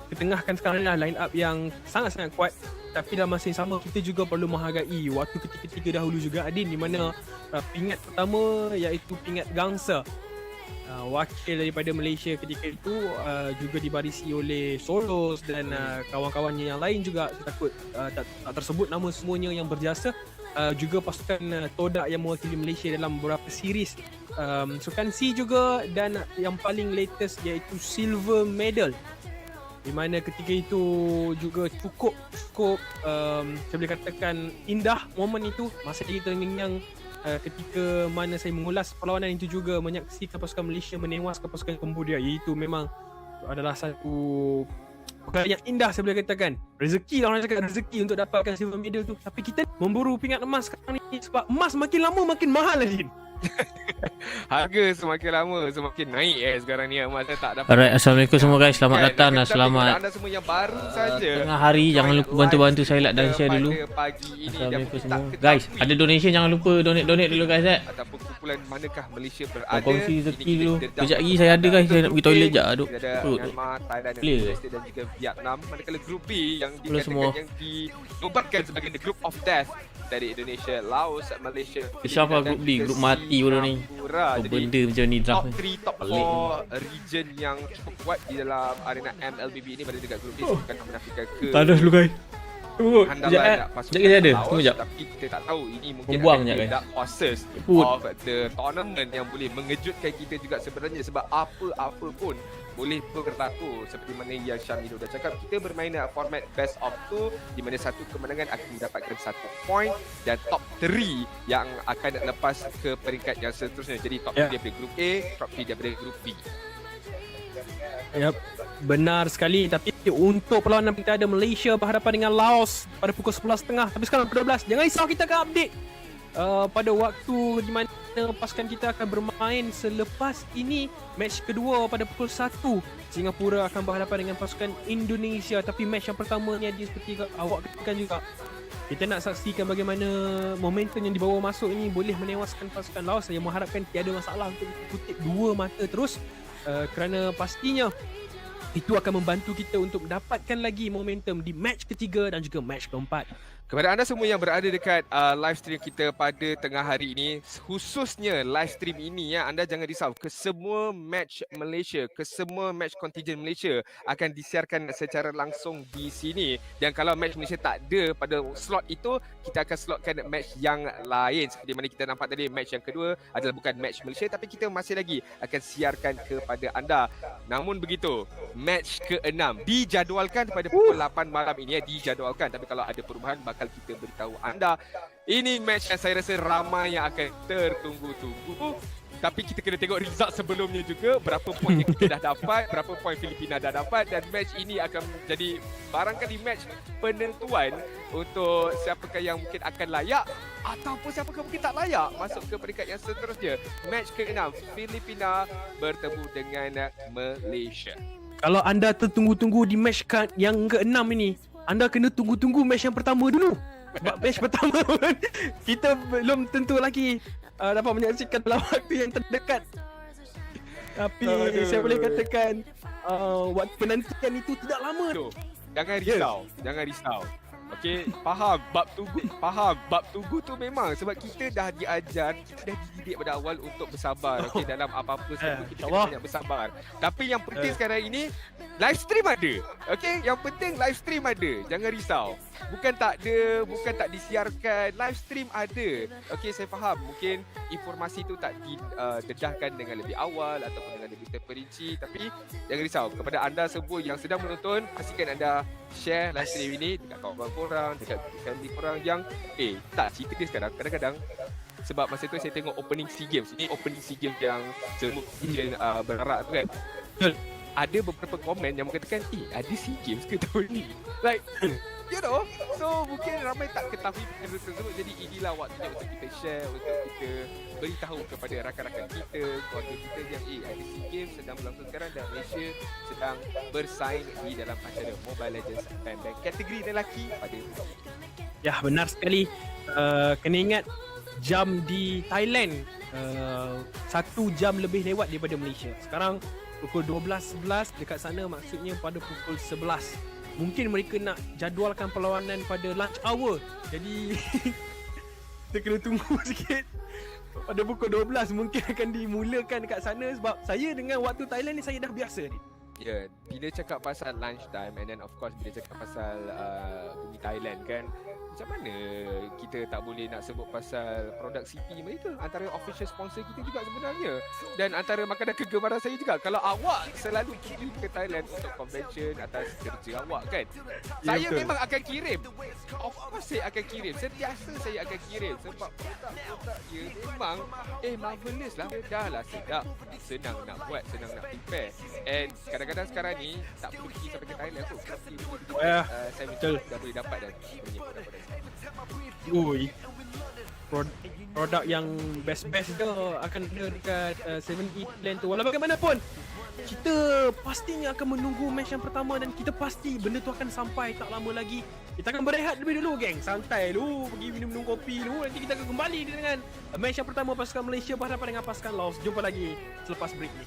ketengahkan sekarang ni lah line up yang sangat-sangat kuat. Tapi dalam masa yang sama kita juga perlu menghargai waktu ketika-ketika dahulu juga Adin, di mana pingat pertama iaitu pingat gangsa, wakil daripada Malaysia ketika itu juga dibarisi oleh Soros dan kawan-kawannya yang lain juga. Saya takut tak tersebut nama semuanya yang berjasa. Juga pasukan Todak yang mewakili Malaysia dalam beberapa series Sukan C juga, dan yang paling latest iaitu silver medal, di mana ketika itu juga cukup saya boleh katakan indah momen itu. Masa lagi terngiang ketika mana saya mengulas perlawanan itu juga, menyaksikan pasukan Malaysia menewaskan pasukan Cambodia. Itu memang adalah satu perkara yang indah, saya boleh katakan. Rezeki lah orang cakap, rezeki untuk dapatkan silver medal tu. Tapi kita memburu pingat emas sekarang ni sebab emas makin lama makin mahal lagi. Harga semakin lama semakin naik sekarang ni. Emas tak dapat. Alright, assalamualaikum semua guys. Selamat datang dan selamat anda semua yang baru saja tengah hari. Jangan lupa bantu-bantu saya like dan share dulu. Assalamualaikum semua guys. Ada donation, jangan lupa donate dulu guys. Ataupun kumpulan manakah Malaysia berada. Kongsi rezeki dulu. Kejap lagi saya ada guys. Saya nak pergi toilet sekejap. Duk Myanmar, Thailand dan juga Vietnam. Manakala grup B yang dikatakan yang dinobatkan sebagai the group of death dari Indonesia, Laos, Malaysia. Siapa grup B? Grup mati bodoh ni. Benda macam ni draft. Top 3, top 4 region yang cukup kuat di dalam arena MLBB ini berada dekat grup B. Bukan menafikan ke. Tak ada dulu guys. Tunggu. Sekejap saya ada. Tunggu sekejap. Tapi kita tak tahu ini mungkin ada dark horses of the tournament yang boleh mengejutkan kita juga sebenarnya. Sebab apa pun boleh berlaku. Seperti mana yang Syamilu dah cakap, kita bermain format best of 2, di mana satu kemenangan akan mendapatkan 1 point dan top 3 yang akan lepas ke peringkat yang seterusnya. Jadi top 3 daripada grup A, top 3 daripada grup B. Yap, benar sekali. Tapi untuk perlawanan kita ada Malaysia berhadapan dengan Laos pada pukul 11.30. Tapi sekarang pukul 12. Jangan risau, kita akan update pada waktu di mana pasukan kita akan bermain selepas ini. Match kedua pada pukul 1, Singapura akan berhadapan dengan pasukan Indonesia. Tapi match yang pertama ni seperti awak katakan juga, kita nak saksikan bagaimana momentum yang dibawa masuk ini boleh menewaskan pasukan Laos. Saya mengharapkan tiada masalah untuk kutip dua mata terus, kerana pastinya itu akan membantu kita untuk mendapatkan lagi momentum di match ketiga dan juga match keempat. Kepada anda semua yang berada dekat live stream kita pada tengah hari ini, khususnya live stream ini anda jangan risau, ke semua match Malaysia, ke semua match kontingen Malaysia akan disiarkan secara langsung di sini. Dan kalau match Malaysia tak ada pada slot itu, kita akan slotkan match yang lain. Seperti mana kita nampak tadi, match yang kedua adalah bukan match Malaysia, tapi kita masih lagi akan siarkan kepada anda. Namun begitu, match ke-6 dijadualkan pada pukul 8 malam ini, dijadualkan. Tapi kalau ada perubahan bakal kita beritahu anda. Ini match yang saya rasa ramai yang akan tertunggu-tunggu. Tapi kita kena tengok result sebelumnya juga, berapa poin yang kita dah dapat, berapa poin Filipina dah dapat. Dan match ini akan menjadi barangkali match penentuan untuk siapakah yang mungkin akan layak ataupun siapakah mungkin tak layak masuk ke peringkat yang seterusnya. Match ke-6, Filipina bertemu dengan Malaysia. Kalau anda tertunggu-tunggu di match yang ke-6 ini, anda kena tunggu-tunggu match yang pertama dulu. Sebab match pertama kita belum tentu lagi dapat menyaksikan dalam waktu yang terdekat. Tapi saya boleh katakan waktu penantian itu tidak lama. Jangan risau, jangan risau. Okey, faham bab tunggu tu memang sebab kita dah diajar, kita dah dididik pada awal untuk bersabar. Okey, dalam apa-apa semua kita kena banyak bersabar. Tapi yang penting sekarang ini live stream ada. Okey, yang penting live stream ada. Jangan risau. Bukan tak ada, bukan tak disiarkan, live stream ada. Okey, saya faham mungkin informasi tu tak didedahkan dengan lebih awal ataupun dengan lebih terperinci, tapi jangan risau. Kepada anda semua yang sedang menonton, pastikan anda share live stream ini dekat kawan-kawan korang, dekat family korang yang tak cerita dia sekarang. Kadang-kadang sebab masa tu saya tengok opening SEA Games. Ini opening SEA Games yang semua region berarak tu kan. Ada beberapa komen yang mengatakan, ada SEA Games ke tahun ni? Like, you know, so mungkin ramai tak ketahui benda tersebut. Jadi inilah waktunya untuk kita share, untuk kita beritahu kepada rakan-rakan kita, keluarga kita yang ada SEA Games sedang berlangsung sekarang dan Malaysia sedang bersaing di dalam acara Mobile Legends Fanbank kategori lelaki pada hari ini. Ya, benar sekali. Kena ingat jam di Thailand 1 jam lebih lewat daripada Malaysia. Sekarang pukul 12.11 dekat sana maksudnya pada pukul 11. Mungkin mereka nak jadualkan perlawanan pada lunch hour. Jadi kita kena tunggu sikit. Pada pukul 12 mungkin akan dimulakan dekat sana sebab saya dengan waktu Thailand ni saya dah biasa ni. Ya, bila cakap pasal lunch time and then of course bila cakap pasal bumi Thailand kan, macam mana kita tak boleh nak sebut pasal produk CP mereka, antara official sponsor kita juga sebenarnya. Dan antara makanan kegemaran saya juga, kalau awak selalu pergi ke Thailand untuk convention atas kerja awak kan, saya betul. memang akan kirim. Of course saya akan kirim, sentiasa saya akan kirim sebab produk-produk dia memang marvelous lah. Dah lah sedap, senang nak buat, senang nak prepare. And kadang-kadang sekarang ni tak perlu pergi sampai ke Thailand tu. Saya betul. dah boleh dapat dah punya produk-produk. Ui. Produk yang best-best je akan ada dekat 7-Eat plan tu. Walau bagaimanapun, kita pastinya akan menunggu match yang pertama dan kita pasti benda tu akan sampai tak lama lagi. Kita akan berehat lebih dulu geng, santai dulu, pergi minum kopi dulu. Nanti kita akan kembali dengan match yang pertama pasukan Malaysia berhadapan dengan pasukan Laos. Jumpa lagi selepas break ni.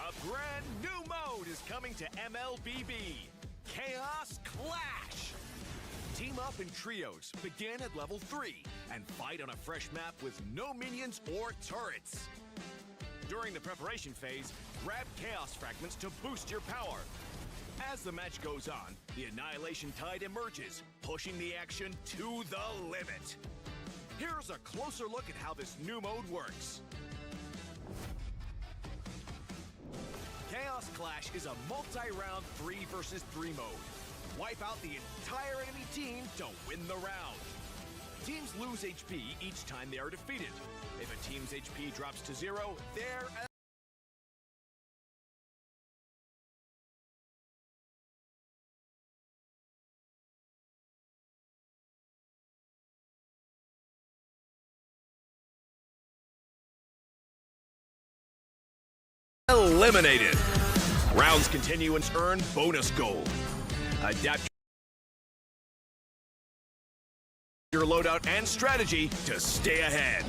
A brand new mode is coming to MLBB, Chaos Clash. Team up in trios, begin at level 3, and fight on a fresh map with no minions or turrets. During the preparation phase, grab Chaos Fragments to boost your power. As the match goes on, the Annihilation Tide emerges, pushing the action to the limit. Here's a closer look at how this new mode works. Chaos Clash is a multi-round 3 versus 3 mode. Wipe out the entire enemy team to win the round. Teams lose HP each time they are defeated. If a team's HP drops to 0, they're eliminated. Rounds continue and earn bonus gold. Adapt your loadout and strategy to stay ahead.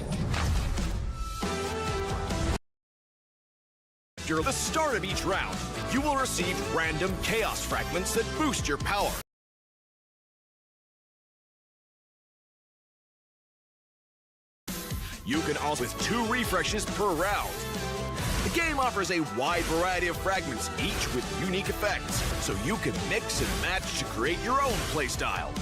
After the start of each round, you will receive random chaos fragments that boost your power. You can also with 2 refreshes per round. The game offers a wide variety of fragments, each with unique effects, so you can mix and match to create your own playstyle.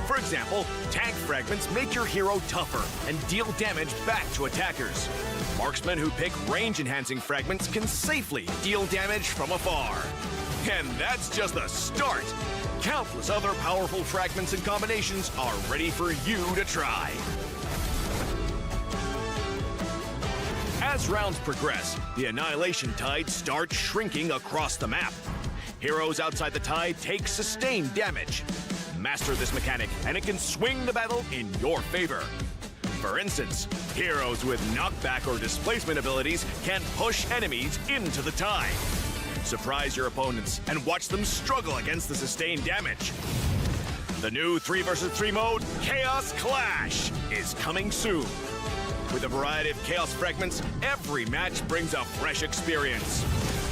For example, tank fragments make your hero tougher and deal damage back to attackers. Marksmen who pick range-enhancing fragments can safely deal damage from afar. And that's just the start! Countless other powerful fragments and combinations are ready for you to try. As rounds progress, the Annihilation Tide starts shrinking across the map. Heroes outside the tide take sustained damage. Master this mechanic, and it can swing the battle in your favor. For instance, heroes with knockback or displacement abilities can push enemies into the tide. Surprise your opponents and watch them struggle against the sustained damage. The new 3 vs 3 mode, Chaos Clash, is coming soon. With a variety of chaos fragments, every match brings a fresh experience.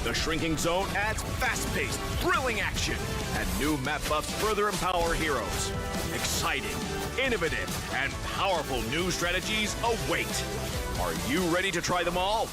The shrinking zone adds fast-paced, thrilling action, and new map buffs further empower heroes. Exciting, innovative, and powerful new strategies await. Are you ready to try them all?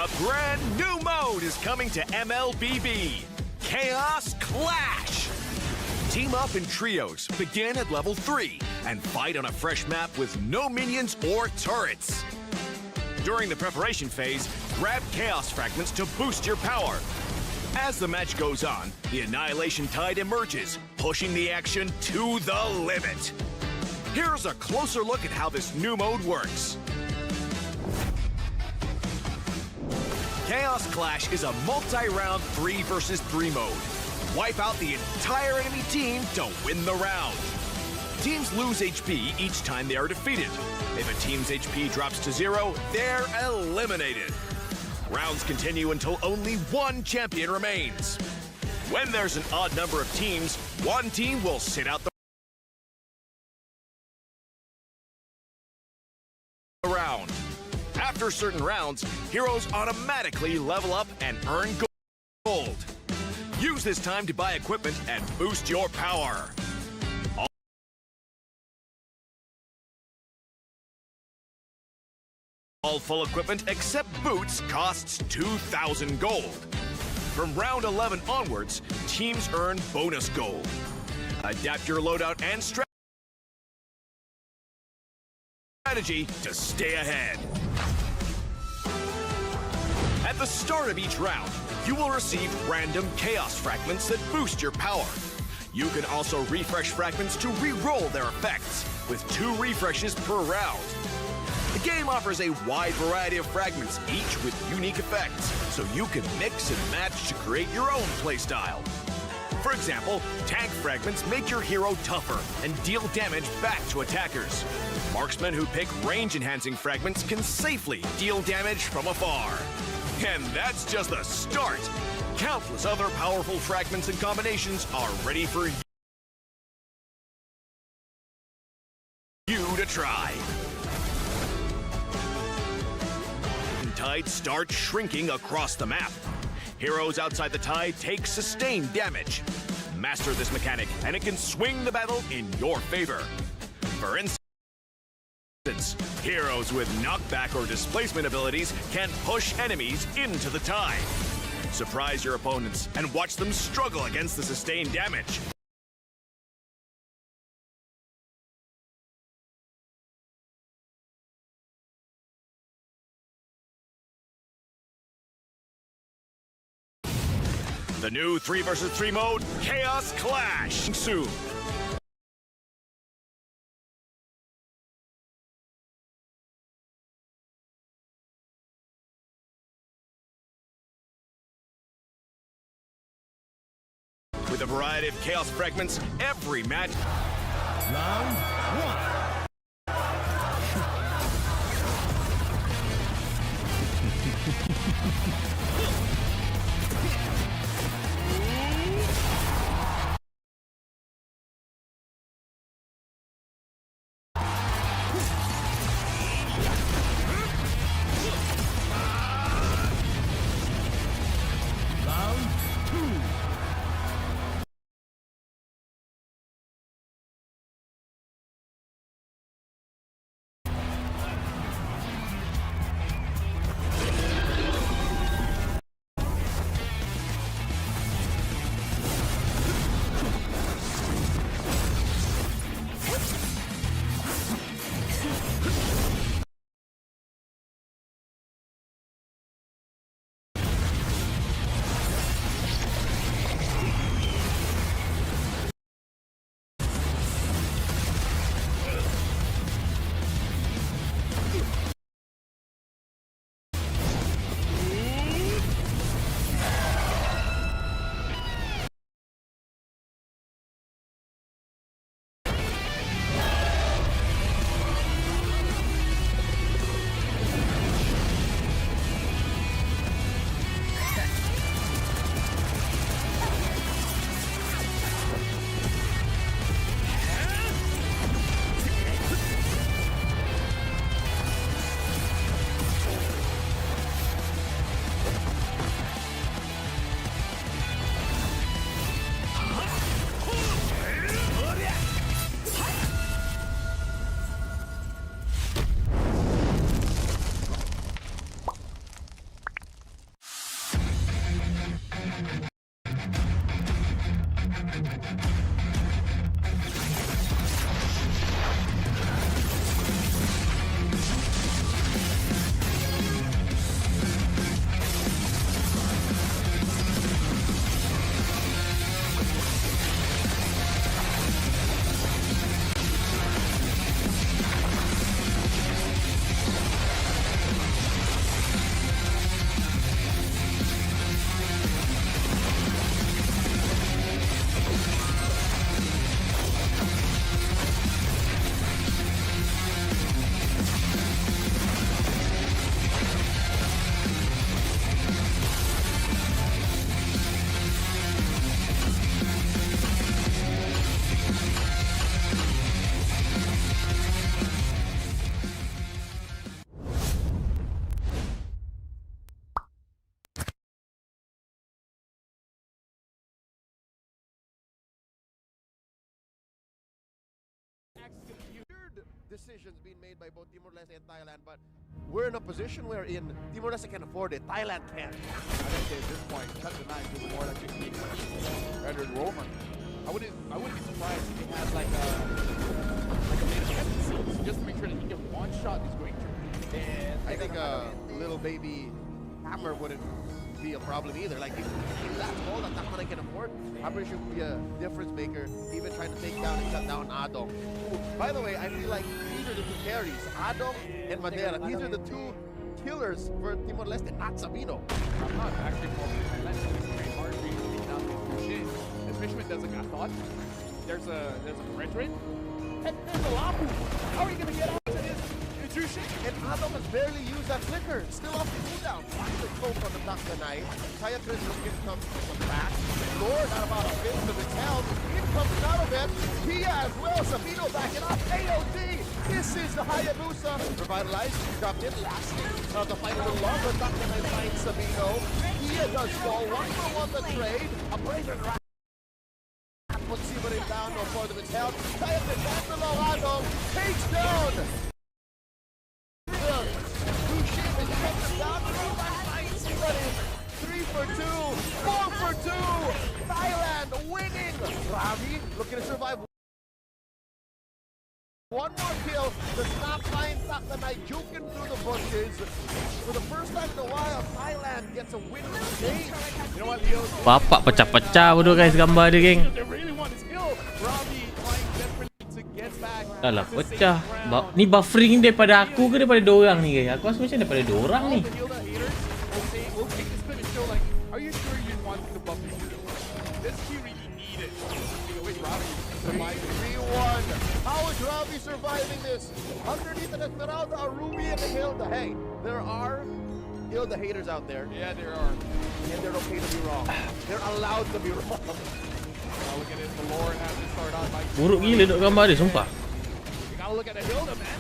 A brand new mode is coming to MLBB. Chaos Clash. Team up in trios, begin at level 3, and fight on a fresh map with no minions or turrets. During the preparation phase, grab Chaos Fragments to boost your power. As the match goes on, the Annihilation Tide emerges, pushing the action to the limit. Here's a closer look at how this new mode works. Chaos Clash is a multi-round 3 versus 3 mode. Wipe out the entire enemy team to win the round. Teams lose HP each time they are defeated. If a team's HP drops to 0, they're eliminated. Rounds continue until only one champion remains. When there's an odd number of teams, one team will sit out the round. After certain rounds, heroes automatically level up and earn gold. Use this time to buy equipment and boost your power. All full equipment except boots costs 2,000 gold. From round 11 onwards, teams earn bonus gold. Adapt your loadout and strategy to stay ahead. At the start of each round, you will receive random Chaos Fragments that boost your power. You can also refresh fragments to re-roll their effects, with 2 refreshes per round. The game offers a wide variety of fragments, each with unique effects, so you can mix and match to create your own playstyle. For example, tank fragments make your hero tougher and deal damage back to attackers. Marksmen who pick range-enhancing fragments can safely deal damage from afar. And that's just the start. Countless other powerful fragments and combinations are ready for you to try. Tide starts shrinking across the map. Heroes outside the tide take sustained damage. Master this mechanic, and it can swing the battle in your favor. For instance, heroes with knockback or displacement abilities can push enemies into the tide. Surprise your opponents and watch them struggle against the sustained damage. The new 3 versus 3 mode, Chaos Clash, soon. With a variety of Chaos Fragments, every match. Round 1. decisions being made by both Timor-Leste and Thailand, but we're in a position wherein Timor-Leste can afford it, Thailand can't. I think at this point, cut the knife is more like a key rather than Romer. I wouldn't be surprised if he has like a main emphasis just to make sure that he can one shot this going through. And I think a little baby hammer wouldn't be a problem either. Like if that's all that Takmanan can afford, Hammer should be a difference maker, even trying to take down and shut down Adong. Who, by the way, I feel like these are the two carries, Adong and Madera. These are the two killers for Timor-Leste, not Sabino. I'm not actually falling in my lens. It's very hard for you to take down the shit. Especially when there's a thought. There's a brethren. And there's a Lapu. How are you gonna get onto this? And Adong has barely used that flicker. Still off the cooldown. Watch the choke on the Takmanay. Kaya Chris looking to come from the back. Lord at about a fifth of his health. In comes out of it. Pia as well. Sabino backing up. AOD. This is the Hayabusa. Revitalized. Dropped in. Lasting. The fight a little longer. Takmanay finds Sabino. Pia does fall. 1-for-1 the trade. A brazen rat. Let's see what it down no further of its health. Kaya Chris back below Adong. Takes down. Three for two, 4 for 2. Thailand winning. Ravi looking to survive. One more kill. Does not find Takmanay juking through the bushes. For the first time in a while, Thailand gets a win in the game. You know what, Leo? Bapak pecah-pecah bodoh guys gambar dia geng. They really want his kill. Ravi trying desperately to get back. Alah pecah. Ni buffering daripada aku ke daripada diorang ni guys? Aku rasa macam daripada diorang ni. Are you sure you want to buff this hero? Does he really need it? Wait, Ravi surviving 3-1. How is Ravi surviving this? Underneath an Esmeralda, a Ruby, and a Hilda. Hey, there are Hilda haters out there. Yeah, there are. And they're okay to be wrong. They're allowed to be wrong. Now look at this. The Lord has to start on by. Buruk gila duk gambar dia sumpah. You gotta look at the Hilda, man.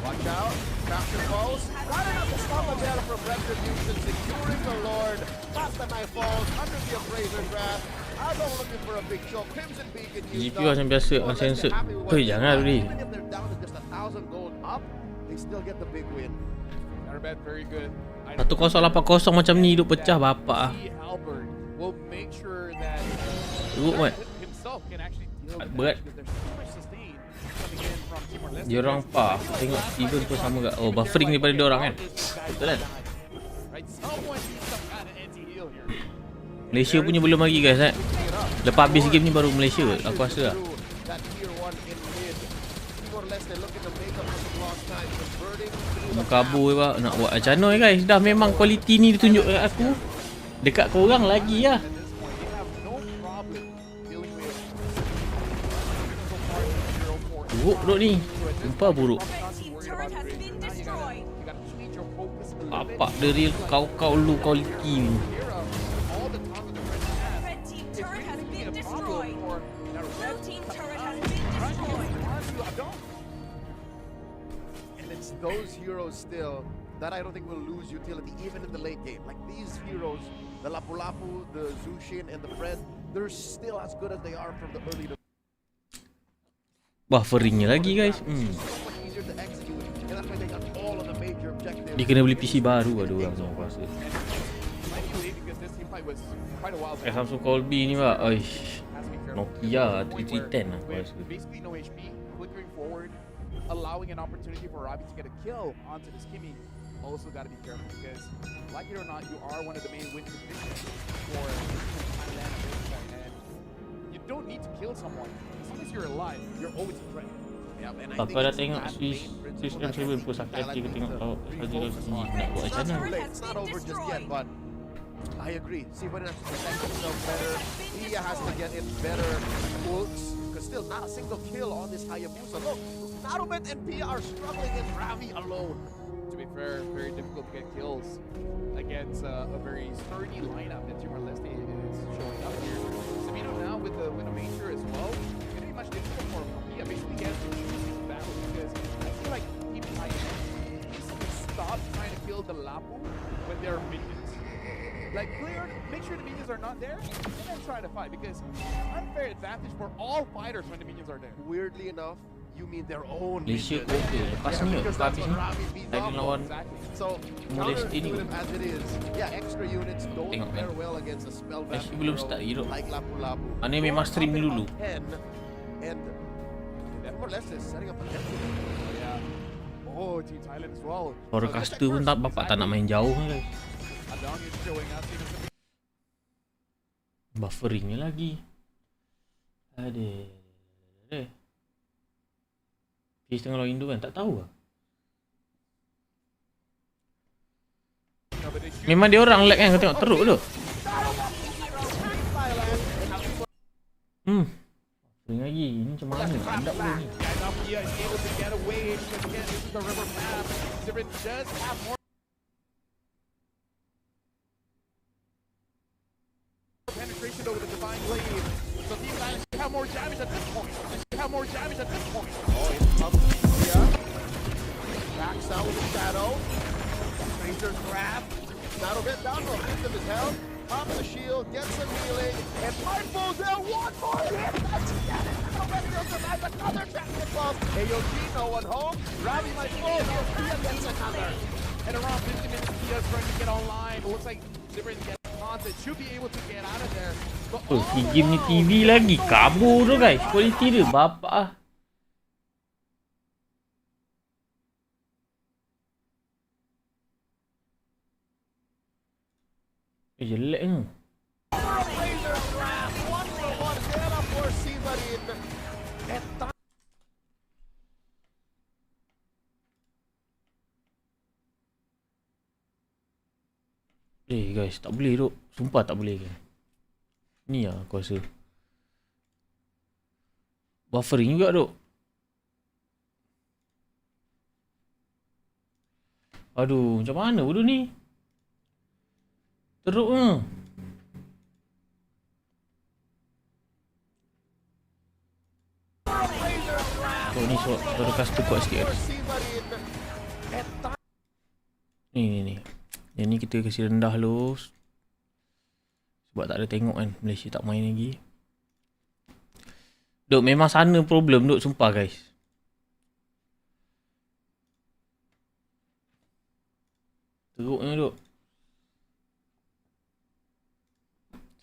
Watch out. Capture falls. Not enough to stop Adela from retribution. Securing the Lord. Takmanay falls under the Appraiser's wrath. Adong looking for a big show. Crimson Beacon used GP macam biasa uncensored. Jangan Rudy. Even if they're down to just 1,000 gold up, they still get the big win. Counterbet very good. 1080 macam ni duk pecah bapak ah. Albert will make sure that Teruk mat. himself can actually deal with Berat. that because there's so much sustain coming in from Timor-Leste. Diorang pa. Tengok even tu sama gak. Oh buffering daripada diorang kan. Betul kan? Right, someone needs some kind of anti-heal here. Malaysia punya belum lagi guys eh. Lepas habis game ni baru Malaysia aku rasa lah. That tier 1 in mid. Timor-Leste looking to make up for some lost time. Converting through the Kabur pak nak buat macam mana guys. Dah memang kualiti ni ditunjuk kat aku. Dekat korang lagi lah. At this point, they have no problem dealing with Buruk duk ni. Sumpah buruk. Turret has been destroyed. you gotta change your focus a little bit. Bapak dia real kau lu kualiti ni. All the time with the Red Hat Red team is turret has really been a problem destroyed. for the Blue Red team turret has been destroyed. And it's those heroes still that I don't think will lose utility even in the late game. Like these heroes, the Lapu-Lapu, the Zushin, and the Fred, they're still as good as they are from the early to Bufferingnya lagi guys. so much easier to execute. And that's why they got all of the major objectives. Dia kena beli PC baru lah diorang semua aku rasa. because this team fight was quite a while back. Samsung Colby ni pak. Aish. Has to be careful. Nokia Point 3310 lah aku where rasa. with basically no HP, flickering forward, allowing an opportunity for Robbie to get a kill onto this Kimmy. Also got to be careful because, like it or not, you are one of the main win conditions for Thailand at this point, and you don't need to kill someone. As long as you're alive, you're always a threat. Yeah, and I Tapi think dah it's tengok that Swiss main principle Swiss that M7 pun sakit hati aku tengok tau Haji Rossi nak buat macam It's not mana. too late. It's not over just yet, but I agree. Sivan has to protect himself better. Dia has to get in better ults. Because still not a single kill on this Hayabusa. Look, Narumet and Pia are struggling and Ravi alone. To be fair, very difficult to get kills against a very sturdy lineup that Timor-Leste is showing up here. Sabino now with the major as well. It's going to be much difficult for Pia. Basically, he has to choose his battle because I feel like Team Thailand needs to stop trying to kill the Lapu when there are minions. Like, make sure the minions are not there, and then try to fight because unfair advantage for all fighters when the minions are there. Weirdly enough, you mean their own Malaysia minions. over. Lepas ni Because kau that's habis what ni. Rami feeds Lagi off of. lawan So, Molesty ni. counterintuitive as it is, yeah, extra units don't Tengok kan. fare well against a spellbound Actually belum hero start hero. like Lapu-Lapu. Mana memang Thor stream up dulu. on 10, and more or less is setting up a tempo. Yeah. Oh, Team Thailand as well. Suara So caster pun tak bapak tak nak main jauh ni guys. Adong is showing us even some Buffering ni lagi. Aduh. PS tengah lawan Indo kan? Tak tahu lah. Memang dia orang lag kan? Kau tengok teruk tu. Buffering lagi. Ini macam mana? Andap dulu ni. guys up here is able to get away because again this is the river path. Zibrin does have more penetration over the divine blade. So Team Thailand should have more damage at this point. Should have more damage at this point. Oh, it's up here. Backs out with the shadow. Stranger grab. Shadow hit down to a fifth of his health. Top of the shield, gets some healing, and Mindful there, one more hit! That's it! Already will survive another traffic bump! AOG, no one home. Rami Mindful, Kia gets another. And around 50 minutes, Kia's trying to get online. It looks like Zibrin gets haunted. Should be able to get out of there. But Oh, si game ni TV lagi. Kabur tu guys. Kualiti dia. Bapak ah. Jelek ni. Laser grab, 1-for-1, Dela for Simarin. And Guys, tak boleh duk. Sumpah tak boleh kan. Ni lah aku rasa. Buffering juga duk. Aduh, macam mana bodoh ni? Teruk ke? Oh ni suara caster kuat sikit. Ni. Yang ni kita kasi rendah dulu. Sebab tak ada tengok kan. Malaysia tak main lagi. Duk, memang sana problem duk. Sumpah guys. Teruknya duk.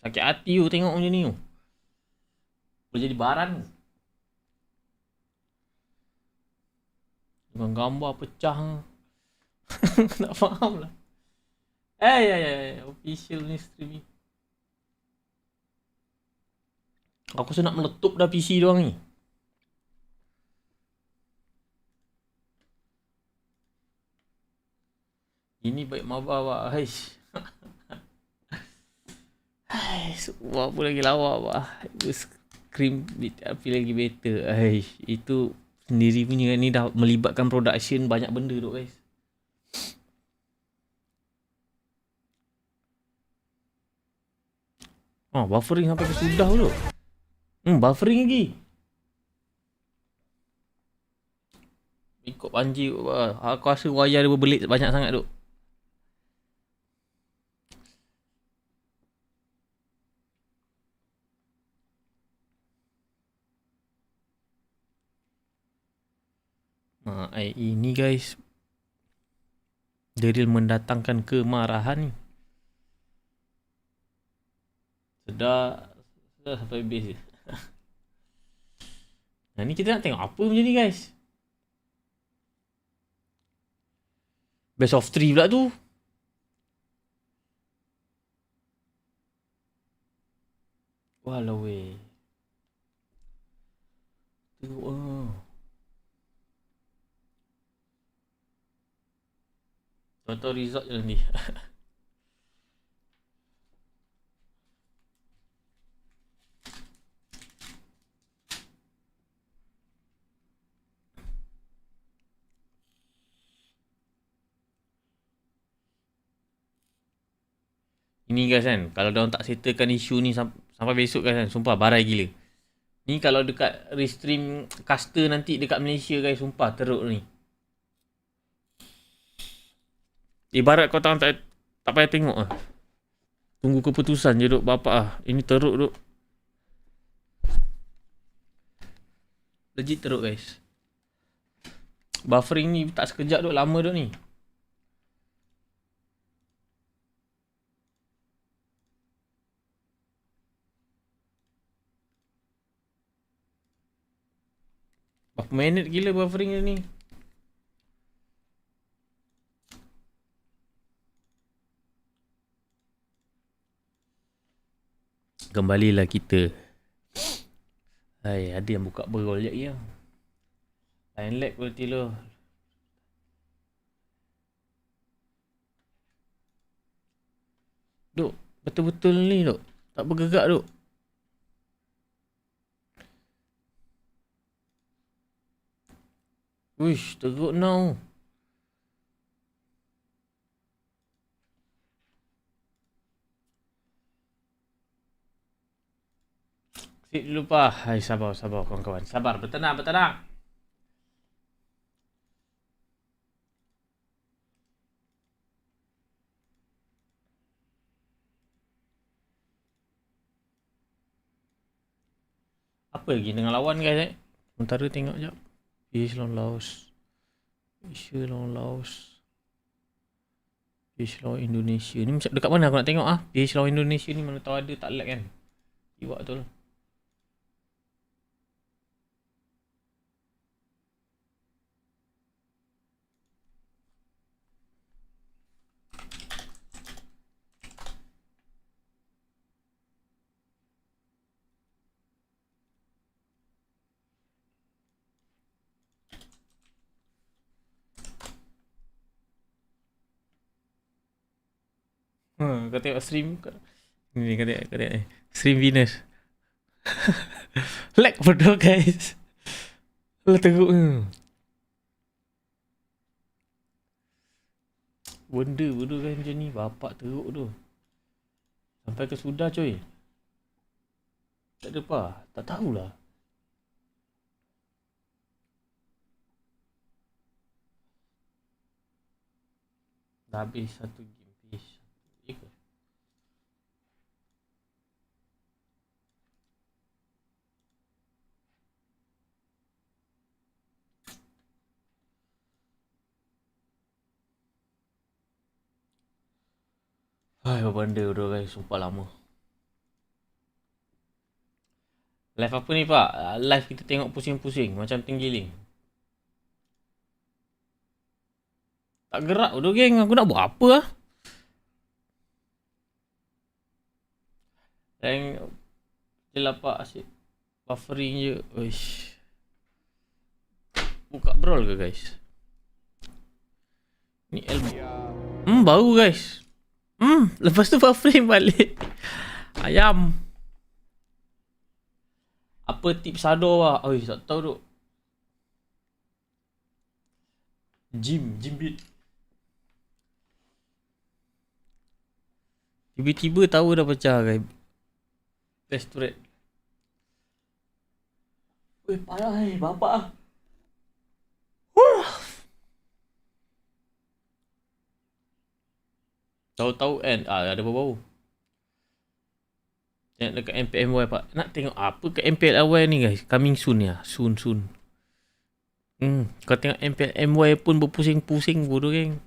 Sakit hati tu tengok macam ni tu. Boleh jadi baran. Dengan gambar pecah. Tak faham lah. Official ni streaming. Aku rasa nak meletup dah PC doang ni. Ini baik mabah awak. Haish. Buat apa lagi lawak pak. Itu scream tapi lagi better. Haish. Itu sendiri punya ni dah melibatkan production banyak benda tu guys. Buffering sampai ke sudah tu. Buffering lagi. Ikut panji aku rasa wayar dia berbelit banyak sangat tu. Ini guys Daryl mendatangkan kemarahan ni. Sedar sampai base je. Nah ni kita nak tengok apa macam ni guys. Best of 3 pula tu. Walau weh. Tengok Tahu result je nanti. Ini guys kan, kalau diorang tak settlekan isu ni sampai besok guys kan, sumpah barai gila. Ni kalau dekat restream caster nanti dekat Malaysia guys, sumpah teruk ni. Ibarat kau tak payah tengok lah. Tunggu keputusan je duk bapak ah. Ini teruk duk. Legit teruk guys. Buffering ni tak sekejap duk, lama duk ni. Berapa minit gila buffering dia ni? Kembalilah kita. Hai, ada yang buka berol je ya. Line lag berarti lo. Duk, betul-betul ni duk. Tak bergerak duk. Wish, teruk now. Sit dulu pa. Hai, sabar kawan-kawan. Sabar, bertenang. Apa lagi dengan lawan guys Sementara tengok jap. Fish lawan Laos. Malaysia lawan Laos. Fish lawan Indonesia. Ni macam dekat mana aku nak tengok Fish lawan Indonesia ni mana tahu ada tak lag kan. Iwak betul. Kau tengok stream ni kau tengok ni. Stream Venus. Lag bodoh guys. Lah teruk ni. Benda bodoh guys macam ni. Bapak teruk tu. Sampai ke sudah coy. Tak ada apa. Tak tahulah. Dah habis satu game. Hai, apa benda tu guys, sumpah lama. Live apa ni pak? Live kita tengok pusing-pusing macam tenggiling. Tak gerak tu geng, aku nak buat apa lah? Rank je lah pak, asyik buffering je. Uish. Buka brawl ke guys? Ni bau guys. Lepas tu buffering balik. Ayam. Apa tips Sado lah? Oh, tak tahu tu. Gym beat. Tiba-tiba tahu dah pecah guys. Best turret. Weh, payah bapak ah. Tahu-tahu kan ada bau-bau. Tengok dekat MPMY pak. Nak tengok apa ke MPLY ni guys. Coming soon ya. Soon. Kau tengok MPLMY pun berpusing-pusing bodoh geng.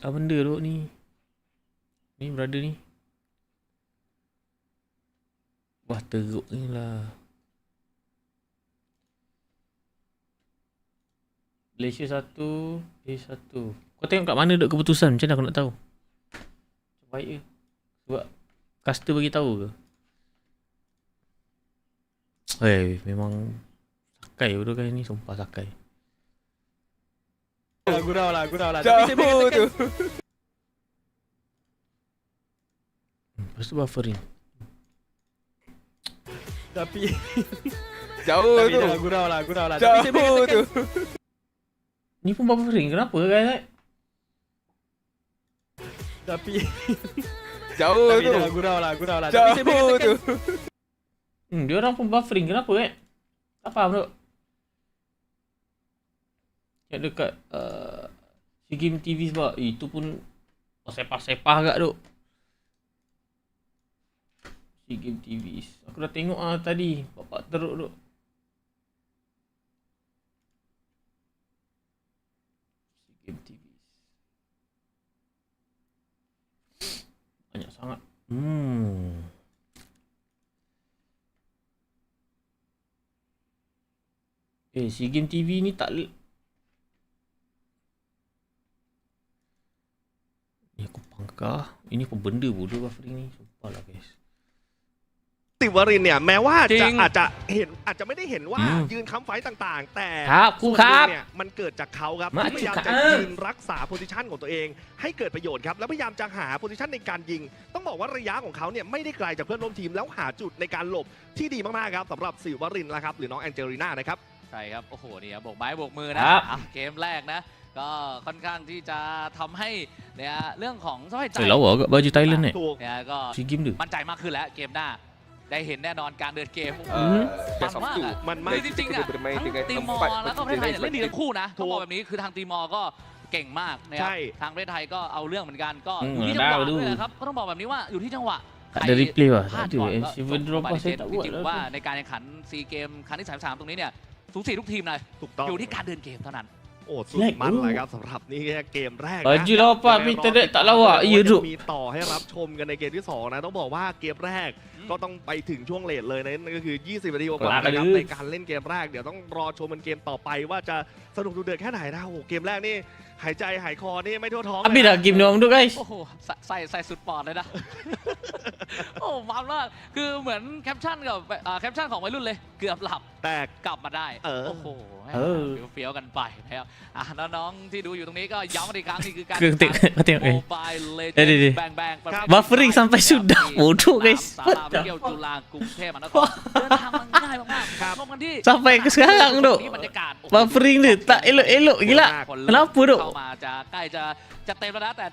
Apa benda tu ni? Ni brother ni. Wah teruk ni lah. Malaysia 1, A1. Kau tengok kat mana duk keputusan? Macam mana aku nak tahu? Baik ke? Sebab caster bagi tahu ke? Memang sakai bodoh kan ni, sumpah sakai. Gurau lah. Jauh tu. Lepas tu buffering. Tapi Jauh tu. Gurau lah. Jauh tu. Ni pun buffering, kenapa guys? Tapi Jauh tu. Gurau lah. Jauh tu. Dia orang pun buffering, kenapa tak faham tu. Yang dekat si game TV sebab itu pun sepah-sepah agak tu. Si game TV. Aku dah tengok tadi. Bapak teruk tu. Game TV. Banyak sangat. Si Game TV ni tak Ni aku pangkah. Ini apa benda bodoh buffering ni. Sumpah lah guys. ติวรินทร์เนี่ยแม้ว่า จริ จะ ง อาจจะไม่ได้เห็นว่ายืนค้ำไฟต่างๆ แต่ ครับครู ส่วน ค ห รั นึ่ บ งเนี่ยมันเกิดจากเขาครับ มา ที่พยายาม จุก จะ ครับ ยืนรักษาโพซิชันของตัวเองให้เกิดประโยชน์ครับแล้วพยายามจะหาโพซิชันในการยิง ต้องบอกว่าระยะของเขาเนี่ยไม่ได้ไกลจากเพื่อนร่วมทีมแล้วหาจุดในการหลบที่ดีมากๆครับสำหรับสิวรินทร์นะครับหรือน้องแองเจลิน่านะครับ ใช่ครับ โอ้โหนี่ครับโบกไม้โบกมือนะครับ อ่ะเกมแรกนะ ก็ค่อนข้างที่จะทำให้เนี่ยเรื่องของสภาพใจ lawa kat baju Thailand ni. ถูก เนี่ยก็ Si game tu. มั่นใจมากขึ้นแล้วเกมหน้า ได้เห็นแน่นอนการเดินเกม Best of มาก two อะ มันมาก คือจริงๆอะ bermain ทั้ง dengan ตีมอ empat ร์แล้วก็ประเทศไทยเนี่ยเล่นดีทั้งคู่นะ ถู ต้อก งบอกแบบนี้คือทางตีมอร์ก็เก่งมากนะครั ใช่ ทางประเทศไทยก็เอาเรื่องเหมือนกันก็ อืม อยู่ที่จังหวะ ได้ดู ด้วยนะครับก็ต้องบอกแบบนี้ว่าอยู่ที่จังหวะ Tak ada replay lah. พลา Tak ด ada. ก่อนก็ Silver ส่ง drop ไป pas ใน saya เก tak ม buat จริง lah. ๆว่าในการแข่งขันซีเกมครั้งที่33ตรงนี้เนี่ยสูสีทุกทีมเลย ถูกต้อง อยู่ที่การเดินเกมเท่านั้น โอ้สุดมันเลยครับสำหรับนี่แค่เกมแรกนะ Baju lawa tapi internet tak lawa. Ya จะ duk. มีต่อให้รับชมกันในเกมที่ 2 นะ ต้องบอกว่าเกมแรกก็ต้องไปถึงช่วงเลทเลยนะนั่นก็คือ 20 นาทีกว่าๆนะครับในการเล่นเกมแรกเดี๋ยวต้องรอชมกันเกมต่อไปว่าจะสนุกดุเดือดแค่ไหนนะโอ้โหเกมแรกนี่หายใจหายคอนี่ไม่ทั่วท้อง Habis dah game dia orang tu guys. โอ้โหใส่สุดปอดเลยนะ โอ้มันมากคือเหมือนแคปชั่นกับแคปชั่นของวัยรุ่นเลยเกือบหลับ แต่ กลับมาได้ โอ้ โอ้โห เฟี้ยวๆกันไปนะครับน้องๆที่ดูอยู่ตรงนี้ก็ย้ำกันอีกครั้งนี่คือการ Kau tengok โม eh. บายเลเจ Eh, น dia. ด์แบงแบง Buffering sampai sudah. Bodoh guys. สาราเที่ยวจุฬากรุงเทพมหานครเดินทางมันง่ายมากๆชมกันที่ Sampai ke sekarang tu. นี่บรรยากาศโอ้โห Buffering dia tak elok-elok gila. คน Kenapa tu? เข้ามาจะใกล้จะเต็มแล้วนะแต่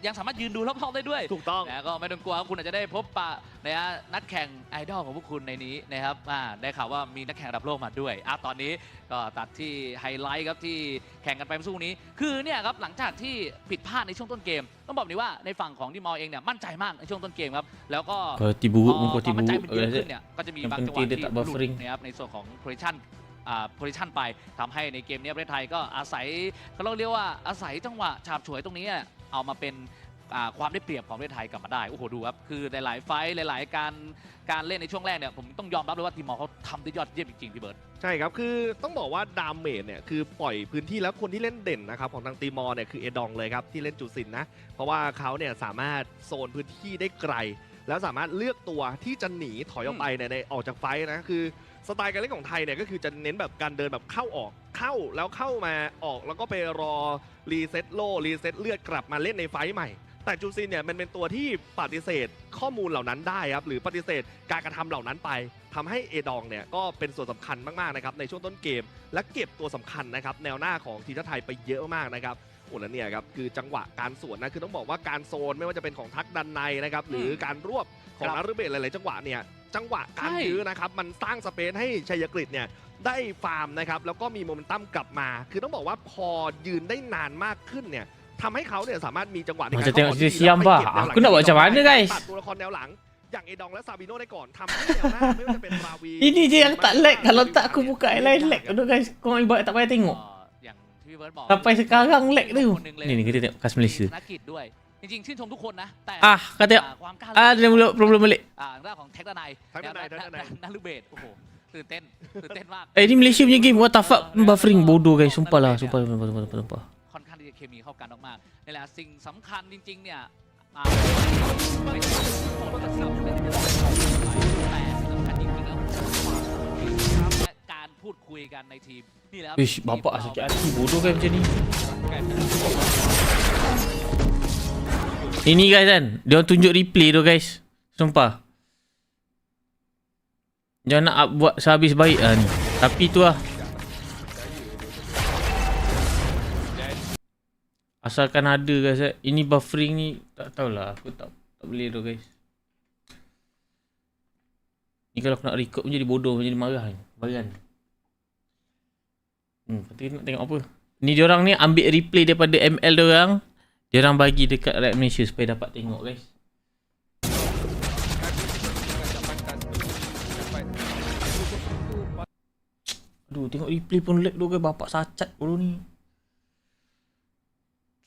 ยังสามารถยืนดูรอบๆได้ด้วย ถูกต้อง นะก็ไม่ต้องกลัวครับคุณอาจจะได้พบปะนะฮะนักแข่งไอดอลของพวกคุณในนี้นะครับได้ข่าวว่ามีนักแข่งระดับโลกมาด้วยตอนนี้ก็ตัดที่ไฮไลท์ครับที่แข่งกันไปเมื่อสักครู่นี้คือเนี่ยครับหลังจากที่ผิดพลาดในช่วงต้นเกมต้องบอกนี้ว่าในฝั่งของทีมอลเองเนี่ยมั่นใจมากในช่วงต้นเกมครับแล้วก็ Quality buruk pun พอ quality มั่นใจ buruk. มันเยอะขึ้นเนี่ยก็จะมี Yang บางจังหวะ penting dia ที่ tak หลุด buffering นะครับในส่วนของโพซิชันไปทำให้ในเกมนี้ประเทศไทยก็อาศัยเขาเรียกว่าอาศัยจังหวะฉาบฉวยตรงนี้เอามาเป็นความได้เปรียบของประเทศไทยกลับมาได้โอ้โหดูครับคือหลายๆไฟท์หลายๆการเล่นในช่วงแรกเนี่ยผมต้องยอมรับเลยว่าทีมมอลเขาทำได้ยอดเยี่ยมจริงๆพี่เบิร์ด ใช่ครับคือต้องบอกว่าดามเมจเนี่ยคือปล่อยพื้นที่แล้วคนที่เล่นเด่นนะครับของทางตีมอร์เนี่ยคือเอดองเลยครับที่เล่นจุดสินนะเพราะว่าเขาเนี่ยสามารถโซนพื้นที่ได้ไกล แล้วสามารถเลือกตัวที่จะหนีถอยออกไปในออกจากไฟท์นะคือสไตล์การเล่นของไทยเนี่ยก็คือจะเน้นแบบการเดินแบบเข้าออกเข้าแล้วเข้ามาออกแล้วก็ไปรอรีเซ็ตโล่รีเซ็ตเลือดกลับมาเล่นในไฟท์ใหม่แต่จูซินเนี่ยมันเป็นตัวที่ปฏิเสธข้อมูลเหล่านั้นได้ครับหรือปฏิเสธการกระทำเหล่านั้นไปทำให้เอดองเนี่ยก็เป็นส่วนสำคัญมากๆนะครับในช่วงต้นเกมและเก็บตัวสำคัญนะครับแนวหน้าของทีมชาติไทยไปเยอะมากนะครับโอ้แล้วเนี่ยครับคือจังหวะการสวนนะคือต้องบอกว่าการโซนไม่ว่าจะเป็นของทักดันในนะครับหรือการรวบของนารุเบะหลายๆจังหวะเนี่ยจังหวะการยื้อนะครับมันสร้างสเปซให้ชัยกฤษเนี่ยได้ฟาร์มนะครับแล้วก็มีโมเมนตัมกลับมาคือต้องบอกว่าพอยืนได้นานมากขึ้นเนี่ยทำให้เขาเนี่ยสามารถมีจังหวะในการ Macam tengok cerita siam bah. Aku nak buat macam mana guys? ตัดตัวละครแนวหลังอย่างเอดองและซาบิโน่ได้ก่อนทำให้แนวหน้าไม่ว่าจะเป็นราวี Ini je yang tak lag. Kalau tak aku buka yang lain lag tu guys. Korang ibarat tak payah tengok. อย่างที่พี่เบิร์ดบอก Sampai sekarang lag tu. คนหนึ่งเลย Ni kita tengok khas Malaysia. ธนกิจด้วยจริงๆชื่นชมทุกคนนะแต่ Kau tengok. ความกล้า Dia mula problem balik. เรื่องของแท็กด้านในนารุเบศโอ้โหตื่นเต้นมาก Ni Malaysia punya game. What the fuck? Buffering bodoh guys. Sumpah lah. Sumpah. ค่อนข้างที่จะเคมีเข้ากันมากๆนี่แหละสิ่งสำคัญจริงๆเนี่ยไม่ใช่คนกระทำไม่ได้เป็นแต่สิ่งสำคัญจริงๆแล้วและการพูดคุยกันในทีมนี่แหละ Ish, bapak sakit hati bodoh kan macam ni. Ini guys kan. Dia orang tunjuk replay tu guys. Sumpah. Jangan nak buat sehabis baik lah ni. Tapi tu lah. Asalkan ada guys. Ini buffering ni tak tahulah. Aku tak boleh tu guys. Ni kalau aku nak record pun jadi bodoh, jadi marah ni. Baran. Lepas nak tengok apa. Ni diorang ni ambil replay daripada ML diorang. Diorang bagi dekat rakyat Malaysia supaya dapat tengok guys. Aduh, tengok replay pun lag tu guys. Bapak sacat bodoh ni.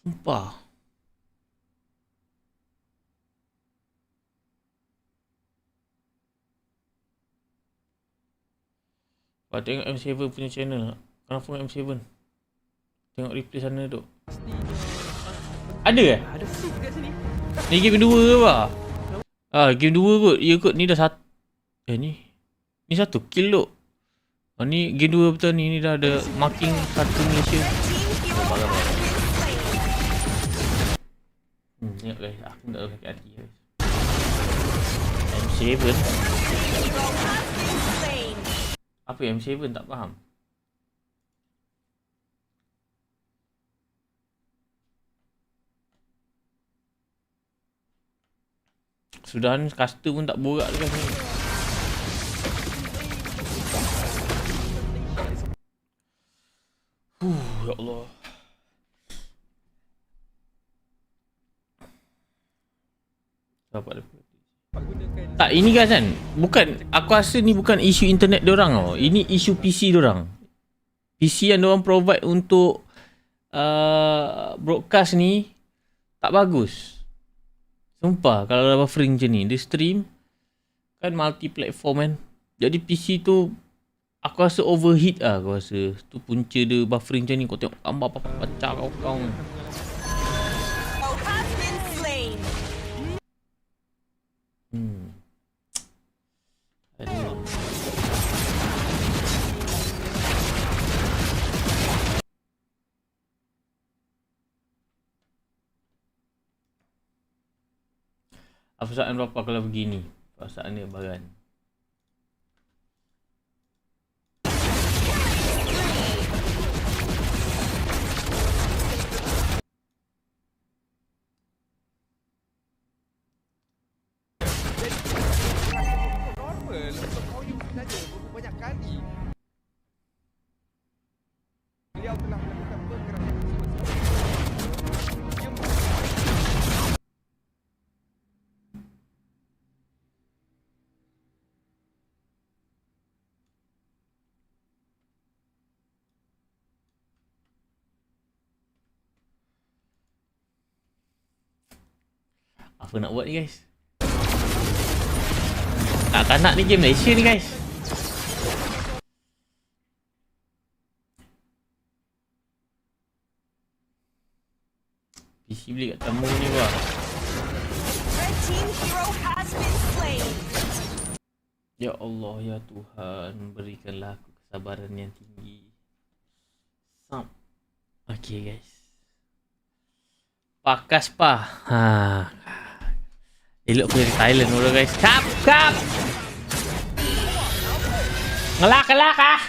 Sumpah. Kau tengok M7 punya channel. Kenapa M7? Tengok replay sana tu. Ada ke? Ada seat kat sini. Ni game 2 ke apa? Game 2 kot. Ya kot, ni dah satu. Ni satu kill tu. Ni game 2 betul ni. Ni dah ada marking satu Malaysia. Tengok guys. Aku tak tahu sakit hati guys. M7. Apa M7? Tak faham. Sudah ni caster pun tak borak dekat sini. Ya Allah. Dapat dia. Tak, ini guys kan, bukan, aku rasa ni bukan isu internet diorang tau. Ini isu PC diorang. PC yang diorang provide untuk broadcast ni tak bagus. Sumpah, kalau dah buffering macam ni, dia stream kan multi-platform kan. Jadi PC tu aku rasa overheat lah, aku rasa. Tu punca dia buffering macam ni. Kau tengok gambar apa-apa pecah kau. Aduh. Perasaan berapa kalau begini? Perasaan dia baran. Normal untuk kau yang saja banyak kali. Beliau telah melakukan pergerakan apa nak buat ni guys? Tak nak ni game Malaysia ni guys. PC beli kat tamu ni bah. Ya Allah, ya Tuhan, berikanlah aku kesabaran yang tinggi. Okay guys. Pakas pa. Elok aku dari Thailand dulu guys. Kap. Ngelak ah.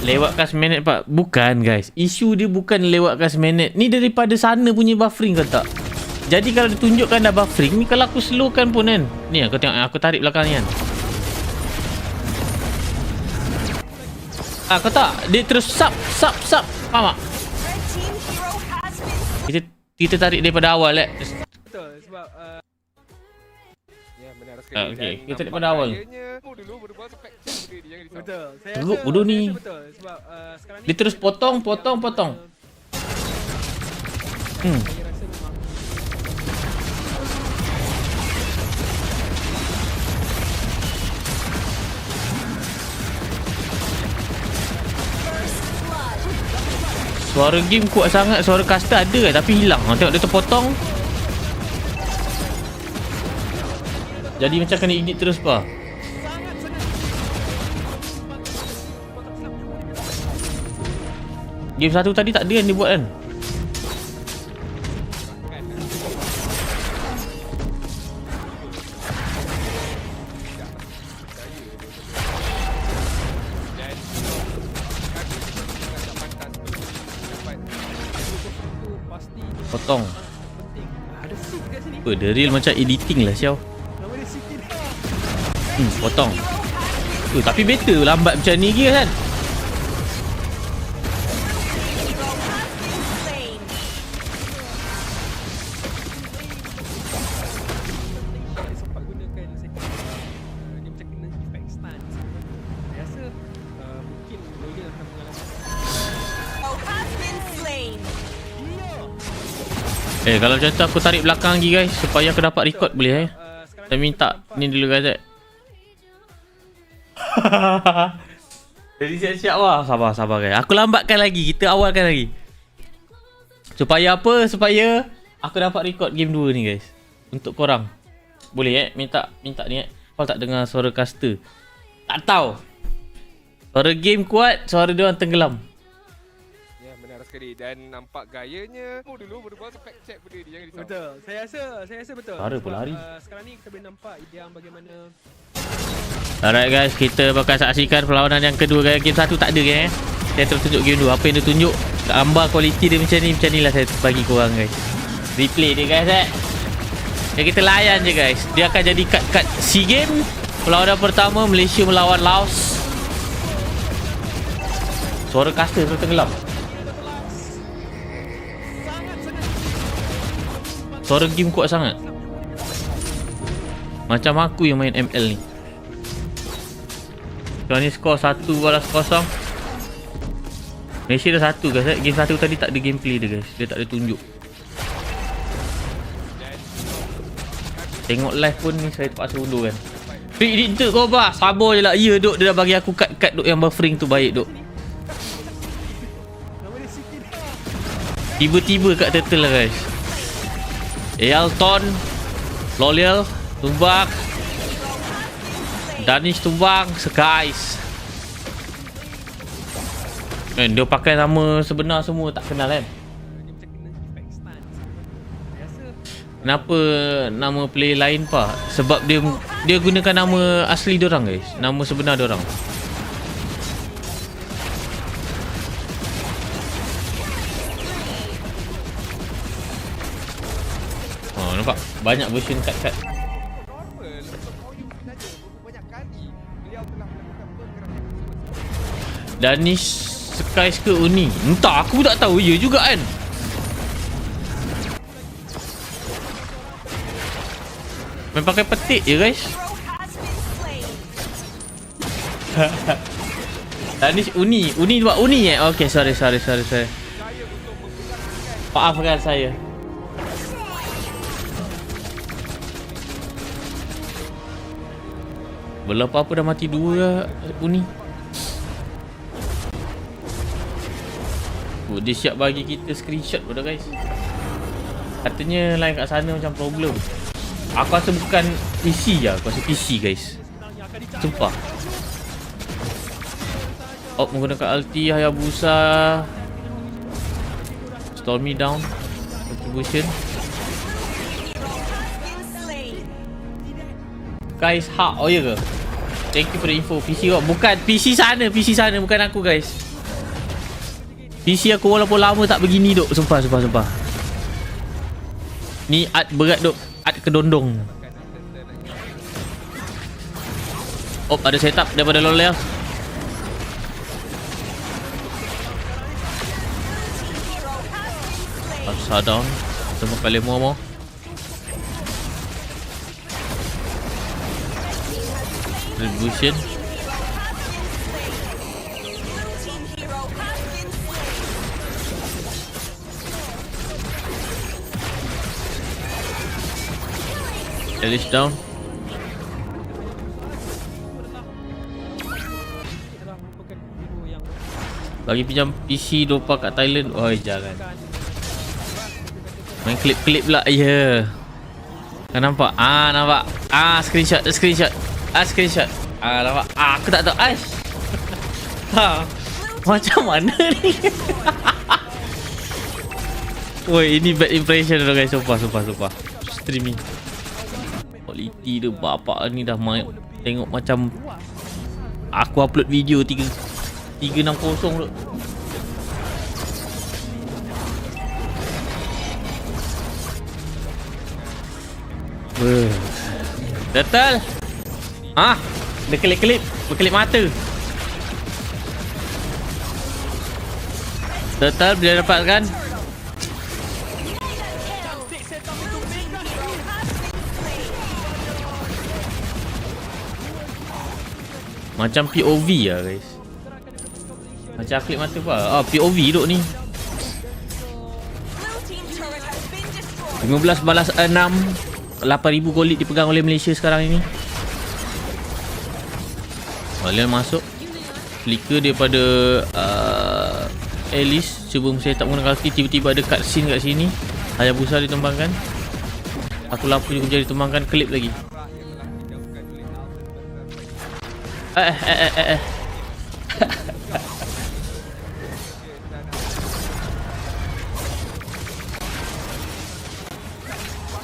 Lewat kas minute pak. Bukan guys. Isu dia bukan lewat kas minute. Ni daripada sana punya buffering ke tak? Jadi kalau ditunjukkan dah buffering ni, kalau aku slowkan pun kan. Ni aku tengok, aku tarik belakang ni kan. Kau tak? Dia terus sub. Faham tak? Kita tarik daripada awal Betul sebab ya benar sekali. okey, kita tarik daripada awal. Dulu berbual spectrum dia, jangan risau. betul. Saya Teruk bodoh ni. Betul sebab sekarang ni Dia terus potong. saya rasa memang Suara game kuat sangat. Suara caster ada kan, tapi hilang. Tengok dia terpotong. Jadi macam kena edit terus pa. Game satu tadi tak ada kan dia buat kan. Potong. ada seat kat sini. Apa, the real macam editing lah siau. Nama dia City. Potong. Tapi better lambat macam ni ke kan. Dia sempat gunakan second dia macam kena effect stun. Kalau macam tu aku tarik belakang lagi guys, supaya aku dapat record boleh Saya minta ni dulu guys. Jadi siap-siap lah. Sabar guys. Aku lambatkan lagi. Kita awalkan lagi. Supaya apa? Supaya aku dapat record game 2 ni guys. Untuk korang. Boleh minta ni Kau tak dengar suara caster? Tak tahu. Suara game kuat, suara dia orang tenggelam. Ya, benar sekali. Dan nampak gayanya. Dulu baru fact check benda ni, jangan risau. Betul. Saya rasa betul. Suara pun lari. Sekarang ni kita boleh nampak yang bagaimana. Alright guys, kita bakal saksikan perlawanan yang kedua guys. Game 1 tak ada guys. Saya terus tunjuk game 2. Apa yang dia tunjuk, gambar kualiti dia macam ni lah saya bagi korang guys. Replay dia guys Ya, kita layan je guys. Dia akan jadi cut SEA Game. Perlawanan pertama Malaysia melawan Laos. Suara caster terus tenggelam. Suara game kuat sangat. Macam aku yang main ML ni. Sekarang ni skor 1-0. Malaysia dah 1 guys. Game 1 tadi tak ada gameplay dia guys. Dia tak ada tunjuk. Tengok live pun ni saya terpaksa undur kan. Editor kau apa? Sabar je lah. Ya duk, dia dah bagi aku cut duk yang buffering tu baik duk. Tiba-tiba kat turtle lah guys. Elton Loliel tumbang. Danish tumbang. Skies. Dia pakai nama sebenar semua tak kenal kan. Kenapa nama player lain pak? Sebab dia gunakan nama asli diorang guys. Nama sebenar diorang. Oh nampak? Banyak version cut. Danish Skies ke Uni? Entah, aku tak tahu. Ya juga kan. Main pakai petik je guys. Danish Uni buat Uni Okay sorry. Maafkan saya. Belum apa-apa dah mati 2 lah Uni. Dia siap bagi kita screenshot pun dah guys. Katanya line kat sana macam problem. Aku rasa bukan PC je. Aku rasa PC guys. Sumpah. Menggunakan ulti Hayabusa. Stormy down. Contribution. Guys hak. Oh ya ke? Thank you for the info. PC kau. Bukan PC sana bukan aku guys. PC aku walaupun lama tak begini duk. Sumpah. Ni art berat duk. Art kedondong. Ada setup daripada Lolel. Upside down. Semua kali mau. Revolution. Elish down. Bagi pinjam PC dopa kat Thailand. Oi jangan. Main klip-klip pula. Ya. Kan nampak? Nampak. Screenshot. Screenshot. Nampak. Aku tak tahu. Macam mana ni? Woi, ini bad impression dah guys. Sumpah. Streaming. Quality dia bapak ni dah main. Tengok macam aku upload video 360 tu. Betul. Dia kelip mata. Betul dia dapatkan. Macam POV lah guys. Macam klip mata apa? POV duk ni. 15 balas 6. 8,000 gold dipegang oleh Malaysia sekarang ini. Kalian masuk. Flicker daripada Alice. Cuba saya tak menggunakan ulti. Tiba-tiba ada cutscene kat sini. Hayabusa ditumbangkan. Satu lampu juga menjadi ditumbangkan. Klip lagi.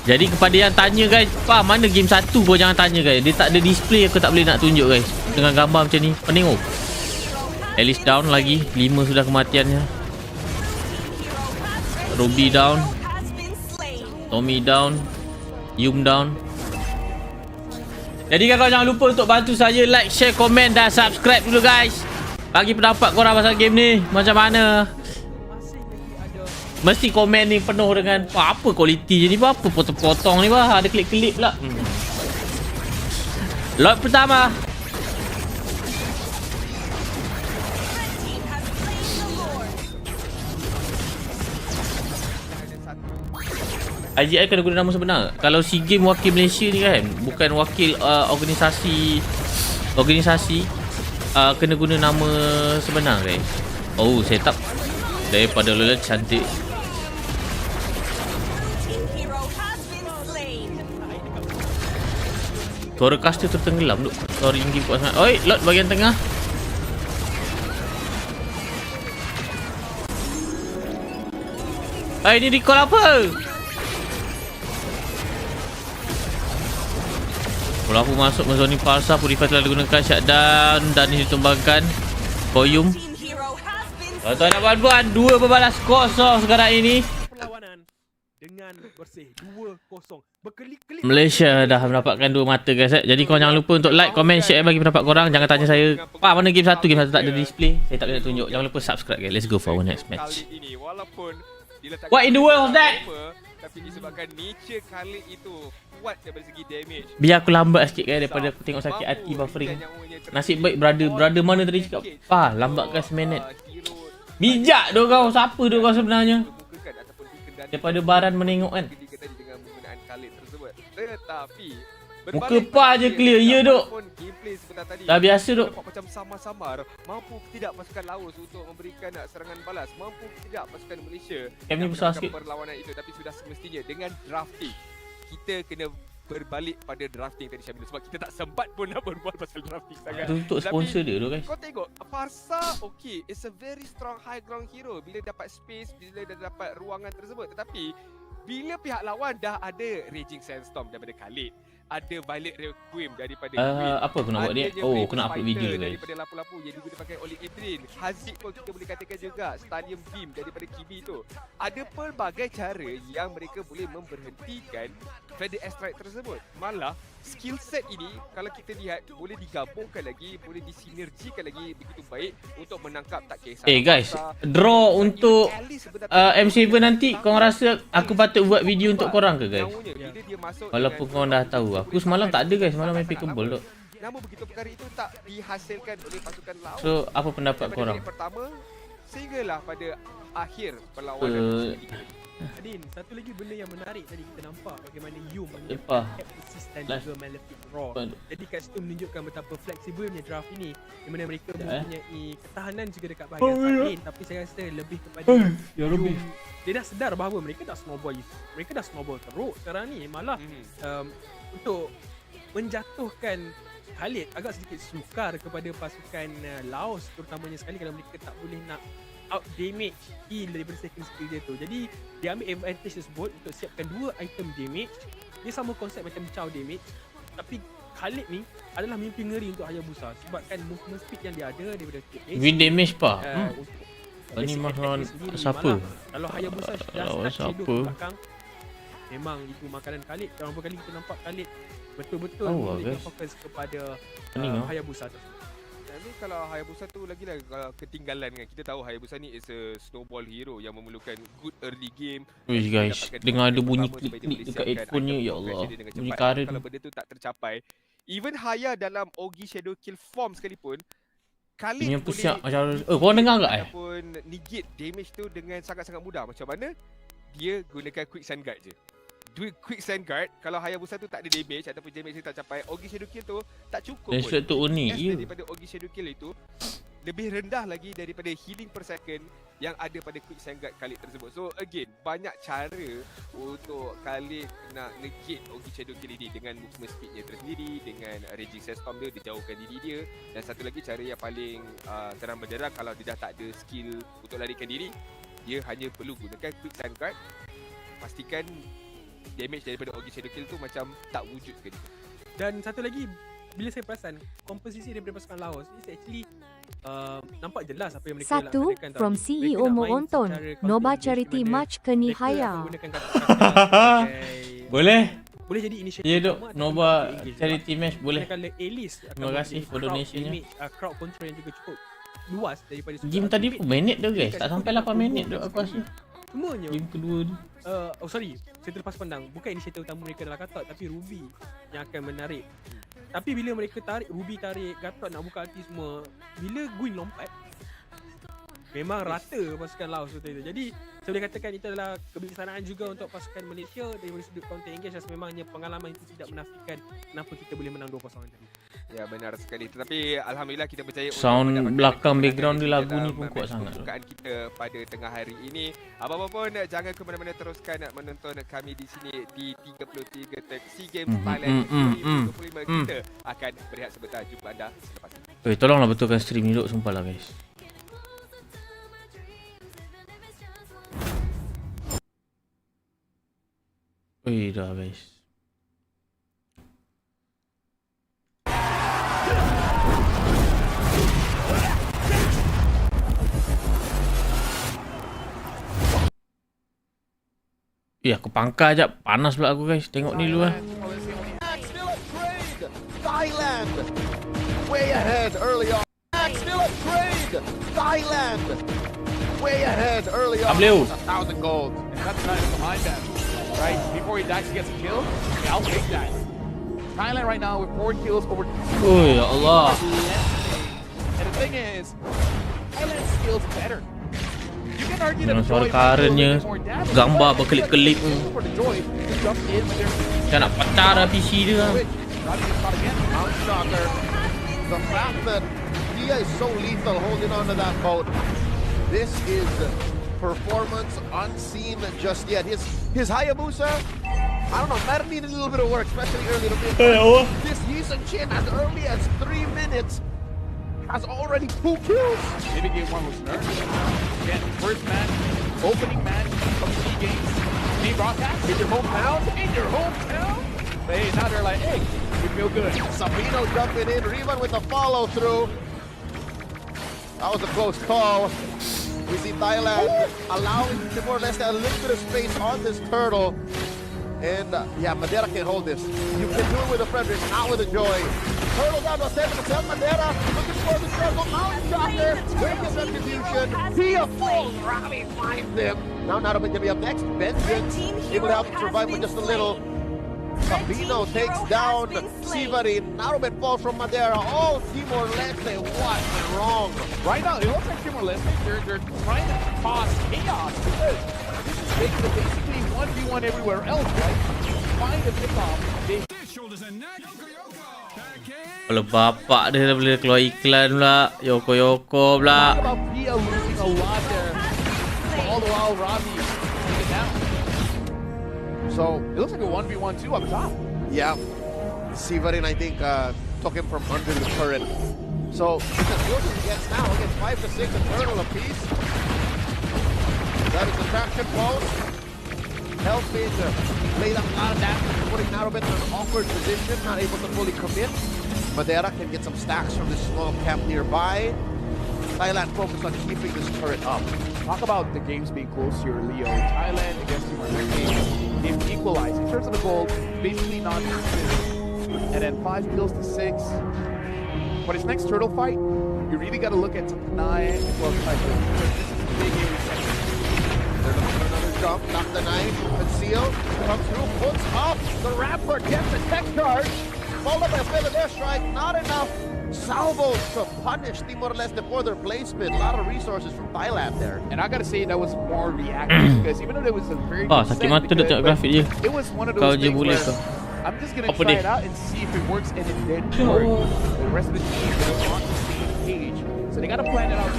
Jadi kepada yang tanya guys, mana game 1 pun jangan tanya guys. Dia tak ada display, aku tak boleh nak tunjuk guys. Dengan gambar macam ni. Pening oh. Alice down lagi. 5 sudah kematiannya. Ruby down. Tommy down. Yum down. Jadi kakak jangan lupa untuk bantu saya like, share, komen dan subscribe dulu guys. Bagi pendapat korang pasal game ni macam mana. Mesti komen ni penuh dengan apa kualiti je ni, apa potong-potong ni bah. Ada klip-klip pula. Lot pertama. IGI kena guna nama sebenar. Kalau SEA Games wakil Malaysia ni kan, bukan wakil organisasi, kena guna nama sebenar guys. Oh, setup daripada Lola cantik. Suara caster tertenggelam duk. Sorry Inggi kuat sangat. Oi, lot bahagian tengah. Ini recall apa? Pelaku masuk menzoni Falsa. Purify telah digunakan shutdown dan ini ditumbangkan Koyum. Tuan-tuan dan puan-puan, 2 berbalas kosong sekarang ini. Perlawanan dengan bersih 2-0. Berkelip-kelip Malaysia dah mendapatkan 2 mata guys. Jadi korang jangan lupa untuk like, komen, share bagi pendapat korang. Jangan tanya saya, mana game 1? Game 1 tak ada display. Saya tak boleh nak tunjuk. Jangan lupa subscribe guys. Let's go for our next match. What in the world was that? Tapi disebabkan nature Khalid itu kuat daripada segi damage. Biar aku lambat sikit guys daripada aku tengok sakit hati buffering. Nasib baik brother mana tadi cakap lambatkan seminit. Bijak doh kau. Siapa doh kau sebenarnya? Daripada baran menengok kan. Muka pa je clear. Ya dok. Dah biasa dok. Macam samar-samar. Mampu tidak pasukan Laos untuk memberikan serangan balas? Mampu tidak pasukan Malaysia ni besar sikit. Perlawanan itu? Tapi sudah semestinya dengan drafting. Kita kena berbalik pada drafting tadi Syamil. Sebab kita tak sempat pun nak berbual pasal drafting sangat. Itu untuk sponsor dia tu guys. Kau tengok Farsa, okay, it's a very strong high ground hero bila dapat space, bila dah dapat ruangan tersebut. Tetapi bila pihak lawan dah ada Raging Sandstorm daripada Khalid, ada Violet Requiem daripada Queen, apa aku nak buat dia? Oh, aku nak upload video guys. Daripada lapu-lapu yang juga dipakai oleh Idrin. Haziq pun kita boleh katakan juga Stadium Beam daripada Kibi tu. Ada pelbagai cara yang mereka boleh memberhentikan Feather Airstrike tersebut. Malah skill set ini kalau kita lihat boleh digabungkan lagi, boleh disinergikan lagi begitu baik untuk menangkap tak kisah. Guys, draw untuk M7 nanti korang rasa aku patut buat video untuk korang ke guys? Walaupun korang dah tahu. Aku semalam tak ada guys, semalam main pickable dok. Namun begitu perkara itu tak dihasilkan oleh pasukan Laos. So, apa pendapat korang? Pertama, sehinggalah pada akhir perlawanan. Adin, satu lagi benda yang menarik tadi kita nampak bagaimana Yum Lepas dan juga Malefic Raw. Jadi kat situ menunjukkan betapa fleksibelnya draft ini, di mana mereka mempunyai ketahanan juga dekat bahagian lain. Tapi saya rasa lebih kepada Yum, dia dah sedar bahawa mereka dah snowball teruk sekarang ni. Malah untuk menjatuhkan Khalid agak sedikit sukar kepada pasukan Laos, terutamanya sekali kalau mereka tak boleh nak out damage heal daripada second skill dia tu. Jadi dia ambil advantage tersebut untuk siapkan 2 item damage. Dia sama konsep macam Chow damage, tapi Khalid ni adalah mimpi ngeri untuk Hayabusa sebabkan movement speed yang dia ada daripada win damage pa. Ini makan siapa? Kalau Hayabusa dah start shadow ke belakang, memang itu makanan Khalid. Berapa kali kita nampak Khalid betul-betul fokus kepada Hayabusa tu. Tapi kalau Hayabusa tu lagilah ketinggalan kan. Kita tahu Hayabusa ni is a snowball hero yang memerlukan good early game. Wih guys, dengar ada bunyi klik-klik dekat headphone-nya, ya Allah. Bunyi current. Kalau benda tu tak tercapai, even Haya dalam Ogi Shadow Kill form sekalipun, Khalid punya push-up boleh macam korang dengar tak ataupun negate damage tu dengan sangat-sangat mudah. Macam mana? Dia gunakan Quick Sun Guard je. do quick send guard, kalau Hayabusa tu tak ada damage ataupun damage dia tak capai, Ogi Shadow Kill tu tak cukup Dan pun. slot tu unik Yes, je. daripada Ogi Shadow Kill itu lebih rendah lagi daripada healing per second yang ada pada quick send guard Khalid tersebut. So again, banyak cara untuk Khalid nak negate Ogi Shadow Kill ini dengan movement speednya tersendiri, dengan raging sandstorm dia jauhkan diri dia, dan satu lagi cara yang paling terang benderang, kalau dia dah tak ada skill untuk larikan diri, dia hanya perlu gunakan quick send guard. Pastikan damage daripada Ogi Shadow Kill tu macam tak wujud sekali. Dan satu lagi, bila saya perasan komposisi daripada pasukan Laos is actually nampak jelas apa yang mereka nak Satu gunakan. from Mereka CEO nak main Moonton, secara Noba counter Charity engage, Match Keni mereka akan Haya. menggunakan kata-kata sebagai- Boleh? boleh jadi initiative Ya dok, pertama ataupun Nova engage charity match boleh. Gunakan A-list akan Terima kasih memberi for crowd donationnya. damage, crowd control yang juga cukup luas daripada Game tadi pun minit tu guys. Tak sampai 8 minit tu aku rasa. semuanya. Game kedua ni. Oh sorry, saya terlepas pandang. Bukan inisiatif utama mereka adalah Gatot, tapi Ruby yang akan menarik. Tapi bila mereka tarik, Ruby tarik, Gatot nak buka hati semua, bila Gwyn lompat, memang rata pasukan Laos waktu itu. Jadi saya boleh katakan itu adalah kebijaksanaan juga untuk pasukan Malaysia dari sudut counter engage, dan memangnya pengalaman itu tidak menafikan kenapa kita boleh menang 2-0 tadi. Ya, benar sekali. Tetapi alhamdulillah kita percaya Sound untuk mendapatkan belakang kemenangan background di dia lagu dalam ni pun kuat match sangat. pembukaan kita pada tengah hari ini. Apa-apa pun jangan ke mana-mana, teruskan menonton kami di sini di 33 Tech SEA Games Thailand 2025. Kita akan berehat sebentar. Jumpa anda selepas ini. Tolonglah betulkan stream ni dok, sumpah lah guys. Dah guys. Aku pangkal jap. Panas pula aku guys. Tengok ni dulu lah. Still a trade. Thailand way ahead early on. Still a trade. Thailand way ahead early on. Ableu. 1,000 gold. And that's not behind that. Right? Before he actually gets a kill, okay, I'll take that. Thailand right now with 4 kills over. Oh ya Allah. And the thing is, Thailand's skills better. You can argue that Dengan the suara Joy might do a karennya, little bit more damage. gambar berkelip-kelip. For the Joy to jump in when they're Saya nak pecah dah PC dia lah. Robbie gets caught again. Mount Shocker. The fact that Dia is so lethal holding on to that boat. This is performance unseen just yet. His Hayabusa, I don't know, might need a little bit of work, especially early to mid. This Yisun Chin, as early as 3 minutes, has already 2 kills. Maybe game 1 was nerfed. Again, first match, opening match of SEA Games. Team broadcast in your hometown. In your hometown. Hey, now they're like, hey, we feel good. Sabino jumping in, Riemann with the follow through. That was a close call. We see Thailand allowing Timor-Leste a little bit of space on this turtle. And yeah, Madeira can hold this. You can do it with a Frederick, not with a Joy. Turtle down to 7 to 7. Madeira looking for the circle. Mountain Shocker. Great retribution. Dia falls. Robbie finds him. Now Naruto going to be up next. Vengeance. Able to help him survive with just a little. Sabino takes down Siveri. Naruto falls from Madeira. All Timor-Leste. What went wrong? Right now, it looks like Timor-Leste, they're trying to cause chaos. They could basically 1v1 everywhere else, right? Find a pick-off. Kalau bapak dia dah boleh keluar iklan pula. Yoko-yoko pula. Talk about Pia losing a lot there. All the while, Robbie taking it down. So, it looks like a 1v1 too up top. Yeah. Sivarin, I think, took him from under the turret. So, it's as good as he gets now. Against 5 to 6, a turtle apiece. That is the traction post. Helping lay down a lot of damage, putting Narubet in an awkward position, not able to fully commit. Madeira can get some stacks from this small camp nearby. Thailand focused on keeping this turret up. Talk about the games being close here, Leo. Thailand against Timor-Leste, they've equalized. In terms of the goal, basically non-existent. And then 5 kills to 6. For his next turtle fight, you really got to look at Tanai as well as Thailand. This is a big game. They're looking for another jump, knock the knife, conceal, comes through, puts up, the Rapper gets the tech charge. Followed by a failed airstrike. Not enough salvos to punish Timor-Leste for their placement. A lot of resources from Thailand there. And I gotta say that was more reactive because even though there was a very good sakit set, mata dah tengok grafik dia. it was one of Kau those je things boleh where kau. I'm just gonna Apa try dia? it out and see if it works, and it did work. The rest of the team is on the same page, so they gotta plan it out.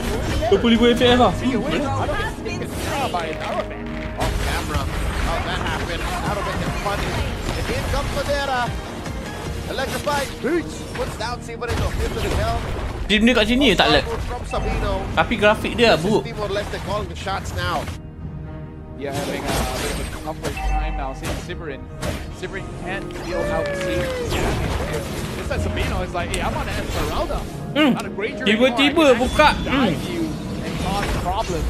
20,000 FF lah. See, wait, I don't get taken care of by an Arabic. Off camera. How that happened. Arrowhead gets punished. And in comes Madera. Electrified boots. Puts down Sibarino into the helm. Team dia kat sini tak lag. From Sabino. Tapi grafik dia buruk. Timor-Leste calling the shots now. Yeah, having a bit of a tougher time now. Seeing Siberin can't feel how safe this time Sabino is like, hey, I'm on Esmeralda. Not a Granger Tiba-tiba buka. dive you and cause problems.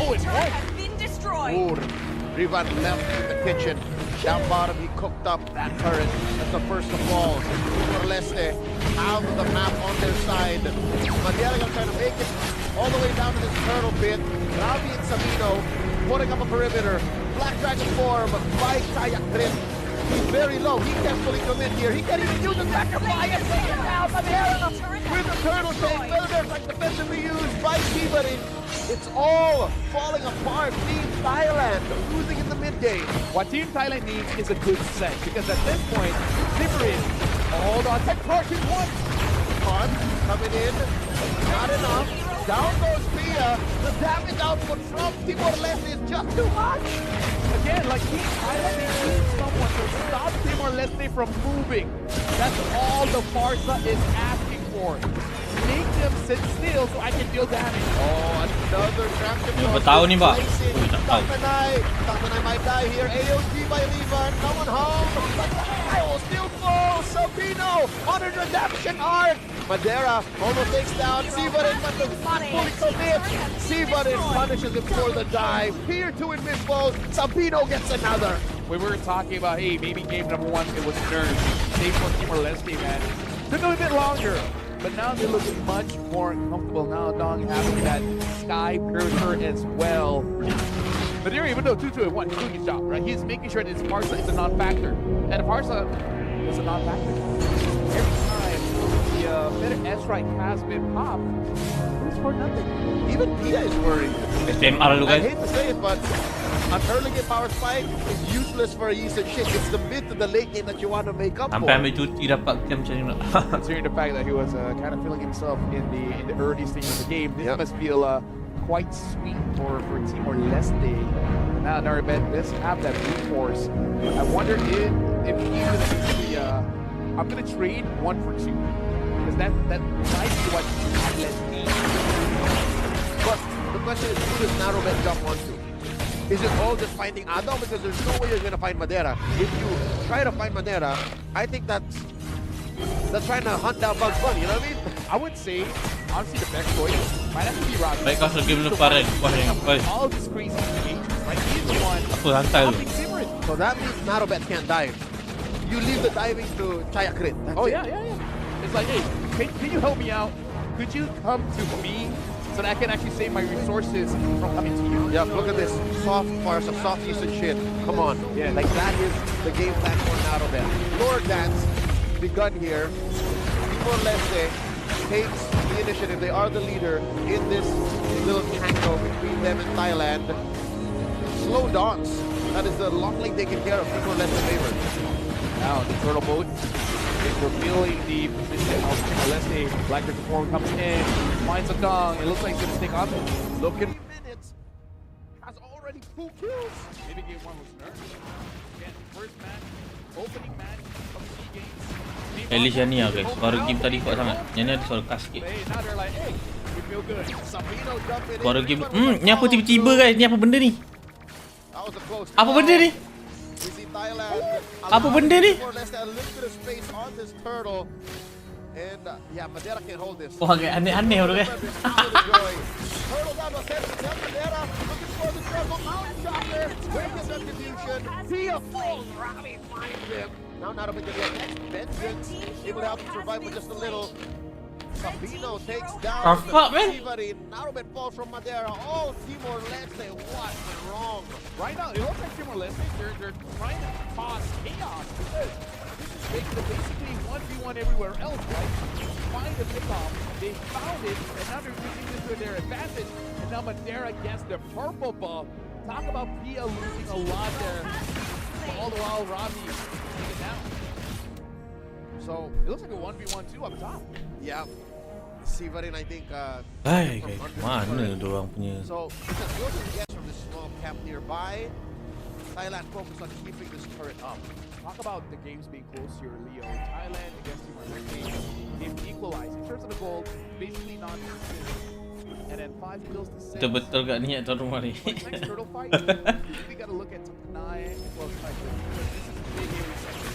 Oh, it's Turret home. has been destroyed. Ooh, Rivan left in the kitchen. Down bottom, he cooked up that turret. That's the first to fall. Timor-Leste out of the map on their side. Madera gonna try to make it all the way down to this turtle pit. Ravi and Sabino putting up a perimeter. Black Dragon form by Kayak Grim. He's very low. He can't fully commit here. He can't even use the sacrifice. Take it down, Madera with the turtle tank. Feathers like defensively used by Sibarin. It's all falling apart. Team Thailand losing in the mid game. What Team Thailand needs is a good set because at this point, Siberin, hold on, tech torches one. Con coming in, not enough. Down goes Pia. The damage output from Timor-Leste is just too much. Again, like Team Thailand needs someone to stop Timor-Leste from moving. That's all the Farsa is asking for. Make them sit still so I can deal damage. Oh, another traction. Berapa tahun ni, Pak? Ui, tak tahu. Tatanay might die here. AOG by Levan. Coming home. I will still fall. Sabino on a redemption arc. Madera almost takes down Sibarin, but the fully commit. Sibarin punishes him for the dive. Here to in mid-fold. Sabino gets another. When we were talking about, hey, maybe game number one, it was nerves. Same for Timor-Leste, man. Took a bit longer. But now they look much more comfortable now. Dong having that sky cursor as well. But there, even though 2-2 and 1, he's doing his job, right? He's making sure that his Parsa is a non-factor. And the Parsa is a non-factor. Every time the better S-Strike has been popped, it's for nothing. Even Pia is worried. SPMR lu I guys. hate to say it, but an early game power spike is useless for a Yeeson shit. It's the mid to the late game that you want to make up Sampai for. ambil cuti dapat macam ni pula. Considering the fact that he was kind of feeling himself in the early stage of the game, this must feel quite sweet for Timor-Leste. Now Naribet does have that brute force. I wonder if he's gonna actually I'm gonna trade 1 for 2 because that might be what Timor-Leste needs. But the question is, who does Narrowbet jump onto? Is it all just finding Ado? Because there's no way you're going to find Madera. If you try to find Madera, I think that's trying to hunt down Bugs Bunny, you know what I mean? I would say, honestly, the best choice might have to be Robbie. Baik kau game lepas kan. Wah yang baik. All this crazy engagements, right? He's the one Apa hantar tu? stopping Timor. So that means Narrowbet can't dive. You leave the diving to Chayakrit. Oh, yeah. It's like, hey, can you help me out? Could you come to me so that I can actually save my resources from coming to you? Yeah, look at this. Soft Farsa, soft decent shit. Come on. Yeah. Like that is the game plan for Narrowbet. Lord Dance begun here. Timor-Leste takes the initiative. They are the leader in this little tango between them and Thailand. Slow dance. That is the lock-link taken care of. Timor-Leste favor. Now, the turtle boat is revealing the position of Timor-Leste. Black Dragon form comes in, finds a gong. It looks like it's going to take off. Looking minutes. Has already 2 kills. Maybe game 1 was nerfed. Again, first match, opening match of SEA Games. At least yang ni lah guys. Suara game tadi kuat sangat. Yang ni ada suara kas sikit. Now they're like, hey, we feel good. Sabino jumping in. Suara game. Ni apa tiba-tiba guys? Ni apa benda ni? That was a close Apa benda ni? We see Thailand Apa benda ni? Timor-Leste a little bit of space on this turtle. And yeah, Madera can't hold this. Wah agak aneh-aneh tu guys. Turtle down to Madera looking for the juggle. Mountain chopper. Wicked retribution. Pia falls. Robbie finds him. Now not up into the next vengeance. Able to help him survive with just a little. Sabino takes down Oh, fuck, man. Everybody. Narrowbet falls from Madera. All Timor-Leste. What went wrong? Right now, it looks like Timor-Leste, they're trying to cause chaos. This is They could basically 1v1 everywhere else, right? Find the pickoff, they found it, and now they're using this to their advantage. And now Madera gets the purple buff. Talk about Pia losing a lot there. All the while, Robbie taking it down. So it looks like a 1v1-2 up top. Yeah. Severin, I think. Hai from guys, under mana the turret. diorang punya. So because good gets from this small camp nearby, Thailand focus on keeping this turret up. Talk about the games being close here, Leo. Thailand against Team America. They've equalized in terms of the goal, basically non-consistent. And then 5 kills to 6. Betul-betul kat niat tuan rumah ni. But next turtle fight, we got to look at Tanai as well as Tiger. This is a big area section.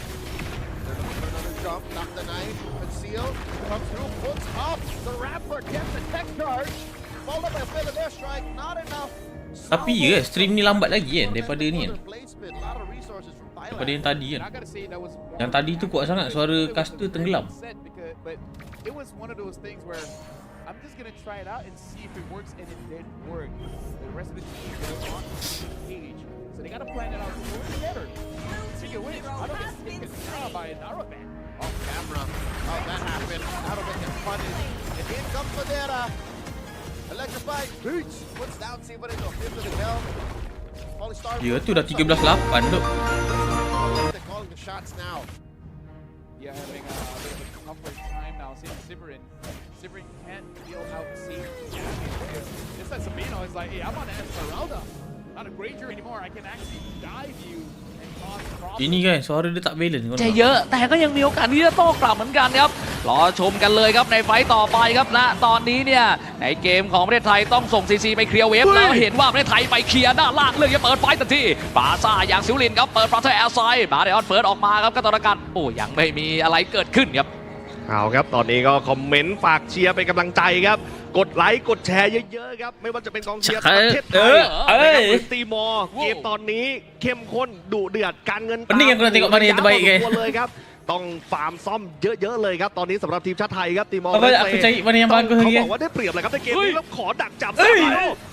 They're looking for another jump, knock the knife, conceal, comes through, puts up. The Rapper gets the tech charge. Followed by a bit of airstrike, not enough. Tapi ya, stream ni lambat lagi kan daripada ni kan. Daripada yang tadi kan. And I gotta say that was Yang tadi tu kuat sangat, suara caster tenggelam. But it was one of those things where I'm just gonna try it out and see if it works, and it did work. The rest of the team was on the page, so they gotta plan it out together. Speaking of which, I don't get taken down by a Naravan. Off camera. How'd that happen? Naravan gets punished. And in comes Madera. Electrified boots. Puts down Severin to flip to the bell. Ya tu dah 13-8 tu. They're calling the shots now. Yeah, having a bit of a tougher time now. Same as Severin. Severin can't feel how safe it's like Sabino is like, hey, I'm on Esmeralda. Not a Granger anymore. I can actually dive you and cause problems. Ini kan suara dia tak balance kau ใจ nampak. เยอะแต่ก็ยังมีโอกาสที่จะโต้กลับเหมือนกันครับรอชมกันเลยครับในไฟต์ต่อไปครับและตอนนี้เนี่ยในเกมของประเทศไทยต้องส่งซีซีไปเคลียร์เวฟแล้วเห็นว่าประเทศไทยไปเคลียร์ด้านล่างเลยจะเปิดไฟต์ทันทีปาซ่าอย่างซิวลินครับเปิดปราเทอร์แอร์ไซด์มาเดออนเฟิร์สออกมาครับก็ตอนกันโอ้ยังไม่มีอะไรเกิดขึ้นครับ เอาครับตอนนี้ก็คอมเมนต์ฝากเชียร์เป็นกำลังใจครับกดไลค์กดแชร์เยอะๆครับไม่ว่าจะเป็นกองเชียร์ประเทศไทยนะครับหรือตีมอร์เกมตอนนี้เข้มข้นดุเดือดการเงิน Pening aku nak tengok mana yang terbaik guys. เลยครับต้องฟาร์มซ่อมเยอะๆเลยครับตอนนี้สำหรับทีมชาติไทยครับตีมอร์ Apa aku cari mana yang bagus เขา lagi บอกว่าได้เปรียบเลยครับในเกมนี้แล้วขอดักจับ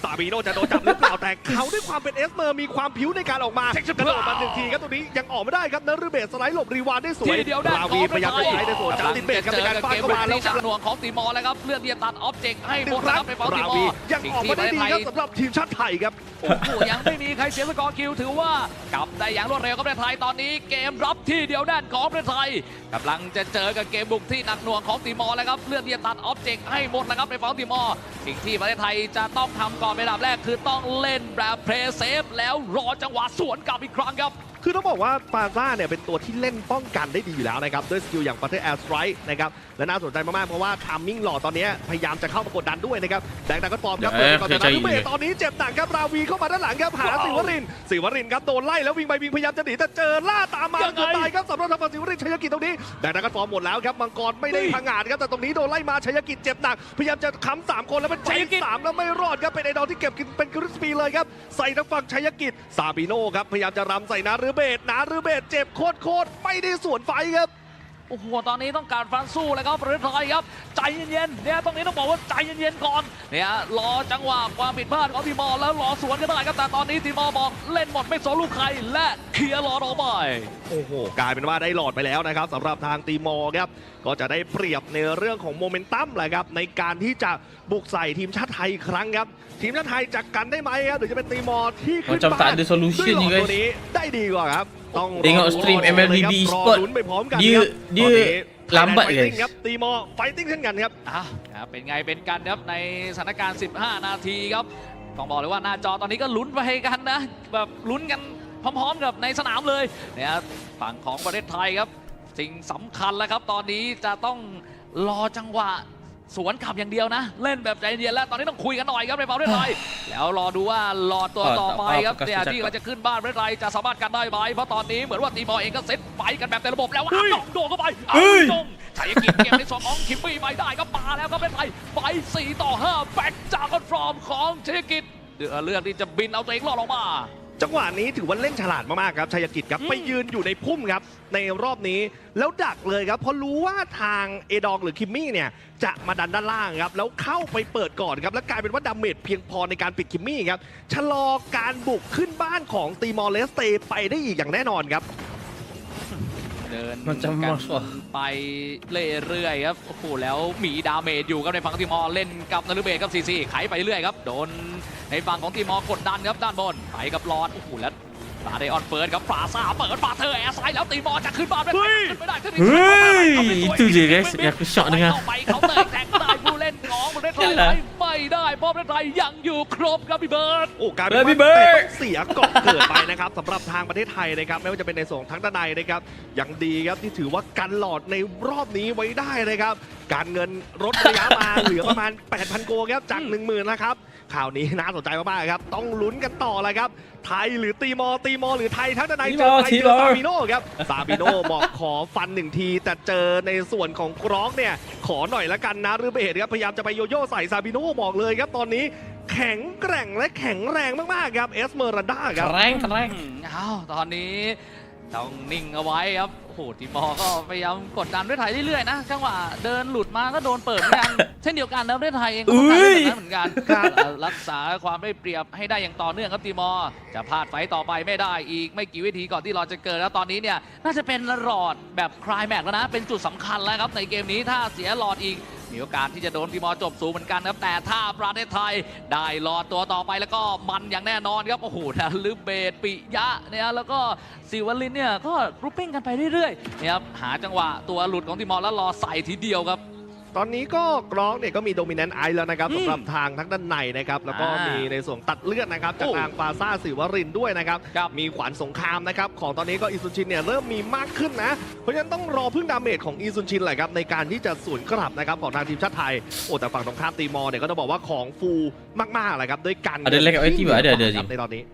ซาบีโนจะโดนจับหรือเปล่าแต่เขาด้วยความเป็นเอสเมอร์มีความผิวในการออกมากระโดดมา1 ทีครับตรงนี้ยังออกไม่ได้ครับนฤเบศสไลด์หลบรีวานได้สวย ทีเดียวได้ ราวีพยายามจะใช้ในส่วนจับติดเบรกครับในการฟาดเข้ามาแล้ว หนักหน่วงของตีมอร์แล้วครับเลือกที่จะตัดออบเจกต์ให้หมดนะครับในฝั่งตี ราม อ วี ร์ ยังออกมาได้ดีครับสำหรับทีมชาติไทยครับ โอ้โหยังไม่มีใครเสียสกอร์คิวถือว่ากลับได้อย่างรวดเร็วครับประเทศไทยตอนนี้เกมรับที่เดียวแน่นของประเทศไทยกำลังจะเจอกับเกมบุกที่หนักหน่วงของตีมอร์แล้วครับเลือกที่จะตัดออบเจกต์ให้หมดนะครับในฝั่งตีมอร์สิ่งที่ประเทศไทยจะต้องทำก่อนเป็นอันดับแรกคือต้องเล่นแบบเพลย์เซฟแล้วรอจังหวะสวนกลับอีกครั้งครับ คือต้องบอกว่าฟาซ่าเนี่ยเป็นตัวที่เล่นป้องกันได้ดีอยู่แล้วนะครับด้วยสกิลอย่างประเทศแอร์สไตร์นะครับและน่าสนใจมากๆเพราะว่าทามมิ่งหล่อตอนนี้พยายามจะเข้ามากดดันด้วยนะครับแดงดังก็ฟอร์มครับเปิดก่อนจะนั้นเบตอนนี้เจ็บหนักครับราวีเข้ามาด้านหลังครับหาสิวรินครับโดนไล่แล้ววิ่งไปวิ่งพยายามจะหนีแต่เจอล่าตามมาจนตายครับสำหรับทางฝั่งสิวรินชัยกิจตรงนี้แดงดังก็ฟอร์มหมดแล้วครับมังกรไม่ได้พังงาดครับแต่ตรงนี้โดนไล่มาชัยกิจเจ็บหนักพยายามจะค้ำ3 คนแล้วเป็นไฟ3แล้วไม่รอดครับเป็นไอดอลที่เก็บเป็นคริสปีเลยครับใส่ทางฝั่งชัยกิจซาบิโน่ครับพยายามจะรำใส่นารือเบตเจ็บโคตรไม่ได้สวนไฟครับ โอ้โห ตอนนี้ต้องการฟันสู้เลยครับประเทศไทยครับ ใจเย็นๆ เนี่ยตรงนี้ต้องบอกว่าใจเย็นๆ ก่อน เนี่ยรอจังหวะความผิดพลาดของทีมอร์แล้วรอสวนกันได้ครับ แต่ตอนนี้ทีมอร์บอกเล่นหมดไม่สนลูกใครและเคลียร์หลอดออกไป โอ้โห กลายเป็นว่าได้หลอดไปแล้วนะครับสำหรับทางตีมอร์ครับก็จะได้เปรียบในเรื่องของโมเมนตัมแหละครับในการที่จะบุกใส่ทีมชาติไทยอีกครั้งครับทีมชาติไทยจะกันได้ไหมครับหรือจะเป็นตีมอร์ที่ขึ้นมาด้วยหลอดตัวนี้ได้ดีกว่าครับต้อง Tengok stream MLBB Sport ลุ้นไปพร้อมกัน dia lambat guys ครับตีมอร์ไฟติ้งเช่นกันครับ เป็นไงเป็นกันครับในสถานการณ์15 นาทีครับต้องบอกเลยว่าหน้าจอตอนนี้ก็ลุ้นไปกันนะแบบลุ้นกันพร้อมๆกับในสนามเลยเนี่ยฝั่งของประเทศไทยครับสิ่งสำคัญแล้วครับตอนนี้จะต้องรอจังหวะสวนขับอย่างเดียวนะเล่นแบบใจเย็นแล้วตอนนี้ต้องคุยกันหน่อยครับในฝั่งประเทศไทยแล้วรอดูว่าหลอดตัวต่อไปครับเนี่ยที่เขาจะขึ้นบ้านประเทศไทยจะสามารถกันได้ไหมเพราะตอนนี้เหมือนว่าตีมอร์เองก็เซตไปกันแบบเต็มระบบแล้วว่าโดนเข้าไปจงชัยกิจเกมในสองของคิมมี่ไม่ได้ก็ปาแล้วครับประเทศไทยไป4-5แบ็กจากคอนฟรอมของชัยกิจเลือกที่จะบินเอาตัวเองรอดออกมาจังหวะนี้ถือว่าเล่นฉลาดมากๆครับชัยกิจครับไปยืนอยู่ในพุ่มครับในรอบนี้แล้วดักเลยครับเพราะรู้ว่าทางเอดองหรือคิมมี่เนี่ยจะมาดันด้านล่างครับแล้วเข้าไปเปิดก่อนครับแล้วกลายเป็นว่าดาเมจเพียงพอในการปิดคิมมี่ครับชะลอการบุกขึ้นบ้านของตีมอร์เลสเตไปได้อีกอย่างแน่นอนครับ ดิน มันจะ กั มาน สวะ ไปเรื่อยๆครับโอ้โหแล้วมีดาเมจอยู่ครับในฝั่งทีมอเล่นกับนารุเบะครับซีไขไปเรื่อยครับโดนในฝั่งของทีมอกดดันครับด้านบนไปกับลอดโอ้โหแล้วลาเดออนเปิดครับฟาซ่าเปิดฟาเธอแอร์ไซด์แล้วตีมอจะขึ้นบ้านไม่ได้ขึ้น เฮ้ย itu je guys yang aku shock dengar ไปเขาเตะแทงได้ผู้เล่นของประเทศไทยไม่ได้เพราะประเทศไทยยังอยู่ครบครับพี่เบิร์ด โอ้การเป็นว่าแต่ต้องเสียก่อนเกิดไปนะครับสำหรับทางประเทศไทยนะครับไม่ว่าจะเป็นในส่วนทั้งด้านในนะครับอย่างดีครับที่ถือว่ากันหลอดในรอบนี้ไว้ได้นะครับการเงินลดระยะมาเหลือประมาณ 8,000 โกครับจาก 10,000 นะครับข่าวนี้น่าสนใจมากๆครับต้องลุ้นกันต่อเลยครับไทยหรือตีมอหรือไทยทั้งด้านในเจอซาบิโน่ครับซาบิโน่บอกขอฟัน1ทีแต่เจอในส่วนของกรอกเนี่ยขอหน่อยละกันนะหรือเบสครับพยายามจะไปโยโย่ใส่ซาบิโน่บอกเลยครับตอนนี้แข็งแกร่งและแข็งแรงมากๆครับเอสเมอรันดาครับ keren อ้าวตอนนี้ต้องนิ่งเอาไว้ครับโอ้โหทีมอก็พยายามกดดันประเทศไทยเรื่อยๆนะจังหวะเดินหลุดมาก็โดนเปิดเหมือนกันเช่นเดียวกันนะประเทศไทยเองก็ต้องการแบบนั้นเหมือนกันรักษาความได้เปรียบให้ได้อย่างต่อเนื่องครับทีมอจะพลาดไฟต่อไปไม่ได้อีกไม่กี่วิธีก่อนที่เราจะเกิดแล้วตอนนี้เนี่ยน่าจะเป็นหลอดแบบคลายแม็กแล้วนะเป็นจุดสำคัญแล้วครับในเกมนี้ถ้าเสียหลอดอีกมีโอกาสที่จะโดนทีมอจบสูงเหมือนกันครับแต่ถ้าประเทศไทยได้หลอดตัวต่อไปแล้วก็มันอย่างแน่นอนครับโอ้โหนะลืมเบสปิยะเนี่ยแล้วก็ศิวลินเนี่ยก็กรุ๊ปปิ้งกันไปเรื่อยๆเนี่ยครับหาจังหวะตัวหลุดของทีมอแล้วรอใส่ทีเดียวครับ ตอนนี้ก็กรองเนี่ยก็มีโดมิเนนต์ไอซ์แล้วนะครับสำหรับทางทั้งด้านในนะครับแล้วก็มีในส่วนตัดเลือดนะครับจากทางฟาซ่าศิวรินด้วยนะครับมีขวัญสงครามนะครับของตอนนี้ก็อีซุนชินเนี่ยเริ่มมีมากขึ้นนะเพราะฉะนั้นต้องรอพึ่งดาเมจของอีซุนชินแหละครับในการที่จะสวนกลับนะครับของทางทีมชาติไทยโอ้แต่ฝั่งตรงข้ามตีมอร์เนี่ยก็ต้องบอกว่าของฟูมากๆแหละครับด้วยกัน ada lag IT juga ada sih ในตอนนี้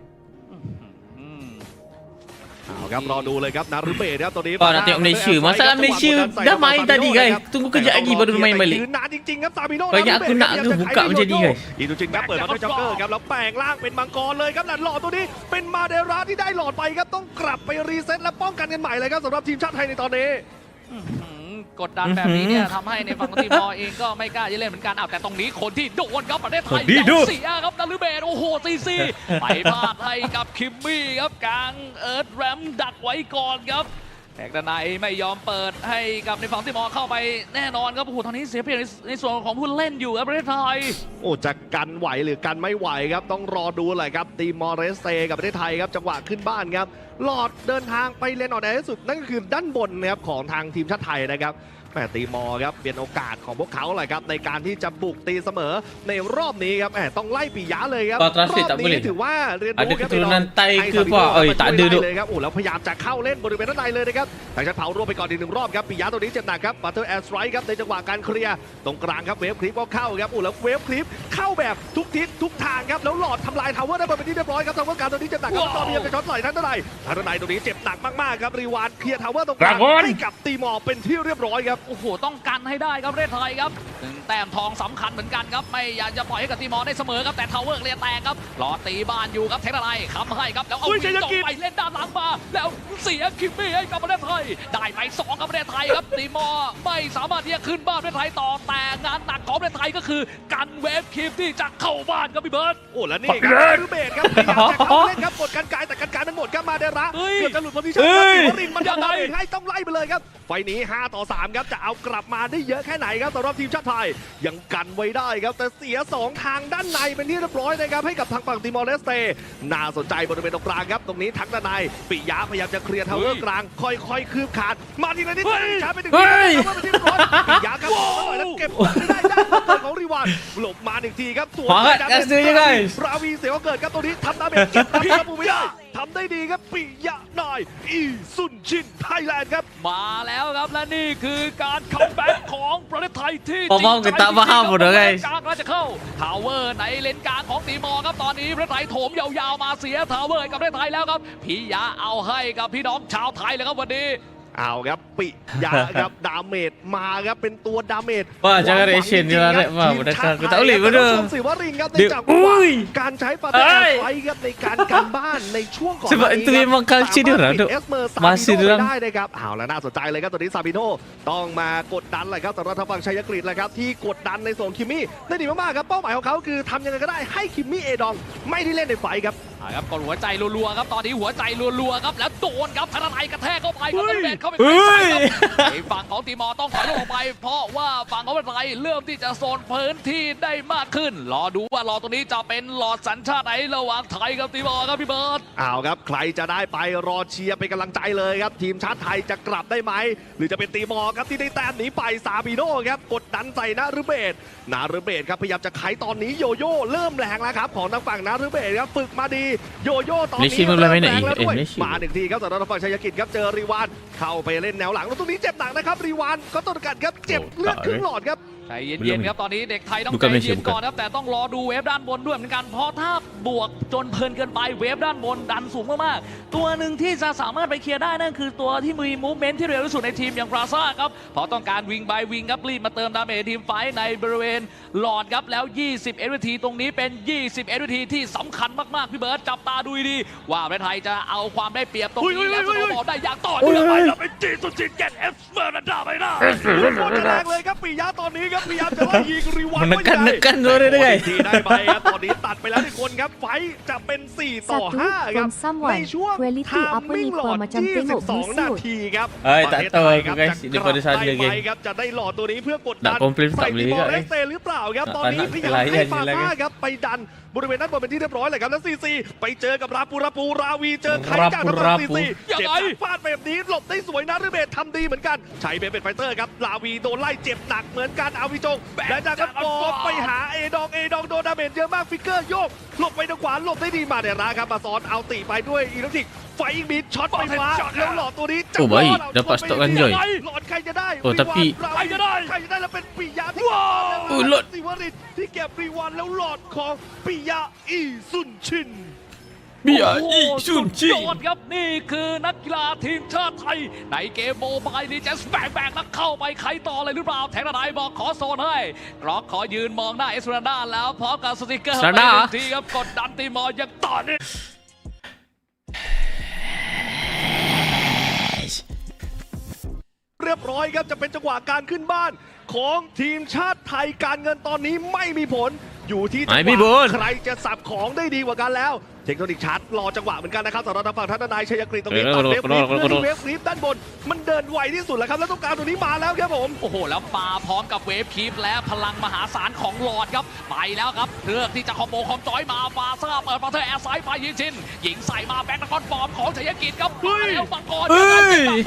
เอาครับรอดูเลยครับนารุเบะครับตัวนี้ oh nanti Malaysia masalah Malaysia dah main tadi guys tunggu kejap lagi baru main balik นานจริงๆครับซาบิโน่ banyak aku nak tu buka macam ni guys อีซูจินครับเปิดมาด้วยจ็อกเกอร์ครับแล้วแปลงร่างเป็นมังกรเลยครับหลอดตัวนี้เป็นมาเดราที่ได้หลอดไปครับต้องกลับไปรีเซ็ตและป้องกันกันใหม่เลยครับสำหรับทีมชาติไทยในตอนนี้กดดันแบบนี้เนี่ยทำให้ในฝั่งของทีมมอเองก็ไม่กล้าจะเล่นเหมือนกันแต่ตรงนี้คนที่โดนครับประเทศไทยเสียครับนารุเบะโอ้โหซีไปพลาดให้กับคิมมี่ครับกลางเอิร์ธแรมดักไว้ก่อนครับแอกด้านในไม่ยอมเปิดให้กับในฝั่งทีมมอเข้าไปแน่นอนครับโอ้โหตอนนี้เสียเปรียบในส่วนของผู้เล่นอยู่ครับประเทศไทยโอ้จะกันไหวหรือกันไม่ไหวครับต้องรอดูเลยครับตีมอร์เรสเตกับประเทศไทยครับจังหวะขึ้นบ้านครับหลอดเดินทางไปเลนออกในที่สุดนั่นก็คือด้านบนนะครับของทางทีมชาติไทยนะครับแม่ตีมอร์ครับเป็นโอกาสของพวกเขาเลยครับในการที่จะบุกตีเสมอในรอบนี้ครับต้องไล่ปิยะเลยครับรอบนี้ถือว่าเรียนรู้ครับ keturunan Thai ke apa tak ada tu เลยครับโอ้แล้วพยายามจะเข้าเล่นบริเวณด้านในเลยนะครับแต่ชัดเผารวมไปก่อนอีก1รอบครับปิยะตัวนี้เจ็บหนักครับบัตเตอร์แอร์สไตร์ครับในจังหวะการเคลียร์ตรงกลางครับเวฟคลิปก็เข้าครับโอ้แล้วเวฟคลิปเข้าแบบทุกทิศทุกทางครับแล้วหลอดทำลายทาวเวอร์ได้เป็นที่เรียบร้อยครับทาวเวอร์การตัวนี้เจ็บหนักครับตอนนี้จะช็อตใส่ทั้งด้านในตัวนี้เจ็บหนักมากๆครับรีวานเคลียร์ทาวเวอร์ตรงกลางให้กับตีมอร์เป็นที่เรียบร้อยครับโอ้โหต้องกันให้ได้ครับประเทศไทยครับ1แต้มทองสำคัญเหมือนกันครับไม่อยากจะปล่อยให้กับทีมอได้เสมอครับแต่ทาวเวอร์เคลียร์แตกครับรอตีบ้านอยู่ครับเทคอะไรคำให้ครับแล้วเอาวิ่งจ่อไปเล่นด้านหลังมาแล้วเสียคิมมี่ให้กับประเทศไทยได้ไป2กับประเทศไทยครับทีมอไม่สามารถที่จะขึ้นบ้านประเทศไทยต่อแต่งานหนักของประเทศไทยก็คือกันเวฟคิมที่จะเข้าบ้านครับพี่เบิร์ดโอ้แล้วนี่ครับคือเบสครับพยายามจะเข้าเล่นครับกดกันกายแต่กันกายมันหมดครับมาเดระเกือบจะหลุดโพซิชั่นครับรินมันยังไงให้ต้องไล่ไปเลยครับไฟนี้5-3ครับจะเอากลับมาได้เยอะแค่ไหนครับสำหรับทีมชาติไทยยังกันไว้ได้ครับแต่เสีย2ทางด้านในเป็นที่เรียบร้อยนะครับให้กับทางฝั่งติมอร์เลสเตน่าสนใจบริเวณตรงกลางครับตรงนี้ทั้งด้านในปิยะพยายามจะเคลียร์ทาวเวอร์กลางค่อยๆคืบขาดมาทีละนิดช้าไปถึงที่เป็นที่เรียบร้อยปิยะครับแล้วเก็บได้ของรีวานหลบมา1ทีครับสวนราวีเสียเกิดครับตัวนี้ทำดาเมจเก็บครับปูไม่ได้ทำได้ดีครับปิยะนายอีซุนชินไทยแลนด์ครับมาแล้วครับและนี่คือการคัมแบ็กของประเทศไทยที่จริงใจ tak faham pun dah guys กลางก็จะเข้าทาวเวอร์ในเลนกลางของตีมอครับตอนนี้ประเทศไทยโถมยาวๆมาเสียทาวเวอร์กับประเทศไทยแล้วครับพิยะเอาให้กับพี่น้องชาวไทยเลยครับวันนี้เอาครับปิยะครับดาเมจมาครับเป็นตัวดาเมจ Wah jangan reaction dia lah wah mereka aku tak boleh betul สิวรินครับในจากการใช้ปาเตอร์ไฟครับในการกันบ้านในช่วงก่อน sebab itu memang culture dia lah masih dalam ได้นะครับเอาแล้วน่าสนใจเลยครับตัวนี้ซาบิโนต้องมากดดันเลยครับสำหรับทางฝั่งชัยกฤษเลยครับที่กดดันในส่วนคิมมี่ได้ดีมากๆครับเป้าหมายของเขาคือทำยังไงก็ได้ให้คิมมี่เอดองไม่ได้เล่นในไฟครับ ครับกดหัวใจรัวๆครับตอนนี้หัวใจรัวๆครับแล้วโดนครับธนาไทยกระแทกเข้าไปครับเบนเข้าไปฝั่งของตีมอต้องถอยลงไปเพราะว่าฝั่งของไทยเริ่มที่จะโซนพื้นที่ได้มากขึ้นรอดูว่ารอตรงนี้จะเป็นหลอดสัญชาติไหนระหว่างไทยกับตีมอครับพี่เบิร์ดเอาครับใครจะได้ไปรอเชียร์เป็นกำลังใจเลยครับทีมชาติไทยจะกลับได้ไหมหรือจะเป็นตีมอครับที่ได้แต้มหนีไปซาบิโน่ครับกดดันใส่นารุเบศครับพยายามจะไขตอนนี้โยโย่เริ่มแรงแล้วครับของทางฝั่งนารุเบศครับฝึกมาดีโยโย่ตอนนี้เริ่มแรงแล้วด้วยมาหนึ่งทีครับสำหรับฝั่งชัยกิจครับเจอรีวานเข้าไปเล่นแนวหลังแล้วตรงนี้เจ็บหนักนะครับรีวานก็ต้นกันครับเจ็บเลือดครึ่งหลอดครับใจเย็นๆครับตอนนี้เด็กไทยต้องใจเย็นก่อนครับแต่ต้องรอดูเวฟด้านบนด้วยเหมือนกันเพราะถ้าบวกจนเพลินเกินไปเวฟด้านบนดันสูงมากๆตัวหนึ่งที่จะสามารถไปเคลียร์ได้นั่นคือตัวที่มีมูฟเมนท์ที่เร็วที่สุดในทีมอย่างปราซ่าครับเพราะต้องการวิงบายวิงครับรีบมาเติมดาเมจทีมไฟในบริเวณหลอดครับแล้ว20 วินาทีตรงนี้เป็น20 วินาทีที่สำคัญมากๆพี่เบิร์ดจับตาดูดีว่าประเทศไทยจะเอาความได้เปรียบตรงนี้และสโนว์บอลได้อย่างต่อเนื่องไปแล้วเป็นจีสุดจีเก็ตเอสเมอร์นาไปได้หมดแรงเลยครับปิยะตอนนี้ครับพยายามจะไล่ยิงรีวาน มันกันเรื่อยๆที่ได้ไปครับตอนนี้ตัดไปแล้ว1คนครับไฟจะเป็น4-5ครับในช่วงทามมิ่งหลอด22 นาทีครับtak tahu aku guys ini pada saat dia game ครับจะได้หลอดตัวนี้เพื่อกดดัน komplit ใส่ tak ติ boleh มอ juga ร์เลสเตหรือเปล่าครับตอนนี้พยายามให้ฟาซ่าครับไปดันบริเวณด้านบนเป็นที่เรียบร้อยเลยครับแล้วซีไปเจอกับราปูราวีเจอใครจากทางฝั่งซีเจ็บฟาดแบบนี้หลบได้สวยนะฤเบศทำดีเหมือนกันใช้เป็นไฟเตอร์ครับราวีโดนไล่เจ็บหนักเหมือนกันอาวิจงและจากนั้นฟอร์ไปหาเอดองโดนดาเมจเยอะมากฟิกเกอร์โยกหลบไปทางขวาหลบได้ดีมาเดราครับมาซ้อนเอาตีไปด้วยอีเล็กทริกไฟบีช็อตไฟฟ้าแล้วหลอดตัวนี้จะ baik dapat stop kan Joy หลอดใครจะได้ tapi ใครจะได้แล้วเป็นปิยะที่หลอดสิวริตที่เก็บรีวันแล้วหลอดของปิยะอีซุนชินชุนชิยอดครับนี่คือนักกีฬาทีมชาติไทยในเกมโมบายลีเจนส์แบกแล้วเข้าไปไขต่อเลยหรือเปล่าแทงระไนบอกขอโซนให้กรอกขอยืนมองหน้าเอสราด้าแล้วพร้อมกับสติกเกอร์ไปหนึ่งทีครับกดดันตีมอยังต่อเนื่องเรียบร้อยครับจะเป็นจังหวะการขึ้นบ้านของทีมชาติไทยการเงินตอนนี้ไม่มีผลอยู่ที่จังหวะใครจะสับของได้ดีกว่ากันแล้วเทคโนโลยีชาร์จรอจังหวะเหมือนกันนะครับสำหรับฝั่งท่านนายชัยกฤษตรงนี้ตัดเวฟรีฟด้านบนมันเดินไวที่สุดแล้วครับแล้วต้องการตรงนี้มาแล้วครับผมโอ้โหแล้วปาพร้อมกับเวฟคีฟและพลังมหาศาลของหลอดครับไปแล้วครับเลือกที่จะคอมโบคอมจอยมาฟาซ่าเปิดประตูแอร์ไซด์ไปยิงชินยิงใส่มาแบ็คตะกอนฟอร์มของชัยกิจครับมาแล้วมังกร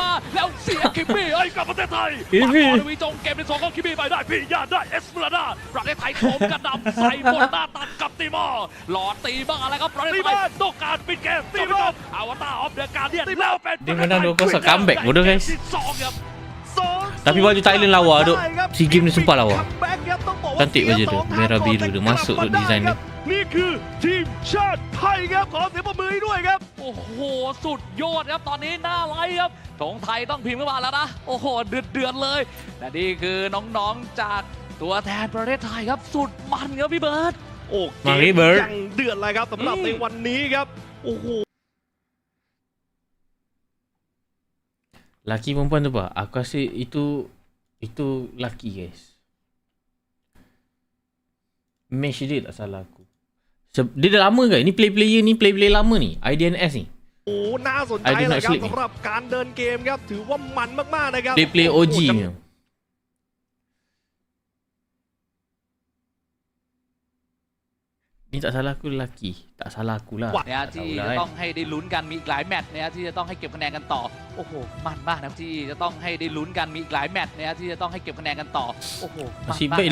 มาแล้วเสียคิมมี่ไอ้กับประเทศไทยมังกรวีจงเกมที่2ของคิมมี่ไปได้พี่ยาได้เอสเปราดาประเทศไทยโคมกระดำใส่บนหน้าตัดกับตีมอหลอดตีบ้างอะไรครับประเทศไทยต้องการปิดเกมตีไปจบอวตารออฟเดอะการเดียนแล้วเป็น dia menang 2-0 comeback bodoh guys tapi baju Thailand lawa duk si game ni sumpah lawa cantik baju tu merah biru dia masuk tu design dia นี่คือทีมชาติไทยครับขอเสียงปรบมือด้วยครับโอ้โหสุดยอดครับตอนนี้หน้าไลฟ์ครับธงไทยต้องพิมพ์เข้ามาแล้วนะโอ้โหเดือดเลยและนี่คือน้องๆจากตัวแทนประเทศไทยครับสุดมันครับพี่เบิร์ดโอ้เกมยังเดือดเลยครับสำหรับในวันนี้ครับโอ้โห laki perempuan tu apa aku rasa itu laki guys match dia tak salah aku dia dah lama ke ni player ni player lama ni IDNS ni โอ้น่าสนใจเลยครับสำหรับการเดินเกมครับถือว่ามันมากๆนะครับ player OG นี่นี่tak salah aku lelaki tak salah aku lah เนี่ยที่จะต้องให้ได้ลุ้นกันมีอีกหลายแมตช์เนี่ยที่จะต้องให้เก็บคะแนนกันต่อโอ้โหมันมากนะที่จะต้องให้ได้ลุ้นกันมีอีกหลายแมตช์เนี่ยที่จะต้องให้เก็บคะแนนกันต่อโอ้โหมันมาก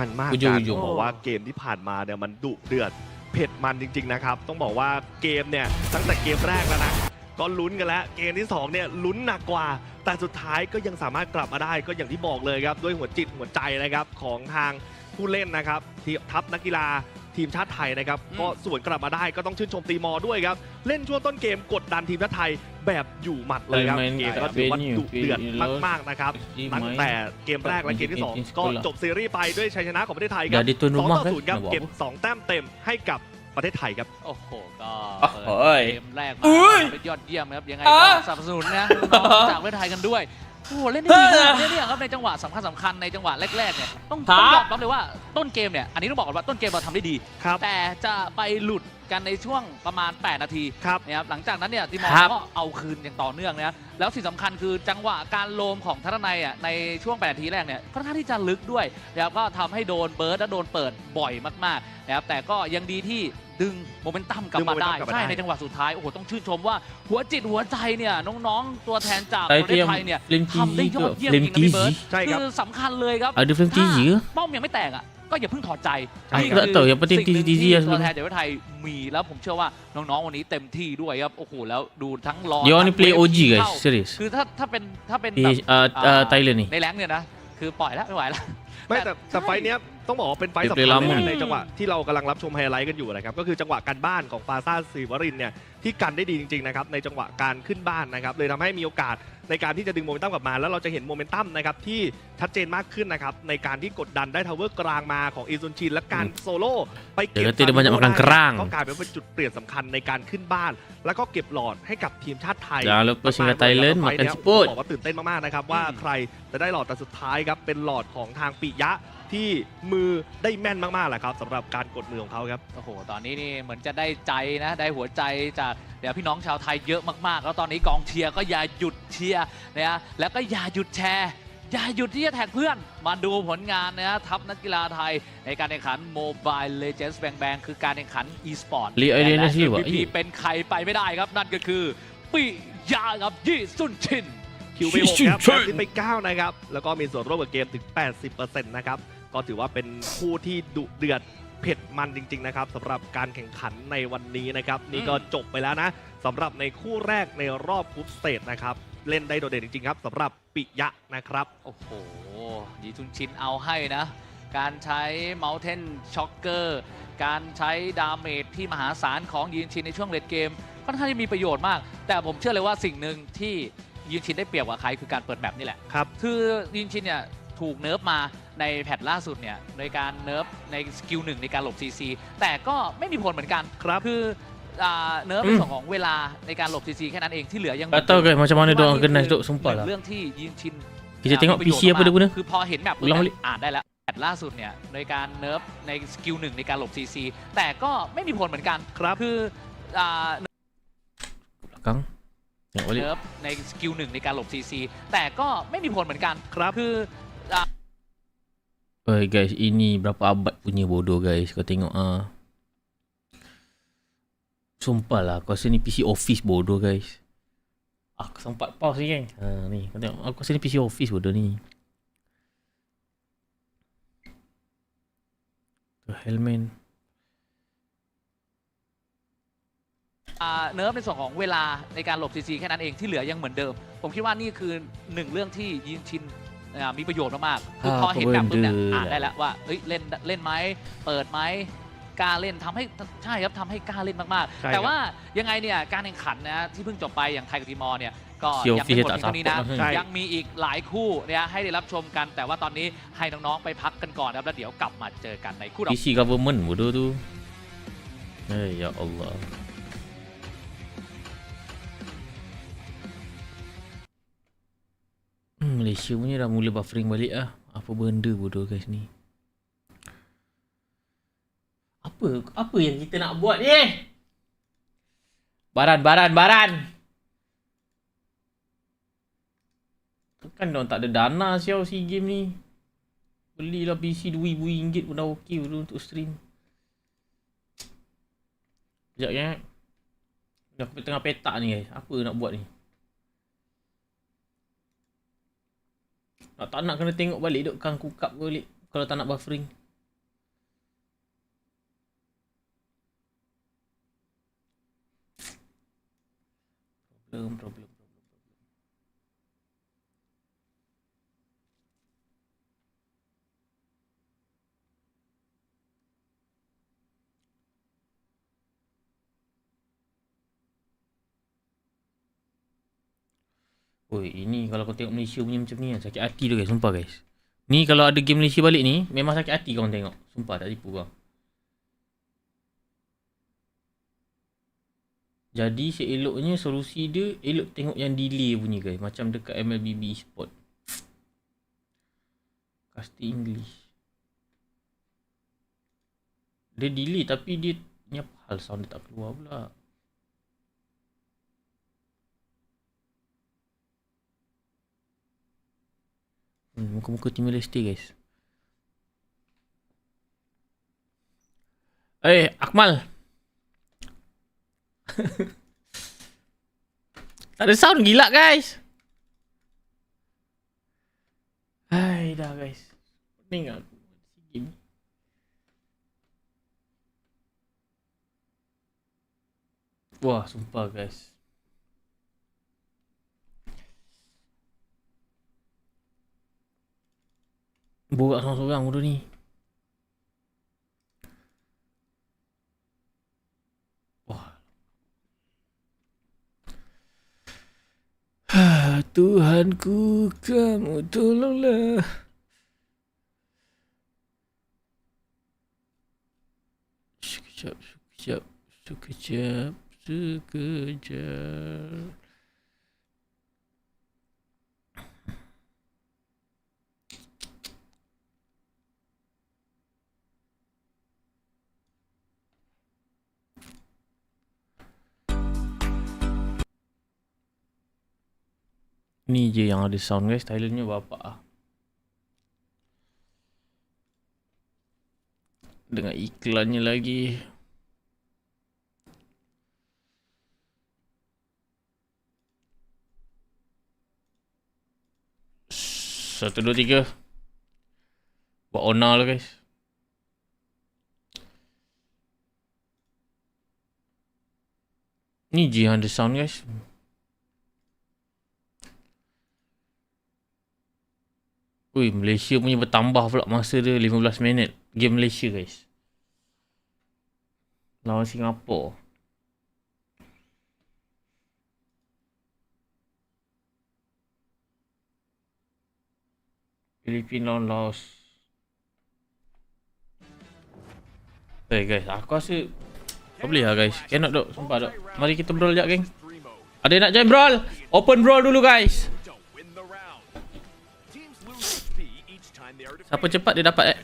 มันมากการบอกว่าเกมที่ผ่านมาเนี่ยมันดุเดือดเผ็ดมันจริงๆนะครับต้องบอกว่าเกมเนี่ยตั้งแต่เกมแรกแล้วนะก็ลุ้นกันแล้วเกมที่2เนี่ยลุ้นหนักกว่าแต่สุดท้ายก็ยังสามารถกลับมาได้ก็อย่างที่บอกเลยครับด้วยหัวจิตหัวใจนะครับของทางผู้เล่นนะครับที่ทัพนักกีฬาทีมชาติไทยนะครับก็สวนกลับมาได้ก็ต้องชื่นชมตีมอด้วยครับเล่นช่วงต้นเกมกดดันทีมชาติไทยแบบอยู่หมัดเลยครับเกมก็ถือว่าดุเดือดมากๆนะครับตั้งแต่เกมแรกและเกมที่2ก็จบซีรีส์ไปด้วยชัยชนะของประเทศไทยครับ2-0ครับเก็บ2แต้มเต็มให้กับประเทศไทยครับโอ้โหก็เกมแรกมาเป็นยอดเยี่ยมครับยังไงก็สนับสนุนนะจากประเทศไทยกันด้วยโอ้โหเล่นได้ดีมากเนี่ยครับในจังหวะสำคัญในจังหวะแรกๆเนี่ยต้องยอมรับเลยว่า ต้นเกมเนี่ยอันนี้ต้องบอกก่อนว่าต้นเกมเราทำได้ดี ครับ แต่จะไปหลุดกันในช่วงประมาณ 8 นาที ครับ นะครับหลังจากนั้นเนี่ยทีมอ ครับ ก็เอาคืนอย่างต่อเนื่องนะแล้วสิ่งสำคัญคือจังหวะการโลมของทัศนัยในช่วง 8 นาทีแรกเนี่ยค่อนข้างที่จะลึกด้วยนะครับก็ทำให้โดนเบิร์ดและโดนเปิดบ่อยมากๆนะครับแต่ก็ยังดีที่ดึงโมเมนตัมกลับมาได้ใช่ในจังหวะสุดท้ายโอ้โหต้องชื่นชมว่าหัวจิตหัวใจเนี่ยน้องๆตัวแทนจากประเทศไทยเนี่ยทำได้ยอดเยี่ยมจริงนะพี่เบิร์ด ใช่ครับ คือสำคัญเลยครับ Ada film TG ke? ป้อมยังไม่แตกอ่ะก็อย่าเพิ่งถอดใจ Aku นี่ tak tahu, yang penting สิ่งหนึ่ง TG ที่ lah ตัว sebelum แทนจากประเทศไทยมีแล้วผมเชื่อว่าน้องๆวันนี้เต็มที่ด้วยครับโอ้โหแล้วดูทั้งรอ Dia orang ni ทั้ง play เวฟ OG ยิง guys, เข้า serius. คือถ้าเป็นแบบ Thailand ni. ในแรงค์เนี่ยนะคือปล่อยแล้วไม่ไหวแล้ว ไม่แต่ ใช่ ไฟล์เนี้ยต้องบอกว่าเป็นไฟล์ เดี๋ยว สำคัญ เวลามุ่ เลย ง นะในจังหวะที่เรากำลังรับชมไฮไลท์กันอยู่นะครับก็คือจังหวะการบ้านของฟาซ่าศิวรินทร์เนี่ยที่กันได้ดีจริงๆนะครับในจังหวะการขึ้นบ้านนะครับเลยทำให้มีโอกาสในการที่จะดึงโมเมนตัมกลับมาแล้วเราจะเห็นโมเมนตัมนะครับที่ชัดเจนมากขึ้นนะครับในการที่กดดันได้ทาวเวอร์กลางมาของอีซุนชินและการโซโล่ไปเก็บ เดี๋ยวtidak banyak makan kerang ก็กลายเป็นว่าเป็นจุดเปลี่ยนสำคัญในการขึ้นบ้าน แล้วก็เก็บหลอดให้กับทีมชาติไทย Jangan lupa singgah Thailand ไฟล์ makan เนี้ย siput. บอกว่าตื่นเต้นมากๆนะครับว่าใครจะได้หลอดแต่สุดท้ายครับเป็นหลอดของทางปิยะที่มือได้แม่นมากๆแหละครับสำหรับการกดมือของเขาครับ โอ้โห ตอนนี้นี่เหมือนจะได้ใจนะ ได้หัวใจจากเดี๋ยวพี่น้องชาวไทยเยอะมากๆ แล้วตอนนี้กองเชียร์ก็อย่าหยุดเชียร์นะฮะแล้วก็อย่าหยุดแชร์ อย่าหยุดที่จะแท็กเพื่อน มาดูผลงานนะฮะทัพนักกีฬาไทยในการแข่งขัน Mobile Legends Bang Bang คือการแข่งขัน e-sport League of Legends และ วะ MVP เป็นใครไปไม่ได้ครับ นั่นก็คือปิยะกับยี่ซุนชิน คิวไป6ครับแอสซิสต์ไป9นะครับแล้วก็มีส่วนร่วมกับเกมถึง 80% นะครับก็ถือว่าเป็นคู่ที่ดุเดือดเผ็ดมันจริงๆนะครับสำหรับการแข่งขันในวันนี้นะครับนี่ก็จบไปแล้วนะสำหรับในคู่แรกในรอบกรุ๊ปสเตจนะครับเล่นได้โดดเด่นจริงๆครับสำหรับปิยะนะครับ โอ้โหยีซุนชินเอาให้นะ การใช้ Mountain Shocker การใช้ดาเมจที่มหาศาลของยีนชินในช่วงเลดเกมค่อนข้างที่มีประโยชน์มาก แต่ผมเชื่อเลยว่าสิ่งหนึ่งที่ยีนชินได้เปรียบกว่าใครคือการเปิดแมปนี่แหละ ครับ คือยีนชินเนี่ยถูกเนิร์ฟมาในแพทล่าสุดเนี่ยในการเนิร์ฟในสกิล1ในการหลบ CC แต่ก็ไม่มีผลเหมือนกัน ครับ คือเนิร์ฟในส่วนของเวลาในการหลบ CC แค่นั้นเองที่เหลือยัง Tak tahu guys macam mana dia orang kena duk ห sumpah นึ่ lah. งเรื่องที่ยีนชิน Kita tengok มีประโยช PC น์ apa dia มาก guna. คือพอเห็นแบบ อุลองลิ อ่านได้แล้วแพทล่าสุดเนี่ยในการเนิร์ฟในสกิล1ในการหลบ CC แต่ก็ไม่มีผลเหมือนกัน ครับ คือ Belakang. Tengok balik. เนิร์ฟในสกิล1ในการหลบ CC แต่ก็ไม่มีผลเหมือนกัน ครับ คือ Oi guys, ini berapa abad punya bodoh guys. Kau tengok ah. Sumpah lah, aku rasa ni PC office bodoh guys. Aku sempat pause ni kan. Ha ni, kau tengok aku rasa ni PC office bodoh ni. Tu Hilman. เนิร์ฟในส่วนของเวลาในการหลบ CC แค่นั้นเองที่เหลือยังเหมือนเดิม ผมคิดว่านี่คือหนึ่งเรื่องที่ยีนชินมีประโยชน์มากๆคือพอเห็นแบบปุ๊บเนี่ยอ่านได้แล้วว่าเอ้ยเล่นไหมเปิดไหมกล้าเล่นทำให้ใช่ครับทำให้กล้าเล่นมาก ใช่ ๆ แต่ว่ายังไงเนี่ยการแข่งขันนะที่เพิ่งจบไปอย่างไทยกับทีมอร์เนี่ยก็ เชียว ยังไม่หมด ฟรี เพียงเท่านี้นะ ใช่ ยังมีอีกหลายคู่เนี่ยให้ได้รับชมกัน แต่ว่าตอนนี้ให้น้องๆไปพักกันก่อนครับแล้วเดี๋ยวกลับมาเจอกันในคู่ต่อ PC government bodoh tu. Ya Allah. Malaysia punya dah mula buffering balik ah. Apa benda bodoh guys ni. Apa yang kita nak buat ni? Baran. Kan diorang tak ada dana siau si game ni. Belilah PC RM2,000 pun dah okey dulu untuk stream. Sekejap ya. Dah aku tengah petak ni guys. Apa nak buat ni? Tak nak kena tengok balik duk kang kukap balik kalau tak nak buffering. Problem. Oi, ini kalau kau tengok Malaysia punya macam ni sakit hati tu guys, sumpah guys. Ni kalau ada game Malaysia balik ni, memang sakit hati kau tengok. Sumpah tak tipu kau. Jadi seeloknya solusi dia, elok tengok yang delay punya guys. Macam dekat MLBB Sport. Casti English. Dia delay tapi dia ni apa hal sound dia tak keluar pula. Muka-muka Timur Leste guys. Akmal. Tak ada sound, gila guys. Hai dah guys. Pening aku game. Wah, sumpah guys. Borak seorang-seorang bodoh ni. Wah. Tuhanku, kamu tolonglah. Sekejap. Ni je yang ada sound guys, Thailandnya bapak ah. Dengan iklannya lagi. Satu, dua, tiga. Buat owner lah guys. Ni je yang ada sound guys. Ui, Malaysia punya bertambah pula masa dia 15 minit. Game Malaysia guys. Lawan Singapura. Filipina lawan Laos. Guys, aku rasa tak boleh lah guys. Cannot dok, sumpah dok. Mari kita brawl sekejap geng. Ada yang nak join brawl? Open brawl dulu guys. Siapa cepat dia dapat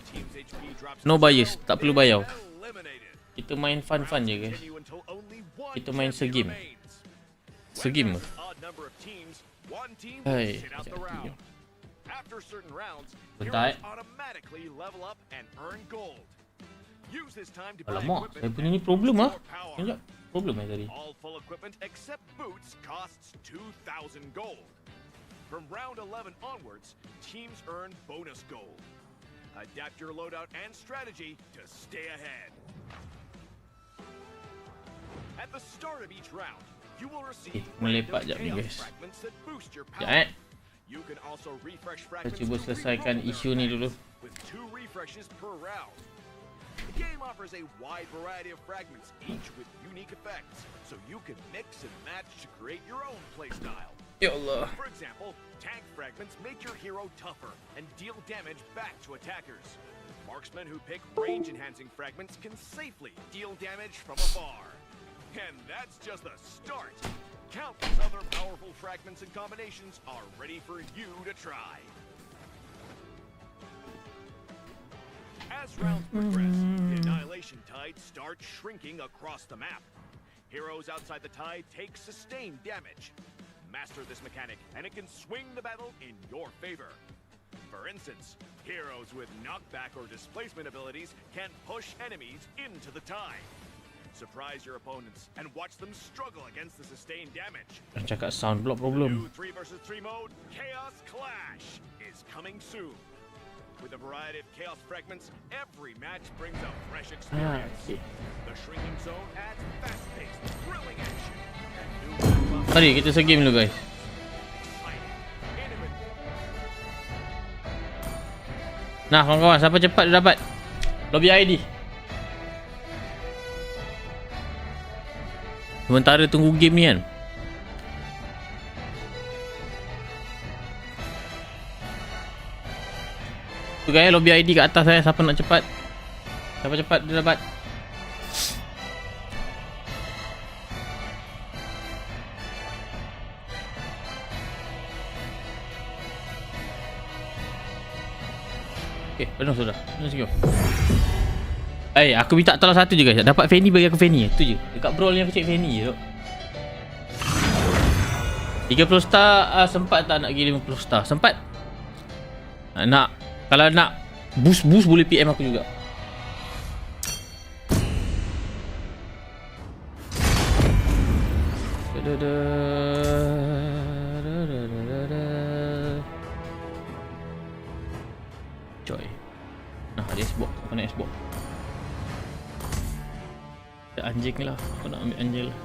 No bias, tak perlu bayar. Kita main fun-fun je guys. Kita main segame. Segame ke? Hai. Bentar Alamak, saya punya ni problem ah. Sekejap, problem tadi. From round 11 onwards, teams earn bonus gold. Adapt your loadout and strategy to stay ahead. At the start of each round, you will receive melepak jap ni guys. fragments that boost your Sekejap power. You can also refresh Kita fragments cuba selesaikan isu ni dulu. with 2 refreshes per round. The game offers a wide variety of fragments, each with unique effects, so you can mix and match to create your own playstyle. Ya Allah. For example, tank fragments make your hero tougher and deal damage back to attackers. Marksmen who pick range-enhancing fragments can safely deal damage from afar. And that's just the start. Countless other powerful fragments and combinations are ready for you to try. As rounds progress, the Annihilation Tide starts shrinking across the map. Heroes outside the tide take sustained damage. Master this mechanic, and it can swing the battle in your favor. For instance, heroes with knockback or displacement abilities can push enemies into the tide. Surprise your opponents and watch them struggle against the sustained damage. Cakap sound block problem. New 3 vs 3 mode, Chaos Clash, is coming soon. With a variety of chaos fragments, every match brings a fresh experience. The shrinking zone adds fast-paced, thrilling action. And new map Mari kita segame dulu guys. Nah kawan-kawan, siapa cepat dia dapat lobby ID. Sementara tunggu game ni kan. Tu guys, lobby ID kat atas saya. Siapa nak cepat? Siapa cepat dia dapat. Okay, penuh sudah. Let's go. Aku minta tolong satu je guys. Dapat Fanny bagi aku Fanny. Tu je. Dekat brawl ni aku cek Fanny je. 30 star sempat tak nak pergi 50 star? Sempat. Nak kalau nak boost boleh PM aku juga. Joy. Nah, dia Xbox. Aku nak Xbox. Anjing lah. Aku nak ambil anjing lah.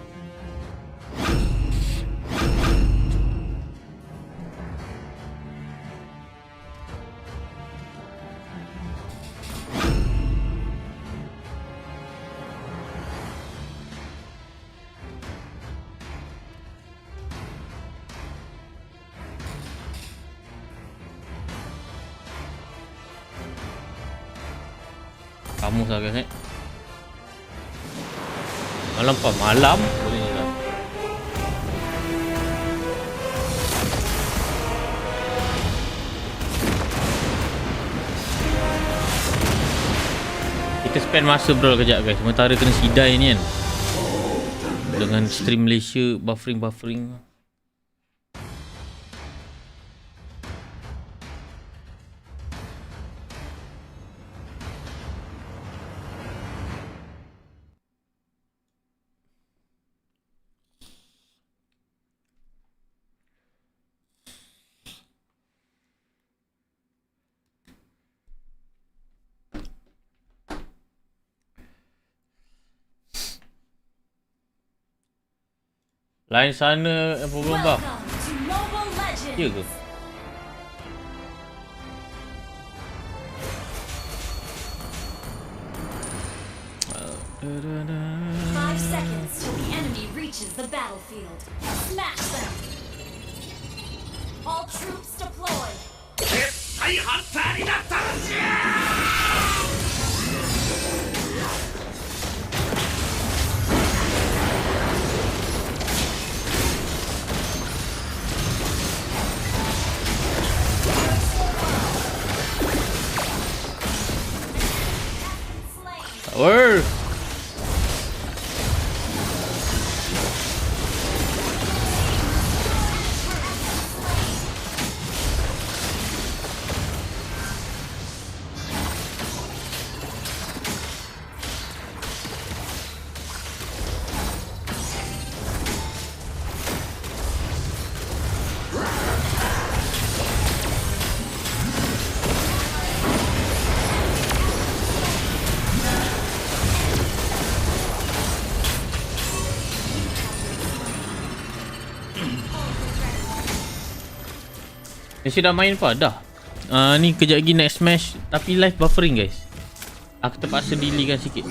Kamu lah guys. Malam apa? Malam? Boleh je lah. Kita spend masa bro kejap guys. Sementara kena sidai ni kan. Dengan stream Malaysia buffering. Lain sana program bang. Ya ke? Five seconds till the enemy reaches the battlefield. Smash them. All troops deployed. Word. Malaysia dah main apa? Dah. Ni kejap lagi next match tapi live buffering guys. Aku terpaksa delay-kan sikit.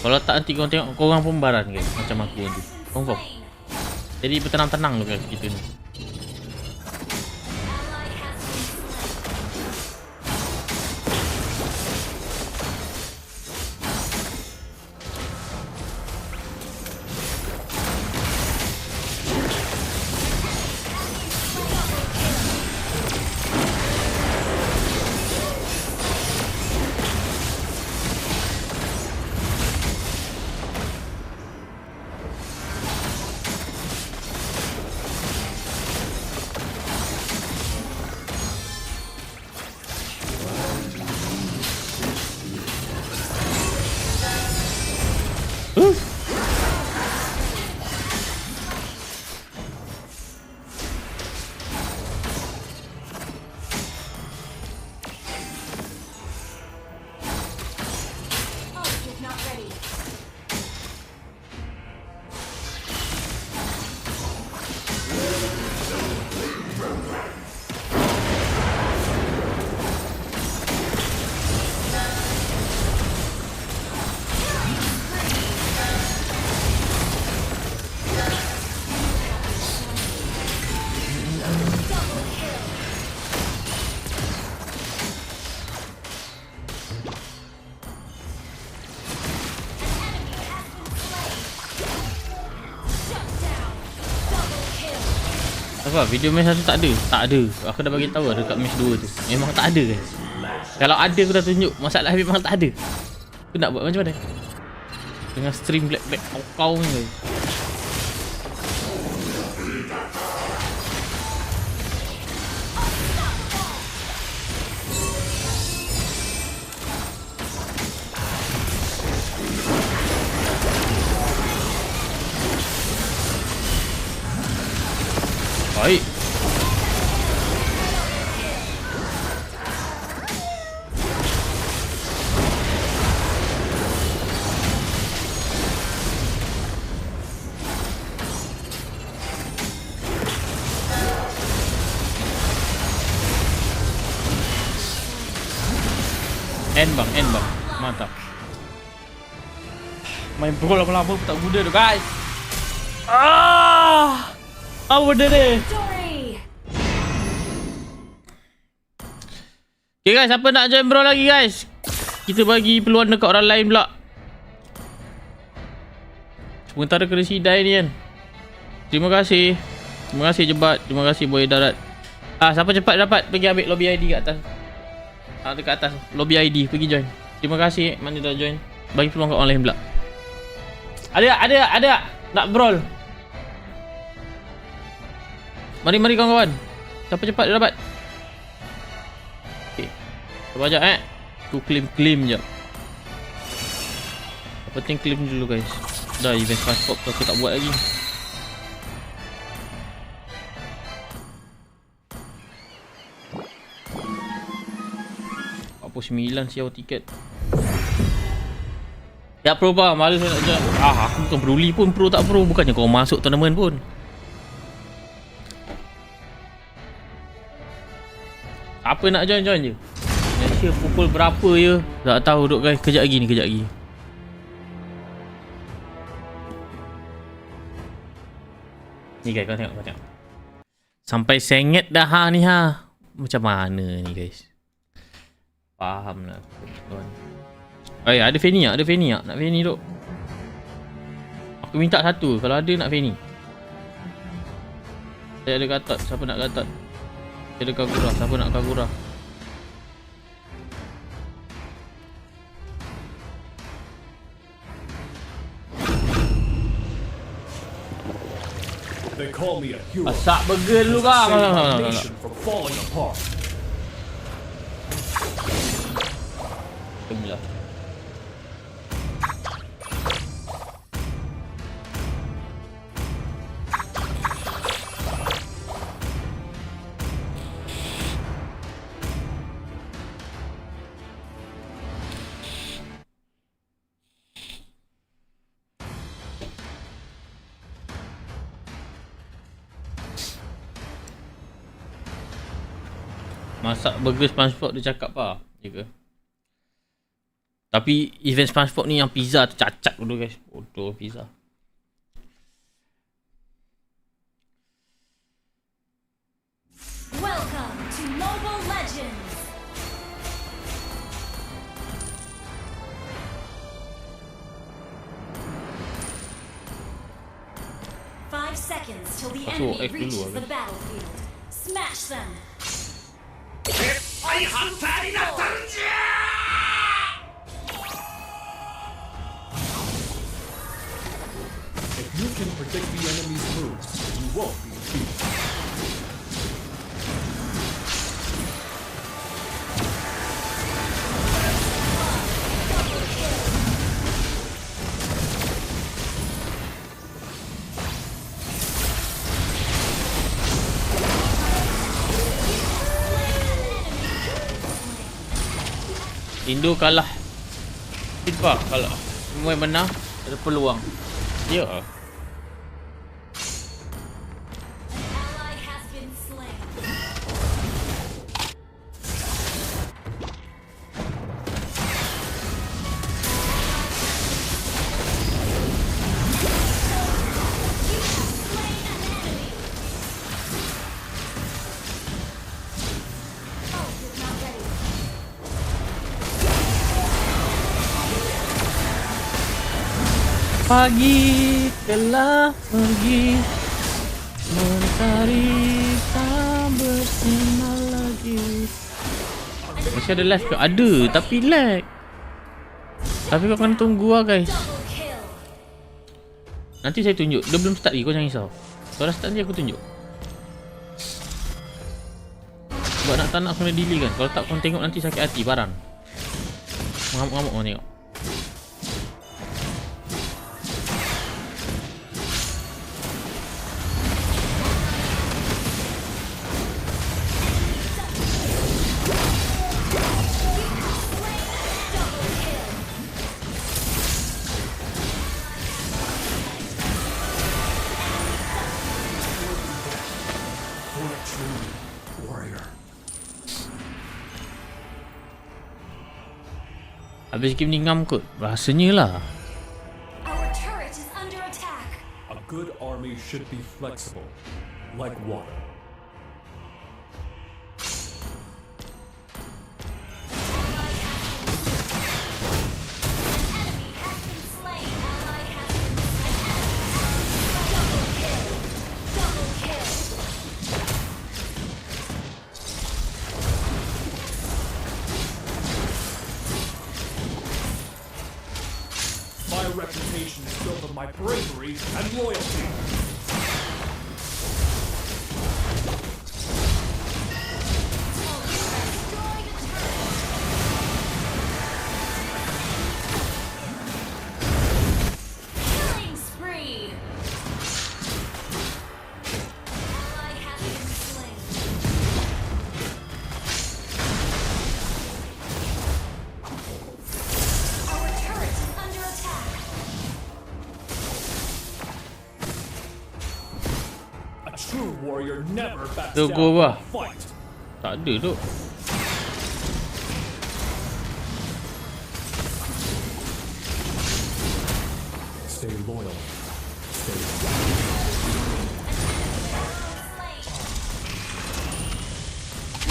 Kalau tak nanti korang tengok korang pun baran guys macam aku nanti. Confirm. Jadi bertenang-tenang loh guys kita ni. Apa video match satu tak ada? Tak ada. Aku dah bagi tahu dekat match 2 tu. Memang tak ada guys. Kalau ada aku dah tunjuk. Masalah Habib memang tak ada. Aku nak buat macam mana? Dengan stream black kau ni guys. Baik. End bang. Mantap. Main pro lama-lama pun tak muda tu guys. Apa benda ni? Okay guys, siapa nak join bro lagi guys? Kita bagi peluang dekat orang lain pula. Sementara kena sidai ni kan. Terima kasih Jebat. Terima kasih Boy Darat. Siapa cepat dapat pergi ambil lobby ID kat atas. Dekat atas lobby ID pergi join. Terima kasih mana dah join. Bagi peluang kat orang lain pula. Ada nak brawl. Mari kawan-kawan. Siapa cepat dia dapat. Okay. Sabar sekejap Aku claim je. Apa penting claim dulu guys. Dah event passport tu aku tak buat lagi. Apa 9 siau tiket. Ya pro bah, malu saya nak join. Aku bukan bruli pun, pro tak pro. Bukannya kau masuk tournament pun. Apa nak join je. Malaysia pukul berapa je? Tak tahu duk guys. Kejap lagi. Ni guys, kau tengok. Sampai sengit dah ni Macam mana ni guys? Faham lah tuan. Ada Fanny tak? Nak Fanny duk. Aku minta satu. Kalau ada nak Fanny. Saya ada Gatot. Siapa nak Gatot? Saya ada Kagura. Siapa nak Kagura? They call me a hero. Asak burger dulu kah? Save my nation from falling apart. Kebelah. Masak burger SpongeBob dia cakap apa? Ya ke? Tapi event SpongeBob ni yang pizza tu cacat dulu guys. Bodoh pizza. Welcome to Mobile Legends. Five seconds till the enemy reaches the battlefield. Smash them. If you can predict the enemy's moves, you won't be defeated. Indo kalah. Tiba kalah. Semua menang, ada peluang. Ya. Pagi telah pergi, mentari tak bersinar lagi. Masih ada live ke? Ada, tapi lag. Tapi kau kena tunggu lah guys. Double kill. Nanti saya tunjuk. Dia belum start lagi, kau jangan risau. Kalau dah start nanti aku tunjuk. Sebab nak tak nak kena delay kan. Kalau tak kau tengok nanti sakit hati barang. Mengamuk-ngamuk kau tengok. Habis game ni ngam kot. Rasanya lah. Our turret is under attack. A good army should be flexible, like water. Enemy has been slain. Ally has been slain. Double kill. Double kill. My reputation is built on my bravery and loyalty. Killing spree. Ally has been slain. Our turret is under attack. A true warrior never backs Go, down go, from bah. a fight. Tak ada tu. Stay loyal. Stay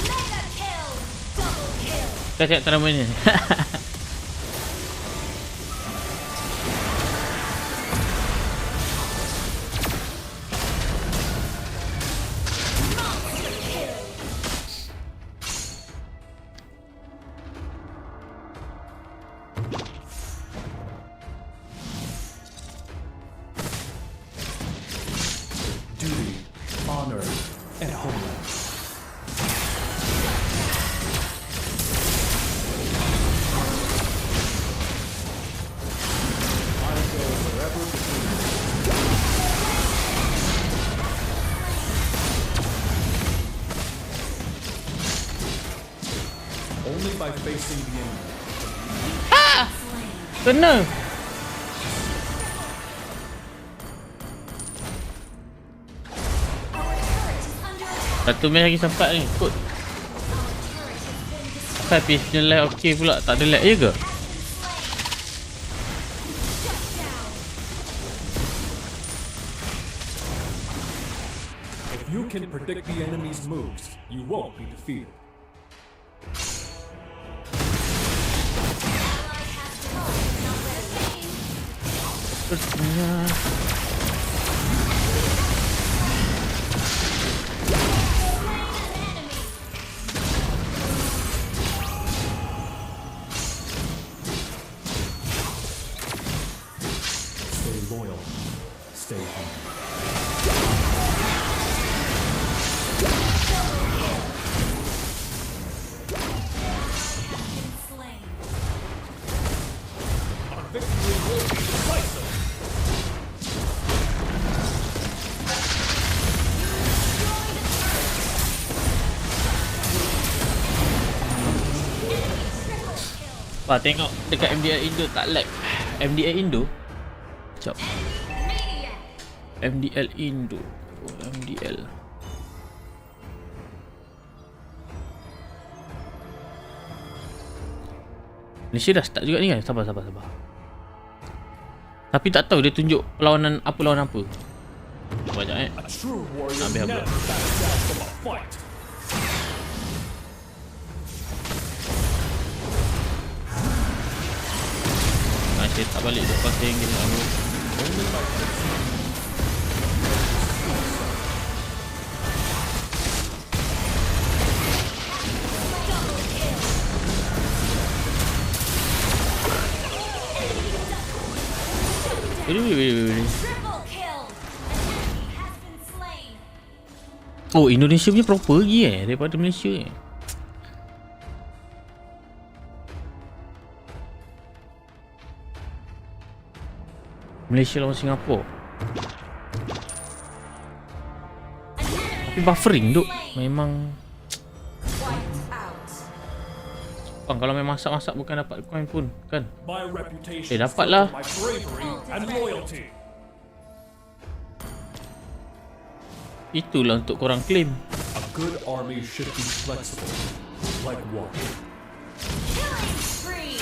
Mega kill. Double kill. Kita cek cara main ni. Monster kill. duty, honor, and homeland. I go wherever the only by facing the enemy. Kena. Satu match lagi sempat ni. Kot. Asal PS punya lag okey pula. Tak ada lag je ke? If you can predict the enemy's moves, you won't be defeated. Sepertinya. Stay loyal. Stay humble. Our victory will be decisive. Wah, tengok dekat MDL Indo tak lag. MDL Indo. Sekejap. MDL Indo. Oh, MDL. Malaysia dah start juga ni kan? Sabar. Tapi tak tahu dia tunjuk perlawanan apa lawan apa. Banyak A true warrior Ambil never habis. backs down from a fight. Saya tak balik duk pasal yang gini aku. Only by facing Triple kill. An enemy has been slain. Oh, Indonesia punya proper lagi daripada Malaysia Malaysia lawan Singapura. Tapi buffering duk. Memang Wiped out. bang, kalau main masak-masak bukan dapat coin pun kan. My reputation Dapat lah. my bravery and loyalty. Itulah untuk korang claim. A good army should be flexible, like water. Killing spree.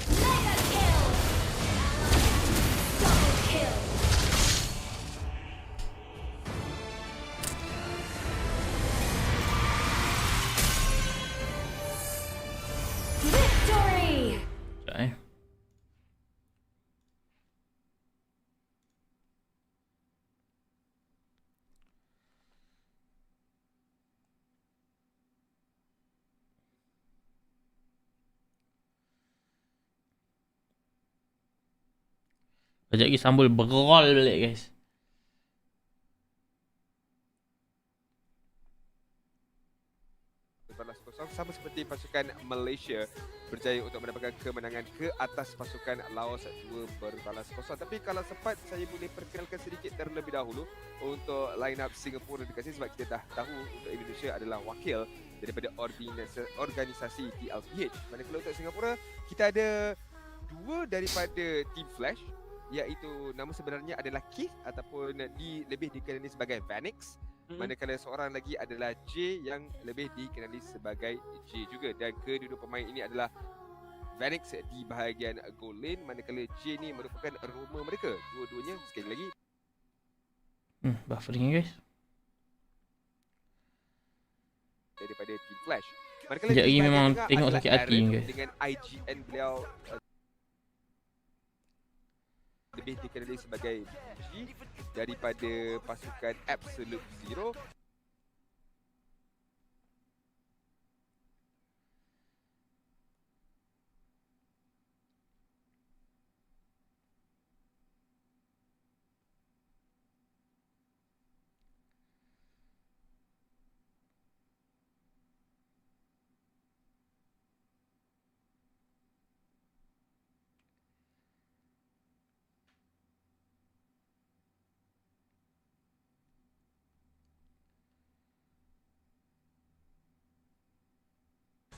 Mega kill. Double kill. Victory. Sekejap Sekejap lagi sambal berol balik guys. Sama seperti pasukan Malaysia berjaya untuk mendapatkan kemenangan ke atas pasukan Laos 2 berbalas kosong. Tapi kalau sempat saya boleh perkenalkan sedikit terlebih dahulu untuk line up Singapura dekat sini, sebab kita dah tahu untuk Indonesia adalah wakil daripada organisasi TLPH. Manakala untuk Singapura kita ada 2 daripada Team Flash, iaitu nama sebenarnya adalah Keith ataupun lebih dikenali sebagai Vanix. Manakala seorang lagi adalah J yang lebih dikenali sebagai J juga. Dan kedua-dua pemain ini adalah Vanix di bahagian goal lane, manakala J ni merupakan rumah mereka. Dua-duanya sekali lagi Buffering guys. daripada Team Flash. Sekejap lagi memang tengok sakit hati guys. Dengan IGN beliau lebih dikenali sebagai G daripada pasukan Absolute Zero.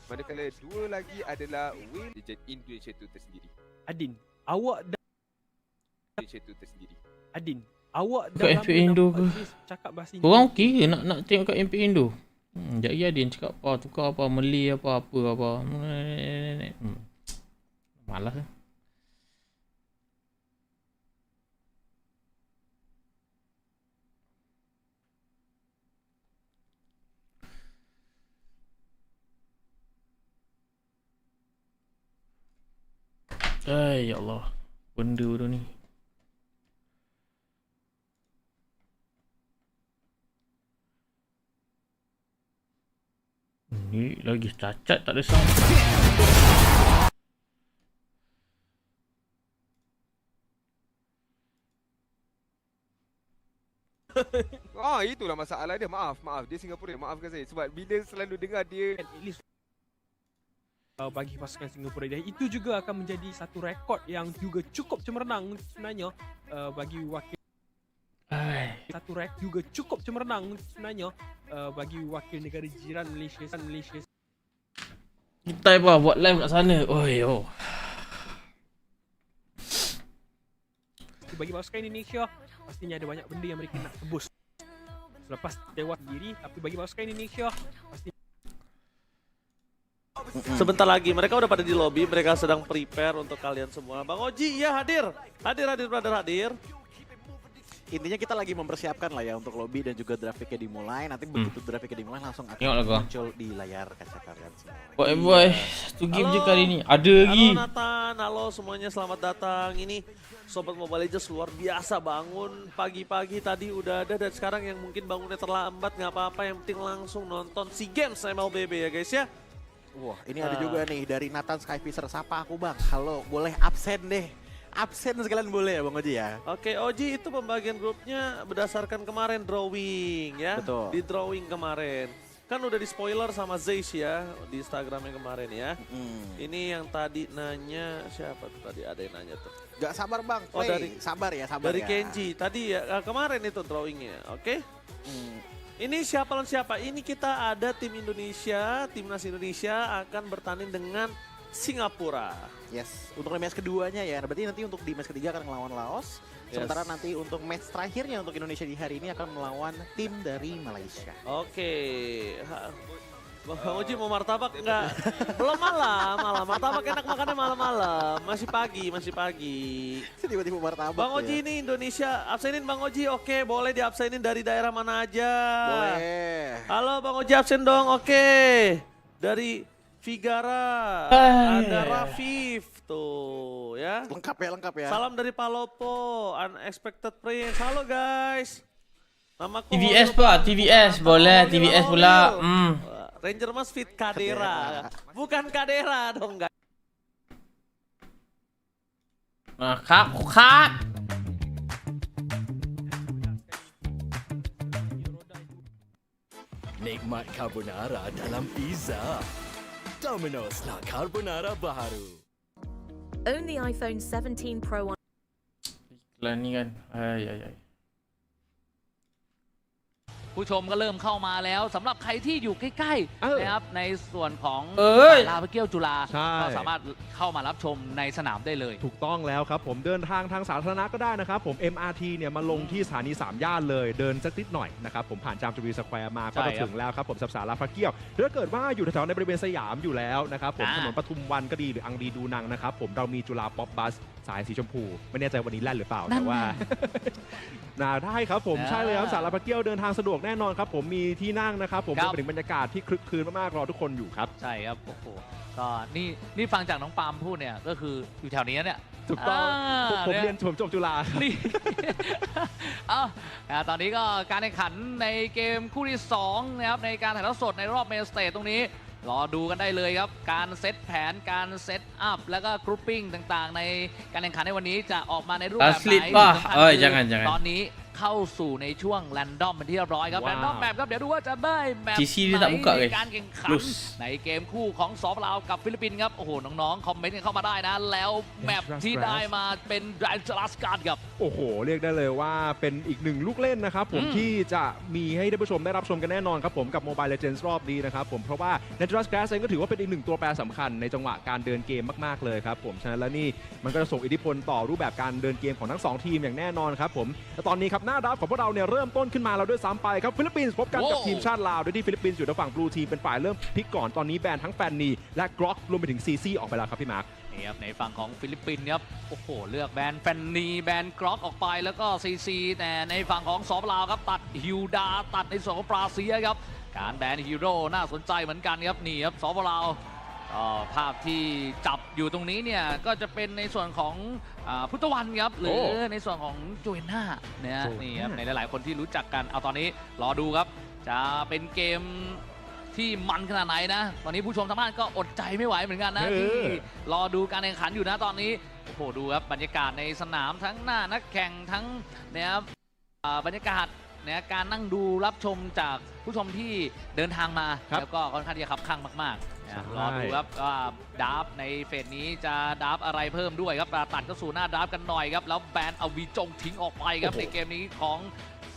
Manakala 2 lagi adalah Will Legend Indonesia tu tersendiri. Adin, awak dah Indonesia tu tersendiri. Adin, awak dah Kat lama MP Indo ke? cakap bahasa Inggeris. Korang okey ke nak tengok kat MP Indo? Sekejap lagi Adin cakap apa, tukar apa, Malay apa. Malas lah. Ya Allah, benda tu ni. Ni lagi cacat tak ada sound. Itulah masalah dia. Maaf dia Singapura. Maafkan saya sebab bila selalu dengar dia At least bagi pasukan Singapura dia, itu juga akan menjadi satu rekod yang juga cukup cemerlang sebenarnya bagi wakil bagi wakil negara jiran Malaysia. Kita apa buat live kat sana. Bagi pasukan Indonesia pastinya ada banyak benda yang mereka nak tebus selepas tewas diri. Tapi bagi pasukan Indonesia pasti Sebentar lagi, mereka udah pada di lobby, mereka sedang prepare untuk kalian semua. Bang Oji, iya hadir. Hadir, brother, hadir. intinya kita lagi mempersiapkan lah ya untuk lobby dan juga draft picknya dimulai. Nanti begitu draft picknya dimulai langsung akan muncul di layar kaca kalian semua. Boy, satu game je kali ni. Ada lagi. Halo Nathan, halo semuanya, selamat datang. Ini Sobat Mobile Legends luar biasa, bangun pagi-pagi tadi udah ada, dan sekarang yang mungkin bangunnya terlambat nggak apa-apa, yang penting langsung nonton SEA Games MLBB ya guys ya. Wah, ini ada juga nih dari Nathan Skyfisher. Sapa aku bang, halo, boleh absen deh. Absen sekalian boleh ya Bang Oji ya? Oke, Oji itu pembagian grupnya berdasarkan kemarin drawing ya. Betul. Di drawing kemarin. Kan udah di spoiler sama Zeiss ya di Instagramnya kemarin ya. Ini yang tadi nanya, siapa tuh tadi ada yang nanya tuh? Gak sabar Bang, play. Oh dari, sabar ya, sabar dari ya. Kenji, tadi ya kemarin itu drawingnya, oke? Ini siapa lawan siapa? Ini kita ada tim Indonesia, timnas Indonesia akan bertanding dengan Singapura. Yes, untuk match keduanya ya, berarti nanti untuk di match ketiga akan melawan Laos. Sementara nanti untuk match terakhirnya untuk Indonesia di hari ini akan melawan tim dari Malaysia. Oke. Bang Oji mau martabak enggak? Belum malam. Martabak enak makannya malam-malam. Masih pagi. Tiba-tiba martabak. Bang Oji ini Indonesia, absenin Bang Oji. Oke, boleh diabsenin dari daerah mana aja? Boleh. Halo Bang Oji, absen dong. Oke. Dari Figara, ada Rafif tuh ya. Lengkap ya. Salam dari Palopo, Unexpected Prince. Halo guys. Nama TVS Pak, TVS boleh, TVS pula. Ranger Mas Fit Kadera. Bukan Kadera dong guys. Nah, kak. Nikmat carbonara dalam pizza. Domino's na carbonara baru. Own the iPhone 17 Pro on. Iklan ni kan. Ay. ผู้ชมก็เริ่มเข้ามาแล้วสำหรับใครที่อยู่ใกล้ๆนะครับในส่วนของลาพระเกี้ยวจุฬาก็สามารถเข้ามารับชมในสนามได้เลยถูกต้องแล้วครับผมเดินทางทางสาธารณะก็ได้นะครับผม MRT เนี่ยมาลงที่สถานี3ย่านเลยเดินสักนิดหน่อยนะครับผมผ่านจามจุรีสแควร์มาก็จะถึงแล้วครับผมสาลาพระเกี้ยวถ้าเกิดว่าอยู่แถวๆในบริเวณสยามอยู่แล้วนะครับผมถนนปทุมวันก็ดีหรืออังรีดูนังนะครับผมเรามีจุฬาป๊อปบัสสายสีชมพูไม่แน่ใจวันนี้แล่นหรือเปล่าแต่ว่าได้ครับผมใช่เลยครับสาลาพระเกี้ยวเดินทางสะดวกแน่นอนครับผมมีที่นั่งนะครับผมเป็นบรรยากาศที่คลึกครื้นมากๆรอทุกคนอยู่ครับใช่ครับโอ้โหก็นี่ฟังจากน้องปาล์มพูดเนี่ยก็คืออยู่แถวนี้เนี่ย ถูกต้องผมเรียนจบจุฬานี่ตอนนี้ก็การแข่งขันในเกมคู่ที่2นะครับในการถ่ายทอดสดในรอบเมนสเตจตรงนี้รอดูกันได้เลยครับการเซตแผนการเซตอัพแล้วก็กรุ๊ปปิ้งต่างๆในการแข่งขันในวันนี้จะออกมาในรูปแบบไหนตอนนี้เข้าสู่ในช่วงแรนดอมเป็นที่เรียบร้อยครับแรนดอมแมปครับเดี๋ยวดูว่าจะได้แมปไหนในการแข่งขันในเกมคู่ของสปป.ลาวกับฟิลิปปินส์ครับโอ้โหน้องๆคอมเมนต์กันเข้ามาได้นะแล้วแมปที่ได้มาเป็นแดนจลัสการ์ดครับโอ้โหเรียกได้เลยว่าเป็นอีกหนึ่งลูกเล่นนะครับผมที่จะมีให้ท่านผู้ชมได้รับชมกันแน่นอนครับผมกับ Mobile Legends รอบนี้นะครับผมเพราะว่า Dangerous Gas เองก็ถือว่าเป็นอีกหนึ่งตัวแปรสำคัญในจังหวะการเดินเกมมากๆเลยครับผมฉะนั้นแล้วนี่มันก็จะส่งอิทธิพลต่อรูปแบบการเดินเกมของทั้ง2ทีมอย่างแน่นอนครับผมและตอนนี้ครับหน้าดับของพวกเราเนี่ยเริ่มต้นขึ้นมาแล้วด้วยซ้ำไปครับฟิลิปปินส์พบกันกับทีมชาติลาวโดยที่ฟิลิปปินส์อยู่ทางฝั่งบลูทีมเป็นฝ่ายเริ่มพลิกก่อนตอนนี้แบนทั้งแฟนนีและกรอกรวมไปถึงซีซี่ออกไปแล้วครับพี่มาร์คนี่ครับในฝั่งของฟิลิปปินส์ครับโอ้โหเลือกแบนแฟนนีแบนกรอกออกไปแล้วก็ซีซีแต่ในฝั่งของสปป.ลาวครับตัดฮิวดาตัดในส่วนของปราเซียครับการแบนฮีโร่น่าสนใจเหมือนกันครับนี่ครับสปป.ลาวภาพที่จับอยู่ตรงนี้เนี่ยก็จะเป็นในส่วนของพุทธวันครับหรือในส่วนของโจเอนน่าเนี่ยนี่ครับในหลายๆคนที่รู้จักกันเอาตอนนี้รอดูครับจะเป็นเกมที่มันขนาดไหนนะตอนนี้ผู้ชมทางบ้านก็อดใจไม่ไหวเหมือนกันนะที่รอดูการแข่งขันอยู่นะตอนนี้โอ้โหดูครับบรรยากาศในสนามทั้งหน้านักแข่งทั้งเนี่ยบรรยากาศเนี่ยการนั่งดูรับชมจากผู้ชมที่เดินทางมาแล้วก็ค่อนข้างที่จะคับคั่งมากๆรอดูครับว่าดาร์ฟในเฟสนี้จะดาร์ฟอะไรเพิ่มด้วยครับตัดเข้าสู่หน้าดาร์ฟกันหน่อยครับแล้วแบนเอาวีจงทิ้งออกไปครับในเกมนี้ของ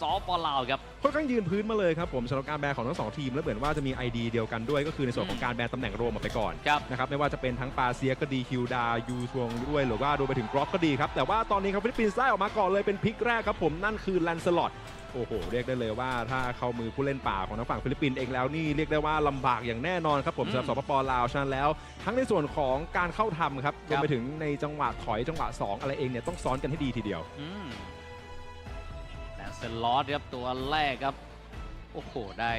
สปป.ลาวครับค่อนข้างยืนพื้นมาเลยครับผมสำหรับการแบนของทั้ง2ทีมแล้วเหมือนว่าจะมีไอเดียเดียวกันด้วยก็คือในส่วนของการแบนตำแหน่งโรมออกไปก่อนนะครับไม่ว่าจะเป็นทั้งปาเซียก็ดีคิวดายูชวงด้วยหรือว่าดูไปถึงกรอกก็ดีครับแต่ว่าตอนนี้ครับฟิลิปปินส์ได้ออกมาก่อนเลยเป็นพิกแรกครับผมนั่นคือแลนสลอตโอ้โหเรียกได้เลยว่าถ้าเข้ามือผู้เล่นป่าของทางฝั่งฟิลิปปินส์เองแล้วนี่เรียกได้ว่าลำบากอย่างแน่นอนครับผมสำหรับสปป.ลาวฉะนั้นแล้วทั้งในส่วนของการเข้าทำครับรวมไปถึงในจังหวะถอยจังหวะ2อะไรเองเนี่ยต้องซ้อนกันให้ดีทีเดียว เซลอสครับตัวแรกครับโอ้โหได้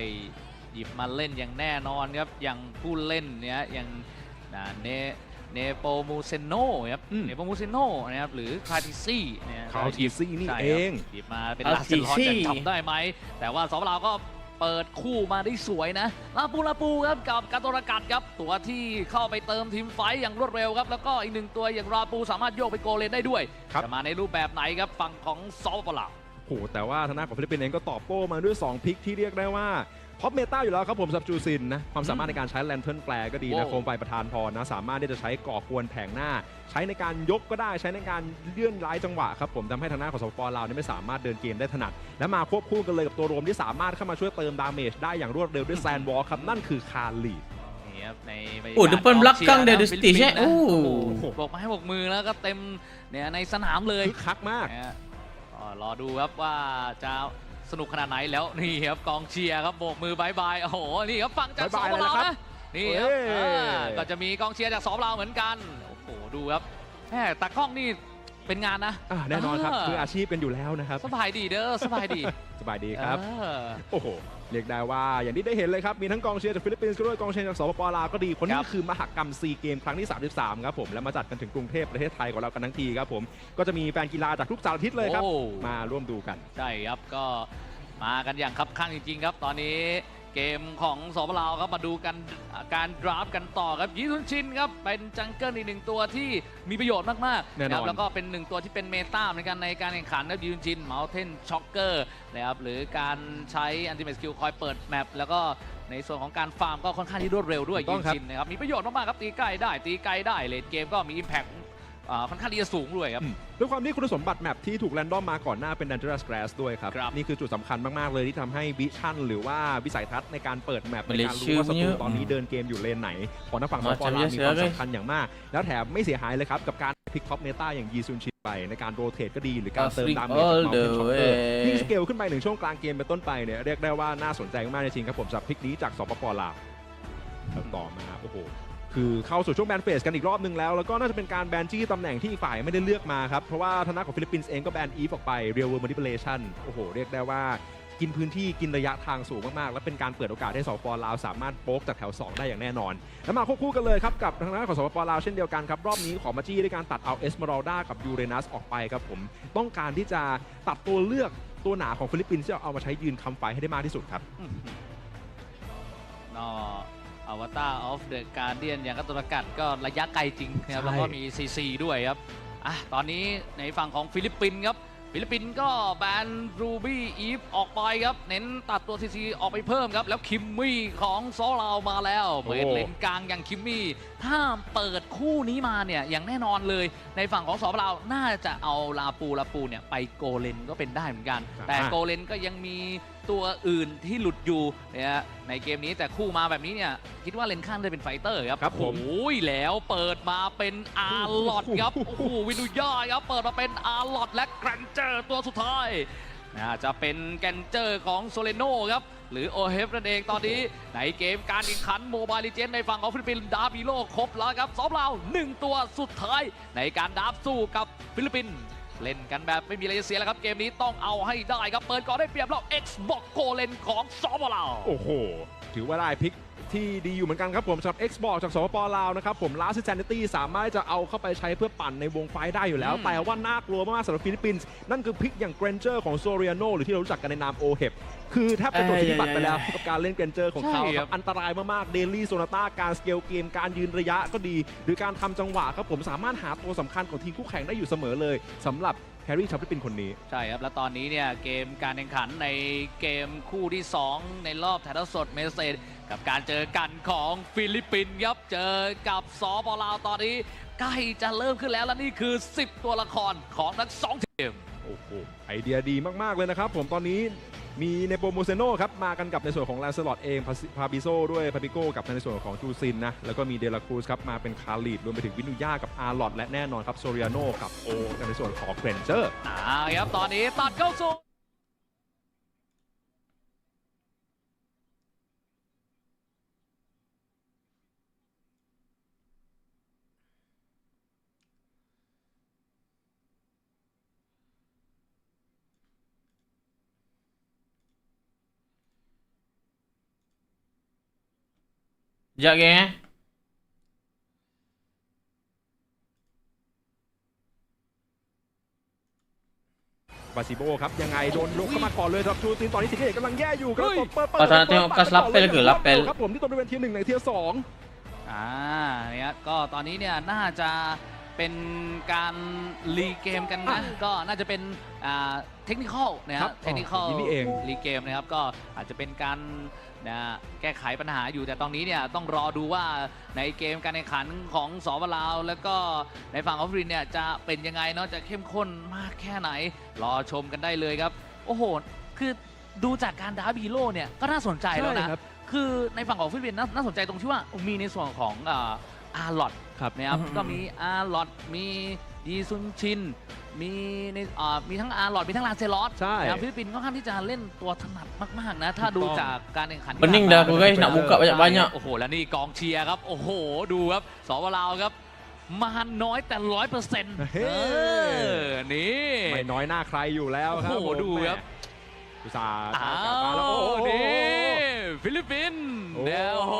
หยิบมาเล่นอย่างแน่นอนครับอย่างผู้เล่นเนี่ยอย่างเนโปมูเซโนครับเนโปมูเซโนนะครับหรือคาติซี่เนี่ย คาติซี่นี่เอง หยิบมาเป็นลาเซลอสจะทำได้ไหมแต่ว่าสองเราก็เปิดคู่มาได้สวยนะลาปูครับกับกาโตรกัดครับตัวที่เข้าไปเติมทีมไฟอย่างรวดเร็วครับแล้วก็อีกหนึ่งตัวอย่างราปูสามารถโยกไปโกเลนได้ด้วยจะมาในรูปแบบไหนครับฝั่งของสปป.ลาว โอ้โหแต่ว่าทางด้านของฟิลิปปินส์เองก็ตอบโต้มาด้วย2พิกที่เรียกได้ว่าท็อปเมตาอยู่แล้วครับผมสับจูซินนะความสามารถในการใช้แลนเทิร์นแฟร์ก็ดีนะโคมไฟประธานพรนะสามารถที่จะใช้ก่อกวนแผงหน้าใช้ในการยกก็ได้ใช้ในการเลื่อนย้ายจังหวะครับผมทำให้ทางด้านของสปป.ลาวไม่สามารถเดินเกมได้ถนัดและมาควบคู่กันเลยกับตัวรวมที่สามารถเข้ามาช่วยเติมดาเมจได้อย่างรวดเร็วด้วยแซนวอลครับนั่นคือคาลีดโอ้ depan belakang dia ada stage โอ้บอกมาให้บอกมือแล้วก็เต็มเนี่ยในสนามเลยคึกคักมากรอดูครับว่าจะสนุกขนาดไหนแล้วนี่ครับกองเชียร์ครับโบกมือบายบายโอ้โหนี่ครับฟังจากสปป.ลาวนะนี่ครับก็จะมีกองเชียร์จากสปป.ลาวเหมือนกันโอ้โหดูครับแหมตากล้องนี่เป็นงานนะแน่นอนครับคืออาชีพเป็นอยู่แล้วนะครับสบายดีเด้อสบายดี สบายดีครับโอ้โหเรียกได้ว่าอย่างที่ได้เห็นเลยครับมีทั้งกองเชียร์จากฟิลิปปินส์ก็ด้วยกองเชียร์จากสปป.ลาวก็ดีคนนี้คือมหกรรมซีเกมครั้งที่33ครับผมแล้วมาจัดกันถึงกรุงเทพประเทศไทยของเรากันทั้งทีครับผมก็จะมีแฟนกีฬาจากทุกสารทิศเลยครับมาร่วมดูกันใช่ครับก็มากันอย่างคับข้างจริงๆครับตอนนี้เกมของสปป.ลาวครับมาดูกันการดราฟกันต่อครับยีซุนชินครับเป็นจังเกิลอีกหนึ่งตัวที่มีประโยชน์มากๆนะครับแล้วก็เป็นหนึ่งตัวที่เป็นเมตาเหมือนกันในการแข่งขันนะยีซุนชินเมาเทนช็อกเกอร์นะครับหรือการใช้อันติเมทสกิลคอยเปิดแมปแล้วก็ในส่วนของการฟาร์มก็ค่อนข้างที่รวดเร็วด้วยยีซุนชินนะครับมีประโยชน์มากๆครับตีใกล้ได้ตีไกลได้เลดเกมก็มีอิมแพคค่อนข้างที่จะสูงด้วยครับด้วยความที่คุณสมบัติแมปที่ถูกแรนดอมมาก่อนหน้าเป็น Dangerous Grass ด้วยครับนี่คือจุดสำคัญมากๆเลยที่ทำให้วิชั่นหรือว่าวิสัยทัศน์ในการเปิดแมปในการรู้ว่าศัตรูตอนนี้เดินเกมอยู่เลนไหนของทางฝั่งสปป.ลาวมีความสำคัญอย่างมากแล้วแถมไม่เสียหายเลยครับกับการพลิกท็อปเมตาอย่างยีซุนชินไปในการโรเตทก็ดีหรือการเติมดาเมจยิ่งสเกลขึ้นไปหนึ่งช่วงกลางเกมเป็นต้นไปเนี่ยเรียกได้ว่าน่าสนใจมากจริงครับผมสำหรับพลิกนี้จากสปป.ลาวต่อมาโอ้โหคือเข้าสู่ช่วงแบนเฟสกันอีกรอบนึงแล้วก็น่าจะเป็นการแบนจี้ตำแหน่งที่อีกฝ่ายไม่ได้เลือกมาครับเพราะว่าทางด้านของฟิลิปปินส์เองก็แบนอีฟออกไป Real World Manipulation โอ้โหเรียกได้ว่ากินพื้นที่กินระยะทางสูงมากๆและเป็นการเปิดโอกาสให้สปป.ลาวสามารถโป๊กจากแถว2ได้อย่างแน่นอนแล้วมาควบคู่กันเลยครับกับทางด้านของสปป.ลาวเช่นเดียวกันครับรอบนี้ขอมาจี้ด้วยการตัดเอาเอสเมอรัลดากับยูเรนัสออกไปครับผมต้องการที่จะตัดตัวเลือกตัวหนาของฟิลิปปินส์ที่เอามาใช้ยืนคำไฟให้ได้มากที่สุดครับอวตารออฟเดอะการเดียนอย่างกัตโตรกัดก็ระยะไกลจริงนะครับแล้วก็มีซีด้วยครับตอนนี้ในฝั่งของฟิลิปปินส์ครับฟิลิปปินส์ก็แบนรูบี้อีฟออกไปครับเน้นตัดตัวซีออกไปเพิ่มครับแล้วคิมมี่ของซอลาวมาแล้วเปิดเลนกลางอย่างคิมมี่ถ้าเปิดคู่นี้มาเนี่ยอย่างแน่นอนเลยในฝั่งของสปป.ลาวน่าจะเอาลาปูเนี่ยไปโกเลนก็เป็นได้เหมือนกันแต่โกเลนก็ยังมีตัวอื่นที่หลุดอยู่เนี่ยในเกมนี้แต่คู่มาแบบนี้เนี่ยคิดว่าเลนข้างจะเป็นไฟเตอร์ครับโอ้ยแล้วเปิดมาเป็นอาร์ลอดครับโอ้โหวินุย่าครับเปิดมาเป็นอาร์ลอดและแกรนเจอร์ตัวสุดท้ายจะเป็นแกรนเจอร์ของโซเลโนครับหรือโอเฮฟนั่นเองตอนนี้ในเกมการแข่งขันโมบายลีเจนในฝั่งของฟิลิปปินส์ดาร์บีโลครบแล้วครับสปป.ลาว1ตัวสุดท้ายในการดาบสู้กับฟิลิปปินส์เล่นกันแบบไม่มีอะไรจะเสียแล้วครับเกมนี้ต้องเอาให้ได้ครับเปิดก่อนได้เปรียบแล้ว Xbox โกเลนของสปป.ลาวโอ้โหถือว่าได้พิกที่ดีอยู่เหมือนกันครับผมสำหรับ Xbox จากสปป.ลาวนะครับผม Last Sanity สามารถจะเอาเข้าไปใช้เพื่อปั่นในวงไฟได้อยู่แล้วแต่ว่าน่ากลัวมากๆสำหรับฟิลิปปินส์นั่นคือพิกอย่าง Granger ของ Soriano หรือที่เรารู้จักกันในนาม OHEP คือแทบจะจบชีวิตบัตรไปแล้วกับการเล่น Granger ของเขาครับอันตรายมากๆ Daily Sonata การสเกลเกมการยืนระยะก็ดีหรือการทำจังหวะครับผมสามารถหาตัวสำคัญของทีมคู่แข่งได้อยู่เสมอเลยสำหรับแครี่ชาวฟิลิปปินส์คนนี้ใช่ครับและตอนนี้เนี่ยเกมการแข่งขันในเกมคู่ที่2ในรอบถ่ายทอดสดเมสเซจกับการเจอกันของฟิลิปปินส์ครับเจอกับสปป.ลาวตอนนี้ใกล้จะเริ่มขึ้นแล้วและนี่คือ10ตัวละครของทั้ง2ทีมโอ้โหไอเดียดีมากๆเลยนะครับผมตอนนี้มีเนโปโมเซโนครับมากันกับในส่วนของแลนสลอตเองพาบิโซด้วยพาปิโก้กับในส่วนของจูซินนะแล้วก็มีเดลาครูสครับมาเป็นคาลีดรวมไปถึงวินุย่ากับอาร์ลอดและแน่นอนครับโซเรียโนกับโอในส่วนของเกรนเจอร์ครับตอนนี้ตัดเข้าสู่ Sekejap gengบาซิโบครับยังไงโดนลุกเข้ามาก่อนเลยครับชูตีนตอนนี้สิงห์เอกกำลังแย่อยู่ครับเปิด Pas nak tengok kas lapel ke lapel ครับผมที่ตัวบริเวณเทียร์1ในเทียร์2 เนี่ยก็ตอนนี้เนี่ยน่าจะเป็นการรีเกมกันนะ ก็น่าจะเป็นเทคนิคอลนะครับเทคนิคอลรีเกมนะครับก็อาจจะเป็นการแก้ไขปัญหาอยู่แต่ตอนนี้เนี่ยต้องรอดูว่าในเกมการแข่งขันของสปป.ลาวแล้วก็ในฝั่งออฟรินเนี่ยจะเป็นยังไงเนาะจะเข้มข้นมากแค่ไหนรอชมกันได้เลยครับโอ้โหคือดูจากการดาร์บีโร่เนี่ยก็น่าสนใจแล้วนะคือในฝั่งของฟิลิปปินส์น่าสนใจตรงที่ว่ามีในส่วนของอาร์ลอตนะครับก็มีอาร์ลอตมียีซุนชินมีทั้งอาร์ลอตมีทั้งลาเซลอสฟิลิปปินส์ค่อนข้างที่จะเล่นตัวถนัดมากๆนะถ้าดูจากการแข่งขัน Pening dah aku guys nak buka banyak-banyak โอ้โหแล้วนี่กองเชียร์ครับโอ้โหดูครับสปป.ลาวครับมาน้อยแต่100%นี่ไม่น้อยหน้าใครอยู่แล้วครับ โอ้โหดูครับ อุตส่าห์กลับมาแล้วโอ้โห นี่ฟิลิปปินส์โอ้โห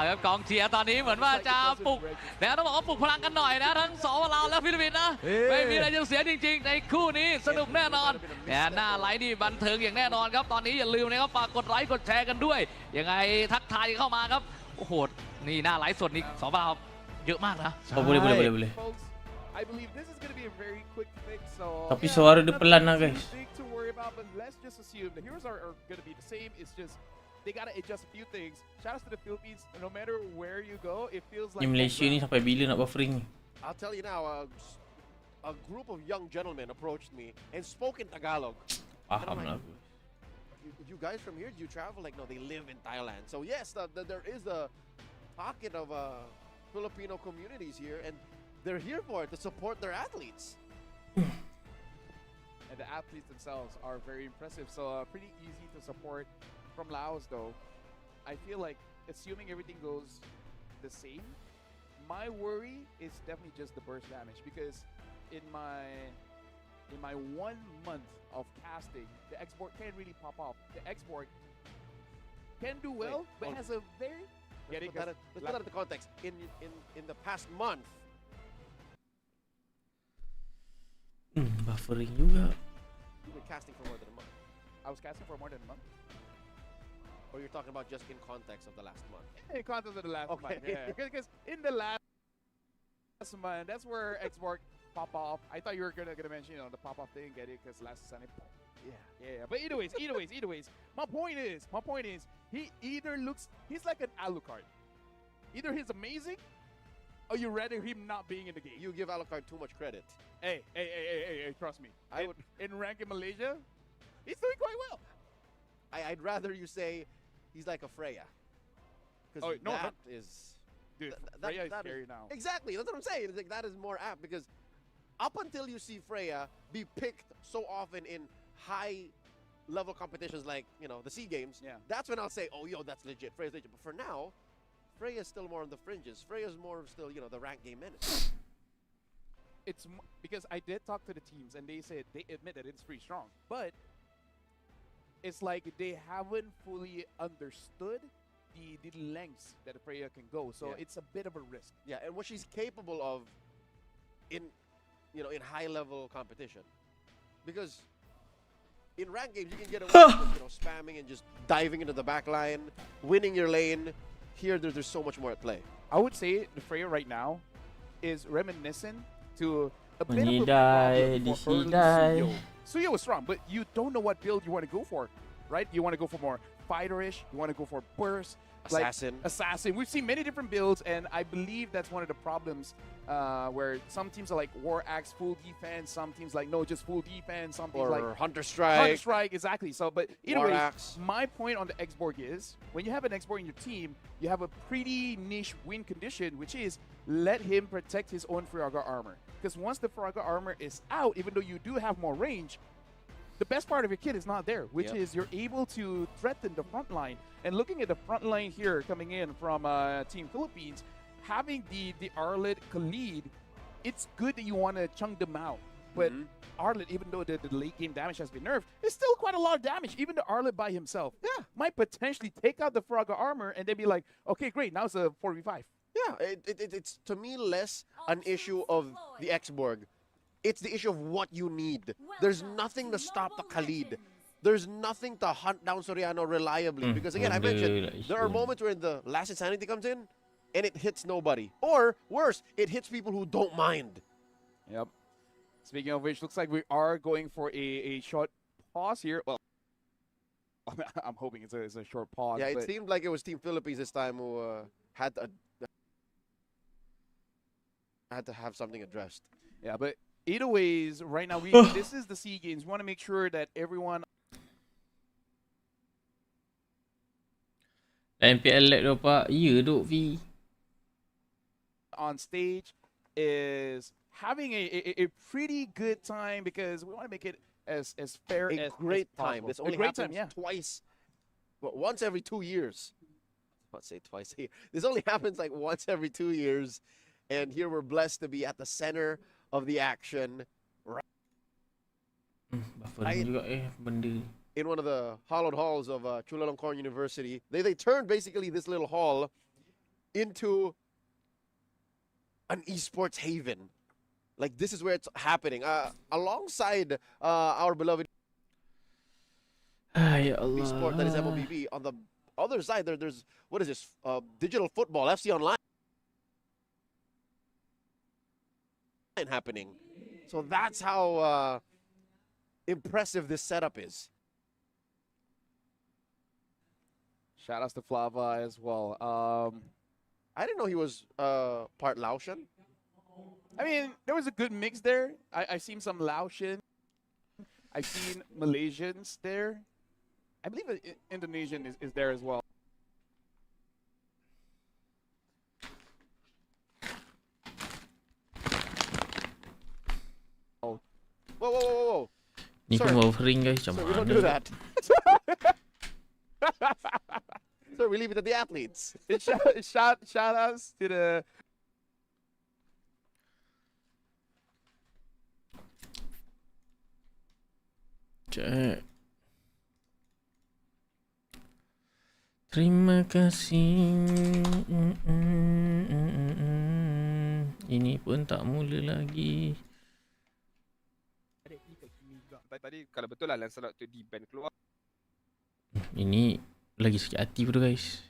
ครับกองเชียร์ตอนนี้เหมือนว่าจะปลุกนะต้องบอกว่าปลุกพลังกันหน่อยนะทั้งสปป.ลาวและฟิลิปปินส์นะไม่มีอะไรจะเสียจริงๆในคู่นี้สนุกแน่นอนเนี่ยหน้าไลฟ์นี่บันเทิงอย่างแน่นอนครับตอนนี้อย่าลืมนะครับฝากกดไลค์กดแชร์กันด้วยยังไงทักทายเข้ามาครับโอ้โหนี่หน้าไลฟ์สดนี่สปป.ลาวเยอะมากนะ Oh boleh I believe this is going to be a very quick fix. So Tapi suara dia pelan lah guys. Big to worry about, but let's just assume the heroes are going to be the same. It's just they got to adjust a few things. Shout out to the Philippines. No matter where you go, it feels like. Ni Malaysia ni sampai bila nak buffering ni? I'll tell you now, a group of young gentlemen approached me and spoke in Tagalog. Faham lah aku. You guys from here, do you travel? Like, no, they live in Thailand. So yes, there is a pocket of Filipino communities here, and they're here for it to support their athletes. And the athletes themselves are very impressive. So pretty easy to support from Laos, though. I feel like assuming everything goes the same, my worry is definitely just the burst damage because in my 1 month of casting, the export can't really pop off. The export can do well, but has a very let's put that into context. In the past month. Buffering juga. You've been casting for more than a month. I was casting for more than a month. Or you're talking about just in context of the last month? In context of the last month, yeah. Because in the last month, that's where export pop off. I thought you were gonna mention, the pop off thing, get it? Because last Sunday. Yeah. But either ways. My point is, he either he's like an Alucard. Either he's amazing, or you rather him not being in the game. You give Alucard too much credit. Hey, trust me. In rank in Malaysia, he's doing quite well. I'd rather you say he's like a Freya. Because Dude, Freya is scary now. Exactly, that's what I'm saying. It's like, that is more apt because up until you see Freya be picked so often in high-level competitions like, the SEA Games, that's when I'll say, oh, that's legit. Freya's legit. But for now, Freya's still more on the fringes. Freya's more still, the rank game menace. It's because I did talk to the teams and they admit that it's pretty strong, but it's like they haven't fully understood the lengths that Freya can go. So it's a bit of a risk. Yeah, and what she's capable of in high-level competition, because in rank games you can get away with spamming and just diving into the back line, winning your lane. Here, there's so much more at play. I would say the Freya right now is reminiscent to a bit of Menyidai, a disidai. Suyo was strong, but you don't know what build you want to go for, right? You want to go for more fighterish. You want to go for burst. Assassin. We've seen many different builds, and I believe that's one of the problems where some teams are like War Axe full defense, some teams like no, just full defense, some teams like Hunter Strike. Hunter Strike, exactly. So, but either way, my point on the X-Borg is when you have an X-Borg in your team, you have a pretty niche win condition, which is let him protect his own Firaga armor. Because once the Firaga armor is out, even though you do have more range, the best part of your kit is not there, which is you're able to threaten the front line. And looking at the front line here coming in from Team Philippines, having the Arlet Khalid, it's good that you want to chunk them out. but Arlet, even though the late game damage has been nerfed, it's still quite a lot of damage. Even the Arlet by himself might potentially take out the Frogger armor and then be like, okay, great, now it's a 4v5. Yeah, it's to me less an issue of the X-Borg. It's the issue of what you need. There's nothing to stop the Khalid. There's nothing to hunt down Soriano reliably. Because again, I mentioned, there are moments where the last insanity comes in and it hits nobody. Or worse, it hits people who don't mind. Yep. Speaking of which, looks like we are going for a short pause here. Well, I'm hoping it's a short pause. Yeah, it seemed like it was Team Philippines this time who had to have something addressed. Yeah, but either ways, right now, this is the SEA Games. We want to make sure that everyone MPL lag tu pak. Ya duk V. on stage is having a pretty good time because we want to make it as fair as great possible. time. This only a great happens time, yeah. twice, but once every 2 years. Let's say twice a year. This only happens like once every 2 years, and here we're blessed to be at the center of the action. In one of the hollowed halls of Chulalongkorn University, they turned basically this little hall into an esports haven. Like, this is where it's happening. Alongside our beloved esport that is MLBB, on the other side, there's, what is this? Digital football, FC Online happening. So that's how impressive this setup is. Shout outs to Flava as well. I didn't know he was part Laotian. I mean, there was a good mix there. I've seen some Laotian. I've seen Malaysians there. I believe Indonesian is there as well. Whoa, whoa, whoa, whoa. Ni pun buffering guys. Sir, we don't do that. Sir, we leave it to the athletes. Shout outs to the Cek. Terima kasih. Ini pun tak mula lagi. Tadi kalau betul lah Lancelot tu di ban keluar. Ini lagi sakit hati pun guys.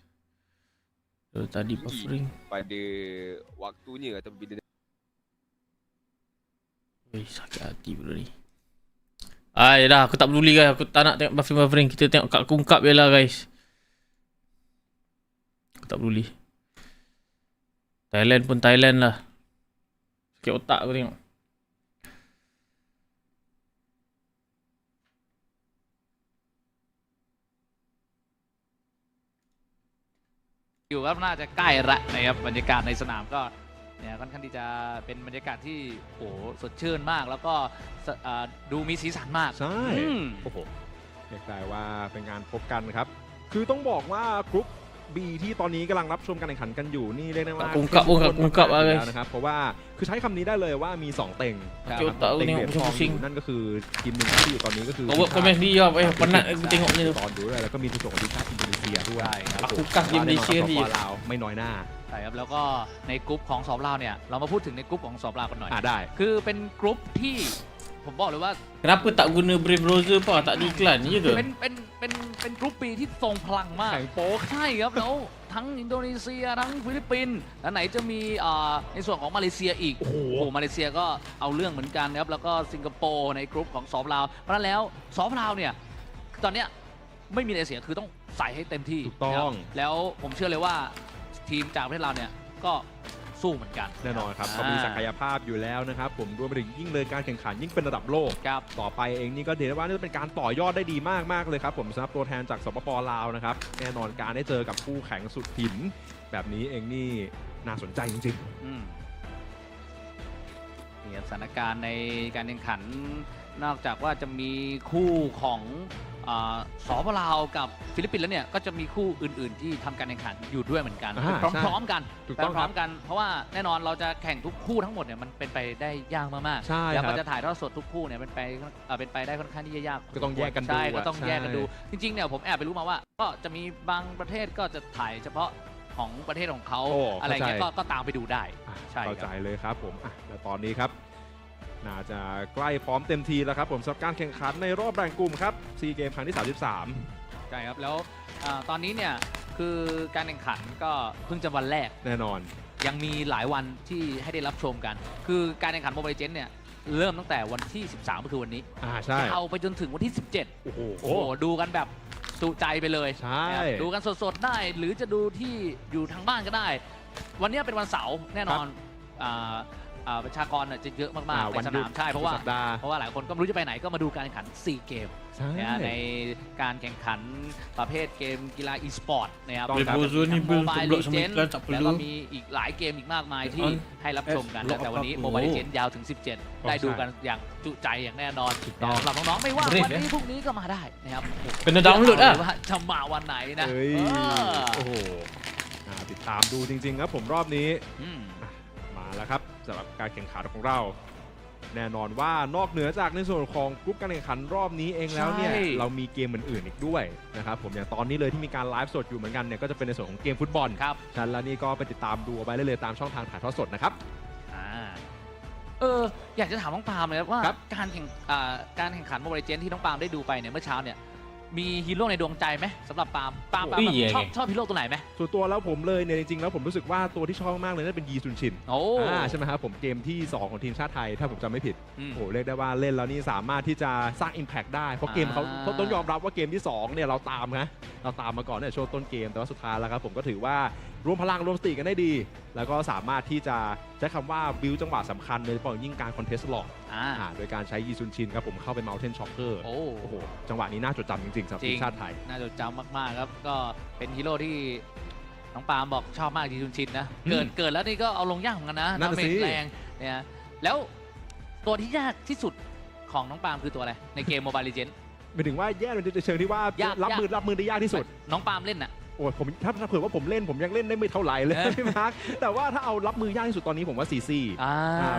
Kalau tadi buffering Pada waktunya atau bila sakit hati pun ni. Dah aku tak peduli guys. Aku tak nak tengok buffering. Kita tengok kat kungkap je lah guys. Aku tak peduli. Thailand pun Thailand lah. Sakit otak aku tengok.อยู่ครับน่าจะใกล้ละนะครับบรรยากาศในสนามก็เนี่ยค่อนข้างที่จะเป็นบรรยากาศที่โอ้สดชื่นมากแล้วก็ดูมีสีสันมาก ใช่โอ้โหเรียกได้ว่าเป็นงานพบกันครับคือต้องบอกว่ากรุ๊ป B ที่ตอนนี้กำลังรับชมการแข่งขันกันอยู่นี่เรียกได้ว่ากุ้งกับอะไรนะครับเพราะว่าคือใช้คำนี้ได้เลยว่ามี2เต็งเต็งเหรียญทองอยู่นั่นก็คือทีมหนึ่งที่อยู่ตอนนี้ก็คือก็ไม่ดีครับpernah tengok ni ตอนดูด้วยแล้วก็มีตัวของทีมชาติอินโดนีเซียด้วย aku kah di Malaysia ni ลาวไม่น้อยหน้าใช่ครับแล้วก็ในกรุ๊ปของสอบลาวเนี่ยเรามาพูดถึงในกรุ๊ปของสอบลาวกันหน่อยได้คือเป็นกรุ๊ปที่ผมบอกเลยว่า kenapa tak guna Brave Browser ป่ะtak ada iklan je ke เป็นกรุ๊ป B ที่ทรงพลังมากโป๊กใช่ครับแล้วทั้งอินโดนีเซียทั้งฟิลิปปินส์แล้วไหนจะมีในส่วนของมาเลเซียอีกโอ้โหมาเลเซียก็เอาเรื่องเหมือนกันนะครับแล้วก็สิงคโปร์ในกรุ๊ปของสอบลาวเพราะฉะนั้นแล้วสอบลาวเนี่ยตอนเนี้ยไม่มีอะไรเสียคือต้องใส่ให้เต็มที่ถูกต้องแล้วผมเชื่อเลยว่าทีมจากประเทศเราเนี่ยก็สู้เหมือนกันแน่นอนครับเขามีศักยภาพอยู่แล้วนะครับผมรวมไปถึงยิ่งเลยการแข่งขันยิ่งเป็นระดับโลกต่อไปเองนี่ก็เดี๋ยวว่านี่เป็นการต่อยอดได้ดีมากเลยครับผมสำหรับตัวแทนจากสปป.ลาวนะครับแน่นอนการได้เจอกับคู่แข่งสุดหินแบบนี้เองนี่น่าสนใจจริงๆนี่สถานการณ์ในการแข่งขันนอกจากว่าจะมีคู่ของ สปลาวกับฟิลิปปินส์แล้วเนี่ยก็จะมีคู่อื่นๆที่ทำการแข่งขันอยู่ด้วยเหมือนกัน พร้อมๆกัน ถูกต้อง พร้อมๆกันเพราะว่าแน่นอนเราจะแข่งทุกคู่ทั้งหมดเนี่ยมันเป็นไปได้ยากมากๆ ใช่ แล้ว ค ก็ รับ จะถ่ายทอดสดทุกคู่เนี่ยเป็นไปได้ค่อนข้างที่จะยาก ก็ต้องแยกกันดู ใช่ก็ต้องแยกกันดู ใช่ จริงๆเนี่ยผมแอบไปรู้มาว่า ก็จะมีบางประเทศก็จะถ่ายเฉพาะของประเทศของเขา โอ้ อะไรเงี้ย เข้าใจ ก็ตามไปดูได้ใช่ เข้า ค ใจ รับ เลยครับผมและตอนนี้ครับน่าจะใกล้พร้อมเต็มทีแล้วครับผมสำหรับการแข่งขันในรอบแบ่งกลุ่มครับซีเกมครั้งที่ 33 ใช่ครับแล้วตอนนี้เนี่ยคือการแข่งขันก็เพิ่งจะวันแรก แน่นอน ยังมีหลายวันที่ให้ได้รับชมกัน คือการแข่งขันโมบายเจนเนี่ยเริ่มตั้งแต่วันที่ 13ก็คือวันนี้ ใช่ เอาไปจนถึงวันที่ 17 โอ้โห โอ้โหดูกันแบบจุใจไปเลย ใช่ นะครับดูกันสดๆได้ หรือจะดูที่อยู่ทางบ้านก็ได้ วันนี้เป็นวันเสาร์แน่นอนประชากรจะเยอะมากๆ วั ใน น ส หยุ นา ด มใช่เพราะว่า สัปดาห์ หลายคนก็ไม่รู้จะไปไหนก็มาดูการแข่งขัน 4 เกม ใช่ ในการแข่งขันประเภทเกมกีฬาอีสปอร์ตนะครับ ต้องครับ โมบายลีเจน sebelas tak แล้ว perlu ก็มีอีกหลายเกมอีกมากมายที่ให้รับชมกันนะแต่วันนี้โมบายลีเจนยาวถึง 17 ได้ดูกันอย่างจุใจอย่างแน่นอน ต้อง สำหรับน้องๆไม่ว่า Brave วันนี้พรุ่งนี้ก็มาได้นะครับ เป็นดาวน์โหลด หรือว่าจะมาวันไหนนะ เฮ้ย เออ โอ้โหติดตามดูจริงๆครับผมรอบนี้ อืม มาแล้วครับสำหรับการแข่งขันของเรา แน่นอนว่านอกเหนือจากในส่วนของกรุ๊ปการแข่งขันรอบนี้เองแล้วเนี่ย ใช่ เรามีเกมอื่นๆอีกด้วยนะครับผมอย่างตอนนี้เลยที่มีการไลฟ์สดอยู่เหมือนกันเนี่ยก็จะเป็นในส่วนของเกมฟุตบอล ครับ ฉะนั้นแล้วนี่ก็ไปติดตามดูเอาไว้ได้เลยตามช่องทางถ่ายทอดสดนะครับ อยากจะถามน้องปาล์มเลยว่า ครับ การแข่งขันโมบายเจนที่น้องปาล์มได้ดูไปเนี่ยเมื่อเช้าเนี่ยมีฮีโร่ในดวงใจไหมสำหรับปาล์มแบบ อุ้ย ชอบฮีโร่ตัวไหนไหม ส่วนตัวแล้วผมเลยเนี่ยจริงๆแล้วผมรู้สึกว่าตัวที่ชอบมากเลยนั่นเป็นยีซุนชิน โอ้ ใช่ไหมครับผมเกมที่ 2 ของทีมชาติไทยถ้าผมจำไม่ผิด อืม โอ้โหเรียกได้ว่าเล่นแล้วนี่สามารถที่จะสร้าง Impact ได้เพราะเกมเขา อ่า เพราะต้องยอมรับว่าเกมที่2เนี่ยเราตามมาก่อนเนี่ยช่วงต้นเกมแต่ว่าสุดท้ายแล้วครับผมก็ถือว่ารวมพลังรวมสติกันได้ดี แล้วก็สามารถที่จะใช้คำว่าบิวจังหวะสำคัญโดยเฉพาะอย่างยิ่งการคอนเทสต์หลอกโดยการใช้ยีซุนชินครับผมเข้าไป Mountain Shocker โอ้ โอ้โหจังหวะนี้น่าจดจำจริงๆสำหรับทีมชาติไทย น่าจดจำมากๆครับก็เป็นฮีโร่ที่น้องปาล์มบอกชอบมากทีชุนชินนะ อืม เกิดแล้วนี่ก็เอาลงยากเหมือนกันนะ นั่นน่ะ ดาเมจ สิ แรงเนี่ยแล้วตัวที่ยากที่สุดของน้องปาล์มคือตัวอะไรในเกมโมบายลีเจน หมายถึงว่าแย่ในเชิงที่ว่าย าก รับมือได้ยากที่สุด น้องปาล์มเล่นน่ะ โอ้ยผมถ้าเผื่อว่าผมเล่นผมยังเล่นได้ไม่เท่าไหร่เลย พี่มาร์คแต่ว่าถ้าเอารับมือยากที่สุดตอนนี้ผมว่าซีซี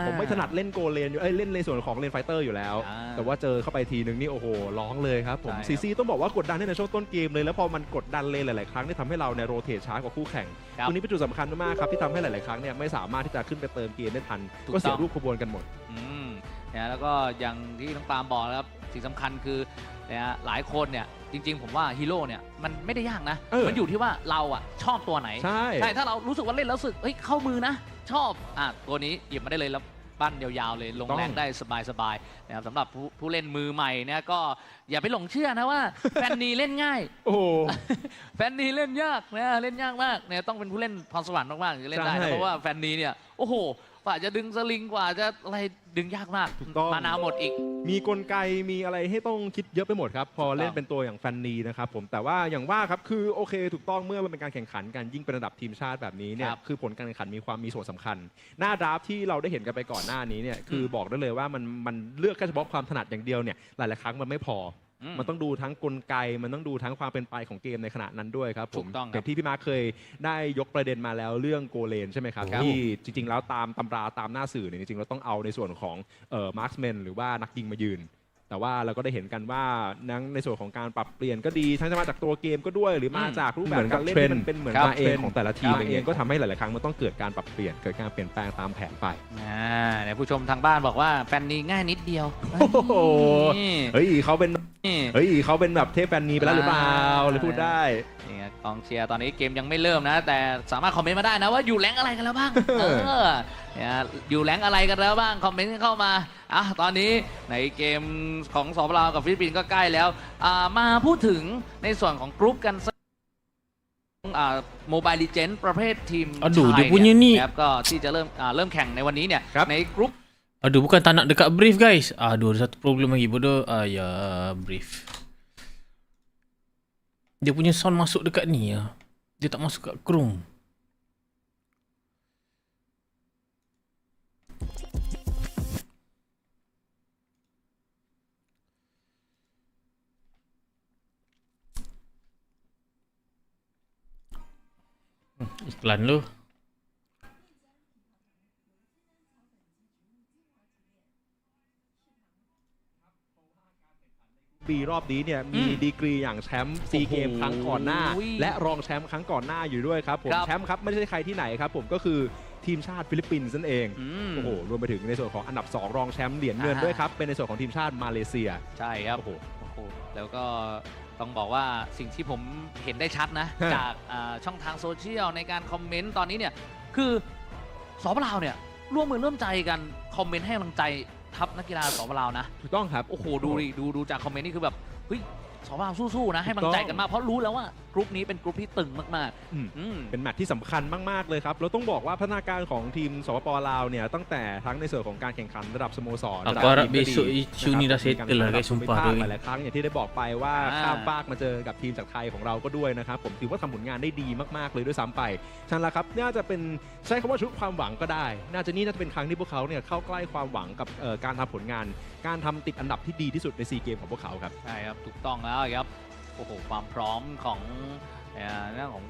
ผมไม่ถนัดเล่นโกเลนอยู่เล่นในส่วนของเลนไฟเตอร์อยู่แล้ว แต่ว่าเจอเข้าไปทีนึงนี่โอ้โหร้องเลยครับผม ใช่ครับ ซีซีต้องบอกว่ากดดันในช่วงต้นเกมเลยแล้วพอมันกดดันเลนหลายๆครั้งนี่ทำให้เราในโรเตทช้ากว่าคู่แข่ง ครับ ตรงนี้เป็นจุดสำคัญมากๆครับที่ทำให้หลายๆครั้งเนี่ยไม่สามารถที่จะขึ้นไปเติมเกมได้ทันก็เสียรูปขบวนกันหมด นะแล้วก็อย่างที่น้องปาล์มบอกแล้วครับสิ่งสำคัญคือนะหลายคนเนี่ยจริงๆผมว่าฮีโร่เนี่ยมันไม่ได้ยากนะ มันอยู่ที่ว่าเราอ่ะชอบตัวไหน ใช่ ถ้าเรารู้สึกว่าเล่นแล้วรู้สึกเฮ้ยเข้ามือนะ ชอบตัวนี้หยิบมาได้เลยแล้วปั้นยาวๆเลยลงแรงได้สบายๆนะครับสำหรับผู้เล่นมือใหม่เนี่ยก็อย่าไปหลงเชื่อนะว่า แฟนนีเล่นง่าย โอ้โห แฟนนีเล่นยากนะเล่นยากมากเนี่ยต้องเป็นผู้เล่นพรสวรรค์มากๆถึงจะเล่นได้ ใช่ นะเพราะว่าแฟนนีเนี่ยโอ้โหกว่าจะดึงสลิงกว่าจะอะไรดึงยากมาก ถูกต้อง มานาหมดอีก มีกลไกมีอะไรให้ต้องคิดเยอะไปหมดครับพอเล่นเป็นตัวอย่างแฟนนีนะครับผมแต่ว่าอย่างว่าครับคือโอเคถูกต้องเมื่อมันเป็นการแข่งขันกันยิ่งเป็นระดับทีมชาติแบบนี้เนี่ย ครับ คือผลการแข่งขันมีส่วนสำคัญ หน้าดราฟที่เราได้เห็นกันไปก่อนหน้านี้เนี่ยคือบอกได้เลยว่ามันเลือกแค่เฉพาะความถนัดอย่างเดียวเนี่ยหลายๆครั้งมันไม่พออ ม มันต้องดูทั้งกลไกมันต้องดูทั้งความเป็นไปของเกมในขณะนั้นด้วยครับผ ถู ม กต้องครับ อย่างที่พี่มาร์คเคยได้ยกประเด็นมาแล้วเรื่องโกเลนใช่ไหมครับ ครับ ที่จริงๆแล้วตามตำราตามหน้าสื่อเนี่ยจริงๆเราต้องเอาในส่วนของมาร์คแมนหรือว่านักยิงมายืน แต่ว่าเราก็ได้เห็นกันว่าในส่วนของการปรับเปลี่ยนก็ดีทั้งจะมาจากตัวเกมก็ด้วย หรือมาจากรูปแบบการเล่นที่มันเป็นเหมือนมาเองของแต่ละทีมเองก็ทำให้หลายๆครั้งมันต้องเกิดการปรับเปลี่ยนเกิดการเปลี่ยนแปลงตามแผนไป เนี่ยผู้ชมทางบ้านบอกว่าแฟนนีง่ายนิดเดียว โอ้โห นี่ เฮ้ยเขาเป็นแบบเทพแฟนนีไปแล้วหรือเปล่าเลยพูดได้ นี่ไงกองเชียร์ตอนนี้เกมยังไม่เริ่มนะ แต่สามารถคอมเมนต์มาได้นะว่าอยู่แรงค์อะไรกันแล้วบ้าง เนี่ยอยู่แรงค์อะไรกันแล้วบ้างคอมเมนต์เข้ามาตอนนี้ในเกมของสปปลาวกับฟิลิปปินส์ก็ใกล้แล้วมาพูดถึงในส่วนของกรุ๊ปกันโมบายลีเจนประเภททีม Aduh, ชาย dia punya ni ครับก็ที่จะเริ่มแข่งในวันนี้เนี่ยในกรุ๊ป Aduh, bukan tak nak dekat brief guys. Aduh, ada satu problem lagi bodoh. Ya, brief. Dia punya sound masuk dekat ni ya. Dia tak masuk kat Chrome. Iklan lu. ปีรอบนี้เนี่ยมีดีกรีอย่างแชมป์ซีเกมครั้งก่อนหน้า และรองแชมป์ครั้งก่อนหน้าอยู่ด้วยครับผมแชมป์ครับไม่ใช่ใครที่ไหนครับผมก็คือทีมชาติฟิลิปปินส์นั่นเองโอ้โหรวมไปถึงในส่วนของอันดับ2รองแชมป์เหรียญเงินด้วยครับเป็นในส่วนของทีมชาติมาเลเซีย ใช่ครับโอ้โหแล้วก็ต้องบอกว่าสิ่งที่ผมเห็นได้ชัดนะจากช่องทางโซเชียลในการคอมเมนต์ตอนนี้เนี่ยคือสปลาวเนี่ยร่วมมือร่วมใจกันคอมเมนต์ให้กำลังใจทัพนักกีฬาสปลาวนะถูกต้องครับโอ้โหดูจากคอมเมนต์นี่คือแบบเฮ้ยสปลาวสู้ๆนะให้กำลังใจกันมากเพราะรู้แล้วว่ากรุ๊ปนี้เป็นกรุ๊ปที่ตึงมากๆเป็นแมตช์ที่สำคัญมากๆเลยครับเราต้องบอกว่าพัฒนาการของทีมสปป.ลาวเนี่ยตั้งแต่ทั้งในส่วนของการแข่งขันระดับสโมสรระดับทีมก็ดีหลายครั้งอย่างที่ได้บอกไปว่าข้ามฟากมาเจอกับทีมจากไทยของเราก็ด้วยนะครับผมถือว่าทำผลงานได้ดีมากๆเลยด้วยซ้ำไปฉะนั้นละครับน่าจะเป็นใช้คำว่าชุดความหวังก็ได้น่าจะเป็นครั้งที่พวกเขาเนี่ยเข้าใกล้ความหวังกับการทำผลงานการทำติดอันดับที่ดีที่สุดในซีเกมของพวกเขาครับใช่ครับถูกต้องแล้วครับโอ้โหความพร้อมของเรื่องของ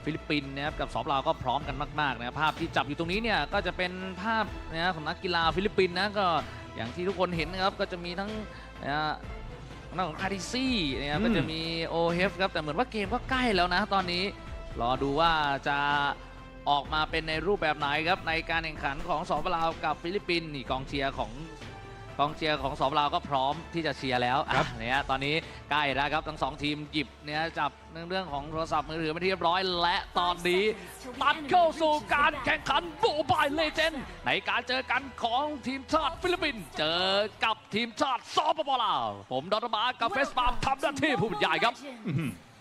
ฟิลิปปินส์นะครับกับสปลาวก็พร้อมกันมากๆนะภาพที่จับอยู่ตรงนี้เนี่ยก็จะเป็นภาพนะของนักกีฬาฟิลิปปินส์นะก็อย่างที่ทุกคนเห็นนะครับก็จะมีทั้งนักของคาริซี่นะครับก็จะมีโอเฮฟครับแต่เหมือนว่าเกมก็ใกล้แล้วนะตอนนี้รอดูว่าจะออกมาเป็นในรูปแบบไหนครับในการแข่งขันของสปลาวกับฟิลิปปินส์นี่กองเชียร์ของสปลาวก็พร้อมที่จะเชียร์แล้วเนี่ยตอนนี้ใกล้แล้วครับทั้ง2ทีมหยิบเนี่ยจับเรื่องของโทรศัพท์มือถือมาที่เรียบร้อยและตอนนี้ตัดเข้าสู่การแข่งขันโมบายเลเจนด์ในการเจอกันของทีมชาติฟิลิปปินส์เจอกับทีมชาติสปป.ลาวผมดร.มากับเฟสปาทำหน้าที่ผู้บรรยายครับ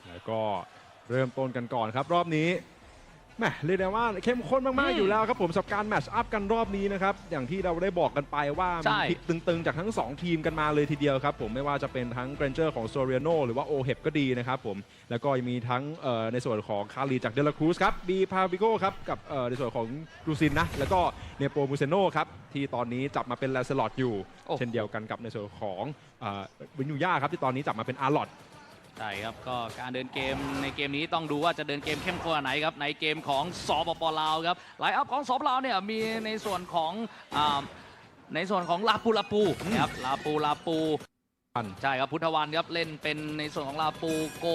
แล้วก็เริ่มต้นกันก่อนครับรอบนี้แม่เรียกได้ว่าเข้มข้นมากๆอยู่แล้วครับผมสำหรับการแมตช์อัพกันรอบนี้นะครับอย่างที่เราได้บอกกันไปว่ามีพลิกตึงๆจากทั้ง2ทีมกันมาเลยทีเดียวครับผมไม่ว่าจะเป็นทั้งเกรนเจอร์ของโซเรียโนหรือว่าโอเฮปก็ดีนะครับผมแล้วก็มีทั้งในส่วนของคารีจากเดลาครูซครับบีพาบิโก้ครับกับในส่วนของกรูซินนะแล้วก็เนโปมูเซโนครับที่ตอนนี้จับมาเป็นแลนเซลอตอยู่เช่นเดียวกันกับในส่วนของวินูย่าครับที่ตอนนี้จับมาเป็นอาร์ลอตใช่ครับก็การเดินเกมในเกมนี้ต้องดูว่าจะเดินเกมเข้มข้นไหนครับในเกมของสปป.ลาวครับไลน์อัพของสปป.ลาวเนี่ยมีในส่วนของลาปูนะครับลาปูใช่ครับพุทธวันครับเล่นเป็นในส่วนของลาปูโก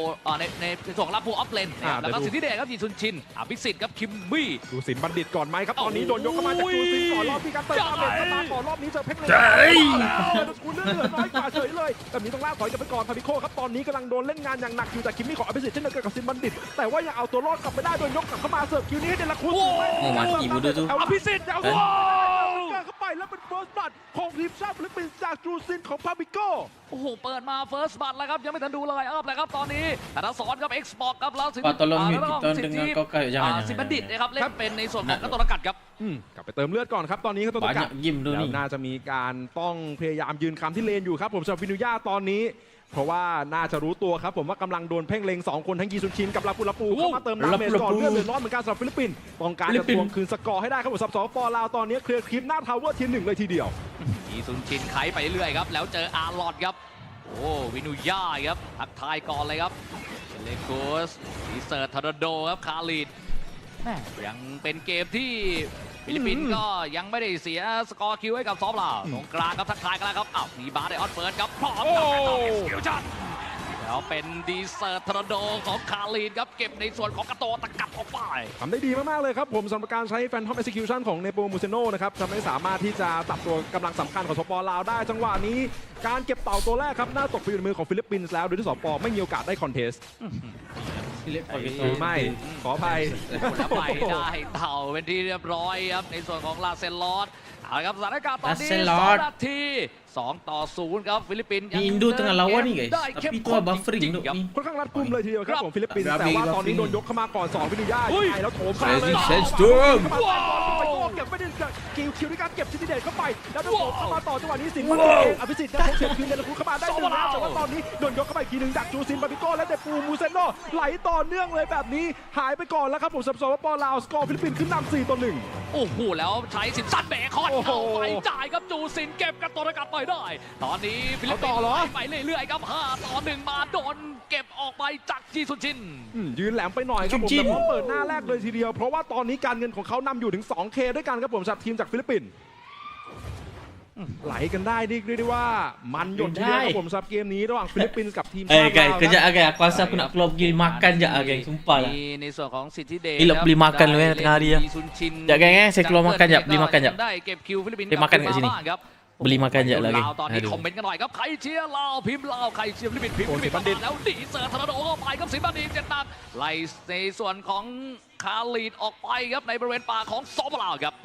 ในส่วนของลาปูออฟเลนแล้วก็สิทธิเดชครับยีซุนชินอภิสิทธิ์ครับคิมมี่ดูสินบัณฑิตก่อนไหมครับตอนนี้โดนยกเข้ามาจากดูสินก่อนรอบที่การเติมดาเมจเข้ามาก่อนรอบนี้เจอเพ็กเลยกูเลือดเหลือน้อยกว่าเฉยเลยแบบนี้ต้องล่าถอยกันไปก่อนพาบิโคครับตอนนี้กำลังโดนเล่นงานอย่างหนักอยู่จากคิมมี่ของอภิสิทธิ์เช่นเดียวกันกับสินบัณฑิตแต่ว่ายังเอาตัวรอดกลับไม่ได้โดนยกกลับเข้ามาเสิร์ฟคิวนี้เดลาคูสอภิสิทธิ์เข้าไปแล้วเป็นเฟิร์สบัตของทีมชาติฟิลิปปินส์จากจูซินของพาบิโกโอ้โหเปิดมาเฟิร์สบัตแล้วครับยังไม่ทันดูเลยเลยครับตอนนี้ธนสรกับเอ็กซ์บอกครับแล้วสิบัณฑิตนะครับเล่นเป็นในส่วนของกัตโตรกัดครับกลับไปเติมเลือดก่อนครับตอนนี้กัตโตรกัดแล้วน่าจะมีการต้องพยายามยืนคำที่เลนอยู่ครับผมสำหรับวินูย่าตอนนี้เพราะว่าน่าจะรู้ตัวครับผมว่ากำลังโดนเพ่งเล็ง2คนทั้งยีซุนชินกับลาปูเข้ามาเติมดาเมจก่อนเลือดเหลือน้อยเหมือนกันสำหรับฟิลิปปินส์ต้องการจะทวงคืนสกอร์ให้ได้ครับผมสำหรับสปป.ลาวตอนนี้เคลียร์คลิปหน้าทาวเวอร์ที1เลยทีเดียวยีซุนชินไขไปเรื่อยครับแล้วเจออาร์ลอดครับโอ้วินูย่าครับทักทายก่อนเลยครับเลโกสดีเซอร์ทอร์นาโดครับคาริดยังเป็นเกมที่ฟิลิปปินส์ก็ยังไม่ได้เสียสกอร์คิวให้กับสปป.ลาวตรงกลางครับทักทายกันแล้วครับมีบาร์ไดออนเฟิร์สครับพร้อมกับการเอ็กซ์คิวชั่นแล้วเป็นดีเซอร์ทอร์นาโดของคาริดครับเก็บในส่วนของกระโตตะกัดออกไปทำได้ดีมากๆเลยครับผมสำหรับการใช้แฟนทอมเอ็กซิคิวชั่นของเนโปมูเซโนนะครับทำให้สามารถที่จะตัดตัวกำลังสำคัญของสปป.ลาวได้จังหวะนี้การเก็บเต่าตัวแรกครับน่าตกไปอยู่ในมือของฟิลิปปินส์แล้วโดยที่สปป.ไม่มีโอกาสได้คอนเทสหรือไม่ขออภัยไปได้เต่าเป็นที่เรียบร้อยครับในส่วนของลาเซลลอสเอาละครับสถานการณ์ตอนนี้2 นาที2-0ครับฟิลิปปินส์ยังIndo tengah lawan nih guys tapi itu buffering dok nih ค่อนข้างรัดกุมเลยทีเดียวครับผมฟิลิปปินส์แต่ว่าตอนนี้โดนยกเข้ามาก่อน2วินูย่าแล้วโถมมาเลย ก็บไม่ได้คิวด้วยการเก็บซิติเดตเข้าไปแล้วโดนเข้ามาต่อจังหวะนี้สิงห์มันเองอภิสิทธิ์ได้เก็บคืนเดลคูเข้ามาได้1แล้วแต่ว่าตอนนี้โดนยกเข้าไปอีกทีนึงจากจูซินบาบิโก้และเดปูมูเซโนไหลต่อเนื่องเลยแบบนี้หายไปก่อนแล้วครับผมสปปลาวสกอร์ฟิลิปปินส์ขึ้นนำ4-1 โอ้โหแล้วใช้สินสั้นเบคอนเข้าไปจ่ายครับจูซินเก็บกับตัวกลับไปได้ตอนนี้ฟิลิปปินส์ไปเรื่อยๆครับ5-1มาโดนเก็บออกไปจากจีซุนชินยืนแหลมไปหน่อยครับผมแต่ว่าเปิดหน้าแรกเลยทีเดียวเพราะว่าตอนนี้การเงินของเขานำอยู่ถึง 2K ด้วยกันครับผมสำหรับทีมจากฟิลิปปินส์ไหลกันได้เรียกได้ว่ามันหยดทีเดียวครับผมสำหรับเกมนี้ระหว่างฟิลิปปินส์กับทีมชาติลาว kejap agak aku rasa aku nak keluar pergi makan je geng sumpah lah ในส่วนของสิทธิเดช Elok beli makan dulu tengah hari ya sekejap geng saya keluar makan jap beli makan jap ได้เก็บคิวฟิลิปปินส์ beli makan kat sini beli makan jap lah geng ตอนนี้คอมเมนต์กันหน่อยครับใครเชียร์ลาวพิมพ์ลาวใครเชียร์ฟิลิปปินส์พิมพ์ฟิลิปปินส์แล้วดีเซอร์ทอร์นาโดเข้าไปครับสิบบัณฑิตเจ็ดนัดไล่ในส่วนของคาลีดออกไปครับในบริเวณป่าของสปปลาวครับ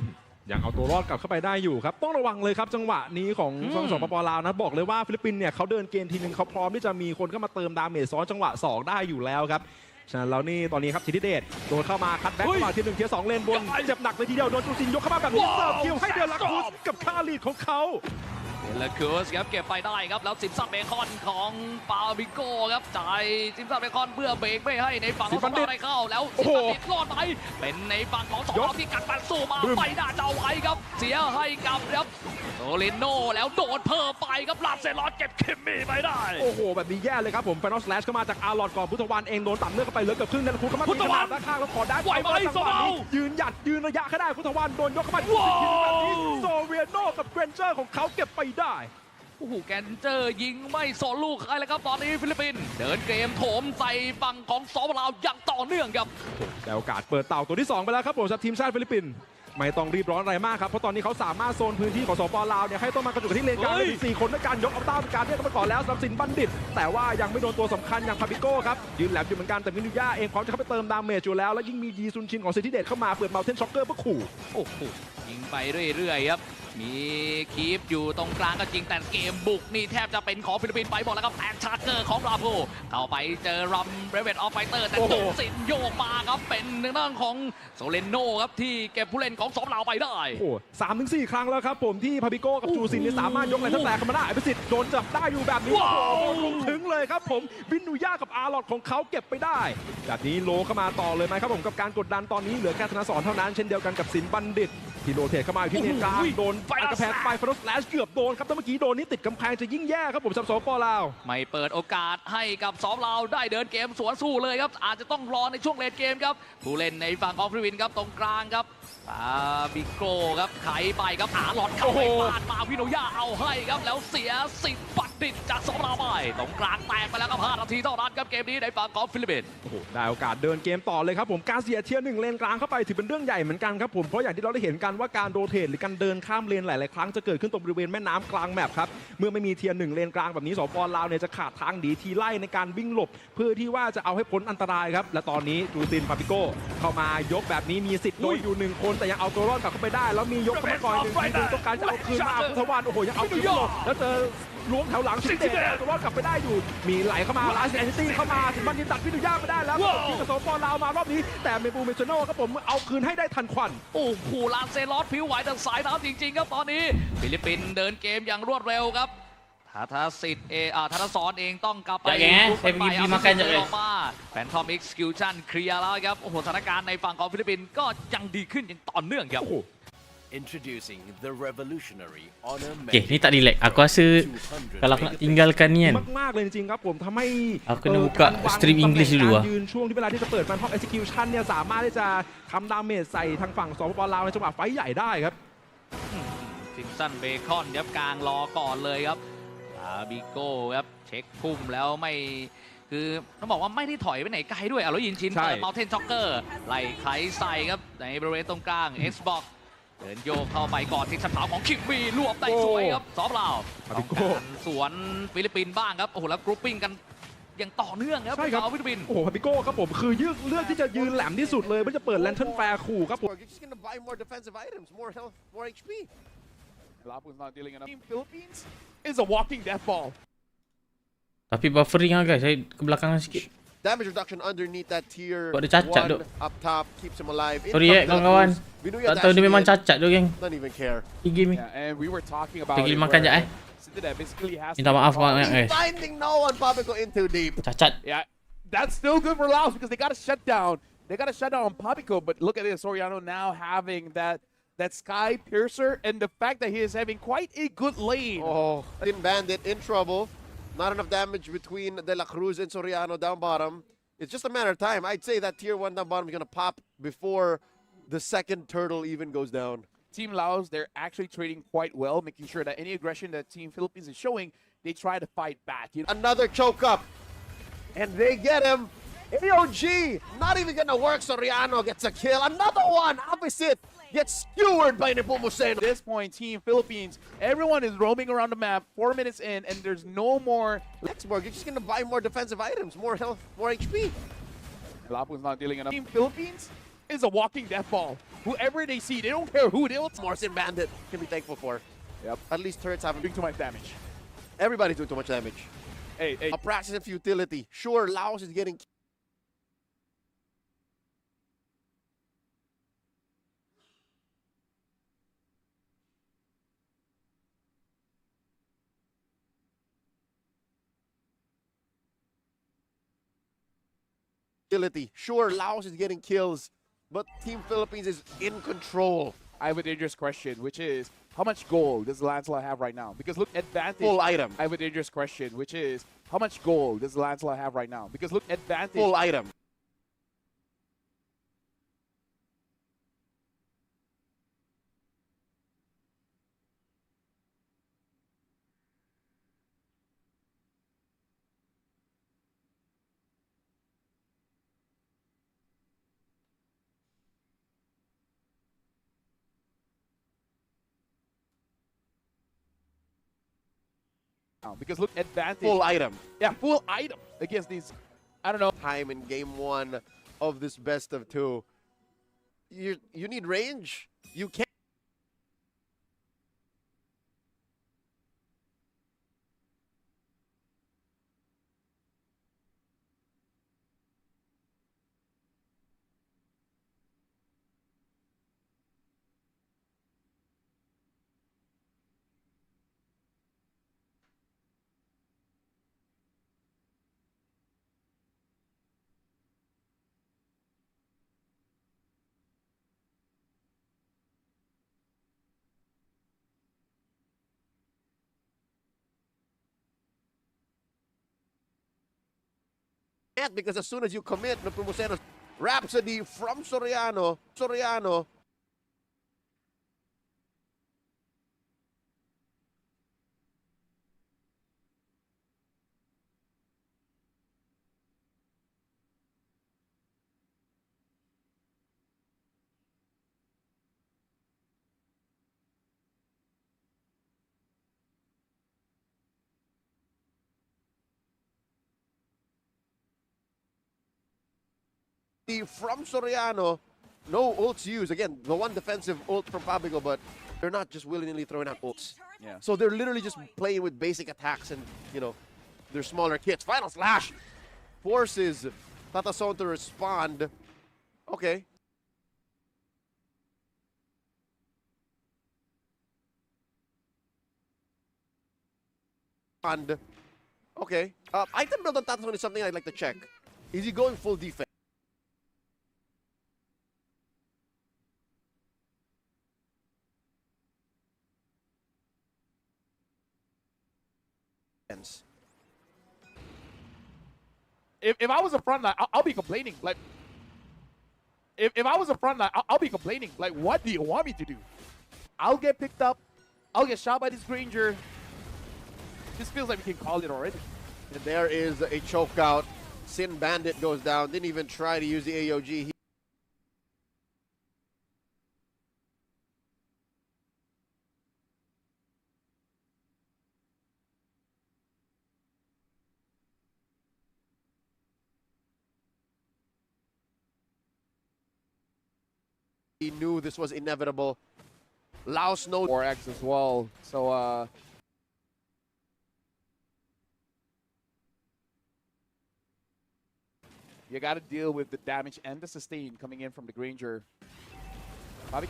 ยังเอาตัวรอดกลับเข้าไปได้อยู่ครับต้องระวังเลยครับจังหวะนี้ของสปปลาวนะบอกเลยว่าฟิลิปปินส์เนี่ยเขาเดินเกมทีนึงเขาพร้อมที่จะมีคนเข้ามาเติมดาเมจซ้อนจังหวะ2ได้อยู่แล้วครับฉะนั้นแล้วนี่ตอนนี้ครับสิทธิเดชโดนเข้ามาคัดแบ็กเข้ามาที1ที2เลนบนเจ็บหนักเลยทีเดียวโดนจูซินยกเข้ามาแบบนี้เสิร์ฟคิวให้เดลักคุสกับคาลีดของเขาเดลคูสครับเก็บไปได้ครับแล้วซิมซันเบคอนของปาบิโก้ครับจ่ายซิมซันเบคอนเพื่อเบรกไม่ให้ในฝั่งของสปอร์ได้เข้าแล้วซิมซันติดรอดไปเป็นในฝั่งของสปอร์ที่กัดฟันสู้มาไม่น่าจะไว้ครับเสียให้กับครับโซลินโนแล้วโดนเพิ่มไปครับลาเซลอสเก็บคิมมี่ไปได้โอ้โหแบบนี้แย่เลยครับผมไฟนอลสแลชเข้ามาจากอาร์ลอดก่อนพุทธวันเองโดนตัดเลือดเข้าไปเหลือเกือบครึ่งเดลคูเข้ามาตีขนาดด้านข้างแล้วขอได้ไหวไหมจังหวะนี้ยืนหยัดยืนระยะแค่ได้พุทธวันโดนยกเข้ามาอีกทีนึงแบบนี้โซเวียโนกับเกรนเจอร์ของเขาเก็บไปได้โอ้โหแกนเจอร์ยิงไม่สนลูกใครเลยครับตอนนี้ฟิลิปปินส์เดินเกมโถมใส่ฝั่งของสปปลาวอย่างต่อเนื่องครับแต่โอกาสเปิดเต่าตัวที่2ไปแล้วครับผมสำหรับทีมชาติฟิลิปปินส์ไม่ต้องรีบร้อนอะไรมากครับเพราะตอนนี้เขาสามารถโซนพื้นที่ของสปปลาวเนี่ยให้ต้องมากระจุกที่เลนกลางเป็น4คนด้วยการยกเอาต้าเป็นการเรียกเข้ามาก่อนแล้วสำหรับสินบัณฑิตแต่ว่ายังไม่โดนตัวสำคัญอย่างพาบิโก้ครับยืนแหลมอยู่เหมือนกันแต่มินุย่าเองพร้อมจะเข้าไปเติมดาเมจอยู่แล้วและยิ่งมียีซุนชินของสิทธิเดชเข้ามาเปิดเมาเทนช็อกเกอร์เพื่อขู่โอ้โหยิงไปเรื่อยๆครับมีคีปอยู่ตรงกลางก็จริงแต่เกมบุกนี่แทบจะเป็นของฟิลิปปินส์ไปหมดแล้วครับแอนชาร์เกอร์ของราโพเข้าไปเจอรัมเบรเวตออฟไฟเตอร์แต่จูซินโยกมาครับเป็นเรื่องของโซเลนโนครับที่เก็บผู้เล่นของสปปลาวไปได้โอ้3-4 ครั้งแล้วครับผมที่พาบิโก้กับจูซินนี่สามารถยกอะไรทั้งแตกเข้ามาได้อภิสิทธิ์โดนจับได้อยู่แบบนี้โอ้โหลงถึงเลยครับผมบินนูย่ากับอาร์ลอดของเขาเก็บไปได้แบบนี้โลเข้ามาต่อเลยไหมครับผมกับการกดดันตอนนี้เหลือแค่ธนสรเท่านั้นเช่นเดียวกันกับสินบัณฑิตที่โรเทตเข้ามาอยู่ที่เลนกลางโดนไฟกระแพงไปฟรอสแลชเกือบโดนครับแต่เมื่อกี้โดนนี่ติดกำแพงจะยิ่งแย่ครับผมสำหรับสปปลาวไม่เปิดโอกาสให้กับสปปลาวได้เดินเกมสวนสู้เลยครับอาจจะต้องรอในช่วงเลนเกมครับผู้เล่นในฝั่งของฟิลิปปินส์ครับตรงกลางครับบิโก้ครับไขไปครับอาร์ลอดเข้าไปฟาดมาวิโนย่าเอาให้ครับแล้วเสียสิทธิ์บัณฑิตจากสปปลาวไปตรงกลางแตกไปแล้วครับ5 นาทีเท่านั้นครับเกมนี้ในฝั่งของฟิลิปปินส์โอ้โหได้โอกาสเดินเกมต่อเลยครับผมการเสียเทียร์1เลนกลางเข้าไปถือเป็นเรื่องใหญ่เหมือนกันครับผมเพราะอย่างที่เราได้เห็นกันว่าการโรเทตหรือการเดินข้ามเลนหลายๆครั้งจะเกิดขึ้นตรงบริเวณแม่น้ำกลางแมปครับเมื่อไม่มีเทียร์1เลนกลางแบบนี้สปปลาวเนี่ยจะขาดทางหนีทีไล่ในการวิ่งหลบเพื่อที่ว่าจะเอาให้พ้นอันตรายครับและตอนนี้จูซินปาปิโก้เข้ามายกแบบนี้มีสิทธิ์โดนอยู่1คนแต่ยังเอาตัวรอดกลับเข้าไปได้แล้วมียกเข้ามาก่อน1 ทีต้องการจะเอาคืนมาพุทธวันโอ้โหยังเอาคืนไม่ลงแล้วเจอล้วงแถวหลังสิเดชตัวรอดกลับไปได้อยู่มีไหลเข้ามาลาสแอนตี้เข้ามาถึงมันยิงตัดพินุย่าไปได้แล้วที่กระสอบปอลาวมารอบนี้แต่เมบูเมชโน่ครับผมเอาคืนให้ได้ทันควันโอ้โหลาเซลอสผิวไหวทางสายน้ำจริงๆครับตอนนี้ฟิลิปปินส์เดินเกมอย่างรวดเร็วครับธนสิทธิ์ธนสรเองต้องกลับไปbeli makan je ออกมาแฟนทอมเอ็กซ์คิวชั่นเคลียร์แล้วครับโอ้โหสถานการณ์ในฝั่งของฟิลิปปินส์ก็ยังดีขึ้นอย่างต่อเนื่องครับIntroducing the revolutionary honor Okay, ni tak relax. Aku rasa kalau aku nak tinggalkan ni kan มากๆเลยจริงๆครับผมทำให้ aku kena buka stream English dulu ยืนช่วงที่เวลาที่จะเปิดแฟนทอม execution เนี่ยสามารถที่จะทำดาเมจใส่ทางฝั่งสปปลาวในจังหวะไฟใหญ่ได้ครับซิมสันเบคอนครับกลางรอก่อนเลยครับบิโก้ครับเช็คพุ่มแล้วไม่คือต้องบอกว่าไม่ได้ถอยไปไหนไกลด้วยแล้วยินชินเปิดเมาเทนช็อกเกอร์ไล่ไขใส่ครับในบริเวณตรงกลาง Xbox เดินโยกเข้าไปก่อนทิ้งชัดเผาของคิมมี่รวบได้สวยครับสปปลาวต้องการสวนฟิลิปปินส์บ้างครับโอ้โหแล้วกรุ๊ปปิ้งกันอย่างต่อเนื่องครับฟิลิปปินส์โอ้โหพาบิโก้ครับผมคือเลือกที่จะยืนแหลมที่สุดเลยไม่จะเปิดแลนเทิร์นแฟร์ขู่ครับผม Philippines is a walking death ball. Tapi buffering lah guys, saya ke belakang sikit damage reduction underneath that tier Buat dia cacat, 1 Dok. up top keeps him alive. In Sorry comes kawan-kawan. Delacruz. Vinuya Tak tahu dia dashing memang in. cacat tu, geng. Don't even care. Gigi ni. Yeah, and we were talking about Pergi it makan where jap, Citadel basically has Minta to maaf call- banyak, guys. Finding no one, Papico in too deep. Cacat. Yeah, that's still good for Laos because they got a shutdown. They got a shutdown on Papico, but look at this, Soriano now having that Sky Piercer and the fact that he is having quite a good lane. Oh, Tin Bandit in trouble. Not enough damage between De La Cruz and Soriano down bottom. It's just a matter of time. I'd say that tier 1 down bottom is going to pop before the second turtle even goes down. Team Laos, they're actually trading quite well, making sure that any aggression that Team Philippines is showing, they try to fight back. You know? Another choke up. And they get him. AOG, not even going to work. Soriano gets a kill. Another one, opposite. Gets skewered by Nepomuceno. At this point, Team Philippines, everyone is roaming around the map, 4 minutes in, and there's no more. Lexborg, you're just going to buy more defensive items, more health, more HP. Lapu's not dealing enough. Team Philippines is a walking death ball. Whoever they see, they don't care who they want. Morrison Bandit can be thankful for. Yep. At least turrets haven't Doing too much damage. Everybody's doing too much damage. Hey. A practice of futility. Sure, Laos is getting futility. Sure, Laos is getting kills, but Team Philippines is in control. I have a dangerous question, which is, how much gold does Lancelot have right now? Because look, advantage. Full item. I have a dangerous question, which is, how much gold does Lancelot have right now? Because look, advantage. Full item. Because look, advantage. Full item. Yeah, full item against these. I don't know. Time in game 1 of this best of 2. You need range. You can't. Because as soon as you commit, Nepomuceno Rhapsody from Soriano. From Soriano, no ults used. Again, the one defensive ult from Papico, but they're not just willy-nilly throwing out ults. Yeah. So they're literally just playing with basic attacks and, their smaller kits. Final Slash forces Tatason to respond. Okay. Okay. Item build on Tatason is something I'd like to check. Is he going full defense? If I was a front line, I'll be complaining. Like, if I was a front line, I'll be complaining. Like, what do you want me to do? I'll get picked up. I'll get shot by this Granger. This feels like we can call it already. And there is a choke out. Sin Bandit goes down. Didn't even try to use the AOG. He knew this was inevitable. Laos knows 4x as well. So, You got to deal with the damage and the sustain coming in from the Granger. Bobby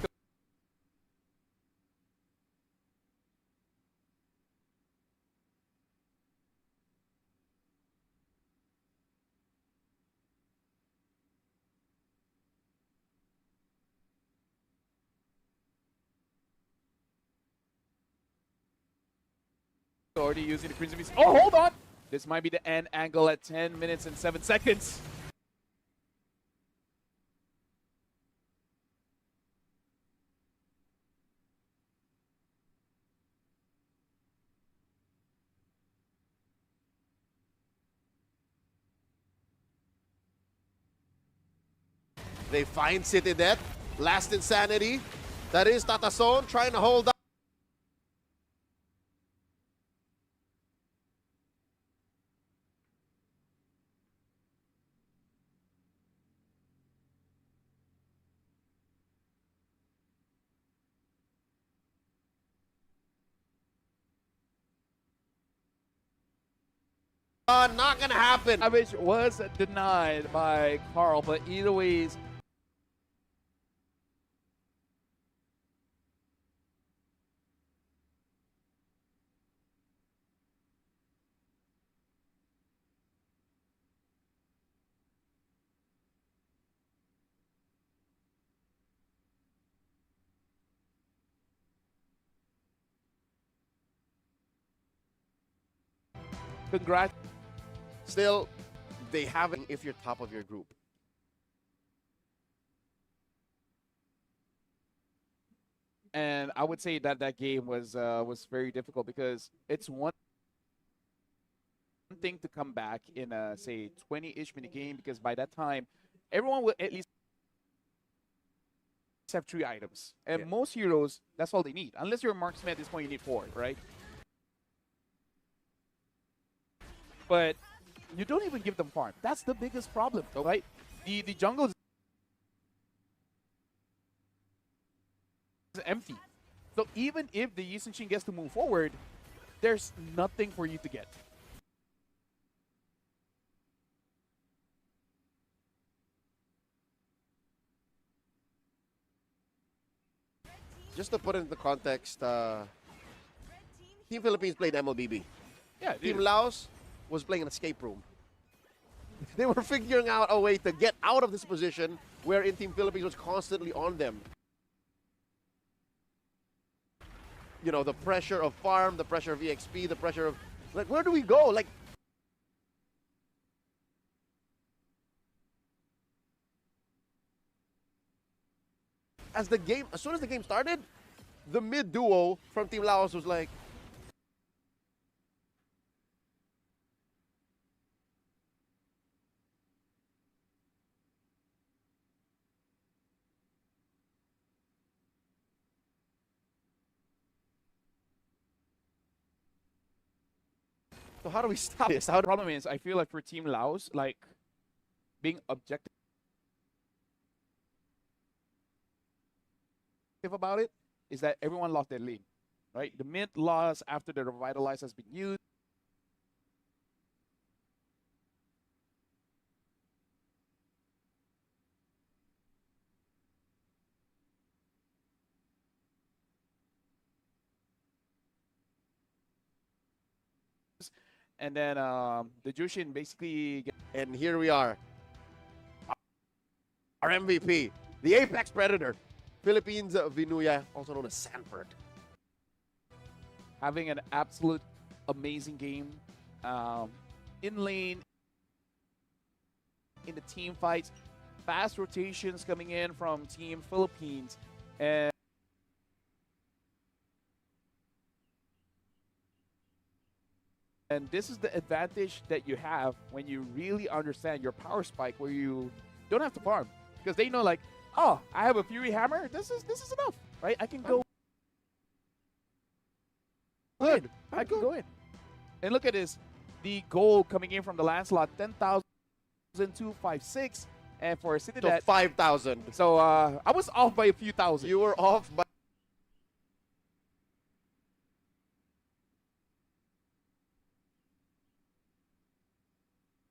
already using the Crimson Beast. Oh, hold on! This might be the end angle at 10 minutes and 7 seconds. They find City Death. Last Insanity. That is Tatason trying to hold up. Not gonna happen. Savage was denied by Carl, but either ways, congrats. Still, they haven't if you're top of your group. And I would say that that game was very difficult because it's one thing to come back in a, say, 20-ish minute game, because by that time, everyone will at least have 3 items. And most heroes, that's all they need. Unless you're a marksman at this point, you need 4, right? But you don't even give them farm. That's the biggest problem, right? The jungle is empty. So even if the Yi Sun-shin gets to move forward, there's nothing for you to get. Just to put it into context, Team Philippines played MLBB. Yeah, Team Laos was playing an escape room. They were figuring out a way to get out of this position wherein Team Philippines was constantly on them. You know, the pressure of farm, the pressure of EXP, the pressure of, like, where do we go? Like, as soon as the game started, the mid duo from Team Laos was like, so how do we stop this? The problem is, I feel like for Team Laos, like, being objective about it is that everyone lost their lane, right? The mid lost after the Revitalize has been used. And then the Jushin basically... And here we are. Our MVP, the Apex Predator, Philippines Vinuya, also known as Sanford. Having an absolute amazing game. In lane, in the team fights, fast rotations coming in from Team Philippines. And this is the advantage that you have when you really understand your power spike, where you don't have to farm, because they know, like, oh, I have a Fury Hammer. This is enough, right? I can go. Good. I can go in. And look at this, the gold coming in from the Lancelot, 10,256, and for City So Death 5,000. So I was off by a few thousand. You were off by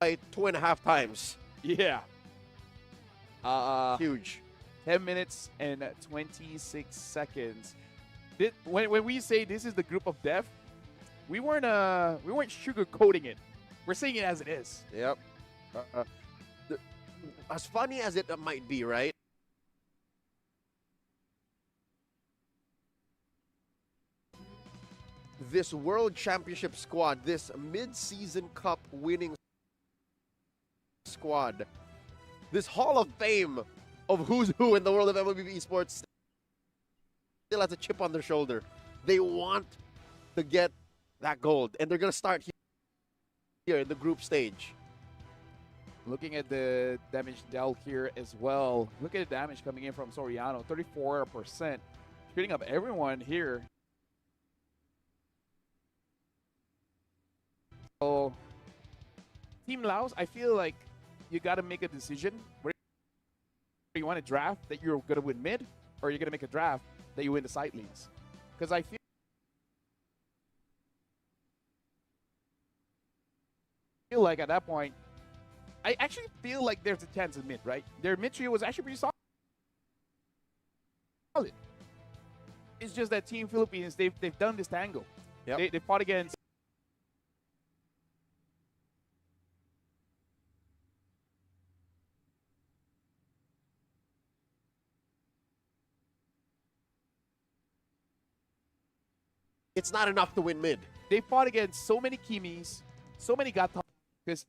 by 2.5 times. Yeah. Huge. 10 minutes and 26 seconds. When we say this is the group of death, we weren't sugarcoating it. We're saying it as it is. Yep. As funny as it might be, right? This World Championship squad, this mid-season cup winning squad, this Hall of Fame of who's who in the world of MLBB esports still has a chip on their shoulder. They want to get that gold, and they're going to start here in the group stage. Looking at the damage dealt here as well. Look at the damage coming in from Soriano, 34%. Shooting up everyone here. So, Team Laos, I feel like you got to make a decision. Where you want to draft that you're going to win mid, or you're going to make a draft that you win the side lanes. Because I feel like at that point, I actually feel like there's a chance in mid, right? Their mid trio was actually pretty solid. It's just that Team Philippines, they've done this tango. Yep. They fought against It's not enough to win mid. They fought against so many Kimis, so many Gata, because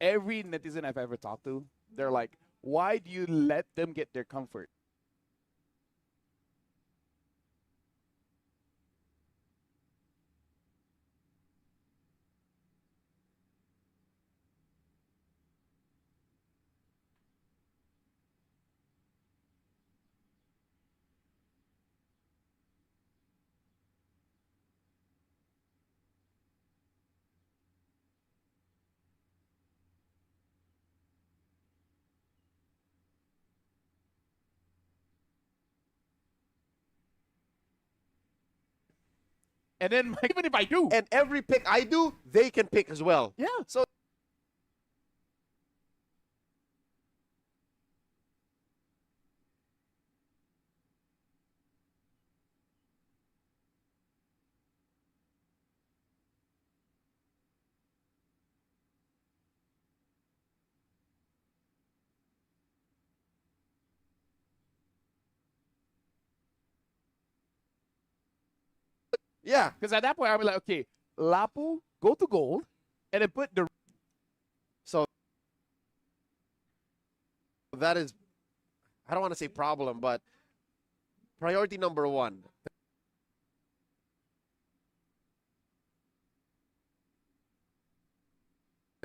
every netizen I've ever talked to, they're like, why do you let them get their comfort? And then even if I do, and every pick I do, they can pick as well. Yeah. So yeah, because at that point I'll be like, okay, Lapu, go to gold, and then put the. So that is, I don't want to say problem, but priority number one.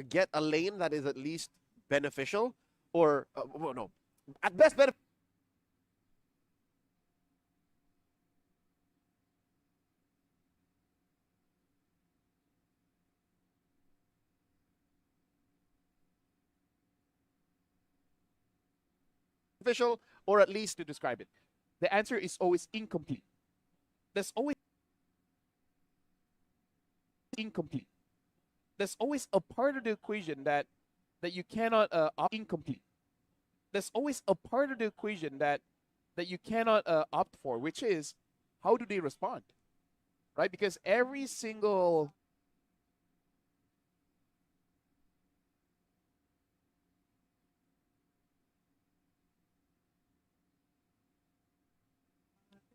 Get a lane that is at least beneficial, or well, no, at best beneficial, or at least to describe it. The answer is always incomplete. There's always incomplete. There's always a part of the equation that you cannot incomplete. There's always a part of the equation that you cannot opt for, which is how do they respond, right? Because every single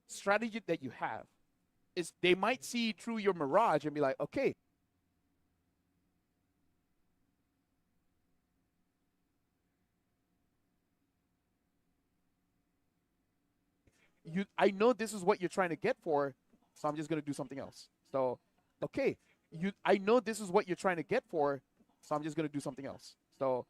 strategy that you have is they might see through your mirage and be like, okay, I know this is what you're trying to get for, so I'm just gonna do something else. So, okay, I know this is what you're trying to get for, so I'm just gonna do something else. So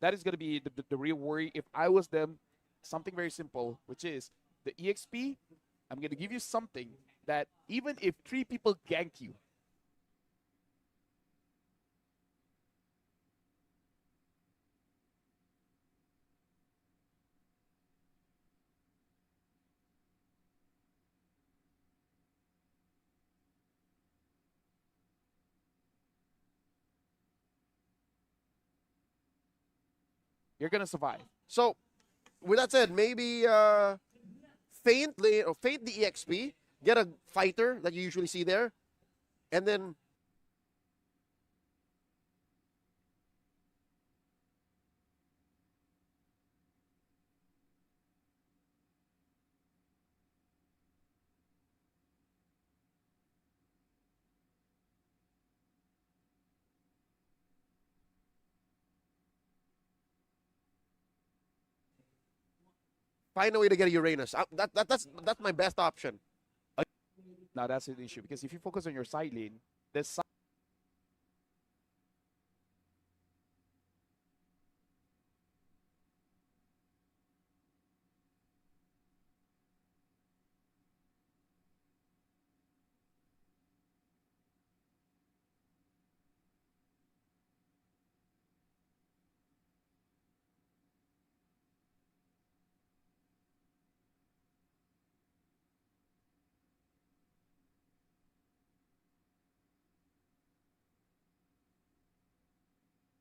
that is gonna be the real worry. If I was them, something very simple, which is the EXP. I'm gonna give you something that even if 3 people gank you, you're gonna survive. So, with that said, maybe feint lane or feint the EXP, get a fighter that you usually see there, and then find a way to get a Uranus. That's my best option. Now that's the issue, because if you focus on your side lane, there's some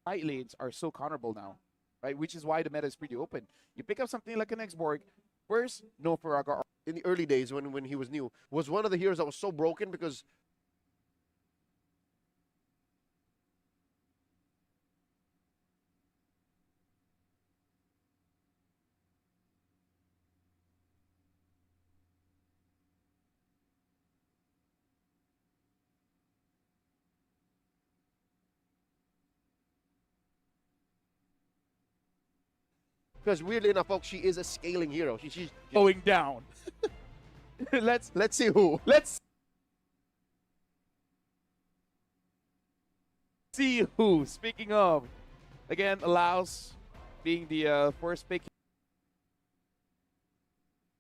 side lanes are so counterable now, right? Which is why the meta is pretty open. You pick up something like an Xborg, first, no Faraga. In the early days when he was new, was one of the heroes that was so broken because weirdly enough, folks, she is a scaling hero. She's going down. let's see who. Let's see who. Speaking of, again, Laos being the first pick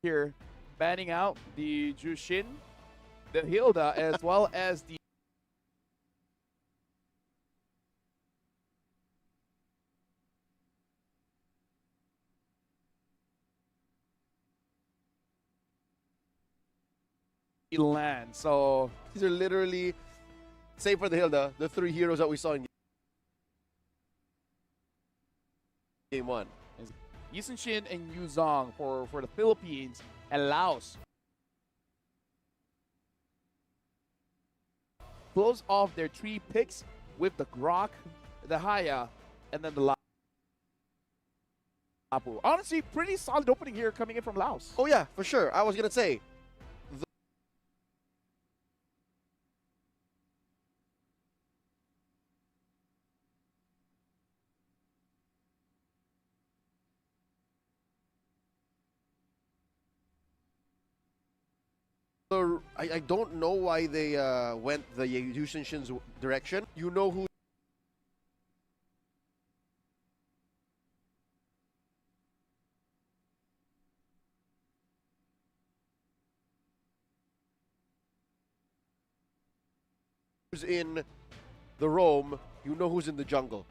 here, banning out the Jushin, the Hilda, as well as the land. So these are literally, save for the Hilda, the three heroes that we saw in game one. Yisun Shin and Yu Zong for the Philippines, and Laos close off their three picks with the Grok, the Haya, and then the Lapu. Honestly, pretty solid opening here coming in from Laos. Oh yeah, for sure. I was gonna say, I don't know why they went the Yusen Shin's direction. You know who who's in the roam, you know who's in the jungle.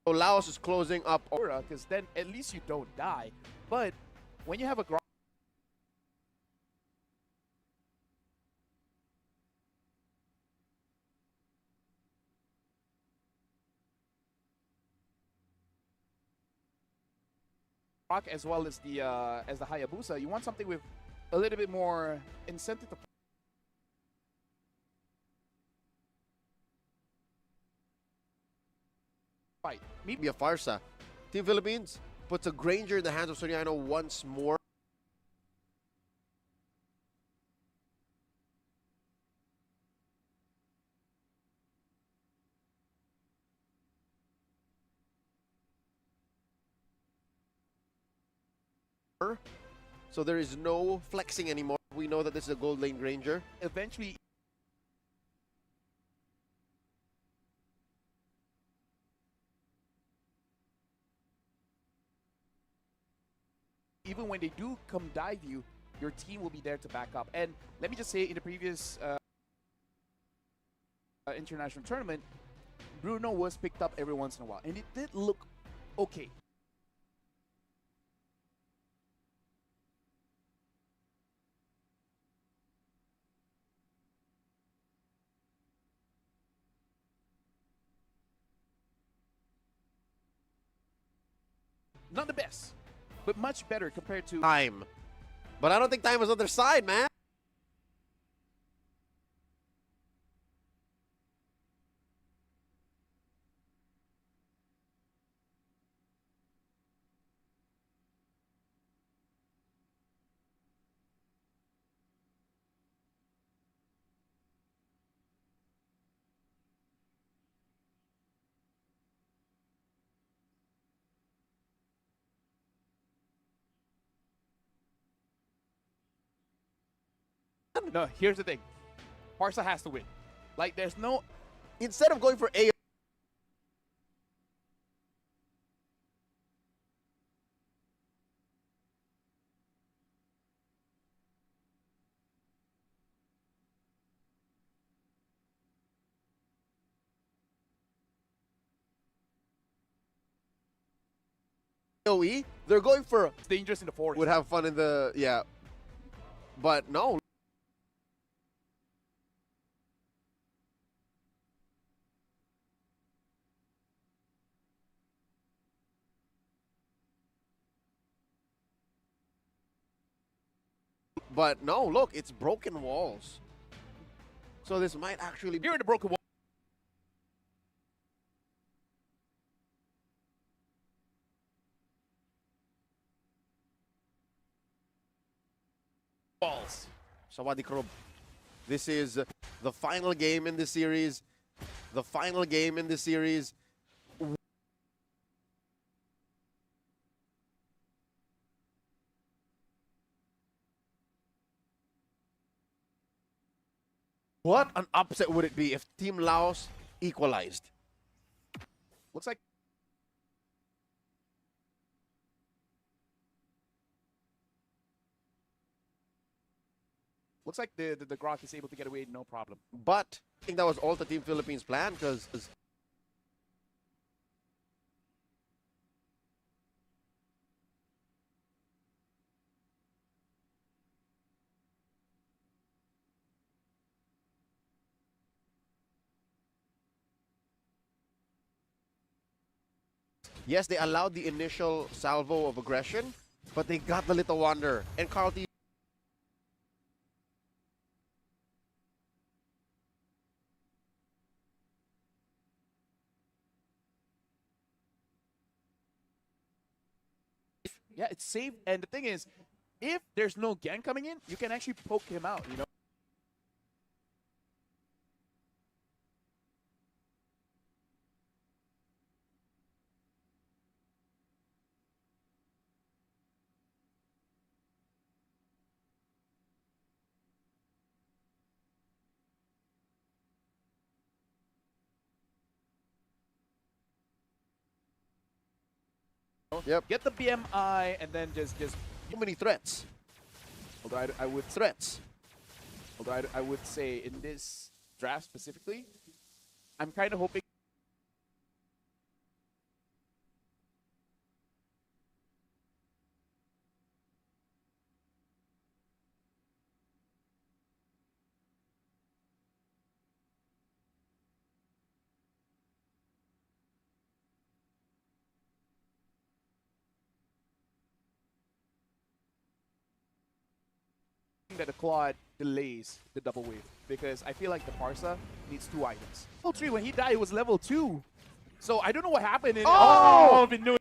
So Laos is closing up, because then at least you don't die. But when you have a Grok as well as the Hayabusa, you want something with a little bit more incentive to fight. Maybe a Farsa. Team Philippines puts a Granger in the hands of Soriano once more. So there is no flexing anymore. We know that this is a gold lane Granger. Eventually, even when they do come dive you, your team will be there to back up. And let me just say, in the previous international tournament, Bruno was picked up every once in a while, and it did look okay. Not the best, but much better compared to Time. But I don't think time was on their side, man. No, here's the thing. Parsa has to win. Like, there's no... Instead of going for A, AoE, they're going for... It's dangerous in the forest. Would have fun in the... Yeah. But no. But no, look, it's broken walls. So this might actually be... Here in the broken wall. Walls. Sawadi Krob. This is the final game in the series. The final game in the series. What an upset would it be if Team Laos equalized? Looks like... Looks like the Grok is able to get away no problem. But I think that was all the Team Philippines plan because yes, they allowed the initial salvo of aggression, but they got the little wonder. And Carl T. Yeah, it's safe. And the thing is, if there's no gang coming in, you can actually poke him out, you know? Yep. Get the BMI and then just Too many threats. Although I would Threats. Although I would say in this draft specifically, I'm kind of hoping that the Claude delays the double wave because I feel like the Parsa needs 2 items. Level 3, when he died, it was level 2. So I don't know what happened. Oh! Been doing.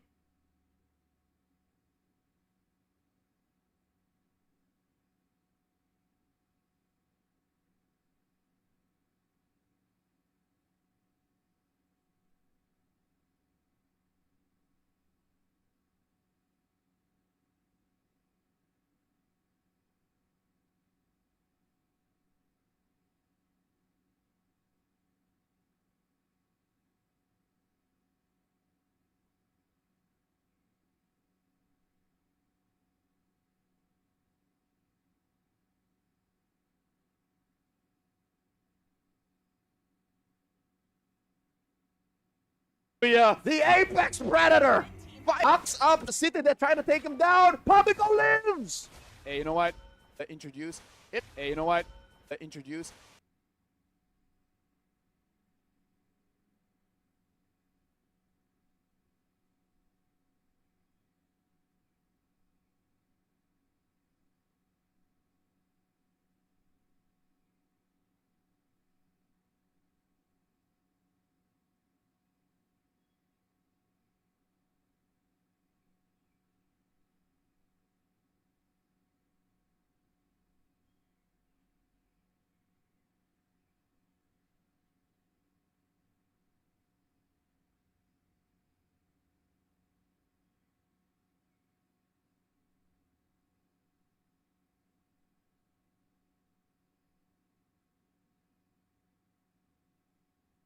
The apex predator knocks up the city. They're trying to take him down. Papico lives. Hey, you know what? Introduce it. Hey, you know what? Introduce.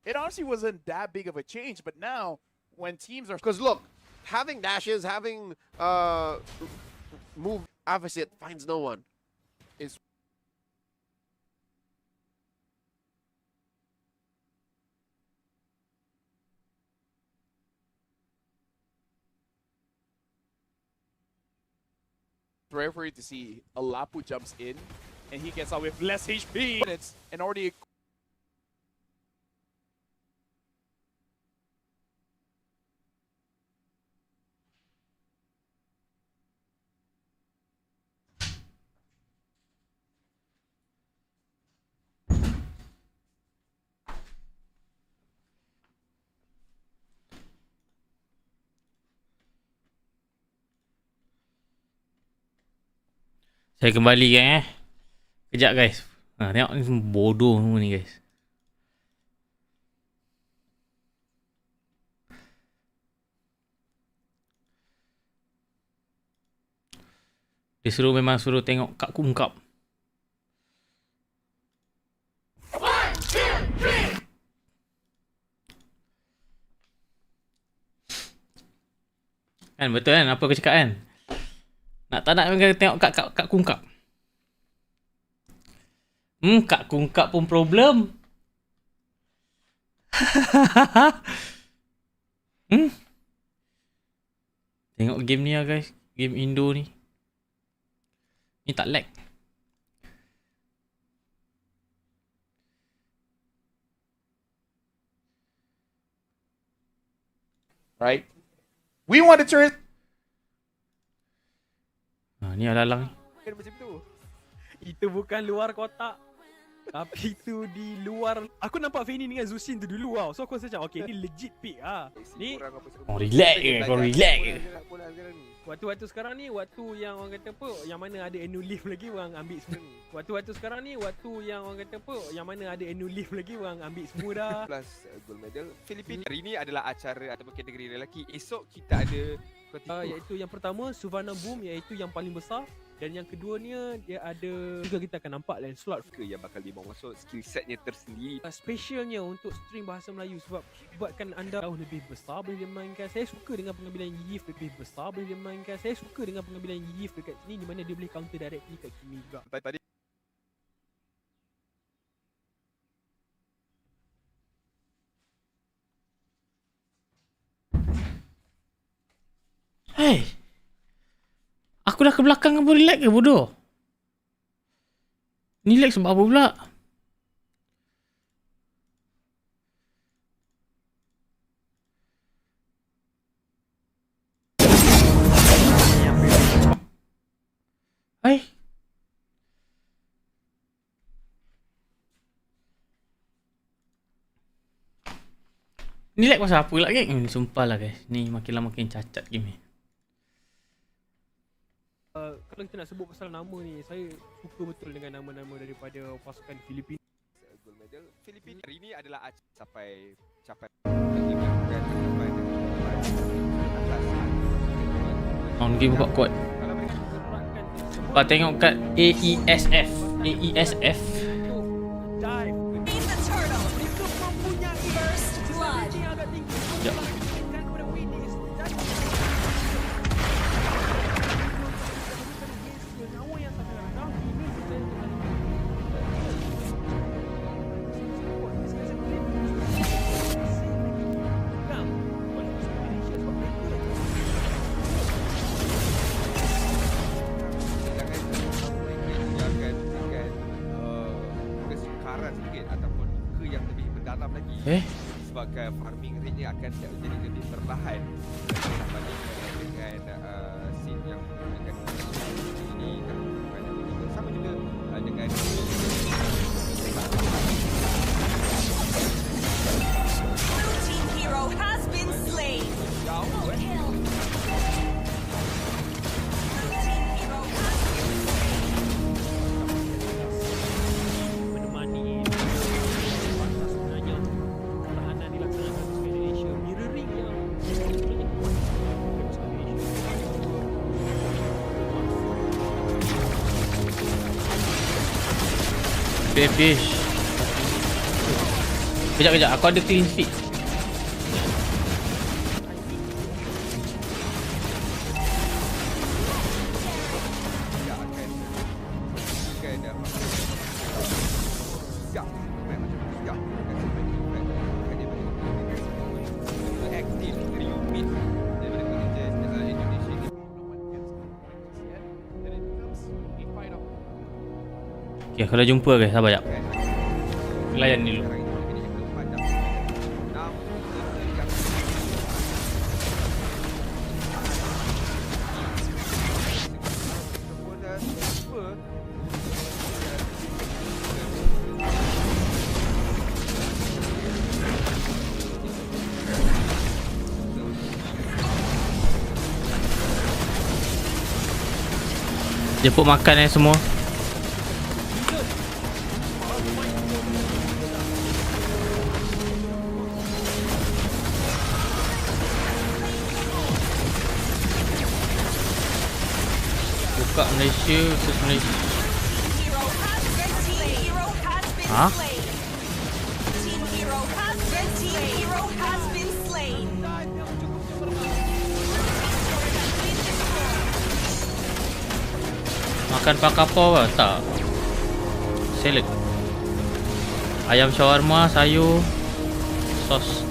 It honestly wasn't that big of a change, but now when teams are... Because look, having dashes, having move opposite finds no one. Is rare for you to see Alapu jumps in and he gets out with less HP and already... Saya kembali kan Kejap guys. Tengok ni semua bodoh semua ni guys. Dia memang suruh tengok Kak Kungkap. Kan betul kan apa aku cakap kan? Nak tak nak tengok Kak Kungkap. Kak Kungkap pun problem. Tengok game ni lah guys. Game Indo ni. Ni tak lag. Right? We want to turn... Ni alang-alang ni. Macam tu. Itu bukan luar kotak. Tapi tu di luar. Aku nampak Fanny dengan Zusin tu dulu tau. So aku rasa macam okay ni legit pick ah. Ni kau relax ke? Kau relax ke? Waktu-waktu sekarang ni waktu yang orang kata apa, yang mana ada annual leave lagi orang ambil semua. Waktu-waktu sekarang ni waktu yang orang kata apa, yang mana ada annual leave lagi orang ambil semua dah. Plus gold medal. Filipina hari ni adalah acara ataupun kategori lelaki. Esok kita ada iaitu yang pertama Savannah Boom, iaitu yang paling besar. Dan yang keduanya dia ada juga kita akan nampak land slot ke yang bakal dibawa masuk skill setnya tersendiri. Specialnya untuk stream bahasa Melayu sebabkan anda jauh lebih besar boleh dimainkan. Saya suka dengan pengambilan Yif lebih besar boleh dimainkan. Saya suka dengan pengambilan Yif dekat sini di mana dia boleh counter directly kat Kimi juga. Tadi Hey, aku dah ke belakang ke boleh lag ke bodoh? Ni lag sebab apa pula? Hai. Ni lag pasal apa pula geng? Sumpah lah guys. Ni makin lama makin cacat game ni. Kalau kita nak sebut pasal nama ni, saya suka betul dengan nama-nama daripada pasukan Filipina. gold medal. Filipina hari ni adalah capai On game buat kuat. Kau tengok kat AESF. AESF. Sekejap. kesabaran sikit ataupun luka yang lebih mendalam lagi. Sebabkan farming rate-nya akan jadi lebih perlahan berbanding dengan scene yang akan ini sama juga dengan Team hero has been slain. jauh menemani masa sebenarnya pertahanan dilaksanakan oleh Indonesia, mirroring yang sebenarnya kuat untuk Indonesia. Fish. Kejap, aku ada clean feed. Okay, kalau jumpa guys, sabar jap. Layan dulu. Jemput makan semua. Buka Malaysia versus Malaysia. Ha? Team hero has been slain. Makan pakapa apa? Tak. Salad. Ayam shawarma, sayur, sos.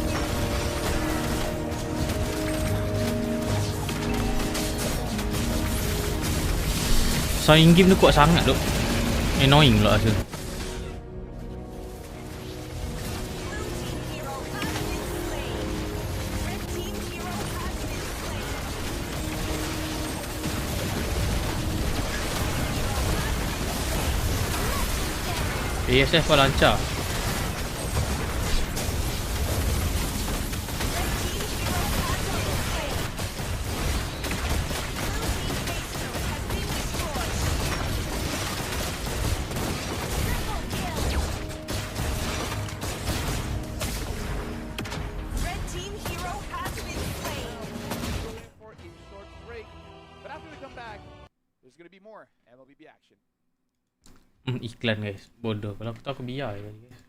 Sign game tu kuat sangat tu. Annoying pula rasa. ASF pun lancar. MLBB action. Iklan guys. Bodoh. Kalau aku tahu aku biar je tadi guys.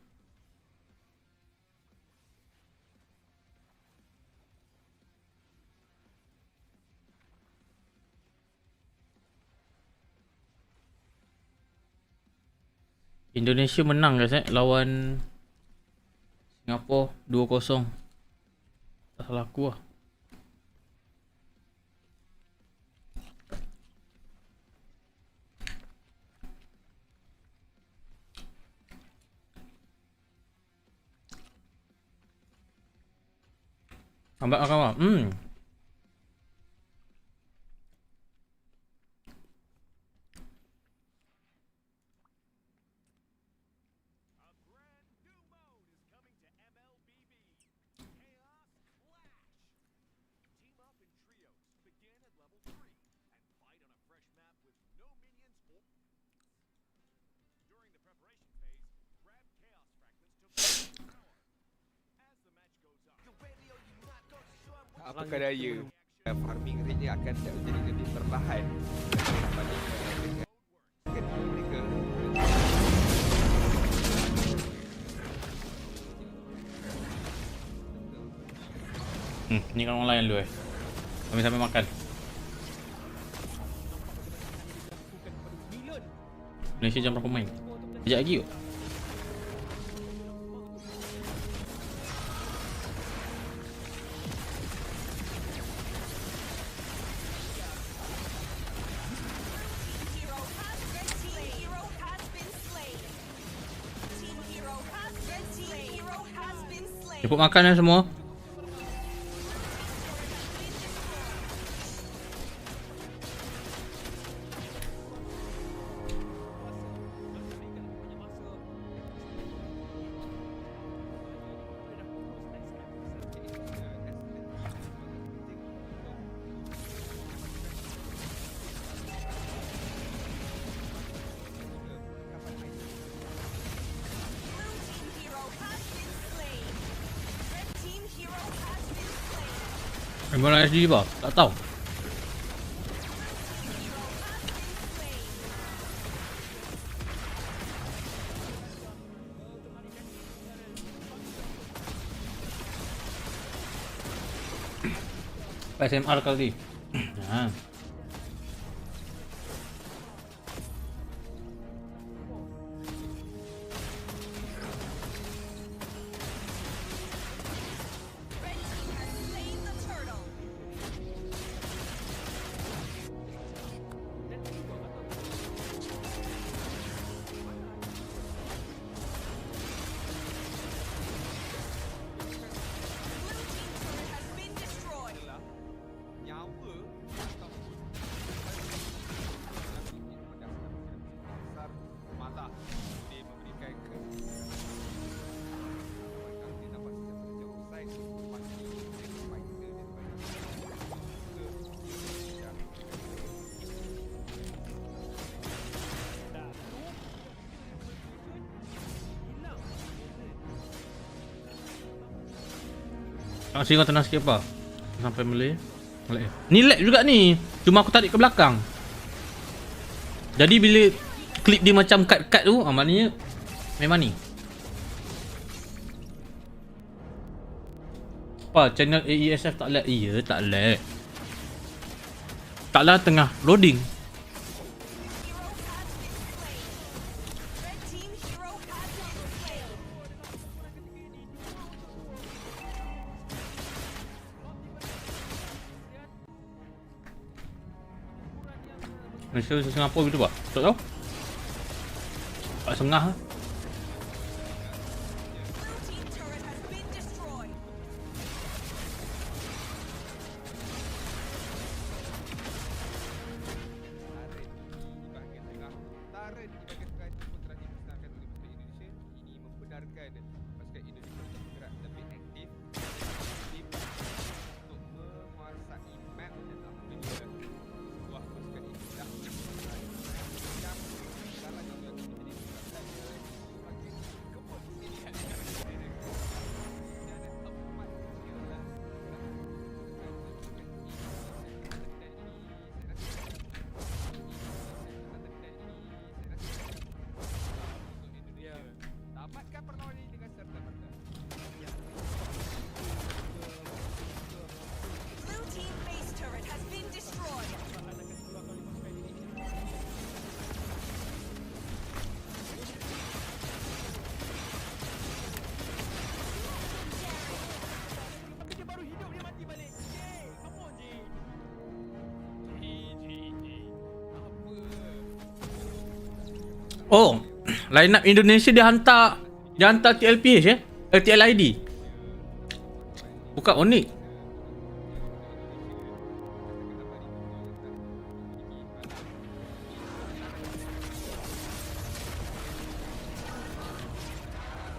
Indonesia menang guys lawan Singapura 2-0. Tak salah aku lah. Ambak kawan. Apakah daya farming rate-nya akan jadi lebih perlahan berbanding dengan mereka. Ni kan orang lain dulu Sambil makan. Malaysia jam berapa main? Sekejap lagi yuk. Jemput makan semua. Mana SD bah? Tak tahu. SMR kali. Ha. Asyik kau tenang sikit apa? Sampai boleh. Ni lag juga ni. Cuma aku tarik ke belakang. Jadi bila klip dia macam cut-cut tu, maknanya memang ni. Apa channel AESF tak lag? Iya, tak lag. Taklah tengah loading. Malaysia Singapura gitu pak? Tak tahu. Kat Sengah lah. Oh, line up Indonesia dia hantar TLPH TLID. Buka unik.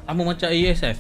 Sama macam ASF.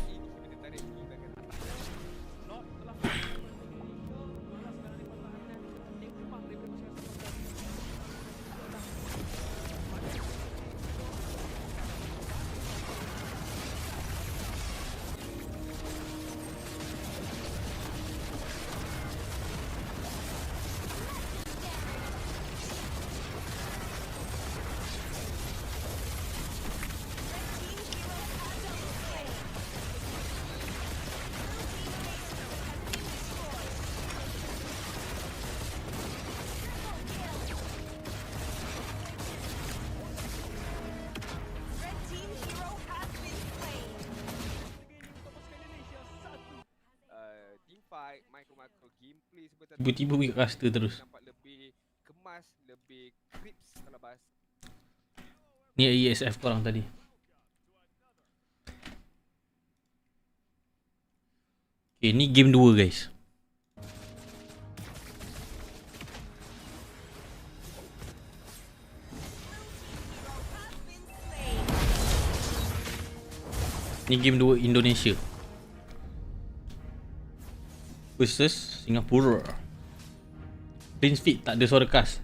Tiba-tiba pergi kat caster terus. Ni AESF korang tadi. Okay, ni game 2 guys. Ni game 2 Indonesia versus Singapura. Clean feed, tak ada suara kas.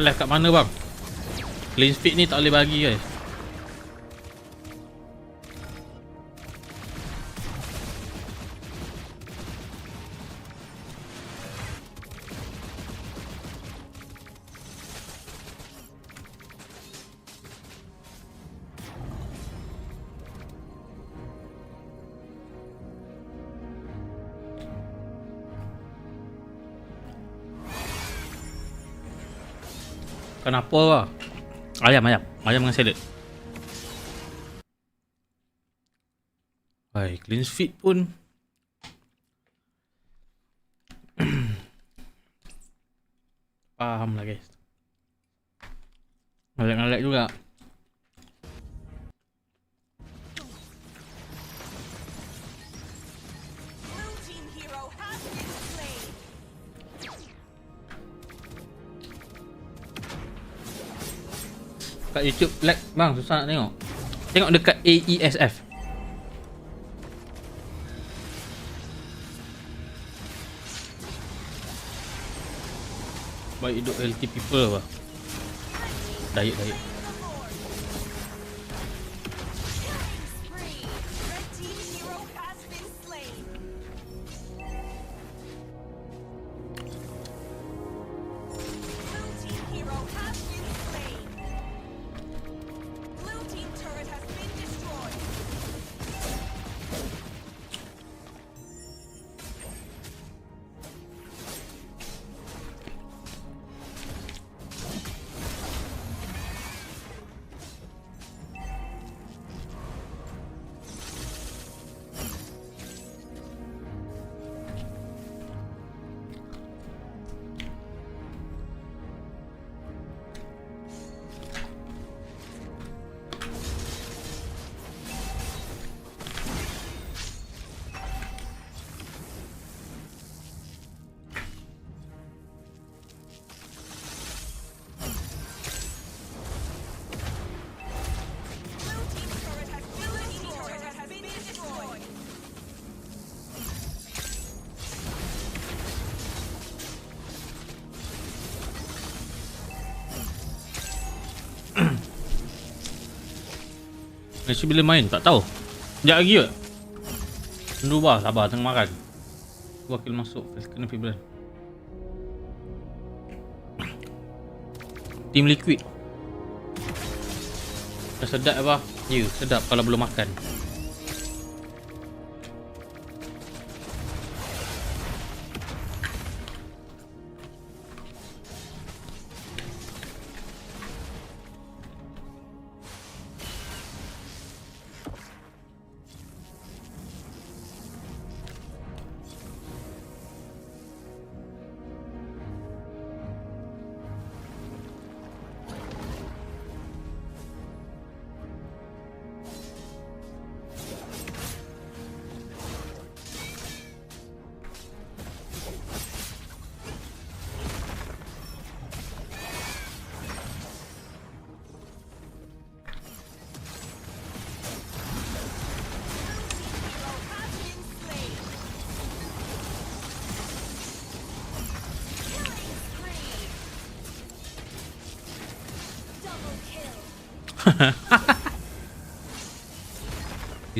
Live kat mana bang? Clean feed ni tak boleh bagi guys. Kenapa lah? Ayam dengan salad. Hai, clean feed pun faham lah guys. Ngalak-ngalak juga. Kat YouTube lag bang, susah nak tengok. Tengok dekat AESF. Baik hidup healthy people apa. Diet. Messi bila main? Tak tahu. Sekejap lagi kot. Tunggu bah, sabar tengah makan. Wakil masuk, kena Fibran. Team Liquid. Dah sedap apa? Ya, sedap kalau belum makan.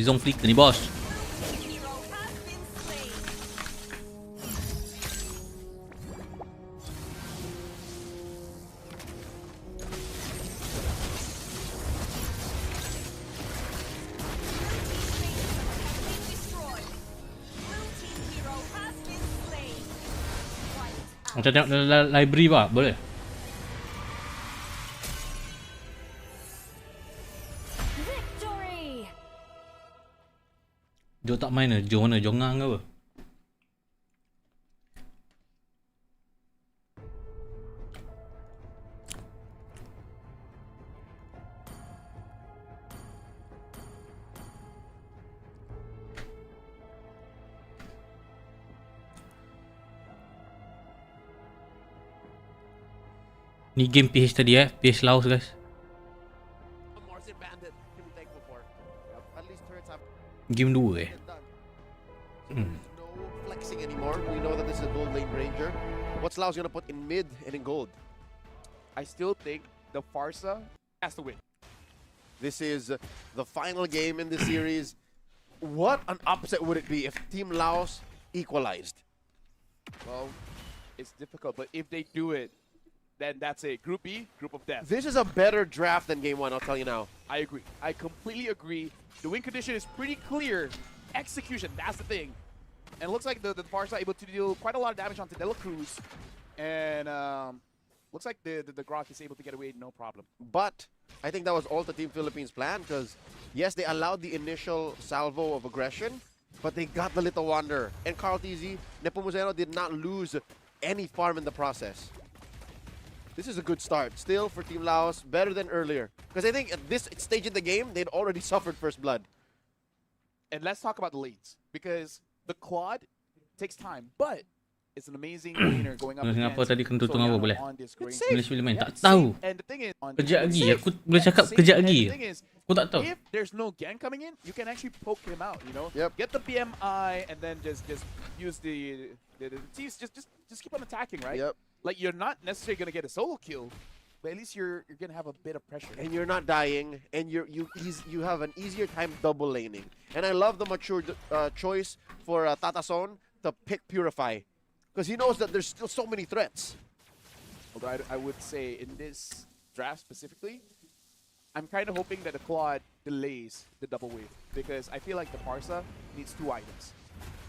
Zong flicker ni bos. Macam tengok library pak, boleh? Victory! Jo tak main ke? Jo mana? Jongang ke apa? Ni game PH tadi PH Laos guys. At least turrets have Game 2 been done. No flexing anymore. We know that this is a gold lane ranger. What's Laos gonna put in mid and in gold? I still think the Farsa has to win. This is the final game in the series. What an upset would it be if Team Laos equalized? Well, it's difficult, but if they do it, then that's it. Group B, group of death. This is a better draft than game 1, I'll tell you now. I agree. I completely agree. The win condition is pretty clear. Execution, that's the thing. And it looks like the Farsa able to deal quite a lot of damage onto Dela Cruz. And looks like the Grok is able to get away no problem. But I think that was all the Team Philippines' plan because, yes, they allowed the initial salvo of aggression, but they got the Little Wanderer. And Carl TZ, Nepomuceno did not lose any farm in the process. This is a good start still for Team Laos, better than earlier. Because I think at this stage in the game, they'd already suffered first blood. And let's talk about the lanes, because the Claude takes time, but it's an amazing laner going up Kenapa tadi kena tutung apa boleh? on this green. Malaysia boleh main? Tak tahu. And the thing is, Kejap lagi. Aku boleh cakap kejap lagi. Aku tak tahu. if there's no gang coming in, you can actually poke him out, you know? Yep. Get the PMI and then just use the T's, just keep on attacking, right? Yep. Like, you're not necessarily going to get a solo kill, but at least you're going to have a bit of pressure. And you're not dying, and you have an easier time double laning. And I love the mature choice for Tatason to pick Purify, because he knows that there's still so many threats. Although I would say in this draft specifically, I'm kind of hoping that the Claude delays the double wave, because I feel like the Farsa needs 2 items.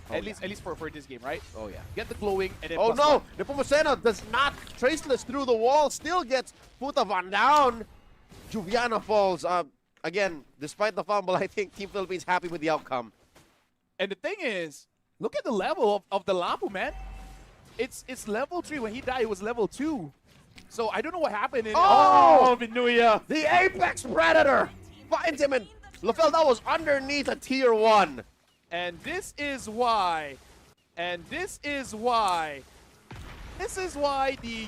At least for this game, right? Oh yeah. Get the glowing and then Oh plus no! 1. Nepomuceno does not traceless through the wall, still gets Putavan down. Juviana falls. Again, despite the fumble, I think Team Philippines happy with the outcome. And the thing is, look at the level of the Lapu, man. It's level 3. When he died, it was level 2. So I don't know what happened in Vinuya. The Apex Predator finds him, and Lafel, that was underneath a tier 1. And this is why the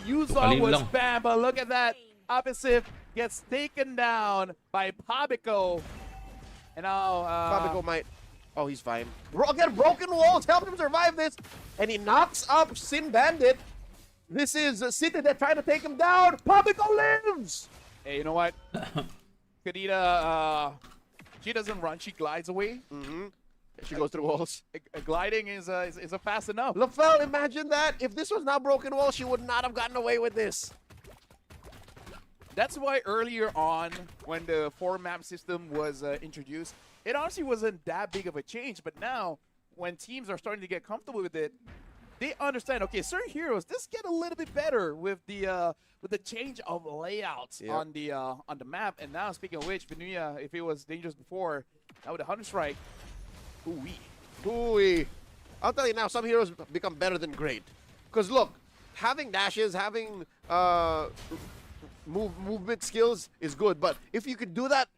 Yuzong was spam, but look at that. Opposite gets taken down by Pabico. And now Pabico might... Oh, he's fine. Again, broken walls help him survive this. And he knocks up Sin Bandit. This is City that trying to take him down. Pabico lives! Hey, you know what? Kadita, she doesn't run, she glides away. She goes through walls. Gliding is a fast enough. Lafel, imagine that. If this was not broken wall, she would not have gotten away with this. That's why earlier on, when the 4-map system was introduced, it honestly wasn't that big of a change. But now, when teams are starting to get comfortable with it, they understand, okay, certain heroes, this get a little bit better with the change of layouts on the map. And now, speaking of which, Vinuya, if it was dangerous before, now with the Hunter Strike, Ooh-wee. I'll tell you now, some heroes become better than great. Because look, having dashes, having movement skills is good. But if you could do that,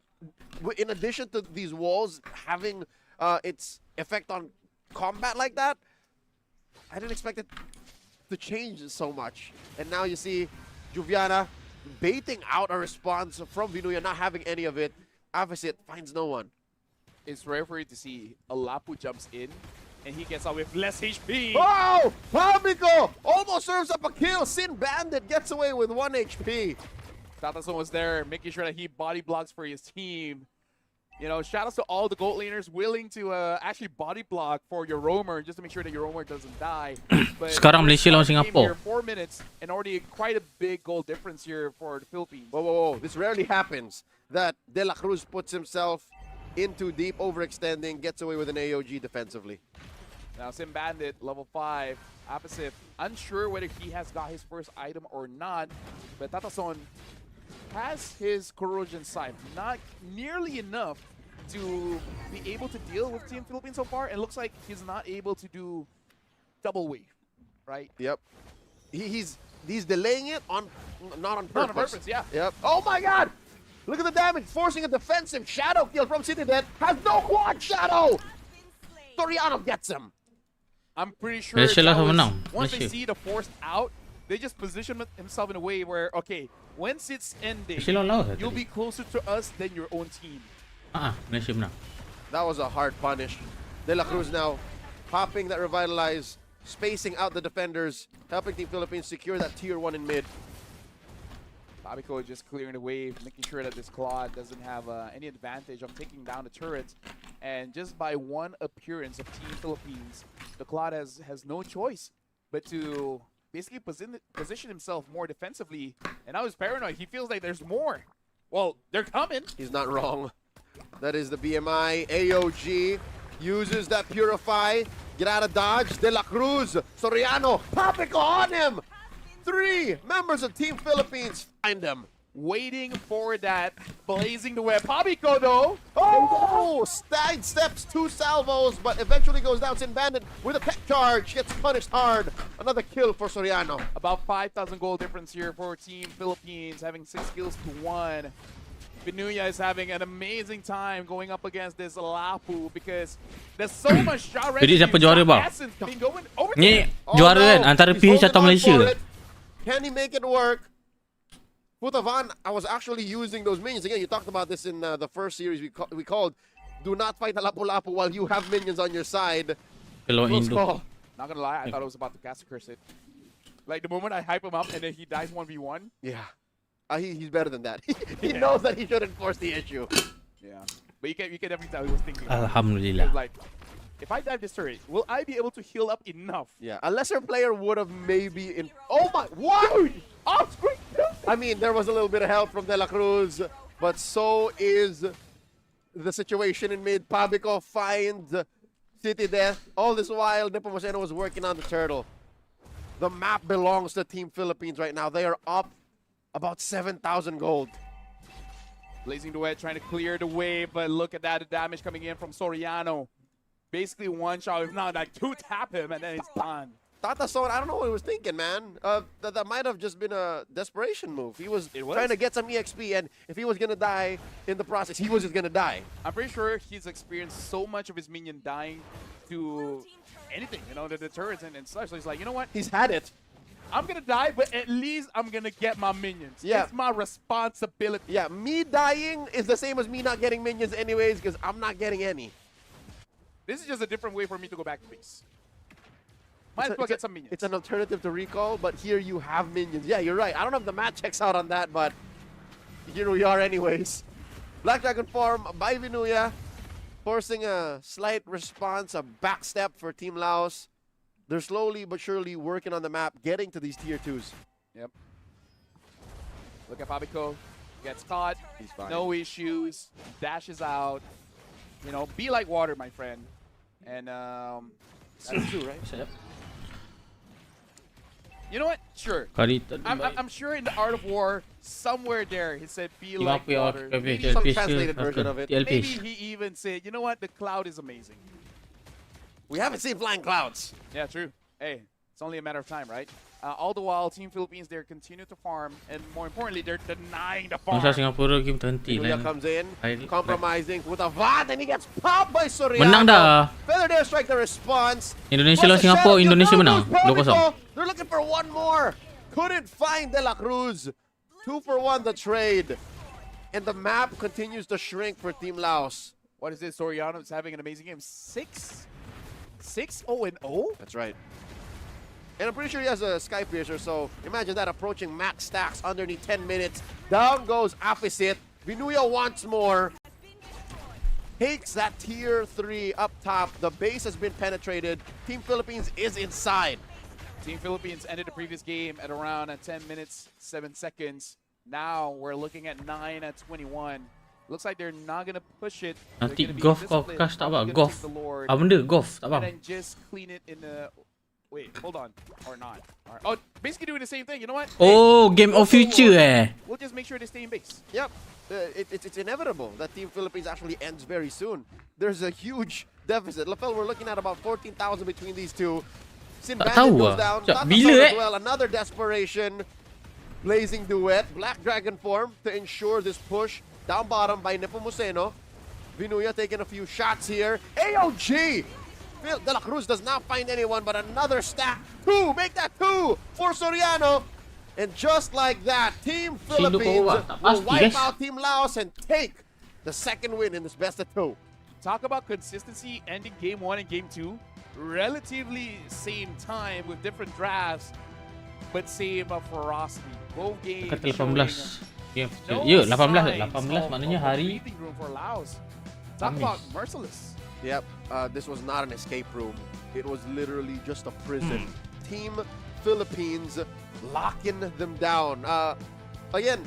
in addition to these walls having its effect on combat like that, I didn't expect it to change so much. And now you see Juviana baiting out a response from Vinuya, not having any of it. Opposite finds no one. It's rare for you to see a Lapu jumps in and he gets out with less HP. Oh! Pabico almost serves up a kill. Sin Bandit gets away with 1 HP. Tatason was there making sure that he body blocks for his team. You know, shout outs to all the gold laners willing to actually body block for your roamer just to make sure that your roamer doesn't die. But Sekarang Malaysia lawan Singapore. 4 minutes and already quite a big goal difference here for the Philippines. Whoa. This rarely happens that De La Cruz puts himself in too deep, overextending, gets away with an AOG defensively. Now Sim Bandit, level 5, opposite, unsure whether he has got his first item or not, but Tatason has his corrosion sight, not nearly enough to be able to deal with Team Philippines so far, and looks like he's not able to do double wave, right? Yep. He's delaying it on not on purpose. Not on purpose, yeah. Yep. Oh my God! Look at the damage, forcing a defensive shadow kill from City that has no quad shadow. Soriano gets him. I'm pretty sure Malaysia lah that was- menang. once they Malaysia. see the force out, they just position himself in a way where, okay, once it's ending, Malaysia lawan Laos you'll tadi. be closer to us than your own team. Malaysia menang. That was a hard punish. De La Cruz now popping that revitalize, spacing out the defenders, helping Team Philippines secure that tier 1 in mid. Babiko just clearing the wave, making sure that this Claude doesn't have any advantage of taking down the turrets. And just by one appearance of Team Philippines, the Claude has no choice but to basically position himself more defensively. And now he's paranoid. He feels like there's more. Well, they're coming. He's not wrong. That is the BMI. AOG uses that Purify. Get out of dodge. De La Cruz. Soriano. Papico on him. 3 members of Team Philippines find him. Waiting for that blazing the web. Papico though. Oh! Stag steps 2 salvos, but eventually goes down. Sin Bandit with a pet charge. Gets punished hard. Another kill for Soriano. About 5,000 gold difference here for Team Philippines, having 6 kills to 1. Binuya is having an amazing time going up against this Lapu because there's so much shot Jadi siapa juara bang? Ni juara kan antara PH atau Malaysia. Can he make it work? Putavan, I was actually using those minions. Again, you talked about this in the first series we called. Do not fight the Lapu-Lapu while you have minions on your side. Close call. Not gonna lie, I thought I was about to cast a curse it. Like the moment I hype him up and then he dies 1v1. Yeah. He's better than that. He knows that he shouldn't force the issue. Yeah. But you can definitely tell he was thinking. Alhamdulillah. He was like, if I dive this turret, will I be able to heal up enough? Yeah, a lesser player would have maybe Oh my, what? Off screen. I mean, there was a little bit of help from De La Cruz, but so is the situation in mid. Pabico finds City Death. All this while, Nepomuceno was working on the turtle. The map belongs to Team Philippines right now. They are up about 7,000 gold. Blazing Duet trying to clear the wave, but look at that, the damage coming in from Soriano. Basically one shot, if not like 2 tap him and then it's done. Tatason, I don't know what he was thinking, man. That might have just been a desperation move. He was trying to get some EXP, and if he was going to die in the process, he was just going to die. I'm pretty sure he's experienced so much of his minion dying to anything, you know, the turrets and such. So he's like, you know what? He's had it. I'm going to die, but at least I'm going to get my minions. Yeah. It's my responsibility. Yeah, me dying is the same as me not getting minions anyways, because I'm not getting any. This is just a different way for me to go back to base. Might as well get some minions. It's an alternative to recall, but here you have minions. Yeah, you're right. I don't know if the math checks out on that, but here we are anyways. Black Dragon farm by Vinuya, forcing a slight response, a backstep for Team Laos. They're slowly but surely working on the map, getting to these tier 2s. Yep. Look at Pabico. Gets caught. He's fine. No issues. Dashes out. You know, be like water, my friend. And that's true, right? You know what? Sure. I'm sure in the Art of War, somewhere there, he said, be like water. Maybe some translated version of it. Maybe he even said, you know what? The cloud is amazing. We haven't seen flying clouds. Yeah, true. Hey, it's only a matter of time, right? All the while, Team Philippines, they're continue to farm, and more importantly, they're denying the farm. Masa Singapura game terhenti Vinuya lah. comes in, compromising with a VAD, and he gets popped by Soriano. Menang dah. Feather Dare Strike the response. Indonesia lawan Singapura, Indonesia menang 2-0. They're looking for one more. Couldn't find De La Cruz. 2 for 1 the trade. And the map continues to shrink for Team Laos. What is this? Soriano is having an amazing game. 6-0-0? That's right. And I'm pretty sure he has a Sky Piercer, so imagine that approaching max stacks underneath 10 minutes. Down goes Opposite. Vinuya wants more. Takes that tier 3 up top. The base has been penetrated. Team Philippines is inside. Team Philippines ended the previous game at around 10 minutes, 7 seconds. Now we're looking at 9 at 21. Looks like they're not gonna push it. Nanti golf kau crush tak apa? Golf. Apa benda golf? Tak And faham. then just clean it in the. Wait, hold on, or not? Oh, basically doing the same thing. You know what? Oh, game of future We'll just make sure they stay in base. Yep. It's inevitable that Team Philippines actually ends very soon. There's a huge deficit. Lafel, we're looking at about 14,000 between these two. Sin Tak Bandit tahu goes ah. down. Sekejap, Tata bila Son as eh? well. Another desperation. Blazing duet. Black Dragon form to ensure this push. Down bottom by Nepomuceno. Vinuya taking a few shots here. AOG! Phil De La Cruz does not find anyone, but another stack. Two! Make that two for Soriano. And just like that, Team Philippines will wipe out Team Laos and take the second win in this best of two. Talk about consistency ending game 1 and game 2. Relatively same time with different drafts, but same ferocity. Both games Kata 18 game. no Ya, 18 signs maknanya hari breathing room for Laos. Talk Kamis. about merciless. Yep, this was not an escape room. It was literally just a prison. Team Philippines locking them down. Again,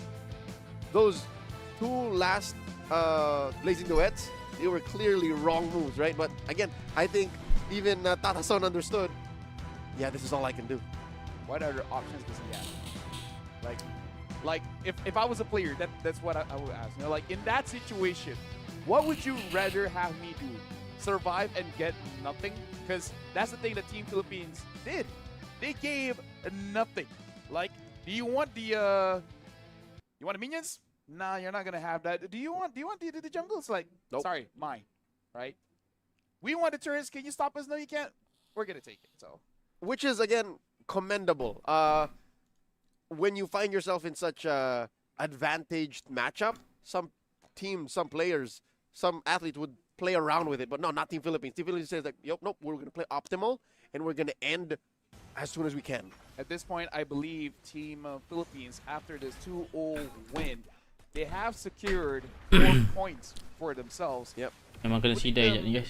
those two last blazing duets, they were clearly wrong moves, right? But again, I think even Tata Son understood, yeah, this is all I can do. What other options does he have? Like if I was a player, that's what I would ask. You know, like in that situation, what would you rather have me do? Survive and get nothing? Because that's the thing that Team Philippines did. They gave nothing. Like, do you want the minions? Nah, you're not gonna have that. Do you want the jungles? Like, nope. Sorry, mine. Right? We want the turrets. Can you stop us? No, you can't. We're gonna take it. So, which is again commendable. When you find yourself in such a advantaged matchup, some teams, some players, some athletes would play around with it, but no, not Team Philippines. Team Philippines says like, nope, we're gonna play optimal and we're gonna end as soon as we can. At this point, I believe Team Philippines, after this 2-0 win, they have secured 4 points for themselves. Yep. Memang kena sidai je ni guys.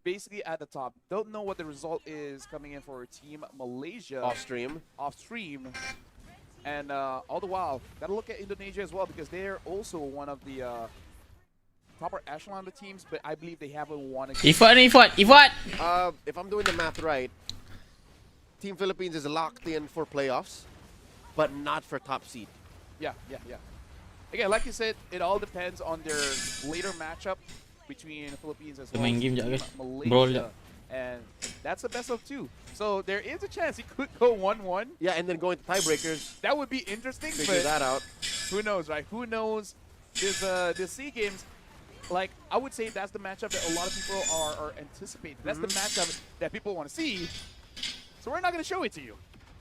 Basically at the top. Don't know what the result is coming in for Team Malaysia. Off stream. And all the while, gotta look at Indonesia as well because they're also one of the proper echelon of the teams, but I believe they haven't won against. Ifat! If I'm doing the math right, Team Philippines is locked in for playoffs, but not for top seed. Yeah. Again, like you said, it all depends on their later matchup between the Philippines as well Main as game Team je, guys. Brawl je. Malaysia. And that's the best of 2. So there is a chance it could go 1-1. Yeah, and then go into tiebreakers. That would be interesting. Figure that out. Who knows, right? Who knows? This SEA Games, like, I would say that's the matchup that a lot of people are anticipating. That's the matchup that people want to see. So we're not going to show it to you.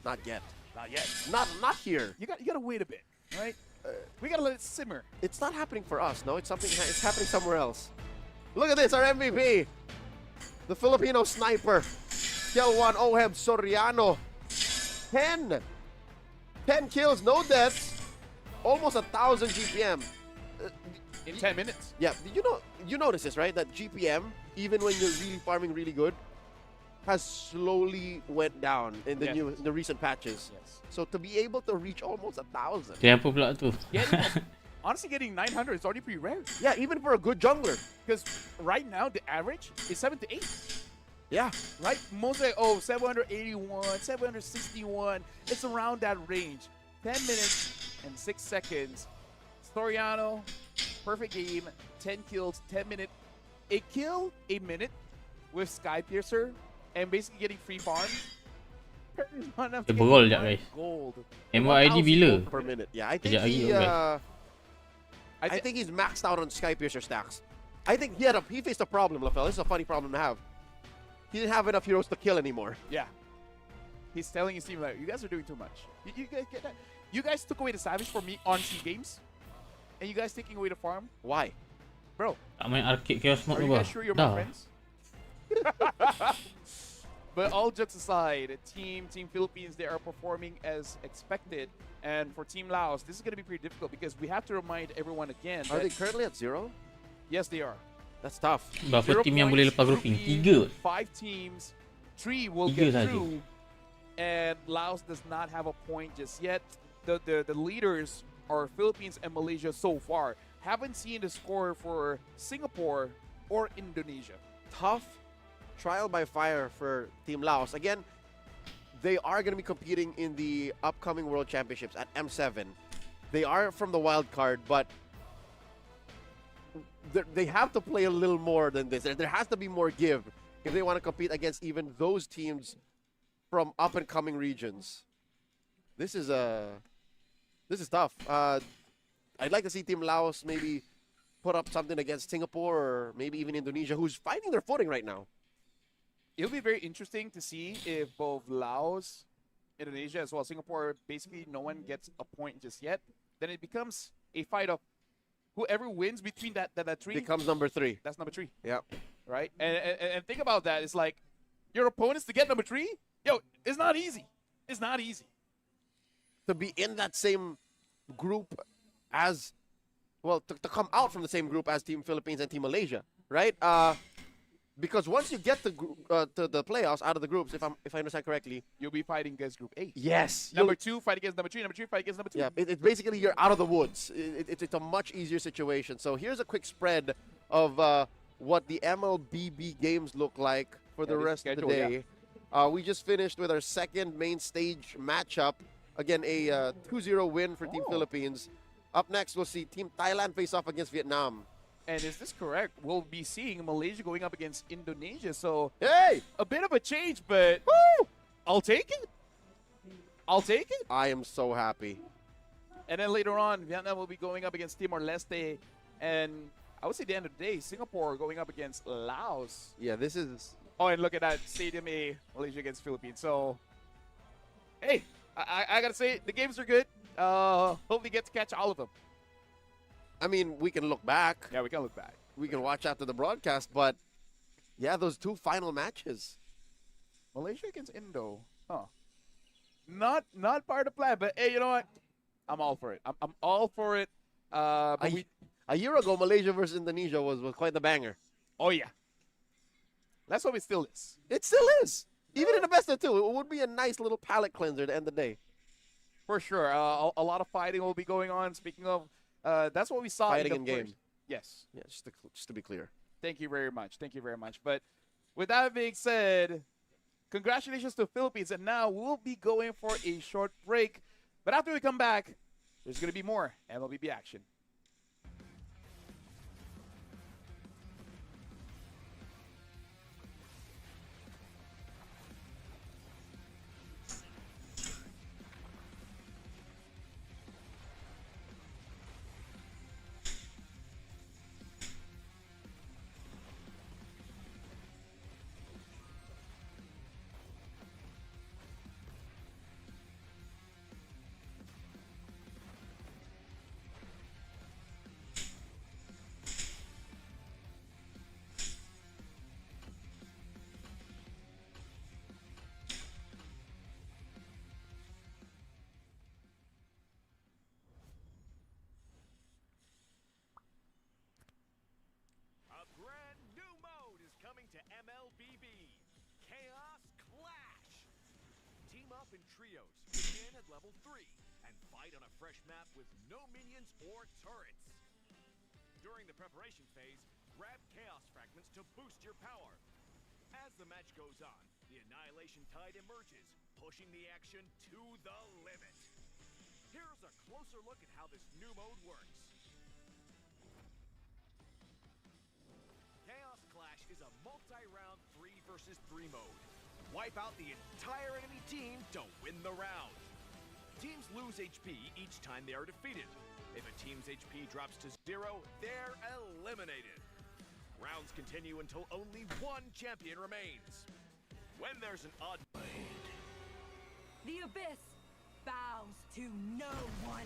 Not yet. Not yet. Not here. You got to wait a bit, right? We got to let it simmer. It's not happening for us, no? It's happening somewhere else. Look at this, our MVP. The Filipino sniper. Kelwan Oheb Soriano. 10 kills, no deaths. Almost 1,000 GPM. In 10 minutes. Yeah, you notice this, right? That GPM, even when you're really farming really good, has slowly went down in the in the recent patches. Yes. So to be able to reach almost 1,000. Dia apa pula tu? Honestly, getting 900 is already pretty rare. Yeah, even for a good jungler. Because right now, the average is 7 to 8. Yeah. Right? Most like, 781, 761. It's around that range. 10 minutes and 6 seconds. Soriano, perfect game. 10 kills, 10 minutes. A kill, a minute with Sky Piercer and basically getting free farm. Bergol sekejap guys. MYID bila? Per minute. Yeah, I think Sekejap lagi I think he's maxed out on Sky Piercer stacks. I think he faced a problem, LaFell. This is a funny problem to have. He didn't have enough heroes to kill anymore. Yeah. He's telling his team, like, you guys are doing too much. You guys get that? You guys took away the Savage for me on SEA Games. And you guys taking away the farm? Why? Bro. Tak main arcade chaos mode Are you tu guys sure you're my dah. friends? But all jokes aside, Team Philippines, they are performing as expected. And for Team Laos, this is going to be pretty difficult because we have to remind everyone again. Are they currently at 0? Yes, they are. That's tough. Berapa tim yang boleh lepas grouping? 3. 5 teams, 3 will 3 get saja. through. And Laos does not have a point just yet. The leaders are Philippines and Malaysia so far, haven't seen the score for Singapore or Indonesia. Tough trial by fire for Team Laos. Again, they are going to be competing in the upcoming World Championships at M7. They are from the wild card, but they have to play a little more than this. There has to be more give if they want to compete against even those teams from up-and-coming regions. This is tough. I'd like to see Team Laos maybe put up something against Singapore or maybe even Indonesia, who's finding their footing right now. It'll be very interesting to see if both Laos, Indonesia, as well as Singapore, basically no one gets a point just yet. Then it becomes a fight of whoever wins between that three becomes number 3. That's number 3. Yeah. Right? And think about that. It's like your opponents to get number 3, yo, it's not easy. It's not easy. To be in that same group as, well, to come out from the same group as Team Philippines and Team Malaysia, right? Because once you get to the playoffs out of the groups, if I understand correctly, you'll be fighting against Group A. Yes. Number 2 fight against number 3. Number 3 fight against number 2. Yeah, it's basically you're out of the woods. It's a much easier situation. So here's a quick spread of what the MLBB games look like for the rest of the day. Yeah. We just finished with our second main stage matchup. Again, a 2-0 win for Team Philippines. Up next, we'll see Team Thailand face off against Vietnam. And is this correct? We'll be seeing Malaysia going up against Indonesia. So, hey, a bit of a change, but woo, I'll take it. I'll take it. I am so happy. And then later on, Vietnam will be going up against Timor-Leste. And I would say at the end of the day, Singapore going up against Laos. Yeah, this is... Oh, and look at that. Stadium A, Malaysia against Philippines. So, hey, I got to say, the games are good. Hopefully get to catch all of them. I mean, we can look back. Yeah, we can look back. We can watch after the broadcast, but yeah, those 2 final matches. Malaysia against Indo. Huh. Not part of the plan, but hey, you know what? I'm all for it. I'm all for it. A year ago, Malaysia versus Indonesia was quite the banger. Oh, yeah. Let's hope it still is. It still is. Even in the best of 2, it would be a nice little palate cleanser at the end of the day. For sure. A lot of fighting will be going on. Speaking of, that's what we saw fighting in the game. Yes. Yeah, just to be clear. Thank you very much. Thank you very much. But with that being said, congratulations to Philippines. And now we'll be going for a short break. But after we come back, there's going to be more MLBB action. To MLBB, Chaos Clash. Team up in trios, begin at level 3, and fight on a fresh map with no minions or turrets. During the preparation phase, grab Chaos Fragments to boost your power. As the match goes on, the Annihilation Tide emerges, pushing the action to the limit. Here's a closer look at how this new mode works. Chaos Clash is a multi-round 3 versus 3 mode. Wipe out the entire enemy team to win the round. Teams lose HP each time they are defeated. If a team's HP drops to 0, they're eliminated. Rounds continue until only one champion remains. When there's an odd blade, The abyss bows to no one.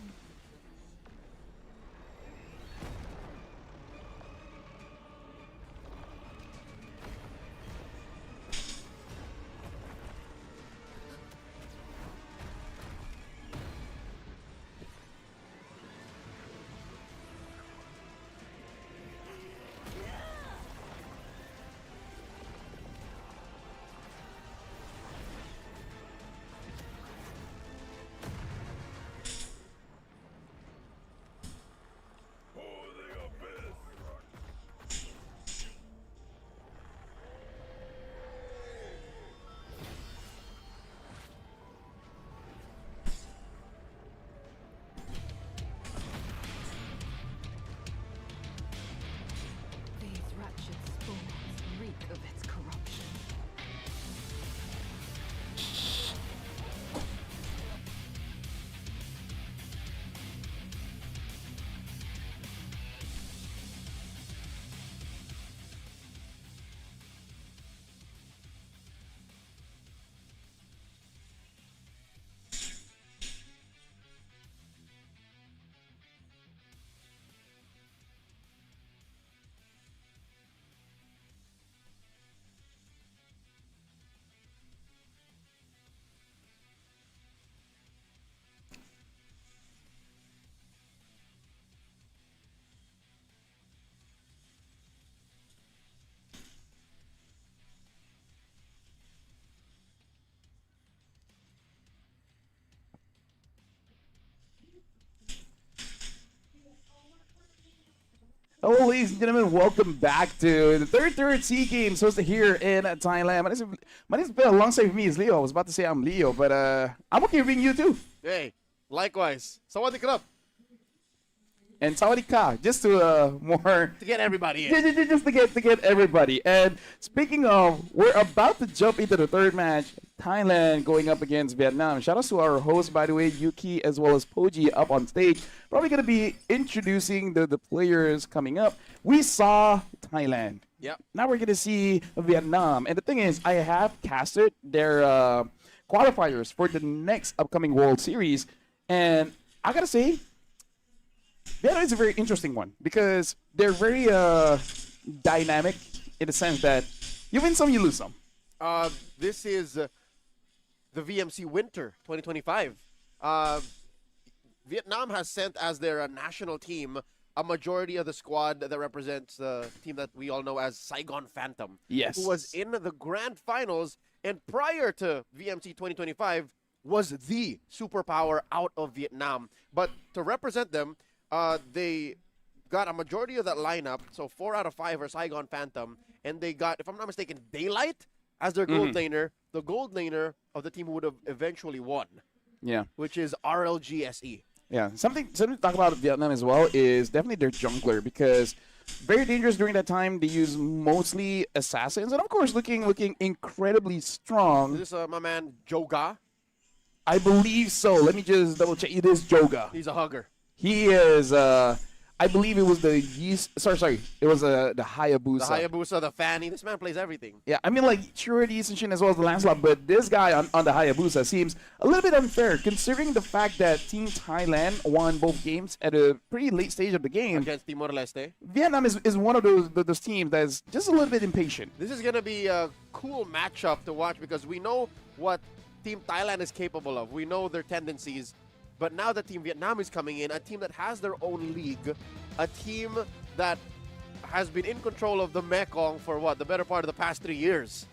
Hello, ladies and gentlemen. Welcome back to the third SEA Games hosted here in Thailand. My name's Bill. Alongside with me is Leo. I was about to say I'm Leo, but I'm okay being you too. Hey, likewise. Sawadee krap. And Sawadee Ka, just to more To get everybody in. just to get everybody. And speaking of, we're about to jump into the third match. Thailand going up against Vietnam. Shout out to our host, by the way, Yuki, as well as Poji up on stage. Probably going to be introducing the players coming up. We saw Thailand. Yep. Now we're going to see Vietnam. And the thing is, I have casted their qualifiers for the next upcoming World Series. And I got to say, Vietnam is a very interesting one because they're very dynamic in the sense that you win some, you lose some. This is the VMC Winter 2025. Vietnam has sent as their national team a majority of the squad that represents the team that we all know as Saigon Phantom. Yes. Who was in the grand finals and prior to VMC 2025 was the superpower out of Vietnam. But to represent them, they got a majority of that lineup. So 4 out of 5 are Saigon Phantom. And they got, if I'm not mistaken, Daylight as their gold laner, the gold laner of the team who would have eventually won. Yeah. Which is RLGSE. Yeah. Something to talk about Vietnam as well is definitely their jungler because very dangerous during that time. They use mostly assassins and of course looking incredibly strong. Is this my man Joga? I believe so. Let me just double check. It is Joga. He's a hugger. He is I believe it was the yeast. Sorry. It was the Hayabusa. The Hayabusa, the Fanny. This man plays everything. Yeah, I mean, like, sure, the Eastern Shin as well as the Lancelot, but this guy on the Hayabusa seems a little bit unfair, considering the fact that Team Thailand won both games at a pretty late stage of the game. Against Timor-Leste. Vietnam is one of those teams that's just a little bit impatient. This is going to be a cool matchup to watch because we know what Team Thailand is capable of. We know their tendencies. But now that Team Vietnam is coming in, a team that has their own league, a team that has been in control of the Mekong for what, the better part of the past 3 years.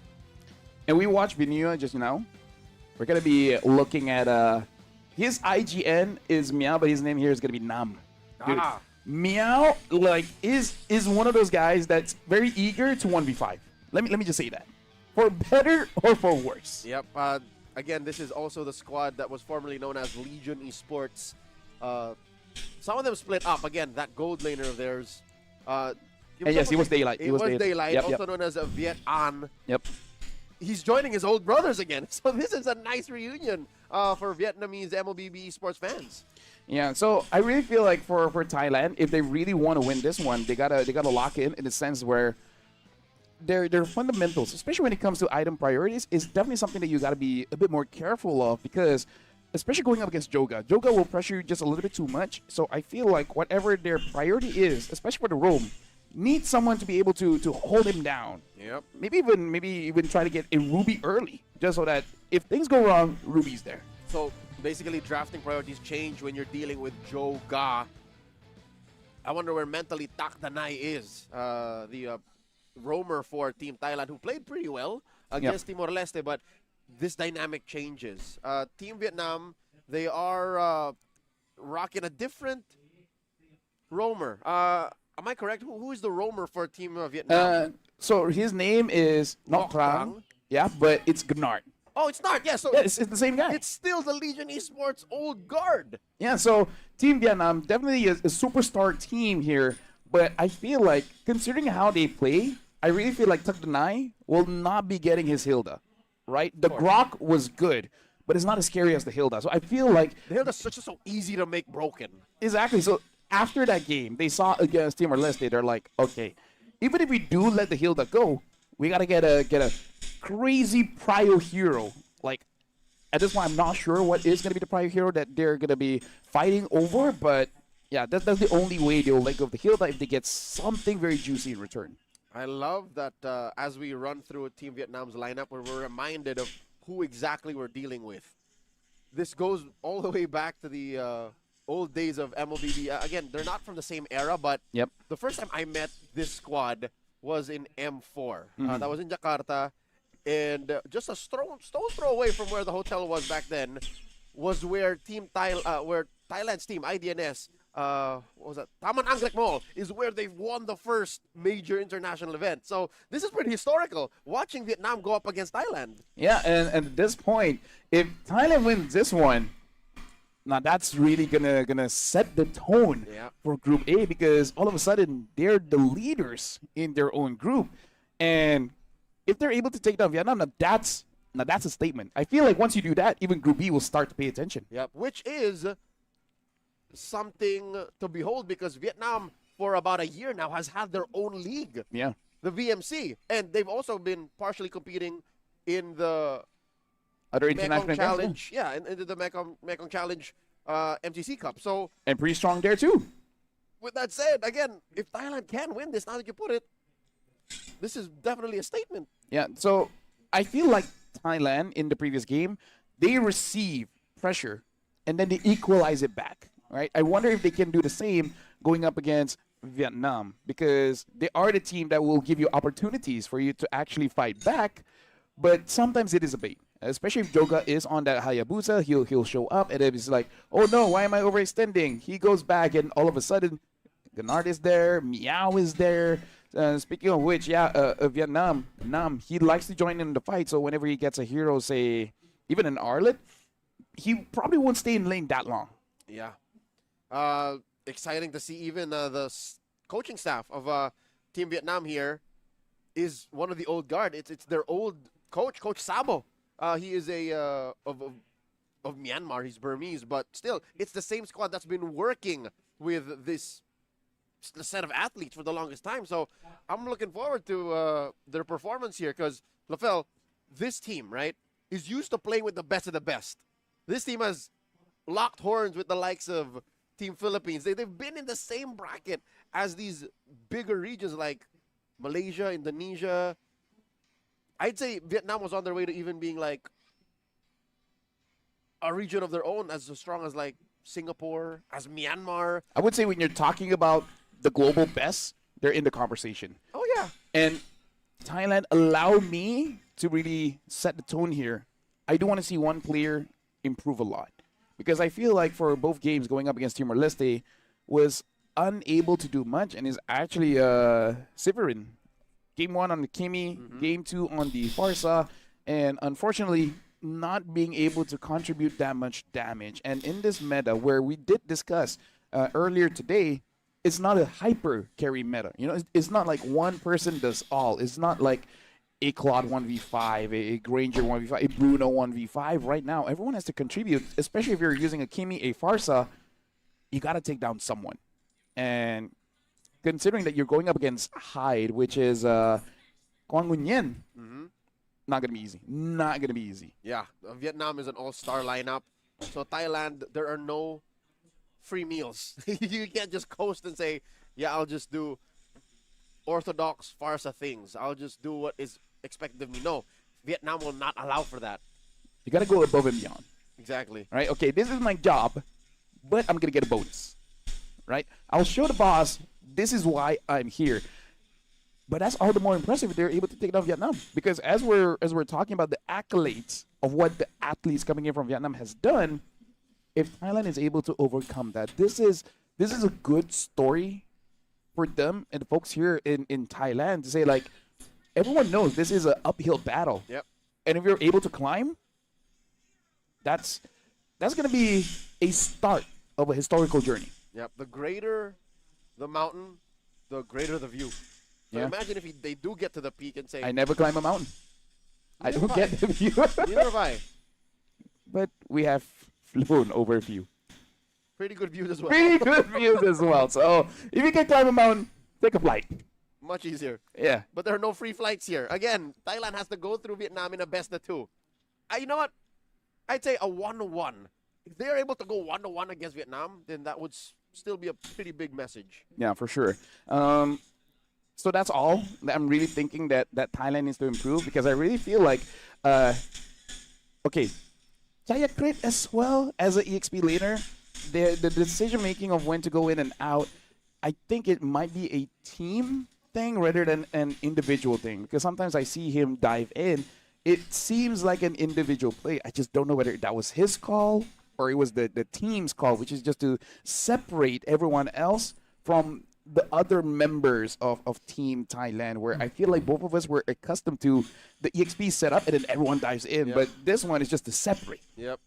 And we watched Vinua just now. We're going to be looking at, his IGN is Meow, but his name here is going to be Nam. Dude, Meow, like, is one of those guys that's very eager to 1v5. Let me just say that. For better or for worse. Yep. Again, this is also the squad that was formerly known as Legion Esports. Some of them split up. Again, that gold laner of theirs. And yes, he was Daylight. He was Daylight, yep, also known as Viet An. Yep. He's joining his old brothers again. So this is a nice reunion for Vietnamese MLBB esports fans. Yeah, so I really feel like for Thailand, if they really want to win this one, they gotta lock in the sense where their fundamentals, especially when it comes to item priorities, is definitely something that you got to be a bit more careful of because, especially going up against Joga, Joga will pressure you just a little bit too much. So I feel like whatever their priority is, especially for the roam, needs someone to be able to hold him down. Yep. Maybe even try to get a Ruby early, just so that if things go wrong, Ruby's there. So basically, drafting priorities change when you're dealing with Joga. I wonder where mentally Tak Danai is, the roamer for Team Thailand, who played pretty well against Timor-Leste, but this dynamic changes. Team Vietnam, they are rocking a different roamer. Am I correct? Who is the roamer for Team Vietnam? So his name is Ngoc Trang. Yeah, but it's Gnart. Oh, it's not. Yeah, so it's the same guy. It's still the Legion Esports old guard. Yeah, so Team Vietnam definitely is a superstar team here, but I feel like, considering how they play, I really feel like Tak Danai will not be getting his Hilda, right? The Grok was good, but it's not as scary as the Hilda. So I feel like the Hilda's just so easy to make broken. Exactly. So after that game, they saw against Timor-Leste, they're like, okay, even if we do let the Hilda go, we gotta get a crazy prio hero. Like at this point, I'm not sure what is gonna be the prio hero that they're gonna be fighting over, but yeah, that's the only way they'll let go of the Hilda if they get something very juicy in return. I love that as we run through Team Vietnam's lineup, where we're reminded of who exactly we're dealing with. This goes all the way back to the old days of MLBB. Again, they're not from the same era, but the first time I met this squad was in M4. That was in Jakarta, and just a stone's throw away from where the hotel was back then was where Thailand's team, IDNS, what was that? Taman Anggrek Mall is where they've won the first major international event. So this is pretty historical. Watching Vietnam go up against Thailand. Yeah, and at this point, if Thailand wins this one, now that's really gonna set the tone for Group A, because all of a sudden they're the leaders in their own group, and if they're able to take down Vietnam, now that's a statement. I feel like once you do that, even Group B will start to pay attention. Yep, which is something to behold, because Vietnam for about a year now has had their own league. Yeah. The VMC, and they've also been partially competing in the other international Mekong events, Challenge. Yeah, in the Mekong Challenge MTC Cup. So and pretty strong there too. with that said, again, if Thailand can win this, now that you put it, this is definitely a statement. Yeah, so I feel like Thailand in the previous game, they receive pressure and then they equalize it back, right? I wonder if they can do the same going up against Vietnam, because they are the team that will give you opportunities for you to actually fight back, but sometimes it is a bait. Especially if Joga is on that Hayabusa, he'll show up and it's like, oh no, why am I overextending? He goes back and all of a sudden, Gennard is there, Meow is there. Speaking of which, Vietnam, Nam, he likes to join in the fight. So whenever he gets a hero, say, even an Arlet, he probably won't stay in lane that long. Yeah. Exciting to see even the coaching staff of Team Vietnam here is one of the old guard. It's their old coach, Coach Sabo. He is of Myanmar. He's Burmese, but still, it's the same squad that's been working with this set of athletes for the longest time. So I'm looking forward to their performance here, because LaFell, this team, right, is used to playing with the best of the best. This team has locked horns with the likes of Team Philippines. They've been in the same bracket as these bigger regions like Malaysia, Indonesia. I'd say Vietnam was on their way to even being like a region of their own, as strong as like Singapore, as Myanmar. I would say when you're talking about the global best, they're in the conversation. Oh, yeah. And Thailand allow me to really set the tone here. I do want to see one player improve a lot, because I feel like for both games going up against Timor-Leste was unable to do much, and is actually Severin. Game 1 on the Kimi, Game 2 on the Farsa, and unfortunately not being able to contribute that much damage. And in this meta, where we did discuss earlier today, it's not a hyper carry meta. You know, it's not like one person does all. It's not like a Claude 1v5, a Granger 1v5, a Bruno 1v5. Right now, everyone has to contribute, especially if you're using a Kimi, a Farsa. You got to take down someone. And considering that you're going up against Hyde, which is Kwang Nguyen, not going to be easy. Not going to be easy. Yeah, Vietnam is an all-star lineup. So Thailand, there are no free meals. You can't just coast and say, yeah, I'll just do orthodox Farsa things. I'll just do what is expected of me. No, Vietnam will not allow for that. You got to go above and beyond. Exactly. Right? Okay, this is my job, but I'm going to get a bonus. Right? I'll show the boss, this is why I'm here. But that's all the more impressive if they're able to take down Vietnam. Because as we're talking about the accolades of what the athletes coming in from Vietnam has done, if Thailand is able to overcome that, this is a good story for them and the folks here in Thailand to say, like, everyone knows this is an uphill battle. Yep. And if you're able to climb, that's going to be a start of a historical journey. Yep. The greater the mountain, the greater the view. So imagine if they do get to the peak and say, I never climb a mountain. I don't get the view. Neither have I. But we have flown over a few. Pretty good views as well. Pretty good views as well. So if you can climb a mountain, take a flight. Much easier. Yeah. But there are no free flights here. Again, Thailand has to go through Vietnam in a best of two. You know what? I'd say a 1-1. If they're able to go 1-1 against Vietnam, then that would still be a pretty big message. Yeah, for sure. So that's all that I'm really thinking that Thailand needs to improve, because I really feel like, okay, Chaya Crit as well as an EXP laner, the decision making of when to go in and out, I think it might be a team thing rather than an individual thing, because sometimes I see him dive in. It seems like an individual play. I just don't know whether that was his call or it was the team's call, which is just to separate everyone else from the other members of Team Thailand, where I feel like both of us were accustomed to the EXP setup and then everyone dives in. Yep. But this one is just to separate. Yep.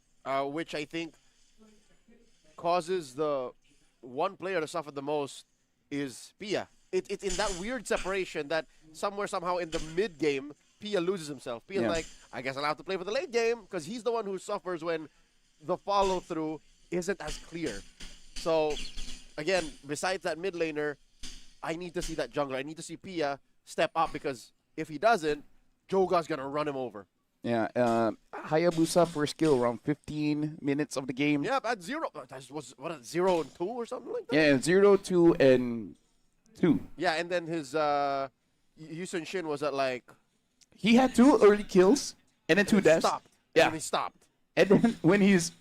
Which I think causes the one player to suffer the most is Pia. It's in that weird separation that somehow in the mid game, Pia loses himself. Pia's like, I guess I'll have to play for the late game because he's the one who suffers when the follow through isn't as clear. So again, besides that mid laner, I need to see that jungler. I need to see Pia step up because if he doesn't, Joga's gonna run him over. Yeah, Hayabusa first kill around 15 minutes of the game. Yeah, at 0, that was what 0 and 2 or something like that. Yeah, 0, 2, and 2. Yeah, and then his Yusun Shin was at like he had 2 early kills and then 2 deaths. Stopped. Yeah, and he stopped. And then when he's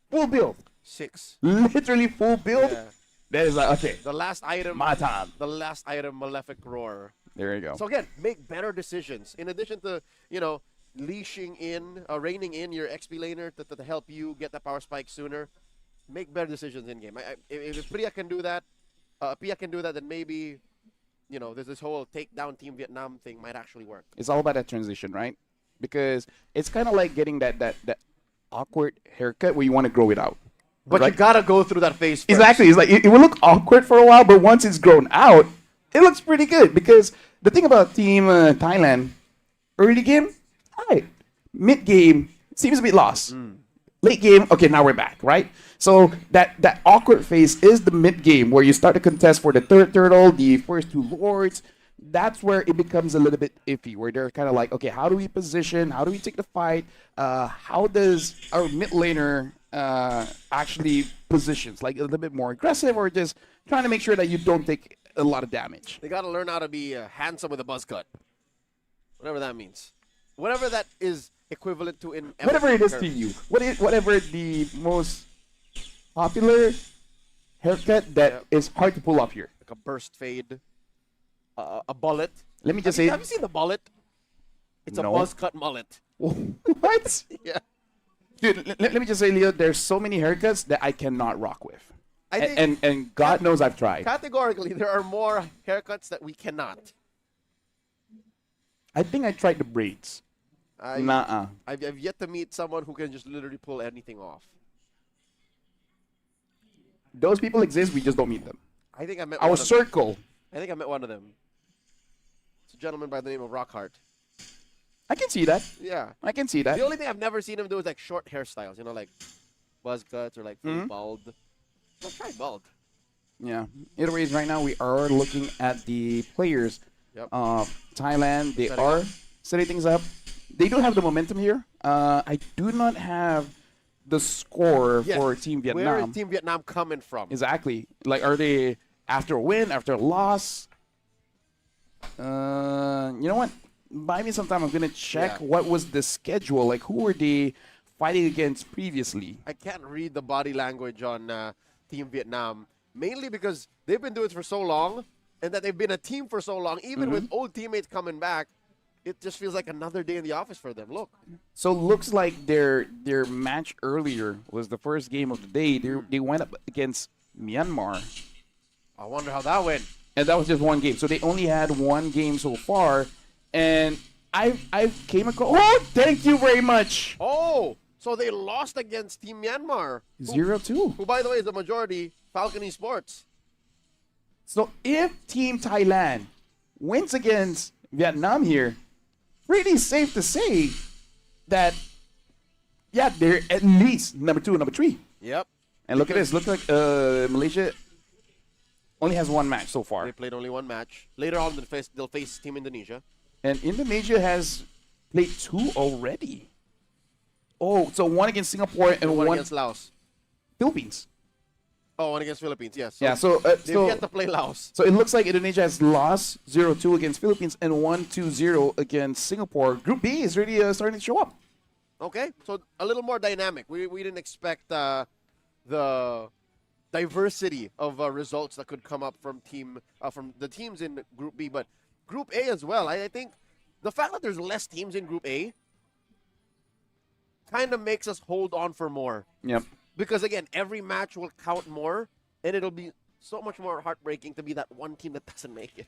full build, 6, literally full build. Yeah. That is like, okay, the last item, my time. The last item, Malefic Roar. There you go. So again, make better decisions. In addition to, leashing in, reining in your XP laner to help you get the power spike sooner, make better decisions in game. If Priya can do that, then maybe, this whole take down Team Vietnam thing might actually work. It's all about that transition, right? Because it's kind of like getting that awkward haircut where you want to grow it out. But right? you gotta go through that phase first. Exactly. It's like it will look awkward for a while, but once it's grown out, it looks pretty good. Because the thing about Team Thailand, early game, alright. Mid game, seems a bit lost. Late game, okay, now we're back, right? So that awkward phase is the mid game where you start to contest for the third turtle, the first 2 lords. That's where it becomes a little bit iffy, where they're kind of like, okay, how do we position? How do we take the fight? How does our mid laner actually positions? Like a little bit more aggressive or just trying to make sure that you don't take a lot of damage? They got to learn how to be handsome with a buzz cut. Whatever that means. Whatever that is equivalent to in... Whatever it is to you. Whatever the most popular haircut that is hard to pull off here. Like a burst fade. A bullet. Let me just say... Have you seen the bullet? It's a buzz cut mullet. What? Yeah. Dude, let me just say, Leo, there's so many haircuts that I cannot rock with. I think and God knows I've tried. Categorically, there are more haircuts that we cannot. I think I tried the braids. Nuh-uh. I've yet to meet someone who can just literally pull anything off. Those people exist, we just don't meet them. I think I met our circle. I think I met one of them. It's a gentleman by the name of Rockhart. I can see that. Yeah. I can see that. The only thing I've never seen him do is like short hairstyles, like buzz cuts or like full bald. I'll try bald. Yeah. Either ways, right now we are looking at the players of Thailand. They are setting things up. They do have the momentum here. I do not have the score for Team Vietnam. Where is Team Vietnam coming from? Exactly. Like, are they after a win, after a loss? You know what? Buy me some time. I'm going to check what was the schedule. Like, who were they fighting against previously? I can't read the body language on Team Vietnam, mainly because they've been doing it for so long and that they've been a team for so long. Even with old teammates coming back, it just feels like another day in the office for them. Look. So looks like their match earlier was the first game of the day. They went up against Myanmar. I wonder how that went. And that was just one game. So they only had one game so far. And I came across... Oh, thank you very much. Oh, so they lost against Team Myanmar. 0-2. Who, by the way, is the majority Falcon Esports. So if Team Thailand wins against Vietnam here, pretty safe to say that, they're at least number 2 and number 3. Yep. And look at this. Looks like Malaysia only has one match so far. They played only one match. Later on, they'll face Team Indonesia. And Indonesia has played 2 already. Oh, so one against Singapore and one against Laos. Philippines. Oh, one against Philippines, yes. Yeah, so they've yet to play Laos. So it looks like Indonesia has lost 0-2 against Philippines and 1-0 against Singapore. Group B is really starting to show up. Okay, so a little more dynamic. We didn't expect the diversity of results that could come up from the teams in Group B, but Group A as well. I think the fact that there's less teams in Group A kind of makes us hold on for more. Yep. Because again, every match will count more, and it'll be so much more heartbreaking to be that one team that doesn't make it.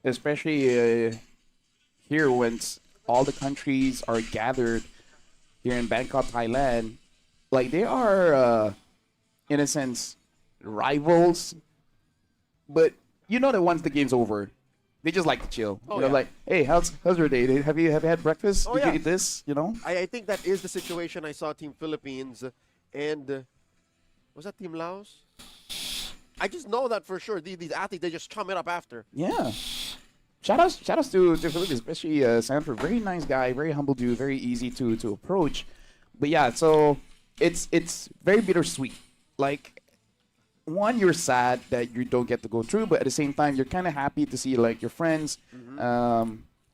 Especially here when all the countries are gathered here in Bangkok, Thailand. Like, they are, in a sense, rivals. But you know that once the game's over, they just like to chill. Oh, you know, yeah. like, hey, how's your day? Have you had breakfast? Oh, Did yeah. you eat this? You know? I think that is the situation I saw Team Philippines and was that Team Laos? I just know that for sure. These athletes, they just chum it up after. Yeah. Shout outs to Philippines, especially Sanford. Very nice guy, very humble dude, very easy to approach. But yeah, so it's very bittersweet. Like, one, you're sad that you don't get to go through, but at the same time, you're kind of happy to see like your friends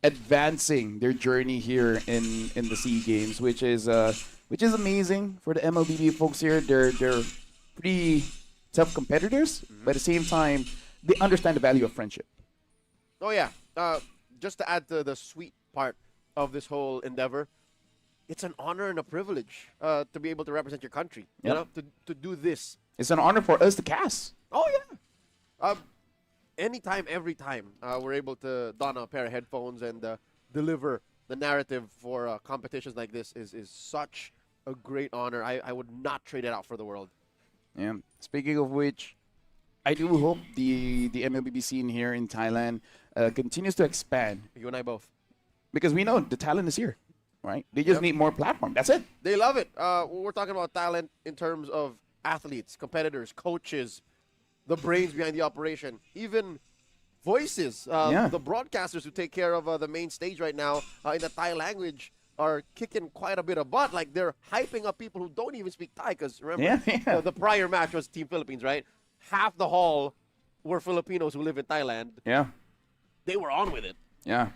advancing their journey here in the SEA Games, which is amazing for the MLBB folks here. They're pretty tough competitors, but at the same time, they understand the value of friendship. Oh, yeah. Just to add to the sweet part of this whole endeavor, it's an honor and a privilege to be able to represent your country. Yep. You know, to do this. It's an honor for us to cast. Oh, yeah. Anytime, every time we're able to don a pair of headphones and deliver the narrative for competitions like this is such a great honor. I would not trade it out for the world. Yeah. Speaking of which, I do hope the MLBB scene here in Thailand continues to expand. You and I both. Because we know the talent is here, right? They just need more platform. That's it. They love it. We're talking about talent in terms of athletes, competitors, coaches, the brains behind the operation, even voices. The broadcasters who take care of the main stage right now in the Thai language are kicking quite a bit of butt. Like, they're hyping up people who don't even speak Thai. Because remember, the prior match was Team Philippines, right? Half the hall were Filipinos who live in Thailand. Yeah. They were on with it. Yeah.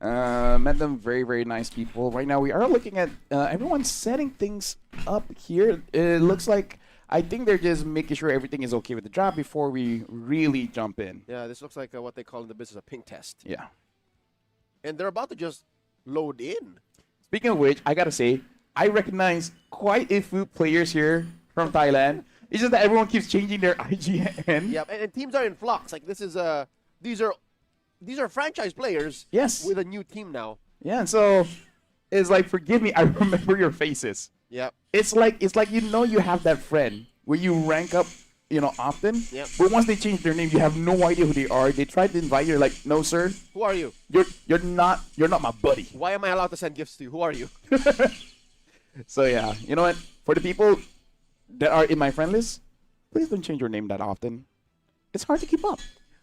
Met them, very, very nice people. Right now, we are looking at everyone setting things up here. It looks like, I think they're just making sure everything is okay with the job before we really jump in. Yeah, this looks like what they call in the business a ping test. Yeah. And they're about to just load in. Speaking of which, I gotta say, I recognize quite a few players here from Thailand. It's just that everyone keeps changing their IGN. Yeah, and teams are in flux. Like, this is these are franchise players. Yes. With a new team now. Yeah, and so it's like, forgive me, I remember your faces. Yep. It's like you know you have that friend where you rank up, often. Yep. But once they change their name, you have no idea who they are. They try to invite you, you're like, no, sir. Who are you? You're not my buddy. Why am I allowed to send gifts to you? Who are you? So yeah, you know what? For the people that are in my friend list, please don't change your name that often. It's hard to keep up.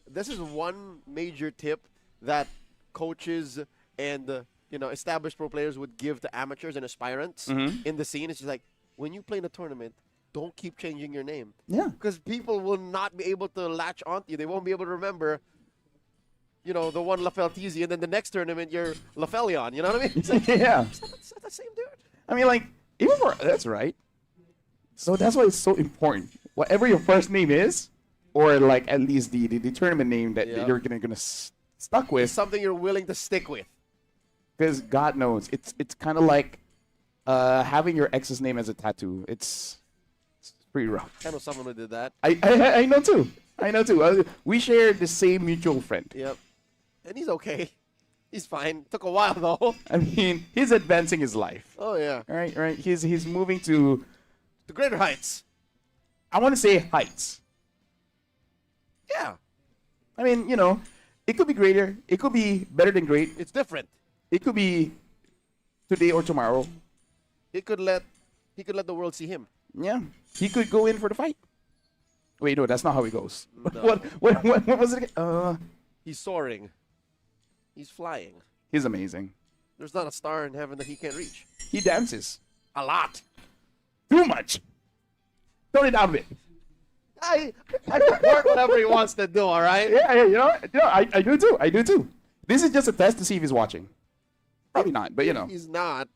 This is one major tip that coaches and established pro players would give to amateurs and aspirants in the scene. It's just like, when you play in a tournament, don't keep changing your name. Yeah. Because people will not be able to latch onto you. They won't be able to remember, the one Lafeltizi, and then the next tournament you're Lafelion. You know what I mean? It's like, Yeah. It's not the same dude. I mean, like, even for that's right. So that's why it's so important. Whatever your first name is, or like at least the tournament name that you're gonna stuck with, It's something you're willing to stick with. because God knows it's kind of like having your ex's name as a tattoo. It's pretty rough. I know someone who did that. I know too. I know too. We share the same mutual friend. Yep. And he's okay. He's fine. Took a while though. I mean, he's advancing his life. Oh yeah. All right. He's moving to greater heights. I want to say heights. Yeah. I mean, it could be greater. It could be better than great. It's different. It could be today or tomorrow. He could let the world see him. Yeah. He could go in for the fight. Wait, no, that's not how it goes. No. What was it again? He's soaring. He's flying. He's amazing. There's not a star in heaven that he can't reach. He dances. A lot. Too much. Tone it down a bit. I support whatever he wants to do, all right? Yeah, I do too. I do too. This is just a test to see if he's watching. Probably not, but He's not.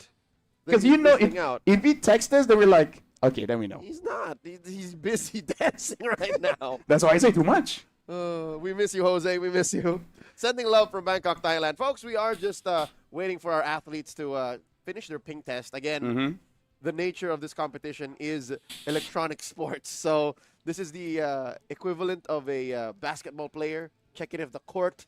Because if he texts us, then we're like, okay, then we know. He's not. He's busy dancing right now. That's why I say too much. We miss you, Jose. We miss you. Sending love from Bangkok, Thailand. Folks, we are just waiting for our athletes to finish their ping test. Again, the nature of this competition is electronic sports. So this is the equivalent of a basketball player checking if the court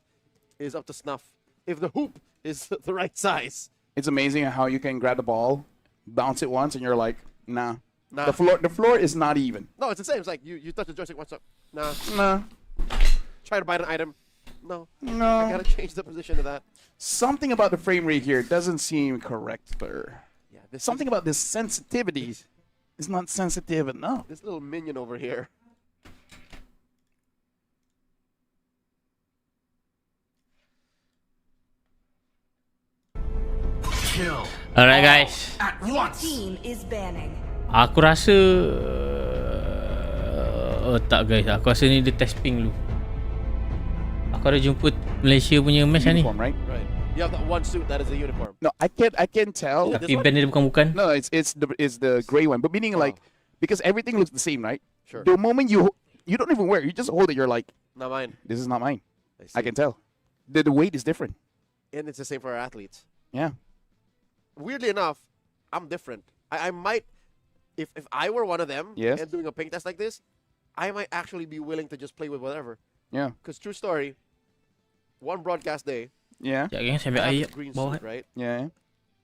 is up to snuff, if the hoop is the right size. It's amazing how you can grab the ball, bounce it once, and you're like, nah. Nah. The floor is not even. No, it's the same. It's like you touch the joystick once up. Nah. Nah. Try to buy an item. No. No. I gotta change the position of that. Something about the frame rate here doesn't seem correct, sir. Yeah, Something about this sensitivity is not sensitive enough. This little minion over here. Alright guys. Your team is banning. Aku rasa tak guys. Aku rasa ni dia test ping dulu. Aku ada jumpa Malaysia punya match ni. Right? Right. You have that one suit that is a uniform. No, I can tell. Tapi band dia bukan-bukan. No, it's the gray one. But meaning like because everything looks the same, right? Sure. The moment you don't even wear it, you just hold it, you're like, Not mine. this is not mine. I see. can tell. The weight is different. And it's the same for our athletes. Yeah. Weirdly enough, I'm different. I might, if I were one of them Yes. and doing a ping test like this, I might actually be willing to just play with whatever. Yeah. Because true story, one broadcast day, Yeah. Sekejap gang, saya ambil I have air this green bawah. suit, right? Yeah.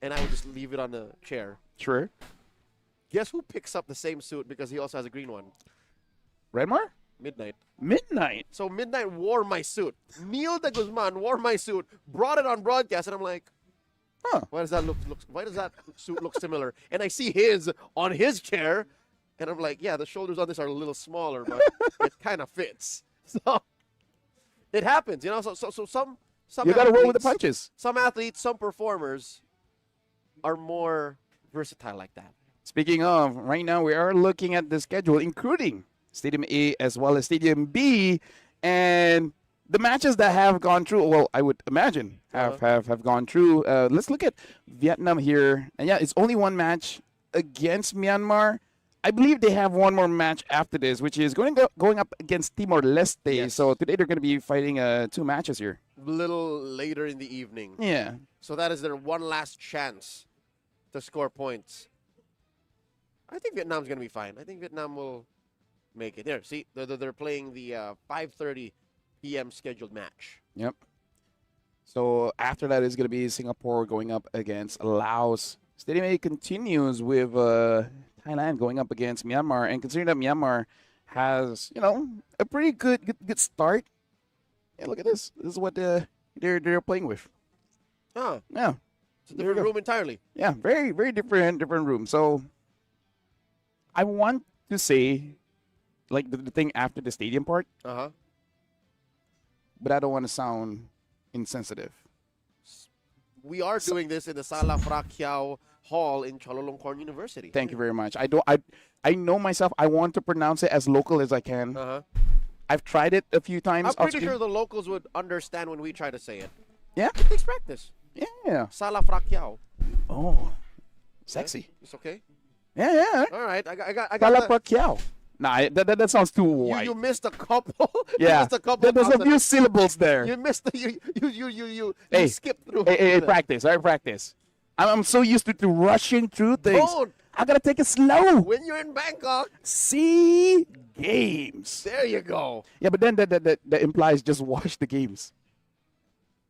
And I would just leave it on the chair. Sure. Guess who picks up the same suit because he also has a green one? Redmar? Midnight. Midnight. So Midnight wore my suit. Neil de Guzman wore my suit, brought it on broadcast, and I'm like, why does that why does that suit look similar? And I see his on his chair, and I'm like, yeah, the shoulders on this are a little smaller, but it kind of fits. So it happens, you know. So some You gotta roll with the athletes- punches. Some athletes, some performers are more versatile like that. Speaking of, right now we are looking at the schedule, including Stadium A as well as Stadium B, and the matches that have gone through. Well, I would imagine have gone through. Let's look at Vietnam here, and yeah, it's only one match against Myanmar. I believe they have one more match after this, which is going up against Timor-Leste. So today they're going to be fighting 2 matches here. A little later in the evening. Yeah. So that is their one last chance to score points. I think Vietnam's going to be fine. I think Vietnam will make it. There, see, they're playing the 5:30 p.m. scheduled match. Yep. So after that is going to be Singapore going up against Laos. Stadium A continues with Thailand going up against Myanmar. And considering that Myanmar has, a pretty good start. Yeah, look at this. This is what they're playing with. Huh. Yeah. It's a different room entirely. Yeah, very, very different room. So I want to say, like, the thing after the stadium part, Uh-huh. but I don't want to sound insensitive. We are doing this in the Sala Frakiao Hall in Chulalongkorn University. Thank you very much. I know myself. I want to pronounce it as local as I can. Uh-huh. I've tried it a few times. I'm pretty off-screen. sure the locals would understand when we try to say it. Yeah? It takes practice. Yeah. Sala Frakiao. Oh, sexy. It's okay. Yeah. All right. I got Sala the- Pacquiao. Nah, that sounds too white. You missed a couple. You Yeah. missed a couple. There's a consonants. few syllables there. You missed the you Hey, skipped through. Hey, practice. All right, practice. I'm so used to rushing through things. Don't. I gotta take it slow. When you're in Bangkok. See games. There you go. Yeah, but then that implies just watch the games.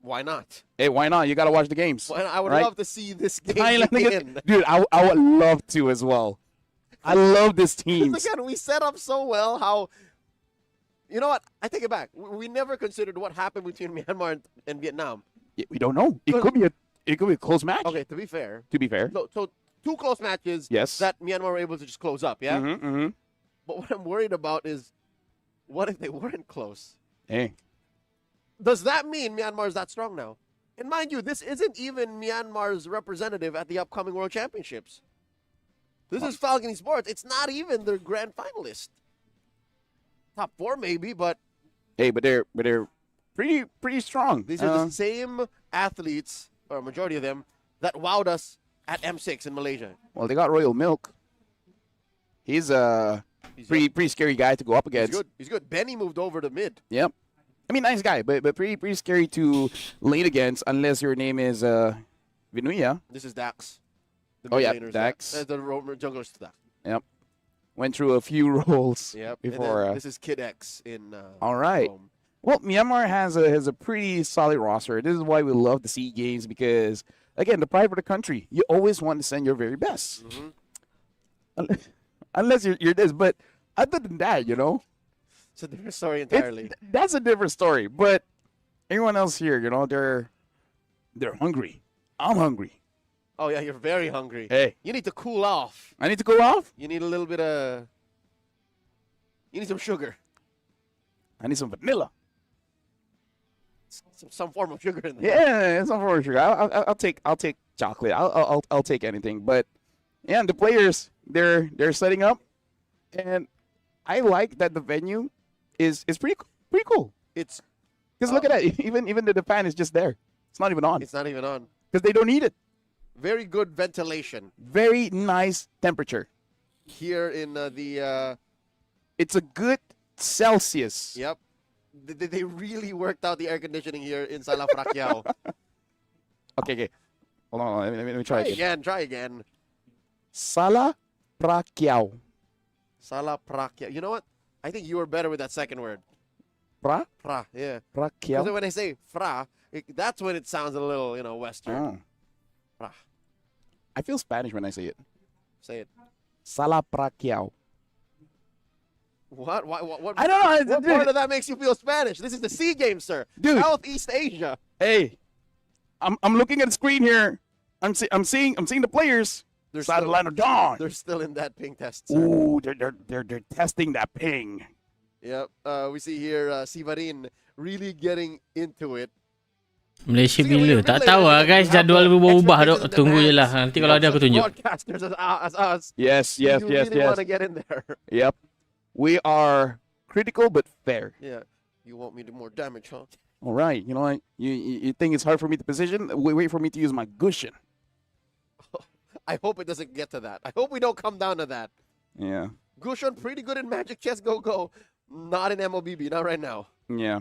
Why not? Hey, why not? You gotta watch the games. Why not? I would right? love to see this game Thailand begin. Dude, I would love to as well. I love this team. Again, we set up so well how. You know what? I take it back. We never considered what happened between Myanmar and Vietnam. We don't know. It could be a close match. Okay, to be fair. No, so 2 close matches. Yes. That Myanmar were able to just close up. Yeah. Mm-hmm. But what I'm worried about is, what if they weren't close? Hey. Does that mean Myanmar is that strong now? And mind you, this isn't even Myanmar's representative at the upcoming World Championships. This is Falcon Sports. It's not even their grand finalist. Top 4 maybe, but Hey, but they're pretty strong. these are the same athletes, or a majority of them, that wowed us at M6 in Malaysia. Well, they got Royal Milk. He's a pretty scary guy to go up against. He's good. Benny moved over to mid. Yep. I mean, nice guy, but pretty scary to lane against unless your name is Vinuya. This is Dax. The Oh, mid yeah, laners Dax. stack. The junglers stack. Yep. Went through a few roles Yep. before. And then this is Kid X in. All right. Chrome. Well, Myanmar has a pretty solid roster. This is why we love the SEA Games because, again, the pride of the country. You always want to send your very best. Unless you're this. But other than that, you know. It's a different story entirely. That's a different story. But everyone else here, you know, they're hungry. I'm hungry. Oh, yeah, you're very hungry. Hey. You need to cool off. I need to cool off? You need a little bit of... You need some sugar. I need some vanilla. Some form of sugar in there. Yeah, some form of sugar. I'll take chocolate. I'll take anything. But yeah, the players they're setting up, and I like that the venue is pretty cool. It's because look at that. Even the fan is just there. It's not even on. It's not even on because they don't need it. Very good ventilation. Very nice temperature. Here in It's a good Celsius. Yep. They really worked out the air conditioning here in Sala Frakiao. Okay. Hold on. Let me try again. Try again. Sala Frakiao. Sala Frakiao. You know what? I think you were better with that second word. Fra? Fra, yeah. Frakiao. Because when I say fra, that's when it sounds a little, Western. Oh. Fra. I feel Spanish when I say it. Say it. Sala Frakiao. What? What? I don't know. What part of that makes you feel Spanish? This is the SEA Games, sir. Dude. Southeast Asia. Hey, I'm looking at the screen here. I'm seeing the players. They're Side of still- the line are gone. They're still in that ping test, sir. Ooh, they're testing that ping. Yep. We see here Sivarin really getting into it. Malaysia bila? Tak tahu lah guys, jadual berubah-ubah dok. Tunggu je lah. Nanti kalau ada aku tunjuk. Broadcasters as us. Yes. You really want to get in there. Yep. We are critical but fair. Yeah. You want me to more damage, huh? All right. You know what? You think it's hard for me to position? Wait for me to use my Gushin. I hope it doesn't get to that. I hope we don't come down to that. Yeah. Gushon pretty good in Magic Chess Go. Not in MLBB. Not right now. Yeah.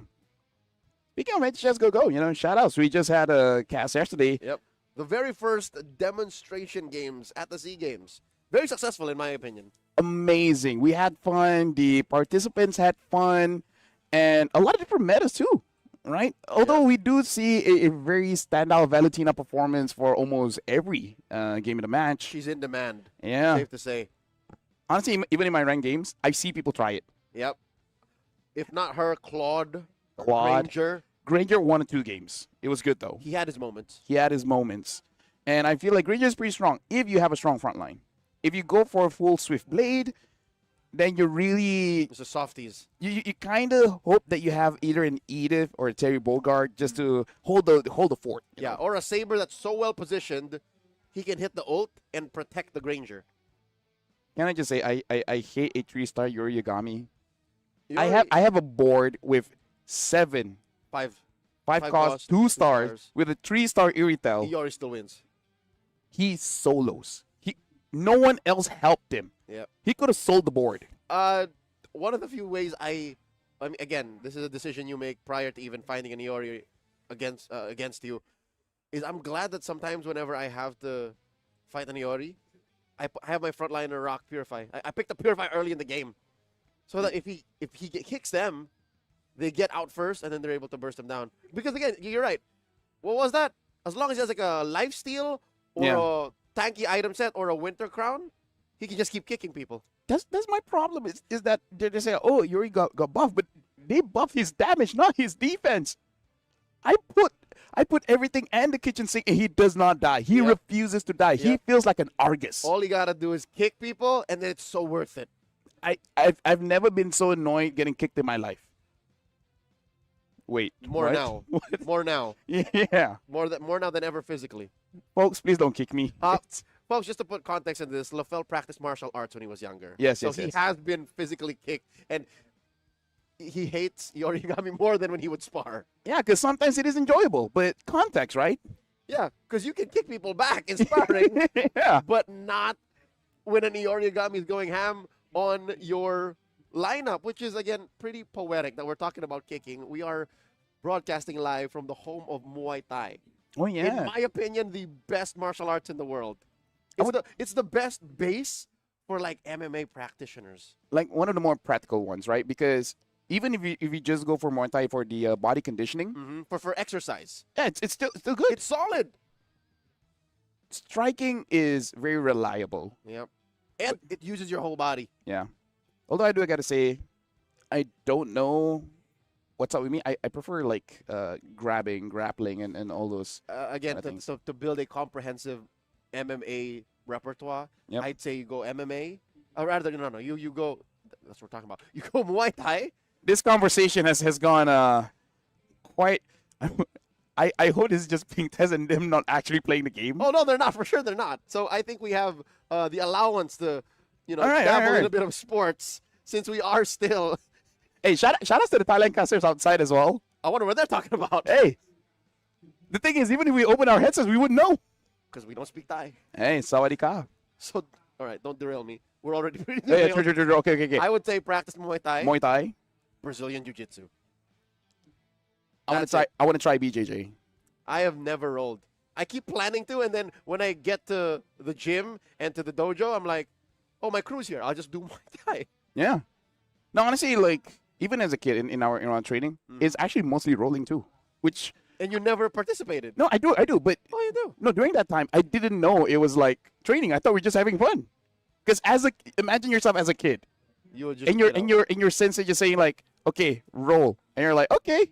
Speaking of Magic Chess Go, shout outs. We just had a cast yesterday. Yep. The very first demonstration games at the SEA Games. Very successful in my opinion. Amazing. We had fun. The participants had fun. And a lot of different metas too. Right? Although we do see a very standout Valentina performance for almost every game of the match. She's in demand. Yeah. Safe to say. Honestly, even in my ranked games, I see people try it. Yep. If not her, Claude. Granger 1 or 2 games. It was good though. He had his moments. And I feel like Granger is pretty strong if you have a strong front line. If you go for a full Swift Blade, then you really... It's a softies. You kind of hope that you have either an Edith or a Terry Bogard just to hold the fort. Yeah, or a Saber that's so well positioned, he can hit the ult and protect the Granger. Can I just say, I hate a 3-star Yuri Yagami. I have a board with 7. 5 cost, 2 stars, with a 3-star Iritel. He already still wins. He solos. No one else helped him. Yep. He could have sold the board. One of the few ways I mean, again, this is a decision you make prior to even finding an Iori against you, is I'm glad that sometimes whenever I have to fight an Iori, I have my frontliner rock Purify. I picked up Purify early in the game, so that if he kicks them, they get out first and then they're able to burst them down. Because again, you're right. What was that? As long as he has like a lifesteal or a tanky item set or a winter crown, he can just keep kicking people. That's my problem. Is that they say, oh, Yuri got buffed, but they buff his damage, not his defense. I put everything and the kitchen sink, and he does not die. He refuses to die. He feels like an Argus. All you gotta do is kick people, and then it's so worth it. I've never been so annoyed getting kicked in my life. Wait, more what? now. More now. Yeah. More now than ever physically. Folks, please don't kick me. Folks, just to put context in this, LaFell practiced martial arts when he was younger. Yes, so he has been physically kicked, and he hates Yorigami more than when he would spar. Yeah, because sometimes it is enjoyable, but context, right? Yeah, because you can kick people back in sparring, but not when an Yorigami is going ham on your lineup, which is, again, pretty poetic that we're talking about kicking. We are broadcasting live from the home of Muay Thai. Oh, yeah. In my opinion, the best martial arts in the world. It's the best base for like MMA practitioners. Like one of the more practical ones, right? Because even if you just go for Muay Thai for the body conditioning, for exercise, yeah, it's still good. It's solid. Striking is very reliable. Yep, and it uses your whole body. Yeah. Although I gotta say, I don't know what's up with me. I prefer like grabbing, grappling, and all those. Again, to build a comprehensive MMA repertoire, I'd say you go MMA. Or rather, no, you go. That's what we're talking about. You go Muay Thai. This conversation has gone quite. I hope this is just being Tez and them not actually playing the game. Oh no, they're not. For sure, they're not. So I think we have the allowance to, all right, dabble a little bit of sports since we are still. Hey, shout outs to the Thailand casters outside as well. I wonder what they're talking about. Hey, the thing is, even if we open our headsets, we wouldn't know. Because we don't speak Thai. Hey, sawadee ka. So, all right, don't derail me. We're already pretty Yeah, true. Okay. I would say practice Muay Thai. Muay Thai. Brazilian Jiu-Jitsu. I want to try BJJ. I have never rolled. I keep planning to, and then when I get to the gym and to the dojo, I'm like, oh, my crew's here. I'll just do Muay Thai. Yeah. No, honestly, like, even as a kid in our training, it's actually mostly rolling too. Which. And you never participated. No, I do, but. Oh, you do? No, during that time, I didn't know it was like training. I thought we were just having fun. Because imagine yourself as a kid. You would just, and your sensei just saying like, okay, roll. And you're like, okay.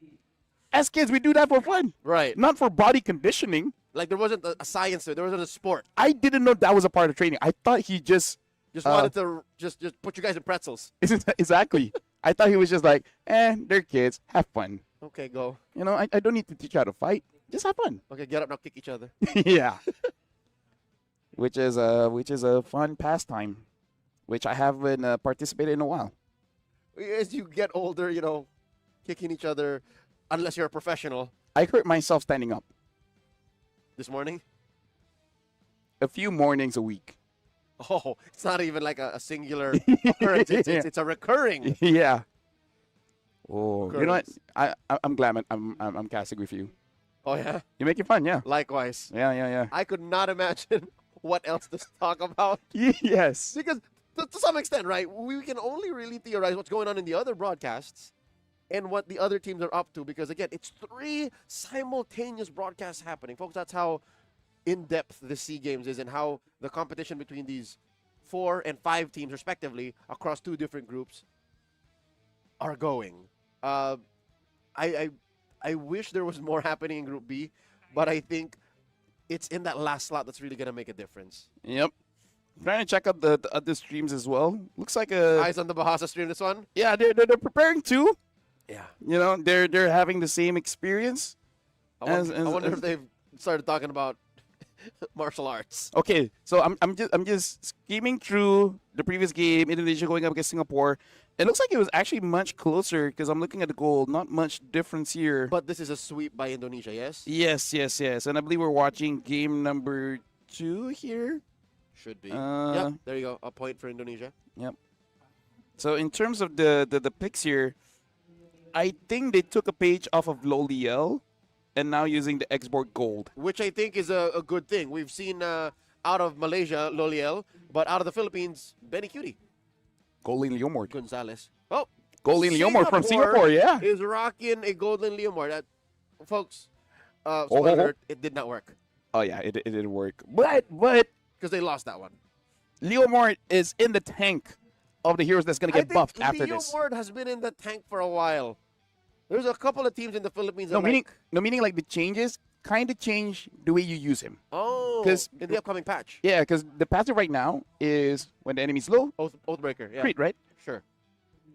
As kids, we do that for fun. Right. Not for body conditioning. Like there wasn't a science to it. There wasn't a sport. I didn't know that was a part of training. I thought he just wanted to just put you guys in pretzels. Exactly. I thought he was just like, they're kids. Have fun. Okay, go. You know, I don't need to teach you how to fight. Just have fun. Okay, get up now, kick each other. Yeah. Which is a fun pastime, which I haven't participated in a while. As you get older, kicking each other, unless you're a professional. I hurt myself standing up. This morning? A few mornings a week. Oh, it's not even like a singular occurrence. It's a recurring. Yeah. Oh, occurrence. You know what? I'm glad I'm casting with you. Oh yeah. You make it fun, yeah. Likewise. Yeah. I could not imagine what else to talk about. Yes. Because to some extent, right, we can only really theorize what's going on in the other broadcasts and what the other teams are up to. Because again, it's 3 simultaneous broadcasts happening, folks. That's how in-depth the SEA Games is and how the competition between these 4 and 5 teams, respectively, across 2 different groups, are going. I wish there was more happening in Group B, but I think it's in that last slot that's really going to make a difference. Yep. I'm trying to check out the other streams as well. Looks like Eyes on the Bahasa stream, this one? Yeah, they're preparing too. Yeah. You know, they're having the same experience. I wonder if they've started talking about martial arts. Okay, so I'm just skimming through the previous game, Indonesia going up against Singapore. It looks like it was actually much closer because I'm looking at the goal. Not much difference here. But this is a sweep by Indonesia, yes? Yes. And I believe we're watching game number 2 here. Should be. Yep, there you go. A point for Indonesia. Yep. So in terms of the picks here, I think they took a page off of Loliel and now using the export gold. Which I think is a good thing. We've seen out of Malaysia, Loliel, but out of the Philippines, Benny Cutie. Golden Leomord. Gonzalez. Oh, Golden Leomord from Singapore, yeah. Is rocking a Golden Leomord. Folks, spoiler alert, it did not work. Oh, yeah, it didn't work. But because they lost that one. Leomord is in the tank of the heroes that's going to get buffed after this. Leomord has been in the tank for a while. There's a couple of teams in the Philippines that meaning like the changes kind of change the way you use him. Oh, in the upcoming patch. Yeah, because the passive right now is when the enemy's low. Oathbreaker, yeah. Crit, right? Sure.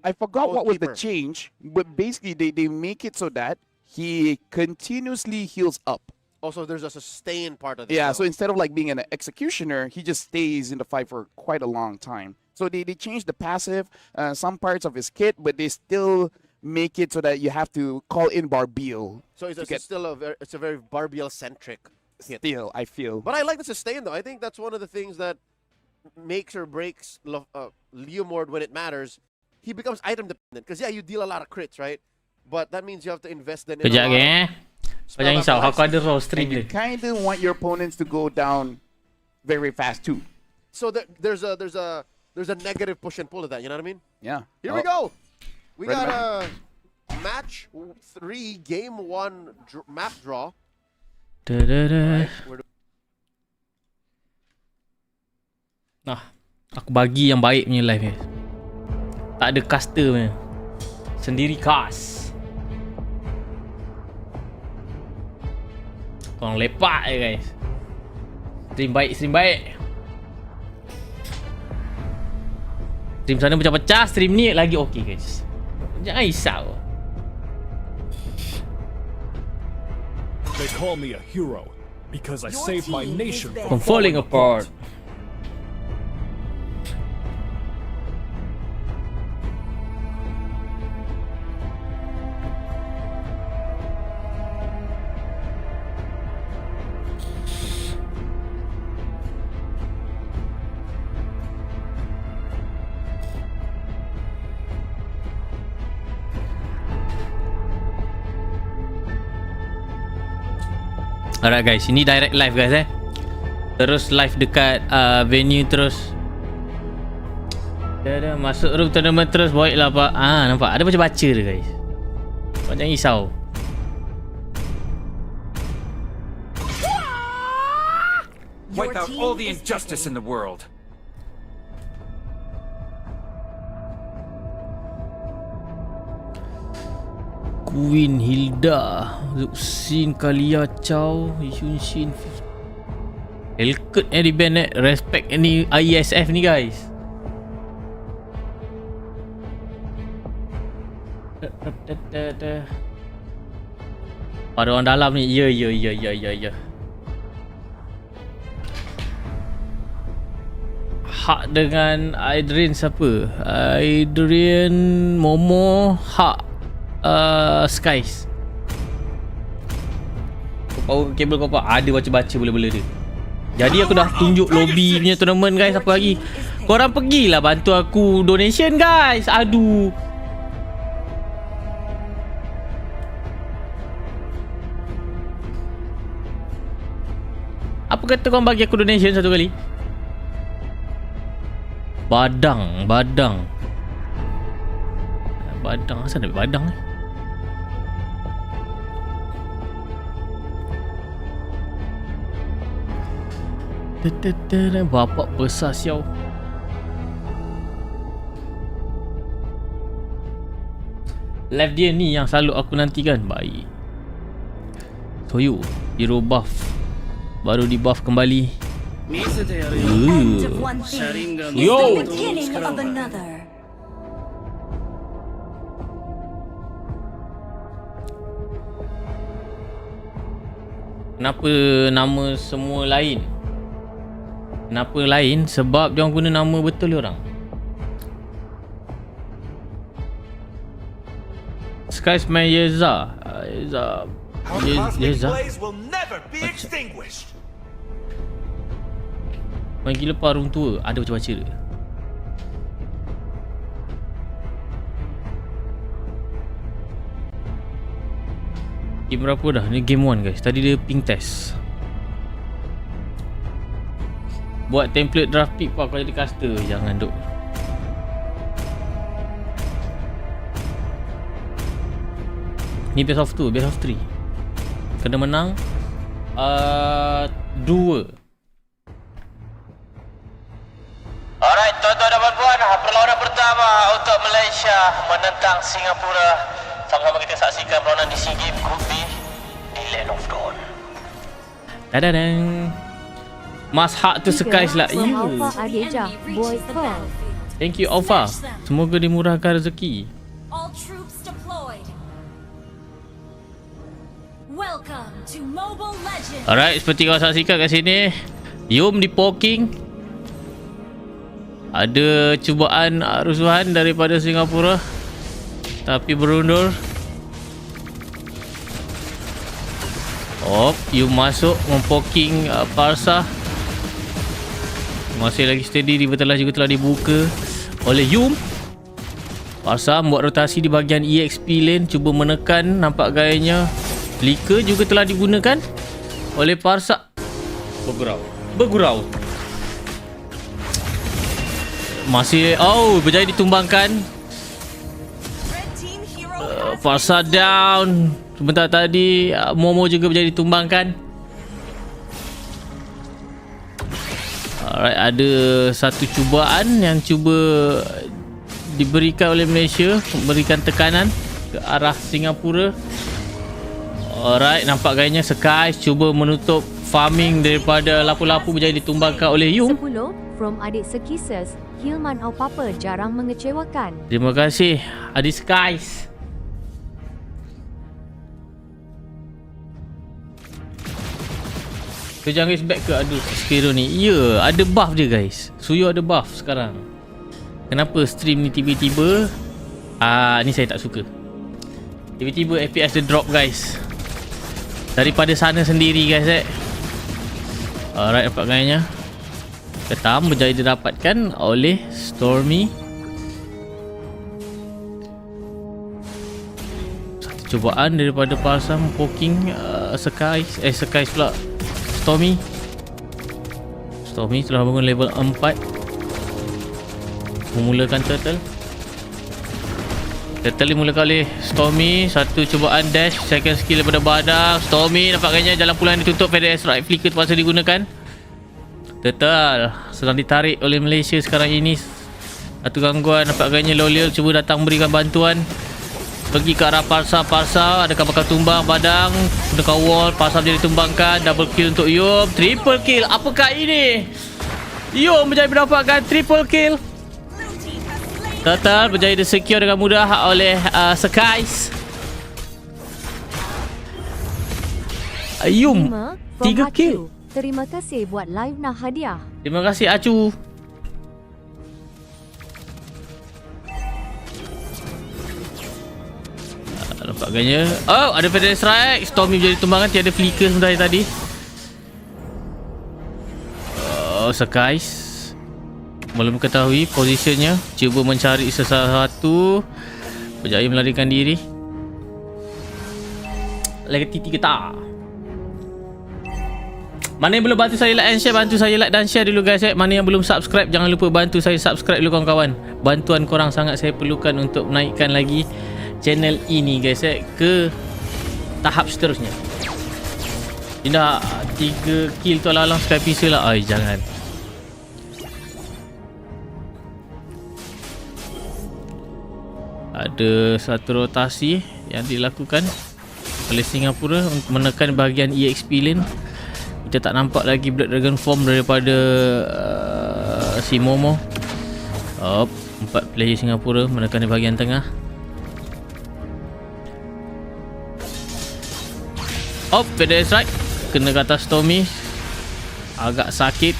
I forgot what was the change, but basically they make it so that he continuously heals up. Also, there's a sustain part of it. Yeah, so instead of like being an executioner, he just stays in the fight for quite a long time. So they changed the passive, some parts of his kit, but they still make it so that you have to call in Barbiel. So it's still a very Barbiel-centric hit. Still, I feel. But I like the sustain, though. I think that's one of the things that makes or breaks Leomord when it matters. He becomes item dependent. Because, yeah, you deal a lot of crits, right? But that means you have to invest then in Kejap ke? Kau jangan risau, aku ada raw stream you dia. kind of want your opponents to go down very fast too. So there's a negative push and pull of that. You know what I mean? Yeah. Here we go. We Ready, got a match 3, game 1 map draw. Da-da-da. Nah, aku bagi yang baik punya live guys. Tak ada caster punya. Sendiri cast. Korang lepak je guys. Stream baik, stream baik. Stream sana pecah-pecah, stream ni lagi okey guys. Jangan risau. They call me a hero because I saved my nation From falling apart. Alright guys, ini direct live guys Terus live dekat venue terus. Dah masuk room tournament terus void lah pak. Nampak ada baca-baca dia guys. Jangan risau. Wipe out all the injustice in the world. Queen Hilda, Zuxin, Kalia, Chow, Yun Shin, Elkut di band respect ni ISF ni guys. Ada orang dalam ni. Ya. Hak dengan Adrian siapa? Adrian Momo Hak Skies. Power kabel kau apa? Ada baca-baca bela-bela dia. Jadi aku dah tunjuk lobby punya tournament guys. Apa lagi? Korang pergilah bantu aku donation guys. Aduh. Apa kata korang bagi aku donation satu kali? Badang. Asal nak badang ni? Bapak besar siau. Live dia ni yang selalu aku nantikan. Baik. Soyu hero buff. Baru di buff kembali. Yo. Kenapa nama semua lain? Kenapa lain? Sebab dia orang guna nama betul dia orang. Skies main Yeza. Yeza. Main gila parung tua. Ada baca-baca dia. Game berapa dah? Ni game 1 guys. Tadi dia ping test. Buat template draft pick pak kalau jadi caster. Jangan duk. Ni best of 2, best of 3. Kena menang 2. Alright, tuan-tuan dan puan-puan, perlawanan pertama untuk Malaysia menentang Singapura. Sama-sama kita saksikan perlawanan di SEA Games Group B di Land of Dawn. Dadadang. Mas hak tu Skies lah. Ya. Thank you Aufa. Semoga dimurahkan rezeki. All troops deployed. Welcome to Mobile Legends. Alright, seperti kau saksikan kat sini, Yum di poking. Ada cubaan rusuhan daripada Singapura, tapi berundur. Yum masuk mempoking Parsa. Masih lagi steady, river juga telah dibuka oleh Yum. Parsa buat rotasi di bahagian EXP lane, cuba menekan, nampak gayanya. Flicker juga telah digunakan oleh Parsa. Bergurau. Masih berjaya ditumbangkan. Farsa down. Sebentar tadi Momo juga berjaya ditumbangkan. Alright, ada satu cubaan yang cuba diberikan oleh Malaysia, memberikan tekanan ke arah Singapura. Alright, nampak gayanya Sky cuba menutup farming daripada lapu-lapu, berjaya ditumbangkan oleh Yung. 10 from adik Sekisses, Hilman Aufa jarang mengecewakan. Terima kasih adik Skies. So jangan guys, back ke Skiro ni. Ya, ada buff dia guys. Suyo ada buff sekarang. Kenapa stream ni tiba-tiba ni saya tak suka. Tiba-tiba FPS dia drop guys. Daripada sana sendiri guys. Alright, nampak gayanya. Ketam berjaya didapatkan oleh Stormy. Satu cubaan daripada Pasam poking Skies pula. Stormy telah bangun level 4. Memulakan Turtle dimulakan oleh Stormy. Satu cubaan dash, second skill daripada Badang. Stormy nampaknya jalan pulang ditutup. Feather Strike Flicker terpaksa digunakan. Turtle sedang ditarik oleh Malaysia sekarang ini. Satu gangguan, nampaknya Loliel cuba datang memberikan bantuan. Pergi ke arah Parsa. Adakah bakal tumbang Badang? Dekat wall, Parsa jadi tumbangkan. Double kill untuk Yom. Triple kill. Apakah ini? Yom berjaya mendapatkan triple kill. Turtle berjaya di-secure dengan mudah oleh Skies. Yom 3 kill. Terima kasih buat live nah hadiah. Terima kasih Acu. Nampaknya ada Feather Strike. Stormy menjadi tumbangan. Tiada flicker sebentar tadi. Skies belum ketahui posisinya. Cuba mencari sesuatu. Berjaya melarikan diri. Lagi 3 tak. Mana yang belum bantu saya like and share, bantu saya like dan share dulu guys. Mana yang belum subscribe, jangan lupa bantu saya subscribe dulu kawan-kawan. Bantuan korang sangat saya perlukan untuk menaikkan lagi channel ini guys ke tahap seterusnya. Dah 3 kill tu alang-alang Sky Pixel lah. Jangan. Ada satu rotasi yang dilakukan oleh Singapura untuk menekan bahagian EXP lane. Kita tak nampak lagi Blood Dragon form daripada si Momo. 4 player Singapura menekan di bahagian tengah. Feather Strike kena ke atas Stormy. Agak sakit.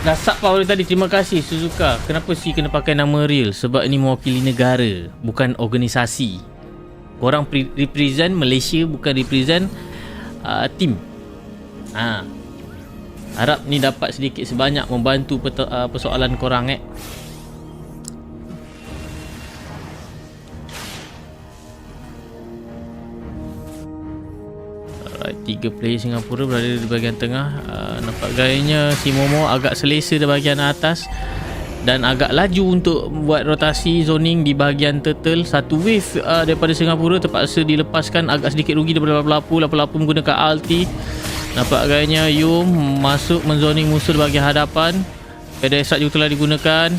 Dah sub power tadi. Terima kasih Suzuka. Kenapa si kena pakai nama real? Sebab ini mewakili negara, bukan organisasi. Korang represent Malaysia, bukan represent team. Harap ni dapat sedikit sebanyak membantu persoalan korang Alright, 3 player Singapura berada di bahagian tengah. Nampak gayanya si Momo agak selesa di bahagian atas dan agak laju untuk buat rotasi zoning di bahagian Turtle. Satu wave daripada Singapura terpaksa dilepaskan, agak sedikit rugi daripada lapu-lapu menggunakan ulti. Nampak gayanya Yum masuk menzoning musuh di bahagian hadapan. Feather Strike juga telah digunakan.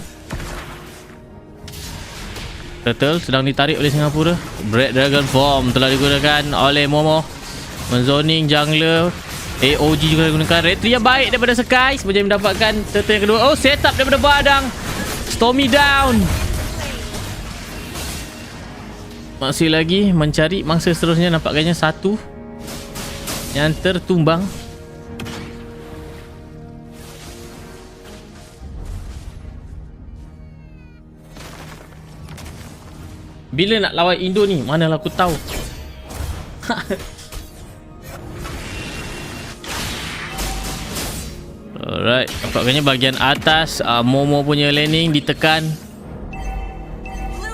Turtle sedang ditarik oleh Singapura. Bread Dragon Form telah digunakan oleh Momo. Menzoning jungler. AOG juga digunakan. Retry yang baik daripada Skies. Berjaya mendapatkan turtle yang kedua. Setup daripada Badang. Stormy down. Masih lagi mencari mangsa seterusnya. Nampaknya satu yang tertumbang. Bila nak lawan Indo ni? Manalah aku tahu. Alright, nampaknya bahagian atas Momo punya laning ditekan.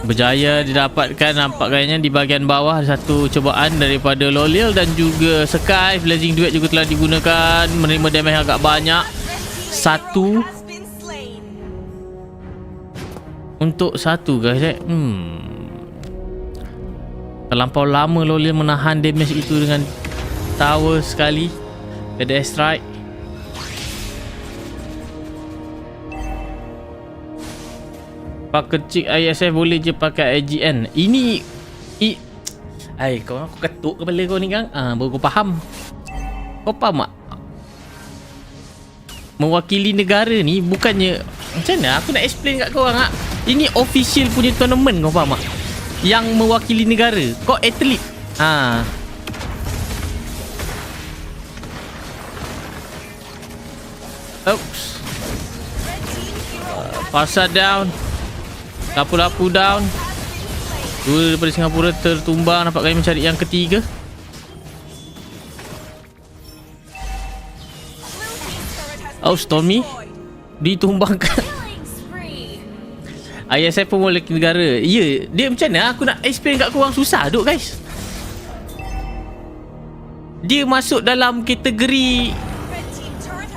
Berjaya didapatkan. Nampaknya di bahagian bawah ada satu cubaan daripada Loliel dan juga Sky. Blazing Duet juga telah digunakan, menerima damage agak banyak. Satu untuk satu guys terlampau lama Lolian menahan damage itu dengan tower sekali. Ada strike. Pak kecil ISF boleh je pakai IGN. Kau aku ketuk kepala kau ni kan. Baru kau faham. Kau faham tak? Mewakili negara ni bukannya macam mana aku nak explain kat kau orang. Ini official punya tournament, kau faham tak? Yang mewakili negara. Kau atlet. Oops. Pasar down. Lapu-lapu down. Dua daripada Singapura tertumbang. Nampak kami mencari yang ketiga. Oh, Stormy ditumbangkan. ISF pun boleh negara. Ya, dia macam mana aku nak explain kat korang, susah duk guys. Dia masuk dalam kategori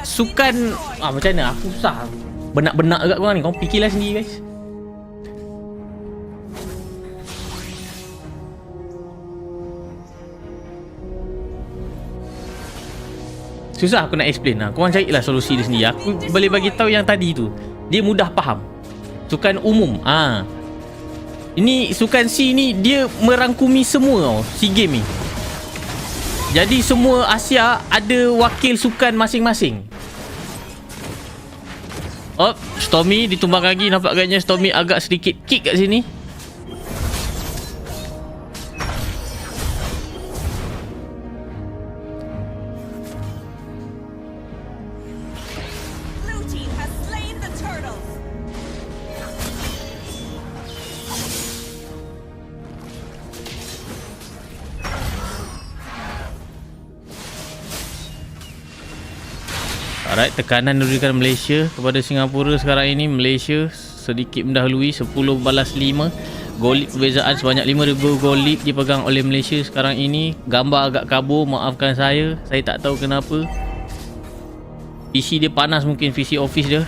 sukan macam mana aku susah benak-benak kat korang ni. Korang fikirlah sendiri guys. Susah aku nak explain lah. Korang carilah solusi dia sendiri. Aku boleh bagi tahu yang tadi tu. Dia mudah faham. Sukan umum. Ini sukan C ni dia merangkumi semua tau, SEA Games ni. Jadi semua Asia ada wakil sukan masing-masing. Oh, Stormy ditumbang lagi. Nampak agaknya Stormy agak sedikit kick kat sini. Alright, tekanan diberikan Malaysia kepada Singapura sekarang ini. Malaysia sedikit mendahului 10 balas 5. Gol lead perbezaan sebanyak 5,000 gol lead dipegang oleh Malaysia sekarang ini. Gambar agak kabur, maafkan saya tak tahu kenapa. PC dia panas mungkin, PC office dia.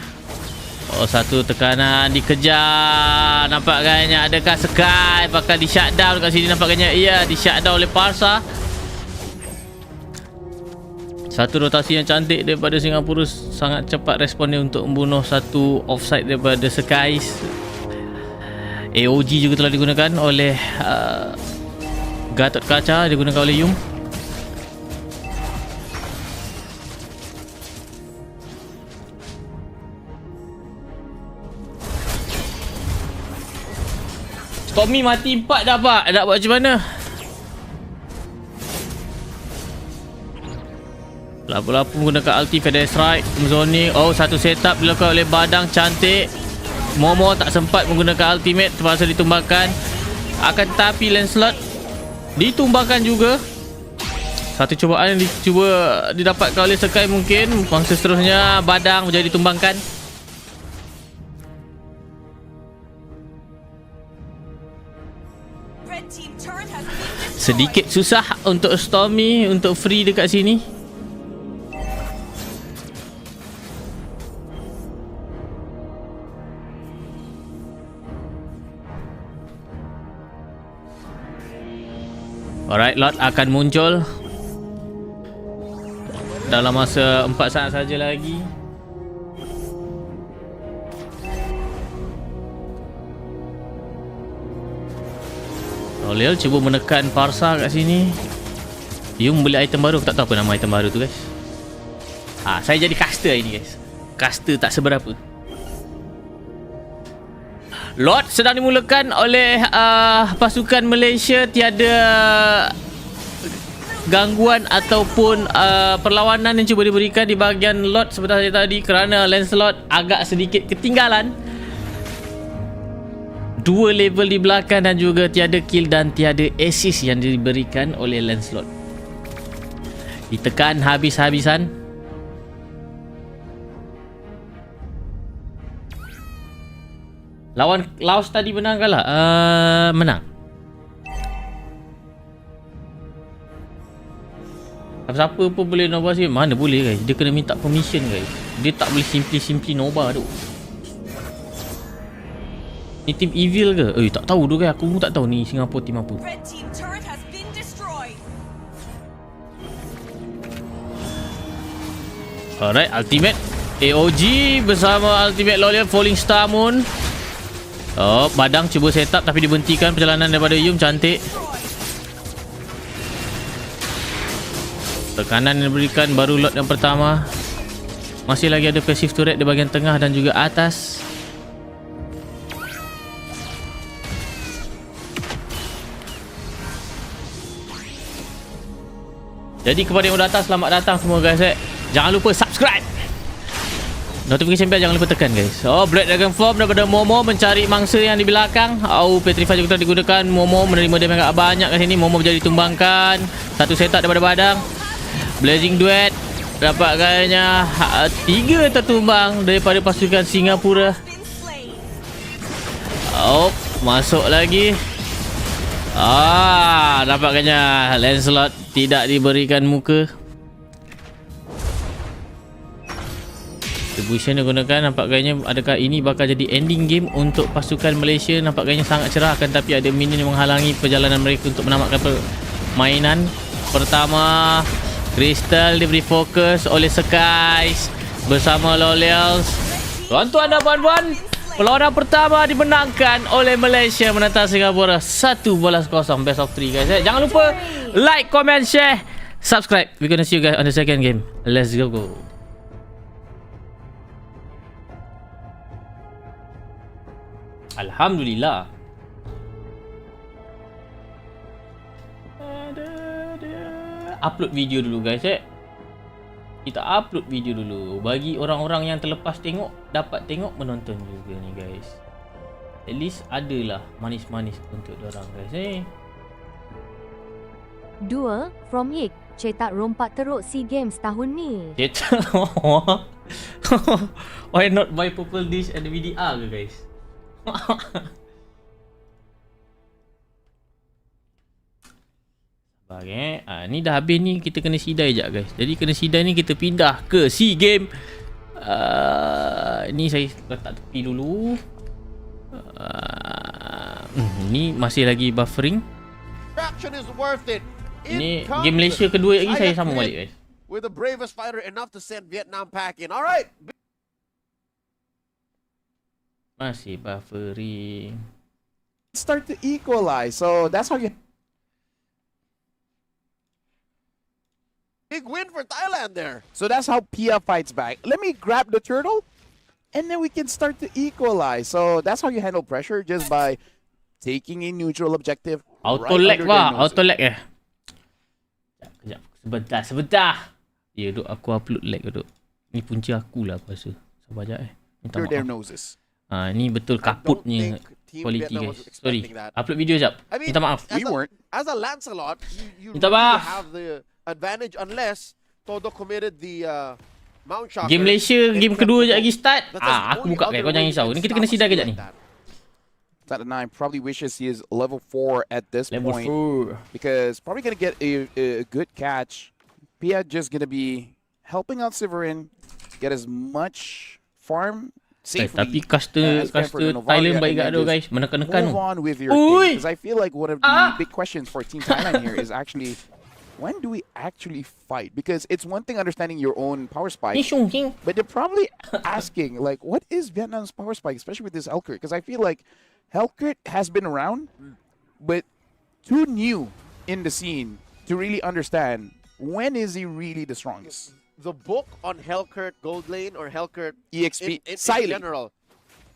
Oh, satu tekanan dikejar. Nampak gayanya adakah Sky bakal di shutdown kat sini. Nampak gayanya iya di shutdown oleh Parsa. Satu rotasi yang cantik daripada Singapura, sangat cepat respon dia untuk membunuh satu offside daripada Skies. AOG juga telah digunakan oleh Gatot Kaca, digunakan oleh Yung. Stormy mati 4 dah pak. Nak buat macam mana? Lapu-lapu menggunakan ulti Feder Strike, zoning. Oh, satu setup dilakukan oleh Badang, cantik. Momo tak sempat menggunakan ultimate, terpaksa ditumbangkan. Akan tetapi Lancelot ditumbangkan juga. Satu cubaan yang dicuba didapatkan oleh Sky mungkin. Mangsa seterusnya Badang menjadi ditumbangkan. Sedikit susah untuk Stormy untuk free dekat sini. Alright, Lot akan muncul dalam masa 4 saat saja lagi. Loliel cuba menekan Parsa kat sini. Yung beli item baru. Aku tak tahu apa nama item baru tu guys. Saya jadi caster hari ni guys. Caster tak seberapa. Lot sedang dimulakan oleh pasukan Malaysia. Tiada gangguan ataupun perlawanan yang cuba diberikan di bahagian Lot seperti tadi, kerana Lancelot agak sedikit ketinggalan. 2 level di belakang dan juga tiada kill dan tiada assist yang diberikan oleh Lancelot. Ditekan habis-habisan. Lawan Laos tadi menang kalah? Menang. Siapa pun boleh Nova sih. Mana boleh guys. Dia kena minta permission guys. Dia tak boleh simply Nova tu. Ni tim evil ke? Tak tahu tu kan. Aku pun tak tahu ni Singapura tim apa. Red team turret has been destroyed. Alright, ultimate AOG bersama ultimate Lolian Falling Star Moon. Oh, Badang cuba set up tapi dibentikan perjalanan daripada Yum. Cantik. Tekanan yang diberikan baru lot yang pertama. Masih lagi ada passive turret di bahagian tengah dan juga atas. Jadi kepada yang datang, selamat datang semua guys. Jangan lupa subscribe. Notification bell jangan lupa tekan guys. Oh, Black Dragon Form daripada Momo mencari mangsa yang di belakang. Petrify juga telah digunakan. Momo menerima damage agak banyak kat sini. Momo menjadi tumbangkan. Satu setup daripada Badang. Blazing Duet dapatkannya 3 tertumbang daripada pasukan Singapura. Masuk lagi. Dapatkannya Lancelot tidak diberikan muka. Distribution digunakan. Nampaknya adakah ini bakal jadi ending game untuk pasukan Malaysia. Nampaknya sangat cerah, akan tapi ada minion yang menghalangi perjalanan mereka untuk menamatkan permainan. Pertama, Crystal diberi fokus oleh Skies bersama Lolials. Tuan-tuan dan puan-puan, perlawanan pertama dimenangkan oleh Malaysia menentang Singapura 1-0. Best of 3 guys. Jangan lupa like, comment, share, subscribe. We're gonna see you guys on the second game. Let's go. Alhamdulillah. Upload video dulu guys. Kita upload video dulu bagi orang-orang yang terlepas tengok dapat tengok menonton juga ni guys. At least adalah manis-manis untuk diorang guys. 2 from Yik, cetak rompak teruk SEA Games tahun ni. Cetak. Why not buy purple dish and the VDR ke guys? Sabar ni dah habis ni, kita kena sidai jap guys. Jadi kena sidai ni kita pindah ke SEA Game. Ni saya letak tepi dulu. Ni masih lagi buffering. Ini game Malaysia kedua lagi saya sambung balik guys. With the bravest fighter enough to send Vietnam packing. All right. Masih buffering. Start to equalize. So that's how you... Big win for Thailand there. So that's how Pia fights back. Let me grab the turtle, and then we can start to equalize. So that's how you handle pressure, just by taking a neutral objective. Auto lag bah, auto lag Kejap. Sebentar. Ya, duk aku upload lag duk. Ni punca aku lah aku rasa. Sabar jap Minta maaf. Their noses. Ni betul kaputnya quality guys. Sorry. Upload video jap. Minta maaf. We weren't. As a Lancelot, you Minta really maaf. have the advantage unless Todo committed the Mount Shocker. Game Malaysia game kedua je lagi start. Aku buka kau jangan risau. Ni kita kena sidai kejap ni. That 9 probably wishes he is level 4 at this Level point. 4. Because probably going to get a good catch. Pia just going to be helping out Severin get as much farm safely. Tapi caster Thailand baik gak tu guys. Menekan-nekan tu. Move on with your team. Because I feel like one of the big questions for Team Thailand here is actually, when do we actually fight? Because it's one thing understanding your own power spike, but they're probably asking, like, what is Vietnam's power spike, especially with this Hellcrit? Because I feel like Hellcrit has been around, but too new in the scene to really understand when is he really the strongest. The book on Hellcurt Gold Lane or Hellcurt EXP in silent. general,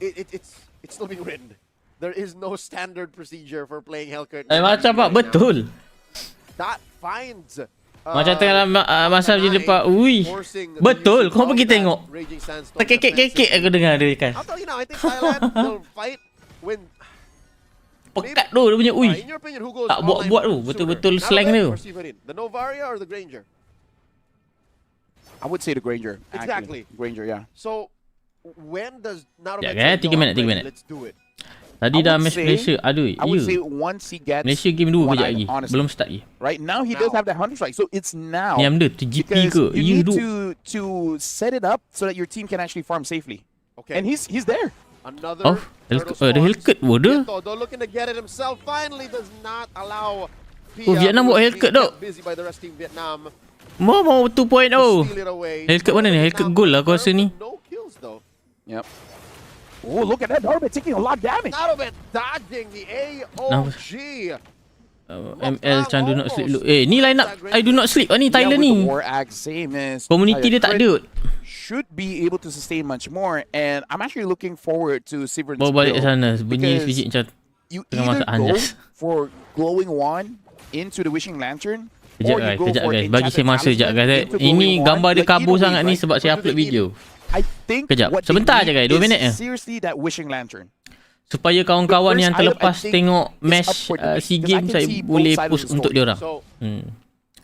it's still being written. There is no standard procedure for playing Hellcurt. Macam apa? Betul. That finds macam tengah masa je depan. Ui. Betul. Kau pergi tengok. Terkekek-kekek aku dengar dia kan. I'll tell you now, I think Thailand will fight when pekat tu dia punya ui. Tak buat-buat tu. Betul-betul slang tu. The Novaria or the Granger? I would say the Granger. Exactly. Granger, yeah. So when does Naruto? Ya, 3 minit. Let's do it. Tadi dah match Malaysia. Aduh, I would say once he gets Malaysia game 2 kejap lagi. Belum start lagi. Right now he does have that 100 strike. So it's now. Ni amda tu GP ke? You need to set it up so that your team can actually farm safely. Okay. And he's there. Another ada Hellcat bodoh. Though looking to get it himself finally does not allow Vietnam buat Hellcat dok. busy by the rest team Vietnam. Mau 2.0. Hellcat mana ni? Hellcat gold lah aku rasa ni. No kills though. Yep. Oh, look at that. Narubet taking a lot of damage. Narubet dodging the AOG. ML Chan do not sleep. Ni line up I do not sleep. Ni Thailand ni. War act same as Community dia tak ada. Should be able to sustain much more, and I'm actually looking forward to Severan's Bawa balik build sana bunyi fizik macam you tengah either masak go anjas. for glowing wand into the wishing lantern. Kejap guys, bagi saya masa sekejap guys. Ini gambar dia kabur sangat ni sebab saya upload video. I think Kejap, what sebentar they je guys, need 2 minit je. is seriously that wishing lantern. Supaya kawan-kawan yang terlepas tengok match SEA Games saya boleh post untuk dia orang.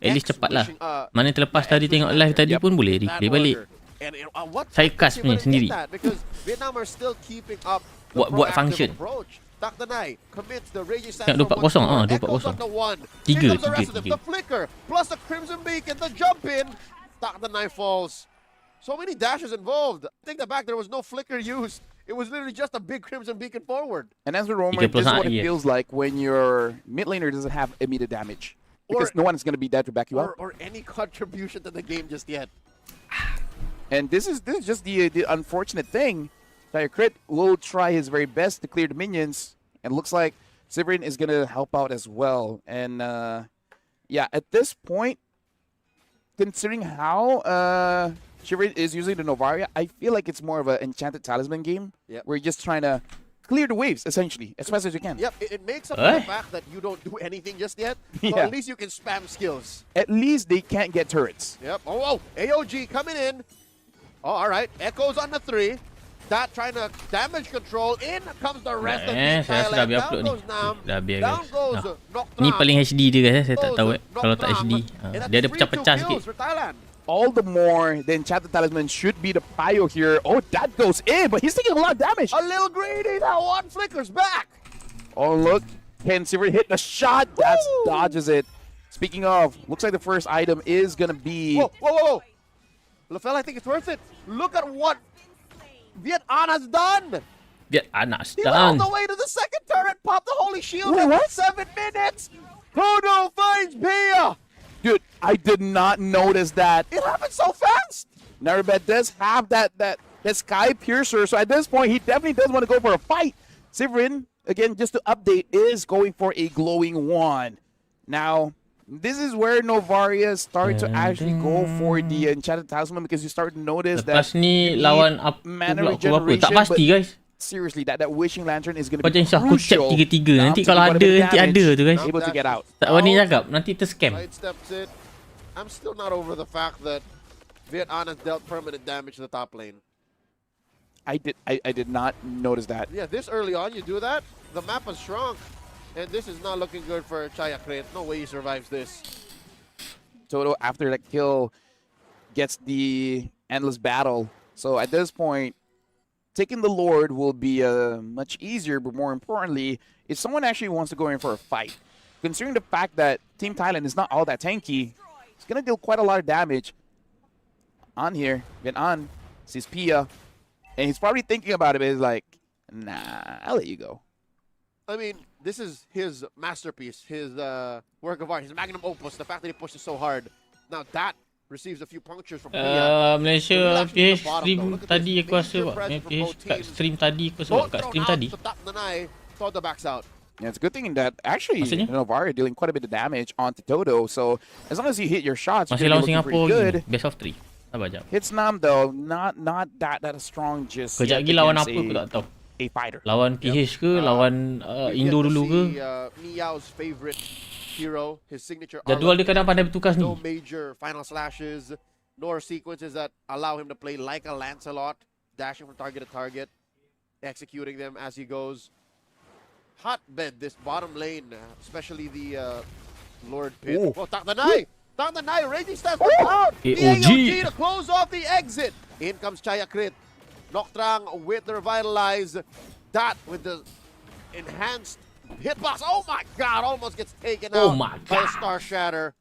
At least cepat lah. Mana terlepas tadi tengok live tadi pun boleh replay balik. Saya cast punya sendiri. Buat function. Tengok 240 240. 3. Plus the Crimson Beacon, the jump in. Dr. Knight falls. So many dashes involved. Take that back, there was no flicker used. It was literally just a big Crimson Beacon forward. And as a roamer, this is what it feels like when your mid laner doesn't have immediate damage. Because no one is going to be there to back you up. Or any contribution to the game just yet. And this is just the unfortunate thing. Crit will try his very best to clear the minions. And looks like Severin is going to help out as well. And yeah, at this point, considering how Severin is using the Novaria, I feel like it's more of an Enchanted Talisman game. Yep. Where you're just trying to clear the waves, essentially, as fast as you can. Yep, it makes up for the fact that you don't do anything just yet. So at least you can spam skills. At least they can't get turrets. Yep. Oh, AOG coming in. Oh, all right. Echoes on the 3. That trying to damage control. In comes the rest of the Thailand. Down goes Nam. Down goes Nocturne. Ni paling HD dia guys, saya tak tahu kalau tak HD. Dia ada pecah-pecah sikit. All the more, the Enchanted Talisman should be the prio here. Oh, that goes in, but he's taking a lot of damage. A little greedy. That one flickers back. Oh, look. Can Severin hit the shot? That's dodges it. Speaking of, looks like the first item is going to be... Whoa. LaFell, I think it's worth it. Look at what Viet An has done. Viet An has done. He went all the way to the second turret, popped the holy shield in 7 minutes. Hodo finds Pia. Dude, I did not notice that. It happened so fast. Narubet does have that Sky Piercer, so at this point, he definitely does want to go for a fight. Severin, again, just to update, is going for a glowing wand. Now, this is where Novaria started to actually go for the Enchanted Talisman because you start to notice that ni lawan mana regeneration, tak pasti guys. Seriously, that wishing lantern is going to be crucial. Aku check 3-3 nanti kalau ada nanti ada tu guys. Able to get out. Tak berani cakap nanti terscam. I'm still not over the fact that Viet An has dealt permanent damage to the top lane. I did not notice that. Yeah, this early on you do that, the map has shrunk. And this is not looking good for Chaya Kret. No way he survives this. Toto, after that kill, gets the endless battle. So at this point, taking the Lord will be much easier, but more importantly, if someone actually wants to go in for a fight, considering the fact that Team Thailand is not all that tanky, it's going to deal quite a lot of damage on here. Viet An sees Pia, and he's probably thinking about it, but he's like, nah, I'll let you go. I mean, this is his masterpiece, his work of art, his magnum opus, the fact that he pushes so hard. Now that receives a few punctures from Pia. Malaysia PH stream tadi aku rasa PH kat stream tadi aku rasa kat stream tadi. Yeah, it's a good thing that actually Novaria dealing quite a bit of damage onto Toto. So as long as you hit your shots, masih lawan Singapura good. Best of 3. Sabar jap. Hits Nam though, not that strong just. Kejap lagi lawan apa aku tak tahu. A fighter. Lawan PH ke, lawan Indo dulu ke? Miao's favorite hero, his signature jadual dia kadang pandai bertukar ni. No major final slashes, nor sequences that allow him to play like a Lancelot, dashing from target to target, executing them as he goes. Hotbed this bottom lane, especially the Lord Pit. Oh, Takdanai! Takdanai, Raging Stance out! The AOG to close off the exit. In comes Chaya Krit. Nocturne with the Revitalize. That with the enhanced hitbox. Oh my god, almost gets taken out by a Star Shatter.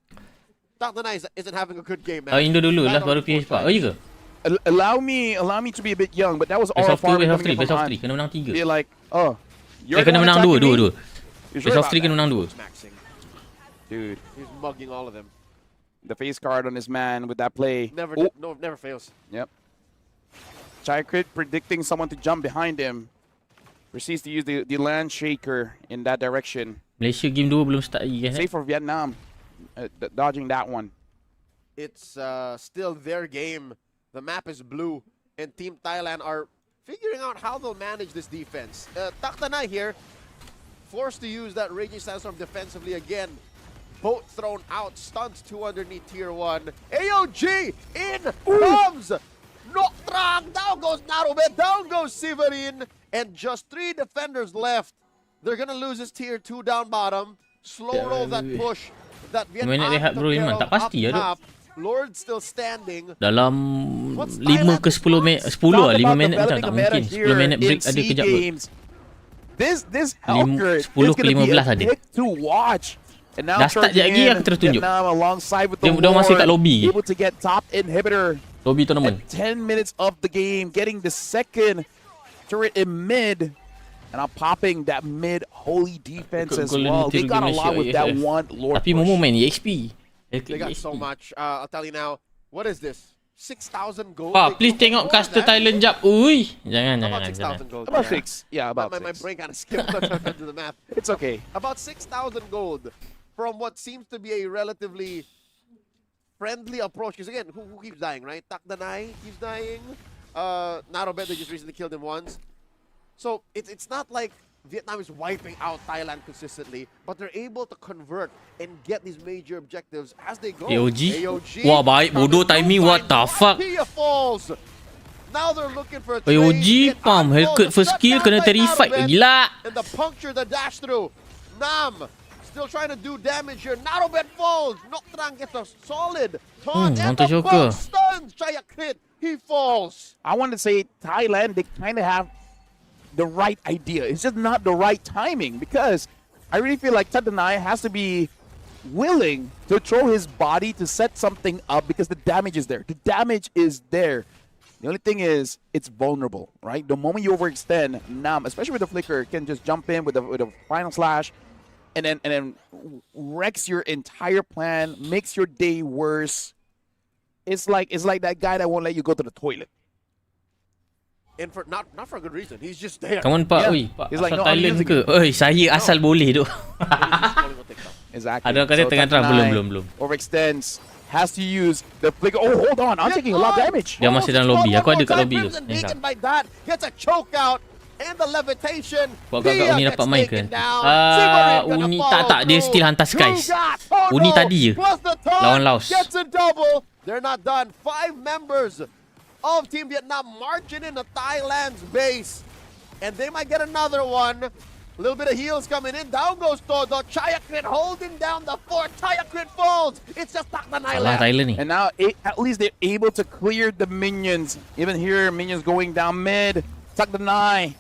Takdanai isn't having a good game, man. Indo dulu, last baru PH Pak. Oh, iya ke? allow me to be a bit young, but that was Best our of 3, farming best of 3, coming best in of from 3. Kena menang 3. Be like, oh, you're Kena menang 2, 2. Best Best of 3 kena menang 2. Dude, He's mugging all of them. the face guard on this man with that play. Never fails. Yep. Chayakrit predicting someone to jump behind him. Proceeds to use the land shaker in that direction. Malaysia game 2 belum start lagi guys. Safe for Vietnam. Dodging that one. It's still their game. The map is blue, and Team Thailand are figuring out how they'll manage this defense. Taktanai here, forced to use that Raging Sandstorm defensively again. Boat thrown out, stuns 2 underneath tier 1. AOG in comes Noctrang, down goes Narubet, down goes Severin, and just 3 defenders left. They're gonna lose this tier 2 down bottom. Slow roll that push. That Minit rehat bro Hilman, tak pasti ya duk. Lord still standing. Dalam 5 ke 10 minit, 10 lah, 5 minit macam tak mungkin. 10 minit break ada kejap kot. This Helker is 10 ke gonna be 15 a ada. pick to watch. And now Dah start je lagi aku terus tunjuk. Alongside with the Dia masih kat lobby. able to get top inhibitor. Lobby tournament. 10 minutes of the game, getting the second turret in mid. And I'm popping that mid holy defense as well. They got a lot with that one Lord Tapi push. Momo main EXP. They got so much. I'll tell you now. What is this? 6,000 gold? Pak, please tengok caster Thailand jap. Ui. Jangan. About 6,000 gold. About 6. Yeah, about my 6. brain kind of skipped to the math. It's okay. About 6,000 gold from what seems to be a relatively friendly approach. Because again, who keeps dying, right? Takdanai keeps dying. Narobet, they just recently killed him once. So it's not like Vietnam is wiping out Thailand consistently, but they're able to convert and get these major objectives as they go. AOG. Wah, baik bodoh timing. What the fuck? Falls. Now they're looking for a AOG pump. Hellcut first skill kena terrified. Gila. and the puncture the dash through. Nam still trying to do damage here. Narobet falls. Noctrang gets a solid taunt and the bug stuns Chayakrit. He falls. I want to say Thailand, they kind of have the right idea. It's just not the right timing because I really feel like Taktanai has to be willing to throw his body to set something up because the damage is there. The damage is there. The only thing is, it's vulnerable, right? The moment you overextend, Nam, especially with the flicker, can just jump in with a final slash and then wrecks your entire plan, makes your day worse. It's like that guy that won't let you go to the toilet. And for not for a good reason. He's just there. Come on Pak, oi. Pak asal Thailand ke? Oi, saya asal boleh tu. Exactly. Ada kata tengah terang belum. Overextends. Has to use the flicker. Oh, hold on. I'm taking a lot of damage. Dia masih dalam lobby. Aku ada kat lobby tu. Taken by that. Gets a choke out and the levitation. Buat agak Uni dapat main ke? Uni tak. Dia still hantar skies. Uni tadi je. Lawan Laos. Gets a double. They're not done. 5 members of Team Vietnam marching into Thailand's base. And they might get another one. A little bit of heals coming in. Down goes Todo. Chayakrit holding down the fort. Chayakrit falls. It's just Taktanai left. And now at least they're able to clear the minions. Even here, minions going down mid. Taktanai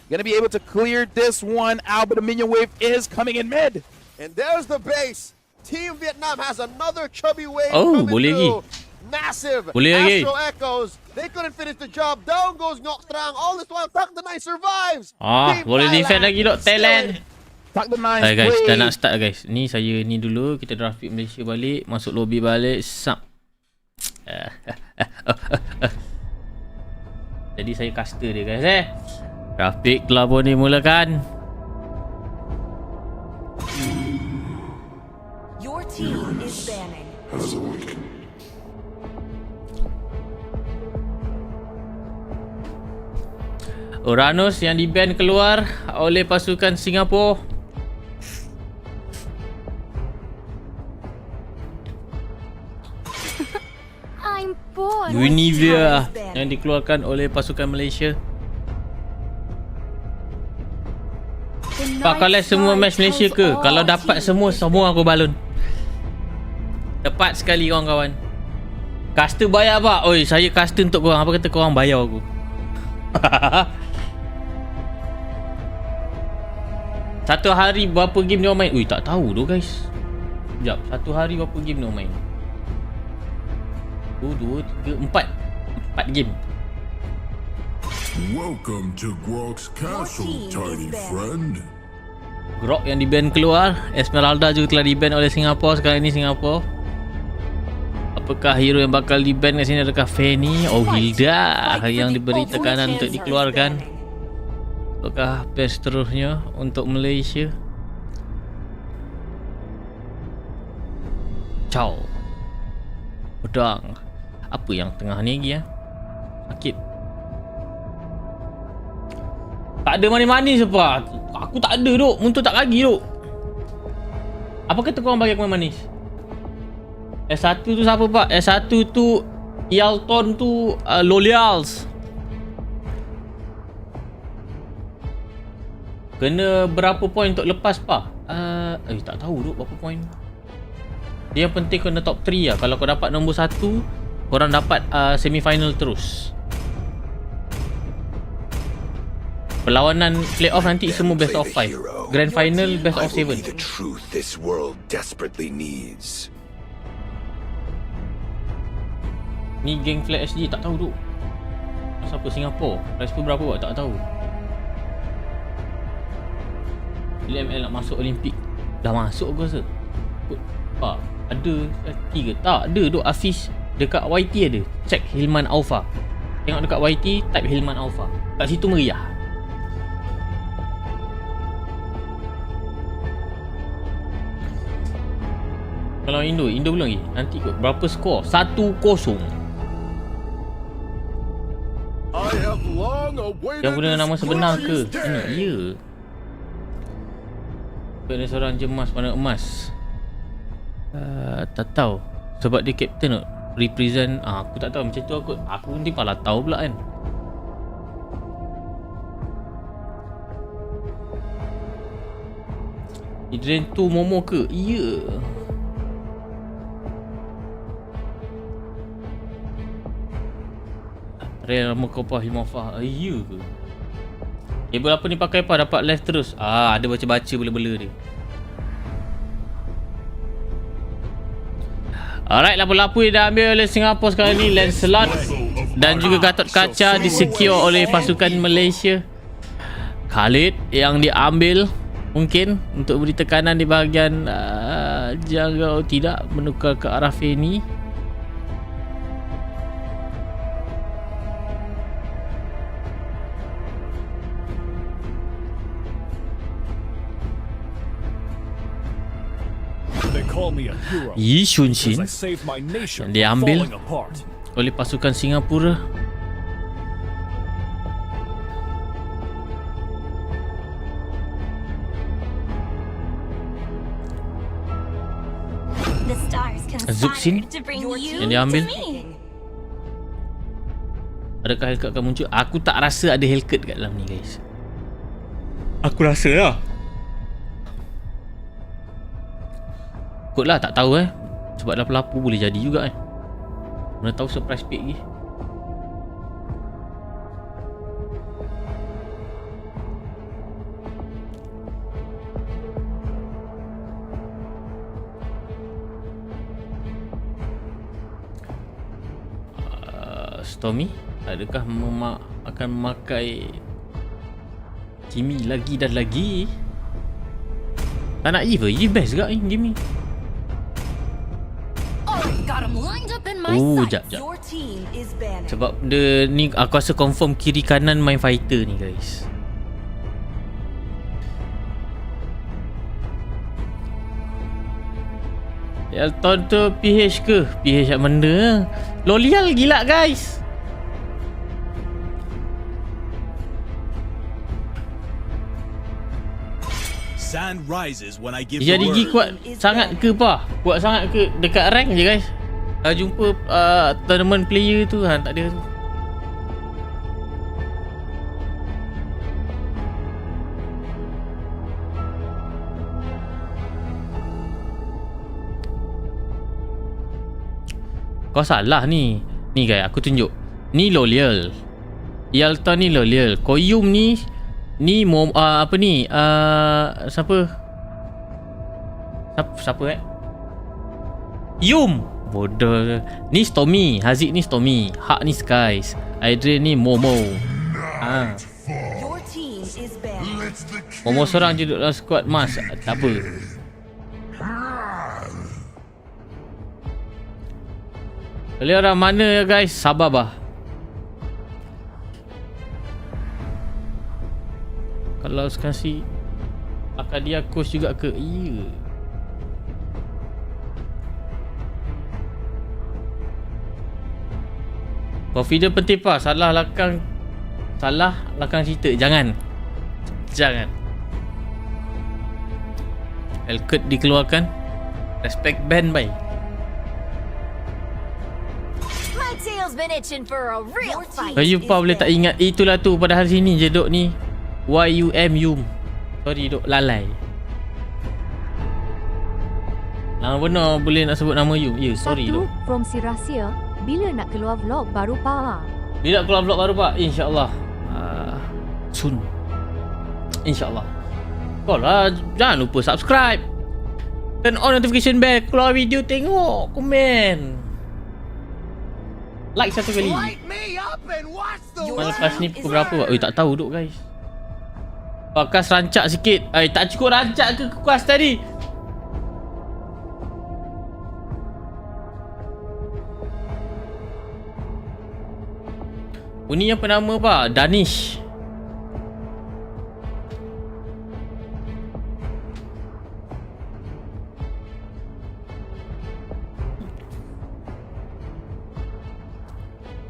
gonna be able to clear this one out, but the minion wave is coming in mid. And there's the base. Team Vietnam has another chubby wave Oh, coming boleh through. lagi. Massive Boleh lagi. Astro Echoes. They couldn't finish the job. Down goes Noctrang. All this while, Taktanai survives. Boleh defend lagi dok Thailand. Taktanai guys, dah nak start guys. Ni saya ni dulu. Kita draft pick Malaysia balik. Masuk lobby balik. Sap. Jadi saya caster dia guys Draft pick telah pun dimulakan. Your team is banning. Uranus yang di-ban keluar oleh pasukan Singapura. I'm bored. Univia yang dikeluarkan oleh pasukan Malaysia. Pak, kalian semua match Malaysia ke? Kalau dapat semua aku balon. Tepat sekali kawan-kawan. Caster bayar pak. Oi, saya caster untuk korang. Apa kata korang bayar aku? Satu hari berapa game dia main? Ui, tak tahu tu guys. Sekejap, satu hari berapa game dia main? 1, 2, 3, 4. 4 4 game. Welcome to Grok's Castle, tiny friend. Grok yang di-ban keluar, Esmeralda juga telah di-ban oleh Singapura sekarang ini Singapura. Apakah hero yang bakal di-ban kat sini adakah Fanny? Oh, Hilda yang diberi tekanan untuk dikeluarkan. Apakah best seterusnya untuk Malaysia? Ciao. Pedang. Apa yang tengah ni lagi Sakit. Tak ada manis-manis apa? Aku tak ada duk. Muntah tak lagi duk. Apa kata korang bagi aku manis? S1 tu siapa pak? S1 tu Yalton tu Lolials. Kena berapa poin untuk lepas pak? Tak tahu duk berapa poin. Dia yang penting kena top 3 lah. Kalau kau dapat nombor 1, korang dapat semi-final terus. Perlawanan playoff nanti semua best of 5. Grand final best of 7. The truth this world desperately needs. Ni geng Flat SG tak tahu tu. Siapa Singapura? Price pun berapa buat tak tahu. LML nak masuk Olimpik. Dah masuk aku rasa. Pak, ada lagi ke? Tak ada duk Hafiz. Dekat YT ada. Check Hilman Aufa. Tengok dekat YT, type Hilman Aufa. Kat situ meriah. Kalau Indo belum lagi. Nanti kot berapa skor? 1-0. Yang guna nama sebenar ke? Ini ya. Ada seorang jemas warna emas. Tak tahu. Sebab dia captain represent. Aku tak tahu macam tu aku nanti pala tahu pula kan. Idren tu Momo ke? Ya. Real Mokopa Himofa. Ya ke? Kabel apa ni pakai apa? Dapat live terus. Ada baca-baca bela-bela dia. Alright, lapu-lapu yang dah ambil oleh Singapura sekarang ni. Lancelot dan juga Gatot Kaca disecure oleh pasukan Malaysia. Khalid yang diambil mungkin untuk beri tekanan di bahagian jaga tidak menukar ke arah Fanny. Yi Shunshin yang diambil oleh pasukan Singapura. Zuxin yang diambil. Adakah Hellcat akan muncul? Aku tak rasa ada Hellcat kat dalam ni guys. Aku rasa lah. Kot lah, tak tahu sebab lapu-lapu boleh jadi juga mana tahu surprise pick lagi. Stormy adakah akan memakai Kimi lagi dan lagi? Tak nak Eve, Eve best juga game ni. Jap. Sebab dia ni aku rasa confirm kiri kanan main fighter ni guys. Elton tu PH ke? PH kat mana? Lolial gila guys. Sand rises when I give Jadi G kuat sangat ke apa? Kuat sangat ke dekat rank je guys? Jumpa tournament player tu tak ada tu. Kau salah ni. Ni guys aku tunjuk. Ni Lolial. Yalta ni Lolial. Koyum ni apa ni? Siapa? Yum. Bodoh. Ni Stormy, Haziq ni Stormy, Hak ni Skies, Adrian ni Momo. Your team is banned. Momo seorang je duduk dalam squad Mas. Tak apa. Kalian orang mana ya guys? Sabar bah. Kalau sekali akan dia coach juga ke? Iya. Confident penting pak. Salah lakang cerita. Jangan. Elkut dikeluarkan. Respect band bye. My tail's been itching for a real fight. Kayu pa boleh tak ingat. Itulah tu pada hari sini je dok ni. YUM. Sorry dok lalai. Nama benar boleh nak sebut nama you. Ya, sorry dok. From si Rahsia, bila nak keluar vlog baru pa? Bila keluar vlog baru pak? InsyaAllah. Soon. InsyaAllah. Kau lah jangan lupa subscribe. Turn on notification bell. Keluar video tengok. Komen. Like satu kali. Lepas ni pukul berapa pak? Tak tahu duk guys. Kuas rancak sikit. Tak cukup rancak ke kuas tadi? Ini apa nama pak? Danish.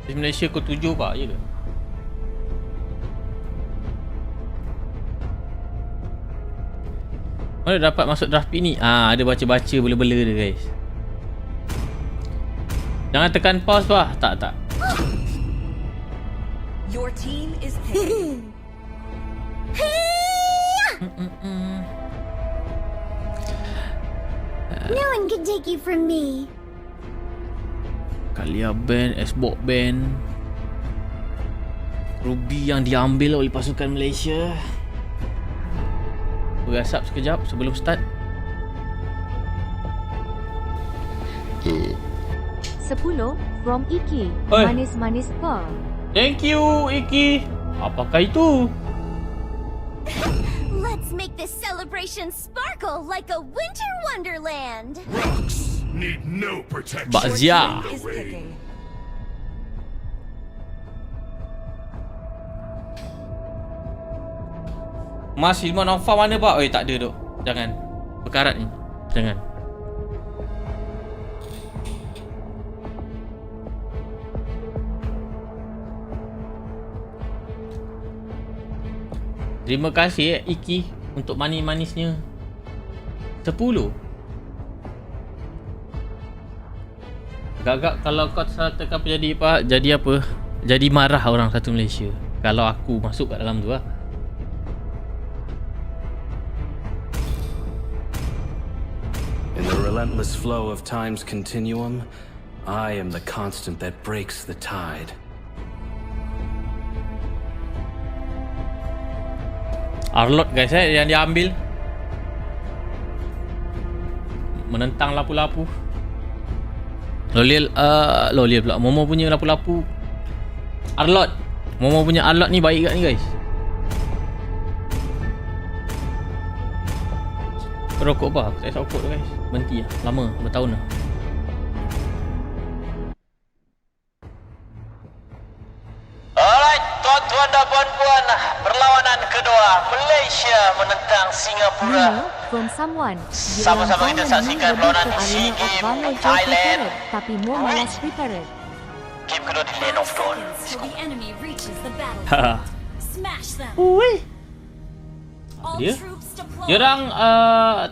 Di Malaysia kau 7 pak, ya ke? Mana dapat masuk draft pick ni? Ada baca-baca bela-bela dia guys. Jangan tekan pause pak. Tak. Your team is picking. No one can take you from me. Kalia band, Xbox band. Ruby yang diambil oleh pasukan Malaysia. Berasap sekejap sebelum start. 10 from Iki. Oi. Manis-manis pa. Thank you Iki. Apakah itu? Let's make this celebration sparkle like a winter wonderland. Rocks need no protection. Bakzia. Is picking. Mas Hilman Aufa mana pak? Tak ada dok. Jangan. Perkarat ni. Jangan. Terima kasih Iki untuk manis-manisnya. 10. Agak-agak kalau kau salah tekan jadi pak, jadi apa? Jadi marah orang satu Malaysia. Kalau aku masuk kat dalam tu lah. In the relentless flow of time's continuum, I am the constant that breaks the tide. Arlot guys yang dia ambil. Menentang lapu-lapu. Loliel pula. Momo punya lapu-lapu. Arlot. Momo punya Arlot ni baik kat ni guys. Rokok apa? Aku tak isap rokok tu guys. Berhenti lah. Lama. Bertahun lah. Alright, tuan-tuan dan puan-puan, perlawanan kedua Malaysia menentang Singapura. From someone. Sama-sama kita saksikan perlawanan di SEA Games Thailand. Tapi Mo malas prepared. Game kedua di Lane of Dawn. Till the enemy reaches the battle. Smash them. All Dia? troops deploy. Dia orang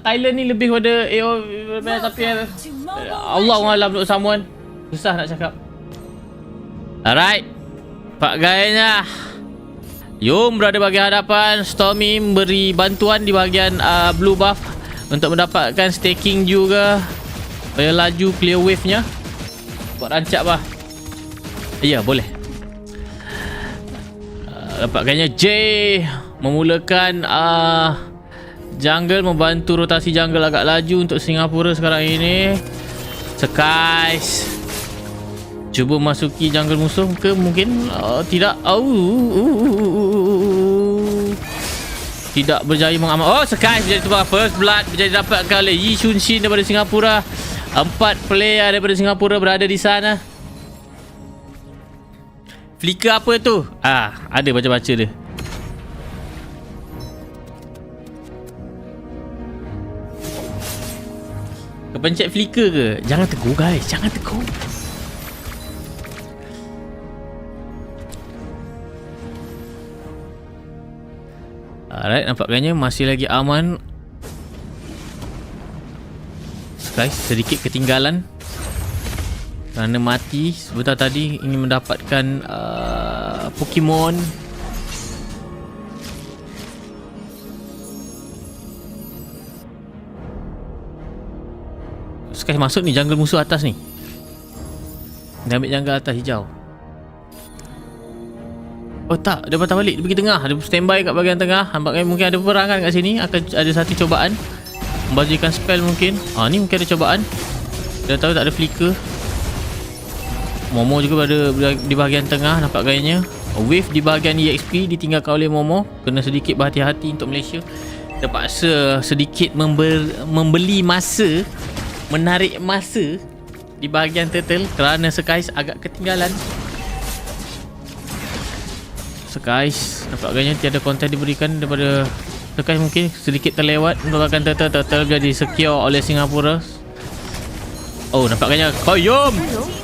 Thailand ni lebih pada AO tapi Allah alam untuk someone. Susah nak cakap. Alright. Pak gayanya. Yum berada bahagian hadapan. Stormy beri bantuan di bahagian blue buff untuk mendapatkan staking juga. Supaya laju clear wave nya. Buat rancak bah. Ya boleh. Dapatkannya J memulakan jungle, membantu rotasi jungle agak laju untuk Singapura sekarang ini. Skies cuba masuki jungle musuh ke mungkin tidak. Tidak berjaya mengamal. Skies berjaya tumbang. First blood berjaya dapatkan oleh Yi Shunshin daripada Singapura. 4 player daripada Singapura berada di sana. Flicker apa tu? Ada baca-baca dia. Kepencet flicker ke? Jangan tegur guys, jangan tegur. Alright, nampaknya masih lagi aman. Guys, sedikit ketinggalan kerana mati sebentar tadi ingin mendapatkan Pokemon. Sekarang masuk ni jungle musuh atas ni. Dia ambil jungle atas hijau. Tak, dia patah balik, dia pergi tengah. Dia standby kat bahagian tengah. Nampaknya mungkin ada peperangan kat sini. Akan ada satu cobaan membajikan spell mungkin. Ni mungkin ada cobaan. Dia tahu tak ada flicker. Momo juga berada di bahagian tengah nampak gayanya. Wave di bahagian EXP ditinggalkan oleh Momo. Kena sedikit berhati-hati untuk Malaysia. Terpaksa sedikit membeli masa, menarik masa di bahagian turtle kerana Skies agak ketinggalan. Skies nampaknya tiada konten diberikan daripada Skies, mungkin sedikit terlewat merupakan turtle jadi secure oleh Singapura. Nampaknya Koyum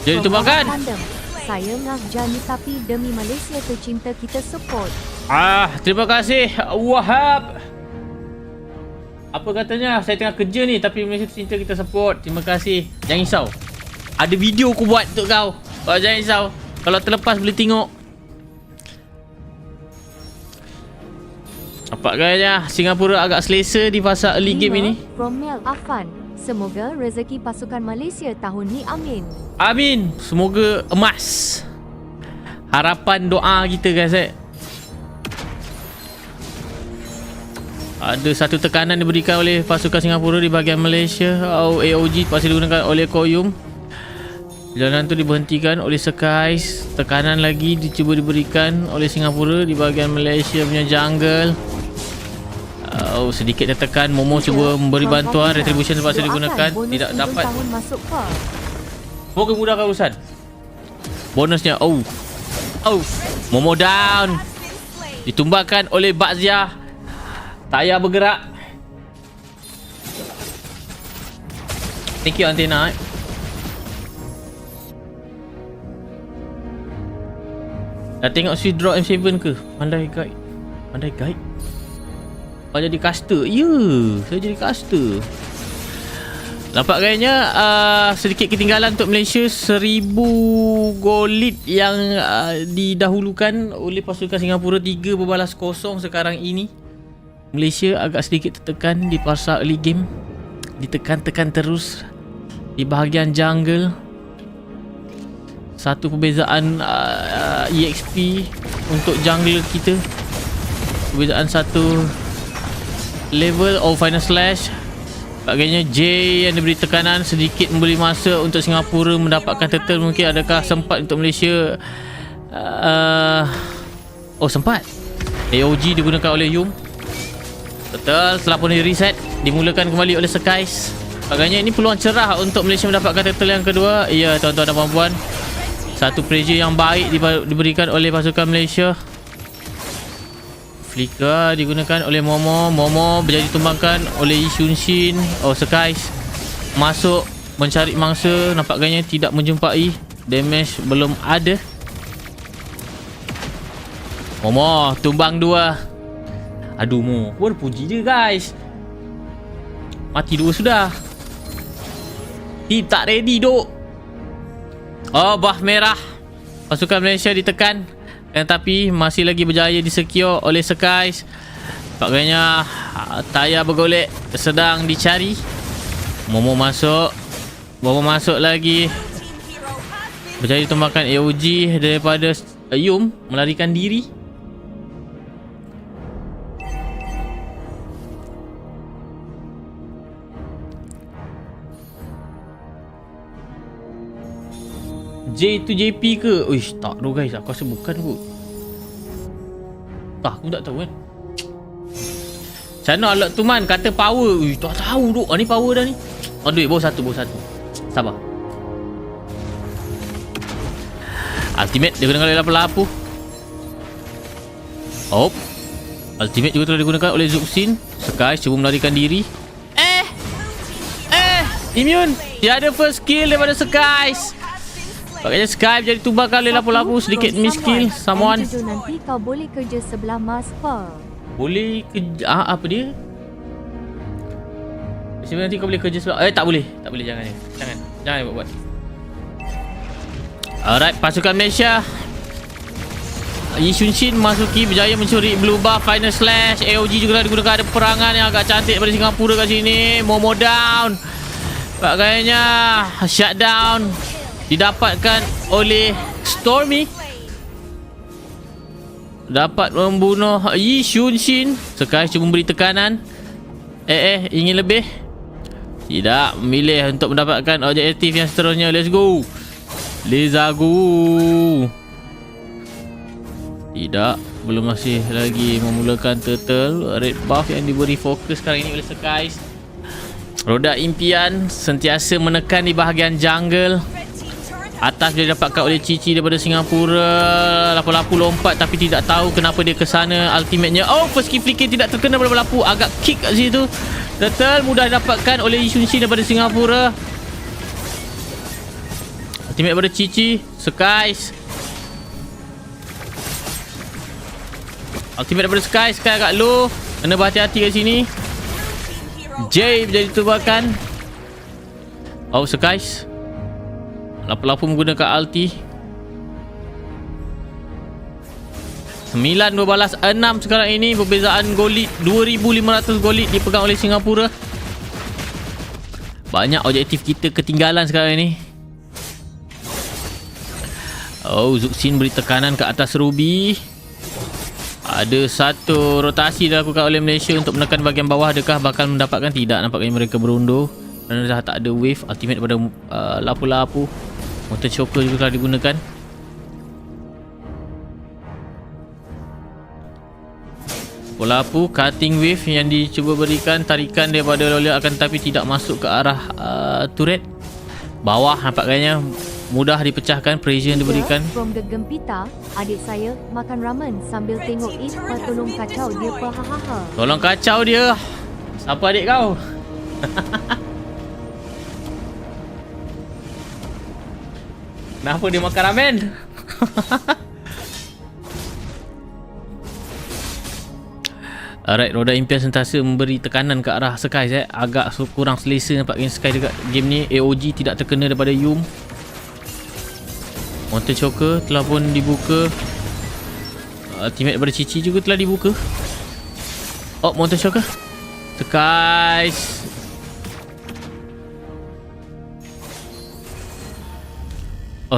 jadi tumbangkan. Saya ngah Jani tapi demi Malaysia tercinta kita support. Terima kasih Wahab. Apa katanya? Saya tengah kerja ni tapi Malaysia tercinta kita support. Terima kasih. Jangan risau. Ada video aku buat untuk kau. Jangan risau. Kalau terlepas boleh tengok. Nampak gayanya Singapura agak selesa di fasa early game ini. Romel Afan. Semoga rezeki pasukan Malaysia tahun ni amin. Amin. Semoga emas. Harapan doa kita guys. Ada satu tekanan diberikan oleh pasukan Singapura di bahagian Malaysia. AOG pasti digunakan oleh Koyum. Jalanan tu diberhentikan oleh Skies. Tekanan lagi dicuba diberikan oleh Singapura di bahagian Malaysia punya jungle. Sedikit tertekan. Momo cuba memberi bantuan. Retribution terpaksa digunakan. Tidak dapat. Semoga mudahkan urusan. Bonusnya. Momo down. Ditumbangkan oleh Bakzia. Tayar bergerak. Thank you Antena. Dah tengok Swiss Draw M7 ke? Pandai guide. Pandai guide? Jadi caster? Ya, saya jadi caster. Nampak gayanya sedikit ketinggalan untuk Malaysia. 1000 gol lead yang didahulukan oleh pasukan Singapura. 3 berbalas kosong sekarang ini. Malaysia agak sedikit tertekan di fasa early game. Ditekan-tekan terus di bahagian jungle. Satu perbezaan EXP untuk jungle kita. Perbezaan satu level final slash. Bagainya J yang diberi tekanan sedikit memberi masa untuk Singapura mendapatkan turtle. Mungkin adakah sempat untuk Malaysia? Sempat. AOG digunakan oleh Yum. Betul, setelah pun di reset dimulakan kembali oleh Skies. Agaknya ini peluang cerah untuk Malaysia mendapatkan turtle yang kedua. Ya tuan-tuan dan puan-puan, satu pressure yang baik diberikan oleh pasukan Malaysia. Flicker digunakan oleh Momo. Momo berjaya ditumbangkan oleh Shunshin. Skies masuk mencari mangsa. Nampaknya tidak menjumpai. Damage belum ada. Momo tumbang 2. Aduh Mo, baru puji je guys. Mati 2 sudah. Team tak ready duk. Bah merah. Pasukan Malaysia ditekan. Tetapi masih lagi berjaya disecure oleh Skies. Nampaknya tayar bergolek sedang dicari. Momo masuk. Momo masuk lagi. Berjaya ditumbangkan AOG daripada Yum melarikan diri. J tu JP ke? Uish, tak tu guys. Aku rasa bukan kot. Tak, aku tak tahu kan. Macam mana alert tu man? Kata power. Uish, tak tahu tu. Ni power dah ni. Aduh, bawa satu. Sabar. Ultimate dia gunakan oleh lapu-lapu. Ultimate juga telah digunakan oleh Zuxin. Sky cuba melarikan diri. Immune. Dia ada first kill daripada Sky. Pakainya Sky jadi tumbangkan oleh lapu-lapu. Sedikit miss kill. Someone. Nanti kau boleh kerja sebelah Master. Boleh kerja. Apa dia? Sebenarnya nanti kau boleh kerja sebelah. Tak boleh. Jangan buat. Alright, pasukan Malaysia. Yi Xunshin masuki berjaya mencuri blue buff. Final slash. AOG juga telah digunakan. Ada perangan yang agak cantik daripada Singapura kat sini. Momo down. Pakainya shutdown didapatkan oleh Stormy. Dapat membunuh Yi Xunshin. Sekarang cuba memberi tekanan. Ingin lebih. Tidak, memilih untuk mendapatkan objektif yang seterusnya. Let's go. Tidak, belum masih lagi memulakan turtle. Red buff yang diberi fokus sekarang ini oleh Skies. Roda impian sentiasa menekan di bahagian jungle. Atas dia didapatkan oleh Cici daripada Singapura. Lapu-lapu lompat tapi tidak tahu kenapa dia ke sana. Ultimate-nya. First kill flicker tidak terkena daripada lapu. Agak kick kat situ. Turtle mudah didapatkan oleh Yi Xunshin daripada Singapura. Ultimate daripada Cici. Skies. Ultimate daripada Sky. Sky agak low. Kena berhati-hati kat sini. Jay menjadi tumbangkan. Skies. Lapu-lapu menggunakan ulti. 9 12 6 sekarang ini. Perbezaan gol lead 2500 gol lead dipegang oleh Singapura. Banyak objektif kita ketinggalan sekarang ini. Zuxin beri tekanan ke atas Ruby. Ada satu rotasi dilakukan oleh Malaysia untuk menekan bahagian bawah. Adakah bakal mendapatkan? Tidak, nampaknya mereka berundur kerana dah tak ada wave. Ultimate daripada lapu-lapu. Motor choker juga telah digunakan. Lapu cutting wave yang dicuba berikan. Tarikan daripada Lolia akan tetapi tidak masuk ke arah turret. Bawah nampaknya mudah dipecahkan. Pressure yang diberikan. From the Gempita, adik saya makan ramen sambil tengok tolong kacau dia hahaha. Tolong kacau dia. Siapa adik kau? Kenapa dia makan ramen? Alright, roda impian sentiasa memberi tekanan ke arah Sky. Agak kurang selesa nampaknya Sky dekat game ni. AOG tidak terkena daripada Yum. Mountain Choker telah pun dibuka. Ultimate daripada Cici juga telah dibuka. Mountain Choker. Sky.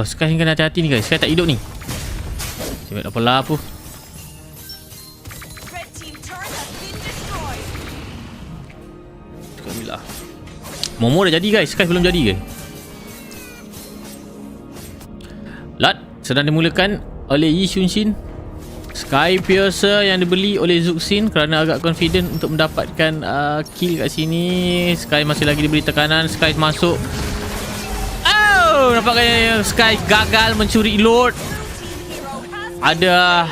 Sky kena hati-hati ni guys. Sky tak hidup ni. Ultimate apa-apa. Momo dah jadi guys. Sky belum jadi ke? Lot sedang dimulakan oleh Yi Xunshin. Sky Piercer yang dibeli oleh Zuxin kerana agak confident untuk mendapatkan kill kat sini. Sky masih lagi diberi tekanan. Sky masuk. Nampaknya Sky gagal mencuri Lord. Ada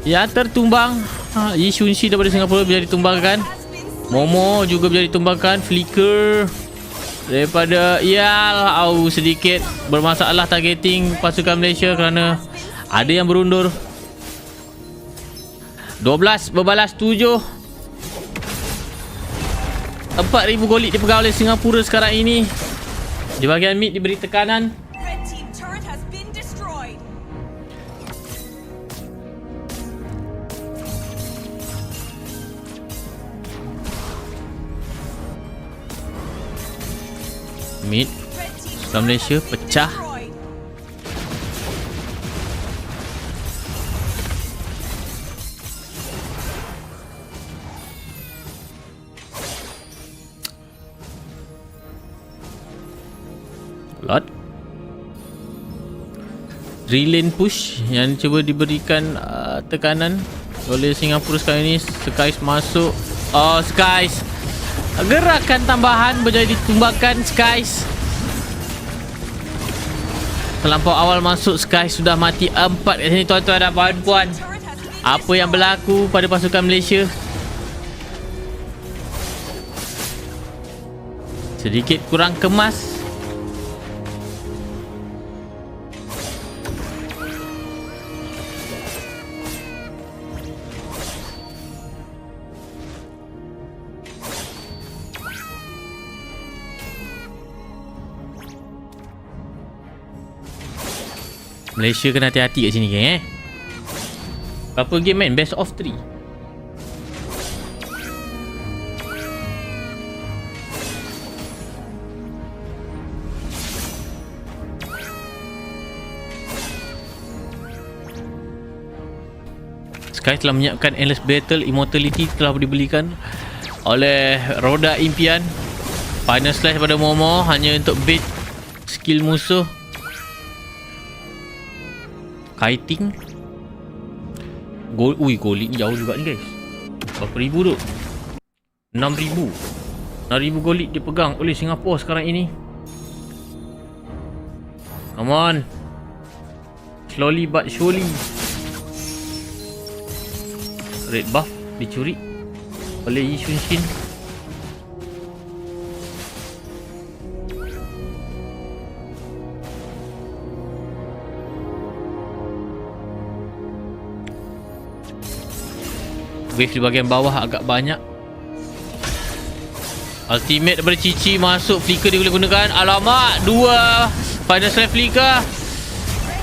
yang tertumbang. Yi Xunshin daripada Singapura menjadi tumbangkan. Momo juga menjadi tumbangkan. Flicker daripada sedikit bermasalah targeting pasukan Malaysia kerana ada yang berundur. 12 berbalas 7. 4,000 gol dipegang oleh Singapura sekarang ini. Di bahagian mid diberi tekanan. Mid Sukan Malaysia pecah. Lot relane push yang cuba diberikan tekanan oleh Singapura sekarang ini. Skies masuk. Oh, Skies. Gerakan tambahan berjaya ditumbangkan Skies. Terlampau awal masuk, Skies sudah mati 4 kat sini tuan-tuan dan puan-puan. Apa yang berlaku pada pasukan Malaysia? Sedikit kurang kemas. Malaysia kena hati-hati kat sini geng Berapa game main? Best of 3. Sky telah menyiapkan Endless Battle. Immortality telah dibelikan oleh Roda Impian. Final Slash pada Momo hanya untuk bait skill musuh. Kiting. Ui, gold ni jauh juga ni guys. Berapa ribu tu? 6,000. 6,000 gold dipegang oleh Singapura sekarang ini. Come on. Slowly but surely. Red buff dicuri oleh Yi Shun Shin. Wave di bahagian bawah agak banyak. Ultimate daripada Cici masuk. Flicker dia boleh gunakan. Alamak, 2 Final Slash Flicker.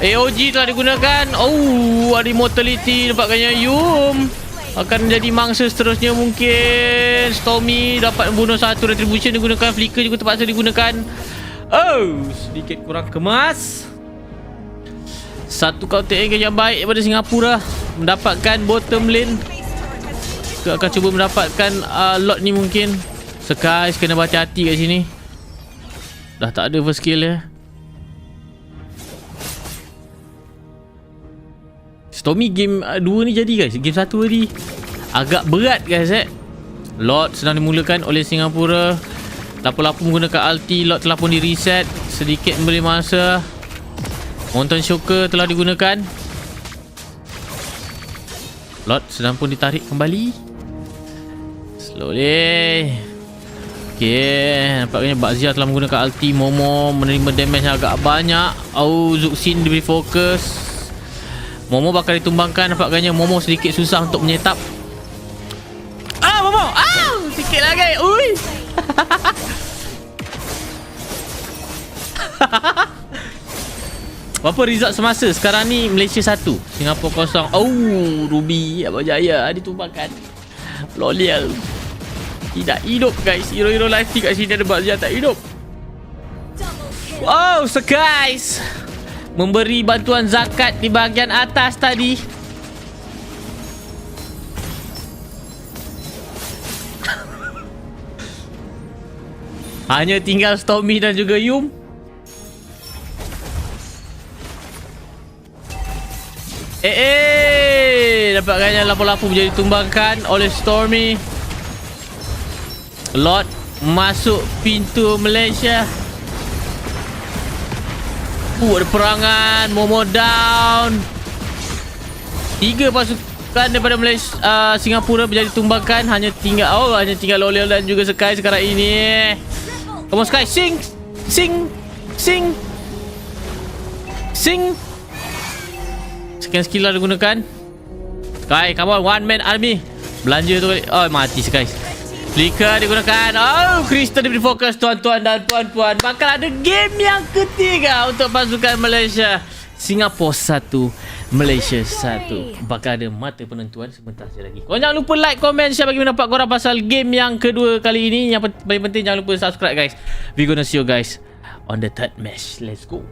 AOG telah digunakan. Oh, ada Immortality. Nampaknya Yum akan menjadi mangsa seterusnya mungkin. Stormy dapat membunuh satu Retribution digunakan. Flicker juga terpaksa digunakan. Oh, sedikit kurang kemas. Satu counter angle yang baik daripada Singapura. Mendapatkan bottom lane. Kita akan cuba mendapatkan lot ni mungkin. Skies kena berhati-hati kat sini. Dah tak ada first skill ya. Stormy game 2 ni jadi guys. Game 1 tadi agak berat guys Lot sedang dimulakan oleh Singapura. Lapu-lapu menggunakan ulti. Lot telah pun di reset. Sedikit memberi masa. Mountain Shocker telah digunakan. Lot sedang pun ditarik kembali. Slowly. Okay, nampaknya Bakzia telah menggunakan ulti. Momo menerima damage yang agak banyak. Oh, Zuxin diberi fokus. Momo bakal ditumbangkan. Nampaknya Momo sedikit susah untuk menyetap. Momo! Sikit lagi. Ui. Berapa result semasa? Sekarang ni Malaysia 1, Singapura 0. Oh, Ruby Abang-Jaya ditumbangkan. Lolial. Tidak hidup guys. Hero-hero live kat sini ada Bakzia tak hidup. Oh, Skies memberi bantuan zakat di bahagian atas tadi. Hanya tinggal Stormy dan juga Yum. Nampaknya lapu-lapu menjadi tumbangkan oleh Stormy. Lot masuk pintu Malaysia. Ada perangan. Momo down. 3 pasukan daripada Malaysia, Singapura menjadi tumbangkan. Hanya tinggal Lolial dan juga Sky sekarang ini. Come on Sky, sing. Sekian skill lah digunakan. Sky, come on, one man army. Belanja tu kali. Oh, mati Sky. Flicker digunakan. Oh, Crystal diberi fokus tuan-tuan dan puan-puan. Bakal ada game yang ketiga untuk pasukan Malaysia. Singapura 1, Malaysia 1. Bakal ada mata penentuan sebentar saja lagi. Korang jangan lupa like, komen, share bagi mendapat korang pasal game yang kedua kali ini. Yang paling penting jangan lupa subscribe guys. We gonna see you guys on the third match. Let's go.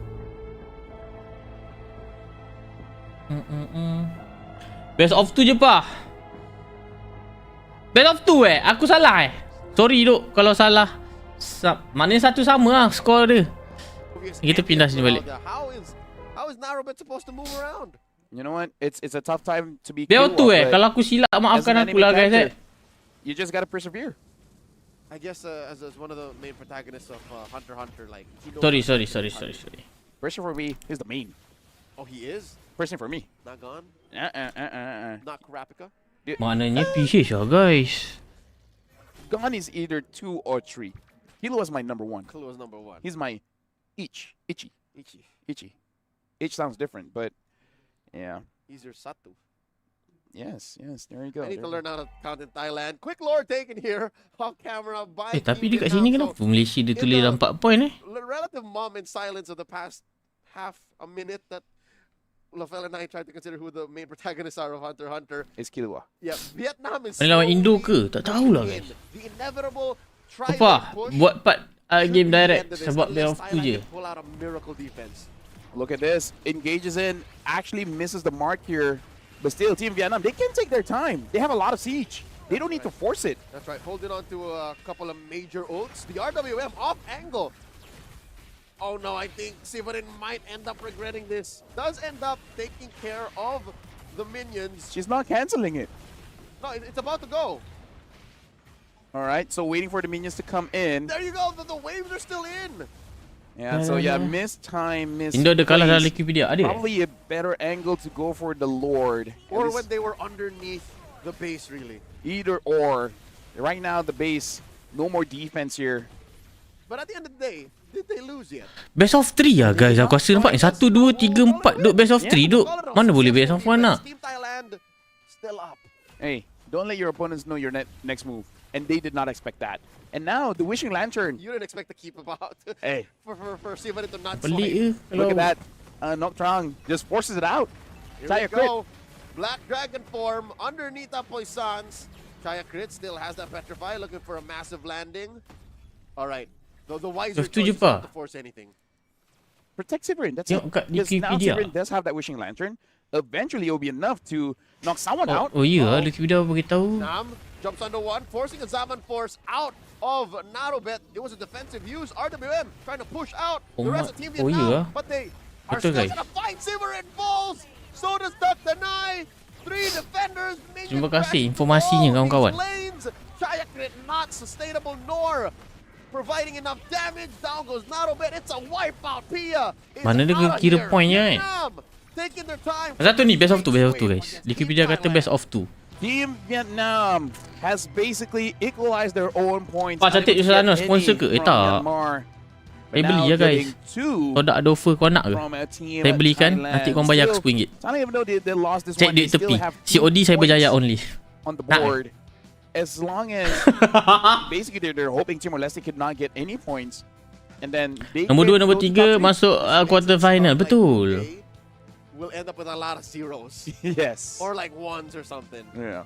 Best of 2 je pa. Best of 2 Aku salah Sorry duk kalau salah. Maknanya satu sama lah skor dia. Kita pindah sini balik. How is Narrowbit supposed to move around? You know what? It's a tough time to be Dia Killua, auto but kalau aku silap maafkan as an aku enemy lah guys character, you just gotta persevere. I guess as one of the main protagonists of Hunter x Hunter, like he knows Sorry. Person for me is the main. Oh, he is? Person for me. Not gone? Not Kurapika? Maknanya PH lah guys. Gon is either 2 or 3. Killua is my number 1. Killua is number 1. He's my Ichi. Ichi. H sounds different, but yeah. He's your Satu. Yes, there you go. I need to learn how to count in Thailand. Quick lore taken here off camera by Tapi Team dekat sini Vietnam. kenapa Malaysia dia tulis dalam 4 point Relative moment silence of the past half a minute that Lafel and I tried to consider who the main protagonists are of Hunter x Hunter. It's Killua. Yeah, Vietnam is Mana lawan Indo ke? Tak tahulah guys. the inevitable Apa? push. Buat part game direct sebab best of 2 je. Pull out a miracle defense. Look at this. Engages in, actually misses the mark here. But still, Team Vietnam, they can take their time. They have a lot of siege. They don't need to force it. That's right, holding on to a couple of major ults. The RWM off angle. Oh no, I think Sivarin might end up regretting this. Does end up taking care of the minions. She's not canceling it. No, it's about to go. All right, so waiting for the minions to come in. There you go, the waves are still in. Yeah, so yeah, missed time, missed Indo ada kalah dalam place. Wikipedia ada. Probably a better angle to go for the Lord. Or when they were underneath the base, really. Either or. Right now, the base, no more defense here. But at the end of the day, did they lose yet? Best of 3 lah guys. Aku rasa nampak 1, 2, 3, 4 duk best of 3 duk. Mana boleh best of 1 lah. Team Thailand still up. Hey, don't let your opponents know your next move. And they did not expect that. And now, the Wishing Lantern. You didn't expect to keep him out. Hey. For Sivarin to not Pelik swipe. Look at that. Noctrong just forces it out. Here Chaya we go. Black Dragon form underneath the Poissons. Chaya Crit still has that Petrify, looking for a massive landing. All right. The wiser choice is not to force anything. Protect Sivarin. That's it. Because now Sivarin does have that Wishing Lantern. Eventually, it will be enough to knock someone out. Oh iya, Wikipedia beritahu. Nam jumps under one, forcing a Zaman Force out of Narrowbit. It was a defensive use. RWM trying to push out the rest of Team Vietnam, but they are still going to fight. Sivarin falls. So does Dr. Nai. 3 defenders. Terima kasih informasinya kawan-kawan. Chaya Crit not sustainable nor providing enough damage. Down goes Narrowbit. It's a wipeout. Pia. Mana dia kira pointnya Taking their time. Satu ni best of 2 guys. Wikipedia kata best of 2. Team Vietnam has basically equalized their own points. Pak cantik di sana sponsor ke? Tak. Saya beli ya guys. Kalau tak ada offer kau nak ke? Saya belikan, nanti kau bayar aku RM10. Cek duit tepi. COD saya berjaya only. On the board. As long as basically they're hoping Timor-Leste could not get any points. And then they nombor 2, nombor 3 masuk quarter final. Betul. We'll end up with a lot of zeros. Yes. Or like ones or something. Yeah.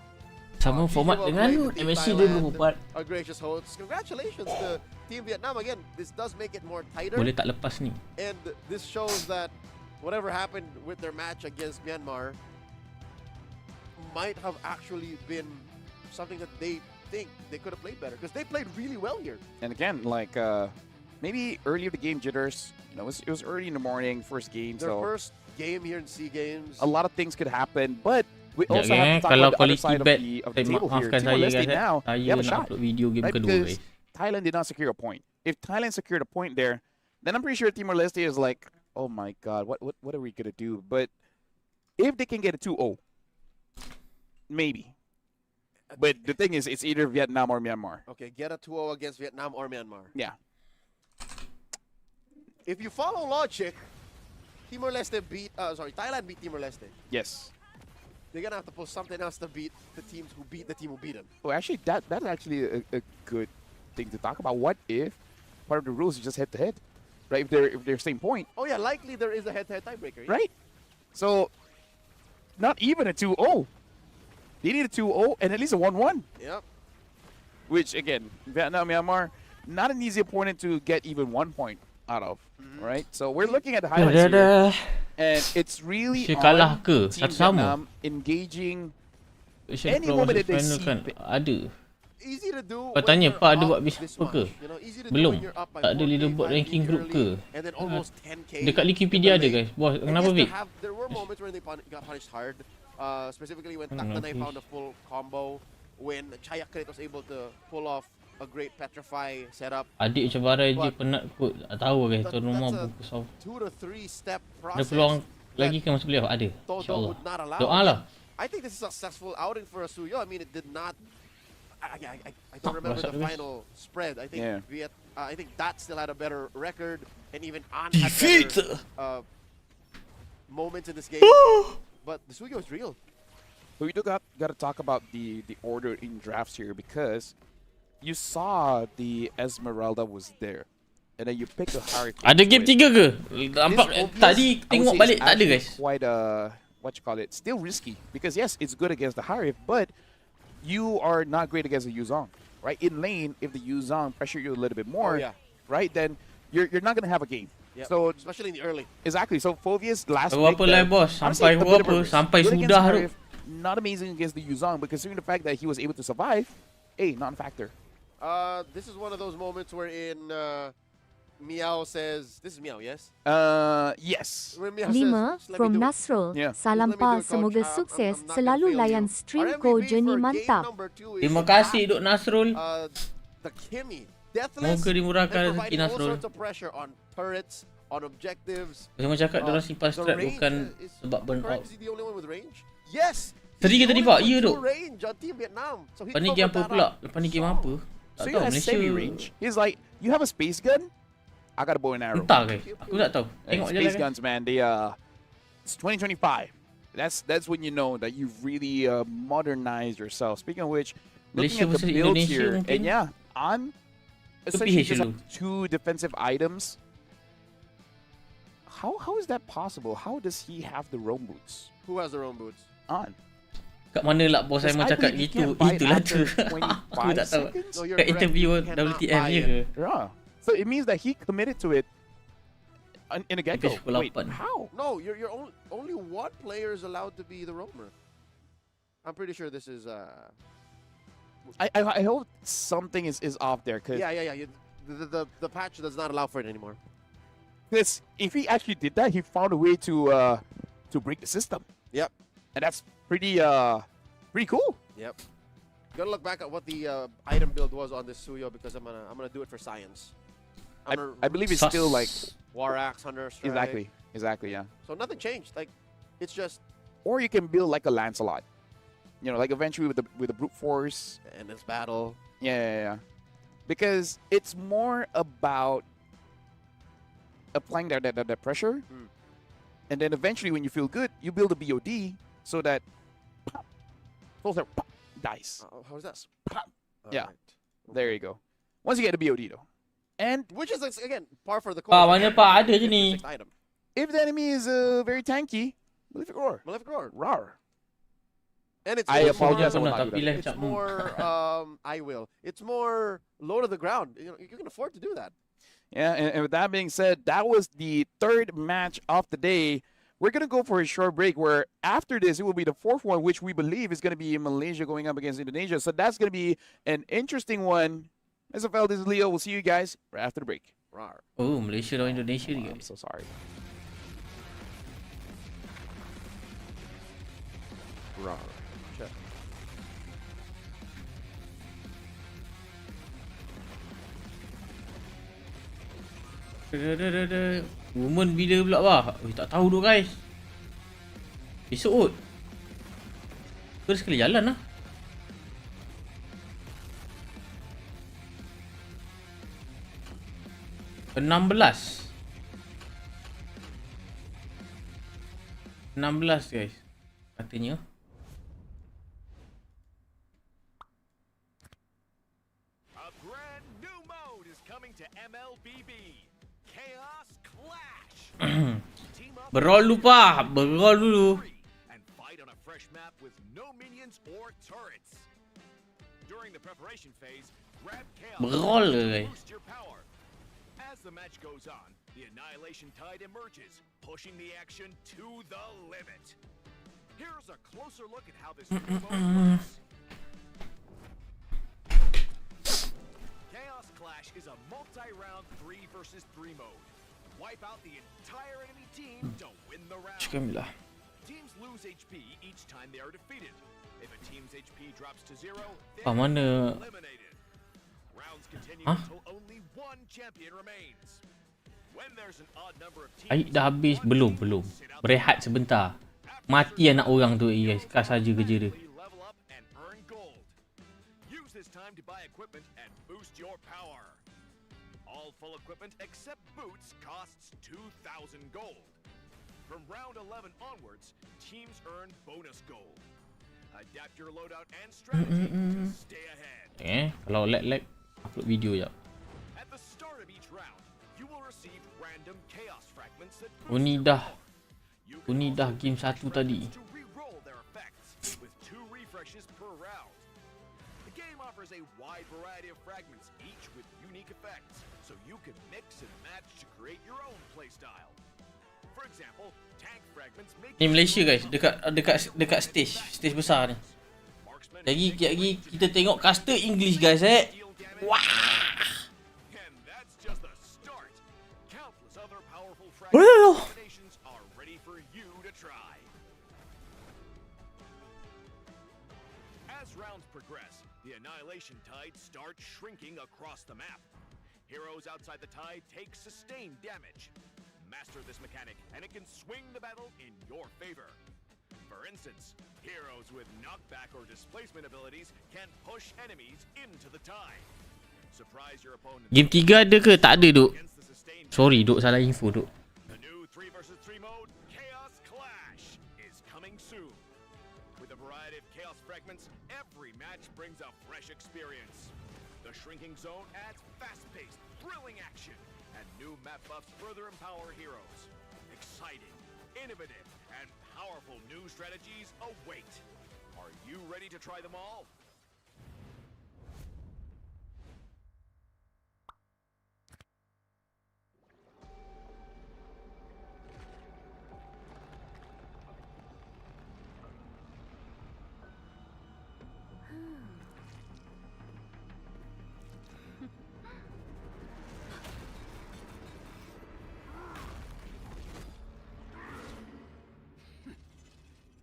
Sama format dengan MSC dia berempat. Our gracious hosts. Congratulations to Team Vietnam. Again, this does make it more tighter. Boleh tak lepas ni. And this shows that whatever happened with their match against Myanmar might have actually been something that they think they could have played better. Because they played really well here. And again, like maybe early of the game jitters. You know, it was early in the morning, first game. Their so first game here in SEA Games. A lot of things could happen, but we also have to talk about the other side of the table here. Timor-Leste now, they have a shot. Right? Because Thailand did not secure a point. If Thailand secured a point there, then I'm pretty sure Timor-Leste is like, oh my god, what are we going to do? But if they can get a 2-0, maybe. But the thing is, it's either Vietnam or Myanmar. Okay, get a 2-0 against Vietnam or Myanmar. Yeah. If you follow logic, Thailand beat Timor-Leste. Yes. They're gonna have to post something else to beat the teams who beat the team who beat them. Oh, actually, that's actually a good thing to talk about. What if part of the rules is just head-to-head, right? If they're same point. Oh yeah, likely there is a head-to-head tiebreaker. Right. So, not even a 2-0. They need a 2-0 and at least a 1-1. Yep. Which again, Vietnam, Myanmar, not an easy opponent to get even 1 point out of. Right? So we're looking at the highlights here. And it's really on Team Vietnam engaging any moment that they see. easy to do. Kau tanya Pak ada buat apa ke? Belum. Tak ada leaderboard ranking group ke? Dekat Wikipedia ada guys. Bos, kenapa Vic? There were moments when they got punished hard. Specifically when Taktanai found a full combo. When Chayakrit was able to pull off a great petrify setup. Adik macam barai je penat kot. Tak tahu guys. Tuan rumah buku soft. 2 to 3 step process. Ada peluang lagi ke masuk playoff? Ada. InsyaAllah. Doa lah. I think this is a successful outing for Suyo. I mean, it did not. I don't remember the final spread. I think I think that still had a better record, and even An had better moments in this game. But the Suyo is real. But we do got to talk about the order in drafts here, because you saw the Esmeralda was there, and then you picked a Harry. Ada game 3 ke? Nampak tadi tengok balik tak ada guys. Quite what you call it, still risky, because yes, it's good against the Harif, but you are not great against the Yuzong, right? In lane, if the Yuzong pressure you a little bit more, right, then you're not gonna have a game. Yep. So especially in the early. Exactly. So Phovius last pick, sampai sampai sudah tu. Not amazing against the Yuzong, but considering the fact that he was able to survive, non-factor. This is one of those moments wherein Meow says, this is Meow, yes? Yes. 5 from Nasrul. Salam pa, semoga sukses selalu layan stream ko Jenny mantap. Terima kasih Duk Nasrul. The Kimmy, Deathless, moga dimurahkan rezeki Nasrul. pressure on turrets, on objectives. Macam cakap diorang simpan strat bukan sebab burn out. Is he the only one with range? Yes. Tadi kita tadi Pak, ya tu. Lepas ni game apa pula? Lepas ni game apa? So you have semi-range. He's like, you have a space gun? I got a bow and arrow. Entah guys, aku tak tahu. Tengok je lah space guns, man. They it's 2025. That's when you know that you've really modernized yourself. Speaking of which, looking at the builds here, and I'm essentially just have 2 defensive items. How is that possible? How does he have the roam boots? Who has the roam boots? On. Kat mana lah bos saya cakap gitu? Itulah tu. Aku tak tahu. Kat interview WTF je ke? Yeah. So it means that he committed to it in a get-go. Wait, how? No, you're only one player is allowed to be the roamer. I'm pretty sure this is. I hope something is off there. Cause The patch does not allow for it anymore. Because if he actually did that, he found a way to break the system. Yep. And that's pretty cool. Yep. Gotta look back at what the item build was on this Suyo, because I'm gonna do it for science. I believe it's still like War Axe, Hunter Strike. Exactly, yeah. So nothing changed. Like, it's just. Or you can build like a Lancelot. You know, like eventually with the brute force. And this battle. Yeah. Because it's more about applying that pressure. And then eventually when you feel good, you build a BOD so that pop, pop, dice. How's that? Pop. Yeah. Right. There you go. Once you get a BOD though. And which is again par for the course. Mana Pak ada je ni. If the enemy is very tanky, Malefic Roar. Rar. And it's I apologize. It's more I will. It's more low to the ground. You know, you can afford to do that. Yeah, and with that being said, that was the 3rd match of the day. We're going to go for a short break where after this, it will be the 4th one, which we believe is going to be Malaysia going up against Indonesia. So that's going to be an interesting one. SFL, this is Leo. We'll see you guys right after the break. Rar. Oh, Malaysia or Indonesia. I'm so sorry. Rar. Woman bila pula bah? Tak tahu tu guys. Besok kot. Terus sekali jalan lah. Enam belas guys. Katanya. A brand new mode is coming to MLBB. Chaos Clash. Berol lupa, berol dulu. And fight on a fresh map with no minions or turrets. During the preparation phase, grab chaos Berol to guys. boost your power. As the match goes on, the annihilation tide emerges, pushing the action to the limit. Here's a closer look at how this new mode works. Clash is a multi-round 3 versus 3 mode. Wipe out the entire enemy team to win the round. Bismillah. Teams lose HP each time they are defeated. If a team's HP drops to 0, Ah, mana? eliminated. Rounds continue Hah? until only one champion remains. When there's an odd number of Air teams, dah habis? Belum. Berehat sebentar. Mati anak orang tu guys. Kas saja kerja dia. level up and earn gold. Use this time to buy equipment and boost your power. All full equipment except boots costs 2,000 gold. From round 11 onwards, teams earn bonus gold. Adapt your loadout and strategy to stay ahead. Kalau lag upload video jap. At the start of each round, you will receive random chaos fragments that Uni dah game 1 tadi. to re-roll their effects with 2 refreshes per round. The game offers a wide variety of fragments, each with unique effects, so you can mix and match to create your own playstyle. For example, tank fragments make Ni Malaysia guys, dekat stage besar ni. Lagi kita tengok caster English guys Wah. And that's just the start. Countless other powerful Oh. fragments are ready for you to try. As rounds progress, the annihilation tide starts shrinking across the map. Heroes outside the tide take sustained damage. Master this mechanic, and it can swing the battle in your favor. For instance, heroes with knockback or displacement abilities can push enemies into the tide. Surprise your opponent. Game 3 ada ke? Tak ada duk. Sorry duk, salah info duk. The new 3 versus 3 mode, Chaos Clash, is coming soon. With a variety of chaos fragments, every match brings a fresh experience. The shrinking zone adds fast-paced, thrilling action, and new map buffs further empower heroes. Exciting, innovative, and powerful new strategies await. Are you ready to try them all?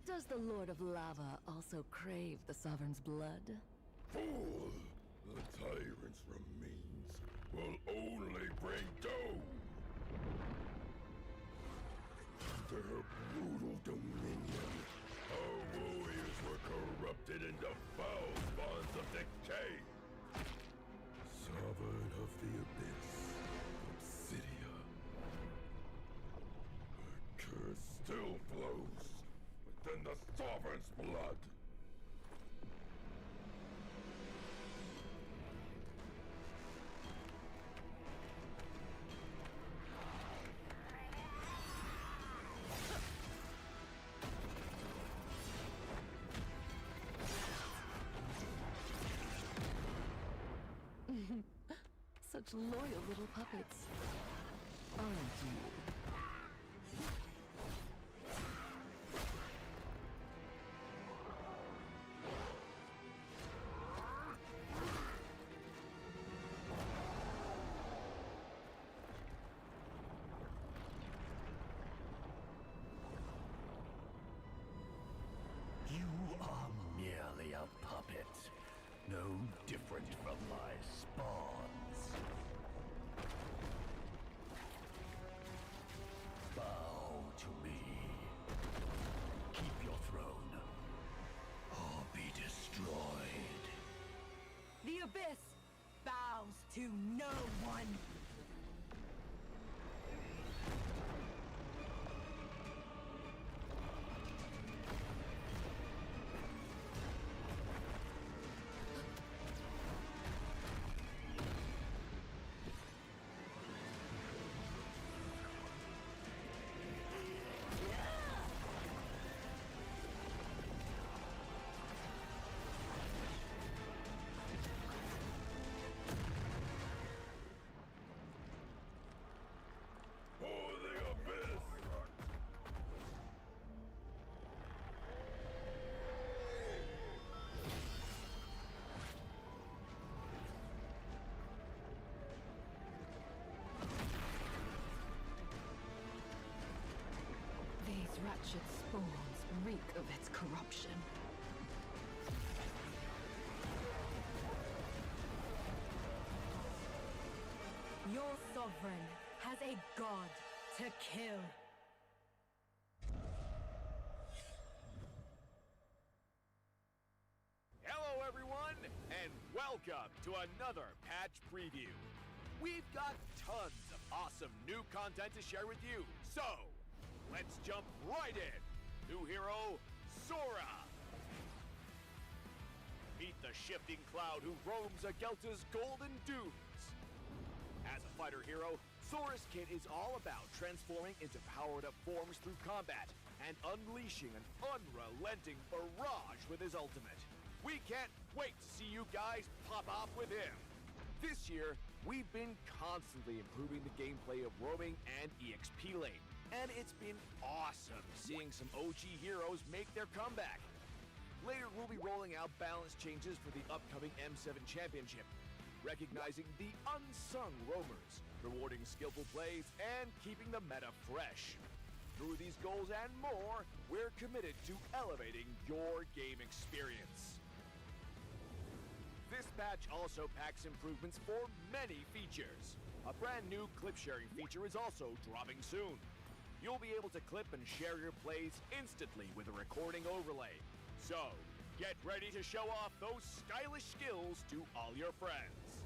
Does the Lord of Lava also crave the Sovereign's blood? Fool! The tyrant's remains will only bring doom. Their brutal dominion, our warriors were corrupted into foul bonds of decay. Sovereign of the Abyss, Obsidia. Her curse still flows within the Sovereign's blood. Such loyal little puppets, aren't you? You are merely a puppet, no different from my spawns. Bow to me. Keep your throne, or be destroyed. The Abyss bows to no one. wretched spawns reek of its corruption. Your sovereign has a god to kill. Hello, everyone, and welcome to another patch preview. We've got tons of awesome new content to share with you, so let's jump right in. New hero, Sora. Meet the shifting cloud who roams Agelta's golden dunes. As a fighter hero, Sora's kit is all about transforming into powered-up forms through combat and unleashing an unrelenting barrage with his ultimate. We can't wait to see you guys pop off with him. This year, we've been constantly improving the gameplay of roaming and EXP lane, and it's been awesome seeing some OG heroes make their comeback. Later, we'll be rolling out balance changes for the upcoming M7 Championship, recognizing the unsung roamers, rewarding skillful plays, and keeping the meta fresh. Through these goals and more, we're committed to elevating your game experience. This patch also packs improvements for many features. A brand new clip sharing feature is also dropping soon. You'll be able to clip and share your plays instantly with a recording overlay. So, get ready to show off those stylish skills to all your friends.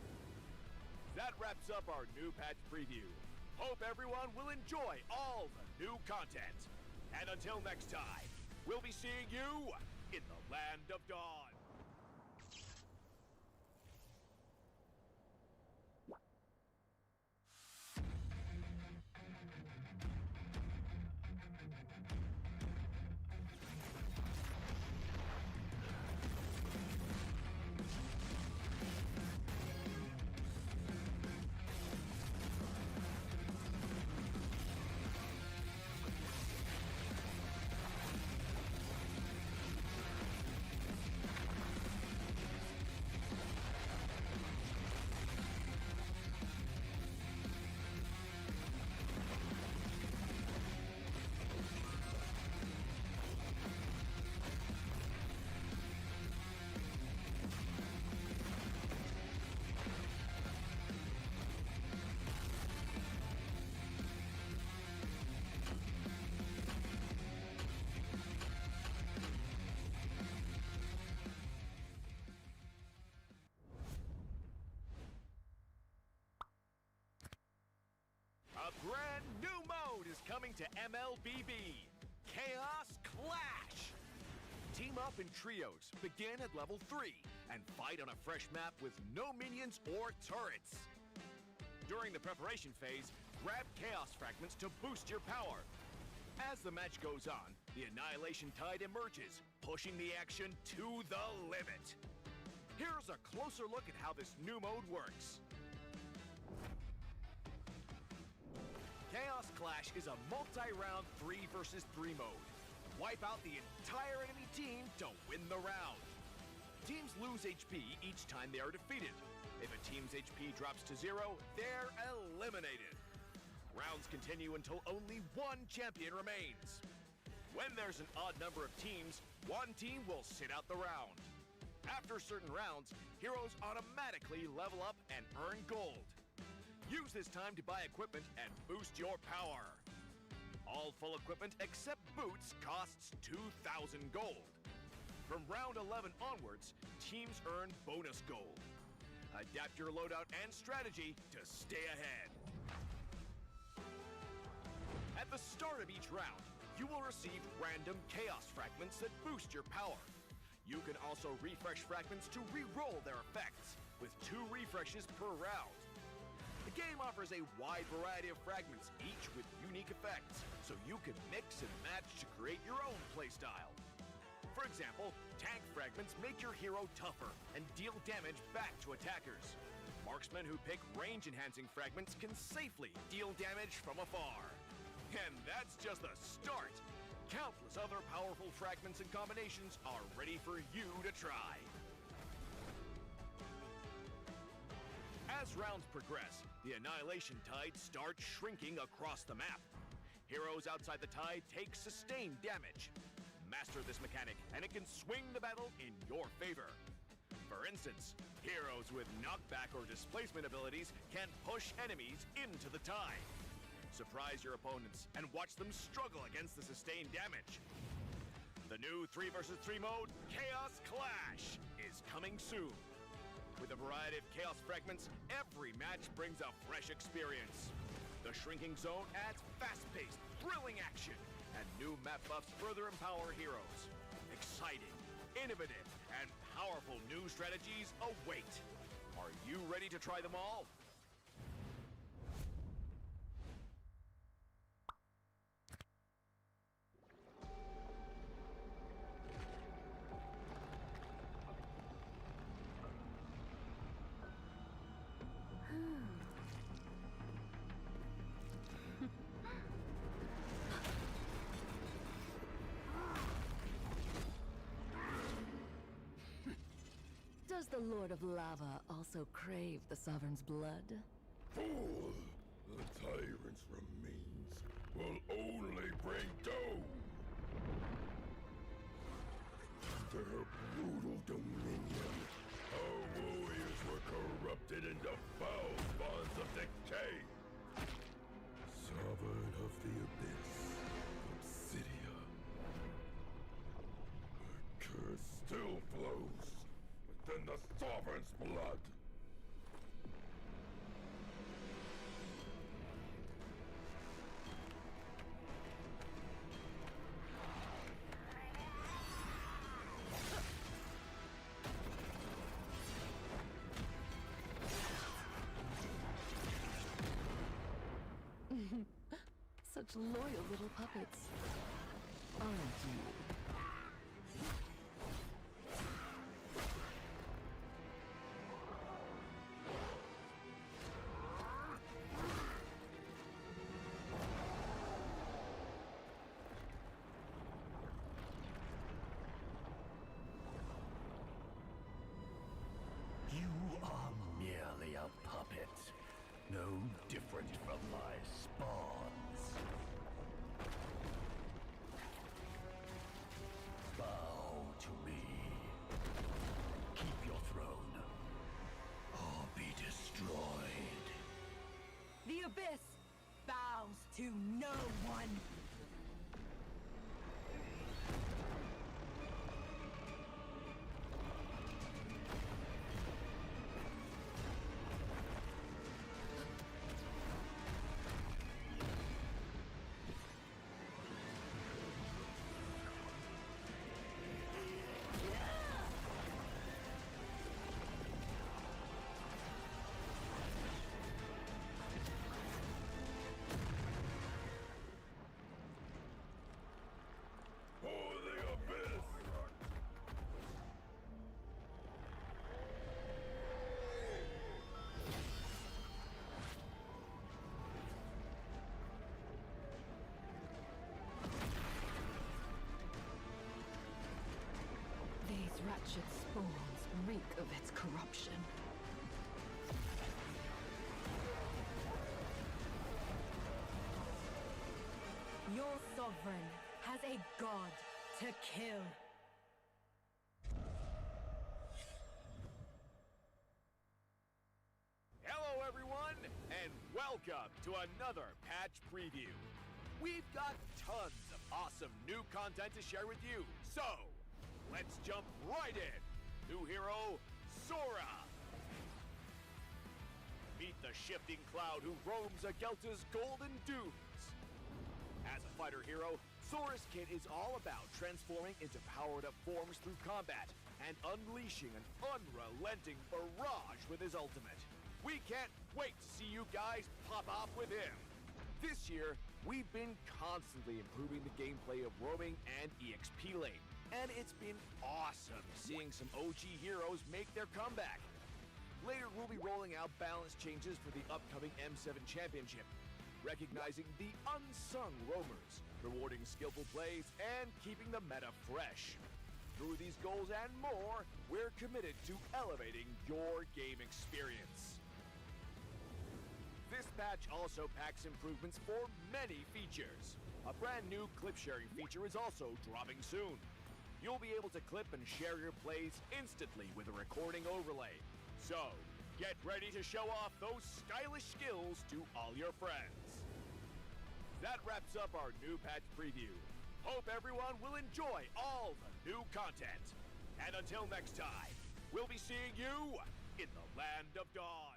That wraps up our new patch preview. Hope everyone will enjoy all the new content. And until next time, we'll be seeing you in the Land of Dawn. A brand new mode is coming to MLBB, Chaos Clash. Team up in trios, begin at level 3, and fight on a fresh map with no minions or turrets. During the preparation phase, grab Chaos Fragments to boost your power. As the match goes on, the Annihilation Tide emerges, pushing the action to the limit. Here's a closer look at how this new mode works. Chaos Clash is a multi-round 3 versus 3 mode. Wipe out the entire enemy team to win the round. Teams lose HP each time they are defeated. If a team's HP drops to 0, they're eliminated. Rounds continue until only one champion remains. When there's an odd number of teams, one team will sit out the round. After certain rounds, heroes automatically level up and earn gold. Use this time to buy equipment and boost your power. All full equipment except boots costs 2,000 gold. From round 11 onwards, teams earn bonus gold. Adapt your loadout and strategy to stay ahead. At the start of each round, you will receive random chaos fragments that boost your power. You can also refresh fragments to re-roll their effects, with 2 refreshes per round. The game offers a wide variety of fragments, each with unique effects, so you can mix and match to create your own playstyle. For example, tank fragments make your hero tougher and deal damage back to attackers. Marksmen who pick range-enhancing fragments can safely deal damage from afar. And that's just the start! Countless other powerful fragments and combinations are ready for you to try. As rounds progress, the Annihilation Tide starts shrinking across the map. Heroes outside the tie take sustained damage. Master this mechanic, and it can swing the battle in your favor. For instance, heroes with knockback or displacement abilities can push enemies into the tie. Surprise your opponents and watch them struggle against the sustained damage. The new 3 vs 3 mode, Chaos Clash, is coming soon. With a variety of chaos fragments, every match brings a fresh experience. The shrinking zone adds fast-paced, thrilling action, and new map buffs further empower heroes. Exciting, innovative, and powerful new strategies await. Are you ready to try them all? Does the Lord of Lava also crave the Sovereign's blood? Fool! The tyrant's remains will only bring doom! Their brutal dominion, our warriors were corrupted into foul bonds of decay! Sovereign of the Abyss, Obsidia. The curse still flows within the Sovereign's blood! Such loyal little puppets, aren't you? You are merely a puppet, no different from my spawns. Bow to me. Keep your throne, or be destroyed. The Abyss bows to no one. For the Abyss! These wretched spawns reek of its corruption. Your sovereign has a god to kill. Hello everyone, and welcome to another patch preview. We've got tons of awesome new content to share with you, so let's jump right in. New hero, Sora. Meet the shifting cloud who roams Agelta's golden dunes. As a fighter hero, Sora's kit is all about transforming into powered-up forms through combat and unleashing an unrelenting barrage with his ultimate. We can't wait to see you guys pop off with him. This year, we've been constantly improving the gameplay of roaming and EXP lane, and it's been awesome seeing some OG heroes make their comeback. Later, we'll be rolling out balance changes for the upcoming M7 Championship, recognizing the unsung roamers, rewarding skillful plays, and keeping the meta fresh. Through these goals and more, we're committed to elevating your game experience. This patch also packs improvements for many features. A brand new clip sharing feature is also dropping soon. You'll be able to clip and share your plays instantly with a recording overlay. So, get ready to show off those stylish skills to all your friends. That wraps up our new patch preview. Hope everyone will enjoy all the new content. And until next time, we'll be seeing you in the Land of Dawn.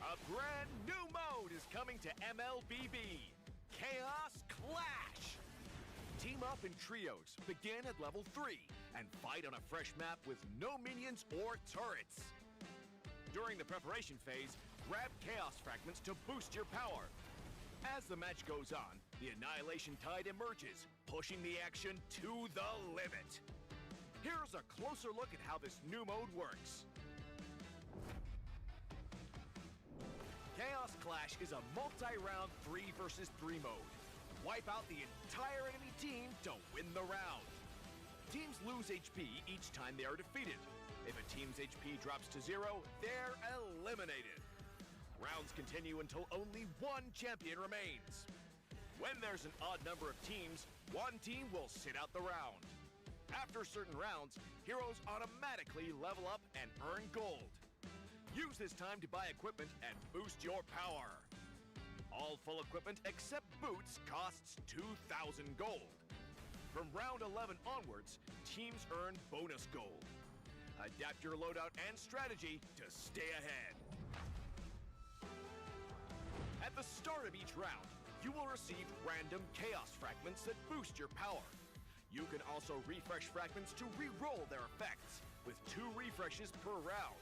A brand new mode is coming to MLBB, Chaos Clash. Team up in trios, begin at level 3, and fight on a fresh map with no minions or turrets. During the preparation phase, grab Chaos Fragments to boost your power. As the match goes on, the Annihilation Tide emerges, pushing the action to the limit. Here's a closer look at how this new mode works. Chaos Clash is a multi-round 3 versus 3 mode. Wipe out the entire enemy team to win the round. Teams lose HP each time they are defeated. If a team's HP drops to 0, they're eliminated. Rounds continue until only one champion remains. When there's an odd number of teams, one team will sit out the round. After certain rounds, heroes automatically level up and earn gold. Use this time to buy equipment and boost your power. All full equipment except boots costs 2,000 gold. From round 11 onwards, teams earn bonus gold. Adapt your loadout and strategy to stay ahead. At the start of each round, you will receive random chaos fragments that boost your power. You can also refresh fragments to re-roll their effects, with 2 refreshes per round.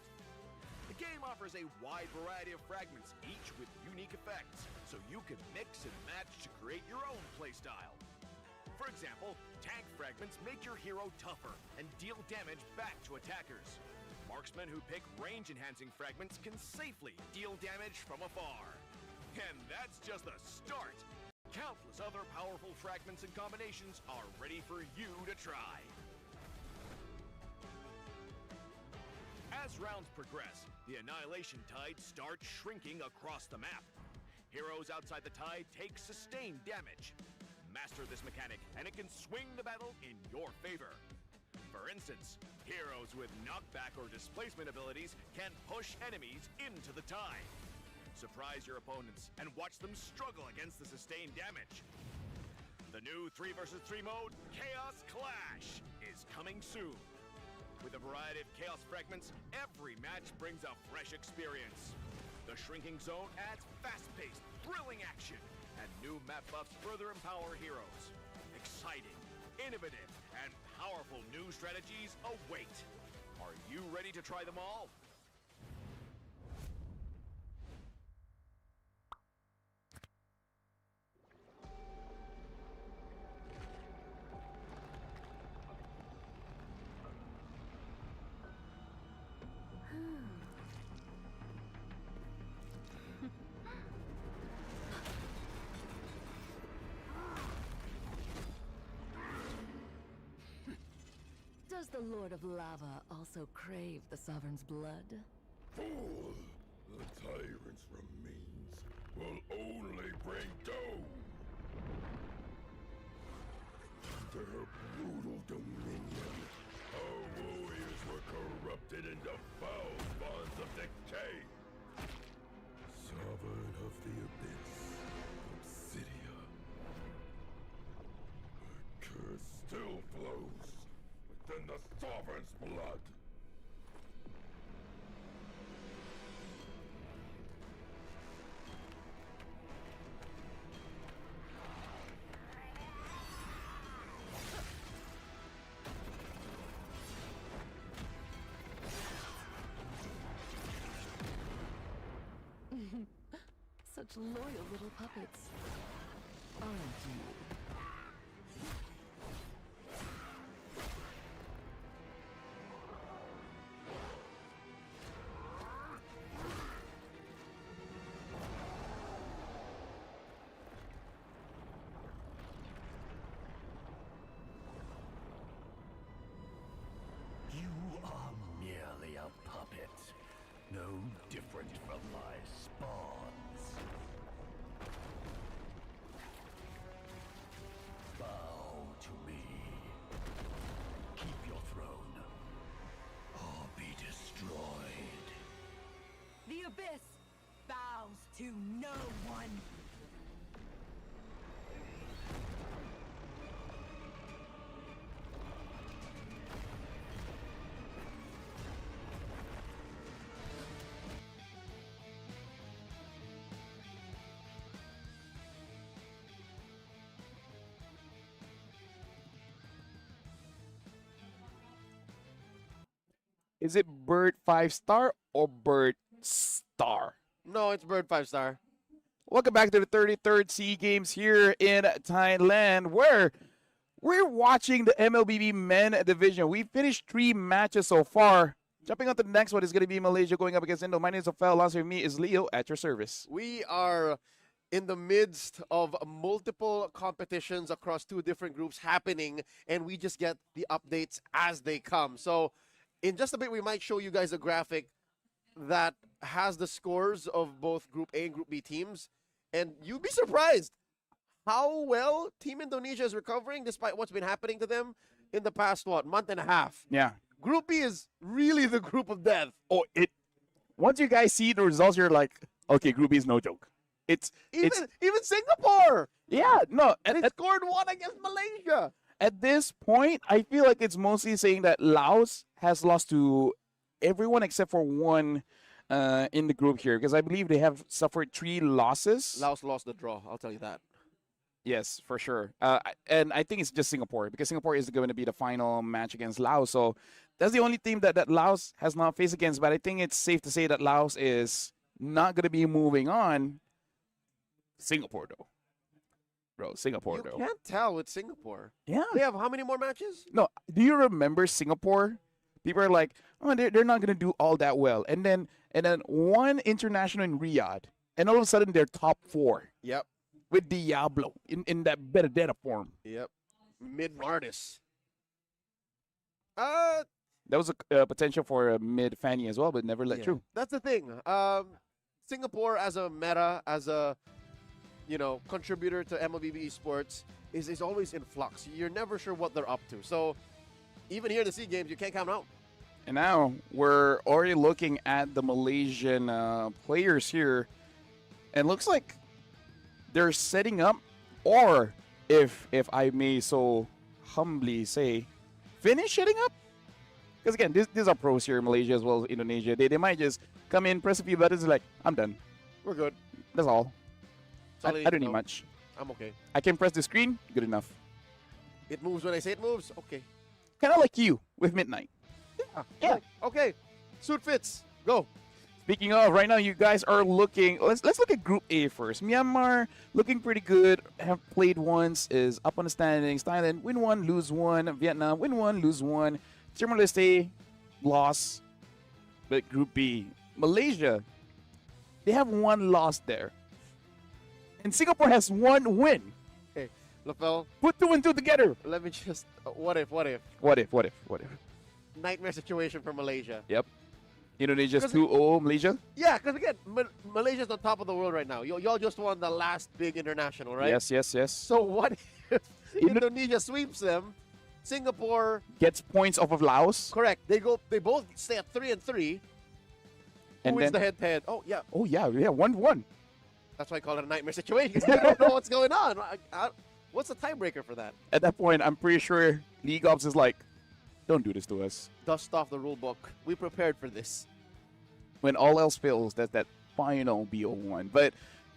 The game offers a wide variety of fragments, each with unique effects, so you can mix and match to create your own playstyle. For example, tank fragments make your hero tougher and deal damage back to attackers. Marksmen who pick range-enhancing fragments can safely deal damage from afar. And that's just the start! Countless other powerful fragments and combinations are ready for you to try. As rounds progress, the Annihilation Tide starts shrinking across the map. Heroes outside the tide take sustained damage. Master this mechanic, and it can swing the battle in your favor. For instance, heroes with knockback or displacement abilities can push enemies into the tide. Surprise your opponents and watch them struggle against the sustained damage. The new 3 versus 3 mode, Chaos Clash, is coming soon. With a variety of chaos fragments, every match brings a fresh experience. The shrinking zone adds fast-paced, thrilling action, and new map buffs further empower heroes. Exciting, innovative, and powerful new strategies await. Are you ready to try them all? Does the Lord of Lava also crave the Sovereign's blood? Fool! The tyrant's remains will only bring doom! Their brutal dominion, how will corrupted into foul bonds of decay. Sovereign of the Abyss, Obsidia. The curse still flows within the Sovereign's blood. Such loyal little puppets. Aren't you? You are merely a puppet, no different from my spawns. Bow to me. Keep your throne, or be destroyed. The Abyss bows to no one. Is it Bird 5-star or Bird Star? No, it's Bird 5-star. Welcome back to the 33rd SEA Games here in Thailand, where we're watching the MLBB Men Division. We finished 3 matches so far. Jumping on to the next one is going to be Malaysia going up against Indo. My name is Aufa. Alongside me is Leo at your service. We are in the midst of multiple competitions across 2 different groups happening, and we just get the updates as they come. So in just a bit, we might show you guys a graphic that has the scores of both Group A and Group B teams. And you'd be surprised how well Team Indonesia is recovering despite what's been happening to them in the past, month and a half. Yeah. Group B is really the group of death. Oh, once you guys see the results, you're like, okay, Group B is no joke. Even Singapore. Yeah, no. They scored 1 against Malaysia. At this point, I feel like it's mostly saying that Laos has lost to everyone except for one in the group here, because I believe they have suffered 3 losses. Laos lost the draw, I'll tell you that. Yes, for sure. And I think it's just Singapore, because Singapore is going to be the final match against Laos. So that's the only team that Laos has not faced against. But I think it's safe to say that Laos is not going to be moving on. Singapore, though. Bro, Singapore, though. You can't tell with Singapore. Yeah. They have how many more matches? No, do you remember Singapore? People are like, oh, they're not going to do all that well. And then one international in Riyadh, and all of a sudden they're top 4. Yep. With Diablo in that Benedetta form. Yep. Mid-Martis. That was a potential for a mid-Fanny as well, but never let through. That's the thing. Singapore as a meta, as a contributor to MLBB esports is always in flux. You're never sure what they're up to. So even here in the SEA Games, you can't count out. And now we're already looking at the Malaysian players here, and looks like they're setting up, or if I may so humbly say, finish setting up. Because again, these are pros here in Malaysia as well as Indonesia. They might just come in, press a few buttons, like, I'm done. We're good. That's all. I don't need know. much. I'm okay. I can press the screen, good enough. It moves when I say it moves? Okay. Kind of like you with Midnight. Yeah. Okay. Suit fits. Go. Speaking of, right now you guys are looking, let's look at Group A first. Myanmar looking pretty good, have played once, is up on the standings. Thailand win 1, lose 1. Vietnam win 1, lose 1. Timor-Leste loss. But Group B, Malaysia, they have 1 loss there. And Singapore has 1 win. Okay, LaFell. Put 2 and 2 together. Let me just, what if? What if? Nightmare situation for Malaysia. Yep. Indonesia's 2-0 Malaysia? Yeah, because again, Malaysia's on top of the world right now. Y'all just won the last big international, right? Yes. So what if Indonesia sweeps them Singapore gets points off of Laos. Correct. They both stay at 3-3. And Who wins the then, head-to-head? Oh yeah. 1-1. That's why I call it a nightmare situation. 'Cause you don't know what's going on. What's the tiebreaker for that? At that point, I'm pretty sure League Ops is like, don't do this to us. Dust off the rule book. We prepared for this. When all else fails, that's that final BO1. But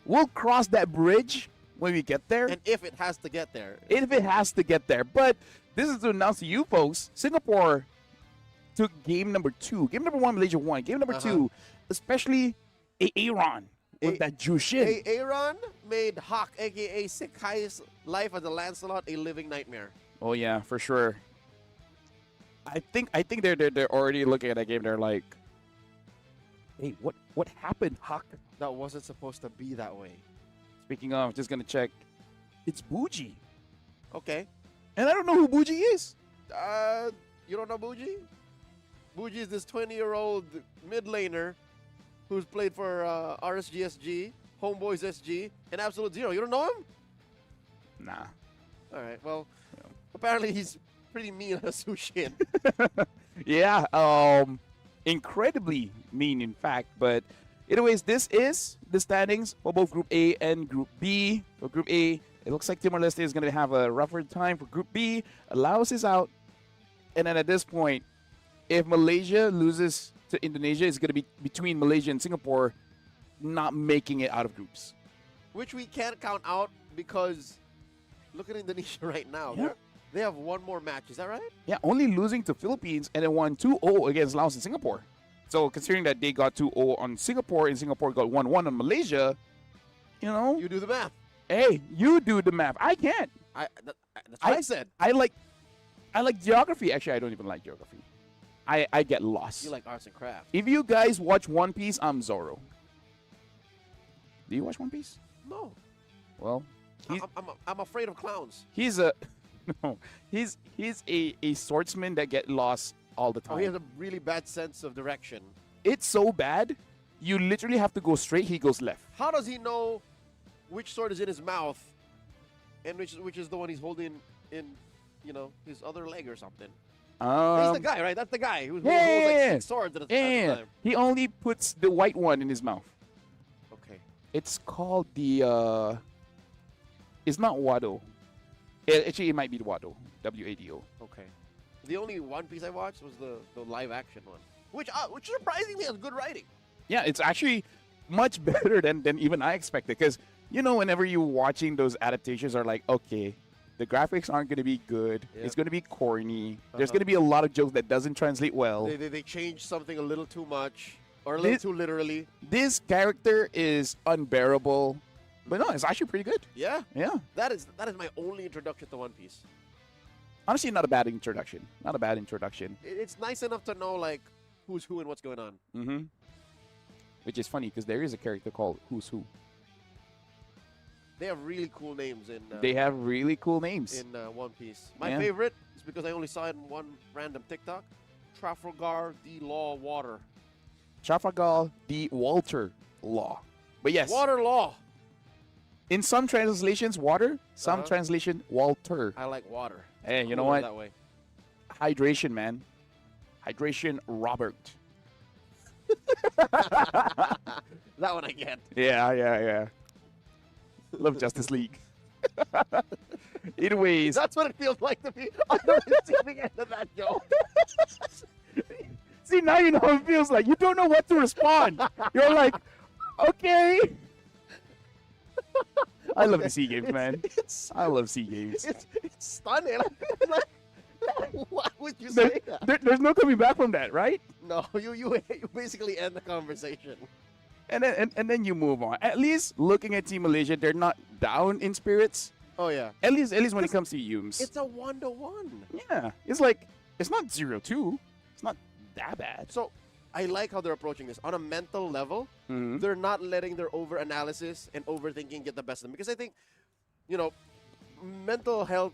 we'll cross that bridge when we get there. And if it has to get there. If it has to get there. But this is to announce to you folks, Singapore took game number 2. Game number 1, Malaysia won. Game number 2, especially Aaron with that Jushin. Aaron made Hawk, a.k.a. Sekai's life as a Lancelot, a living nightmare. Oh yeah, for sure. I think they're already looking at that game. They're like, hey, what happened, Hawk? That wasn't supposed to be that way. Speaking of, just gonna check. It's Buji. Okay. And I don't know who Buji is. You don't know Buji? Buji is this 20-year-old mid laner who's played for RSGSG, Homeboys SG, and Absolute Zero. You don't know him? Nah. All right. Well, apparently he's pretty mean on Sushin. Yeah. Incredibly mean, in fact. But anyways, this is the standings for both Group A and Group B. For Group A, it looks like Timor-Leste is going to have a rougher time. For Group B, Laos is out. And then at this point, if Malaysia loses to Indonesia, it's going to be between Malaysia and Singapore not making it out of groups. Which we can't count out because look at Indonesia right now. Yeah. They have one more match. Is that right? Yeah, only losing to Philippines and then won 2-0 against Laos and Singapore. So considering that they got 2-0 on Singapore and Singapore got 1-1 on Malaysia, you know. You do the math. Hey, you do the math. I can't. That's what I said. I like geography. Actually, I don't even like geography. I get lost. You like arts and crafts. If you guys watch One Piece, I'm Zoro. Do you watch One Piece? No. Well, I'm afraid of clowns. He's a no. He's a swordsman that get lost all the time. Oh, he has a really bad sense of direction. It's so bad, you literally have to go straight. He goes left. How does he know which sword is in his mouth and which is the one he's holding in, his other leg or something? He's the guy, right? That's the guy who holds like 6 swords at a time. He only puts the white one in his mouth. Okay. It's called the. It's not Wado. Actually, it might be the Wado. WADO. Okay. The only One Piece I watched was the live action one, which surprisingly has good writing. Yeah, it's actually much better than even I expected. Because whenever you're watching those adaptations, are like, okay, the graphics aren't going to be good. Yep. It's going to be corny. There's going to be a lot of jokes that doesn't translate well. They changed something a little too much or a little too literally. This character is unbearable. But no, it's actually pretty good. Yeah. Yeah. That is my only introduction to One Piece. Honestly, not a bad introduction. Not a bad introduction. It's nice enough to know like who's who and what's going on. Mm-hmm. Which is funny because there is a character called Who's Who. They have really cool names in. They have really cool names in One Piece. My favorite is because I only saw it in one random TikTok. Trafalgar D. Law Water. Trafalgar D. Walter Law. But yes. Water Law. In some translations, water. Some translation, Walter. I like water. Hey, you know what? That way. Hydration, man. Hydration, Robert. That one I get. Yeah. Love Justice League. Anyways. That's what it feels like to be on the receiving end of that joke. See, now you know how it feels like. You don't know what to respond. You're like, okay. I love the SEA Games, man. I love SEA Games. It's stunning. Why would you say that? There's no coming back from that, right? No, you basically end the conversation. And then you move on. At least looking at Team Malaysia, they're not down in spirits. Oh yeah. At least when it comes to Yums. It's a 1-1. Yeah. It's like it's not 0-2. It's not that bad. So I like how they're approaching this. On a mental level, they're not letting their over-analysis and overthinking get the best of them. Because I think, mental health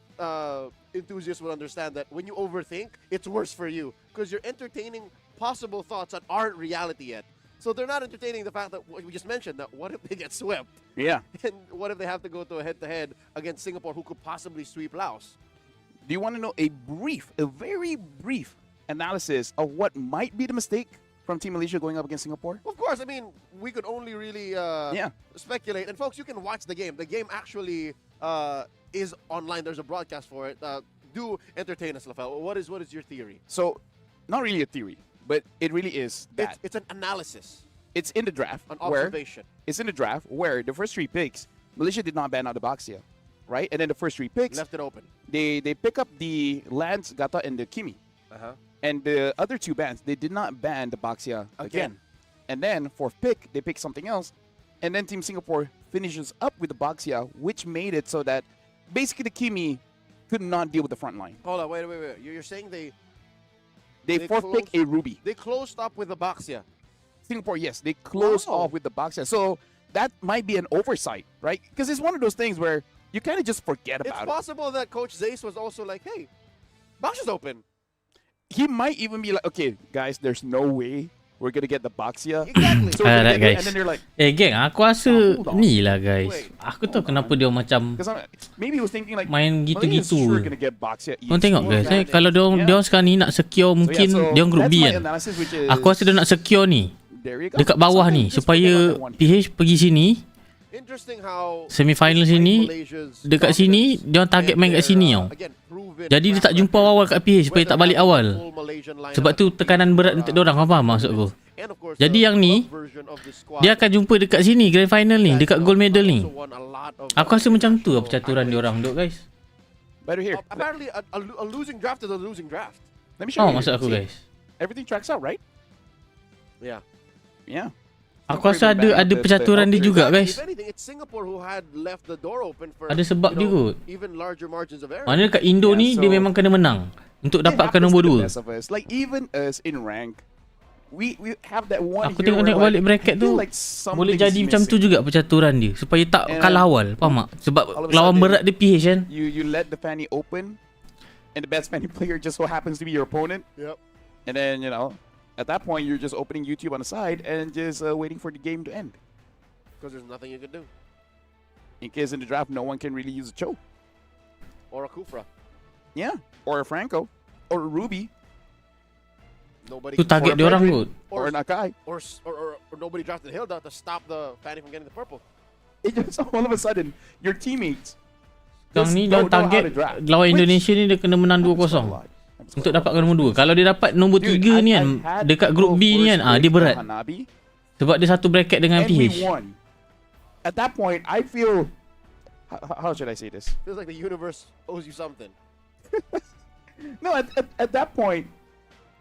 enthusiasts will understand that when you overthink, it's worse for you. Because you're entertaining possible thoughts that aren't reality yet. So they're not entertaining the fact that what we just mentioned, that what if they get swept? Yeah. And what if they have to go to a head-to-head against Singapore, who could possibly sweep Laos? Do you want to know a very brief analysis of what might be the mistake from Team Malaysia going up against Singapore? Of course, I mean, we could only really speculate. And folks, you can watch the game. The game actually is online. There's a broadcast for it. Do entertain us, Lafel. What is your theory? So, not really a theory, but it really is that. It's an analysis. It's in the draft. An observation. It's in the draft where the first 3 picks, Malaysia did not ban out the Baxia, right? And then the first 3 picks, left it open. They pick up the Lance, Gata, and the Kimi. And the other 2 bans, they did not ban the Baxia again. And then 4th pick, they pick something else. And then Team Singapore finishes up with the Baxia, which made it so that basically the Kimi could not deal with the front line. Hold on, wait. You're saying they 4th pick a Ruby. They closed up with the Baxia. Singapore, yes, they closed off with the Baxia. So that might be an oversight, right? Because it's one of those things where you kind of just forget about it. It's possible that Coach Zace was also like, hey, Baxia's open. He might even be like, okay, guys, there's no way we're gonna get the Baxia. Exactly. So Alright guys. And then they're like, geng, aku rasa ni lah guys. Aku tahu kenapa dia macam maybe he was thinking like main gitu-gitu. sure gonna get Baxia. Korang tengok guys, kalau dia sekarang ni nak secure mungkin dia orang group B kan. Aku rasa dia nak secure ni dekat bawah ni supaya PH pergi sini. Semi-final sini, dekat sini dia orang target main kat sini tau. Jadi dia tak jumpa awal kat PH supaya tak balik awal. Sebab tu tekanan berat untuk dia orang, faham maksud aku. Jadi yang ni dia akan jumpa dekat sini grand final ni, dekat gold medal ni. Aku rasa macam tu lah percaturan dia orang duk guys. Better here. Apparently a losing draft is a losing draft. Let me show you. Maksud aku guys. Everything tracks out, right? Yeah. Yeah. Aku rasa ada percaturan dia juga guys. Ada sebab dia kot. Mana kat Indo ni dia memang kena menang untuk dapatkan nombor 2. Like even us in rank, we have that one. Aku tengok balik bracket tu, boleh jadi macam tu juga percaturan dia supaya tak kalah awal, faham tak? Sebab lawan berat dia PH kan. You let the fanny open and the best fanny player just so happens to be your opponent. Yep. And then, at that point, you're just opening YouTube on the side and just waiting for the game to end. Because there's nothing you can do. In case in the draft, no one can really use a Cho. Or a Kufra. Yeah. Or a Franco. Or a Ruby. Nobody tu target dia orang kot. Or an Akai. Or nobody drafted Hilda to stop the Fanny from getting the purple. It just all of a sudden, your teammates sekarang ni dia target lawan Indonesia ni dia kena menang 2-0. Untuk dapatkan nombor 2. Kalau dia dapat nombor 3 ni kan, dekat group B ni kan, dia berat. Sebab dia satu bracket dengan PH. At that point, I feel how should I say this? Feels like the universe owes you something. No, at that point,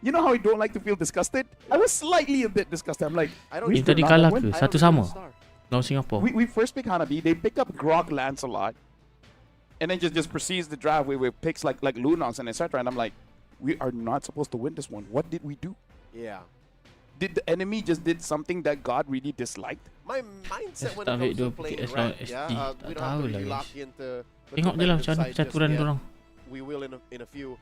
you know how I don't like to feel disgusted? I was slightly a bit disgusted. I'm like, Ini tadi kalah ke? Satu sama lawan Singapore. We first pick Hanabi, they pick up Grok Lance a lot. And then just proceeds the draft with picks like Lunox and etc. And I'm like, we are not supposed to win this one. What did we do? Yeah. Did the enemy just did something that God really disliked? My mindset when it comes to playing rank, we don't have to really lock into the competitive side just yet. We will in a few.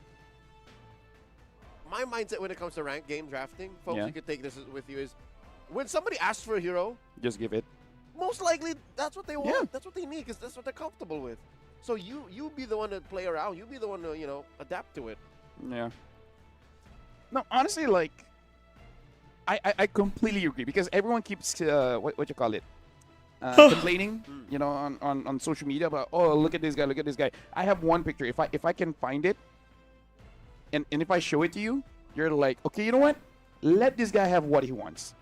My mindset when it comes to rank game drafting, folks, you can take this with you, is when somebody asks for a hero, just give it. Most likely, that's what they want. That's what they need, because that's what they're comfortable with. So you be the one to play around. You be the one to adapt to it. Yeah. No, honestly, like, I completely agree because everyone keeps what you call it, complaining, on social media about, oh, look at this guy, look at this guy. I have one picture. If I can find it, and if I show it to you, you're like, okay, you know what? Let this guy have what he wants,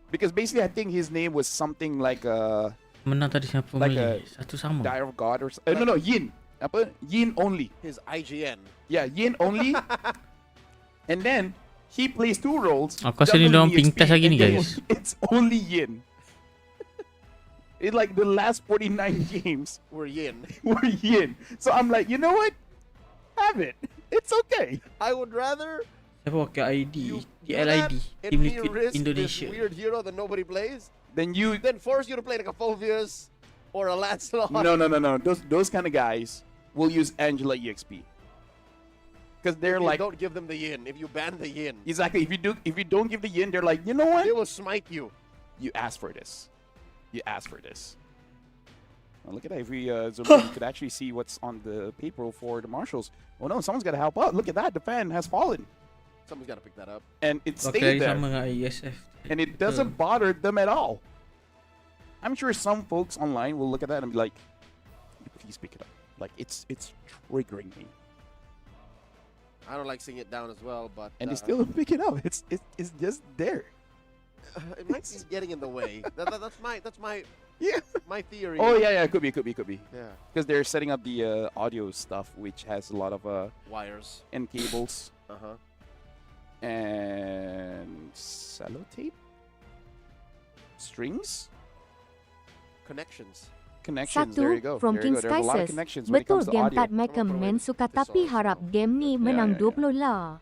because basically I think his name was something like a Dire of God or something. No, Yin. Yin only. His IGN. Yeah, Yin only. And then he plays 2 roles. Aku rasa ni diorang pintas lagi ni guys. It's only Yin. It's like the last 49 games were Yin. So I'm like, you know what? Have it. It's okay. I would rather siapa pakai ID TLID Team Liquid Indonesia. Weird hero that nobody plays. Then force you to play like a Phobius or a Lancelot. No. Those kind of guys will use Angela EXP. Because they're like, don't give them the yin. If you ban the yin, exactly. If you don't give the yin, they're like, you know what? They will smite you. You asked for this. Look at that. If we zoom in, you could actually see what's on the paper for the Marshals. Oh no, someone's got to help out. Look at that. The fan has fallen. Someone's got to pick that up. And it Okay, stayed there. sama dengan ESF. And it doesn't bother them at all. I'm sure some folks online will look at that and be like, please pick it up. Like, it's triggering me. I don't like seeing it down as well, but... And they still don't pick it up. It's just there. It might be getting in the way. That's my my theory. Oh, yeah, it could be. Yeah. Because they're setting up the audio stuff, which has a lot of... wires. And cables. Uh-huh. And sellotape? Strings? Connections. There you go. From King's There are a lot of Crisis. connections when it Betul comes to game audio. tak Michael main suka tapi harap game ni menang 20 lah.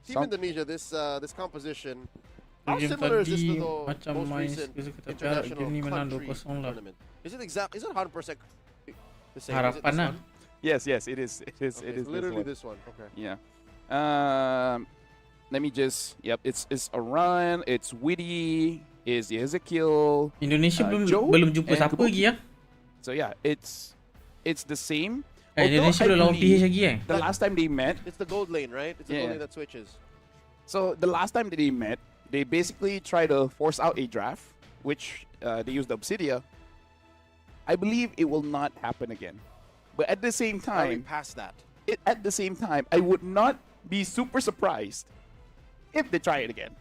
Team Indonesia, this composition, how similar is this to the most recent international country tournament? Is it 100% the same? Harapan lah. Yes, it is. It is. Okay, It is literally this one. Okay. Yeah. Let me just. Yep. It's a run. It's Witty. Is Ezekiel. Indonesia Joe belum jumpa and siapa lagi ya. So yeah, it's the same. Indonesia belum lawan PH lagi The last time they met. It's the gold lane, right? It's the gold lane that switches. So the last time that they met, they basically try to force out a draft, which they used Obsidia. I believe it will not happen again. But at the same time, past that. At the same time, I would not be super surprised if they try it again.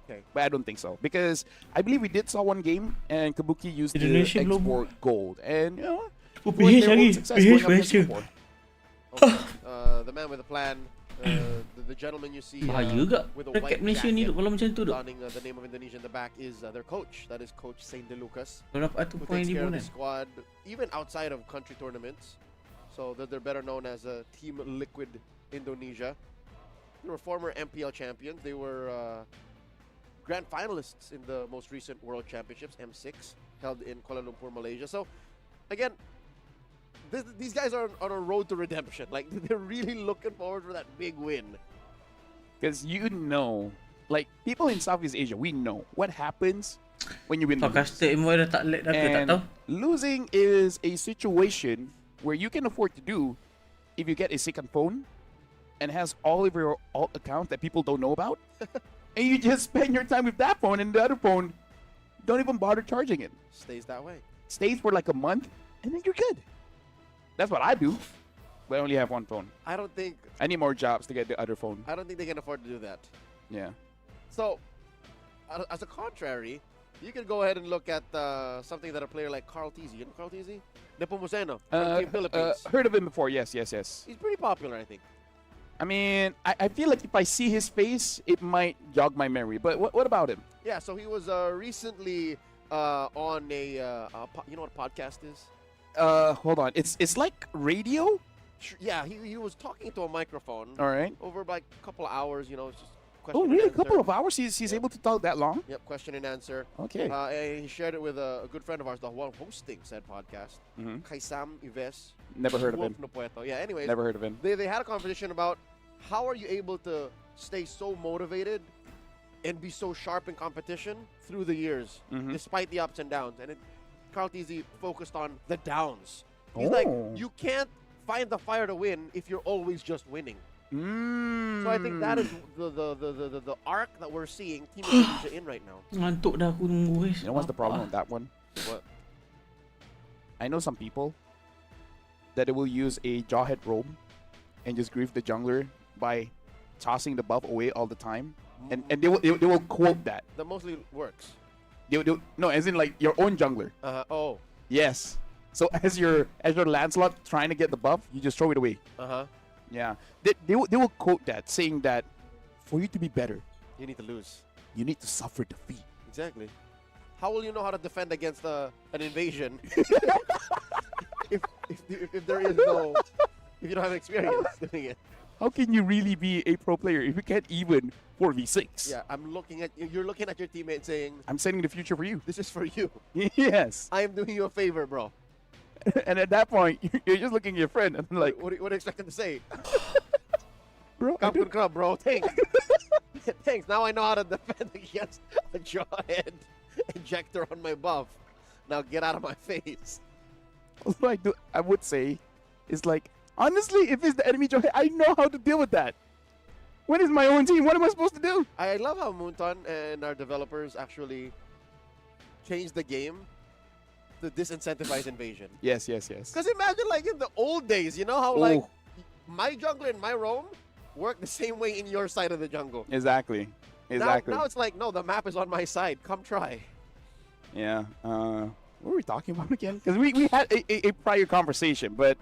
Okay. But I don't think so, because I believe we did saw one game and Kabuki used the Indonesia export gold, and you know, PH lagi. PH baca. The man with the plan, the gentleman you see Bahaya juga. with a Rakyat white Malaysia ni jacket, duk kalau macam tu duk. donning the name of Indonesia in the back is their coach. That is Coach Saint De Lucas. Kalau dapat tu who point takes di care of bulan. the squad even outside of country tournaments. So they're better known as Team Liquid Indonesia. They were former MPL champions. They were grand finalists in the most recent World Championships, M6, held in Kuala Lumpur, Malaysia. So, again, these guys are on a road to redemption. Like, they're really looking forward for that big win. Because like people in Southeast Asia, we know what happens when you win the league. And losing is a situation where you can afford to do if you get a second phone and has all of your alt accounts that people don't know about. And you just spend your time with that phone, and the other phone, don't even bother charging it. Stays that way. Stays for like a month, and then you're good. That's what I do. But I only have one phone. I don't think... I need more jobs to get the other phone. I don't think they can afford to do that. Yeah. So, as a contrary, you can go ahead and look at something that a player like Carl Tizzi. You know Carl Tizzi? Nepomuceno from Team Philippines. Heard of him before, yes. He's pretty popular, I think. I mean, I feel like if I see his face, it might jog my memory. But what about him? Yeah, so he was recently on a, you know what a podcast is? Hold on. It's like radio? Yeah, he was talking to a microphone. All right. Over like a couple of hours, you know, it's just question Oh, and really? A answer. couple of hours? He's able to talk that long? Yep, question and answer. Okay. And he shared it with a good friend of ours, the one hosting said podcast, Mhm. Kaisam Ives. Never heard of him. Yeah, anyways. Never heard of him. They had a conversation about how are you able to stay so motivated and be so sharp in competition through the years, Mhm. despite the ups and downs. And Carl Tizzi focused on the downs. He's like, Oh. you can't find the fire to win if you're always just winning. Mm. So I think that is the arc that we're seeing Team Indonesia in right now. Ngantuk dah aku nunggu You know what's the problem with that one? What? I know some people that they will use a jawhead roam and just grief the jungler by tossing the buff away all the time, and they will quote that. That mostly works. No, as in like your own jungler. Oh. Yes. So as your Lancelot trying to get the buff, you just throw it away. Yeah. They will quote that, saying that for you to be better, You need to lose. you need to suffer defeat. Exactly. How will you know how to defend against an invasion if there is no, if you don't have experience doing it? How can you really be a pro player if you can't even 4v6? Yeah, you're looking at your teammate saying, I'm sending the future for you. this is for you. Yes. I am doing you a favor, bro. And at that point, you're just looking at your friend and like, What do you expect him to say? bro, Captain Crab, bro, thanks. Thanks, now I know how to defend against a jawhead ejector on my buff. Now get out of my face. Although I would say, is like, honestly, if it's the enemy Joy, I know how to deal with that. When it's my own team, what am I supposed to do? I love how Moonton and our developers actually changed the game to disincentivize invasion. Yes. Because imagine like in the old days, you know how like my jungler and my roam work the same way in your side of the jungle. Exactly. Now it's like, no, the map is on my side. Come try. Yeah. What were we talking about again? Because we had a prior conversation, but...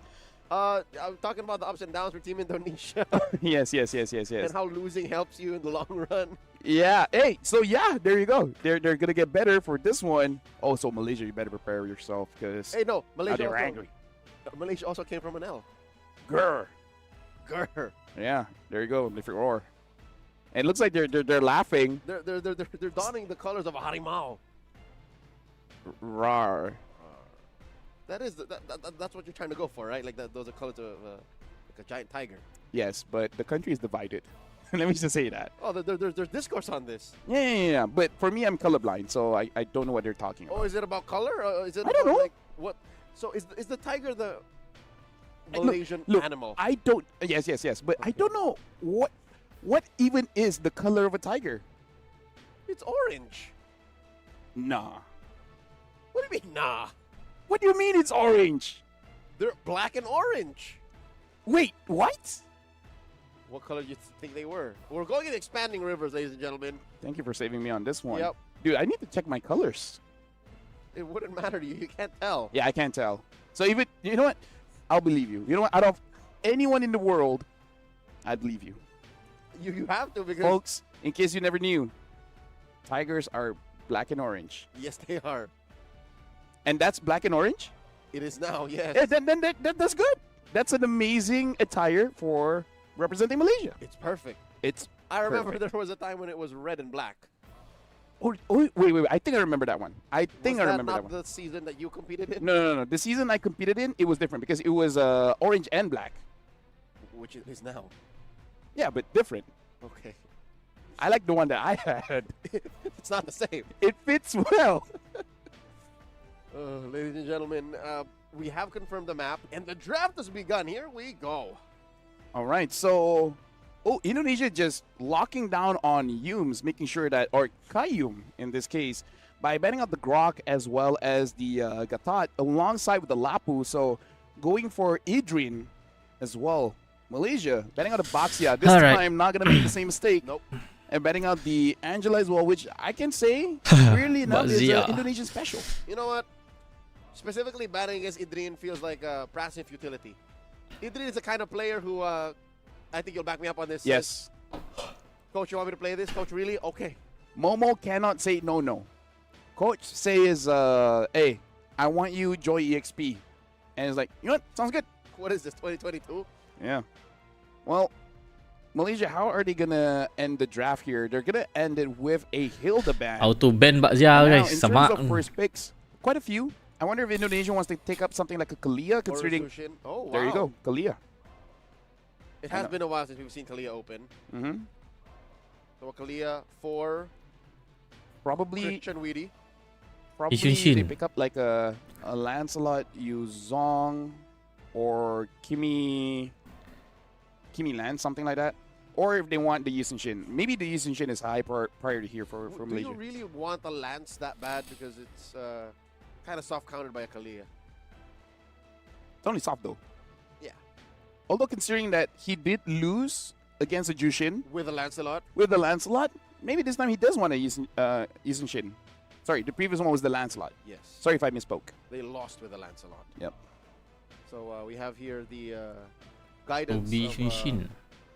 I'm talking about the ups and downs for Team Indonesia. Yes. And how losing helps you in the long run. Yeah. Hey, so yeah, there you go. They're gonna get better for this one. Oh, so Malaysia, you better prepare yourself because Hey, no, Malaysia. they're Also, angry. Malaysia also came from an L. Grr. Yeah, there you go. Different roar. And it looks like they're laughing. They're donning the colors of a Harimau. Rar. That is that's what you're trying to go for, right? Like those are colors of like a giant tiger. Yes, but the country is divided. Let me just say that. Oh, there's discourse on this. Yeah. But for me, I'm colorblind, so I don't know what they're talking about. Oh, is it about color? Or is it I don't know. Like, what? So is the tiger the Malaysian animal? I don't. Yes. But I don't know what even is the color of a tiger. It's orange. Nah. What do you mean, nah? What do you mean it's orange? They're black and orange. Wait, what? What color do you think they were? We're going in expanding rivers, ladies and gentlemen. Thank you for saving me on this one. Yep. Dude, I need to check my colors. It wouldn't matter to you. You can't tell. Yeah, I can't tell. So even, you know what? I'll believe you. You know what? Out of anyone in the world, I'd believe you. You have to because... Folks, in case you never knew, tigers are black and orange. Yes, they are. And that's black and orange? It is now, yes. Yeah, then that's good. That's an amazing attire for representing Malaysia. It's perfect. I remember there was a time when it was red and black. Oh, wait. I think I remember that one. I remember that one. Was that not the season that you competed in? No. The season I competed in, it was different because it was orange and black. Which it is now. Yeah, but different. Okay. I like the one that I had. It's not the same. It fits well. Ladies and gentlemen, we have confirmed the map, and the draft has begun. Here we go. All right, so... Oh, Indonesia just locking down on Yums, making sure that... Or Kayum, in this case, by banning out the Grok as well as the Gatot alongside with the Lapu. So, going for Idrin as well. Malaysia, banning out the Baxia. This time, not going to make the same mistake. Nope. And betting out the Angela as well, which I can say, really enough, is Indonesian special. You know what? Specifically, batting against Idrin feels like passive futility. Idrin is the kind of player who, I think you'll back me up on this. Yes. Coach, you want me to play this? Coach, really? Okay. Momo cannot say no. Coach says, hey, I want you Joy EXP. And it's like, you know what? Sounds good. What is this, 2022? Yeah. Well, Malaysia, how are they going to end the draft here? They're going to end it with a Hilda ban. Auto ban Bakzia guys. In terms of first picks, quite a few. I wonder if Indonesia wants to take up something like a Kalia, considering... Oh, wow. There you go, Kalia. It has been a while since we've seen Kalia open. Mm-hmm. So Kalia for... Probably... Christian Weedy. Probably they pick up like a Lancelot, Yuzong, or Kimi Lan, something like that. Or if they want the Yusin Shin. Maybe the Yusin Shin is high priority here for Malaysia. Do you really want the Lance that bad? Because it's kind of soft countered by a Kalia. It's only soft though. Yeah. Although considering that he did lose against a Jushin. With a Lancelot. With the Lancelot. Maybe this time he does want a Yusin Shin. Sorry, the previous one was the Lancelot. Yes. Sorry if I misspoke. They lost with the Lancelot. Yep. So we have here the guidance of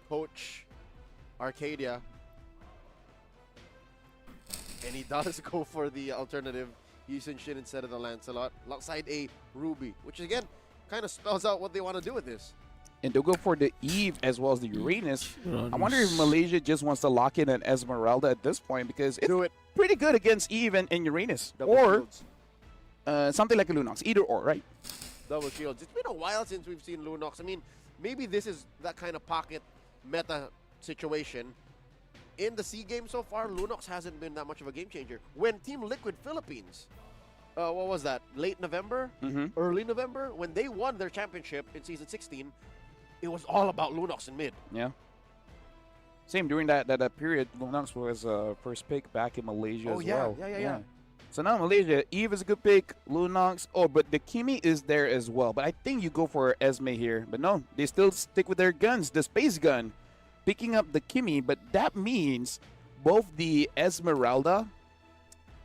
Coach Arcadia. And he does go for the alternative Yusin Shin instead of the Lancelot. Alongside a Ruby, which again kind of spells out what they want to do with this. And they'll go for the Eve as well as the Uranus. I wonder if Malaysia just wants to lock in an Esmeralda at this point because it's pretty good against Eve and Uranus. Or something like a Lunox. Either or, right? Double shields. It's been a while since we've seen Lunox. I mean, maybe this is that kind of pocket meta situation. In the SEA game so far, Lunox hasn't been that much of a game changer. When Team Liquid Philippines what was that? Late November? Mhm. Early November? When they won their championship in Season 16, it was all about Lunox in mid. Yeah. Same during that period, Lunox was first pick back in Malaysia as well. Yeah. So now Malaysia, Eve is a good pick, Lunox. Oh, but the Kimi is there as well. But I think you go for Esme here. But no, they still stick with their guns. The space gun, picking up the Kimi. But that means both the Esmeralda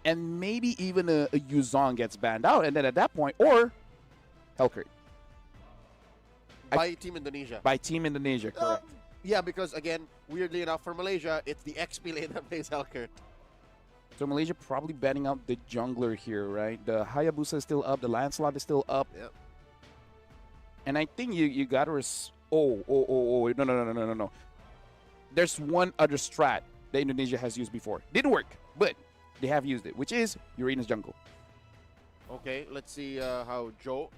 and maybe even a Yuzong gets banned out. And then at that point, or Hellcurt. By Team Indonesia. By Team Indonesia, correct. Yeah, because again, weirdly enough, for Malaysia, it's the XP lane that plays Hellcurt. So Malaysia probably banning out the jungler here, right? The Hayabusa is still up. The Lancelot is still up. Yep. And I think you gotta no. There's one other strat that Indonesia has used before. Didn't work, but they have used it, which is Uranus jungle. Okay, let's see how Joe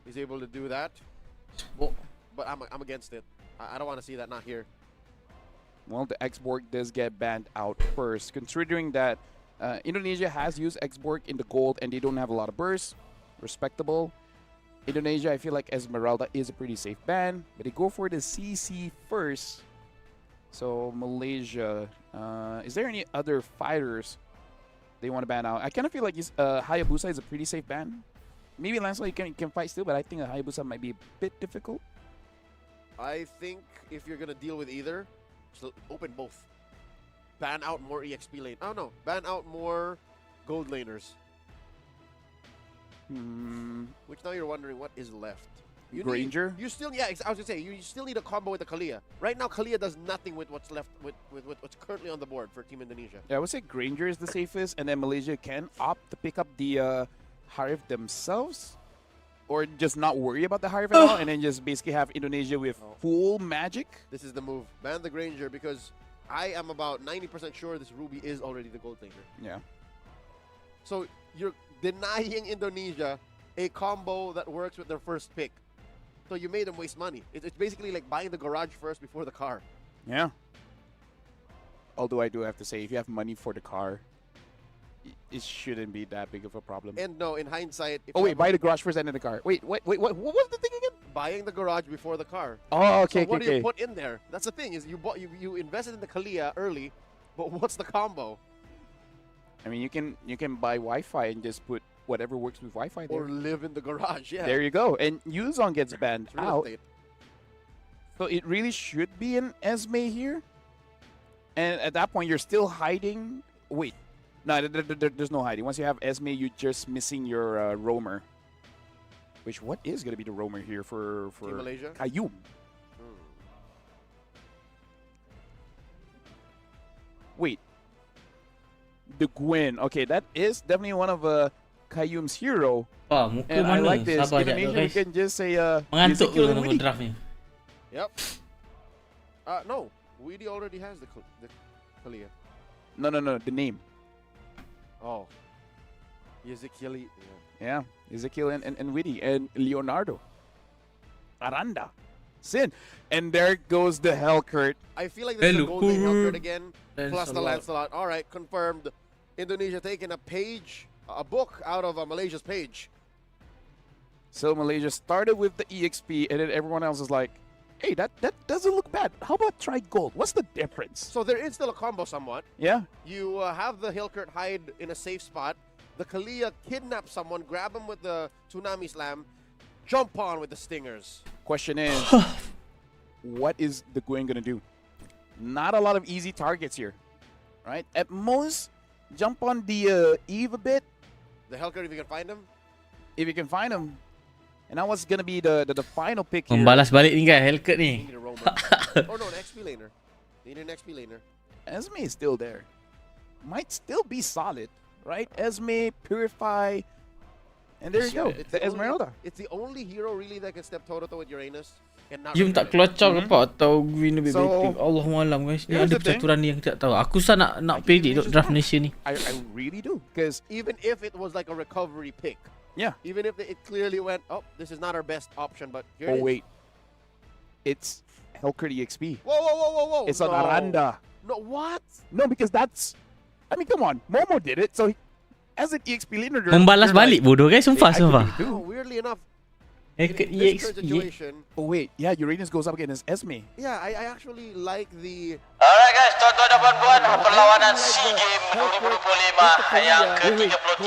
is able to do that. But I'm against it. I don't want to see that not here. Well, the X-Borg does get banned out first, considering that Indonesia has used X-Borg in the gold and they don't have a lot of bursts. Respectable. Indonesia, I feel like Esmeralda is a pretty safe ban, but they go for the CC first. So Malaysia, is there any other fighters they want to ban out? I kind of feel like Hayabusa is a pretty safe ban. Maybe Lancelot you can fight still, but I think Hayabusa might be a bit difficult. I think if you're gonna deal with either, just open both. Ban out more EXP lane. Oh no, ban out more gold laners. Which now you're wondering what is left. Granger? You still, I was gonna say you still need a combo with the Kalia. Right now, Kalia does nothing with what's left with what's currently on the board for Team Indonesia. Yeah, I would say Granger is the safest, and then Malaysia can opt to pick up the Harif themselves, or just not worry about the Harif at all, and then just basically have Indonesia with full magic. This is the move. Ban the Granger because I am about 90% sure this Ruby is already the gold laner. Yeah. So you're denying Indonesia a combo that works with their first pick. So you made them waste money. It's basically like buying the garage first before the car. Yeah. Although I do have to say, if you have money for the car, it shouldn't be that big of a problem. And no, in hindsight... Oh, wait, buy the garage first and then the car. Wait, what was the thing again? Buying the garage before the car. Oh, okay, so what do you okay. put in there? That's the thing, is you invested in the Kalia early, but what's the combo? I mean, you can buy Wi-Fi and just put whatever works with Wi-Fi there. Or live in the garage, yeah. There you go. And Yuzong gets banned It's real out. estate. So it really should be an Esme here. And at that point, you're still hiding. Wait. No, there's no hiding. Once you have Esme, you're just missing your roamer. Which, what is going to be the roamer here for Team Malaysia? Qayyum? Wait. The Gwen. Okay, that is definitely one of Qayyum's hero. Muka and I mana? like this. Sabar jap, Indonesia, we guys. can just say Mengantuk Ezekiel tu and tengok Willy. draft ni. Yep. No, Weedy already has the Kalia. No, the name. Oh. Ezekiel. Yeah, Ezekiel and Witty and Leonardo. Aranda. Sin. And there goes the Hellcurt. I feel like this is a gold lane Hellcurt again, plus the Lancelot. All right, confirmed. Indonesia taking a book out of Malaysia's page. So Malaysia started with the EXP, and then everyone else is like, hey, that doesn't look bad. How about try gold? What's the difference? So there is still a combo somewhat. Yeah. You have the Hellcurt hide in a safe spot. The Kalia kidnap someone, grab him with the Tsunami Slam, jump on with the Stingers. Question is, what is the Gwen going to do? Not a lot of easy targets here, right? At most, jump on the Eve a bit. The Hellcurt, if you can find him? If you can find him. And now what's going to be the final pick here? Membalas balik ni kan Hellcurt ni. Need a roamer. Oh no, an XP laner. Need an XP laner. Esme is still there. Might still be solid, right? Esme, Purify, and there you go. The Esmeralda. It's the only hero really that can step toe-to-toe with Uranus. And not Jom tak kelacar ke apa atau Gwyn lebih baik. Allah malam guys. Ni ada percaturan ni yang kita tak tahu. Aku nak predict duk draft Malaysia ni. I really do. Because even if it was like a recovery pick. Yeah. Even if it clearly went, oh, this is not our best option, but here it oh is. wait. It's Hellcurt EXP. Whoa. It's on Aranda. No, what? No, because that's... I mean, come on. Momo did it, so as an EXP leader, Membalas balik bodoh guys, sumpah. Weirdly enough, Haircut this EXP. situation. Oh wait, yeah, Uranus goes up against Esme. Yeah, I actually like the. Alright guys, tuan-tuan dan puan-puan, perlawanan SEA Games 2025 yang ke-33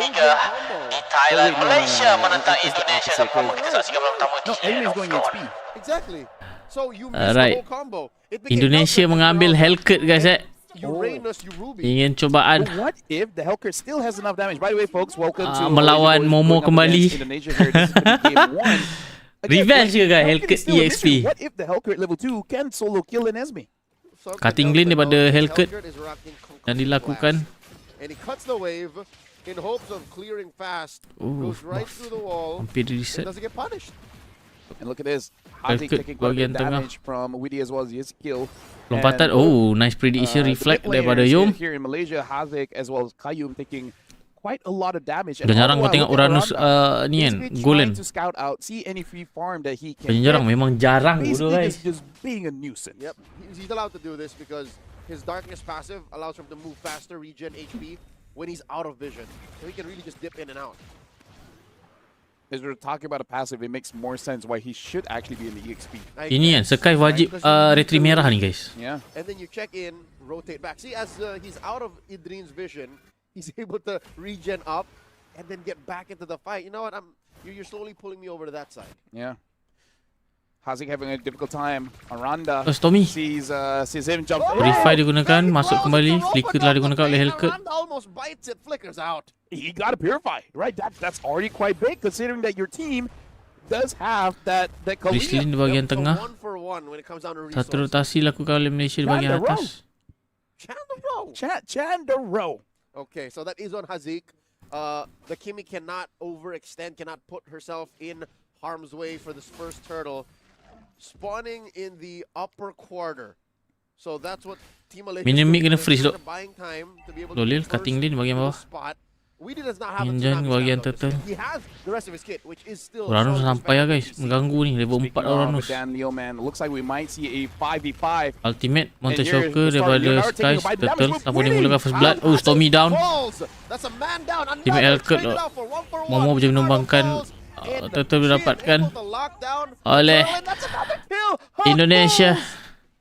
di Thailand, Malaysia menentang Indonesia. Dan pertama kita saksikan pertama di EXP. Exactly. So you missed Alright. the whole combo. Indonesia mengambil Hellcat guys Uranus, Urubi. Ingin cobaan. But what if the Hellcat still has enough damage? By the way, folks, welcome to melawan Momo kembali. Indonesia here. This is gonna be game 1. Revenge ke guys Hellcat EXP. What if the Hellcat level 2 can solo kill an Esme? Cutting lane daripada Hellcat yang dilakukan. And he cuts the wave in hopes of clearing fast. Goes right through the wall. Hampir di reset. Doesn't get punished. And look at this. Hazik taking quite a bit of damage from Widi as well as his skill. Lompatan, nice prediction reflect daripada Yom. Here in Malaysia, Hazik as well as Qayyum taking quite a lot of damage. Dah jarang kau tengok Uranus ni kan, Golan. To scout out, see any free farm that he can. Jarang, memang jarang bodoh guys. Just being a nuisance. Yep, he's allowed to do this because his darkness passive allows him to move faster, regen HP when he's out of vision. So he can really just dip in and out. As we're talking about a passive, it makes more sense why he should actually be in the EXP. Ini kan, Sekai wajib retri merah ni guys. Yeah. And then you check in, rotate back. See, as he's out of Idrin's vision, he's able to regen up and then get back into the fight. You know what? You're slowly pulling me over to that side. Yeah. Hazik having a difficult time. Aranda Tommy sees him jump. Purify digunakan, masuk kembali. Flicker telah digunakan oleh Hellcat. Aranda almost bites it, flickers out. He got to purify, right? That's already quite big considering that your team does have that Grizzly di bahagian tengah. Satu rotasi lakukan oleh Malaysia di bahagian atas. Chandero. Okay, so that is on Hazik. The Kimi cannot overextend, cannot put herself in harm's way for this first turtle. Spawning in the upper quarter. So that's what Team Malaysia Minimik kena freeze dok. buying time to be able Dolil cutting lane bahagian bawah. Injan bahagian turtle. He has the rest of his kit, which is still Uranus sampai ya guys, mengganggu ni level 4 Uranus. Looks like we might see a 5v5. Ultimate Monster Shocker daripada Skies Turtle tanpa dia mulakan first blood. Stormy down. Team Hellcat Momo boleh menumbangkan Turtle didapatkan oleh Indonesia.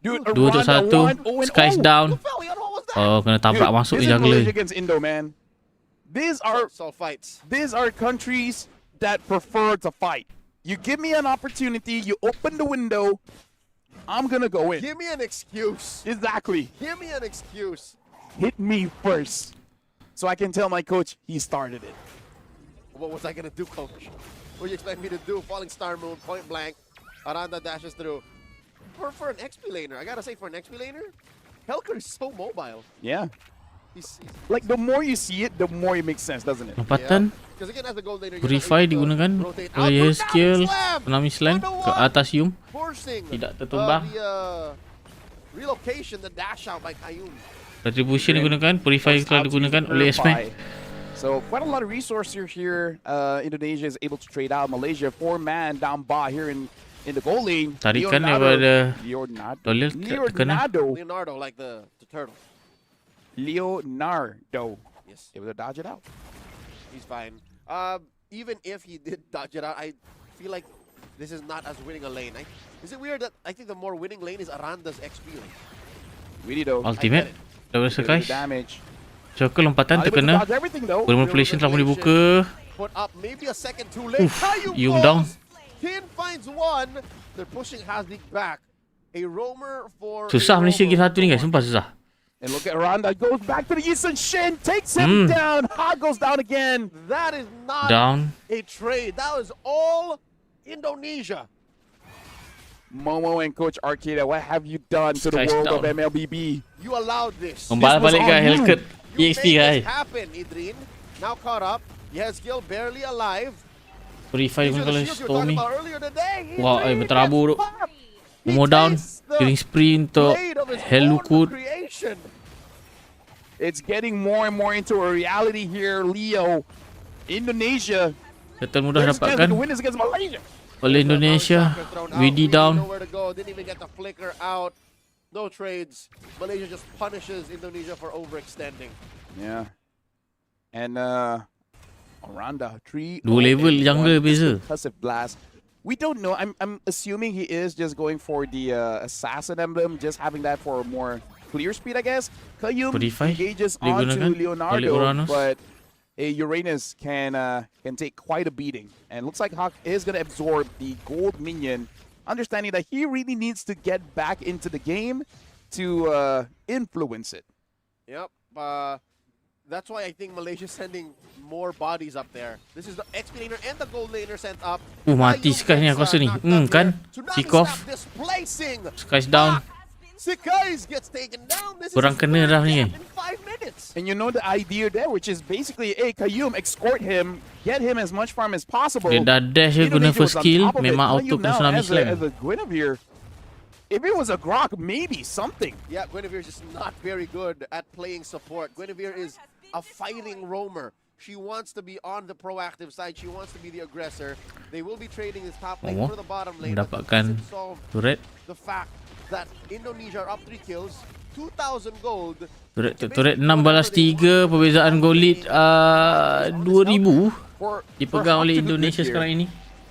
2-1, Skies down. Kena tabrak masuk ni jungler. These are countries that prefer to fight. You give me an opportunity, you open the window, I'm gonna go in. Give me an excuse. Exactly. Give me an excuse. Hit me first, so I can tell my coach he started it. What was I gonna do, coach? What do you expect me to do? Falling Star Moon, point blank. Aranda dashes through. For an XP laner, I gotta say, for an XP laner, Hellcat is so mobile. Yeah. Like the more you see it, the more it makes sense, doesn't it? Lompatan. Purify digunakan oleh skill Tsunami Slam ke atas Yum. Tidak tertumbang. Retribution digunakan, Purify telah digunakan oleh Esme. So quite a lot of resources here. Indonesia is able to trade out Malaysia. 4-man down bar here in the goal lane. Tarikan daripada Dolil terkena. Leonardo like the turtle. Leonardo. Yes. Able to dodge it out. He's fine. Even if he did dodge it out, I feel like this is not as winning a lane. Is it weird that I think the more winning lane is Aranda's XP lane? Really though. Ultimate. Double Skies. Damage. Joker lompatan terkena. Manipulation telah dibuka. Put up maybe a second too late. Yum down. Tin finds one. They're pushing Hazik back. A roamer for. Susah Malaysia game satu ni guys, sumpah susah. And look at Aranda, goes back to the Yisun Shin, takes him down. Ha goes down again. That is not a trade. That was all Indonesia. Momo and Coach Arcada, what have you done to the world of MLBB? You allowed this. Kembali balik ke Hellcat EXP guys. Happen, Idrin. Now caught up. Yezkiel barely alive. Purify dengan kalau Stormy. Wah, berterabur. Momo down. Killing spree untuk Hellcat. It's getting more and more into a reality here, Leo. Indonesia. Turtle mudah dapatkan oleh Indonesia. WD down. Didn't even get the flicker out. No trades. Malaysia just punishes Indonesia for overextending. Yeah. And Aranda 3. Dua level jungle beza. Concussive blast. We don't know. I'm assuming he is just going for the assassin emblem, just having that for more clear speed, I guess. Kayum engages onto Leonardo, but a Uranus can take quite a beating. And looks like Hawk is going to absorb the gold minion, understanding that he really needs to get back into the game to influence it. Yep. That's why I think Malaysia's sending more bodies up there. This is the XP laner and the gold laner sent up. Mati Sky ni aku rasa ni. Kan? Kick off. Sky's down. Sikais gets taken down. This Kurang kena dah ni. And you know the idea there, which is basically, hey, Kayum, escort him, get him as much farm as possible. Dia dah dash je guna first skill, memang auto kena tsunami slam. As a Guinevere, if it was a Grok, maybe something. Yeah, Guinevere is just not very good at playing support. Guinevere is a fighting roamer. She wants to be on the proactive side. She wants to be the aggressor. They will be trading this top lane for the bottom lane. Mendapatkan turret. The fact that Indonesia are up 3 kills, 2,000 gold. Turret 6 balas 3, perbezaan gold lead 2,000 dipegang oleh Indonesia sekarang ini.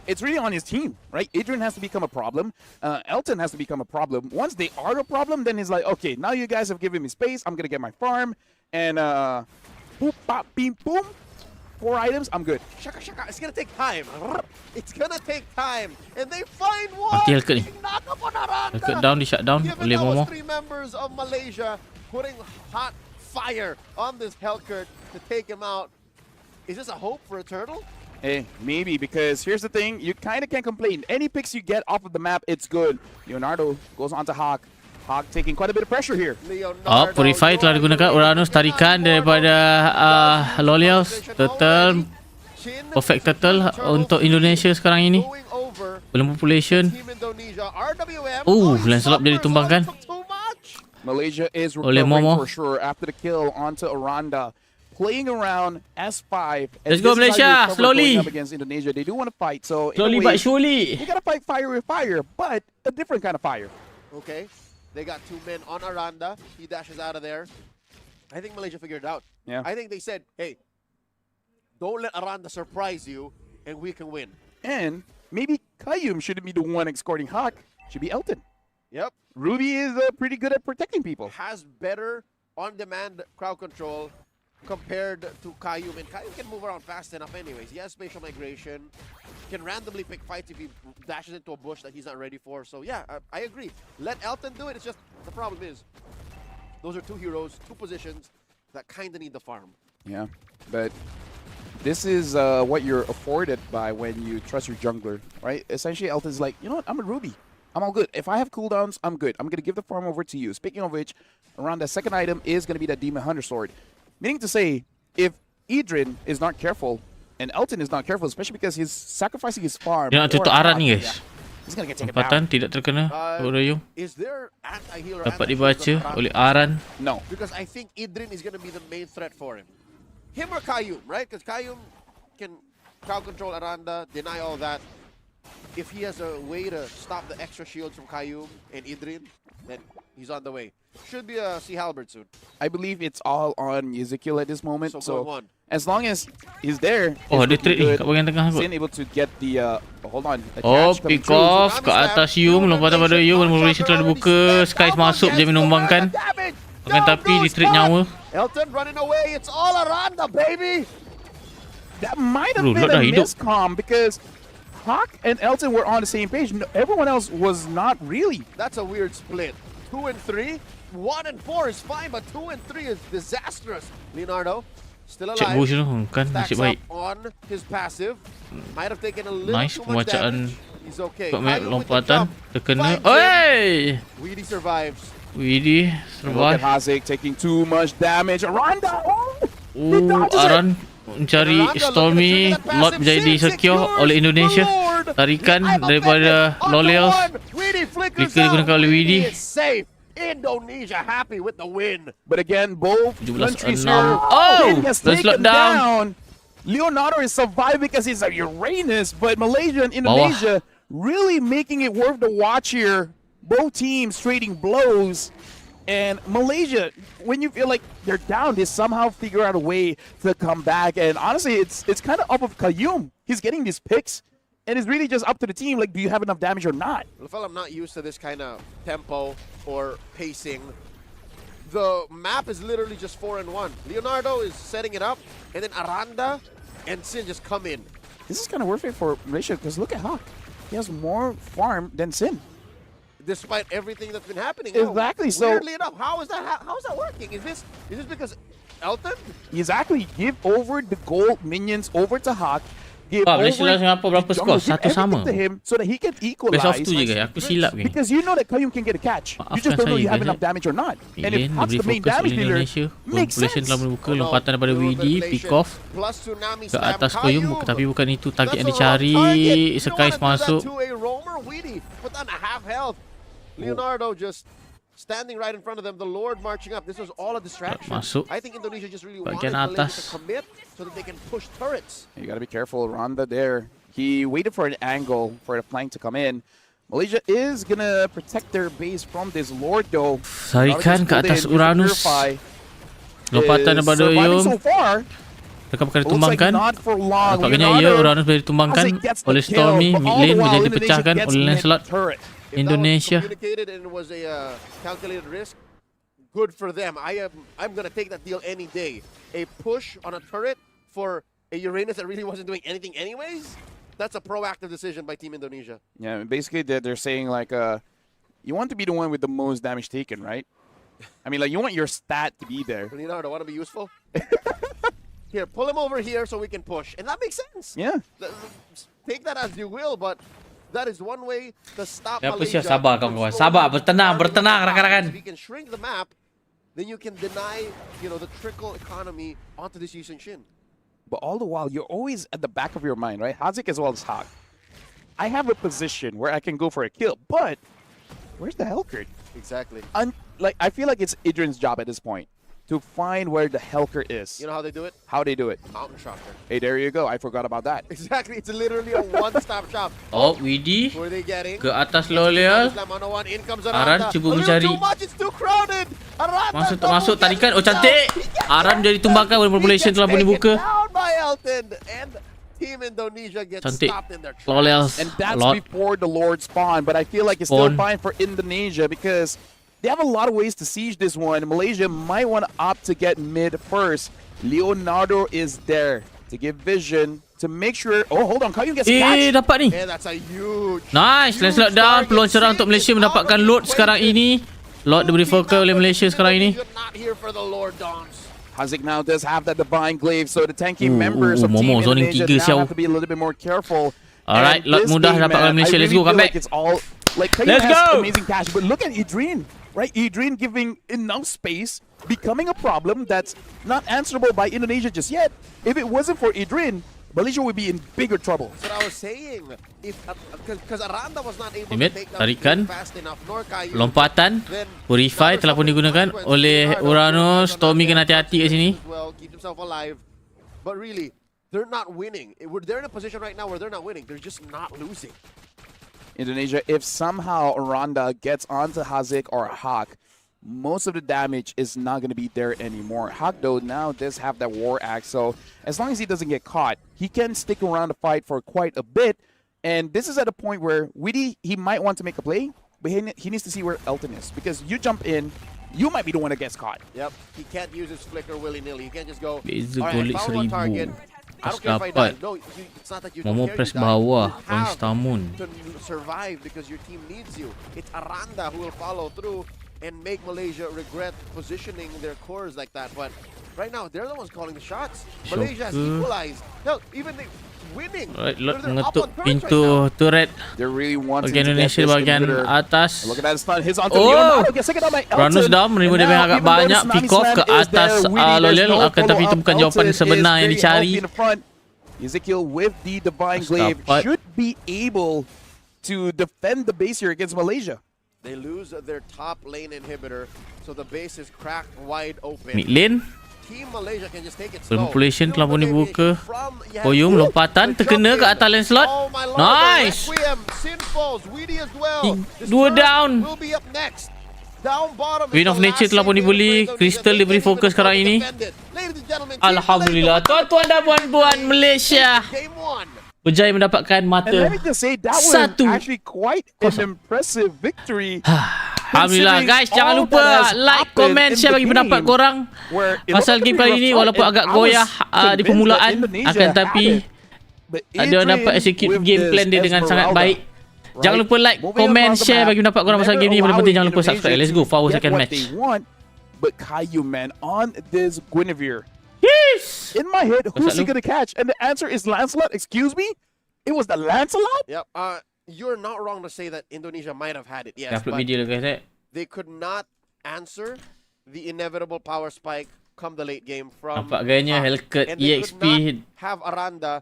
It's really on his team, right? Adrian has to become a problem. Elton has to become a problem. Once they are a problem, then he's like, okay, now you guys have given me space. I'm going to get my farm. And boop, bop, beam, boom. 4 items, I'm good. Shaka, shaka. It's going to take time. It's going to take time. And they find one. Mati Helcurt ni. Helcurt down, di shut down oleh Momo. 3 members of Malaysia putting hot fire on this Helcurt to take him out. Is this a hope for a turtle? Hey, maybe, because here's the thing. You kind of can't complain. Any picks you get off of the map, it's good. Leonardo goes on to Hawk. Hawk taking quite a bit of pressure here. Purify telah digunakan. Uranus tarikan daripada Lolios. Turtle. Perfect Turtle untuk Indonesia sekarang ini. Belum population. Lancelot jadi tumbangkan. Malaysia is recovering for sure after the kill onto Aranda. Playing around S5. Let's go Malaysia, slowly. Up against Indonesia, they do want to fight. So slowly but surely. You gotta fight fire with fire, but a different kind of fire. Okay, they got 2 men on Aranda. He dashes out of there. I think Malaysia figured it out. Yeah. I think they said, hey, don't let Aranda surprise you, and we can win. And maybe Kayum shouldn't be the one escorting Hawk. Should be Elton. Yep. Ruby is pretty good at protecting people. Has better on-demand crowd control compared to Kayum, and Kayum can move around fast enough anyways. He has spatial migration, can randomly pick fights if he dashes into a bush that he's not ready for. So yeah, I agree. Let Elton do it. It's just, the problem is, those are 2 heroes, 2 positions that kind of need the farm. Yeah, but this is what you're afforded by when you trust your jungler, right? Essentially, Elton's like, you know what, I'm a Ruby. I'm all good. If I have cooldowns, I'm good. I'm going to give the farm over to you. Speaking of which, around the second item is going to be that Demon Hunter Sword. Meaning to say, if Adrian is not careful, and Elton is not careful, especially because he's sacrificing his farm. Dia nak tutup aran ni guys. He's gonna get taken down. Tidak terkena. Is there anti-heal or dapat dibaca oleh Aran. No. Because I think Adrian is going to be the main threat for him. Him or Kayum, right? Because Kayum can crowd control Aranda, deny all that. If he has a way to stop the extra shields from Kayum and Adrian, then he's on the way. Should be a Sea Halberd soon. I believe it's all on Ezekiel at this moment. So as long as he's there, dia trade ni kat bahagian tengah kot. Able to get the hold on. Pick off ke atas Yum, lompatan pada Yum, revolution telah dibuka, Skies masuk je menumbangkan. Akan tapi di trade nyawa. Elton running away. It's all Aranda, baby. That might have been a miscom because Hawk and Elton were on the same page. No, everyone else was not really. That's a weird split. 2 and 3. 1 and 4 is fine, but 2 and 3 is disastrous. Leonardo still alive. Check bush tu kan nasib baik. On his passive. Might have taken a little nice too much pembacaan. He's okay. Lompatan terkena. Oi! Weedy survives. Weedy survive. Look at Hazik taking too much damage. Aranda. Aran mencari Stormy. Lot menjadi secure oleh Indonesia. Tarikan daripada Lolios. Flicker digunakan oleh Weedy. Indonesia happy with the win. But again, both countries here. Let's lock down. Leonardo is surviving because he's a Uranus, but Malaysia and Indonesia really making it worth the watch here. Both teams trading blows. And Malaysia, when you feel like they're down, they somehow figure out a way to come back. And honestly, it's kind of up of Qayyum. He's getting these picks, and it's really just up to the team. Like, do you have enough damage or not? Well, I'm not used to this kind of tempo or pacing. The map is literally just 4-1. Leonardo is setting it up, and then Aranda and Sin just come in. This is kind of worth it for Malaysia because look at Hawk. He has more farm than Sin. Despite everything that's been happening. Exactly. So weirdly enough, how is that working? Is this because Elton? Exactly. Give over the gold minions over to Hawk. Give Malaysia dah Singapura berapa skor? Satu sama. To him so that he can equalize. Best of 2 je guys. Aku silap guys. Because you know that Qayyum can get a catch. You just don't know you have enough damage or not. And if Hawk's the main damage dealer, makes sense. Population telah membuka lompatan daripada WD, pick off ke atas Qayyum, tapi bukan itu target yang dicari. Sekais masuk. Leonardo just standing right in front of them. The Lord marching up. This was all a distraction. Masuk. I think Indonesia just really wanted Bagian Malaysia atas. to commit so that they can push turrets. You got to be careful. Randa there. He waited for an angle for the flank to come in. Malaysia is going to protect their base from this Lord though. Sarikan ke atas Uranus. Lompatan daripada Yum. Dekat perkara ditumbangkan. Nampaknya ya Uranus boleh ditumbangkan oleh Stormy. Mid lane menjadi dipecahkan oleh Lancelot. Indonesia. And it was a calculated risk. Good for them. I'm gonna take that deal any day. A push on a turret for a Uranus that really wasn't doing anything anyways. That's a proactive decision by Team Indonesia. Yeah, basically they're saying like, you want to be the one with the most damage taken, right? I mean, like you want your stat to be there. Leonardo, want to be useful? Here, pull him over here so we can push, and that makes sense. Yeah. Take that as you will, but. That is one way to stop Ya, Malaysia. sabar kawan-kawan. Sabar, bertenang rakan-rakan. If you can shrink the map, then you can deny, the trickle economy onto this Yushin Shin. But all the while, you're always at the back of your mind, right? Hazik as well as Hawk. I have a position where I can go for a kill, but where's the Helker? Exactly. I feel like it's Idrin's job at this point to find where the Helker is. You know how they do it? How they do it? Mountain Shocker. Hey, there you go. I forgot about that. Exactly. It's literally a one-stop shop. Oh, Widi Who are they getting? ke atas Loyal. Aran cuba mencari. Masuk tarikan. Oh, cantik. Aran jadi tumbangkan. Population telah pun dibuka. Team Indonesia gets cantik. stopped in their tracks. And that's before the Lord spawn, but I feel like it's still fine for Indonesia because they have a lot of ways to siege this one. Malaysia might want to opt to get mid first. Leonardo is there to give vision to make sure. Oh, hold on. Qayyum gets a catch. Dapat ni. That's a huge. Nice. Lancelot down. Peluang serang untuk Malaysia mendapatkan load sekarang ini. Load diberi fokus oleh Malaysia sekarang ini. Not here for the Lord Dons. Hazik now does have that divine glaive, so the tanky members of Team Indonesia now have to be a little bit more careful. Alright, lot mudah dapat oleh Malaysia. Let's go, come back. It's all like Let's go. Amazing cash, but look at Idrin. Right, Idrin giving enough space, becoming a problem that's not answerable by Indonesia just yet. If it wasn't for Idrin, Malaysia would be in bigger trouble. That's what I was saying. Because Aranda was not able to Limit, take tarikan, fast enough, nor Qayyum. lompatan, Purify telah pun digunakan oleh Uranus. Stormy kena hati-hati kat sini. Well, keep himself alive. But really, they're not winning. They're in a position right now where they're not winning. They're just not losing. Indonesia, if somehow Aranda gets onto Hazik or Hawk, most of the damage is not going to be there anymore. Hawk, though, now does have that war axe, so as long as he doesn't get caught, he can stick around the fight for quite a bit. And this is at a point where Widi, he might want to make a play, but he needs to see where Elton is. Because you jump in, you might be the one that gets caught. Yep, he can't use his flicker willy-nilly. He can't just go, all right, I found one target. I don't care if I die. No, it's not that you don't Momo care press you die. bawah. You have Stamun. to survive because your team needs you. It's Aranda who will follow through and make Malaysia regret positioning their cores like that. But right now, they're the ones calling the shots. Malaysia has equalized. Hell, even they winning. Alright, Lot mengetuk pintu turret. They're really wanting bagian Indonesia bagian atas. Look at that stun. His onto Oh! Leonardo. Gets second on by Elton. Ranus down menerima damage yang agak banyak. Pick off ke atas Lolel. Akan tapi itu bukan jawapan sebenar yang dicari. Ezekiel with the divine glaive should be able to defend the base here against Malaysia. They lose their top lane inhibitor, so the base is cracked wide open. Mid lane. Team Malaysia can just take it slow. Population telah pun dibuka. Koyum lompatan terkena ke atas Lancelot. Nice. Sinfos, Weedy as well. Dua down. Will be up next. Down bottom. Queen of Nature telah pun dibeli. Crystal diberi fokus sekarang ini. Alhamdulillah. Tuan-tuan dan puan-puan, Malaysia berjaya mendapatkan mata And let me just say that was satu. actually quite an impressive victory. Alhamdulillah guys, jangan lupa like, komen, share bagi pendapat korang pasal game kali ini. Walaupun agak goyah di permulaan, akan tapi dia dapat execute game plan dia dengan sangat baik. Jangan lupa like, komen, share bagi pendapat korang pasal game ni. Paling penting jangan lupa subscribe. Let's go for our second match. But Caillou, man, on this Guinevere. Yes! In my head, who's he gonna catch? And the answer is Lancelot. Excuse me? It was the Lancelot? Yep. You're not wrong to say that Indonesia might have had it. Yes, Upload but video lah guys. they could not answer the inevitable power spike come the late game from Nampak gayanya Hellcat and they EXP could not have Aranda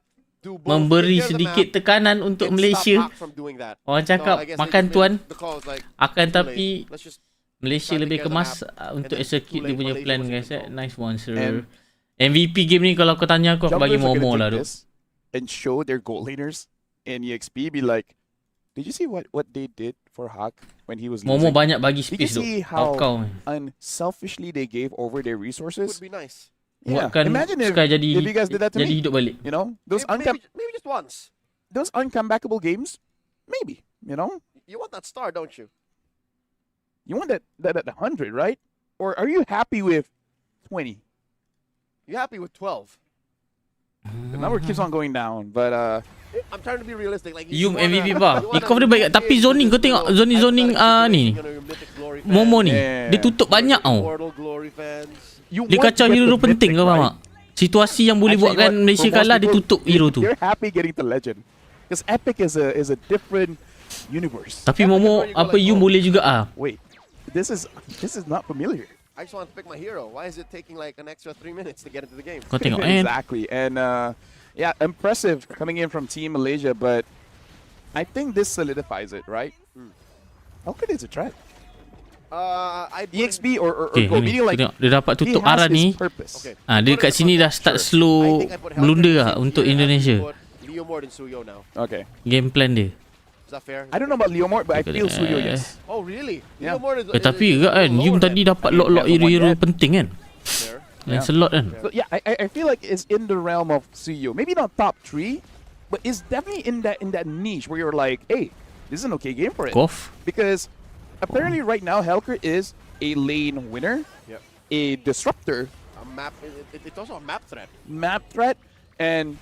do both memberi clear the sedikit map tekanan untuk and Malaysia. stop Hawk from doing that. Orang So, cakap I guess makan they- tuan, the call is like, akan too tapi late. Let's just Malaysia try to lebih clear the kemas map, untuk and then execute too dia late punya for plan Malaysia guys. to control. Nice one sir. And MVP game ni kalau kau tanya aku bagi Jumpers are Momo gonna lah take tu. this and show their goal leaders in EXP, be like, did you see what they did for Hawk when he was Momo losing? banyak bagi Did you space tu. see how Kau unselfishly they gave over their resources? Would be nice. Yeah. buatkan Imagine if Sky jadi you guys did that to jadi me. hidup balik. You know, those Maybe just once. those uncomebackable games, maybe. You know, You want that star, don't you? you want that 100, right? Or are you happy with 20? You happy with 12? The number keeps on going down, but I'm trying to be realistic. Like You MVP bah. Ikov dia baik tapi zoning kau tengok zoning ni. Momo ni dia tutup banyak tau. Dia kacau hero penting kau faham tak? Situasi yang boleh buatkan Malaysia kalah dia tutup hero tu. You're happy getting to legend because Epic is a different universe. Tapi Momo apa you boleh juga ah. Wait, this is not familiar. I just want to pick my hero. Why is it taking like an extra 3 minutes to get into the game? Kau tengok Exactly, and yeah, impressive coming in from Team Malaysia, but I think this solidifies it, right? How good is a threat? EXP or Okay, Go, ni, meaning like tengok, dia dapat he tutup has arah his ni. purpose. Dia kat sini dah start slow blunder lah untuk Indonesia. Leo more than Suyo now. Okay. Game plan dia. Is that fair? I don't know about Leomort, but I feel Suyo, yes. Oh really? Yeah. Leo more is Tapi juga kan Yum tadi dapat lock hero penting kan. Lancelot kan. So yeah, I feel like it's in the realm of Suyo. Maybe not top 3, but it's definitely in that niche where you're like, hey, this is an okay game for it. Kof. Because apparently right now Helker is a lane winner, a disruptor, a map. It's also a map threat, and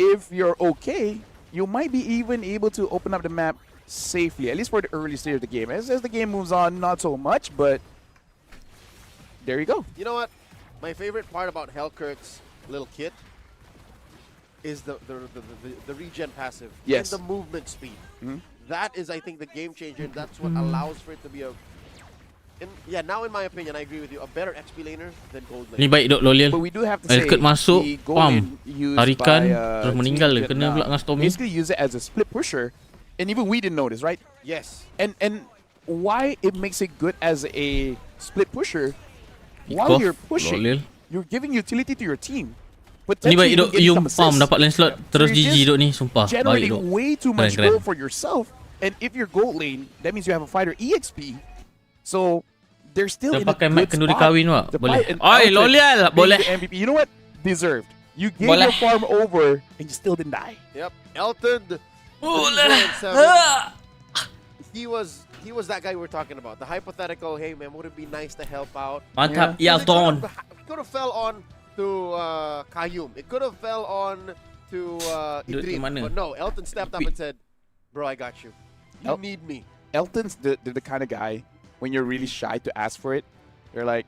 if you're okay, you might be even able to open up the map safely, at least for the early stage of the game. As the game moves on, not so much, but there you go. You know what? My favorite part about Hellkirk's little kit is the regen passive. Yes. And the movement speed. That is, I think, the game changer. That's what allows for it to be a... now in my opinion, I agree with you. A better XP laner than gold laner. Ni baik dok Lolial. But we do have to say Hellcat masuk, the gold pam, lane used tarikan, by, terus meninggal dia. Team Kena pula dengan Stormy. basically use it as a split pusher, and even we didn't notice, right? Yes. And why it makes it good as a split pusher? Off, While you're pushing, Lolial. you're giving utility to your team. Ni baik dok Potentially Yum getting some pam assists. dapat Lancelot terus So you're GG just dok ni sumpah. Baik generating dok. way too much Keren, gold for yourself, and if you're gold lane, that means you have a fighter EXP. So they're still Dia in a pakai good mic kenduri spot kahwin wak. to Boleh. fight, and Oi Alfred Lolial being boleh. the MVP. You know what? Deserved. You gave Boleh. your farm over, and you still didn't die. Yep. Elton. Boleh. He was that guy we were talking about. The hypothetical, hey man, would it be nice to help out? Mantap, Yeah. Elton. It could have fell on to Caillou. It could have fell on to Duduk di Idris. mana? But no, Elton stepped up and said, bro, I got you. You need me. Elton's the kind of guy, when you're really shy to ask for it, you're like,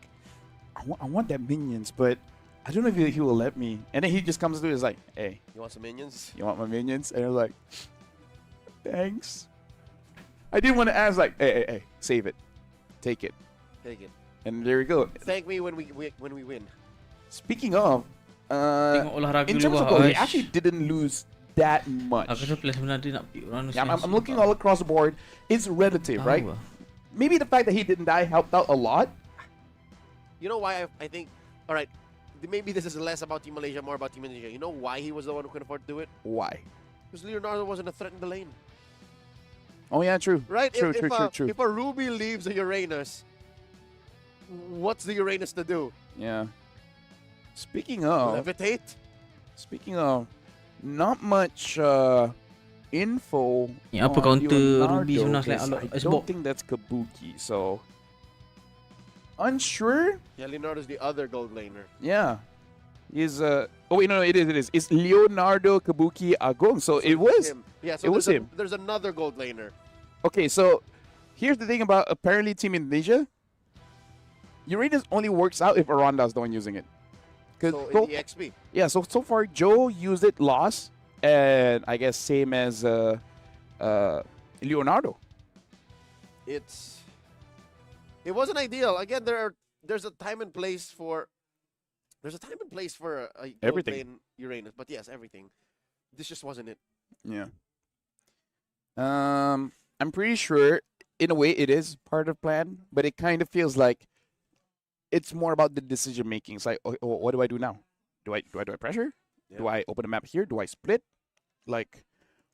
I want that minions, but I don't know if he will let me. And then he just comes to it, it's like, hey. You want some minions? You want my minions? And you're like, thanks. I didn't want to ask, like, hey, save it. Take it. Take it. And there we go. Thank me when we win. Speaking of, Tengok olahraga in dulu terms of lah, goal, he guys. actually didn't lose that much. Aku rasa player sebenarnya dia nak pick orang Yeah, I'm looking all across the board. It's relative, right? Maybe the fact that he didn't die helped out a lot. You know why I think, all right, maybe this is less about Team Malaysia, more about Team Indonesia. You know why he was the one who could afford to do it? Why? Because Leonardo wasn't a threat in the lane. Oh yeah, true. Right? True. If a Ruby leaves a Uranus, what's the Uranus to do? Yeah. Speaking of... Levitate? Speaking of, not much info Ni apa on counter Leonardo, Ruby sebenar guys. selain I Xbox? don't think that's Kabuki, so... Unsure? Yeah, Leonardo's the other gold laner. Yeah. He's oh wait, no, it is. It's Leonardo Kabuki Agong. So it was him. Yeah, so it was him. There's another gold laner. Okay, so here's the thing about apparently Team Indonesia. Uranus only works out if Aranda's the one using it. So in the XP. Yeah, so far Joe used it, lost, and I guess same as Leonardo. It wasn't ideal. Again, there's a time and place for a gold Everything. lane Uranus, but yes, everything. This just wasn't it. Yeah. I'm pretty sure in a way it is part of plan, but it kind of feels like it's more about the decision making. It's like, oh, what do I do now? Do I pressure? Yeah. Do I open the map here? Do I split? Like,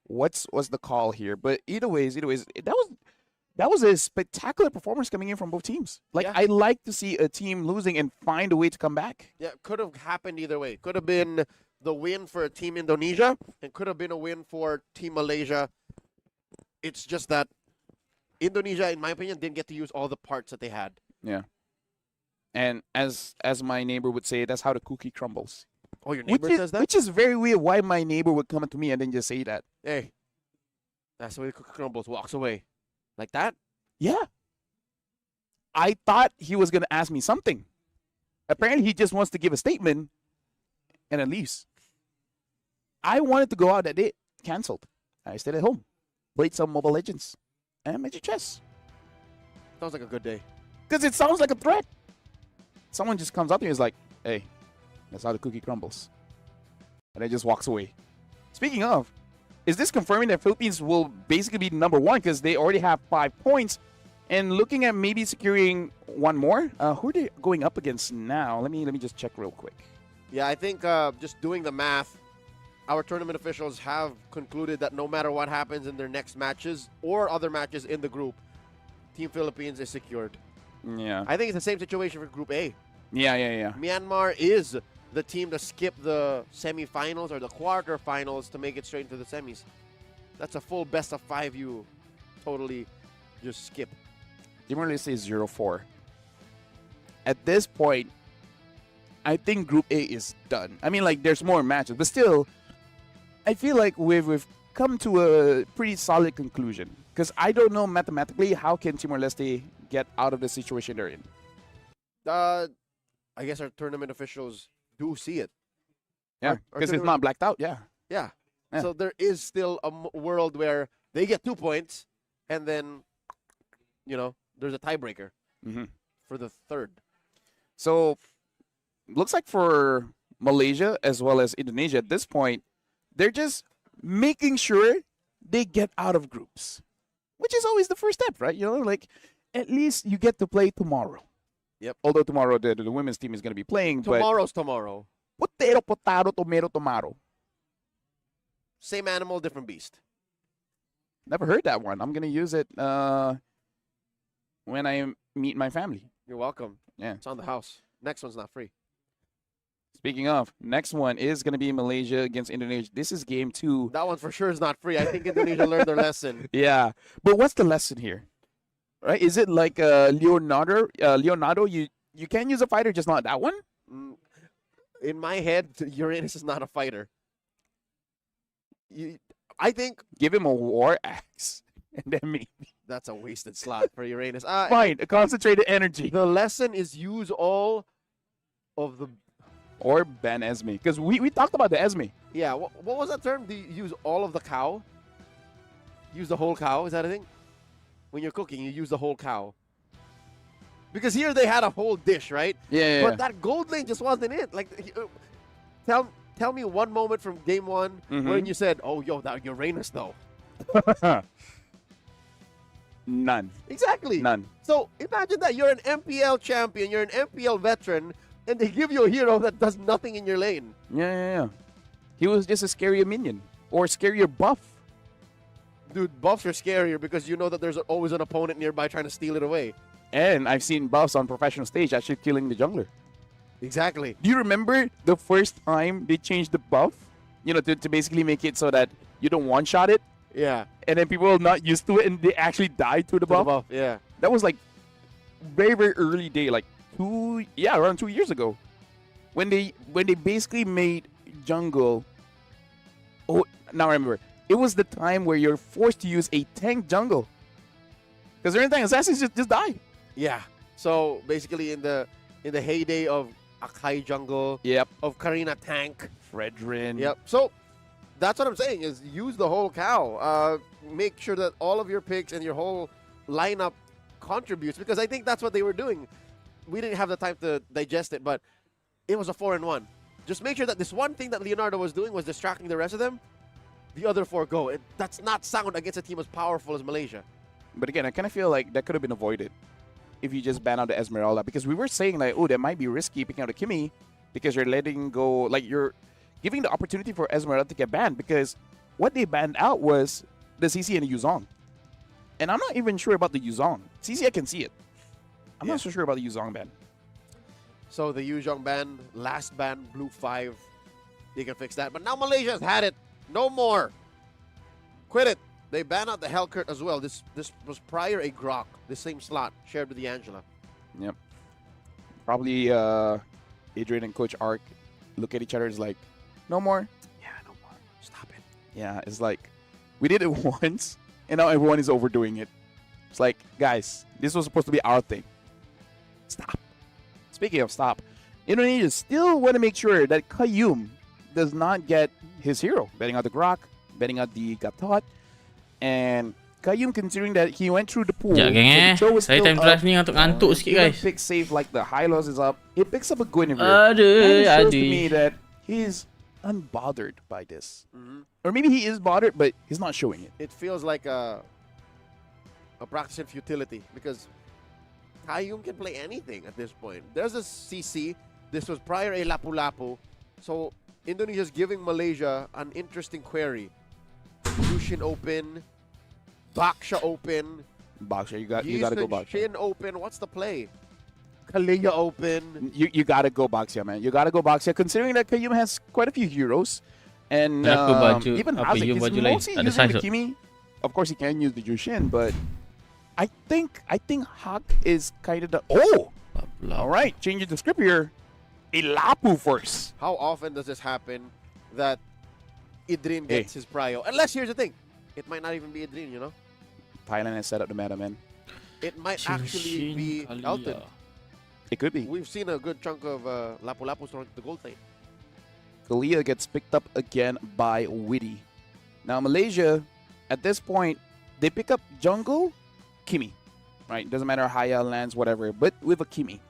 what's the call here? But either ways, that was a spectacular performance coming in from both teams. Like, Yeah. I like to see a team losing and find a way to come back. Yeah, could have happened either way. Could have been the win for Team Indonesia, and could have been a win for Team Malaysia. It's just that Indonesia, in my opinion, didn't get to use all the parts that they had. Yeah. And as my neighbor would say, that's how the cookie crumbles. Oh, your neighbor says that? Which is very weird why my neighbor would come up to me and then just say that. Hey, that's the way the cookie crumbles. Walks away. Like that? Yeah. I thought he was going to ask me something. Apparently, he just wants to give a statement and then leaves. I wanted to go out that day. Cancelled. I stayed at home. Played some Mobile Legends. And Magic Chess. Sounds like a good day. Because it sounds like a threat. Someone just comes up to me and is like, hey, that's how the cookie crumbles. And then just walks away. Speaking of, is this confirming that Philippines will basically be number one because they already have 5 points and looking at maybe securing one more? Who are they going up against now? Let me just check real quick. Yeah, I think just doing the math, our tournament officials have concluded that no matter what happens in their next matches or other matches in the group, Team Philippines is secured. Yeah. I think it's the same situation for Group A. Yeah. Myanmar is the team to skip the semifinals or the quarterfinals to make it straight into the semis. That's a full best of 5 you totally just skip. Timor-Leste is 0-4. At this point, I think Group A is done. I mean, like, there's more matches, but still, I feel like we've come to a pretty solid conclusion. Because I don't know mathematically how can Timor-Leste get out of the situation they're in. I guess our tournament officials do see it. Yeah, because it's not blacked out, yeah. Yeah. So there is still a world where they get 2 points, and then, there's a tiebreaker for the third. So, looks like for Malaysia as well as Indonesia at this point, they're just making sure they get out of groups, which is always the first step, right? Like, at least you get to play tomorrow. Yep. Although tomorrow the women's team is going to be playing. Tomorrow's tomorrow. Potato, potato, tomato, tomato. Same animal, different beast. Never heard that one. I'm going to use it when I meet my family. You're welcome. Yeah. It's on the house. Next one's not free. Speaking of, next one is going to be Malaysia against Indonesia. This is game 2. That one for sure is not free. I think Indonesia learned their lesson. Yeah. But what's the lesson here? Right? Is it like Leonardo? You can use a fighter, just not that one? In my head, Uranus is not a fighter. I think... Give him a war axe. And then maybe... That's a wasted slot for Uranus. Fine, a concentrated energy. The lesson is use all of the... Or ban Esme. Because we talked about the Esme. Yeah, what was that term? Do you use all of the cow? Use the whole cow? Is that a thing? When you're cooking, you use the whole cow. Because here they had a whole dish, right? Yeah. But that gold lane just wasn't it. Like, tell me one moment from game 1 when you said, "Oh, yo, that Uranus though." None. Exactly. None. So imagine that you're an MPL champion, you're an MPL veteran, and they give you a hero that does nothing in your lane. Yeah. He was just a scarier minion or scarier buff. Dude, buffs are scarier because you know that there's always an opponent nearby trying to steal it away. And I've seen buffs on professional stage actually killing the jungler. Exactly. Do you remember the first time they changed the buff? You know, to basically make it so that you don't one-shot it? Yeah. And then people are not used to it and they actually died to the buff? Yeah. That was like very, very early day, like around 2 years ago. When they basically made jungle. Oh, now I remember. It was the time where you're forced to use a tank jungle. Because during time, assassins just die. Yeah. So basically in the heyday of Akai jungle, of Karina tank, Fredrin. Yep. So that's what I'm saying is use the whole cow. Make sure that all of your picks and your whole lineup contributes, because I think that's what they were doing. We didn't have the time to digest it, but it was a 4-in-1. Just make sure that this one thing that Leonardo was doing was distracting the rest of them. The other 4 go. That's not sound against a team as powerful as Malaysia. But again, I kind of feel like that could have been avoided if you just ban out the Esmeralda. Because we were saying, like, oh, that might be risky picking out a Kimi because you're letting go, like, you're giving the opportunity for Esmeralda to get banned, because what they banned out was the CC and the Yuzong. And I'm not even sure about the Yuzong. CC, I can see it. I'm not so sure about the Yuzong ban. So the Yuzong ban, last ban, blue 5, they can fix that. But now Malaysia's had it. No more. Quit it. They ban out the Hellcurt as well. This was prior a Grok, the same slot shared with the Angela. Yep. Probably Adrian and Coach Ark look at each other, is like, no more. Yeah, no more. Stop it. Yeah, it's like, we did it once, and now everyone is overdoing it. It's like, guys, this was supposed to be our thing. Stop. Speaking of stop, Indonesia still want to make sure that Qayyum does not get his hero. Betting out the Grok, betting out the Gatot, and Qayyum, considering that he went through the pool, Sekejap geng Saya time drive ni ngantuk sikit guys. Pick safe, like the high loss is up. It picks up a Guinevere. Aduh, and it shows to aduh. me that he's unbothered by this. Or maybe he is bothered, but he's not showing it. It feels like a practice in futility, because Qayyum can play anything at this point. There's a CC. This was prior a Lapu-Lapu. So Indonesia's giving Malaysia an interesting query. Yushin open. Baksha open. Baksha, you gotta go Baksha. Shin open. What's the play? Kalia open. You gotta go Baksha, man. You gotta go Baksha, considering that Qayyum has quite a few heroes. And even Hazik is mostly using the Kimi. Of course, he can use the Jushin, but I think Hak is kind of the... Oh! All right, changing the script here. A Lapu first. How often does this happen that Idrin gets his prio? Unless, here's the thing. It might not even be Idrin, you know? Thailand has set up the meta, man. It might actually be Elton. It could be. We've seen a good chunk of Lapu-Lapu throwing to the gold lane. Kalia gets picked up again by Witty. Now, Malaysia, at this point, they pick up jungle, Kimi. Right? Doesn't matter Haya lands, whatever, but with a Kimi.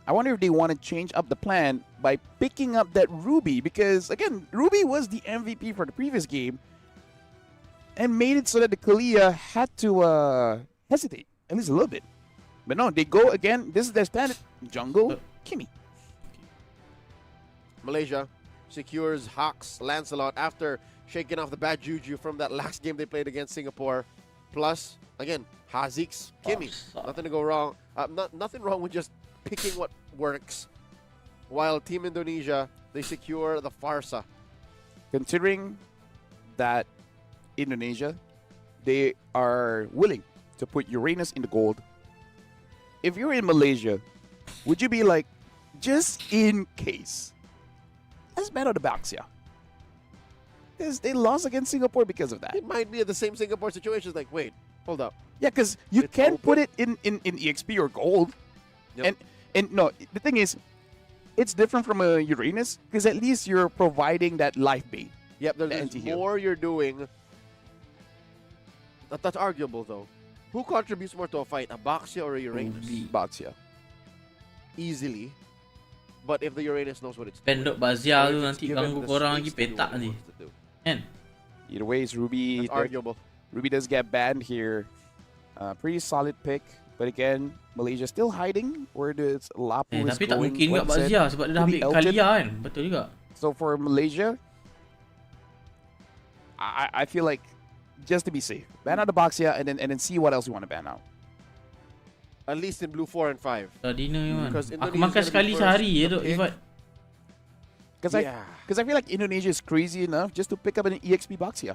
I wonder if they want to change up the plan by picking up that Ruby, because, again, Ruby was the MVP for the previous game and made it so that the Kalia had to hesitate, at least a little bit. But no, they go again. This is their standard. Jungle, Kimi. Malaysia secures Hawks Lancelot after shaking off the bad juju from that last game they played against Singapore. Plus, again, Hazik's Kimi. Nothing to go wrong. Nothing wrong with just picking what works. While Team Indonesia, they secure the Farsa. Considering that Indonesia, they are willing to put Uranus in the gold. If you're in Malaysia, would you be like, just in case, let's ban out the Baxia? Because they lost against Singapore because of that. It might be the same Singapore situation. It's like, wait, hold up. Yeah, because you can put it in EXP or gold. Yep. And no, the thing is, it's different from a Uranus because at least you're providing that life bait. Yep, there's more you're doing. That's arguable, though. Who contributes more to a fight, a Baxia or a Uranus? Baxia. Easily. But if the Uranus knows what it's doing. Pendok Bazia tu nanti ganggu korang lagi petak ni. Kan? Either way, it's Ruby. That's arguable. Ruby does get banned here. Pretty solid pick. But again, Malaysia still hiding where the Lapu is tapi tak going. mungkin juga Bazia sebab dia dah ambil Kalia kan. Betul juga. So for Malaysia, I feel like just to be safe, ban out the Baxia and then see what else you want to ban out. At least in blue 4 and 5. Dinner man. Because Aku makan sekali sehari je tu, Ivat. Because I feel like Indonesia is crazy enough just to pick up an EXP box here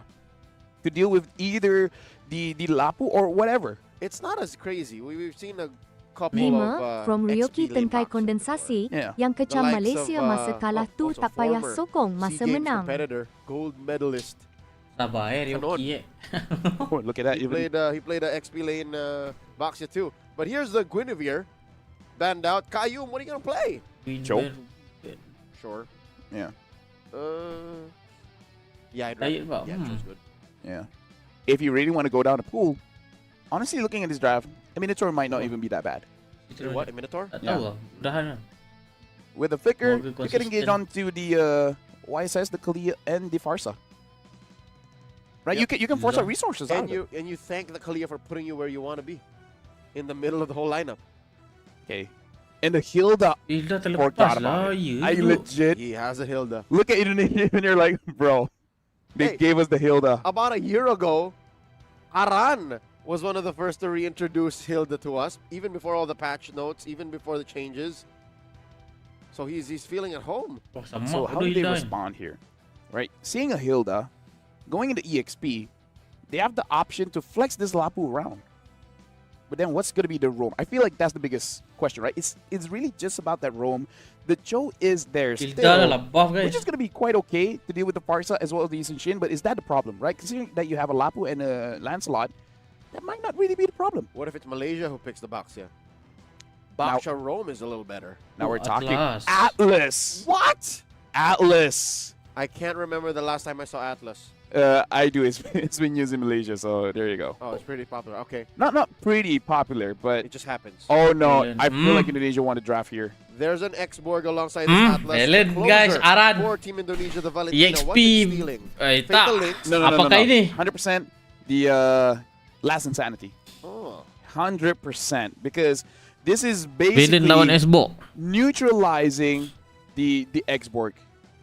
to deal with either the Lapu or whatever. It's not as crazy. We've seen a couple Lima, of from Ryoki XP lane tengkai boxes kondensasi, Yeah. yang The kecam likes Malaysia of, masa kalah tu also tak payah former sokong SEA masa Games menang. competitor, gold medalist. Sabar Ryoki Oh, look at that. He played a XP lane boxer too. But here's the Guinevere banned out. Kayum, what are you gonna play? Joe. Sure. Yeah. Yeah, Joe's good. Yeah. If you really want to go down the pool, honestly, looking at this draft, a Minotaur might not even be that bad. What, a Minotaur? Yeah. Udahan. With the Flicker, More you can engage onto the YSS, the Kalia, and the Farsa. Right? Yep. You can force out resources out And you thank the Kalia for putting you where you want to be, in the middle of the whole lineup. Okay. And the Hilda. Terlepas lah. I legit. He has a Hilda. Look at Indonesia and you're like, bro, they gave us the Hilda. About a year ago, Aran was one of the first to reintroduce Hilda to us, even before all the patch notes, even before the changes. So he's feeling at home. So how do they respond here? Right? Seeing a Hilda, going into EXP, they have the option to flex this Lapu around. But then what's going to be the roam? I feel like that's the biggest question, right? It's really just about that roam. The Joe is there still, which is going to be quite okay to deal with the Farsa as well as the Yushin Shin, but is that the problem, right? Considering that you have a Lapu and a Lancelot, that might not really be the problem. What if it's Malaysia who picks the Baxia? Baxia Rome is a little better. Now we're talking Atlas. Atlas. What? Atlas. I can't remember the last time I saw Atlas. I do. It's been used in Malaysia, so there you go. Oh, it's pretty popular. Okay. Not pretty popular, but it just happens. Oh no, I feel like Indonesia won the draft here. There's an X-Borg alongside this Atlas. Ellen, guys, Aran. For Team Indonesia, the Valentina. EXP. What's it stealing? Fatal Links. No. Apakah ini? 100% the Last Insanity. Oh. 100% because this is basically lawan S-Borg. neutralizing the X-Borg.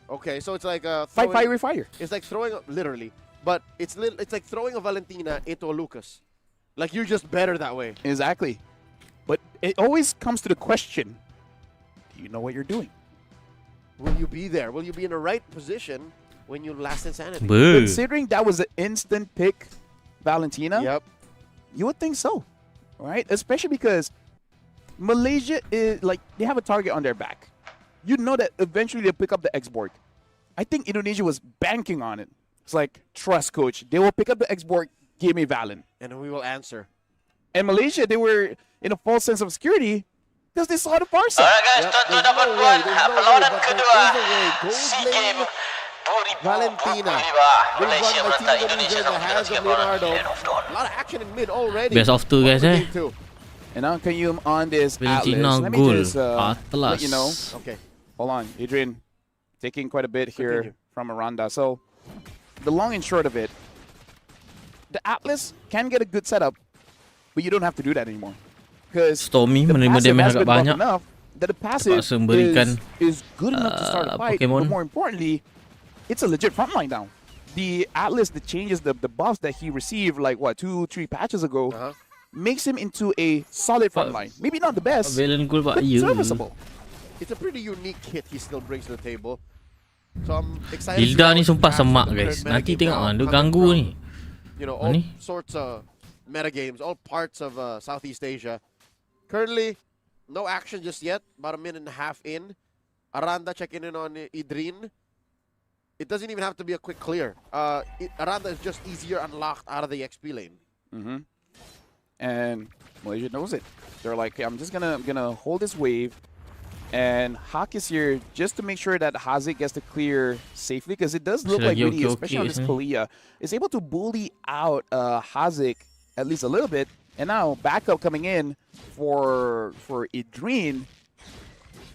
Okay, so it's like fire. It's like throwing literally, but it's like throwing a Valentina into a Lucas. Like you're just better that way. Exactly. But it always comes to the question: do you know what you're doing? Will you be there? Will you be in the right position when you Last Insanity? Considering that was an instant pick, Valentina. Yep. You would think so, right? Especially because Malaysia is like they have a target on their back. You know that eventually they'll pick up the X-Borg. I think Indonesia was banking on it. It's like, trust, coach. They will pick up the X-Borg, give me Valen. And then we will answer. And Malaysia, they were in a false sense of security because they saw the Farsa. Alright guys, tuan-tuan dan puan-puan, perlawanan kedua SEA Games 2025 Valentina. Malaysia menentang Indonesia dalam pertandingan basketball Land of Dawn. A lot of action in mid already. Best of two guys And now can you on this Valentina Atlas? Let me goal. just let you know. Okay. Hold on, Adrian. Taking quite a bit here from Aranda. So the long and short of it, the Atlas can get a good setup, but you don't have to do that anymore. Because Stormy the menerima passive damage has agak been buffed banyak. enough that the passive Terpaksa memberikan is good enough to start a fight. Pokemon. But more importantly, it's a legit frontline now. The Atlas, the changes, the buffs that he received like what 2-3 patches ago, makes him into a solid frontline. Maybe not the best, but serviceable. It's a pretty unique kit he still brings to the table. So I'm excited. Hilda ni sumpah semak guys. Nanti tengok dia ganggu ni. You know, all sorts of meta games, all parts of Southeast Asia. Currently, no action just yet. About a minute and a half in. Aranda checking in on Idrin. It doesn't even have to be a quick clear. Aranda is just easier unlocked out of the XP lane. And Malaysia knows it. They're like, I'm just gonna hold this wave. And Hawk is here just to make sure that Hazik gets to clear safely, because it does look like really, especially on this Kalia, is able to bully out Hazik at least a little bit. And now backup coming in for Idrin.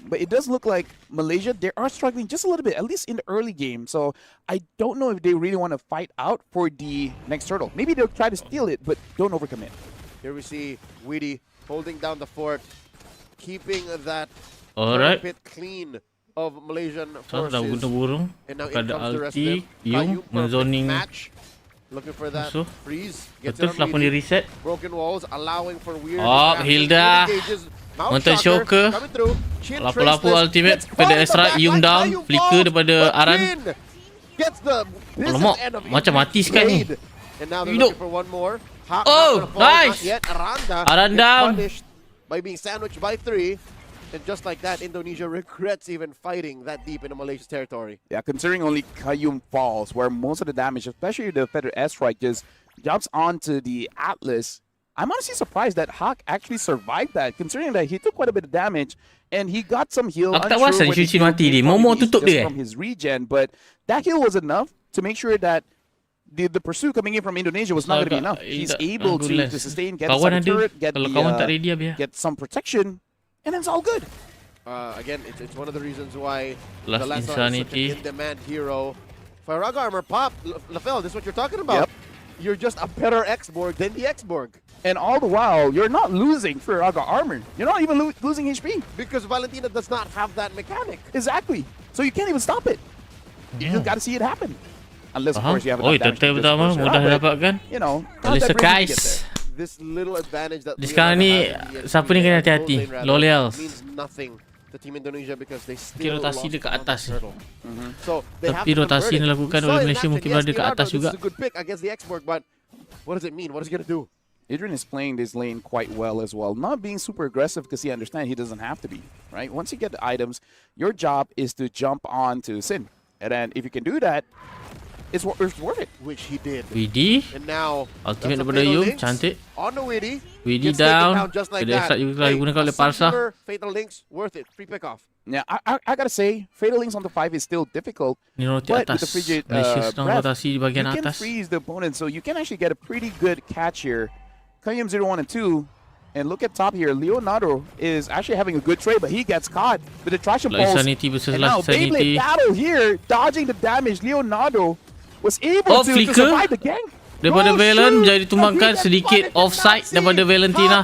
But it does look like Malaysia, they are struggling just a little bit, at least in the early game. So I don't know if they really want to fight out for the next turtle. Maybe they'll try to steal it, but don't overcommit. Here we see Weedy holding down the fort, keeping that pit clean of Malaysian forces. Dah guna burung. And now in Pada comes the rest of ulti, them. Yung menzoning Looking for that Musuh. freeze. Gets Betul, it on telah pun di Weedy. reset. Broken walls allowing for weird. Oh, Hilda. Untuk Shocker. Lapu-lapu ultimate pada Ezra, Yum down. Flicker daripada Aran. Alamak, macam mati sekarang ni. Hidup. Oh, nice. Aran down. By being sandwiched by 3. And just like that, Indonesia regrets even fighting that deep into Malaysia's territory. Yeah, considering only Qayyum falls, where most of the damage, especially the Feather airstrike, just jumps onto the Atlas. I'm honestly surprised that Hawk actually survived that, considering that he took quite a bit of damage and he got some heal. Aku tak rasa Shushi mati dia. Momo tutup dia. From his regen, but that heal was enough to make sure that the pursuit coming in from Indonesia was not going to be enough. He's able to sustain, get some turret, get some protection. And it's all good. Again, it's one of the reasons why Last the Lancer is such an in-demand hero. Firaga armor pop, Lafel, this is what you're talking about. Yep. You're just a better X-Borg than the X-Borg. And all the while, you're not losing Firaga armor. You're not even losing HP. Because Valentina does not have that mechanic. Exactly. So you can't even stop it. You just got to see it happen. Unless, of course, you have enough damage. Oi, pertama mudah dapatkan. You know, guys. This little advantage that sekarang ni siapa ni kena hati-hati. Loyals. Means nothing to Team Indonesia because they still rotasi dia kat atas. So they have Tapi to rotasi convert it. dilakukan oleh Malaysia mungkin berada kat atas juga. This is a good pick against the X-Borg, but what does it mean? What is he going to do? Adrian is playing this lane quite well as well. Not being super aggressive because he understands he doesn't have to be, right? Once you get the items, your job is to jump on to Sin. And then if you can do that, it's worth it. Which he did. Weedy. And now ultimate daripada Yum, cantik. On the Weedy. Weedy down. Kedai extra juga digunakan oleh Parsa. Fatal Links, worth it. Free pick off. Yeah, I gotta say, Fatal Links on the 5 is still difficult. Ni roti but atas. with the frigid rotasi di bahagian you can atas. freeze the opponent, so you can actually get a pretty good catch here. Qayyum 0, 1, and 2. And look at top here, Leonardo is actually having a good trade, but he gets caught with the traction pulse. Sanity versus And now Beyblade battle here, dodging the damage. Leonardo was able to survive the gang. Daripada Valen menjadi tumbangkan sedikit offside daripada Valentina.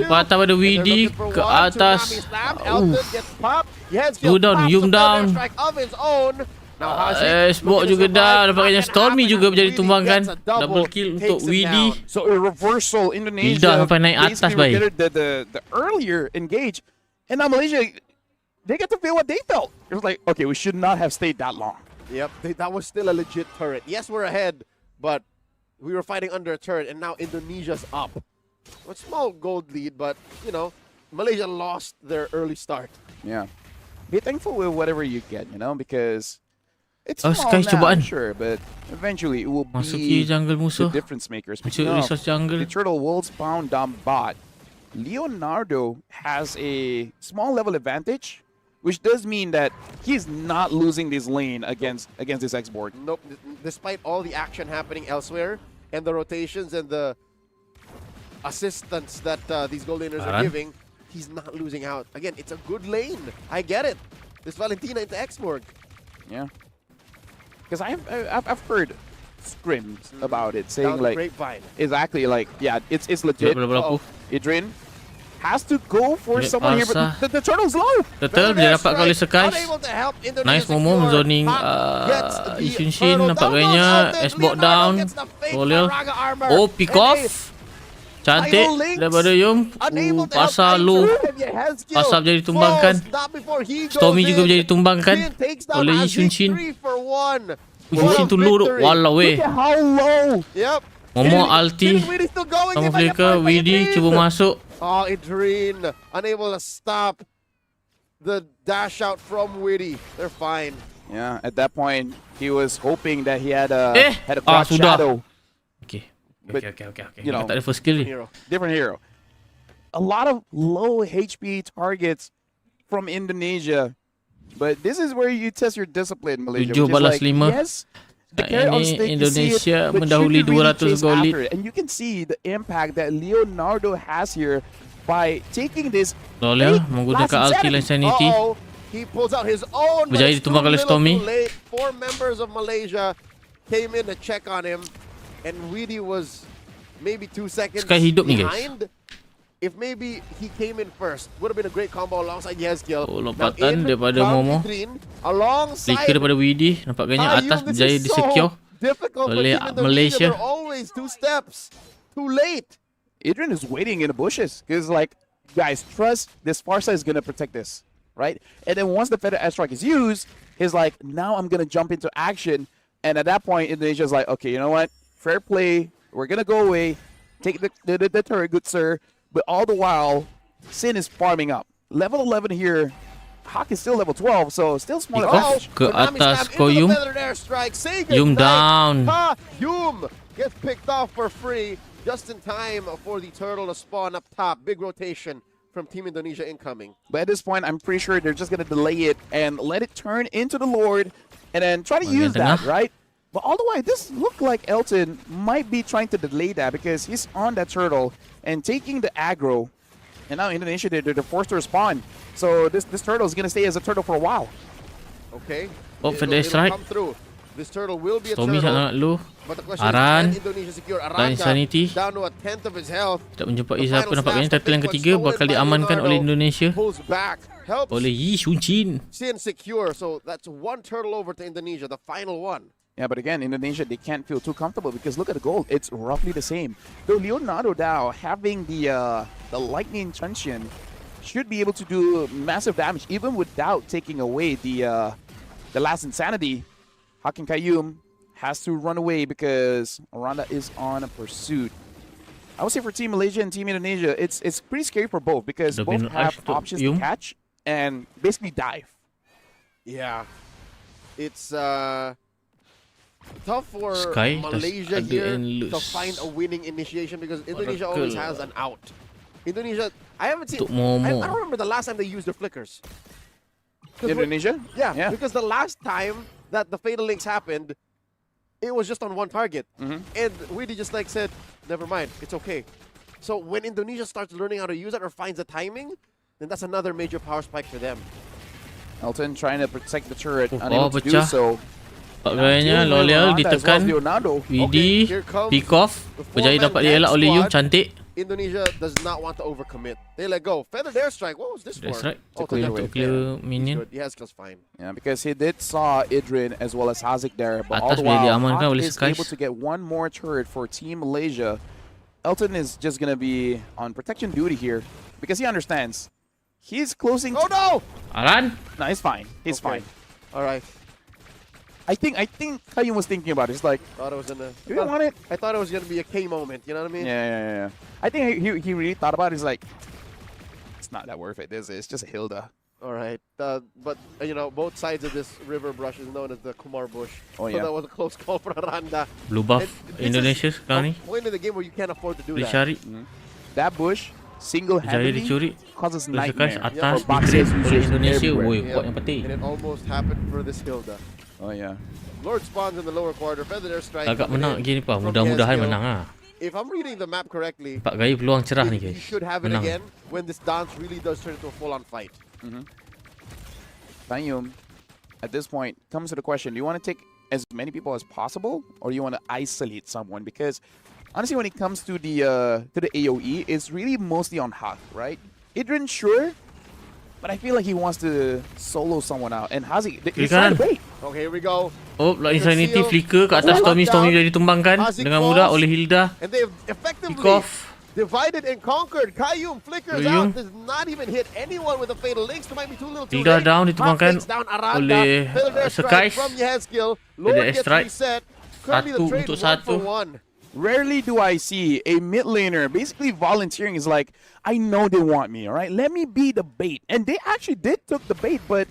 Patah pada Weedy ke atas. Yum down, Yum down. Xbox juga down. Nampaknya Stormy juga menjadi tumbangkan. Double kill untuk Weedy. So a reversal, Indonesia sampai naik atas baik. The earlier engage, and now Malaysia, they get to feel what they felt. It was like, okay, we should not have stayed that long. Yep, that was still a legit turret. Yes, we're ahead, but we were fighting under a turret, and now Indonesia's up. A small gold lead, but, you know, Malaysia lost their early start. Yeah. Be thankful with whatever you get, you know, because it's small now, sure, but eventually it will be the difference makers. The Turtle Wolves bound down bot. Leonardo has a small level advantage, which does mean that he's not losing this lane against this X-Borg. Nope. Despite all the action happening elsewhere and the rotations and the assistance that these gold laners are giving, he's not losing out. Again, it's a good lane. I get it. This Valentina into X-Borg. Yeah. Because I've heard scrims about it, saying Down like exactly like yeah, it's legit. Adrian has to go for someone here, but the turtle's low. Betul, dia dapat oleh Sekais. Nice Momo zoning Ishinshin nampak gayanya. Xbox down. Roller. Oh, pick off. Cantik daripada Yum. Parsa low. Parsa menjadi tumbangkan. Stormy juga menjadi tumbangkan oleh Ishinshin. Ishinshin tu low tu. Walau weh. Momo ulti. Sama flicker. Weedy cuba masuk. Oh, Adrian unable to stop the dash out from Weedy. They're fine. Yeah, at that point he was hoping that he had a cloud shadow. Okay. Okay. You know, tak ada first skill. Different hero. A lot of low HP targets from Indonesia, but this is where you test your discipline, Malaysia. 7 balas 5. Yes, ini Indonesia mendahului 200 gol lead. And you can see the impact that Leonardo has here by taking this. Lolia menggunakan ulti Insanity. He pulls out his own. Berjaya ditumbang oleh Stormy. 4 members of Malaysia came in to check on him, and Weedy was maybe 2 seconds behind. If maybe he came in first, would have been a great combo alongside Yezkiel. Oh, lompatan daripada Momo. Flicker daripada Weedy. Nampak gayanya atas berjaya di secure. difficult for Oleh Team Indonesia. Malaysia. They're always 2 steps too late. Adrian is waiting in the bushes because, like, guys, trust this Farsa is gonna protect this, right? And then once the Feather Airstrike is used, he's like, now I'm gonna jump into action. And at that point, Indonesia's like, okay, you know what? Fair play. We're gonna go away. Take the turret, good sir. But all the while, Sin is farming up. Level 11 here. Hawk is still level 12, so still small advantage. Ke atas kau Yum. Yum down. Yum gets picked off for free just in time for the turtle to spawn up top. Big rotation from Team Indonesia incoming. But at this point, I'm pretty sure they're just going to delay it and let it turn into the Lord and then try to use that, right? But all the way, this looked like Elton might be trying to delay that because he's on that turtle and taking the aggro. And now Indonesia, they're forced to respond. So this turtle is going to stay as a turtle for a while. Okay. Oh, Feather Strike. This turtle will be a Stormy turtle. sangat lu. But the question is, Aran. can Indonesia secure Dan Insanity. down to a tenth of his health? Tak menjumpai siapa. Nampaknya title yang ketiga bakal diamankan oleh Indonesia. Pulls back, helps Oleh Yi Shunchin. Sin secure. So that's 1 turtle over to Indonesia, the final one. Yeah, but again, Indonesia, they can't feel too comfortable because look at the gold. It's roughly the same. Though Leonardo Dao having the lightning tension should be able to do massive damage even without taking away the last insanity. Hakim Qayyum has to run away because Aranda is on a pursuit. I would say for Team Malaysia and Team Indonesia, it's pretty scary for both because both have options to catch and basically dive. Yeah. It's tough for Sky Malaysia here to find a winning initiation because Indonesia always has an out. Indonesia, I haven't seen. I don't remember the last time they used their flickers. Indonesia? Yeah, because the last time that the Fatal Links happened, it was just on 1 target. And Weedy just like said, never mind, it's okay. So when Indonesia starts learning how to use it or finds the timing, then that's another major power spike for them. Elton trying to protect the turret, unable to do so. Gayanya L'Oreal ditekan. Widi, pick off. Berjaya dapat dielak oleh Yum, cantik. Indonesia does not want to overcommit. They let go. Feathered Airstrike, what was this for? That's right. Oh, to clear minion. He has kills fine. Yeah, because he did saw Idrin as well as Hazik there. But all Atas the boleh while, diamankan Hawk oleh is Skies. able to get 1 more turret for Team Malaysia. Elton is just going to be on protection duty here because he understands. He's closing. Oh, no! Aran? No, he's fine. He's fine. All right. I think Qayyum was thinking about it. He's like, Thought it was gonna. do you want it? I thought it was gonna be a K moment. You know what I mean? Yeah. I think he really thought about it. He's like, it's not that worth it, is it? It's just a Hilda. All right. But you know, both sides of this river brush is known as the Kumar Bush. Oh, So yeah. that was a close call for Aranda. Blue buff And this Indonesia is sekarang ni. a point in the game where you can't afford to do that. Dicari. That bush single-handedly dicuri. causes Blue nightmare. Skies atas for boxers di-grade oleh users Indonesia. everywhere. Woi, kuat yang petik. And it almost happened for this Hilda. Oh yeah. Lord spawns in the lower quarter. Feathered Airstrike. Agak coming menang in gini pa. from Mudah-mudahan Yazgil. menang ah. If I'm reading the map correctly, 4 gaya peluang cerah ni you guys. should have it Menang. again when this dance really does turn into a full-on fight. Qayyum, at this point, comes to the question: do you want to take as many people as possible, or do you want to isolate someone? Because honestly, when it comes to the AOE, it's really mostly on Hawk, right? Idrin, sure, but I feel like he wants to solo someone out. And Hazik, he's trying to bait. Okay, here we go. Oh, Insanity flicker ke atas Stormy sudah ditumbangkan dengan mudah oleh Hilda. And they've effectively Pick off. divided and conquered. Qayyum flickers Qayyum. out. Does not even hit anyone with a fatal links. There might be too little too Hilda late. down, ditumbangkan Hawk takes down Aranda. oleh Feathered Airstrike Skies. from Yazgil. Ada Lord gets strike. reset. Currently the Satu trade untuk 1 satu. for 1. Rarely do I see a mid laner basically volunteering. Is like, I know they want me, all right? Let me be the bait. And they actually did took the bait, but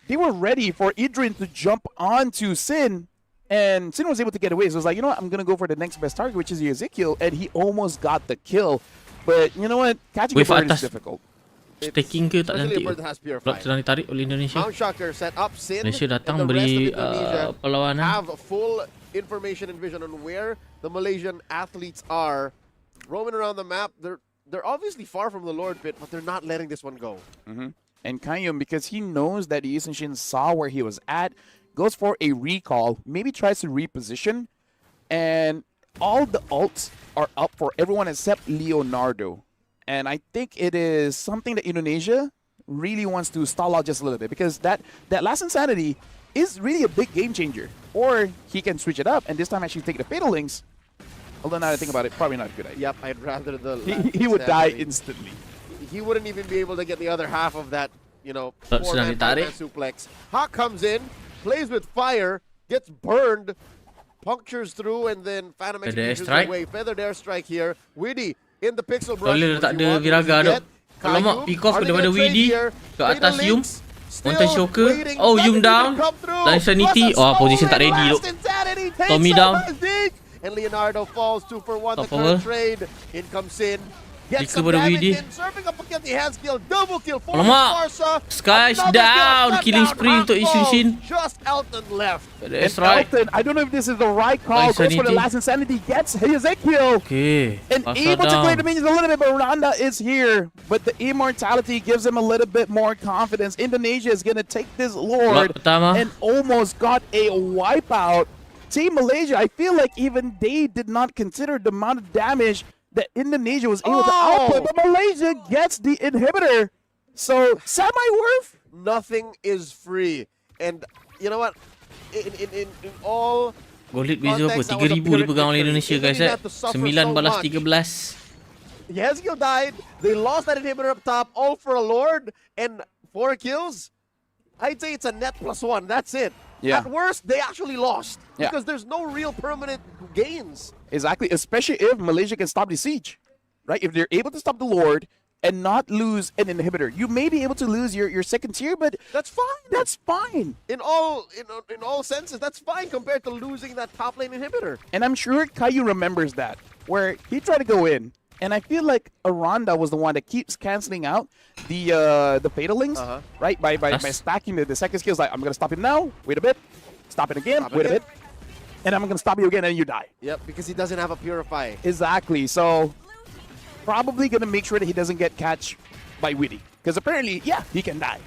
they were ready for Idrin to jump onto Sin. And Sin was able to get away. So it was like, you know what? I'm going to go for the next best target, which is Ezekiel. And he almost got the kill. But you know what? Catching a Wave bird is atas. difficult. Stacking ke tak Especially a cantik. bird that has purified. Block sedang ditarik oleh Indonesia. Mount Shocker set up Sin. Malaysia datang and the rest beri of Indonesia perlawanan. have full information and vision on where the Malaysian athletes are roaming around the map. They're obviously far from the Lord pit, but they're not letting this one go. And Qayyum, because he knows that Yi Shin saw where he was at, goes for a recall, maybe tries to reposition, and all the ults are up for everyone except Leonardo. And I think it is something that Indonesia really wants to stall out just a little bit, because that last insanity is really a big game changer. Or he can switch it up and this time actually take the Fatal Links. Although now that I think about it, probably not a good idea. Yep, I'd rather the... He would die instantly. He wouldn't even be able to get the other half of that, you know, Sedang four-man ditarik. suplex. Hawk comes in, plays with fire, gets burned, punctures through, and then Phantom executions away. Feathered airstrike here. Widdy in the pixel brush. Kalau tak ada Viraga dah. Kalau mak pick off daripada Widdy ke atas Yum. Mountain Shocker. Oh, Yum down. Dan Sanity. Oh, position tak ready tu. Tommy down. And Leonardo falls 2 for 1. The current trade. In comes Sin. Gets some pada damage Widdy. in. Serving up against the hand skill. Double kill for Alamak. Sparsa. Sky's down. Killing spree untuk Ishin. Just Elton left. That's right. Elton, I don't know if this is the right call. Goes for the last Insanity. Gets his kill. Okay. And able to clear the minions a little bit, but Randa is here. But the immortality gives him a little bit more confidence. Indonesia is going to take this Lord and almost got a wipeout. Team Malaysia, I feel like even they did not consider the amount of damage that Indonesia was able to output, but Malaysia gets the inhibitor. So, semi-worth? Nothing is free. And you know what? In all Gold beza apa? 3,000 dipegang oleh Indonesia guys. 9 balas 13. Yezgil died. They lost that inhibitor up top, all for a Lord, and 4 kills. I'd say it's a net +1. That's it. Yeah. At worst, they actually lost because there's no real permanent gains. Exactly, especially if Malaysia can stop the siege, right? If they're able to stop the Lord and not lose an inhibitor, you may be able to lose your second tier, but that's fine. That's fine. In all senses, that's fine compared to losing that top lane inhibitor. And I'm sure Caillou remembers that, where he tried to go in, and I feel like Aranda was the one that keeps canceling out the Fatal Links, right? By stacking the second skills. Like, I'm gonna stop him now. Wait a bit. Stop it again. Wait a bit. And I'm gonna stop you again, and you die. Yep, because he doesn't have a Purify. Exactly. So probably gonna make sure that he doesn't get catch by Widdy, because apparently, yeah, he can die.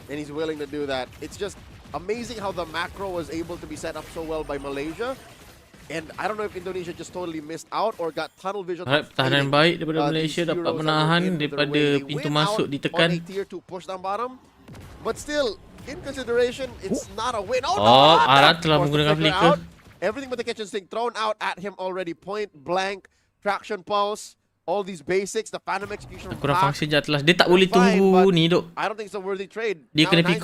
And he's willing to do that. It's just amazing how the macro was able to be set up so well by Malaysia. And I don't know if Indonesia just totally missed out or got tunnel vision. Pertahanan baik daripada Malaysia dapat menahan daripada pintu masuk ditekan. Tier 2 push down bottom. But still, in consideration, it's not a win. Oh, Arat telah menggunakan flicker. Everything but the kitchen sink thrown out at him already. Point blank, traction pulse, all these basics, the Phantom execution. Kurang function je Atlas. Dia tak boleh tunggu ni duk. I don't think it's a worthy trade. Dia kena pick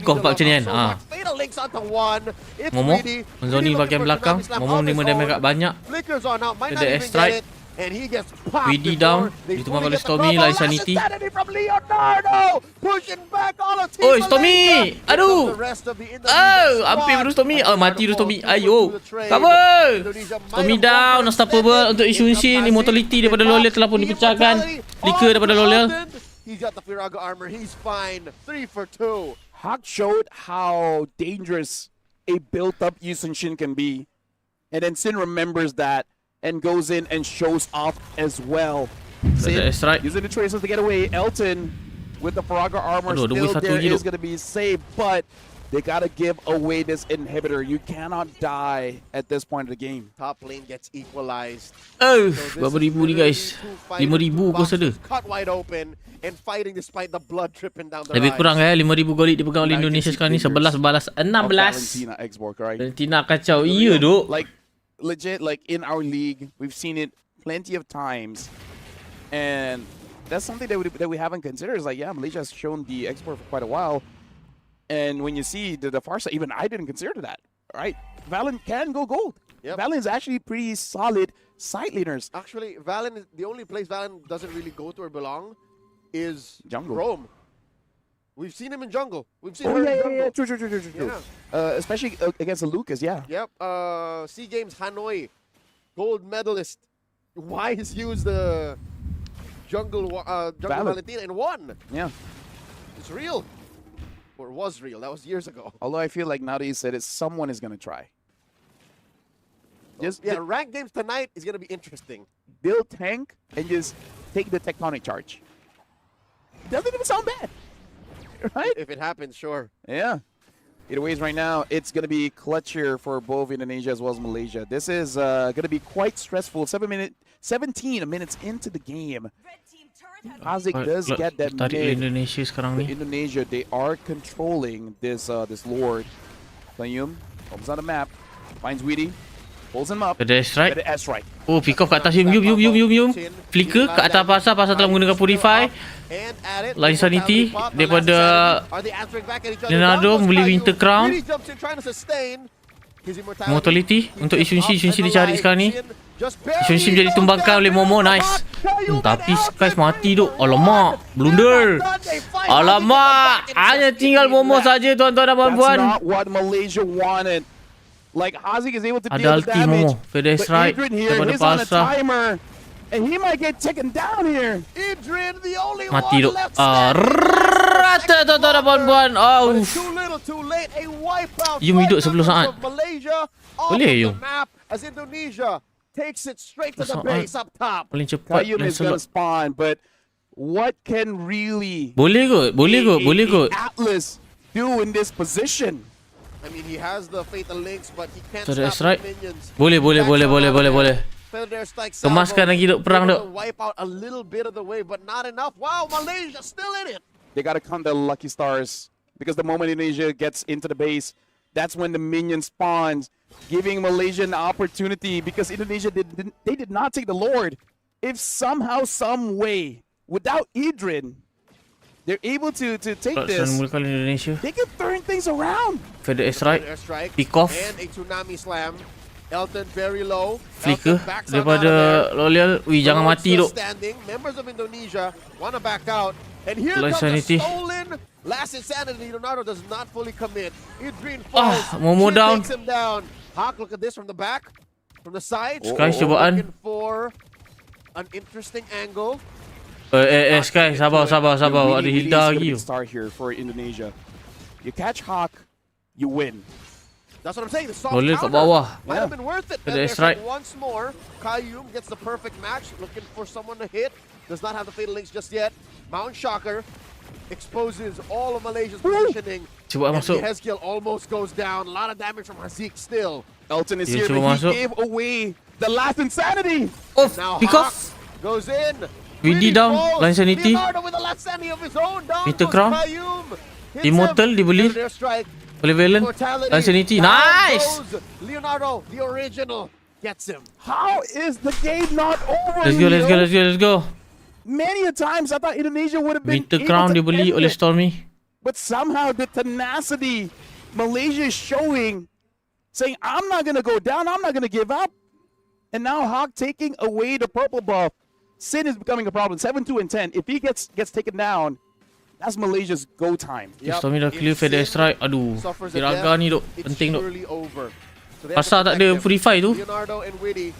off macam ni kan. Fatal Links onto one. It's Momo, Widdy. Zoni bahagian belakang. Momo menerima damage banyak. Flickers on out, might not Ada even strike. get it. And he gets popped. Widdy down. Ditumbang oleh Stormy, lain Sanity. From Leonardo, pushing back all of Team Oh, Stormy! Malaysia. Aduh! Oh, hampir baru Stormy. Oh, mati dulu Stormy. Ayo. Cover! Stormy down. Unstoppable untuk Ishunshin. Immortality daripada Loyal telah pun dipecahkan. Flicker daripada Loyal. He's got the Firaga armor. He's fine. 3 for 2. Hawk showed how dangerous a built-up Yusunshin can be. And then Sin remembers that and goes in and shows off as well. Sin using the traces to get away. Elton with the Firaga armor still there is going to be saved, but they got to give away this inhibitor. You cannot die at this point of the game. Top lane gets equalized. Oh, berapa ribu ni guys? 5,000 kau rasa ada? Cut wide open and fighting despite the blood dripping down the Lebih kurang 5,000 gold dipegang oleh Indonesia sekarang ni. 11 balas 16. Valentina kacau. Iya duk. Like legit, like in our league, we've seen it plenty of times, and that's something that we haven't considered. Is like, yeah, Malaysia has shown the export for quite a while, and when you see the far side, even I didn't consider that. Right, Valen can go gold. Yep. Valen is actually pretty solid side leaders. Actually, Valen is the only place Valen doesn't really go to or belong is jungle. Rome. We've seen him in jungle. We've seen her in jungle. True. Yeah. Especially against the Lucas, yeah. Yep. SEA Games Hanoi, gold medalist. Wise used the jungle Valentina and won. Yeah. It's real. Or was real. That was years ago. Although I feel like now that you said it, someone is going to try. Ranked games tonight is going to be interesting. They'll tank and just take the tectonic charge. Doesn't even sound bad. Right? If it happens, sure. Yeah. Either ways, right now, it's going to be clutchier for both Indonesia as well as Malaysia. This is going to be quite stressful. 17 minutes into the game. Azik does get that mid. Indonesia sekarang ni. Indonesia, they are controlling this Lord. Playum Comes on the map. Finds Weedy. Pulls him up. Ada strike. Ada strike. Oh, pick off kat atas. Yum. Flicker kat atas pasar telah menggunakan Purify. Line Sanity daripada Leonardo membeli Winter Crown. Mortality untuk Ishunshi dicari sekarang ni. Ishunshi menjadi tumbangkan oleh Momo. Nice. Tapi Skies mati tu. Alamak, blunder. Alamak, hanya tinggal Momo saja tuan-tuan dan puan-puan. That's not what Malaysia wanted. Like Haziq is able to deal Ada the ulti damage, Momo. Fedex but right Adrian here, daripada he's on a pasar. timer, and he might get taken down here. Adrian, the only Mati one tu. left Rata tuan-tuan dan puan-puan. But it's too little, too late. A wipeout Yum hidup 10 saat. of Malaysia off Boleh, of the Yum. map as Indonesia takes it straight to the Saat. base up top. Paling cepat Qayyum dan is gonna slot. spawn, but what can really Boleh kot. Atlas do in this position? I mean, he has the fatal links, but he can't Fedex stop right. the minions. Boleh. Feather strike Kemaskan lagi duk perang able duk. to wipe out a little bit of the way, but not enough. Wow, Malaysia still in it. They gotta count the lucky stars, because the moment Indonesia gets into the base, that's when the minion spawns, giving Malaysia an opportunity, because Indonesia did not take the Lord. If somehow, some way, without Idrin, they're able to take this, Mulakan Indonesia. they can turn things around. Fedex right. Airstrike Pick off. and a tsunami slam. Elton very low. Flicker Elton backs up daripada out of Loyal. Wih, jangan Lord mati still duk. standing. Members of Indonesia want to back out. And here Last comes Sanity. the stolen last insanity. Leonardo does not fully commit. Idrin falls. Momo Shin down. takes him down. Hawk, look at this from the back. From the side. Skies cobaan. Looking for an interesting angle. Sky, sabar. Ada Really Hilda is gonna be lagi. star here for Indonesia. You catch Hawk, you win. That's what I'm saying. The soft Boleh kat counter bawah. might have been worth it. Feather Feather strike. once more. Qayyum gets the perfect match. Looking for someone to hit. Does not have the fatal links just yet. Mount Shocker exposes all of Malaysia's positioning. Cuba And masuk. the Hezkiel almost goes down. A lot of damage from Haziq still. Elton is Dia here, cuba but he masuk. gave away the last insanity. Now pick Hawk off. goes in. Windy Really down. falls. Line Sanity. Leonardo with the last sanity of his own. Down Winter goes Crown. Qayyum. Hits Immortal him. dibeli Feather strike. oleh Valen. Mortality. Line Sanity. Down Nice. goes Leonardo, the original, gets him. How is the game not over? Let's go. Many a times I thought Indonesia would have been Winter able Crown to dibeli end oleh it. Stormy. But somehow the tenacity Malaysia is showing, saying, I'm not going to go down, I'm not going to give up. And now Hawk taking away the purple buff. Sin is becoming a problem. 7-2 and 10. If he gets taken down, that's Malaysia's go time. Stormy dah clear Fedex strike. Aduh, Diraga ni duk penting duk. Pasar tak ada Purify tu. Leonardo and Witty,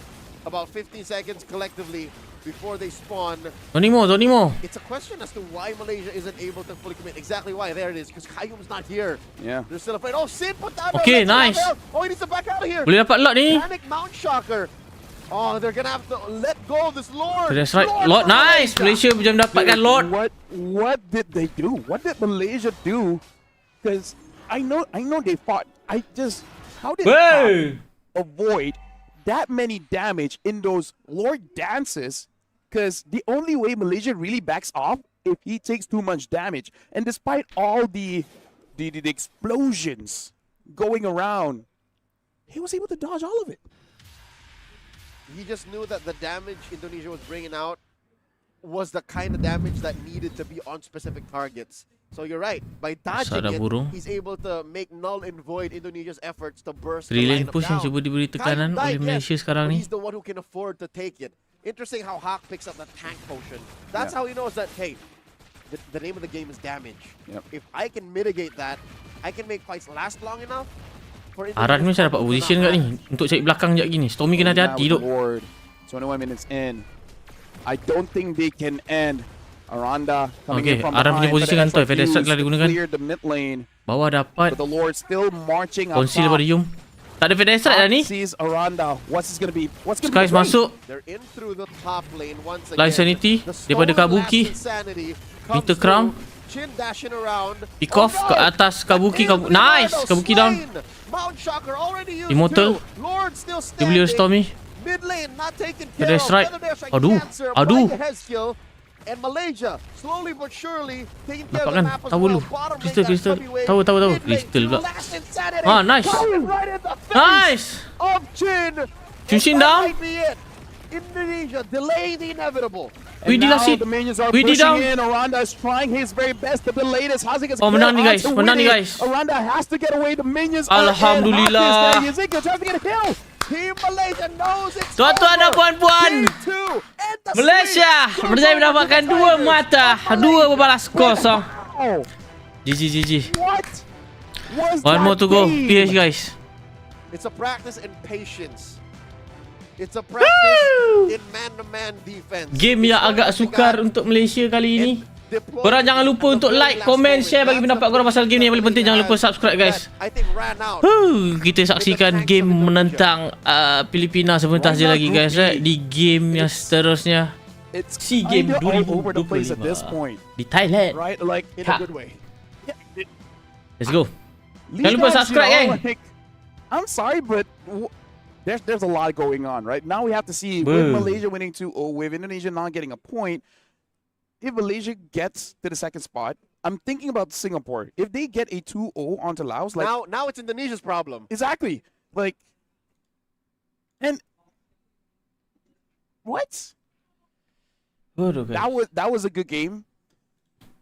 about 15 seconds collectively before they spawn. Zonimo. It's a question as to why Malaysia isn't able to fully commit. Exactly why. There it is. Because Qayyum's not here. Yeah. They're still afraid. Oh, Sin put down. Okay, nice. Oh, he needs to back out of here. Boleh dapat lot ni. Panic Mount Shocker. Oh, they're gonna have to let go of this Lord. That's right. Lord, nice. Malaysia jam dapatkan Lord. What did they do? What did Malaysia do? Because I know they fought. How did they avoid that many damage in those Lord dances? Because the only way Malaysia really backs off if he takes too much damage. And despite all the explosions going around, he was able to dodge all of it. He just knew that the damage Indonesia was bringing out was the kind of damage that needed to be on specific targets. So you're right. By dodging it, he's able to make null and void Indonesia's efforts to burst the Brilliant lineup push yang down. cuba diberi tekanan oleh Malaysia sekarang ni. He's the one who can afford to take it. Interesting how Hawk picks up the tank potion. That's how he knows that, hey, the name of the game is damage. If I can mitigate that, I can make fights last long enough. Aran ni macam dapat position kat ni untuk cari belakang sekejap gini. Stormy kena hati-hati duk. 21 minutes in. I don't think they can end. Aranda coming in from Aran punya behind. position kantoi. Fedex strike telah digunakan. Cleared the mid lane. Bawah dapat. But the Lord still marching up Conceal top. daripada Yum. Tak ada Fedex strike dah ni. Sees Aranda. What's gonna be? Skies masuk. They're in through the top lane once again. Line Sanity daripada Kabuki. Winter Crown. Chin dashing around. Pick off ke atas Kabuki. Nice. Kabuki down. Mount Shocker already used Immortal. Lord still Dia boleh standing. Stormy. Mid lane not taken care Fedex of. strike. Feather strike Aduh. cancer. Aduh. Blind Hezkiel. And Malaysia, slowly but surely, taking care Nampak of the kan? map as Tahu well. lu. Bottom lane, Crystal, that Crystal. heavyweight, Tahu. mid lane, Crystal pula. last insanity. Ah, nice. Coming right in the face Nice. of Chin. Chin And that down. might be it. Indonesia delaying the inevitable. We did now the minions are We did pushing down. in. Aranda is trying his very best to delay this. How's he gets Oh, menang ni guys. Menang ni guys. Aranda has to get away. The minions Alhamdulillah. are in. Ezekiel tries to get a kill. Team Malaysia knows it's Tuan-tuan dan puan-puan, Malaysia berjaya mendapatkan 2 mata, 2 berbalas kosong. GG. What was One more to go. PH guys. It's a practice in patience. It's a practice in man-to-man defense. Game yang agak sukar untuk Malaysia kali ini. Korang jangan lupa untuk like, komen, share bagi pendapat korang pasal game ni. Yang paling penting jangan lupa subscribe guys. Kita saksikan game menentang Filipina sebentar je lagi guys, right? Di game yang seterusnya. SEA Game 2025 di Thailand. Right, like in a good way. Let's go. Jangan lupa subscribe gang. I'm sorry, but there's a lot going on right now. We have to see with Malaysia winning 2-0, with Indonesia not getting a point. If Malaysia gets to the second spot, I'm thinking about Singapore. If they get a 2-0 onto Laos, like now it's Indonesia's problem. Exactly. Like, and what? That was a good game.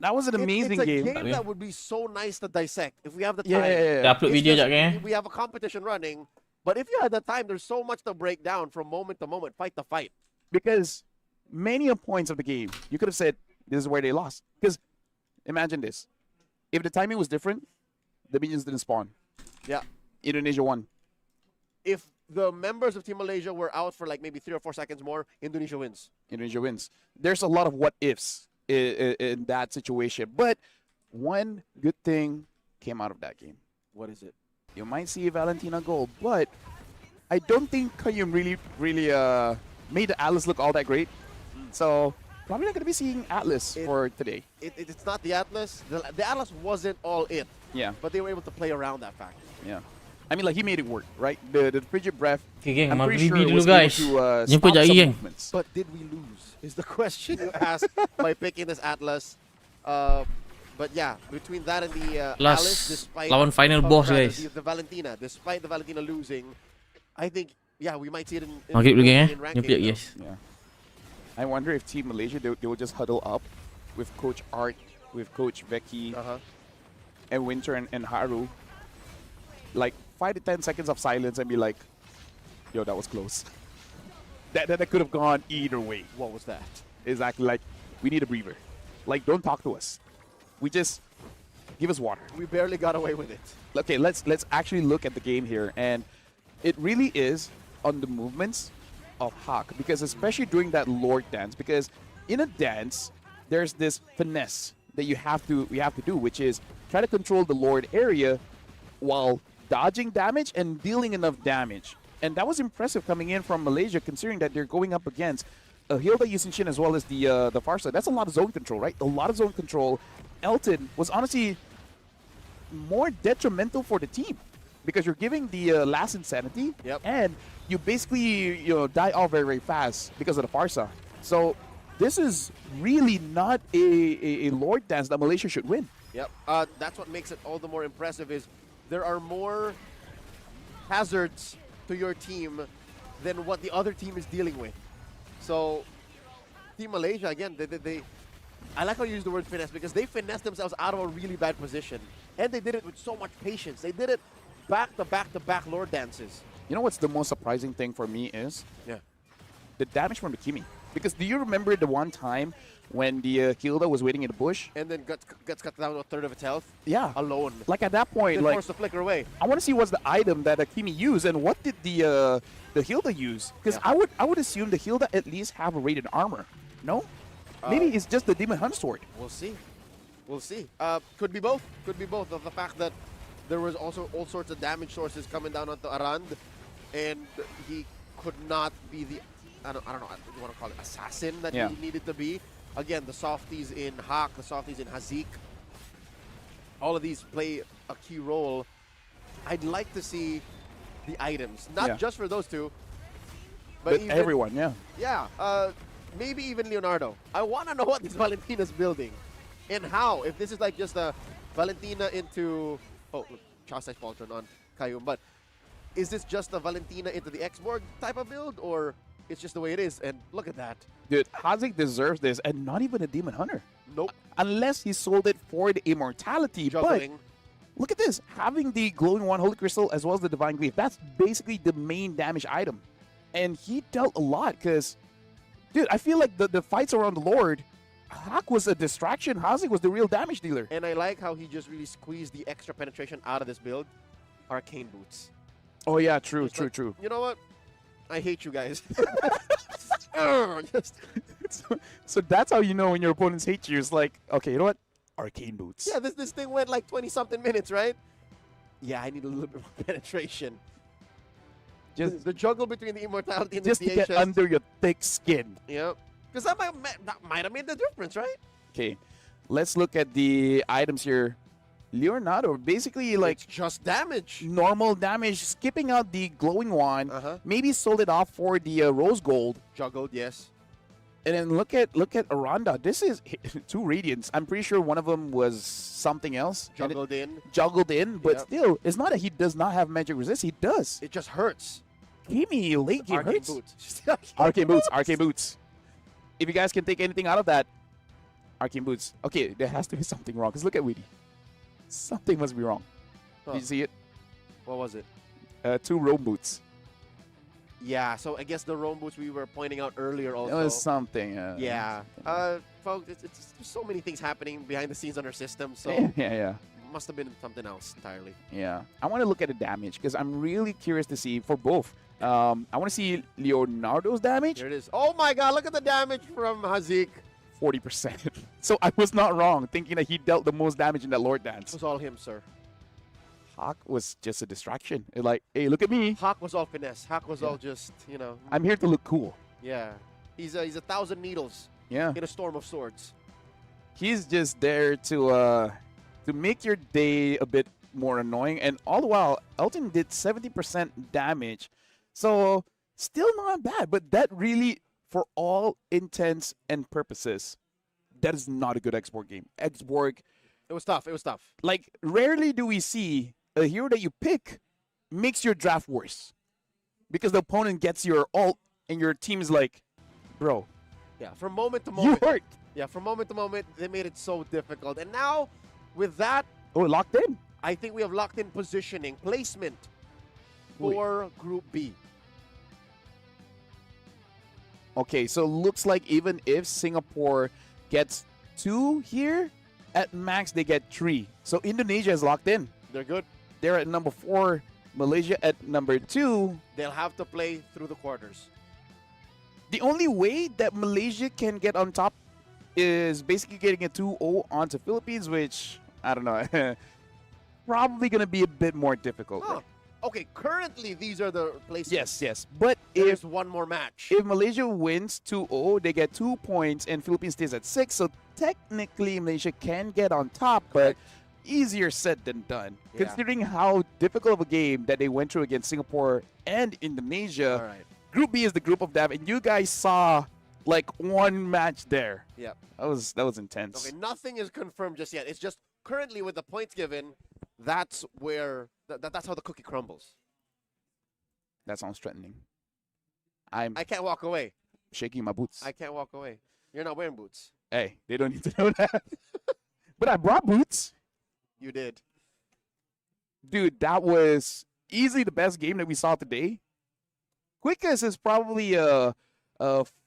That was an amazing game. It's a game that would be so nice to dissect if we have the time. Yeah. Upload video jap kan. We have a competition running, but if you had the time, there's so much to break down from moment to moment, fight to fight. Because many points of the game, you could have said this is where they lost. Because imagine this: if the timing was different, the minions didn't spawn. Yeah, Indonesia won. If the members of Team Malaysia were out for like maybe 3 or 4 seconds more, Indonesia wins. Indonesia wins. There's a lot of what ifs in that situation, but one good thing came out of that game. What is it? You might see a Valentina goal, but I don't think Kayum really made the Atlas look all that great. So probably not going to be seeing Atlas for today. It's not the Atlas. The Atlas wasn't all it. Yeah. But they were able to play around that fact. Yeah. I mean, like, he made it work, right? The frigid breath. Okay, gang, I'm pretty MLBB sure it dulu was guys. able to Jumpa stop jap some gang. movements. But did we lose? Is the question you ask by picking this Atlas. But yeah, between that and the Last Alice, despite lawan final boss guys. The Valentina, despite the Valentina losing, I think we might see it in Maghrib dulu gang ranking. Jumpa jap guys. Yeah. I wonder if Team Malaysia, they will just huddle up with Coach Art, with Coach Becky, and Winter and Haru. Like 5 to 10 seconds of silence and be like, yo, that was close. that could have gone either way. What was that? Exactly. Like, we need a breather. Like, don't talk to us. We just give us water. We barely got away with it. Okay, let's actually look at the game here, and it really is on the movements of Hawk, because especially during that Lord dance, because in a dance there's this finesse that we have to do, which is try to control the Lord area while dodging damage and dealing enough damage. And that was impressive coming in from Malaysia, considering that they're going up against Hilda Yusin as well as the Farsa. That's a lot of zone control, right? A lot of zone control. Elton was honestly more detrimental for the team, because you're giving the last insanity, and you basically die off very, very fast because of the Farsa. So this is really not a Lord dance that Malaysia should win. Yep. That's what makes it all the more impressive, is there are more hazards to your team than what the other team is dealing with. So Team Malaysia, again, they I like how you use the word finesse, because they finessed themselves out of a really bad position, and they did it with so much patience. They did it back-to-back-to-back Lord dances. You know what's the most surprising thing for me is? Yeah. The damage from the Kimi. Because do you remember the one time when the Hilda was waiting in the bush? And then gets cut down to a third of its health? Yeah. Alone. Like at that point, Then like, forced to flicker away. I want to see what's the item that Kimi used, and what did the Hilda use? Because I would assume the Hilda at least have a rated armor. No? Maybe it's just the Demon Hunt sword. We'll see. We'll see. Could be both. Could be both. Of the fact that there was also all sorts of damage sources coming down onto Arand, and he could not be the, I don't know, what you want to call it, assassin that he needed to be. Again, the softies in Hak, the softies in Hazik, all of these play a key role. I'd like to see the items, not just for those two, but even, everyone, Yeah. maybe even Leonardo. I want to know what this Valentina's building and how. If this is like just a Valentina into... Oh, look, chassis Faltron on Kayum. But is this just a Valentina into the X-Borg type of build, or it's just the way it is? And look at that. Dude, Hazik deserves this, and not even a Demon Hunter. Nope. Unless he sold it for the immortality. Juggling. But look at this. Having the Glowing One Holy Crystal as well as the Divine Grief, that's basically the main damage item. And he dealt a lot because, dude, I feel like the fights around the Lord, Hawk was a distraction. Hazik was the real damage dealer. And I like how he just really squeezed the extra penetration out of this build. Arcane Boots. Oh, yeah, true. You know what? I hate you guys. So that's how you know when your opponents hate you. It's like, okay, you know what? Arcane Boots. Yeah, this thing went like 20-something minutes, right? Yeah, I need a little bit more penetration. Just the juggle between the immortality and just the to get under your thick skin. Yep. Because that might have made the difference, right? Okay, let's look at the items here. Leonardo, basically like it's just damage. Normal damage, skipping out the glowing wand. Maybe sold it off for the rose gold. Juggled, yes. And then look at Aranda. This is 2 radiants. I'm pretty sure one of them was something else. Juggled in. Juggled in, but still, it's not that he does not have magic resist. He does. It just hurts. Kimi late game Arcane hurts. Boots. Arcane Boots. Arcane Boots. If you guys can take anything out of that, Arcane Boots. Okay, there has to be something wrong. Because look at Weedy. Something must be wrong. Huh. Did you see it? What was it? 2 Rome Boots. Yeah, so I guess the Rome Boots we were pointing out earlier also. It was something. Yeah. Folks, there's so many things happening behind the scenes on our system, so yeah. must have been something else entirely. Yeah. I want to look at the damage because I'm really curious to see for both. I want to see Leonardo's damage. Here it is. Oh my god, look at the damage from Hazik. 40%. So I was not wrong thinking that he dealt the most damage in that Lord Dance. It was all him, sir. Hawk was just a distraction. Like, hey, look at me. Hawk was all finesse. Hawk was all just, you know. I'm here to look cool. Yeah. He's a 1,000 needles. Yeah. In a storm of swords. He's just there to make your day a bit more annoying. And all the while, Elton did 70% damage. So still not bad. But that really, for all intents and purposes, that is not a good X-Borg game. X-Borg. It was tough. It was tough. Like, rarely do we see a hero that you pick makes your draft worse. Because the opponent gets your ult and your team is like, bro. Yeah, from moment to moment. You hurt. Yeah, from moment to moment, they made it so difficult. And now, with that... Oh, locked in? I think we have locked in positioning, placement for Group B. Okay, so looks like even if Singapore gets 2 here, at max they get 3. So Indonesia is locked in. They're good. They're at number 4. Malaysia at number 2. They'll have to play through the quarters. The only way that Malaysia can get on top is basically getting a 2-0 onto Philippines, which, I don't know, probably going to be a bit more difficult. Huh. Okay, currently these are the places. Yes. But there's one more match. If Malaysia wins 2-0, they get 2 points and Philippines stays at 6. So technically Malaysia can get on top, but easier said than done. Yeah. Considering how difficult of a game that they went through against Singapore and Indonesia. All right. Group B is the group of death, and you guys saw like one match there. Yep. That was intense. Okay, nothing is confirmed just yet. It's just currently with the points given, that's where that's how the cookie crumbles. That sounds threatening. I can't walk away. Shaking my boots. I can't walk away. You're not wearing boots. Hey, they don't need to know that. But I brought boots. You did. Dude, that was easily the best game that we saw today. Quickest is probably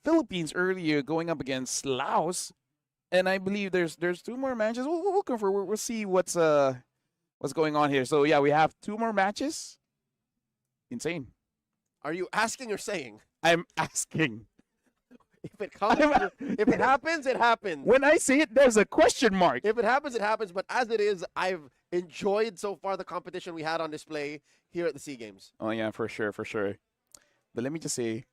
Philippines earlier going up against Laos, and I believe there's 2 more matches. We'll confirm. We'll see what's going on here. So yeah, we have 2 more matches. Insane. Are you asking or saying? I'm asking. If it comes, if it happens, it happens. When I say it, there's a question mark. If it happens, it happens. But as it is, I've enjoyed so far the competition we had on display here at the SEA Games. Oh yeah, for sure. But let me just say,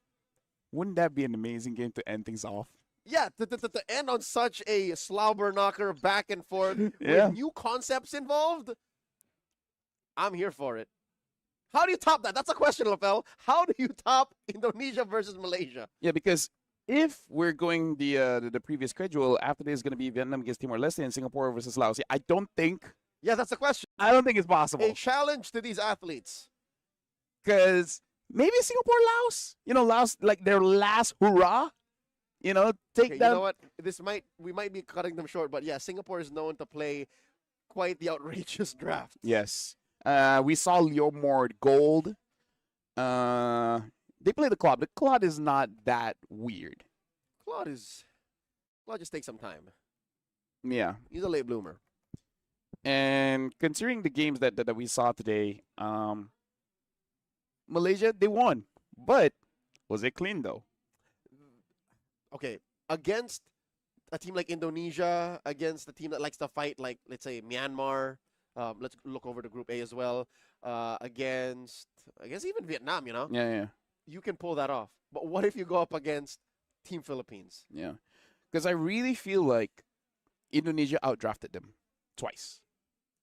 wouldn't that be an amazing game to end things off? Yeah, to end on such a slobber knocker back and forth Yeah. with new concepts involved, I'm here for it. How do you top that? That's a question, LaFell. How do you top Indonesia versus Malaysia? Yeah, because if we're going the previous schedule, after this is going to be Vietnam against Timor-Leste and Singapore versus Laos. I don't think. Yeah, that's the question. I don't think it's possible. A challenge to these athletes. Because maybe Singapore, Laos. Laos like their last hurrah. Take them. You know what? We might be cutting them short, but yeah, Singapore is known to play quite the outrageous draft. Yes. We saw Leo Mord Gold. They play the Claude. The Claude is not that weird. Claude just takes some time. Yeah. He's a late bloomer. And considering the games that we saw today, Malaysia, they won. But was it clean though? Okay. Against a team like Indonesia, against a team that likes to fight like, let's say, Myanmar. Let's look over to Group A as well. Against even Vietnam, Yeah. You can pull that off. But what if you go up against Team Philippines? Yeah. Because I really feel like Indonesia outdrafted them twice.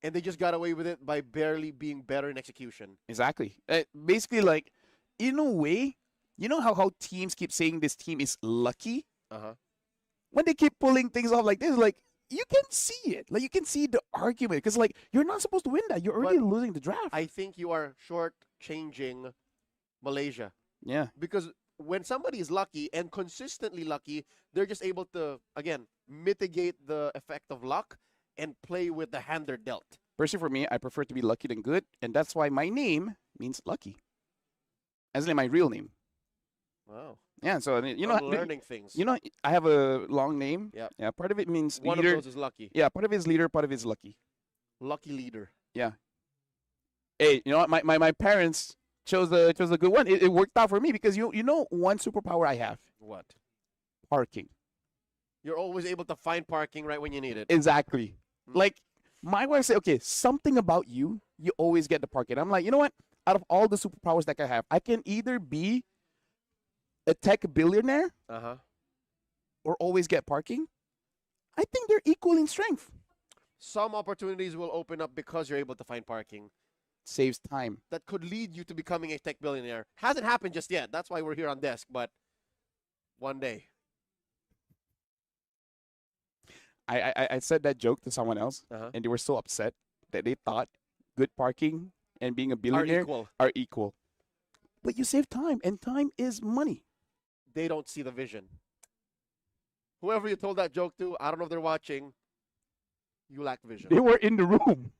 And they just got away with it by barely being better in execution. Exactly. Basically, like, in a way, you know how teams keep saying this team is lucky? Uh-huh. When they keep pulling things off like this, like, you can see it. Like, you can see the argument. Because, like, you're not supposed to win that. You're already losing the draft. I think you are short-changing Malaysia. Yeah. Because when somebody is lucky and consistently lucky, they're just able to, again, mitigate the effect of luck and play with the hand they're dealt. Personally, for me, I prefer to be lucky than good. And that's why my name means lucky. As in my real name. Wow. Yeah, so I'm learning things. I have a long name. Yep. Yeah, part of it means one leader. of those is lucky. Yeah, part of it is leader, part of it is lucky. Lucky leader. Yeah. Hey, you know what? My parents chose a good one. It worked out for me because you know one superpower I have. What? Parking. You're always able to find parking right when you need it. Exactly. Like my wife said, okay, something about you always get the parking. I'm like, you know what? Out of all the superpowers that I have, I can either be a tech billionaire or always get parking. I think they're equal in strength. Some opportunities will open up because you're able to find parking. Saves time. That could lead you to becoming a tech billionaire. Hasn't happened just yet. That's why we're here on desk, but one day. I said that joke to someone else, and they were so upset that they thought good parking and being a billionaire are equal. But you save time, and time is money. They don't see the vision. Whoever you told that joke to, I don't know if they're watching, you lack vision. They were in the room.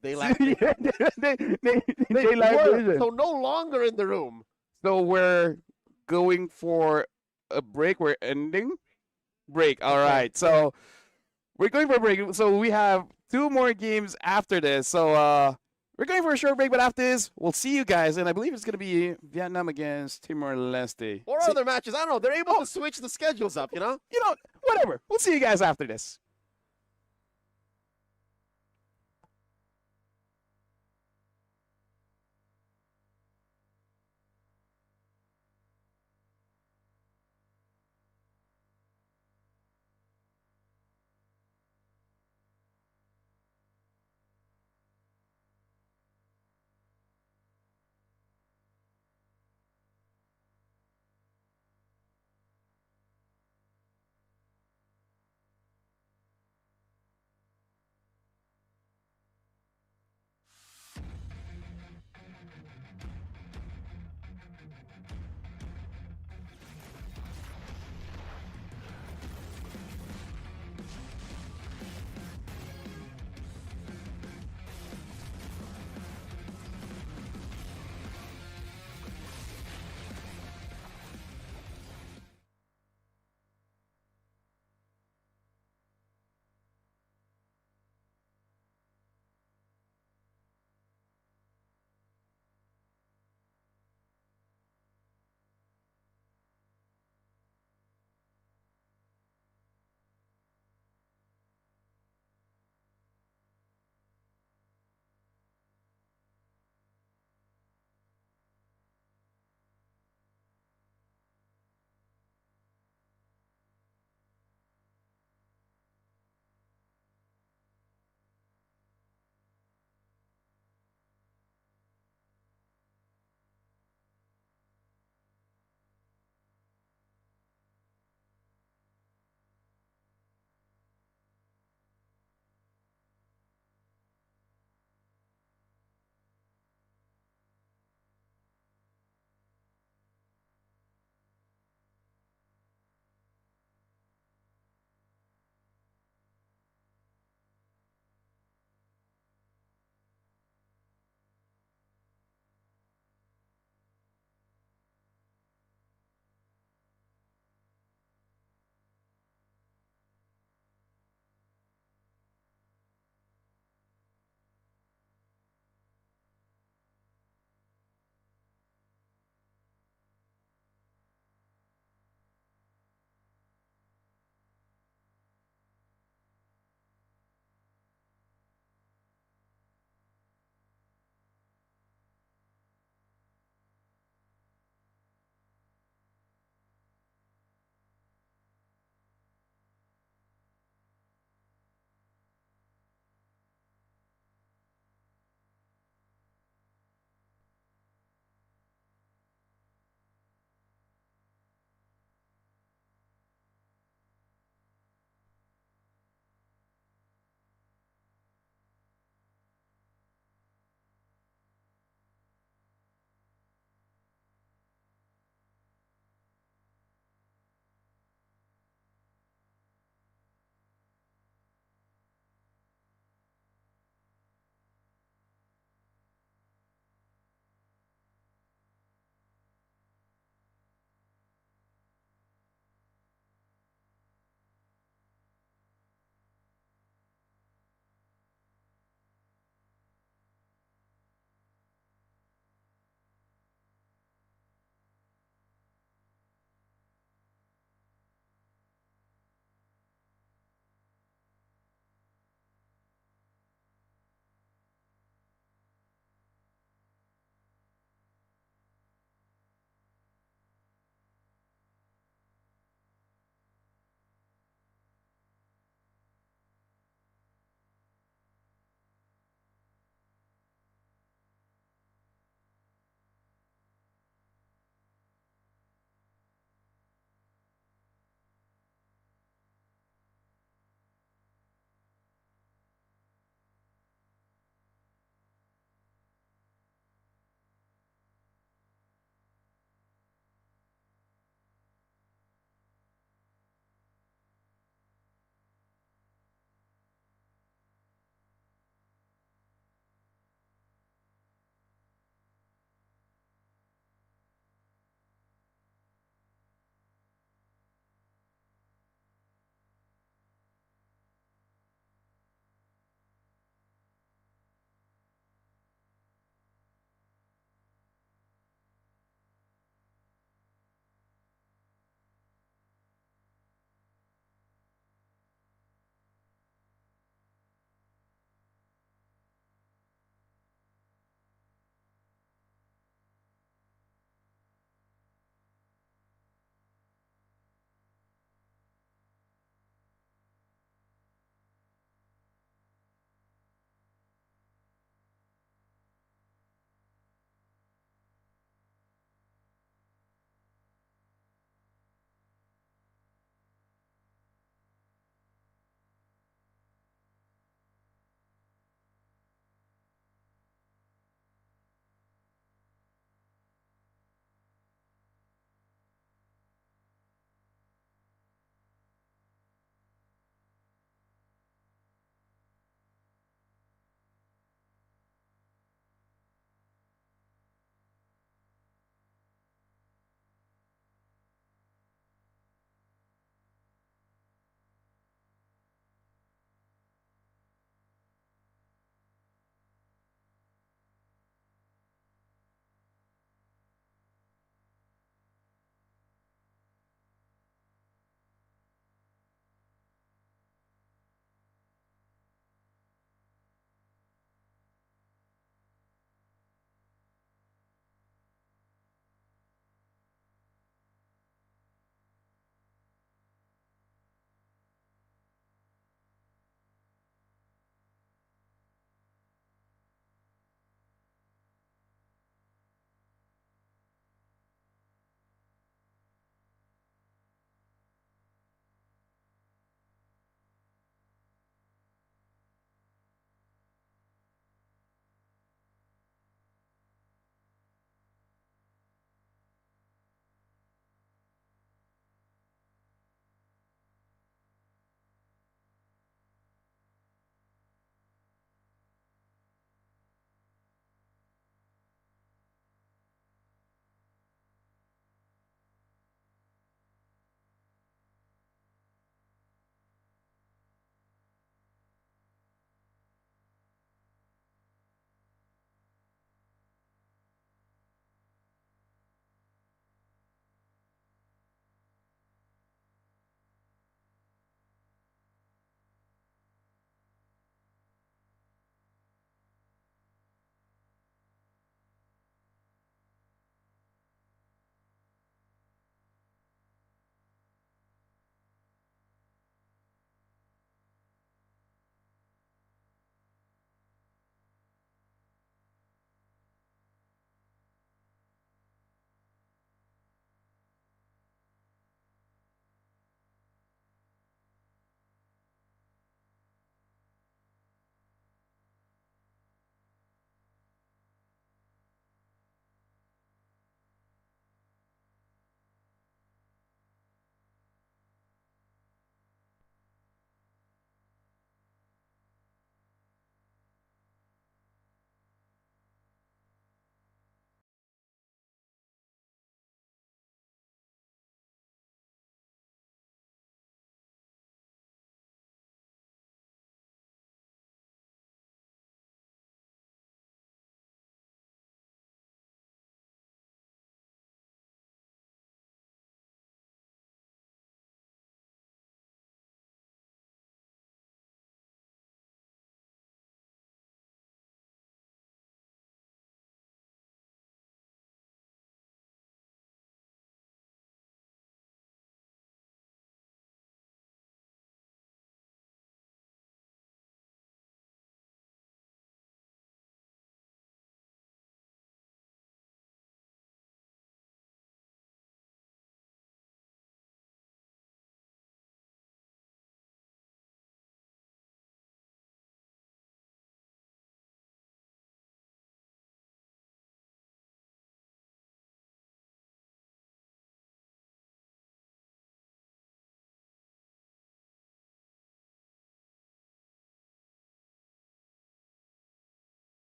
They lack vision. they lack vision. So no longer in the room. So we're going for a break. We're ending break. All right. So we're going for a break. So we have 2 more games after this. So we're going for a short break, but after this, we'll see you guys. And I believe it's going to be Vietnam against Timor-Leste. Or other matches. I don't know. They're able to switch the schedules up, Whatever. We'll see you guys after this.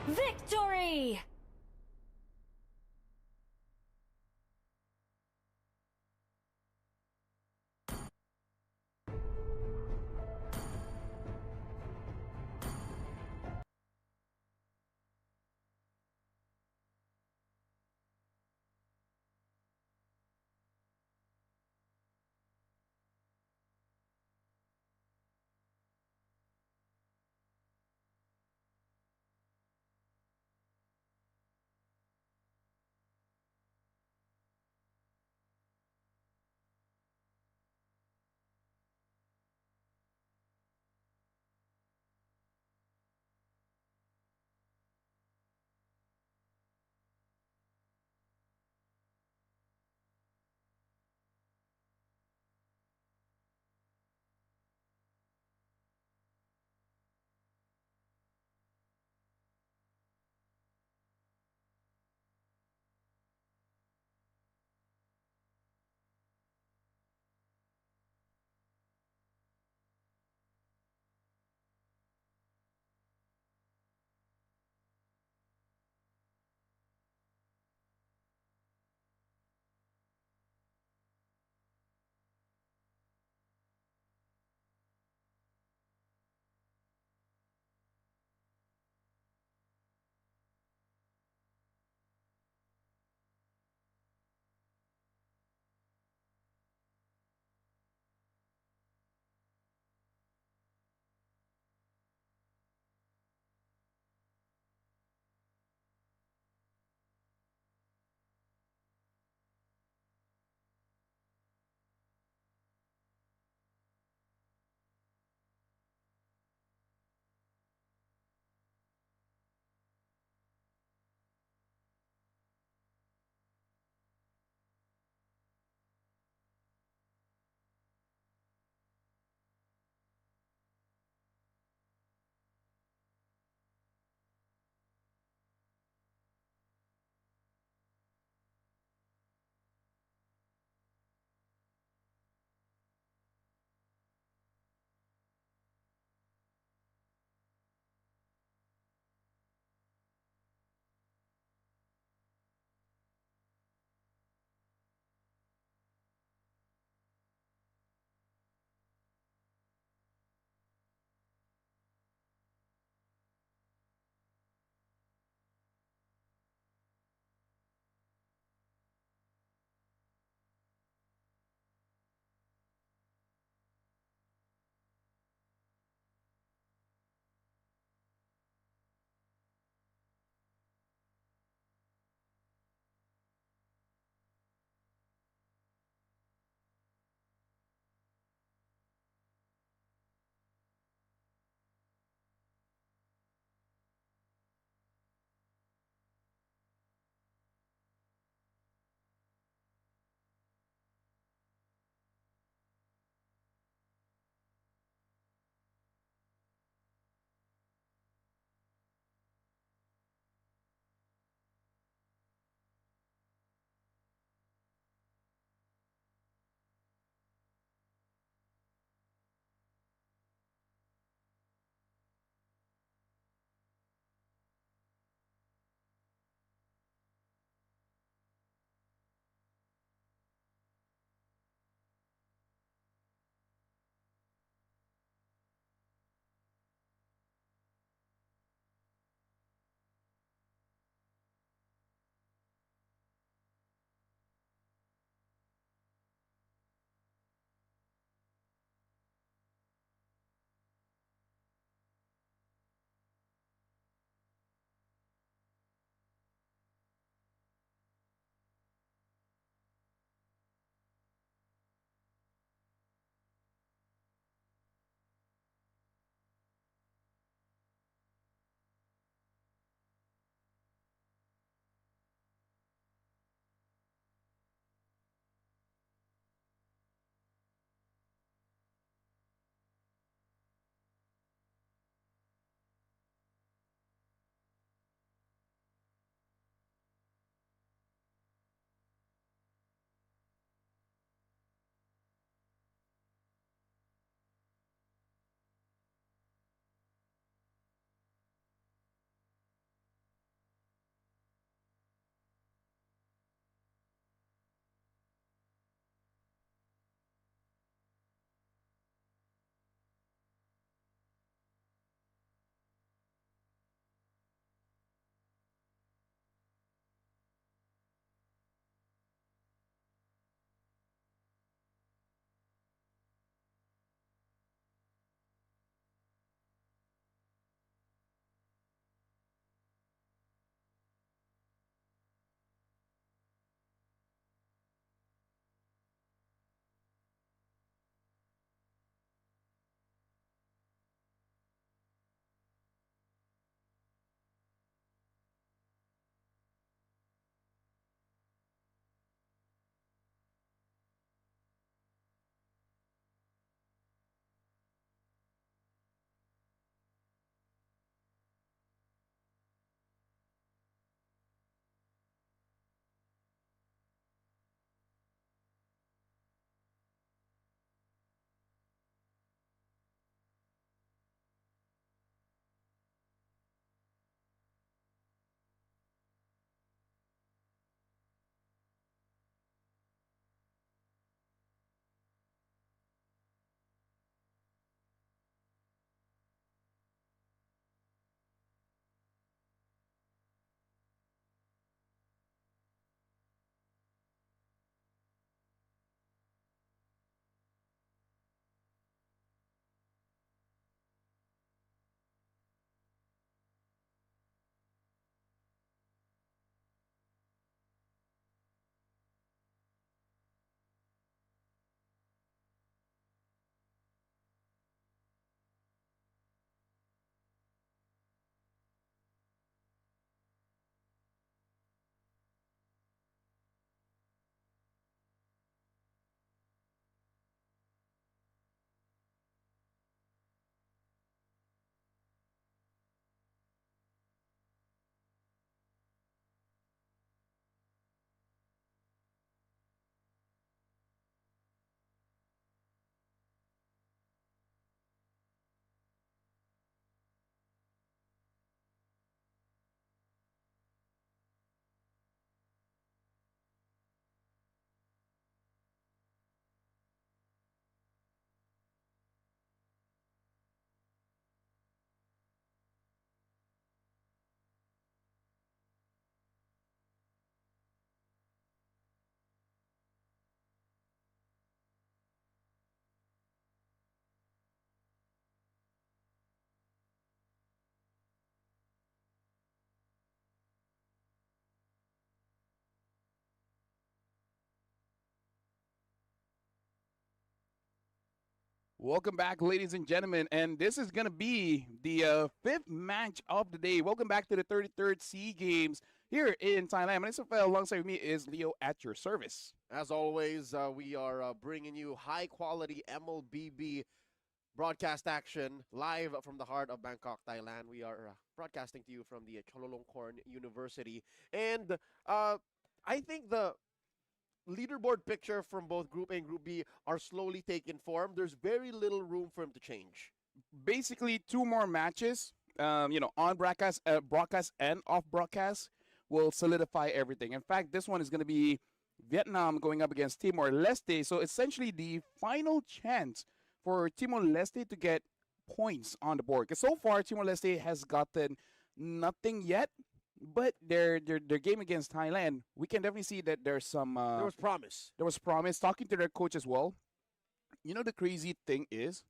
Victory! Welcome back, ladies and gentlemen, and this is going to be the fifth match of the day. Welcome back to the 33rd SEA Games here in Thailand. My name is Aufa. Alongside with me is Leo at your service. As always, we are bringing you high-quality MLBB broadcast action live from the heart of Bangkok, Thailand. We are broadcasting to you from the Chulalongkorn University, and I think the leaderboard picture from both Group A and Group B are slowly taking form. There's very little room for him to change. Basically, 2 more matches, on broadcast and off broadcast will solidify everything. In fact, this one is going to be Vietnam going up against Timor-Leste. So essentially, the final chance for Timor-Leste to get points on the board. Because so far, Timor-Leste has gotten nothing yet. But their game against Thailand, we can definitely see that there's some... there was promise. There was promise. Talking to their coach as well. You know, the crazy thing is,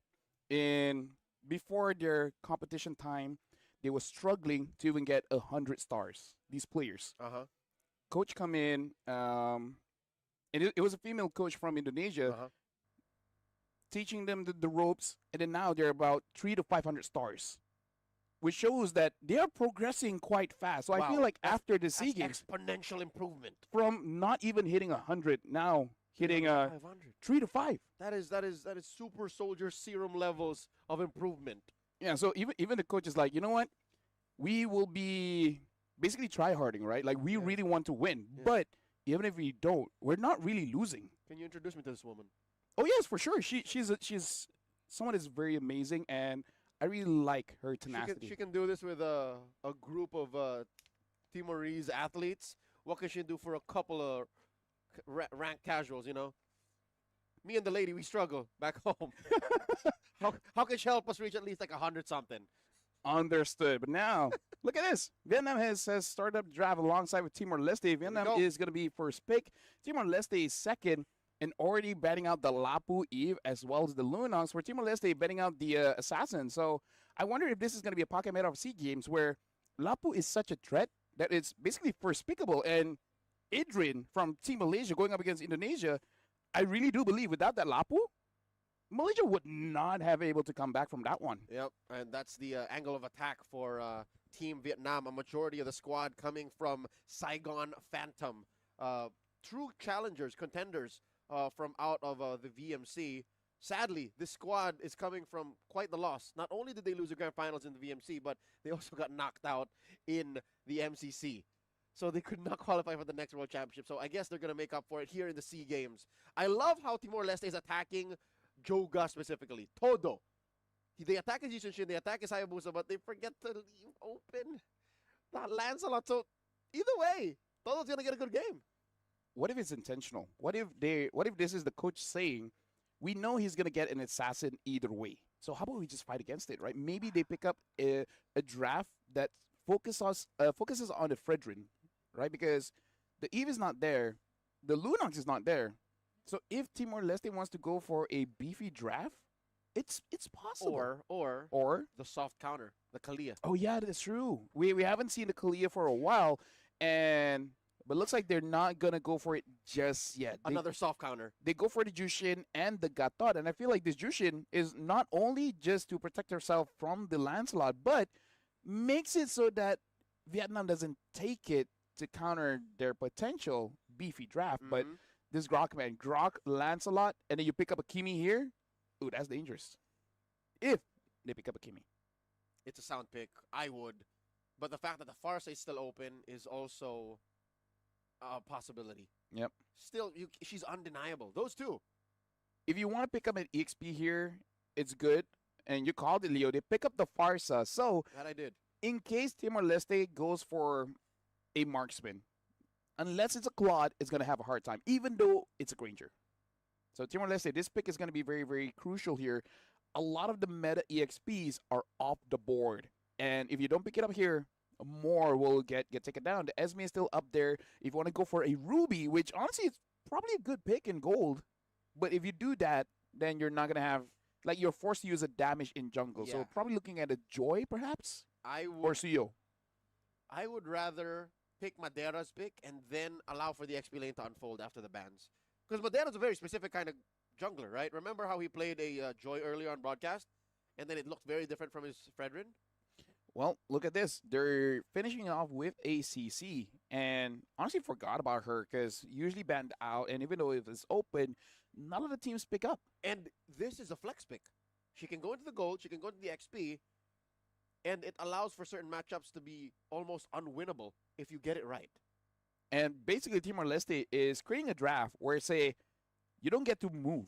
before their competition time, they were struggling to even get 100 stars, these players. Coach come in, and it was a female coach from Indonesia, teaching them the ropes, and then now they're about 300 to 500 stars. Which shows that they are progressing quite fast. So I feel like after the SEA Games, exponential improvement from not even hitting 100 now hitting 3 to 5. That is super soldier serum levels of improvement. Yeah. So even the coach is like, you know what, we will be basically try-harding, right? Like we really want to win, but even if we don't, we're not really losing. Can you introduce me to this woman? Oh yes, for sure. She's someone that's very amazing, and I really like her tenacity. She can do this with a group of Timorese athletes. What can she do for a couple of ranked casuals, you know? Me and the lady, we struggle back home. How can she help us reach at least like 100-something? Understood. But now, look at this. Vietnam has started up the draft alongside with Timor-Leste. Vietnam is going to be first pick. Timor-Leste is second. And already betting out the Lapu Eve as well as the Lunongs, where Timor-Leste betting out the Assassin. So I wonder if this is going to be a pocket meta of SEA Games where Lapu is such a threat that it's basically first pickable. And Idrin from Team Malaysia going up against Indonesia, I really do believe without that Lapu, Malaysia would not have able to come back from that one. Yep, and that's the angle of attack for Team Vietnam. A majority of the squad coming from Saigon Phantom. True challengers, contenders. From out of the VMC. Sadly, this squad is coming from quite the loss. Not only did they lose the grand finals in the VMC, but they also got knocked out in the MCC. So they could not qualify for the next World Championship. So I guess they're going to make up for it here in the SEA Games. I love how Timor-Leste is attacking Joga specifically. Todo. They attack his Yushin, they attack his Hayabusa, but they forget to leave open that Lancelot. So either way, Todo's going to get a good game. What if it's intentional? What if this is the coach saying, we know he's going to get an assassin either way. So how about we just fight against it, right? Maybe they pick up a draft that focuses on the Fredrin, right? Because the Eve is not there. The Lunox is not there. So if Timor-Leste wants to go for a beefy draft, it's possible. Or the soft counter, the Kalia. Oh, yeah, that's true. We haven't seen the Kalia for a while, but looks like they're not going to go for it just yet. Another soft counter. They go for the Jushin and the Gatot. And I feel like this Jushin is not only just to protect herself from the Lancelot, but makes it so that Vietnam doesn't take it to counter their potential beefy draft. But this Grok, man, Grok, Lancelot, and then you pick up a Kimi here. Ooh, that's dangerous. If they pick up a Kimi. It's a sound pick. I would. But the fact that the Farsa is still open is also a possibility. Yep. Still, she's undeniable. Those two. If you want to pick up an EXP here, it's good. And you called it, Leo. They pick up the Farsa. So that I did. In case Timor-Leste goes for a marksman, unless it's a Claude, it's going to have a hard time, even though it's a Granger. So Timor-Leste, this pick is going to be very, very crucial here. A lot of the meta EXPs are off the board. And if you don't pick it up here, more will get taken down. The Esme is still up there. If you want to go for a Ruby, which honestly is probably a good pick in gold. But if you do that, then you're not going to have, like, you're forced to use a damage in jungle. Yeah. So probably looking at a Joy, perhaps? Or Suyo. I would rather pick Madera's pick and then allow for the XP lane to unfold after the bans. Because Madera's a very specific kind of jungler, right? Remember how he played a Joy earlier on broadcast? And then it looked very different from his Fredrin? Well, look at this. They're finishing off with ACC, and honestly forgot about her because usually banned out, and even though if it's open, none of the teams pick up. And this is a flex pick. She can go into the gold, she can go into the XP, and it allows for certain matchups to be almost unwinnable if you get it right. And basically, Timor-Leste is creating a draft where, say, you don't get to move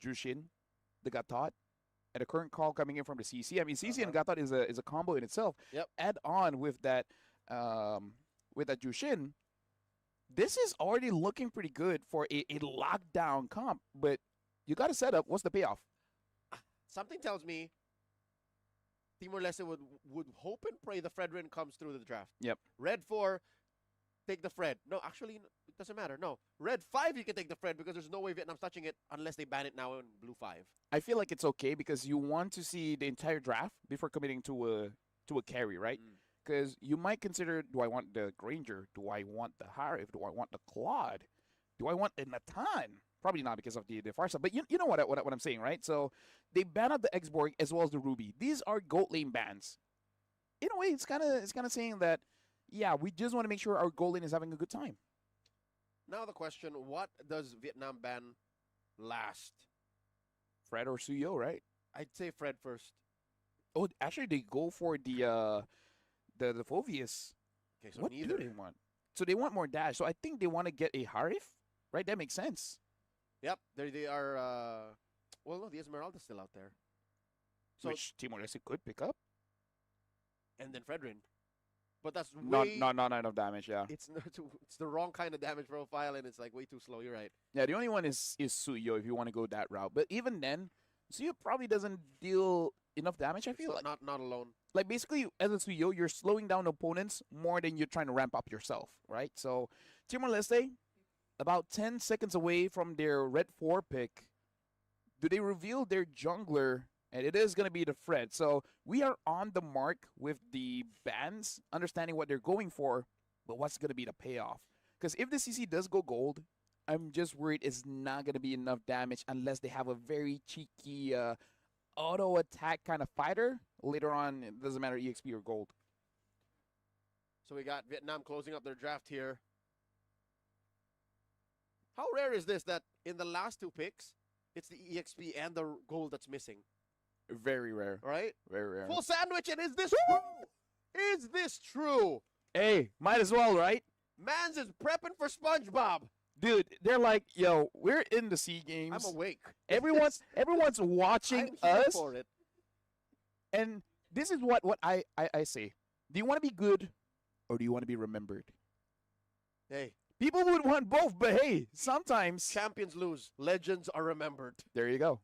Jushin, the Gatot, and the current call coming in from the CC. I mean, CC and Gatot is a combo in itself. Yep. Add on with that Jushin, this is already looking pretty good for a lockdown comp. But you got to set up. What's the payoff? Something tells me Timor-Leste would hope and pray the Fredrin comes through the draft. Yep. Red 4, take the Fred. No, actually, it doesn't matter. No. Red 5, you can take the Fred because there's no way Vietnam's touching it unless they ban it now in Blue 5. I feel like it's okay because you want to see the entire draft before committing to a carry, right? Because you might consider, do I want the Granger? Do I want the Harif? Do I want the Claude? Do I want the Natan? Probably not because of the Farsa, but you know what I'm saying, right? So they ban out the Exborg as well as the Ruby. These are gold lane bans. In a way, it's kind of saying that, yeah, we just want to make sure our gold lane is having a good time. Now the question, what does Vietnam ban last? Fred or Suyo, right? I'd say Fred first. Oh, actually, they go for the Phoveus. Okay, so what neither. do they want? So they want more dash. So I think they want to get a Harif, right? That makes sense. Yep, they are. Well, no, the Esmeralda's still out there. So, which Timor-Leste could pick up. And then Fredrin. But that's not way... not enough damage, yeah. It's the wrong kind of damage profile, and it's like way too slow. You're right. Yeah, the only one is Suyo if you want to go that route. But even then, Suyo probably doesn't deal enough damage, I feel like. Not alone. Like, basically, as a Suyo, you're slowing down opponents more than you're trying to ramp up yourself, right? So, Timor-Leste, about 10 seconds away from their Red 4 pick, do they reveal their jungler? And it is going to be the Fred. So we are on the mark with the bans, understanding what they're going for, but what's going to be the payoff? Because if the CC does go gold, I'm just worried it's not going to be enough damage unless they have a very cheeky auto attack kind of fighter. Later on, it doesn't matter EXP or gold. So we got Vietnam closing up their draft here. How rare is this that in the last two picks, it's the EXP and the gold that's missing? Very rare. Right? Very rare. Full sandwich, and is this true? Is this true? Hey, might as well, right? Mans is prepping for SpongeBob. Dude, they're like, yo, we're in the SEA Games. I'm awake. Everyone's watching I'm here us. for it. And this is what I say. Do you want to be good or do you want to be remembered? Hey. People would want both, but hey, sometimes champions lose. Legends are remembered. There you go.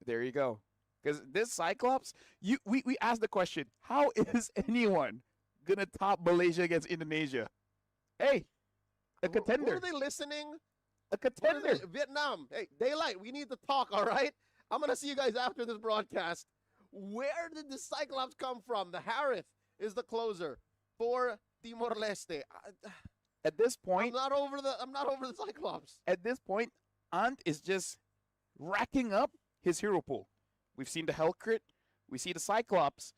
There you go. Because this Cyclops, we asked the question, how is anyone going to top Malaysia against Indonesia? Hey, a contender. Were they listening? A contender. Vietnam. Hey, Daylight, we need to talk, all right? I'm going to see you guys after this broadcast. Where did the Cyclops come from? The Harith is the closer for Timor-Leste. At this point, I'm not over the Cyclops. At this point, Ant is just racking up his hero pool. We've seen the Hellcrit. We see the Cyclops.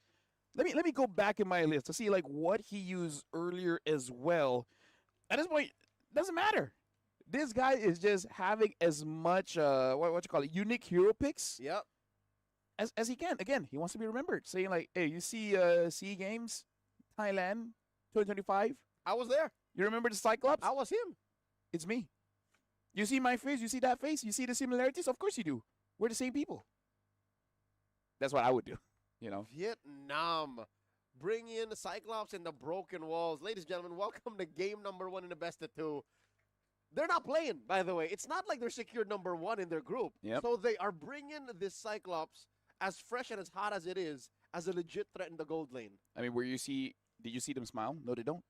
Let me go back in my list to see like what he used earlier as well. At this point, doesn't matter. This guy is just having as much what you call it, unique hero picks. Yep. As he can. Again, he wants to be remembered. Saying like, hey, you see SEA Games, Thailand, 2025. I was there. You remember the Cyclops? I was him. It's me. You see my face? You see that face? You see the similarities? Of course you do. We're the same people. That's what I would do, you know. Vietnam. Bring in the Cyclops and the Broken Walls. Ladies and gentlemen, welcome to game number 1 in the best of 2. They're not playing, by the way. It's not like they're secured number 1 in their group. Yep. So they are bringing this Cyclops, as fresh and as hot as it is, as a legit threat in the gold lane. I mean, did you see them smile? No, they don't.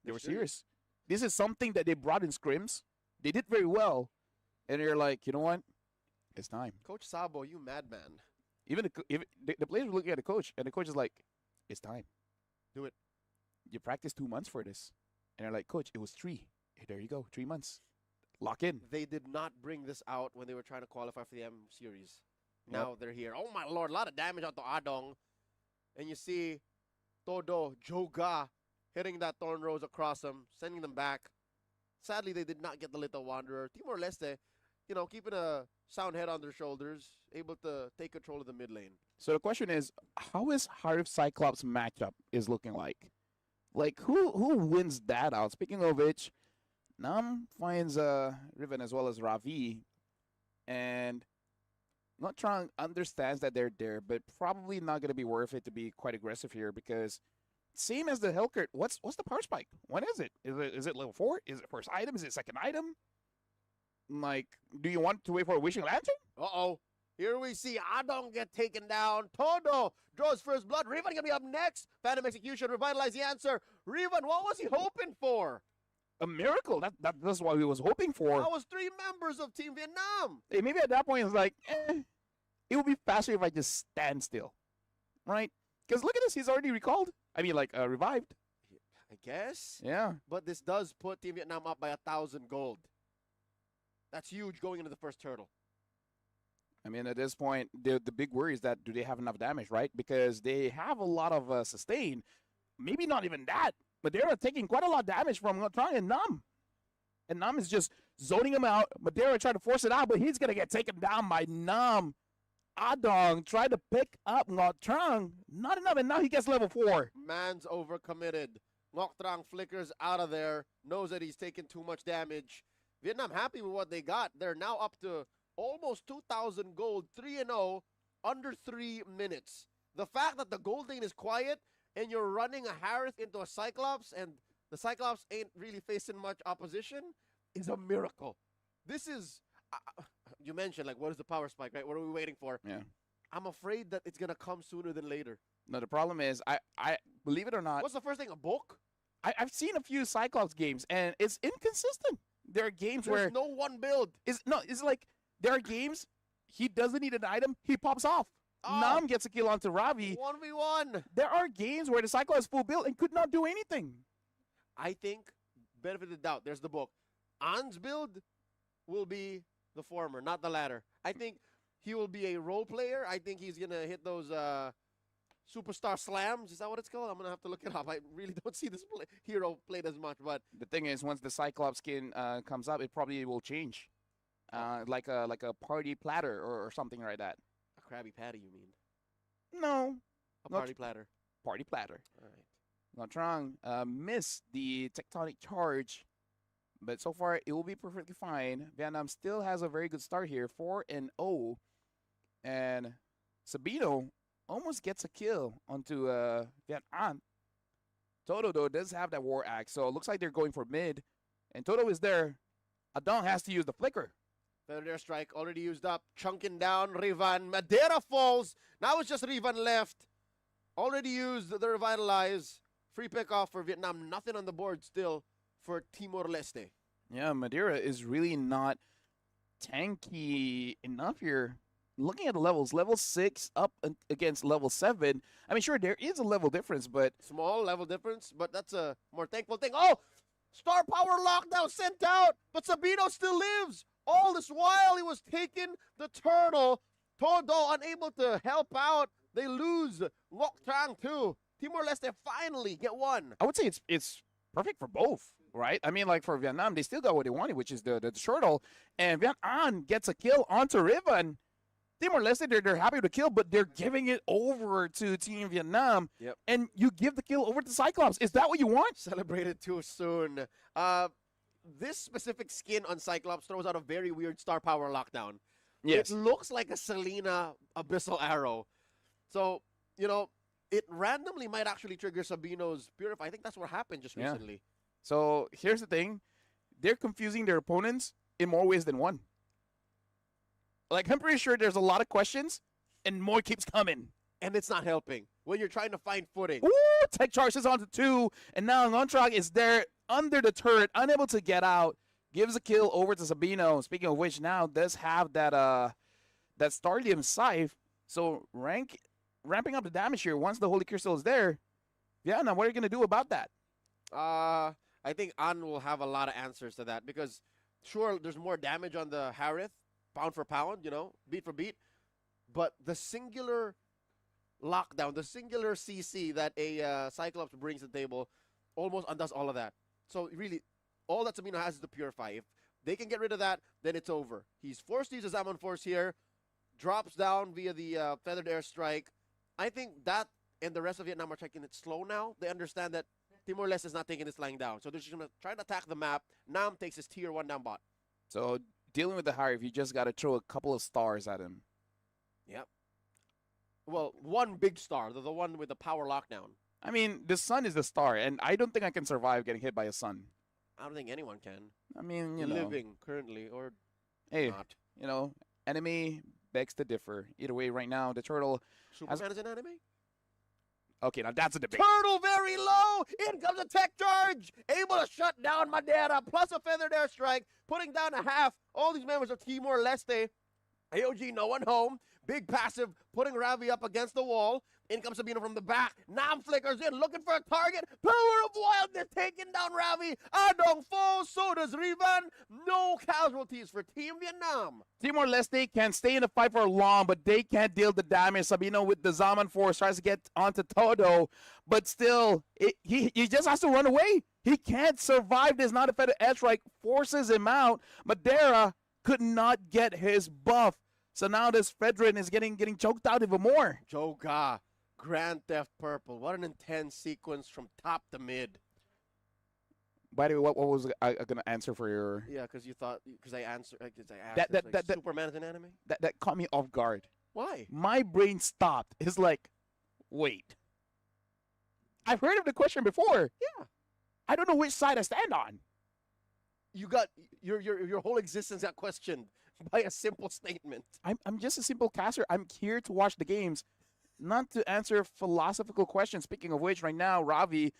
They were serious. This is something that they brought in scrims. They did very well. And they're like, you know what? It's time. Coach Sabo, you madman. Even the players were looking at the coach, and the coach is like, it's time. Do it. You practiced 2 months for this. And they're like, Coach, it was 3. Hey, there you go, 3 months. Lock in. They did not bring this out when they were trying to qualify for the M series. Now they're here. Oh my lord, a lot of damage out to Adong. And you see Todo, Joga hitting that Thorn Rose across them, sending them back. Sadly, they did not get the Little Wanderer. Timor-Leste, keeping a sound head on their shoulders, able to take control of the mid lane. So the question is, how is Harif Cyclops matchup is looking like? Like, who wins that out? Speaking of which, Nam finds Riven as well as Ravi, and Notron understands that they're there, but probably not going to be worth it to be quite aggressive here because same as the Hellcurt, what's the power spike? What is it? Is it level 4? Is it first item? Is it second item? Like, do you want to wait for a Wishing Lantern? Uh-oh. Here we see Adong get taken down. Todo draws first blood. Riven gonna be up next. Phantom Execution, revitalize the answer. Riven, what was he hoping for? A miracle. That's what he was hoping for. That was 3 members of Team Vietnam. Hey, maybe at that point it's like, it would be faster if I just stand still, right? Because look at this, he's already recalled. I mean, like, revived. I guess. Yeah. But this does put Team Vietnam up by 1,000 gold. That's huge going into the first turtle. I mean, at this point, the big worry is that do they have enough damage, right? Because they have a lot of sustain. Maybe not even that. But they're taking quite a lot of damage from Ngotron and Nam. And Nam is just zoning him out. Madeira trying to force it out, but he's going to get taken down by Nam. Adong tried to pick up Ngotron. Not enough, and now he gets level 4. Man's overcommitted. Ngok flickers out of there. Knows that he's taken too much damage. Vietnam happy with what they got. They're now up to almost 2,000 gold, 3-0, under 3 minutes. The fact that the gold lane is quiet and you're running a Harith into a Cyclops and the Cyclops ain't really facing much opposition is a miracle. This is, you mentioned, like, what is the power spike, right? What are we waiting for? Yeah. I'm afraid that it's going to come sooner than later. No, the problem is, I believe it or not. What's the first thing, a book? I've seen a few Cyclops games, and it's inconsistent. There are games where There's no one build. It's like, there are games, he doesn't need an item, he pops off. Nam gets a kill onto Ravi. 1v1. There are games where the Cyclops is full build and could not do anything. I think, benefit of the doubt, there's the book. An's build will be the former, not the latter. I think he will be a role player. I think he's going to hit those superstar slams. Is that what it's called? I'm going to have to look it up. I really don't see this hero played as much. But the thing is, once the Cyclops skin comes up, it probably will change. Like a party platter or something like that. A Krabby Patty, you mean? No. A party platter. Party platter. All right. Ngotrang missed the tectonic charge, but so far it will be perfectly fine. Vietnam still has a very good start here, 4-0, and Sabino almost gets a kill onto Vietnam. Toto, though, does have that war axe, so it looks like they're going for mid, and Toto is there. Adong has to use the flicker. Feather strike already used up, chunking down Rivan. Madeira falls. Now it's just Rivan left. Already used the revitalize. Free pick off for Vietnam. Nothing on the board still for Timor-Leste. Yeah, Madeira is really not tanky enough here. Looking at the levels, level 6 up against level 7. I mean, sure, there is a level difference, but... Small level difference, but that's a more thankful thing. Oh! Star power lockdown sent out, but Sabino still lives. All this while he was taking the turtle. Todo unable to help out. They lose. Ngok Trang too. Timor-Leste finally get one. I would say it's perfect for both, right? I mean, like for Vietnam, they still got what they wanted, which is the turtle. And Vietnam gets a kill onto Riven. Timor-Leste, they're happy to kill, but they're giving it over to Team Vietnam. Yep. And you give the kill over to Cyclops. Is that what you want? Celebrated too soon. This specific skin on Cyclops throws out a very weird star power lockdown. Yes. It looks like a Selena Abyssal Arrow. So, it randomly might actually trigger Sabino's Purify. I think that's what happened just recently. So, here's the thing. They're confusing their opponents in more ways than one. Like, I'm pretty sure there's a lot of questions, and more keeps coming. And it's not helping when you're trying to find footing. Ooh, tech charges onto 2, and now Ngontrag is there under the turret, unable to get out. Gives a kill over to Sabino. Speaking of which, now does have that Starlium Scythe. So ramping up the damage here once the Holy Crystal is there. Yeah, now what are you going to do about that? I think An will have a lot of answers to that because Sure, there's more damage on the Harith, pound for pound, you know, beat for beat. But the singular lockdown, the singular CC that a Cyclops brings to the table almost undoes all of that. So really, all that Sabino has is to purify. If they can get rid of that, then it's over. He's forced to use a Zaman Force here, drops down via the Feathered Airstrike. I think that and the rest of Vietnam are taking it slow now. They understand that Timor-Leste is not taking this lying down. So they're just going to try to attack the map. Nam takes his tier 1 down bot. So dealing with the Harith, you just got to throw a couple of stars at him. Yep. Well, one big star, the one with the power lockdown. I mean, the sun is the star, and I don't think I can survive getting hit by a sun. I don't think anyone can. I mean, you know. Living currently or hey, not. You know, enemy begs to differ. Either way, right now, the turtle... Superman is an enemy? Okay, now that's a debate. Turtle very low. In comes a tech charge. Able to shut down Madeira. Plus a Feathered Airstrike. Putting down a half. All these members of Timor-Leste. AOG, no one home. Big passive, putting Ravi up against the wall. In comes Sabino from the back. Nam flickers in, looking for a target. Power of Wildness taking down Ravi. Adong Fo, so does Rivan. No casualties for Team Vietnam. Timor-Leste can stay in the fight for long, but they can't deal the damage. Sabino with the Zaman Force tries to get onto Todo, but still, he just has to run away. He can't survive this. Not a Feather Airstrike forces him out. Madeira could not get his buff. So now this Fedrin is getting choked out even more. Joga, Grand Theft Purple. What an intense sequence from top to mid. By the way, what was I going to answer for your... Yeah, because you thought... Because I asked Superman is an enemy? That caught me off guard. Why? My brain stopped. It's like, wait. I've heard of the question before. Yeah. I don't know which side I stand on. You got... Your whole existence got questioned by a simple statement. I'm just a simple caster. I'm here to watch the games, not to answer philosophical questions. Speaking of which, right now, Ravi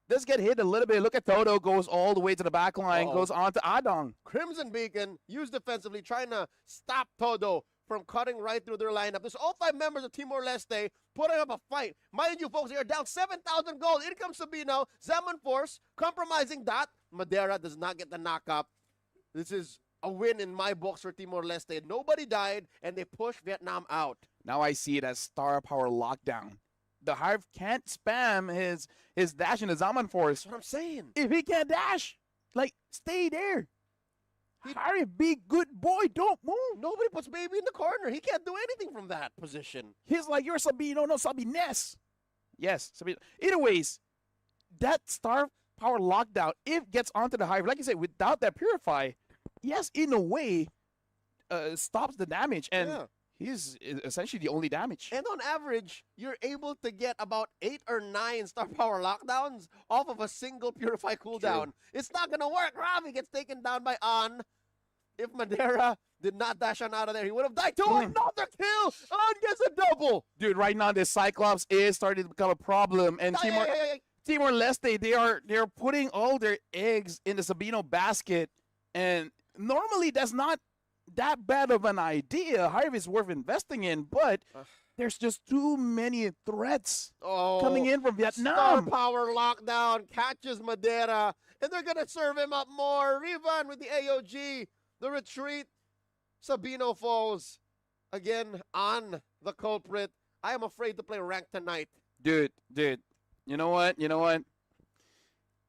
does get hit a little bit. Look at Toto, goes all the way to the back line, goes on to Adong. Crimson Beacon, used defensively, trying to stop Todo from cutting right through their lineup. There's all 5 members of Timor-Leste putting up a fight. Mind you, folks, they are down 7,000 gold. In comes Sabino, Zaman Force, compromising that. Madeira does not get the knock-up. This is a win in my books for Timor-Leste. Nobody died, and they push Vietnam out. Now I see it as star power lockdown. The Hive can't spam his dash in the Zaman Force. That's what I'm saying. If he can't dash, like, stay there. Hive, be good boy, don't move. Nobody puts Baby in the corner. He can't do anything from that position. He's like, you're Sabino, no Sabines. Yes, Sabino. Either ways, that star power lockdown, if gets onto the Hive, like you said, without that Purify, yes, in a way, stops the damage, and he's essentially the only damage. And on average, you're able to get about 8 or 9 star power lockdowns off of a single Purify cooldown. True. It's not going to work. Ravi gets taken down by An. If Madeira did not dash on out of there, he would have died too. Another kill. An gets a double. Dude, right now, this Cyclops is starting to become a problem, and Timor-Leste, they are putting all their eggs in the Sabino basket, and normally that's not that bad of an idea. Hive is worth investing in, but there's just too many threats coming in from Vietnam. Star power lockdown catches Madeira, and they're going to serve him up more. Rivan with the AOG, the retreat. Sabino falls again on the culprit. I am afraid to play rank tonight. Dude, you know what?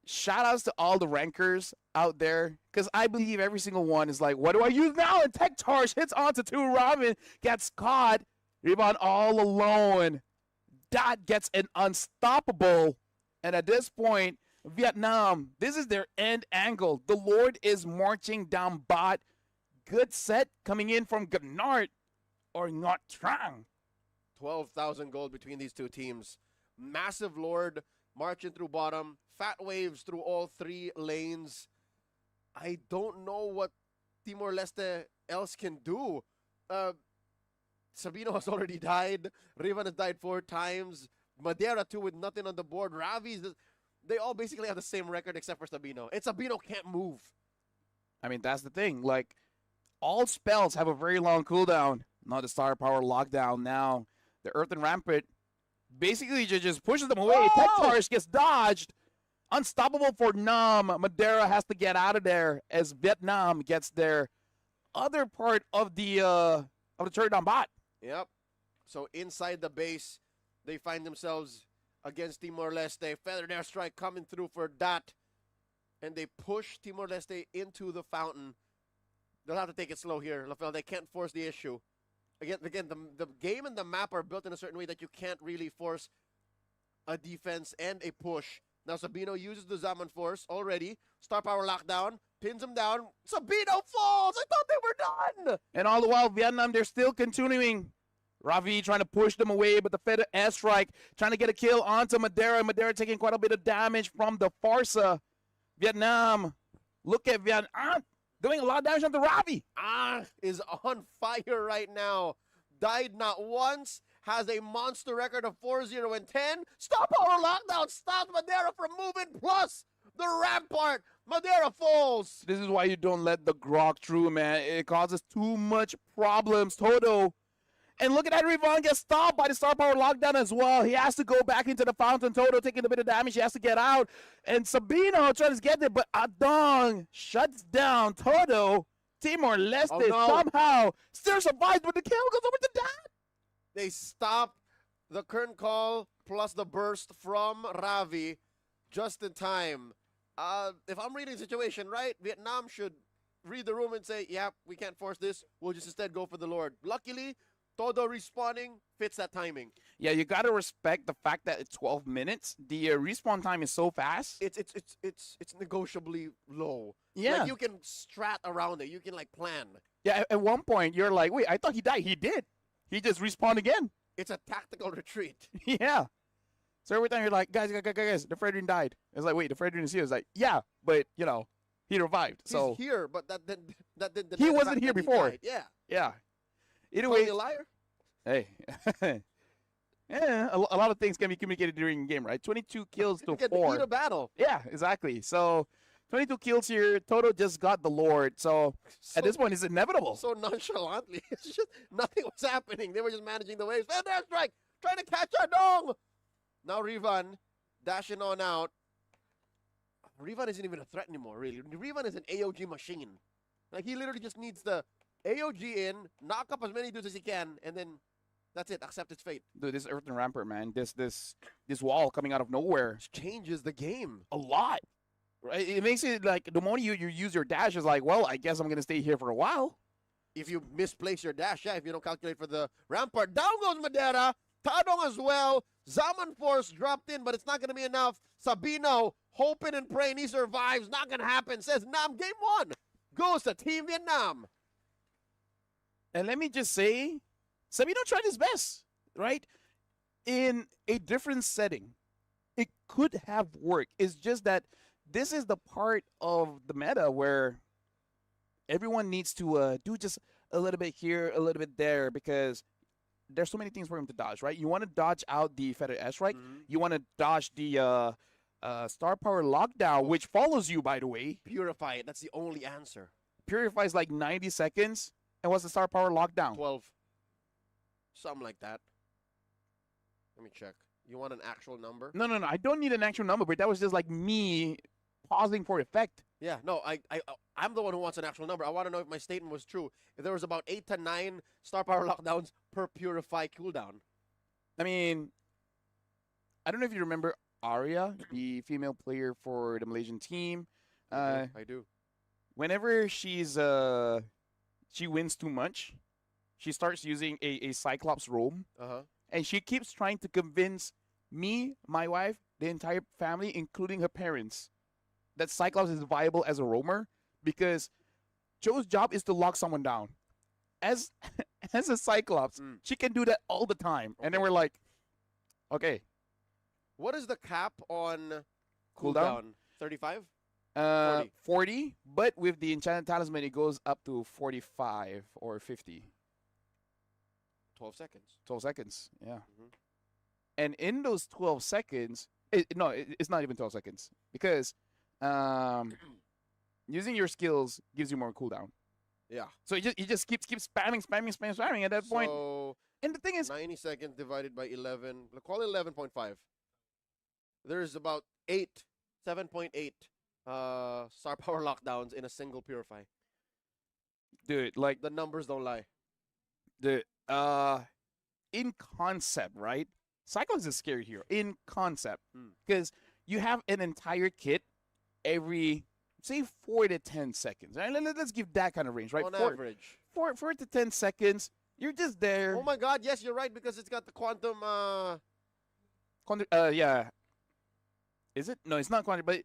Shout outs to all the rankers out there, because I believe every single one is like, what do I use now? And tech charge hits onto 2 Robin, gets caught. Ribbon all alone. That gets an unstoppable. And at this point, Vietnam, this is their end angle. The Lord is marching down bot. Good set coming in from Gnart or Ngot Trang. 12,000 gold between these two teams. Massive Lord marching through bottom. Fat waves through all 3 lanes. I don't know what Timor-Leste else can do. Sabino has already died. Rivan has died 4 times. Madeira too with nothing on the board. Ravi's, they all basically have the same record except for Sabino. And Sabino can't move. I mean, that's the thing. Like, all spells have a very long cooldown. Not the star power lockdown now. The Earth and Rampant basically just pushes them away. Tech Charge gets dodged. Unstoppable for Nam. Madeira has to get out of there as Vietnam gets their other part of the turret on bot. Yep. So inside the base, they find themselves against Timor-Leste. Feathered airstrike coming through for that. And they push Timor-Leste into the fountain. They'll have to take it slow here, LaFell. They can't force the issue. Again, the game and the map are built in a certain way that you can't really force a defense and a push. Now Sabino uses the Zaman Force already. Star Power lockdown, pins him down. Sabino falls! I thought they were done! And all the while, Vietnam, they're still continuing. Ravi trying to push them away, but the Feather airstrike trying to get a kill onto Madeira. Madeira taking quite a bit of damage from the Farsa. Vietnam, look at Vietnam doing a lot of damage onto Ravi. Is on fire right now. Died not once. Has a monster record of 4-0 and 10. Stop our lockdown. Stops Madeira from moving. Plus the rampart. Madeira falls. This is why you don't let the grok through, man. It causes too much problems. Toto. And look at that, Rivan gets stopped by the star power lockdown as well. He has to go back into the fountain. Toto taking a bit of damage. He has to get out. And Sabino tries to get there, but Adong shuts down Toto. Timor-Leste somehow still survives, but the kill goes over to Dad. They stop the current call plus the burst from Ravi just in time. If I'm reading the situation right, Vietnam should read the room and say, yeah, we can't force this. We'll just instead go for the Lord. Luckily, Todo respawning fits that timing. Yeah, you got to respect the fact that it's 12 minutes. The respawn time is so fast. It's negotiably low. Yeah. Like you can strat around it. You can like plan. Yeah, at one point you're like, wait, I thought he died. He did. He just respawned again. It's a tactical retreat. Yeah. So every time you're like, guys, the Fredrin died. It's like, wait, the Fredrin is here. It's like, yeah, but you know, he revived. So he's here, but that didn't. He wasn't here before. Yeah. Yeah. Anyway, you a liar? Hey. Yeah, a lot of things can be communicated during the game, right? 22 kills to 4. Beat a battle. Yeah, exactly. So 22 kills here. Toto just got the Lord. So at this point, it's inevitable. So nonchalantly. It's just nothing was happening. They were just managing the waves. And there's strike. Trying to catch Adong. Now Rivan dashing on out. Rivan isn't even a threat anymore, really. Rivan is an AOG machine. Like, he literally just needs the AOG in, knock up as many dudes as he can, and then that's it. Accept its fate. Dude, this Earthen Rampart, man. This wall coming out of nowhere. This changes the game. A lot. Right? It makes it like, the moment you use your dash, is like, well, I guess I'm going to stay here for a while. If you misplace your dash, yeah, if you don't calculate for the Rampart. Down goes Madeira. Tadong as well. Zaman Force dropped in, but it's not going to be enough. Sabino, hoping and praying he survives. Not going to happen. Says Nam, game 1 goes to Team Vietnam. And let me just say, Sabino tried his best, right? In a different setting. It could have worked. It's just that this is the part of the meta where everyone needs to do just a little bit here, a little bit there, because there's so many things for him to dodge, right? You want to dodge out the Feather airstrike. You want to dodge the Star Power lockdown, which follows you, by the way. Purify it. That's the only answer. Purifies like 90 seconds. And what's the Star Power lockdown? 12. Something like that. Let me check. You want an actual number? No. I don't need an actual number, but that was just like me pausing for effect. Yeah, no, I'm the one who wants an actual number. I want to know if my statement was true. If there was about 8 to 9 Star Power lockdowns per Purify cooldown. I mean, I don't know if you remember Arya, the female player for the Malaysian team. I do. Whenever she wins too much, she starts using a Cyclops roam. And she keeps trying to convince me, my wife, the entire family, including her parents, that Cyclops is viable as a roamer, because Joe's job is to lock someone down. As a Cyclops, she can do that all the time. And then we're like, okay. What is the cap on Cooldown? 35? 40, but with the Enchanted Talisman, it goes up to 45 or 50. 12 seconds. 12 seconds, yeah. And in those 12 seconds, it's not even 12 seconds, because using your skills gives you more cooldown. Yeah. So you just keep spamming at that point. And the thing is, 90 seconds divided by 11. Call it 11.5. There's about 8 7.8 star power lockdowns in a single Purify. Dude, like the numbers don't lie. The in concept, right? Cyclops is a scary hero in concept because you have an entire kit every say 4 to 10 seconds. Right? Let's give that kind of range, right? On average, 4 to 10 seconds. You're just there. Oh my God! Yes, you're right because it's got the quantum. Yeah. Is it? No, it's not quantum. But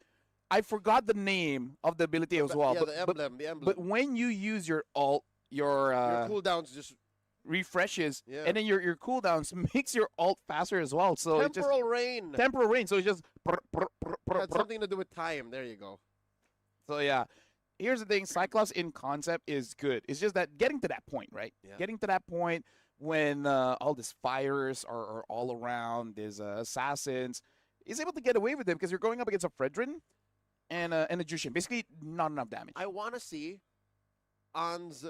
I forgot the name of the ability as well. Yeah, but, the emblem. The emblem. But when you use your ult, your cooldowns just refreshes, and then your cooldowns makes your ult faster as well. So temporal rain. Temporal rain. So it's just had something to do with time. There you go. So yeah, here's the thing: Cyclops in concept is good. It's just that getting to that point, right? Yeah. Getting to that point when all these fires are all around, there's assassins, is able to get away with them because you're going up against a Fredrin and a Jushin. Basically, not enough damage. I want to see An's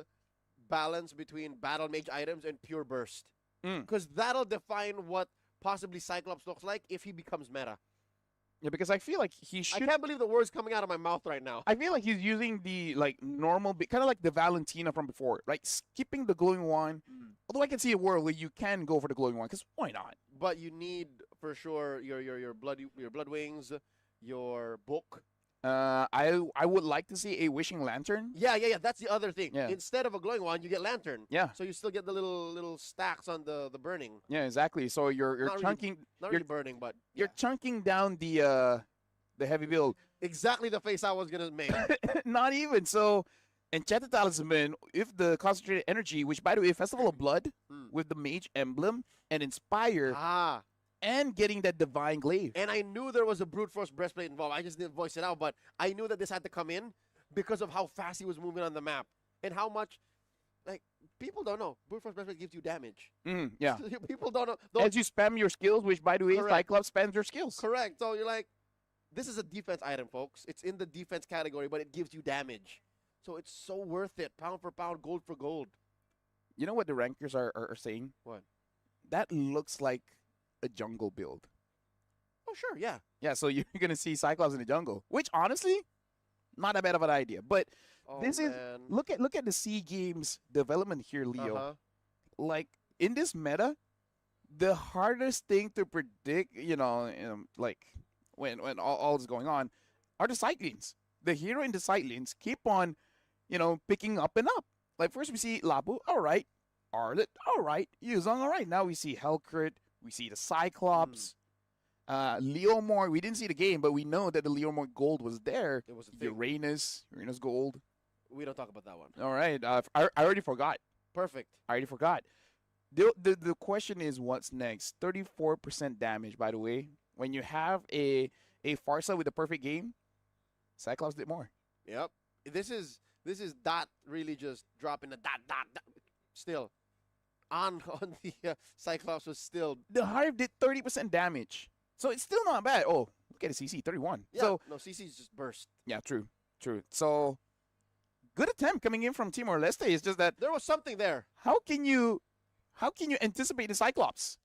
balance between battle mage items and pure burst, because that'll define what possibly Cyclops looks like if he becomes meta. Yeah, because I feel like he should. I can't believe the words coming out of my mouth right now. I feel like he's using the normal, kind of like the Valentina from before, right? Skipping the glowing one. Although I can see a world where you can go for the glowing one, because why not? But you need for sure your blood wings, your book. I would like to see a wishing lantern. Yeah. That's the other thing. Yeah. Instead of a glowing one, you get lantern. Yeah. So you still get the little stacks on the burning. Yeah, exactly. So you're Not chunking. Not you're really burning, but you're chunking down the heavy build. Exactly the face I was gonna make. Not even so. Enchanted Talisman, if the concentrated energy, which by the way, Festival of Blood with the Mage Emblem and Inspire, and getting that Divine Glaive. And I knew there was a brute force breastplate involved. I just didn't voice it out, but I knew that this had to come in because of how fast he was moving on the map and how much. Like, people don't know. Brute force breastplate gives you damage. Yeah. People don't know. As you spam your skills, which by the way, Cyclops spams your skills. Correct. So you're like, this is a defense item, folks. It's in the defense category, but it gives you damage. So it's so worth it. Pound for pound, gold for gold. You know what the rankers are saying? What? That looks like a jungle build. Oh, sure, yeah. Yeah, so you're going to see Cyclops in the jungle, which honestly, not that bad of an idea. But this is, look at the SEA Games development here, Leo. Like, in this meta, the hardest thing to predict, like, when all is going on, are the side lanes. The hero in the side lanes keep on, picking up and up. Like, first we see Labu, all right. Arlet, all right. Yuzong, all right. Now we see Helcurt. We see the Cyclops. Leomore, we didn't see the game, but we know that the Leomore gold was there. It was a thing. Uranus gold. We don't talk about that one. All right. I already forgot. Perfect. I already forgot. The question is, what's next? 34% damage, by the way. When you have a Farsa with a perfect game, Cyclops did more. Yep. This is dot really just dropping the dot. Still, on the Cyclops was still. The Hive did 30% damage, so it's still not bad. Oh, look at the CC, 31. Yeah, so no, CC's just burst. Yeah, true. So good attempt coming in from Timor-Leste. It's just that there was something there. How can you anticipate the Cyclops?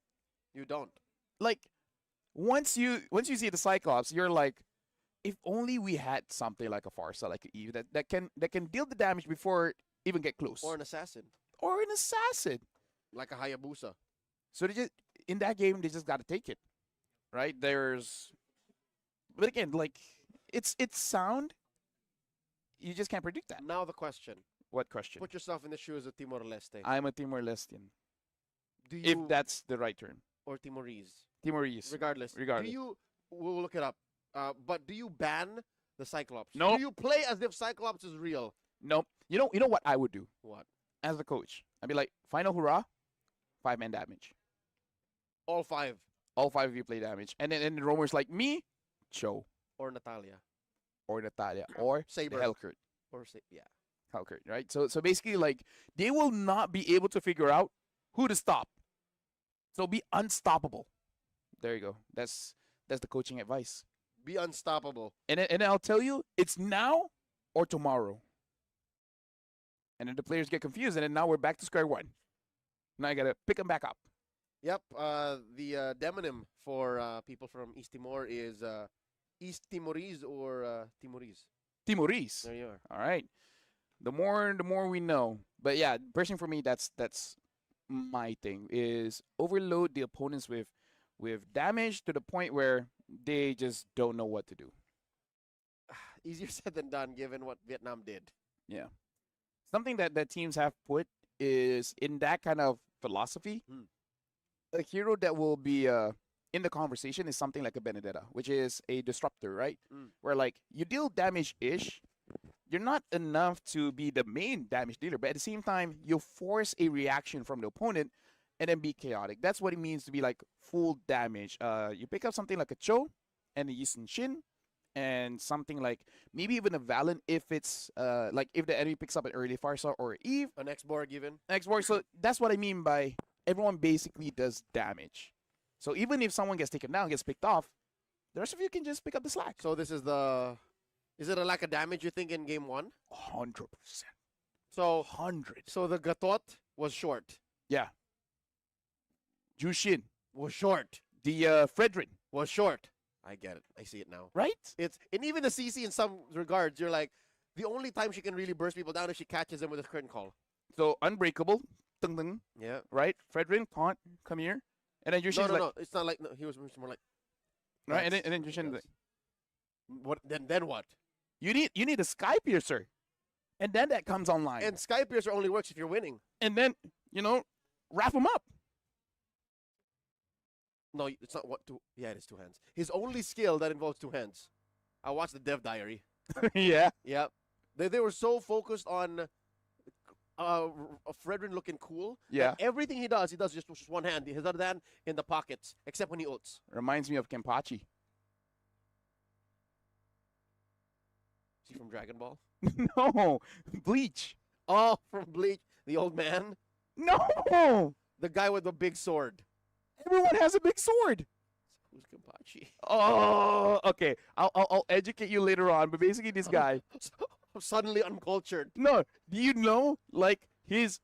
You don't. Like, once you see the Cyclops, you're like, if only we had something like a Farsa, like an Eve, that can deal the damage before even get close. Or an assassin. Like a Hayabusa. So in that game, they just got to take it, right? But again, like, it's sound. You just can't predict that. Now the question. What question? Put yourself in the shoes of Timor-Leste. I'm a Timor-Lestean. If that's the right term. Or Timorese. Timorese. Regardless. We'll look it up. But do you ban the Cyclops? No. Do you play as if Cyclops is real? No. You know what I would do? What? As the coach, I'd be like, final hurrah, 5-man damage. All 5. All 5 of you play damage. And then the roamers like me, Cho. Or Natalia. Or Saber. Helcurt. Yeah. Helcurt, right? So basically, like, they will not be able to figure out who to stop. So be unstoppable. There you go. That's the coaching advice. Be unstoppable. And I'll tell you, it's now or tomorrow. And then the players get confused, and then now we're back to square one. Now I got to pick them back up. Yep. The demonym for people from East Timor is East Timorese or Timorese? Timorese. There you are. All right. The more we know. But yeah, personally for me, that's my thing is overload the opponents with damage to the point where they just don't know what to do. Easier said than done, given what Vietnam did. Yeah. Something that teams have put is in that kind of philosophy, a hero that will be in the conversation is something like a Benedetta, which is a disruptor, right? Where like you deal damage-ish, you're not enough to be the main damage dealer, but at the same time, you force a reaction from the opponent and then be chaotic. That's what it means to be like full damage. You pick up something like a Cho and a Yisun Shin, and something like maybe even a Valen if it's like if the enemy picks up an early Farsa or Eve. An X-Borg even. X-Borg. So that's what I mean by everyone basically does damage. So even if someone gets taken down, gets picked off, the rest of you can just pick up the slack. So this is the... Is it a lack of damage, you think, in game 1? 100%. So 100. So the Gatot was short. Yeah. Jushin was short. The Fredrin was short. I get it. I see it now. Right? It's and even the CC in some regards, you're like, the only time she can really burst people down is she catches them with a curtain call. So unbreakable. Tung tung. Yeah. Right? Fredrin, taunt, come here. And then Jushin's No. It's not like, no, he was more like... Right? And then Jushin's like... What? Then what? You need a Sky Piercer. And then that comes online. And Sky Piercer only works if you're winning. And then, wrap him up. No, it's not what two. Yeah, it is 2 hands. His only skill that involves 2 hands. I watched the Dev Diary. Yeah. Yeah. They were so focused on Fredrin looking cool. Yeah. Everything he does just with 1 hand. His other hand in the pockets, except when he ults. Reminds me of Kenpachi. Is he from Dragon Ball? No. Bleach. Oh, from Bleach. The old man? No. The guy with the big sword. Everyone has a big sword. Who's Kenpachi? Oh, okay. I'll educate you later on. But basically, this guy suddenly uncultured. No, do you know like his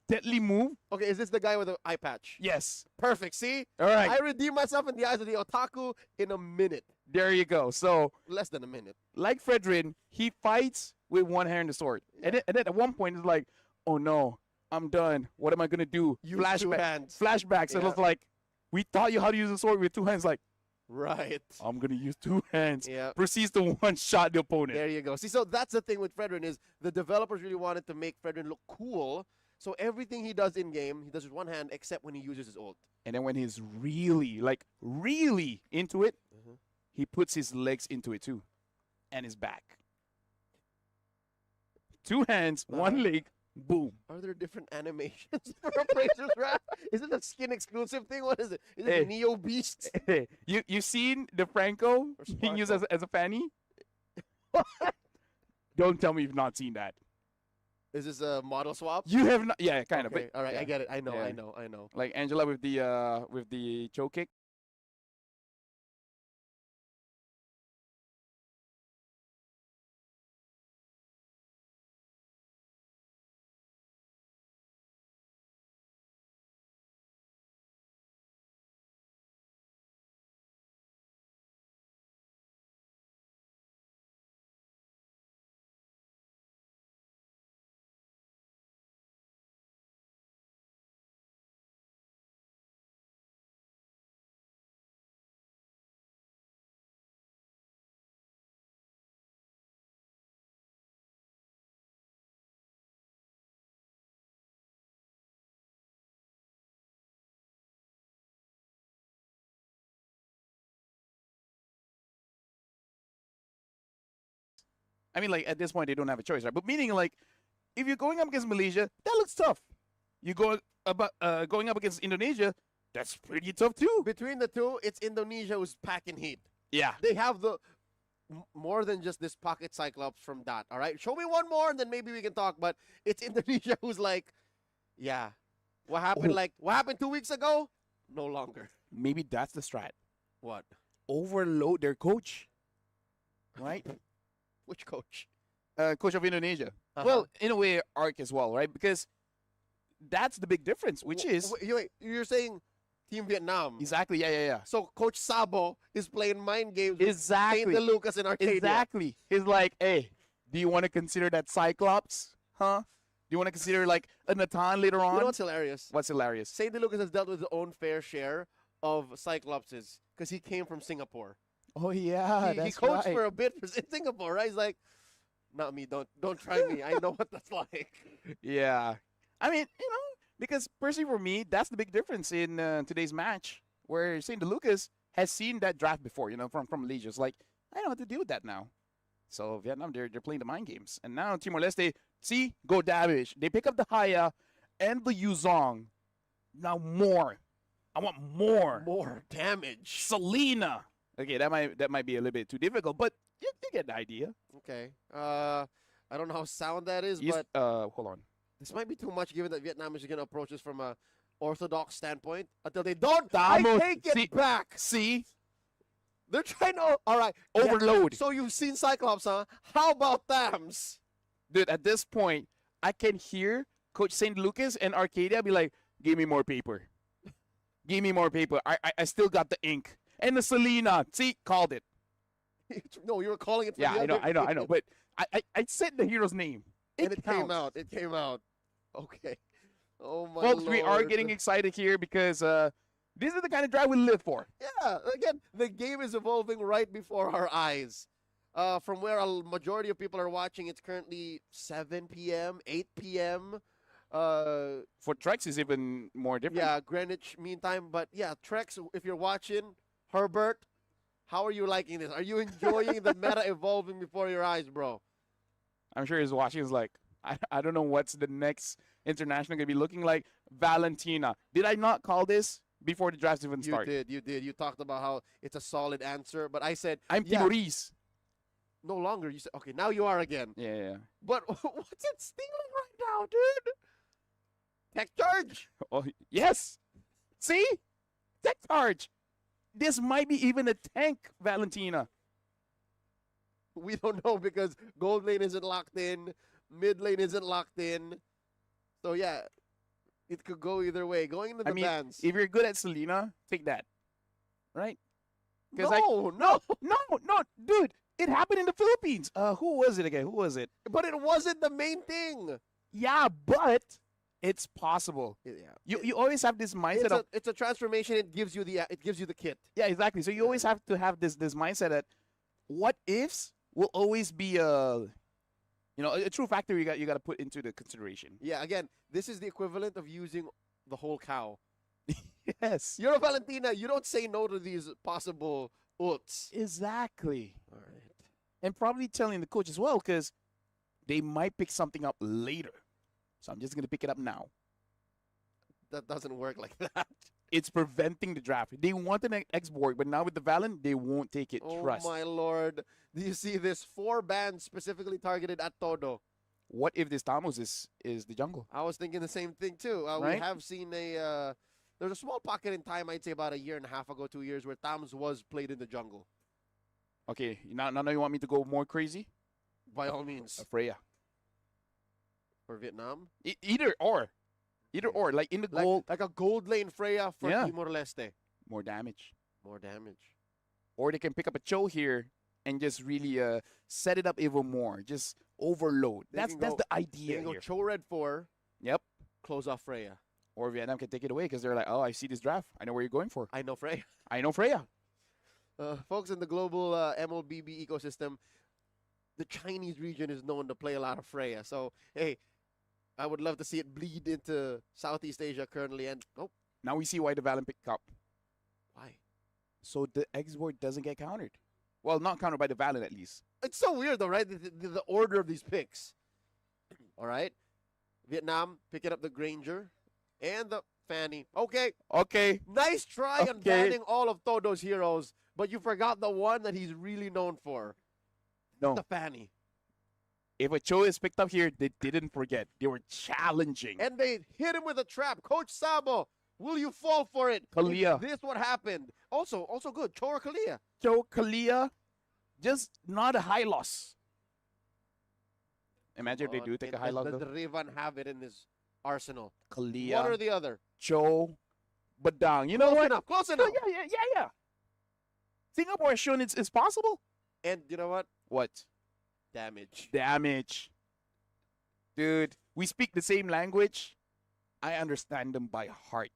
deadly move? Okay, is this the guy with the eye patch? Yes. Perfect. See? All right. I redeem myself in the eyes of the otaku in a minute. There you go. So less than a minute. Like Fredrin, he fights with 1 hand and the sword, and then at one point it's like, oh no, I'm done. What am I gonna do? Use 2 hands. Flashbacks. And Yeah. it's like, we taught you how to use a sword with 2 hands. Like, right. I'm gonna use 2 hands. Yeah. Proceeds to one-shot the opponent. There you go. See, so that's the thing with Fredrin is the developers really wanted to make Fredrin look cool. So everything he does in game, he does with 1 hand, except when he uses his ult. And then when he's really into it, he puts his legs into it too, and his back. 2 hands, 1 leg, boom. Are there different animations for Appraiser's Wrath? Is it a skin exclusive thing? What is it? Is it Neo Beast? You seen the Franco being used as a fanny? Don't tell me you've not seen that. Is this a model swap? You have not. Yeah, kind of. Okay, But all right, yeah. I get it. I know. Yeah. Like Angela with the choke kick. I mean, like, at this point, they don't have a choice, right? But meaning, like, if you're going up against Malaysia, that looks tough. You going up against Indonesia, that's pretty tough too. Between the two, it's Indonesia who's packing heat. Yeah. They have the more than just this pocket Cyclops from that, all right? Show me one more, and then maybe we can talk. But it's Indonesia who's like, yeah. What happened? What happened 2 weeks ago? No longer. Maybe that's the strat. What? Overload their coach. Right? Which coach? Coach of Indonesia. Well, in a way, Arc as well, right? Because that's the big difference, which is... Wait, you're saying Team Vietnam. Exactly. Yeah. So Coach Sabo is playing mind games Exactly. with Saint Lucas and Arcadia. Exactly. He's like, hey, do you want to consider that Cyclops? Huh? Do you want to consider like a Natan later on? You know what's hilarious? What's hilarious? Saint Lucas has dealt with his own fair share of Cyclopses because he came from Singapore. Oh yeah, He coached for a bit in Singapore, right? He's like, not me. Don't try me. I know what that's like. Yeah. I mean, because personally for me, that's the big difference in today's match, where St. Lucas has seen that draft before, from Malaysia. It's like, I know how to deal with that now. So Vietnam, they're playing the mind games. And now Timor-Leste, see, go damage. They pick up the Haya and the Yuzong. Now more. I want more. More damage. Selena. Okay, that might be a little bit too difficult, but you get the idea. Okay. I don't know how sound that is, but hold on. This might be too much given that Vietnam is going to approach this from a orthodox standpoint. Until they don't, I take it back. See? They're trying to, all right. Overload. So you've seen Cyclops, huh? How about Thams? Dude, at this point, I can hear Coach St. Lucas and Arcadia be like, give me more paper. Give me more paper. I still got the ink. And the Selena. See? Called it. No, you were calling it for yeah, the I know. But I said the hero's name. It came out. It came out. Okay. Oh, my Folks, Lord. we are getting excited here because this is the kind of drive we live for. Yeah, again, the game is evolving right before our eyes. From where a majority of people are watching, it's currently 7 p.m., 8 p.m. For Trex, is even more different. Yeah, Greenwich Mean Time. But yeah, Trex, if you're watching, Herbert, how are you liking this? Are you enjoying the meta evolving before your eyes, bro? I'm sure he's watching. He's like, I don't know what's the next international going to be looking like. Valentina. Did I not call this before the draft even started? You did. You talked about how it's a solid answer, but I said I'm Timorese. No longer. You said okay. Now you are again. Yeah. But what's it stealing right now, dude? Tech charge. Oh yes. See, tech charge. This might be even a tank, Valentina. We don't know because gold lane isn't locked in, mid lane isn't locked in. So yeah, it could go either way. Going into the bans. If you're good at Selena, take that. Right? No, dude. It happened in the Philippines. Who was it again? Who was it? But it wasn't the main thing. Yeah, but it's possible. Yeah. You always have this mindset it's a transformation. It gives you the kit. Yeah, exactly. So you always have to have this mindset that what ifs will always be a true factor you got to put into the consideration. Yeah, again, this is the equivalent of using the whole cow. Yes. You're a Valentina. You don't say no to these possible ults. Exactly. All right. And probably telling the coach as well because they might pick something up later. So I'm just going to pick it up now. That doesn't work like that. It's preventing the draft. They want an export, but now with the Valen, they won't take it. Oh, Trust. my Lord. Do you see this? 4 bans specifically targeted at Todo. What if this Tamos is the jungle? I was thinking the same thing, too. Right? We have seen there's a small pocket in time, I'd say about a year and a half ago, 2 years, where Tams was played in the jungle. Okay, now you want me to go more crazy? By all means. Freya. For Vietnam? Either or. Like in the gold. Like a gold lane Freya for Timor-Leste. More damage. More damage. Or they can pick up a Cho here and just really set it up even more. Just overload. That's the idea They can go here. Cho Red 4. Yep. Close off Freya. Or Vietnam can take it away because they're like, oh, I see this draft. I know where you're going for. I know Freya. I know Freya. Folks, in the global MLBB ecosystem, the Chinese region is known to play a lot of Freya. So, hey, I would love to see it bleed into Southeast Asia currently. And now we see why the Valen picked up. Why? So the export doesn't get countered. Well, not countered by the Valen at least. It's so weird though, right? The order of these picks. All right. Vietnam picking up the Granger and the Fanny. Okay. Nice try on banning all of Todo's heroes, but you forgot the one that he's really known for. No. The Fanny. If a Cho is picked up here, they didn't forget. They were challenging. And they hit him with a trap. Coach Sabo, will you fall for it? Kalia. Is this what happened? Also good. Cho or Kalia? Cho, Kalia, just not a high loss. Imagine if they do take a high loss. Does the Rivan have it in his arsenal? Kalia. One or the other? Cho, Badang. You know Close what? enough. Close enough. Yeah. Singapore has shown it's possible. And you know what? What? Damage. Dude, we speak the same language. I understand them by heart.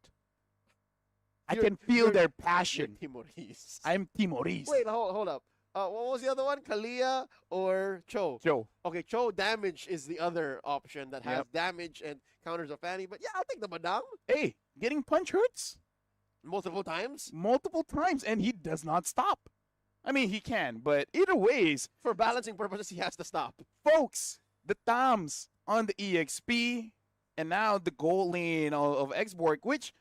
I can feel their passion. You're Timorese. I'm Timorese. Wait, hold up. What was the other one? Kalia or Cho? Cho. Okay, Cho damage is the other option that has damage and counters a Fanny. But yeah, I'll take the Badang. Hey, getting punch hurts. Multiple times, and he does not stop. I mean, he can, but either ways, for balancing purposes, he has to stop. Folks, the Toms on the EXP, and now the gold lane of Xborg, which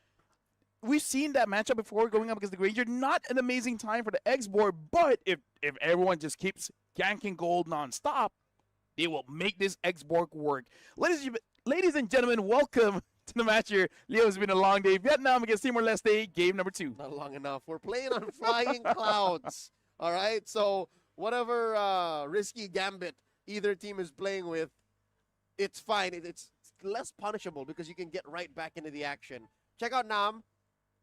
we've seen that matchup before going up against the Granger. Not an amazing time for the Xborg, but if everyone just keeps ganking gold nonstop, they will make this Xborg work. Ladies and gentlemen, welcome to the match here. Leo, it's been a long day. Vietnam against Timor-Leste, game number 2. Not long enough. We're playing on flying clouds. All right, so whatever risky gambit either team is playing with, it's fine. It's less punishable because you can get right back into the action. Check out Nam,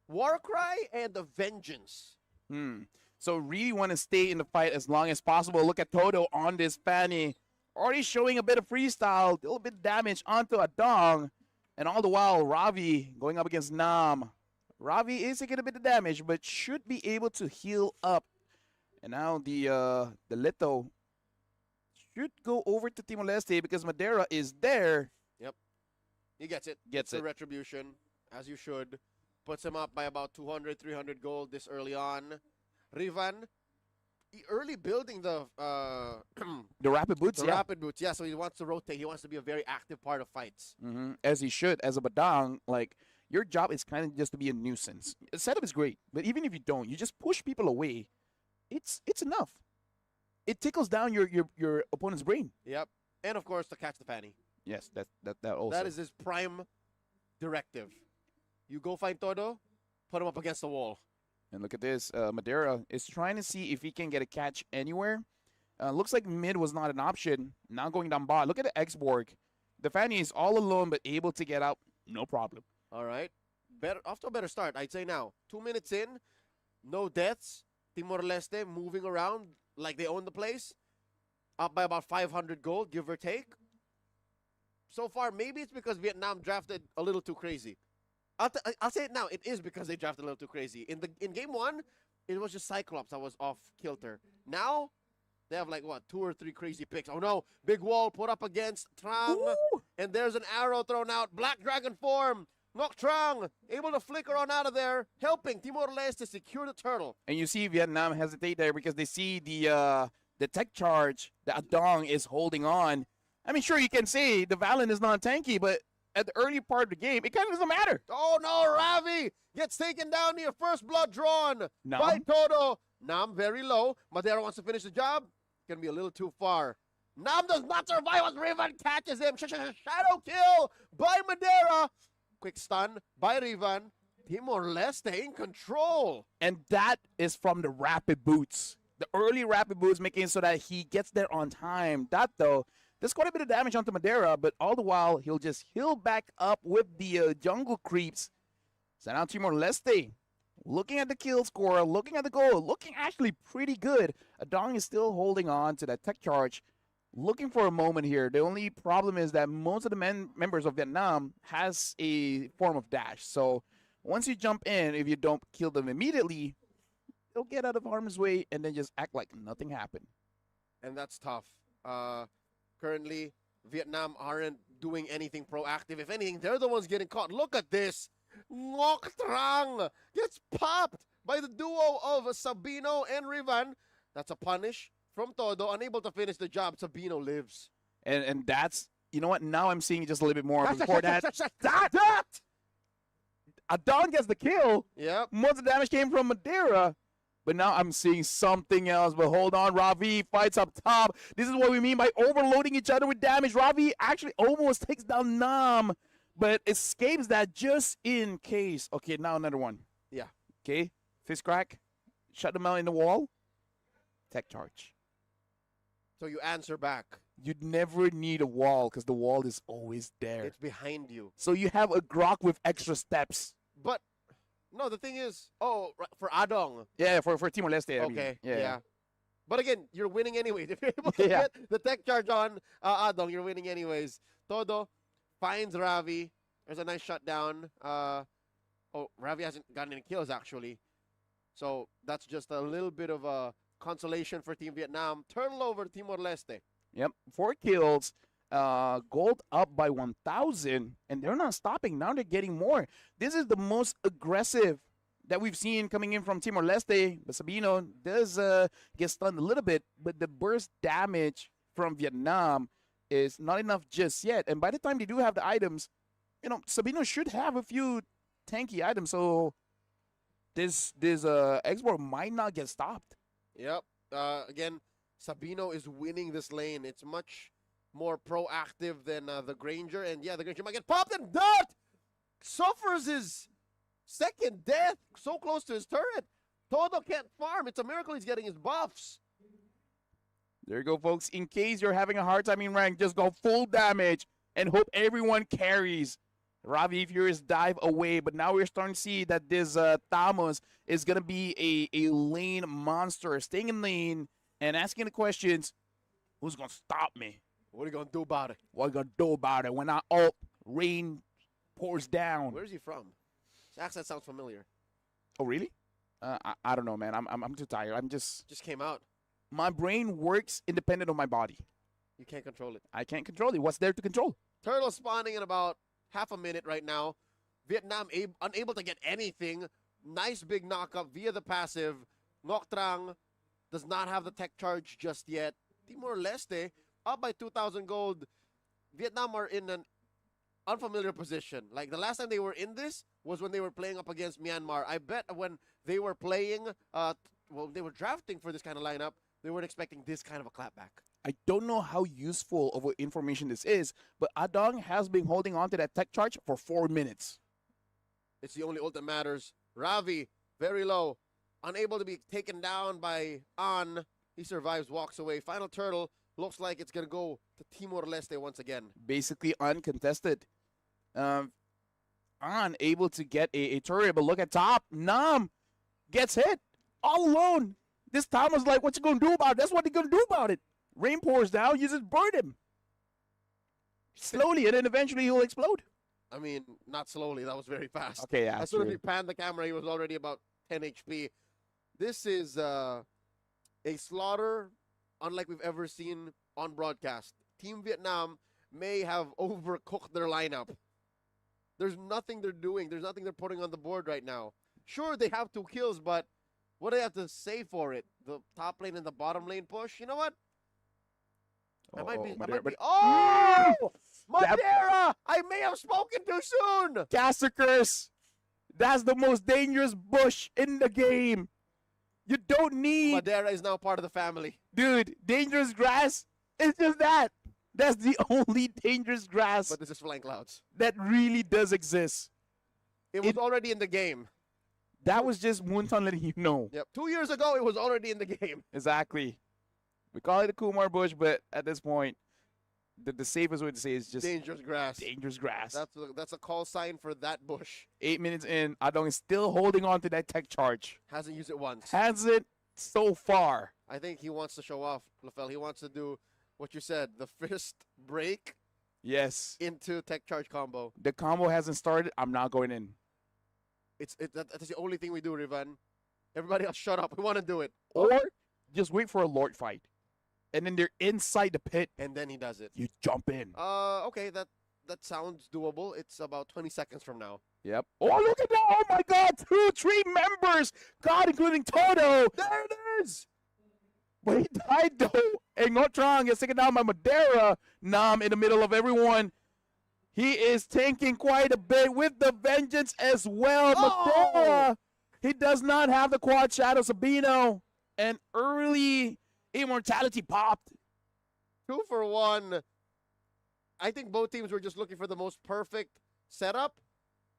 Warcry, and the Vengeance. So really want to stay in the fight as long as possible. Look at Toto on this Fanny. Already showing a bit of freestyle, a little bit of damage onto Adong. And all the while, Ravi going up against Nam. Ravi is taking a bit of damage, but should be able to heal up. And now the Leto should go over to Timor-Leste because Madeira is there. Yep. He gets it. Gets it. Retribution, as you should. Puts him up by about 200, 300 gold this early on. Rivan, early building the rapid boots, rapid boots, yeah. So he wants to rotate. He wants to be a very active part of fights. As he should. As a Badang, like, your job is kind of just to be a nuisance. The setup is great, but even if you don't, you just push people away. It's enough. It tickles down your opponent's brain. Yep. And of course to catch the Fanny. Yes, that also. That is his prime directive. You go find Todo, put him up against the wall. And look at this. Madeira is trying to see if he can get a catch anywhere. Looks like mid was not an option. Now going down bot. Look at the Xborg. The Fanny is all alone but able to get out. No problem. All right. Off to a better start, I'd say now. 2 minutes in, no deaths. Timor-Leste moving around like they own the place. Up by about 500 gold, give or take. So far, maybe it's because Vietnam drafted a little too crazy. I'll say it now. It is because they drafted a little too crazy. In game 1, it was just Cyclops that was off kilter. Now, they have like, 2 or 3 crazy picks. Oh no, big wall put up against Trang. And there's an arrow thrown out. Black Dragon form. Ngoc Trang able to flicker on out of there, helping Timor-Leste secure the turtle. And you see Vietnam hesitate there because they see the tech charge that Adong is holding on. I mean, sure, you can say the Valen is not tanky, but at the early part of the game, it kind of doesn't matter. Oh no, Ravi gets taken down near first blood drawn by Toto. Nam very low. Madeira wants to finish the job. Gonna be a little too far. Nam does not survive as Rivan catches him. Shadow kill by Madeira. Quick stun by Rivan. Timor-Leste in control. And that is from the rapid boots. The early rapid boots making it so that he gets there on time. That, though, there's quite a bit of damage onto Madeira, but all the while, he'll just heal back up with the jungle creeps. So now Timor-Leste, looking at the kill score, looking at the goal, looking actually pretty good. Adong is still holding on to that tech charge. Looking for a moment here. The only problem is that most of the members of Vietnam has a form of dash. So once you jump in, if you don't kill them immediately, they'll get out of harm's way and then just act like nothing happened. And that's tough. Currently, Vietnam aren't doing anything proactive. If anything, they're the ones getting caught. Look at this. Ngoc Trang gets popped by the duo of Sabino and Rivan. That's a punish from Todo, unable to finish the job. Sabino lives. And that's, you know what, now I'm seeing just a little bit more. Before that, Adon gets the kill. Yep. Most of the damage came from Madeira. But now I'm seeing something else. But hold on, Ravi fights up top. This is what we mean by overloading each other with damage. Ravi actually almost takes down Nam, but escapes that just in case. Okay, now another one. Yeah. Okay, fist crack. Shut them out in the wall. Tech charge. So you answer back. You'd never need a wall because the wall is always there. It's behind you. So you have a grok with extra steps. But No, the thing is, for Adong. Yeah, for Timor-Leste. I mean. Okay, Yeah. yeah. But again, you're winning anyway. If you're able to get the tech charge on Adong, you're winning anyways. Todo finds Ravi. There's a nice shutdown. Ravi hasn't gotten any kills, actually. So that's just a little bit of a consolation for Team Vietnam. Turtle over to Timor-Leste. Yep, 4 kills. Gold up by 1,000, and they're not stopping. Now they're getting more. This is the most aggressive that we've seen coming in from Timor-Leste. But Sabino does get stunned a little bit, but the burst damage from Vietnam is not enough just yet. And by the time they do have the items, Sabino should have a few tanky items, so this export might not get stopped. Yep. Again, Sabino is winning this lane. It's much more proactive than the Granger. And yeah, the Granger might get popped, and that suffers his second death. So close to his turret. Todo can't farm. It's a miracle he's getting his buffs. There you go, folks. In case you're having a hard time in rank, just go full damage and hope everyone carries. Ravi Furious dive away, but now we're starting to see that this Thamos is going to be a lane monster, staying in lane and asking the questions, who's going to stop me? What are you going to do about it? What are you going to do about it? When I ult, rain pours down. Where's he from? His accent sounds familiar. Oh, really? I don't know, man. I'm too tired. Just came out. My brain works independent of my body. You can't control it. I can't control it. What's there to control? Turtle spawning in about half a minute right now. Vietnam unable to get anything. Nice big knockup via the passive. Ngoc Trang does not have the tech charge just yet. Timor-Leste up by 2,000 gold. Vietnam are in an unfamiliar position. Like the last time they were in this was when they were playing up against Myanmar. I bet when they were playing, they were drafting for this kind of lineup, they weren't expecting this kind of a clapback. I don't know how useful of information this is, but Adong has been holding on to that tech charge for 4 minutes. It's the only ult that matters. Ravi, very low. Unable to be taken down by An. He survives, walks away. Final turtle. Looks like it's going to go to Timor-Leste once again. Basically uncontested. An able to get a turret, but look at top. Nam gets hit all alone. This time was like, what you going to do about it? That's what they're going to do about it. Rain pours down, you just burn him. Slowly, and then eventually he'll explode. I mean, not slowly. That was very fast. Okay, yeah. As soon as we panned the camera, he was already about 10 HP. This is a slaughter unlike we've ever seen on broadcast. Team Vietnam may have overcooked their lineup. There's nothing they're doing. There's nothing they're putting on the board right now. Sure, they have 2 kills, but what do they have to say for it? The top lane and the bottom lane push? You know what? I might be. Oh! Madeira! I may have spoken too soon! Caster Curse! That's the most dangerous bush in the game. You don't need... Madeira is now part of the family. Dude, dangerous grass? It's just that. That's the only dangerous grass. But this is Flying Clouds. That really does exist. It was already in the game. That was just Moonton letting you know. Yep. 2 years ago, it was already in the game. Exactly. We call it a Kumar bush, but at this point, the safest way to say is just dangerous grass. Dangerous grass. That's a call sign for that bush. 8 minutes in, Adong is still holding on to that tech charge. Hasn't used it once. Hasn't so far. I think he wants to show off, LaFell. He wants to do what you said, the fist break. Yes. Into tech charge combo. The combo hasn't started. I'm not going in. That's the only thing we do, Rivan. Everybody else, shut up. We want to do it. Or just wait for a Lord fight. And then they're inside the pit. And then he does it. You jump in. Okay, that sounds doable. It's about 20 seconds from now. Yep. Oh, look at that. Oh, my God. 3 members. God, including Toto. There it is. But he died, though. And Ngoc Trang gets taken down by Madeira. Nam in the middle of everyone. He is tanking quite a bit with the vengeance as well. Oh! Madeira, he does not have the quad shadow. Sabino. And early immortality popped. 2 for 1. I think both teams were just looking for the most perfect setup,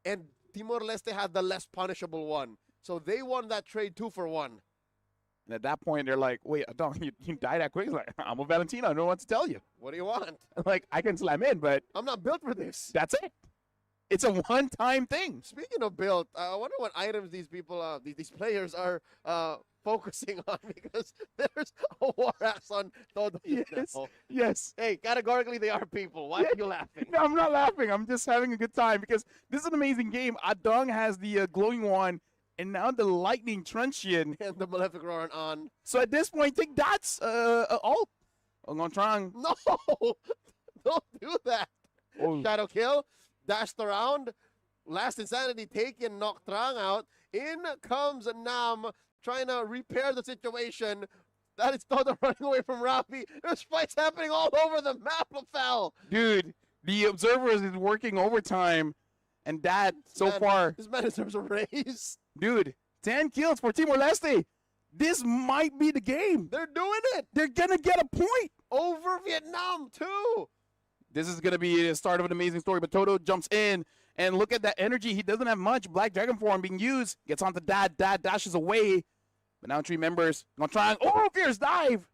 and Timor-Leste had the less punishable one. So they won that trade 2 for 1. And at that point, they're like, wait, Adong, you died that quick? He's like, I'm a Valentino. I don't know what to tell you. What do you want? Like, I can slam in, but I'm not built for this. That's it. It's a one-time thing. Speaking of build, I wonder what items these people, these players are focusing on, because there's a war axe on Todo. Yes. now. Yes. Hey, categorically they are people. Why are you laughing? No, I'm not laughing. I'm just having a good time because this is an amazing game. Adong has the glowing wand, and now the lightning truncheon. And the malefic roar on. So at this point, I think that's all. I'm gonna try. No, don't do that. Oh. Shadow kill, dashed around, last insanity taken, knocked Trang out. In comes Nam, trying to repair the situation. That is Todo running away from Rafi. There's fights happening all over the map, LaFell. Dude, the observers is working overtime, and that so far. This man deserves a raise. Dude, 10 kills for Timor-Leste. This might be the game. They're doing it. They're gonna get a point over Vietnam too. This is gonna be the start of an amazing story. But Todo jumps in, and look at that energy. He doesn't have much. Black Dragon form being used. Gets onto Dad. Dad dashes away. But now 3 members gonna try. Oh, fierce dive.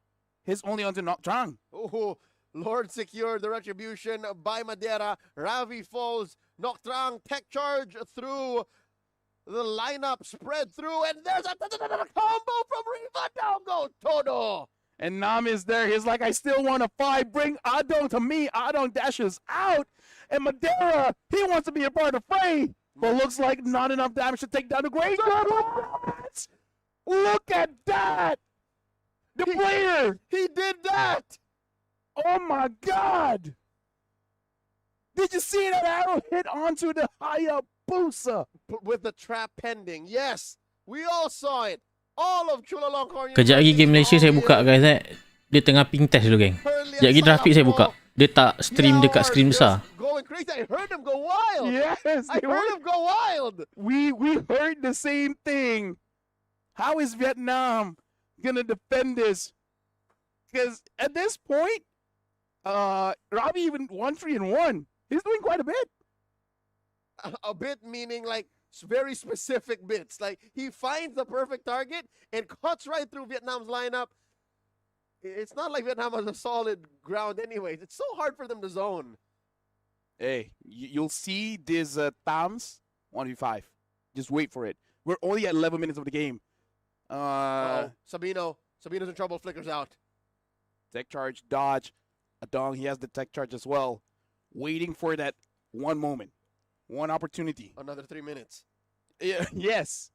His only onto Trang. Oh, Lord secured the retribution by Madeira. Ravi falls. Noctrang tech charge through the lineup, spread through, and there's a combo from Riva. Down goes Todo. And Nam is there. He's like, I still want to fight. Bring Adong to me. Adong dashes out. And Madeira, he wants to be a part of the fray. But looks like not enough damage to take down the Great. Look at that. The player. He did that. Oh, my God. Did you see that arrow hit onto the Hayabusa? With the trap pending. Yes, we all saw it. All of Chulalongkorn. Kejap lagi game Malaysia saya buka guys Dia tengah ping test dulu geng. Kejap lagi grafik saya buka. Dia tak stream dekat screen besar. Going crazy. I heard him go wild. Yes, I heard him go wild. We heard the same thing. How is Vietnam gonna defend this? Because at this point, Ravi even 1-3-1. He's doing quite a bit. A bit meaning like very specific bits. Like he finds the perfect target and cuts right through Vietnam's lineup. It's not like Vietnam has a solid ground anyways. It's so hard for them to zone. Hey, you'll see this Tams 1v5. Just wait for it. We're only at 11 minutes of the game. Sabino's in trouble. Flickers out. Tech charge, dodge. Adong, he has the tech charge as well. Waiting for that one moment. One opportunity. Another 3 minutes. Yeah, yes.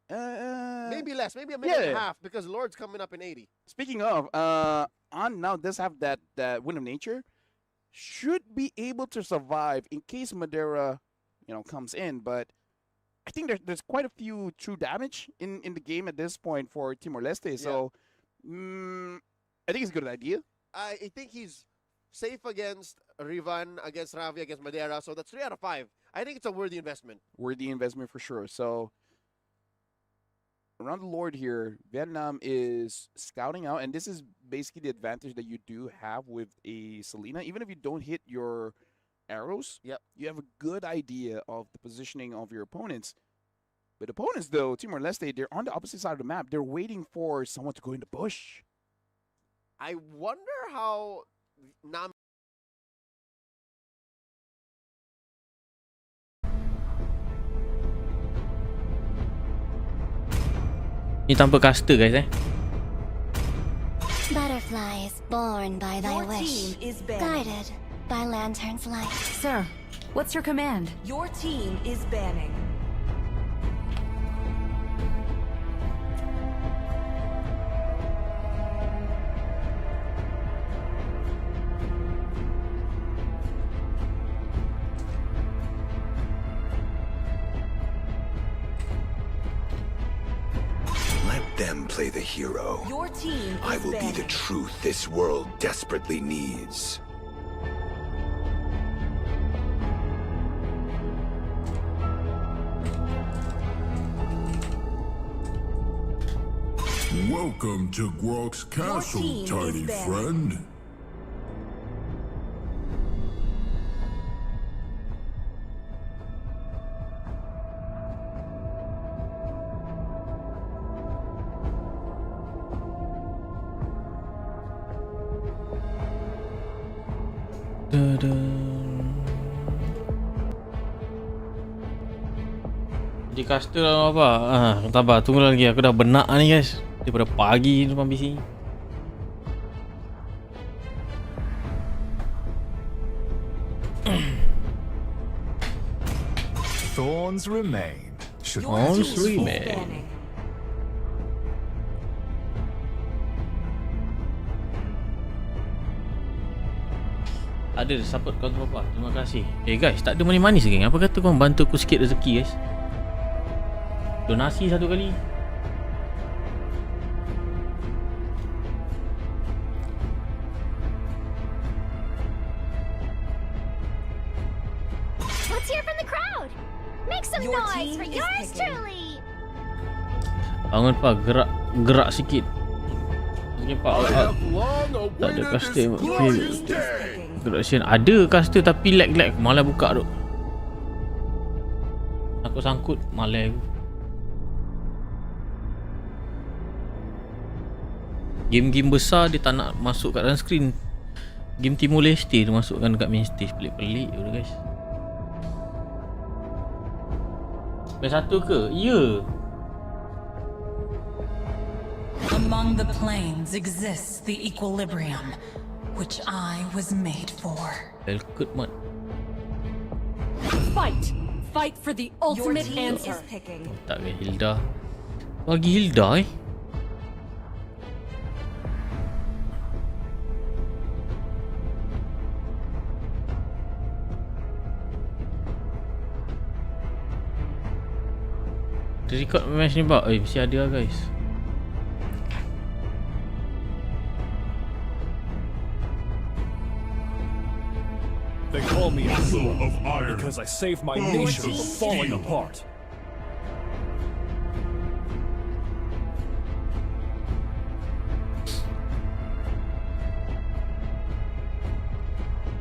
Maybe less. Maybe a minute and a half because Lord's coming up in 80. Speaking of, On now does have that Wind of Nature. Should be able to survive in case Madeira, comes in. But I think there's quite a few true damage in the game at this point for Timor-Leste. So I think it's a good idea. I think he's safe against Rivan, against Ravi, against Madeira. So that's 3 out of 5. I think it's a worthy investment. Worthy investment for sure. So around the Lord here, Vietnam is scouting out. And this is basically the advantage that you do have with a Selena. Even if you don't hit your arrows, you have a good idea of the positioning of your opponents. But opponents, though, Timor-Leste, they're on the opposite side of the map. They're waiting for someone to go in the bush. I wonder how Nam. Ni tanpa caster guys Butterfly is born by thy wish, guided by lantern's light. Sir, what's your command? Your team is banning. Them play the hero. Your team I will be the banned. truth this world desperately needs. Welcome to Grok's castle, team is tiny banned. friend. Jadi caster lah apa? Sabar, tunggu lagi. Aku dah benak ni guys. Daripada pagi depan PC. Thorns remain. Thorns remain. Ada support cometopapa. Terima kasih. Guys, tak ada manis-manis geng. Apa kata korang bantu aku sikit rezeki guys? Donasi satu kali. Let's hear from the crowd. Make some noise for yours truly. Bangun pak, gerak sikit. Pak, tak ada caster. Gerak sian. Ada caster tapi lag. Malah buka tu. Aku sangkut, malah aku. Game-game besar dia tak nak masuk kat dalam screen. Game Timor Leste dia masukkan dekat main stage. Pelik-pelik tu guys. Best satu ke? Ya. Among the planes exists the equilibrium, which I was made for. Good man. Fight for the ultimate answer. Tak ke Hilda. Bagi Hilda Dia record match ni bak. Mesti ada lah guys. They call me a hero because I saved my nation from falling apart.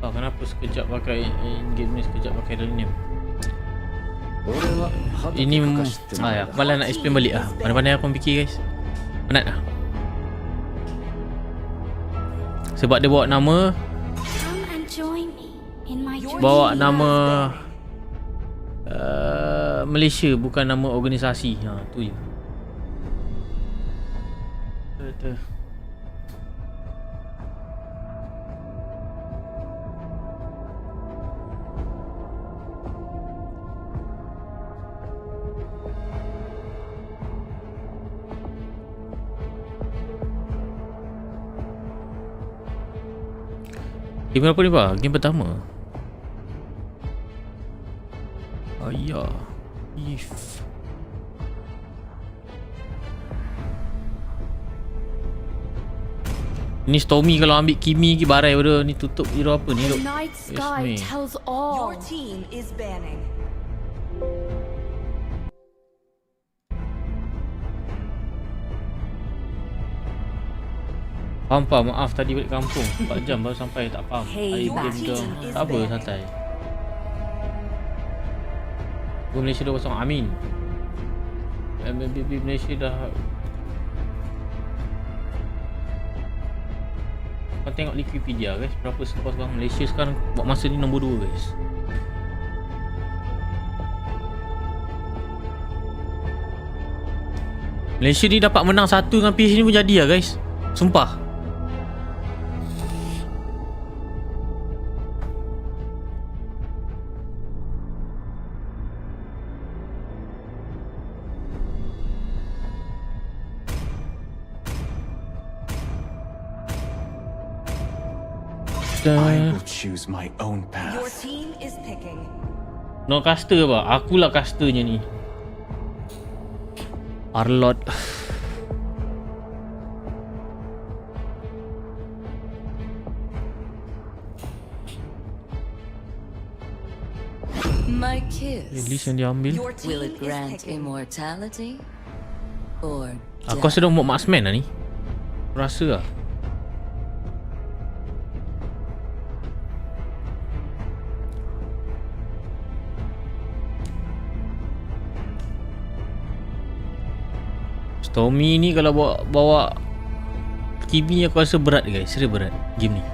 Kenapa sekejap pakai game ni, sekejap pakai Delinium? Ini malah nak explain balik lah. Pandai-pandai aku fikir guys. Penat lah. Sebab dia bawa nama Malaysia, bukan nama organisasi. Tu je. Betul. Game berapa ni pak? Game pertama. Ya. If. Ni Stormy kalau ambil Kimi ke barai pada ni tutup hero apa ni? The night sky tells all. Your team is banning. Faham, maaf tadi balik kampung 4 jam baru sampai, tak faham. Air game tu tak apa, santai. Gua Malaysia dah kosong, amin. MLBB Malaysia dah. Kau tengok Wikipedia guys, berapa skor sekarang Malaysia sekarang buat masa ni nombor 2 guys. Malaysia ni dapat menang 1 dengan PSG ni pun jadi lah guys. Sumpah. I will choose my own path. Your team is picking. No caster apa? Akulah casternya ni. Arlot. My kiss. Release yang diambil. Will it grant immortality or Aku rasa dah buat marksman lah ni. Rasa lah. Stormy ni kalau bawa Kimi aku rasa berat guys, serius berat game ni.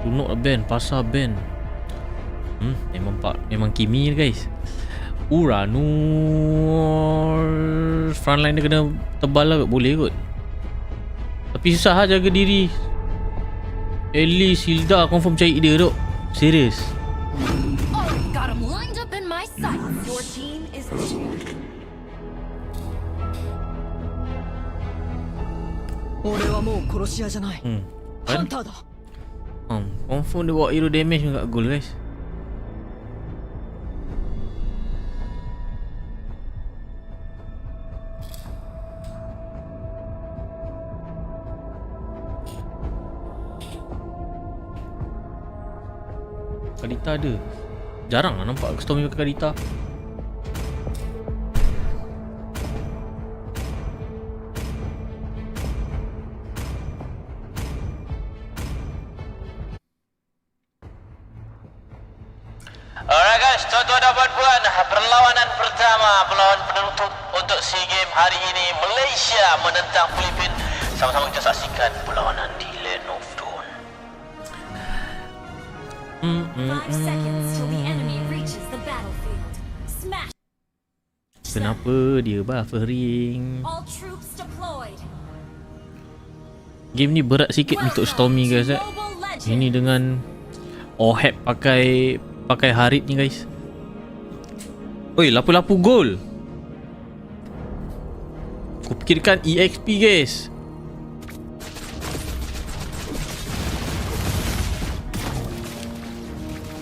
Tunuk ban, pasar ban. Memang Kimi guys. Uranus. Frontline dia kena tebal lah kot. Boleh kot. Tapi susah lah jaga diri. At least Hilda confirm cari dia duk. Serius. Already got him lined up in my sights. Your team is the champion. Kan? Confirm dia bawa hero damage kat goal guys. Kadita ada. Jarang lah nampak Stormy pakai Kadita. Alright guys, tuan-tuan dan puan-puan, perlawanan pertama, perlawanan penutup untuk SEA Games hari ini, Malaysia menentang Filipina. Sama-sama kita saksikan perlawanan di Land of Dawn. 5 seconds till the enemy reaches the battlefield. Smash. Kenapa dia buffering? All troops deployed. Game ni berat sikit untuk Stormy guys. Ini dengan Ohep pakai Harit ni guys. Oi, lapu-lapu gol. Aku fikirkan EXP guys.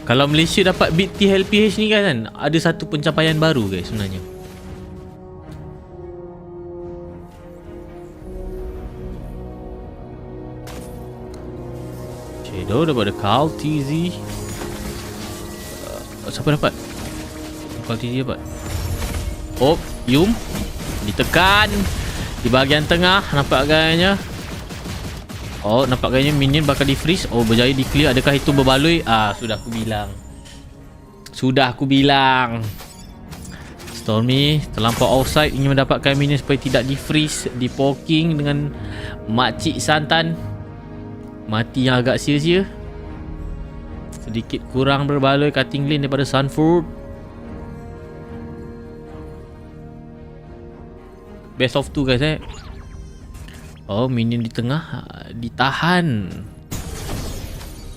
Kalau Malaysia dapat beat TLPH ni kan, ada satu pencapaian baru guys sebenarnya. Shadow daripada Carl TZ. Siapa dapat? Carl TZ dapat. Oh, Yum ditekan di bahagian tengah, nampak gayanya. Oh, nampak gayanya minion bakal di freeze. Oh, berjaya di clear. Adakah itu berbaloi? Sudah aku bilang. Stormy terlampau offside, ingin mendapatkan minion supaya tidak di freeze, di poking dengan makcik santan. Mati yang agak sia-sia. Sedikit kurang berbaloi cutting lane daripada Sanford. Best of 2 guys Oh, minion di tengah ditahan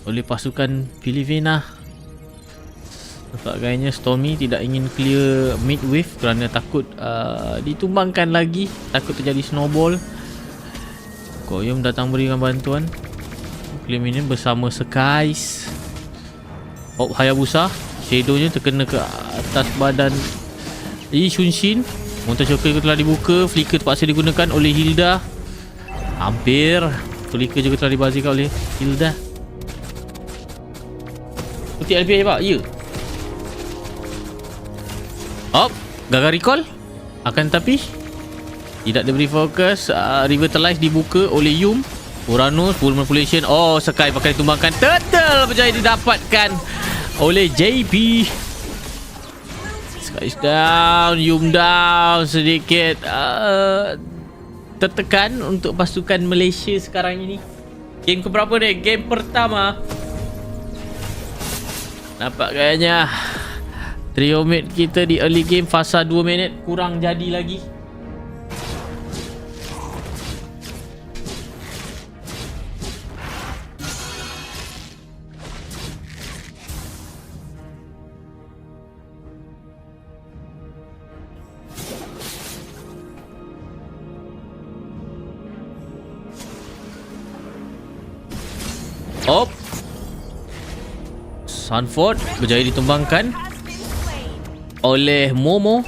oleh pasukan Filipina. Nampak gayanya Stormy tidak ingin clear mid wave kerana takut ditumbangkan lagi, takut terjadi snowball. Koyom datang berikan bantuan. Clear minion bersama Skies. Oh, Hayabusa. Shadownya terkena ke atas badan Shunshin. Monster Choker telah dibuka. Flicker terpaksa digunakan oleh Hilda. Hampir. Flicker juga telah dibazirkan oleh Hilda. Putih LPH pak? Ya. Oh, gagal recall. Akan tetapi tidak diberi fokus. Revitalize dibuka oleh Yum. Uranus full manipulation. Oh, Sky pakai ditumbangkan. Turtle berjaya didapatkan oleh JP. Sky is down. Yum down sedikit. Tertekan untuk pasukan Malaysia sekarang ini. Game keberapa ni? Game pertama. Nampak gayanya trio mate kita di early game fasa 2 minit kurang jadi lagi. Oh, Sanford berjaya ditumbangkan oleh Momo.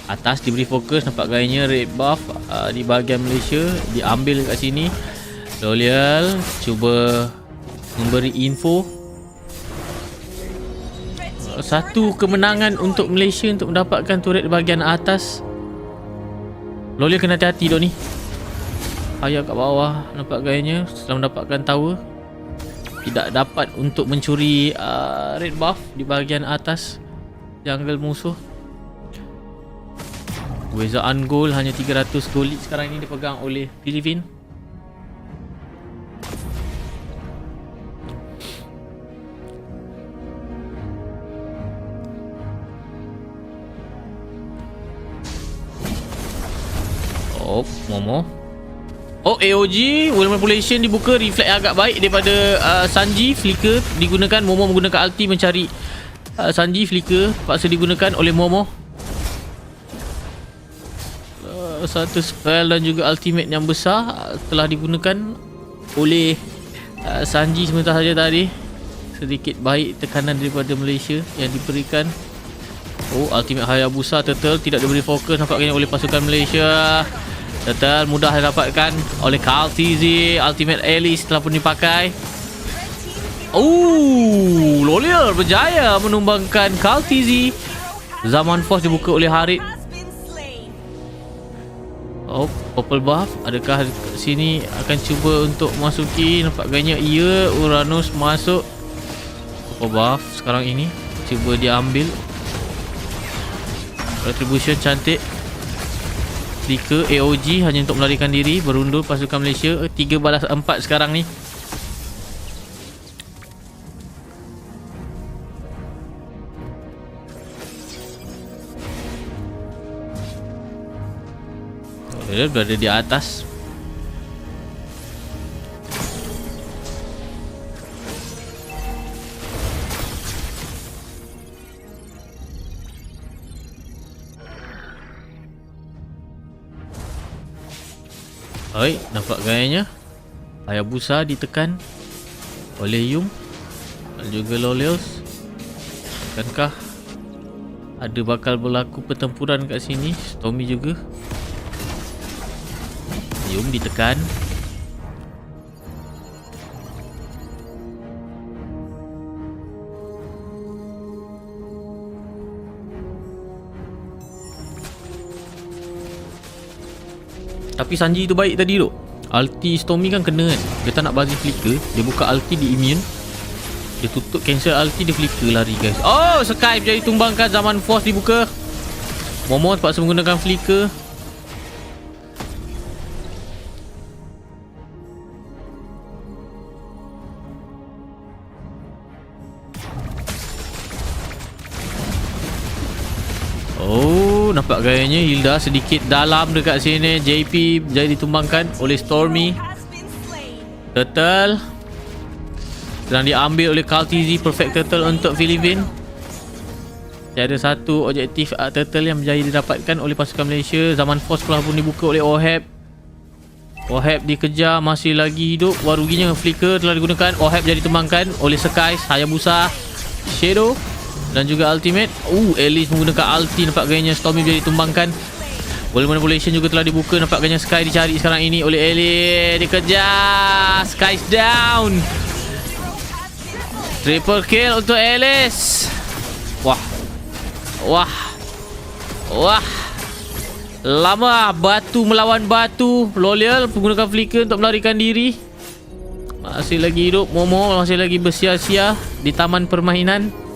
Atas diberi fokus, nampak gayanya red buff di bahagian Malaysia diambil kat sini. Loyal cuba memberi info. Satu kemenangan untuk Malaysia untuk mendapatkan turret di bahagian atas. Loyal kena hati-hati dok ni. Ayah kat bawah, nampak gayanya setelah mendapatkan tower tidak dapat untuk mencuri red buff di bahagian atas jungle musuh. Wezaan gol hanya 300 gol sekarang ini dipegang oleh Filipina. Oh, Momo. Oh, AOG World Manipulation dibuka. Reflect agak baik daripada Sanji. Flicker digunakan. Momo menggunakan ulti mencari Sanji. Flicker paksa digunakan oleh Momo. Satu spell dan juga ultimate yang besar telah digunakan oleh Sanji sebentar saja tadi. Sedikit baik tekanan daripada Malaysia yang diberikan. Oh, ultimate Hayabusa Turtle tidak diberi fokus nampaknya oleh pasukan Malaysia. Turtle mudah didapatkan oleh Kaltizi. Ultimate Alice telah pun dipakai. Oh, Lolier berjaya menumbangkan Kaltizi. Zaman Force dibuka oleh Harit. Oh, purple buff. Adakah kat sini akan cuba untuk masuki? Nampaknya ia. Uranus masuk. Purple buff sekarang ini. Cuba dia ambil. Retribution cantik. Flicker AOG hanya untuk melarikan diri. Berundur pasukan Malaysia. 3 balas 4 sekarang ni. Dia berada di atas. Oi, nampak gayanya. Hayabusa ditekan oleh Yung dan juga Lolios. Akankah ada bakal berlaku pertempuran kat sini? Stormy juga. Yung ditekan. Tapi Sanji tu baik tadi tu. Ulti Stormy kan kena kan. Dia tak nak bagi flicker. Dia buka ulti di immune. Dia tutup cancel ulti. Dia flicker lari guys. Oh, Sky jadi tumbangkan. Zaman Force dibuka. Momo terpaksa menggunakan flicker. Oh, nampak gayanya Hilda sedikit dalam dekat sini. JP jadi ditumbangkan oleh Stormy. Turtle sedang diambil oleh Kaltizi. Perfect Turtle untuk Philippines. Tiada satu objektif Turtle yang menjadi didapatkan oleh pasukan Malaysia. Zaman Force telah pun dibuka oleh Oheb. Oheb dikejar, masih lagi hidup. Wah, ruginya flicker telah digunakan. Oheb jadi ditumbangkan oleh Sky, Hayabusa, Shadow dan juga ultimate. Alice menggunakan ulti. Nampak gayanya Stormy jadi tumbangkan. World Manipulation juga telah dibuka. Nampak gayanya Sky dicari sekarang ini oleh Alice. Dikejar. Sky's down. Triple kill untuk Alice. Wah. Wah. Wah. Lama batu melawan batu. Lolial menggunakan flicker untuk melarikan diri. Masih lagi hidup. Momo masih lagi bersia-sia di taman permainan.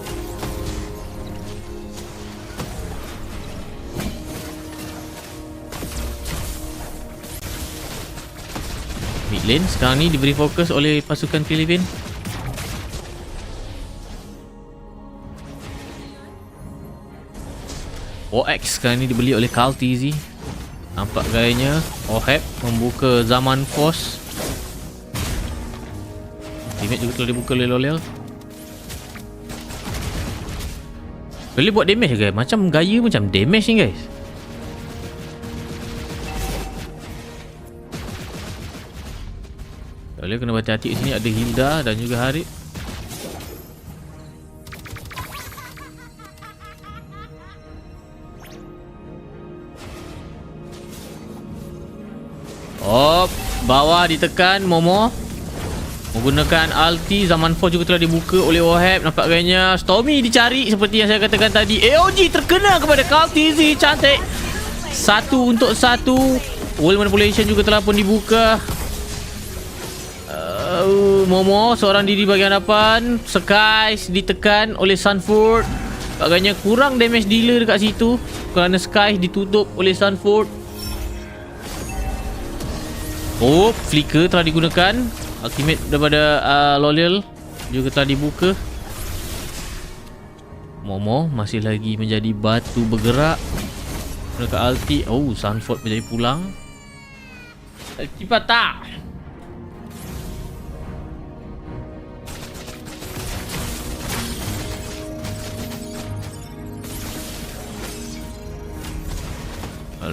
Mid lane sekarang ni diberi fokus oleh pasukan Filipin. OX sekarang ni dibeli oleh Kaltizi. Nampak gayanya Oheb membuka Zaman Force. Ultimate juga telah dibuka oleh Lolial. Boleh buat damage guys. Macam gaya macam damage ni guys. Boleh kena berhati-hati. Di sini ada Hilda dan juga Harit. Oh, bawah ditekan Momo. Menggunakan ulti. Zaman Force juga telah dibuka oleh Oheb. Nampak gayanya Stormy dicari seperti yang saya katakan tadi. AOG terkena kepada Kaltizi. Cantik. 1 untuk 1. World Manipulation juga telah pun dibuka. Momo seorang diri bagian hadapan. Sky ditekan oleh Sunford. Agaknya kurang damage dealer dekat situ kerana Sky ditutup oleh Sunford. Oh, flicker telah digunakan. Ultimate daripada Lolial juga telah dibuka. Momo masih lagi menjadi batu bergerak. Gunakan ulti. Oh, Sunford menjadi pulang. Cipata.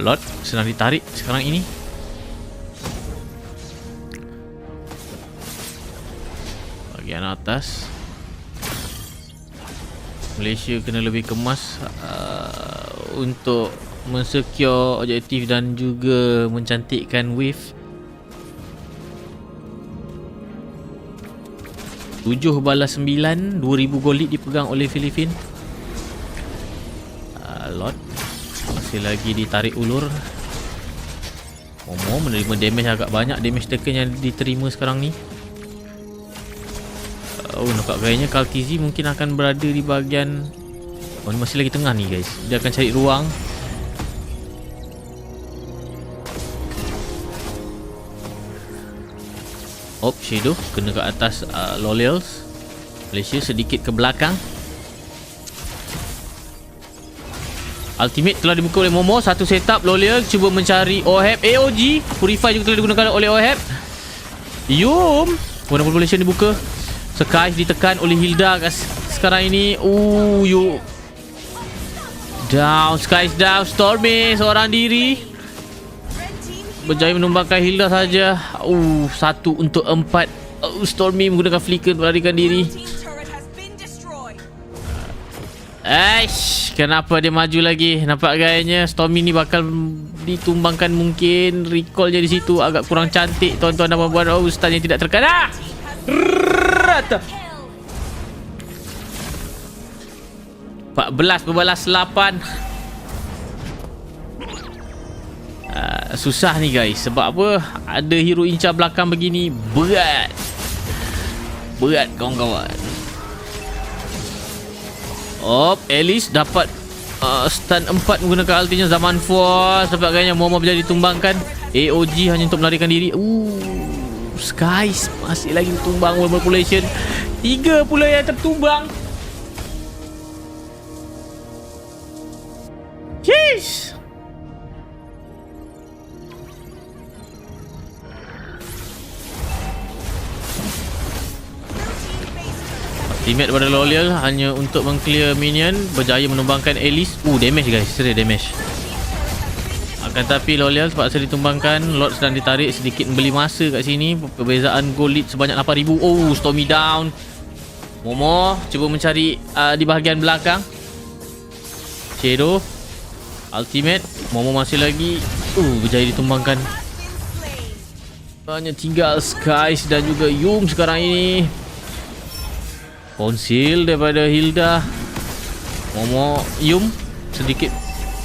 Lot senang ditarik sekarang ini. Bahagian atas Malaysia kena lebih kemas untuk mensecure objektif dan juga mencantikkan wave. 7 balas 9, 2000 gold lead dipegang oleh Filipin. Lot masih lagi ditarik ulur. Momo menerima damage agak banyak. Damage taken yang diterima sekarang ni. Nampak gayanya Kaltizi mungkin akan berada di bahagian ni masih lagi tengah ni guys. Dia akan cari ruang. Shadow kena ke atas Lolels. Malaysia sedikit ke belakang. Ultimate telah dibuka oleh Momo. Satu setup. Lolel cuba mencari Oheb. AOG Purify juga telah digunakan oleh Oheb. Yum. Warna population dibuka. Sky ditekan oleh Hilda sekarang ini. You down. Sky's down. Stormy seorang diri berjaya menumbangkan Hilda saja. 1 untuk 4. Stormy menggunakan flicker untuk melarikan diri. Kenapa dia maju lagi? Nampak gayanya Stormy ni bakal ditumbangkan mungkin. Recallnya di situ agak kurang cantik tuan-tuan dan puan-puan. Stun yang tidak terkena. Rata 14 berbalas 8. Susah ni guys. Sebab apa? Ada hero incar belakang begini. Berat kawan-kawan. Alice dapat stun 4 menggunakan ultinya Zaman Force. Sebab gayanya Momo berjaya ditumbangkan. AOG hanya untuk melarikan diri. Skies masih lagi tumbang. World population 3 pula yang tertumbang. Jeez. Teammate daripada Lolial hanya untuk meng-clear minion. Berjaya menumbangkan Alice. Damage guys. Serius damage. Akan tapi Lolial terpaksa ditumbangkan. Lord sedang ditarik. Sedikit membeli masa kat sini. Perbezaan gold lead sebanyak 8,000. Stormy down. Momo cuba mencari di bahagian belakang. Shadow ultimate. Momo masih lagi berjaya ditumbangkan. Hanya tinggal Skies dan juga Yum sekarang ini. Conceal daripada Hilda. Momo Yum sedikit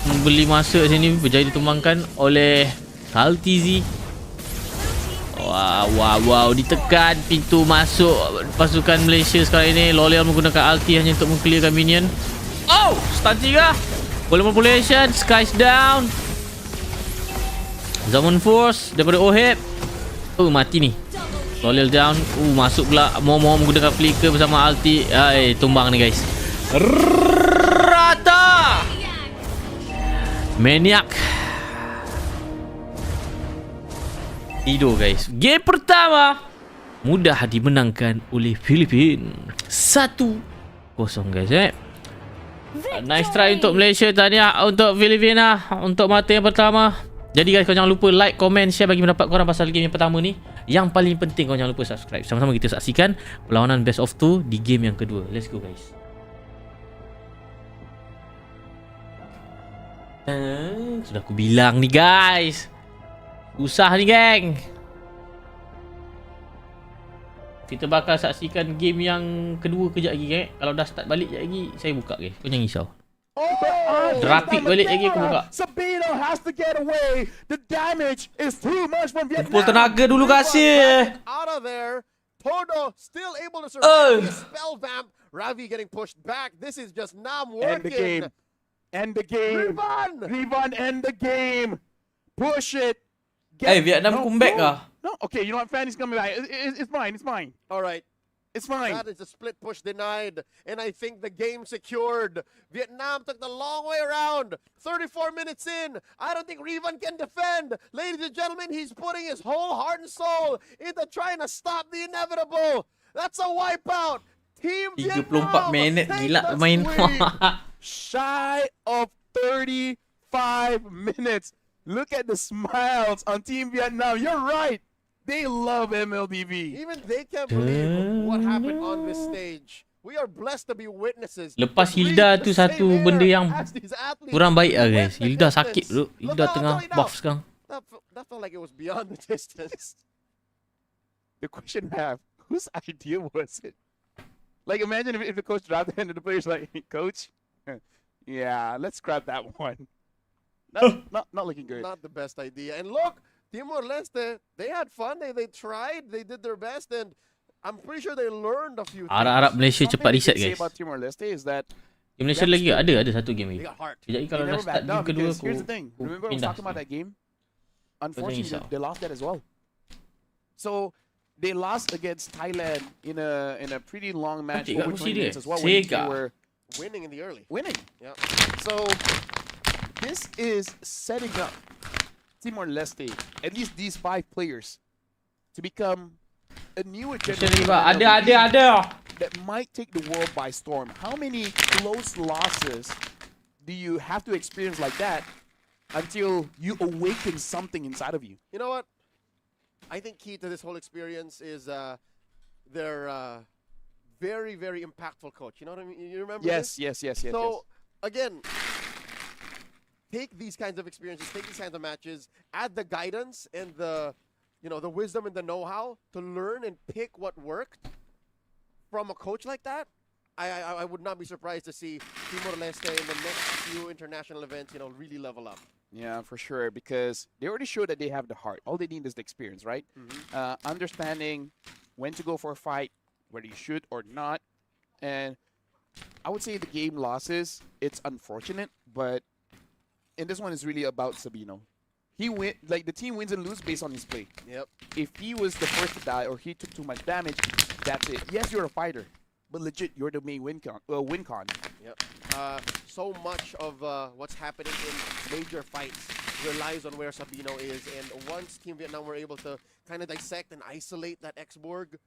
membeli masa sini. Berjaya ditumbangkan oleh Kaltizi. Wow, ditekan pintu masuk pasukan Malaysia sekarang ini. Lolial menggunakan ulti hanya untuk meng-clearkan minion. Stun 3. Volume population. Skies down. Zaman Force daripada Oheb. Mati ni. Lolial down. Masuk pula Momo menggunakan flicker bersama ulti. Tumbang ni guys. Rata. Maniac. Tidur guys. Game pertama mudah dimenangkan oleh Filipin. 1-0 guys. Nice try untuk Malaysia. Tahniah untuk Filipina untuk mata yang pertama. Jadi guys, korang jangan lupa like, komen, share bagi pendapat korang pasal game yang pertama ni. Yang paling penting korang jangan lupa subscribe. Sama-sama kita saksikan perlawanan best of 2 di game yang kedua. Let's go guys. Sudah aku bilang ni guys. Susah ni geng. Kita bakal saksikan game yang kedua kejap lagi geng. Kalau dah start balik kejap lagi, saya buka geng. Kau jangan risau. Drapik balik lagi aku buka. Sabino has to get away. The damage is too much from Vietnam. Kumpul tenaga dulu kasih. Out of there. Todo still able to survive. Spell vamp. Ravi getting pushed back. This is just not working. End the game. Rivan, end the game. Push it. Vietnam comeback kah? No, okay, you know what? Fan is coming back. It's mine. All right. It's fine. That is a split push denied, and I think the game secured. Vietnam took the long way around. 34 minutes in. I don't think Rivan can defend. Ladies and gentlemen, he's putting his whole heart and soul into trying to stop the inevitable. That's a wipeout. Team 34 Vietnam minit take gila the main. sweep. Shy of 35 minutes. Look at the smiles on Team Vietnam. You're right. They love MLBB. Even they can't believe what happened on this stage. We are blessed to be witnesses. Lepas Hilda tu satu benda yang kurang baik lah guys. Hilda sakit tu. Hilda tengah buff sekarang. That felt like it was beyond the distance. The question I have, whose idea was it? Like, imagine if the coach dropped it and the player's like, Coach, yeah, let's scrap that one. Not looking good. Not the best idea. And look, Timor-Leste, they had fun. They tried. They did their best. And I'm pretty sure they learned a few things. Harap-harap Malaysia cepat reset guys. About Timor-Leste is that Malaysia lagi ada satu game lagi. Sekejap lagi kalau dah start game kedua aku here's the thing. Remember I was talking about that game? Unfortunately, they lost that as well. So they lost against Thailand in a pretty long match over 20 minutes as well. When they were winning in the early. Winning. Yeah. So this is setting up Timor-Leste, at least these 5 players, to become a newer generation that might take the world by storm. How many close losses do you have to experience like that until you awaken something inside of you? You know what? I think key to this whole experience is their very, very impactful coach. You know what I mean? You remember this? Yes. So, again, take these kinds of experiences, take these kinds of matches, add the guidance and the wisdom and the know-how to learn and pick what worked from a coach like that. I would not be surprised to see Timor-Leste in the next few international events, really level up. Yeah, for sure, because they already showed that they have the heart. All they need is the experience, right? Understanding when to go for a fight, whether you should or not. And I would say the game losses, it's unfortunate, but in this one it's really about Sabino. The team wins and loses based on his play. Yep. If he was the first to die or he took too much damage, that's it. Yes, you're a fighter, but legit, you're the main win con. Yep. So much of what's happening in major fights relies on where Sabino is, and once Team Vietnam were able to kind of dissect and isolate that X-Borg,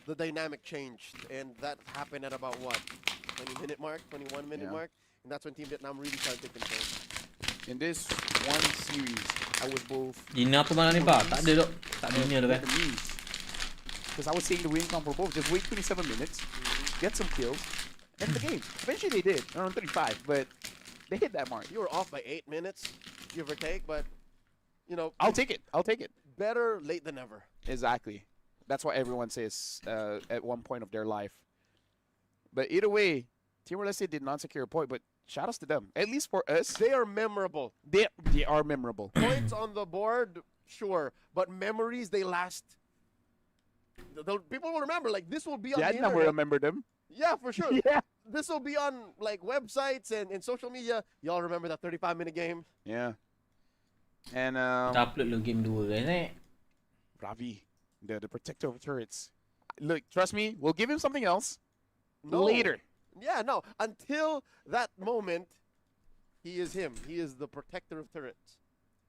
the dynamic changed, and that happened at about what, 20-minute mark, 21-minute mark, and that's when Team Vietnam really started taking control. In this one series, I was both. Dinner apa malam ni pak? Tak ada dok. Tak dinner dah kan? Because I was saying the win count for both. Just wait 27 minutes, get some kills, end the game. Eventually they did, around 35, but they hit that mark. You were off by 8 minutes, give or take, but I'll take it. Better late than never. Exactly. That's what everyone says at one point of their life. But either way, Timor-Leste did not secure a point, but shout outs to them. At least for us, they are memorable. They are memorable. Points on the board, sure, but memories, they last. The people will remember. Like, this will be on the internet. Yeah, will remember them. Yeah, for sure. Yeah. This will be on websites and social media. Y'all remember that 35-minute game? Yeah. And kita upload lo game 2 guys. Ravi, the protector of turrets. Look, trust me, we'll give him something else later. Yeah, no. Until that moment, he is him. He is the protector of turrets.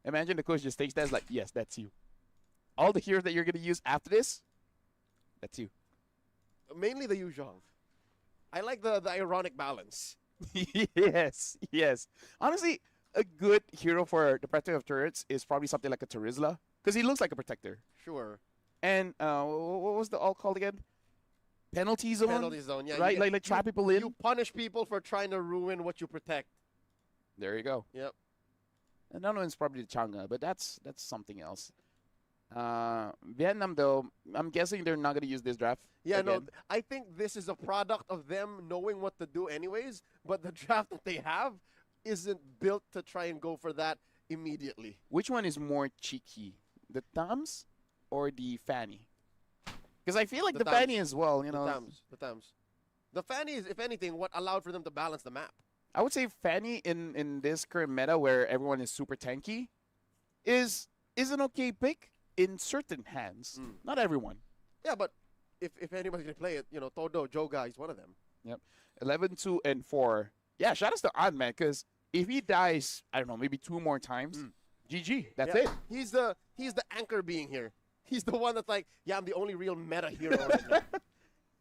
Imagine the coach just takes that as like, yes, that's you. All the heroes that you're going to use after this, that's you. Mainly the Yu Zhong. I like the ironic balance. Yes. Honestly, a good hero for the protector of turrets is probably something like a Terizla, because he looks like a protector. Sure. And what was the all called again? Penalty zone? Penalty zone, yeah. Right, like trap people in? You punish people for trying to ruin what you protect. There you go. Yep. Another one's probably the Chang'e, but that's something else. Vietnam, though, I'm guessing they're not going to use this draft. Yeah, again. no, I think this is a product of them knowing what to do anyways, but the draft that they have isn't built to try and go for that immediately. Which one is more cheeky, the Tams or the Fanny? Because I feel like the Fanny as well, The Tams. The Fanny is, if anything, what allowed for them to balance the map. I would say Fanny in this current meta where everyone is super tanky is an okay pick in certain hands. Not everyone. Yeah, but if anybody's gonna play it, you know, Todo, Joga is one of them. Yep. 11-2 and 4. Yeah, shout out to Odd Man, because if he dies, I don't know, maybe 2 more times, GG. That's it. He's the anchor being here. He's the one that's like, yeah, I'm the only real meta hero right now.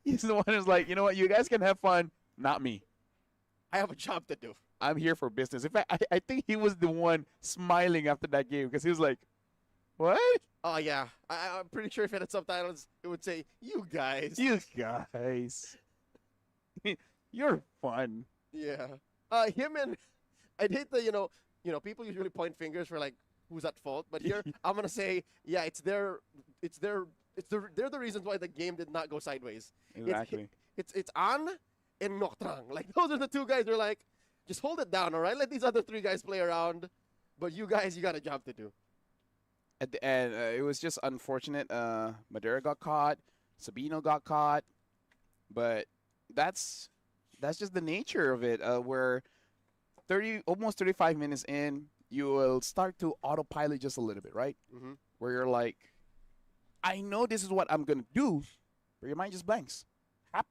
He's the one who's like, you know what, you guys can have fun, not me. I have a job to do. I'm here for business. In fact, I think he was the one smiling after that game because he was like, what? Oh, yeah. I'm pretty sure if it had subtitles, it would say, you guys. You guys. You're fun. Yeah. Him and I'd hate the, you know, people usually point fingers for like who's at fault, but here I'm gonna say, yeah, they're the reasons why the game did not go sideways. Exactly. It's An and Noctrang. Like those are the two guys who are like, just hold it down, all right? Let these other 3 guys play around, but you guys, you got a job to do. At the end, it was just unfortunate. Madeira got caught, Sabino got caught, but that's just the nature of it. Where almost 35 minutes in, you will start to autopilot just a little bit, right? Mm-hmm. Where you're like, I know this is what I'm gonna do, but your mind just blanks.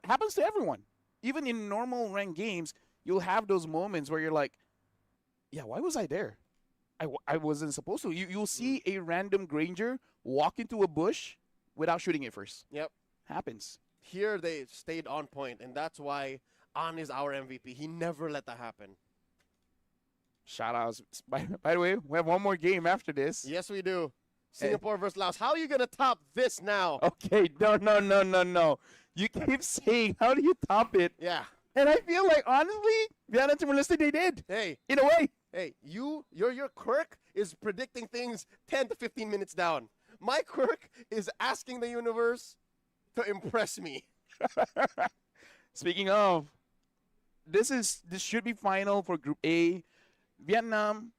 Happens to everyone. Even in normal ranked games, you'll have those moments where you're like, yeah, why was I there? I wasn't supposed to. You'll see a random Granger walk into a bush without shooting it first. Yep. Happens. Here they stayed on point, and that's why An is our MVP. He never let that happen. Shout outs. By the way, we have one more game after this. Yes, we do. Singapore versus Laos. How are you going to top this now? Okay, no. You keep saying, how do you top it? Yeah. And I feel like, honestly, Vienna Timor-Leste, they did. Hey. In a way. Hey, your quirk is predicting things 10 to 15 minutes down. My quirk is asking the universe to impress me. Speaking of, this should be final for Group A. Vietnam,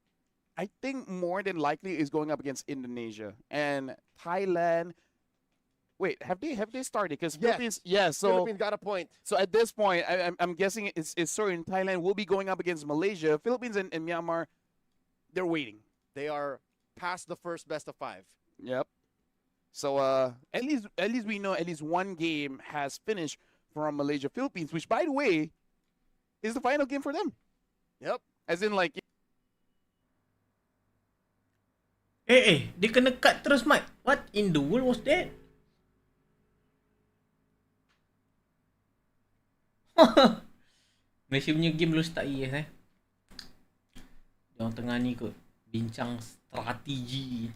I think more than likely is going up against Indonesia and Thailand. Wait, have they started? Because Philippines, so Philippines got a point. So at this point, I'm guessing it's certain Thailand will be going up against Malaysia. Philippines and Myanmar, they're waiting. They are past the first best of 5. Yep. So at least we know at least one game has finished from Malaysia Philippines, which by the way is the final game for them. Yep. As in like. Dia kena cut terus, Mike. What in the world was that? Malaysia punya game belum start lagi Diorang tengah ni kot bincang strategi.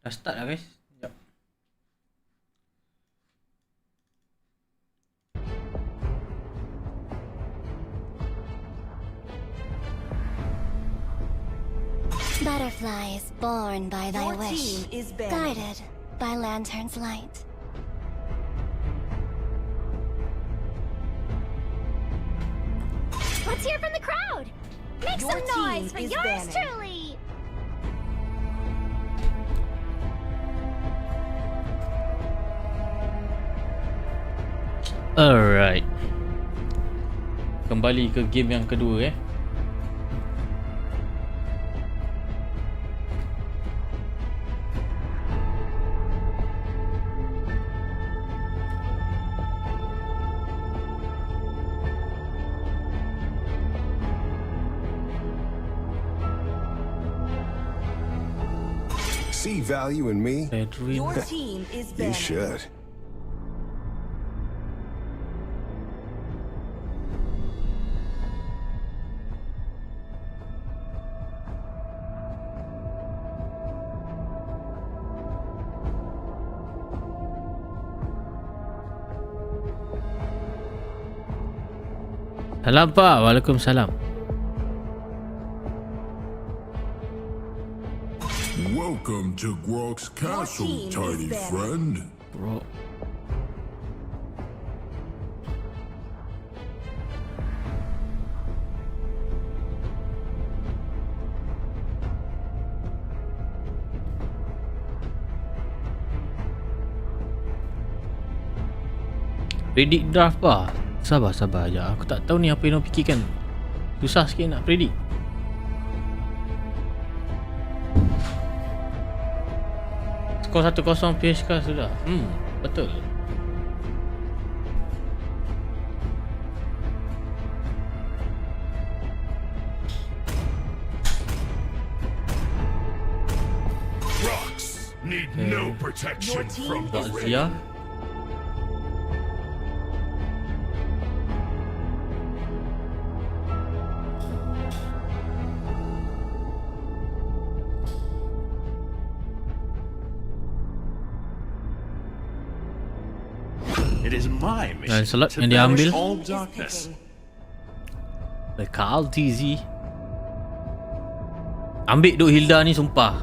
Dah start lah guys. Sekejap. Butterflies born by thy Your wish, team is banned. guided by lantern's light. Let's hear from the crowd. Make Your some team noise for is yours banned. truly. Alright. Kembali ke game yang kedua See value in me? Your team is You banned. should. Salam Pak. Waalaikumsalam. Welcome to Grok's castle, team is tiny banned. friend. Bro. Predict draft Pak. Sabar je. Aku tak tahu ni apa yang nak fikirkan. Susah sikit nak predict. Skor 1-0 PSK sudah. Betul. Rocks need no protection from the Pak rain. Zia. It is my Dan mission slot to yang banish diambil all darkness. Lekal TZ. Ambil duk Hilda ni sumpah.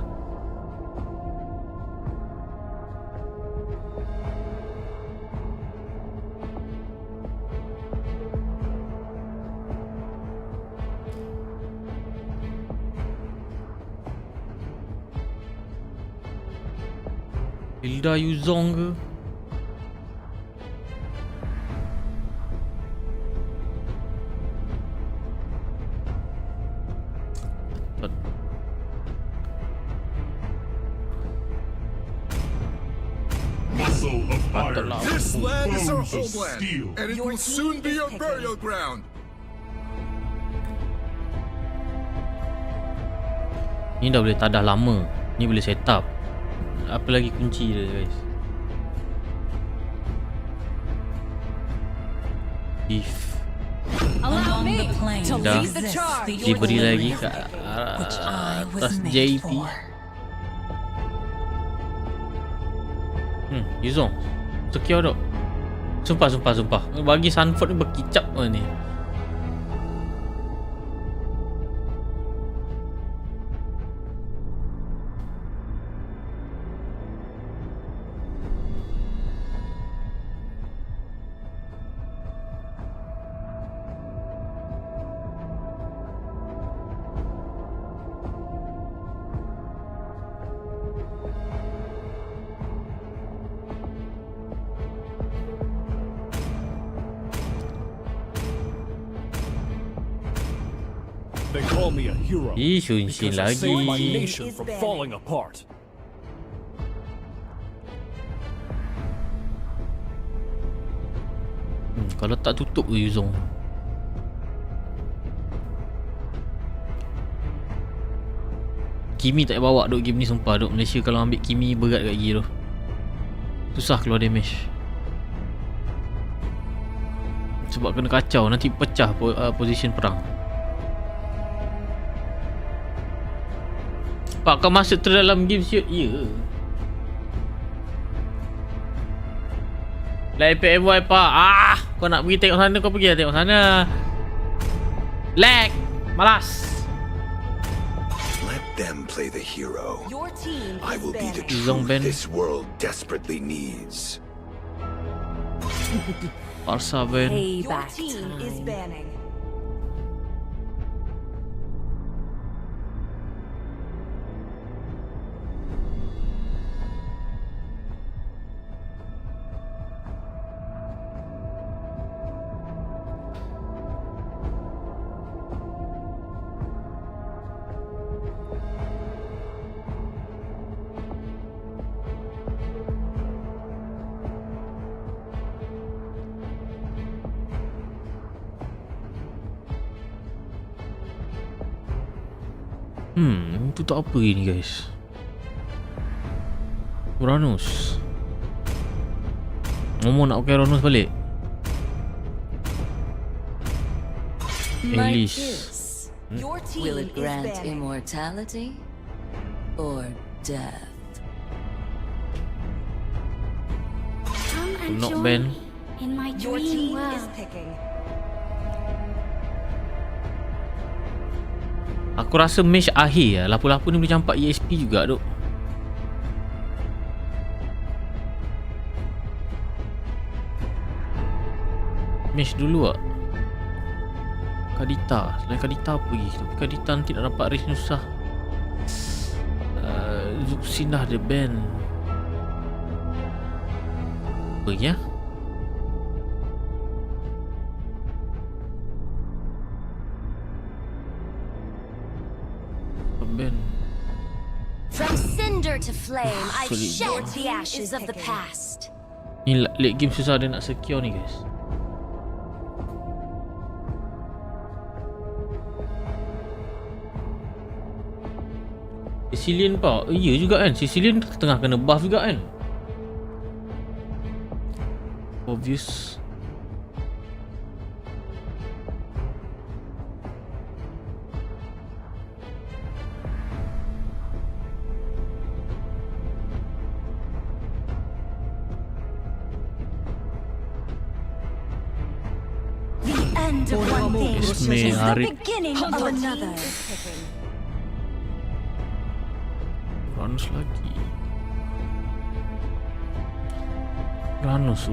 Hilda Yuzong ke? Muscle of iron. This land is our Bones of homeland, steel. and it will soon be your burial ground. Ni dah boleh tadah lama. Ni boleh set up. Apa lagi kunci dia guys? If Allow me to dah lead the charge. diberi lagi ke Which I was atas made JP. for. Yuzong. Secure dok. Sumpah. Bagi Sanford ni berkicap ni. They call me a hero Shun because I saved my lagi. nation from falling apart. Kalau tak tutup ke Yuzong. Kimi tak payah bawa duk game ni sumpah duk. Malaysia kalau ambil Kimi berat kat gigi tu. Susah keluar damage. Sebab kena kacau, nanti pecah position perang. Pak kau masuk terdalam game shoot? Ya. Lag epic envoy apa? Kau nak pergi tengok sana, kau pergi tengok sana. Lag. Malas. Let them play the hero. Your team I will be the Zong truth Ben. this world desperately needs. Barca ban. Your team is banning. Itu tak apa ini guys. Uranus. Ngomong nak pakai Uranus balik. Like English. this. Your team Will it is grant banning. immortality or death? Come and Not join ban. in my Your dream team world. is picking. Aku rasa match akhir lah. Lapu-lapu ni boleh campak ESP juga duk. Match dulu tak? Kadita. Selain Kadita apa lagi? Tapi Kadita nanti nak dapat race ni susah. Zuxin dah ada ban. Apa ya? Ben. From cinder to flame, I've Sulit shed banget. the ashes of the past. Ni late game susah dia nak secure ni guys. Sicilian pa. Ya juga kan. Sicilian tengah kena buff juga kan. Obvious. End of one thing Yes, is may the Harit. beginning of another. Uranus lagi. Uranus.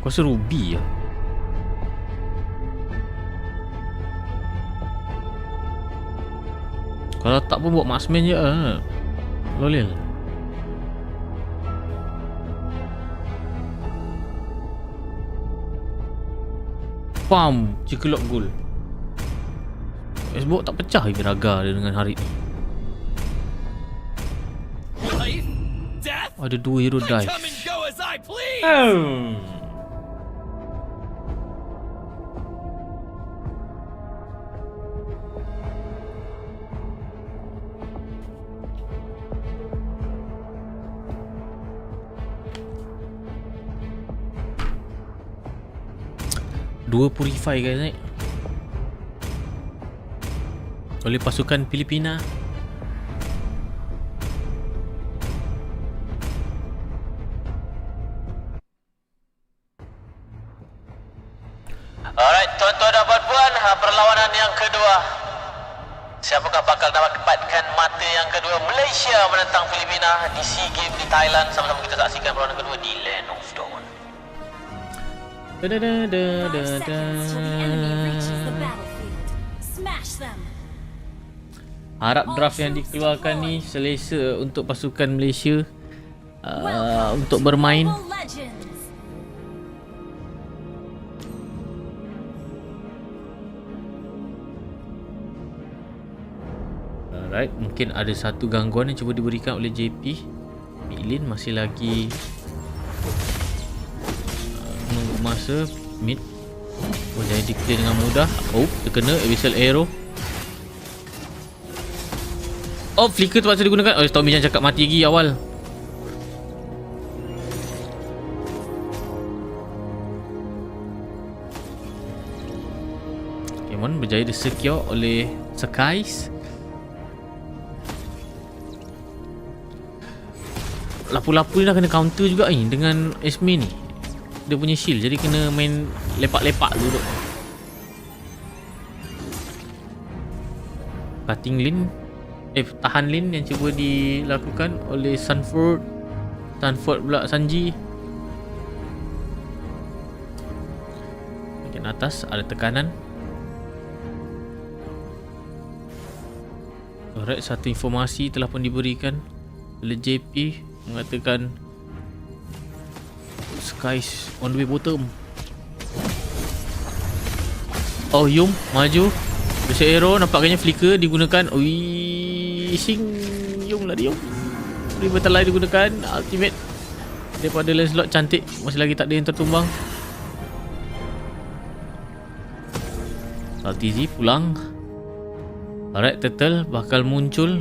Kau rasa Ruby lah. Kalau tak pun buat marksman je lah. Lolil. Pam, Cikelok gol. Xbox tak pecah lagi raga dia dengan Harit ni. Ada dua hero dive. Dua purify guys oleh pasukan Filipina. Alright, tuan-tuan dan puan-puan, perlawanan yang kedua. Siapakah bakal dapatkan mata yang kedua? Malaysia menentang Filipina di SEA Games di Thailand. Sama-sama kita saksikan perlawanan kedua di Land of Dawn. Harap draft yang dikeluarkan ni selesa untuk pasukan Malaysia untuk bermain. Alright, mungkin ada satu gangguan yang cuba diberikan oleh JP. Milin masih lagi menunggu masa. Mid boleh declare dengan mudah. Oh, terkena abyssal arrow. Oh, flicker terpaksa digunakan. Oh, Stormy jangan cakap mati lagi awal. Hilman berjaya di-secure oleh Skies. Lapu-lapu ni dah kena counter juga ni dengan Esme ni. Dia punya shield, jadi kena main lepak-lepak dulu. Cutting lane, tahan lane yang cuba dilakukan oleh Sanford pula Sanji. Bahagian atas ada tekanan. Alright, satu informasi telah pun diberikan oleh JP mengatakan Skies on the way bottom. Oh, Yum maju. Bisa arrow, nampaknya flicker digunakan. Ui, sing Yum lah dia. Revitalize digunakan. Ultimate daripada Lancelot cantik. Masih lagi tak ada yang tertumbang. Saltizi pulang. Alright, Turtle bakal muncul.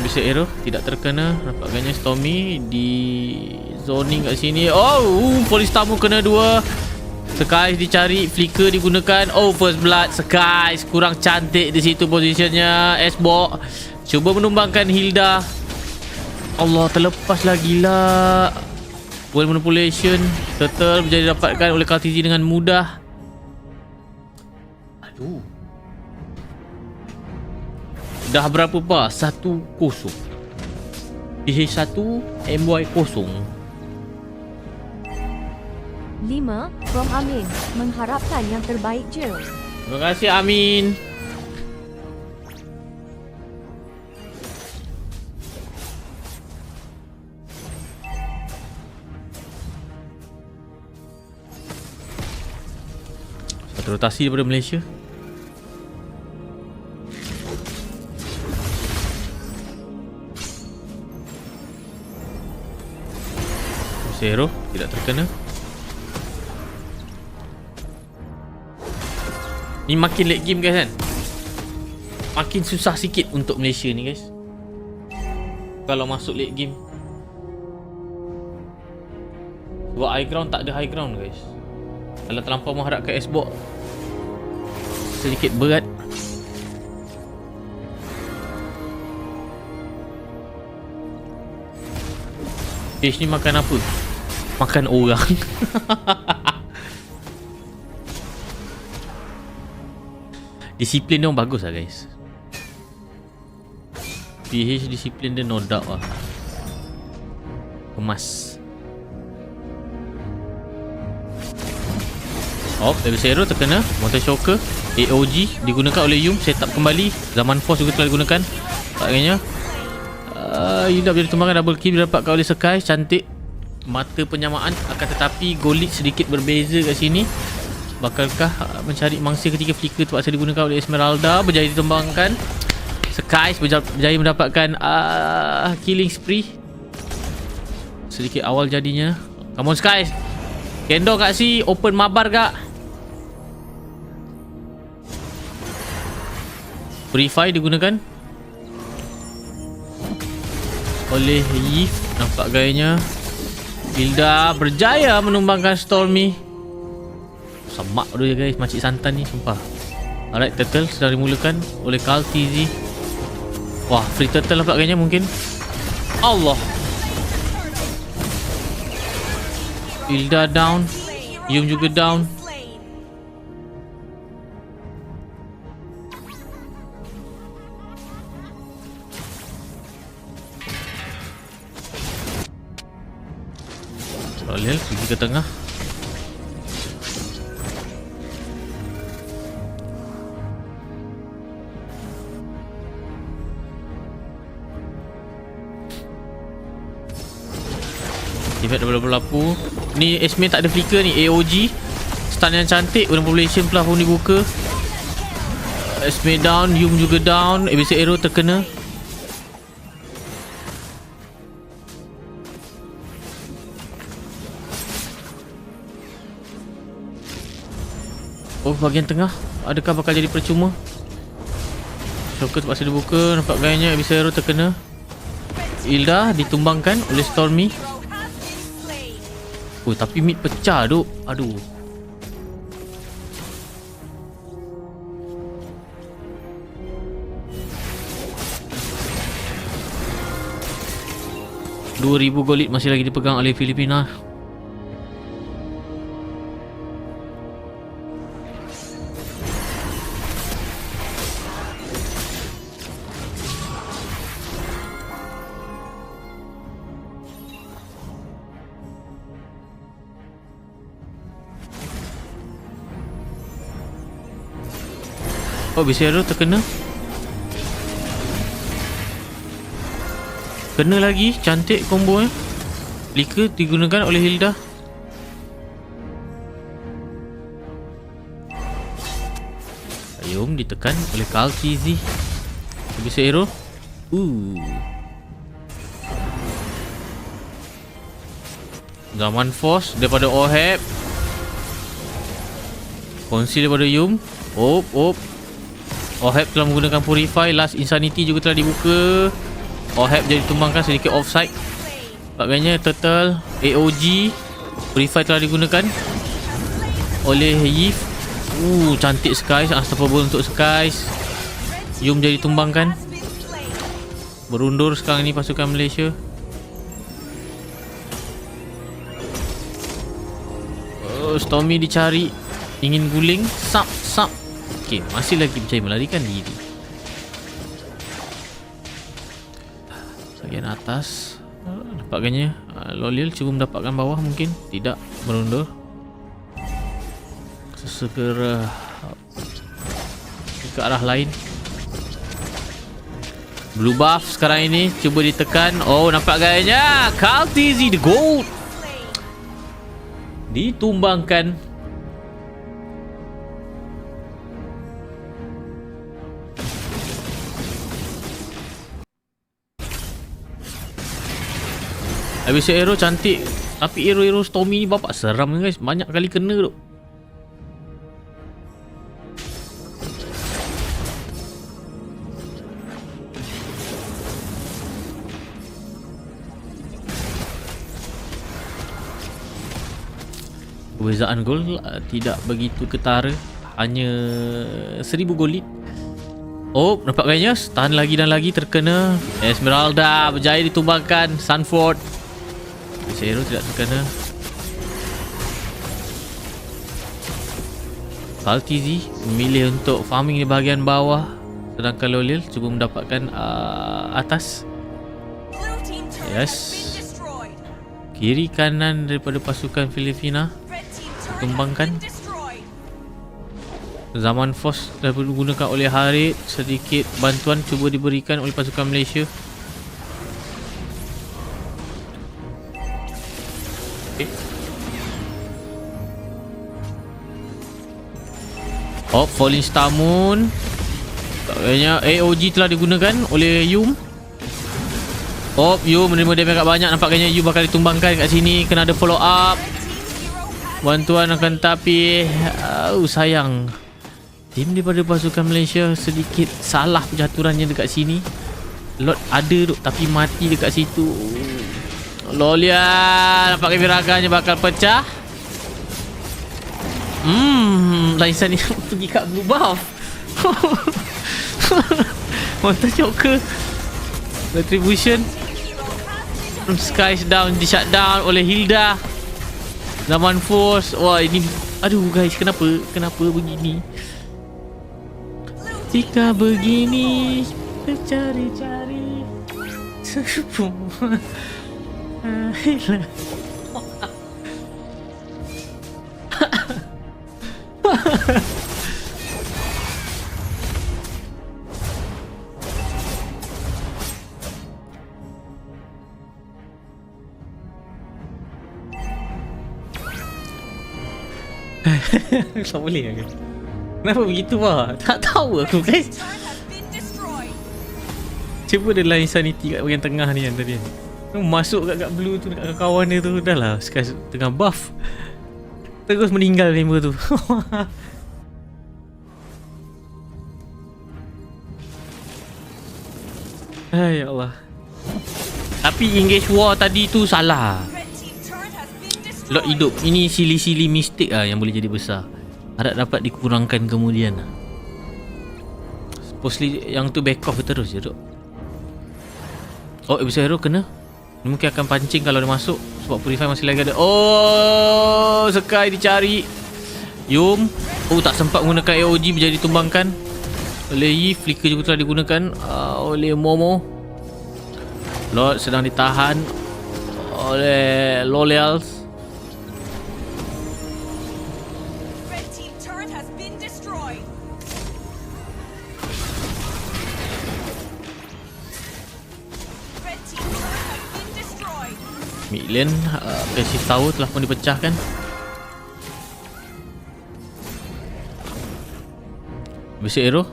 Bisa arrow, tidak terkena. Nampaknya Stormy di zoning kat sini. Oh, Polistamu kena 2. Skies dicari, flicker digunakan. Oh, first blood. Skies kurang cantik di situ positionnya. S-Bok cuba menumbangkan Hilda. Allah, terlepas lagi lah. World manipulation. Turtle menjadi dapatkan oleh Kaltizi dengan mudah. Aduh. Dah berapa bar? 1-0. PH 1, MY 0. 5 from Amin, mengharapkan yang terbaik je. Terima kasih Amin. Satu rotasi daripada Malaysia. Zero, tidak terkena. Ni makin late game guys kan. Makin susah sikit untuk Malaysia ni guys, kalau masuk late game. Sebab high ground tak ada high ground guys. Kalau terlampau mengharapkan S-Bok sedikit berat. Fish ni makan apa? Makan orang. Disiplin dia bagus lah guys. PH disiplin dia no doubt lah. Kemas. Oh, Zero terkena. Motor Shocker AOG digunakan oleh Yum. Setup kembali. Zaman Force juga telah digunakan. Taknya Hilda boleh ditumbangkan. Double kill didapatkan oleh Sky. Cantik. Mata penyamaan. Akan tetapi golit sedikit berbeza kat sini. Bakalkah mencari mangsa ketika flicker terpaksa digunakan oleh Esmeralda. Berjaya ditumbangkan. Skies berjaya mendapatkan killing spree. Sedikit awal jadinya. Come on Skies. Kendor kat si. Open mabar kak. Purify digunakan oleh Yif. Nampak gayanya. Hilda berjaya menumbangkan Stormy. Semak dulu ya guys, makcik santan ni sumpah. Alright, Turtle sedang dimulakan oleh Carl TZ. Wah, free Turtle lah gayanya mungkin. Allah. Hilda down. Yum juga down. Rolel pergi ke tengah. Event berlaku. Ni Esme tak ada flicker ni. AOG stun yang cantik. Urban population pula pun dibuka. Esme down. Yum juga down. ABC arrow terkena. Oh, bahagian tengah adakah bakal jadi percuma? Shocker terpaksa dibuka. Nampak gayanya ABC arrow terkena. Hilda ditumbangkan oleh Stormy. Oh, tapi mid pecah duk. Aduh. 2,000 gold lead masih lagi dipegang oleh Filipina. Oh, Bisero terkena. Kena lagi. Cantik combo Lika digunakan oleh Hilda. Ayum ditekan oleh Carl TZ. Bisero. Zaman Force daripada Oheb. Kongsi daripada Yum. Oheb telah menggunakan Purify. Last Insanity juga telah dibuka. Oheb jadi tumbangkan sedikit offside. Sebagainya Turtle AOG. Purify telah digunakan oleh Yif. Cantik Skies. Unstoppable untuk Skies. Yum jadi tumbangkan. Berundur sekarang ni pasukan Malaysia. Stormy dicari. Ingin guling. Sap. Okey, masih lagi berjaya melarikan diri. Bahagian atas nampaknya Lolil cuba mendapatkan bawah, mungkin tidak, merundur. Segera ke arah lain. Blue buff sekarang ini cuba ditekan. Nampak gayanya Carl TZ the gold ditumbangkan. Habis arrow cantik. Tapi arrow Stormy ni bapak seram guys. Banyak kali kena tu. Perbezaan gol tidak begitu ketara. Hanya 1000 gol lead. Nampak gayanya. Tahan lagi dan lagi, terkena. Esmeralda berjaya ditumbangkan. Sanford. Zero tidak terkena. Carl TZ memilih untuk farming di bahagian bawah, sedangkan Lolil cuba mendapatkan atas. Yes. Kiri kanan daripada pasukan Filipina tumbangkan. Zaman Force dah digunakan oleh Harid. Sedikit bantuan cuba diberikan oleh pasukan Malaysia. Falling Star Moon. Kayaknya AOG telah digunakan oleh Yum. Yum menerima damage agak banyak. Nampaknya Yum bakal ditumbangkan kat sini. Kena ada follow up. Bantuan akan tapi sayang. Tim daripada pasukan Malaysia sedikit salah penjaturannya dekat sini. Lot ada tu tapi mati dekat situ. Lolia nampaknya viraganya bakal pecah. Laisan ni pergi kat blue buff. Monster Joker. Retribution. Skies down, di shutdown oleh Hilda. Zaman Force. Wah ini, aduh guys, kenapa begini? Jika begini cari-cari semua hilang. Tak boleh ke? Kenapa begitu lah? Tak tahu aku guys. Cuba dia line sanity kat bahagian tengah ni yang tadi. Masuk kat blue tu, kat kawan dia tu. Dah lah sekarang tengah buff. Terus meninggal member tu. Hai ya Allah. Tapi engage war tadi tu salah. Lot hidup. Ini silly mistake lah yang boleh jadi besar. Harap dapat dikurangkan kemudian. Supposedly yang tu back off terus je tu. Episode hero kena. Dia mungkin akan pancing kalau dia masuk sebab Purify masih lagi ada. Oh, Sky dicari. Yum. Oh, tak sempat menggunakan AOG menjadi ditumbangkan oleh Yi. Flicker juga telah digunakan oleh Momo. Lord sedang ditahan oleh Loleals. Mid lane Passive Tower telah pun dipecahkan. Basic Arrow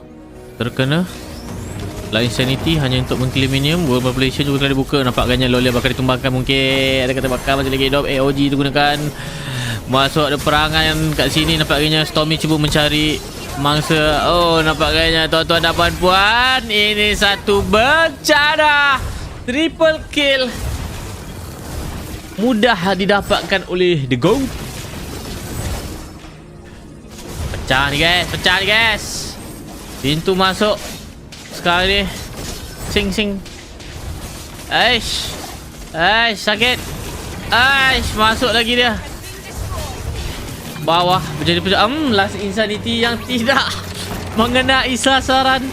terkena. Light Insanity hanya untuk mengclaim minion. World Population juga telah dibuka. Nampak agaknya Lolia bakal ditumbangkan mungkin. Ada kata bakal masih lagi hidup. AOG digunakan. Masuk ada perangan kat sini. Nampak agaknya Stormy cuba mencari mangsa. Oh, nampak agaknya tuan-tuan dan puan-puan, ini satu bencana. Triple kill mudah didapatkan oleh The Go. Pecah ni guys. Pintu masuk sekarang ni. Sing. Aish, sakit. Masuk lagi dia. Bawah menjadi pecah. Last Insanity yang tidak mengenai sasaran.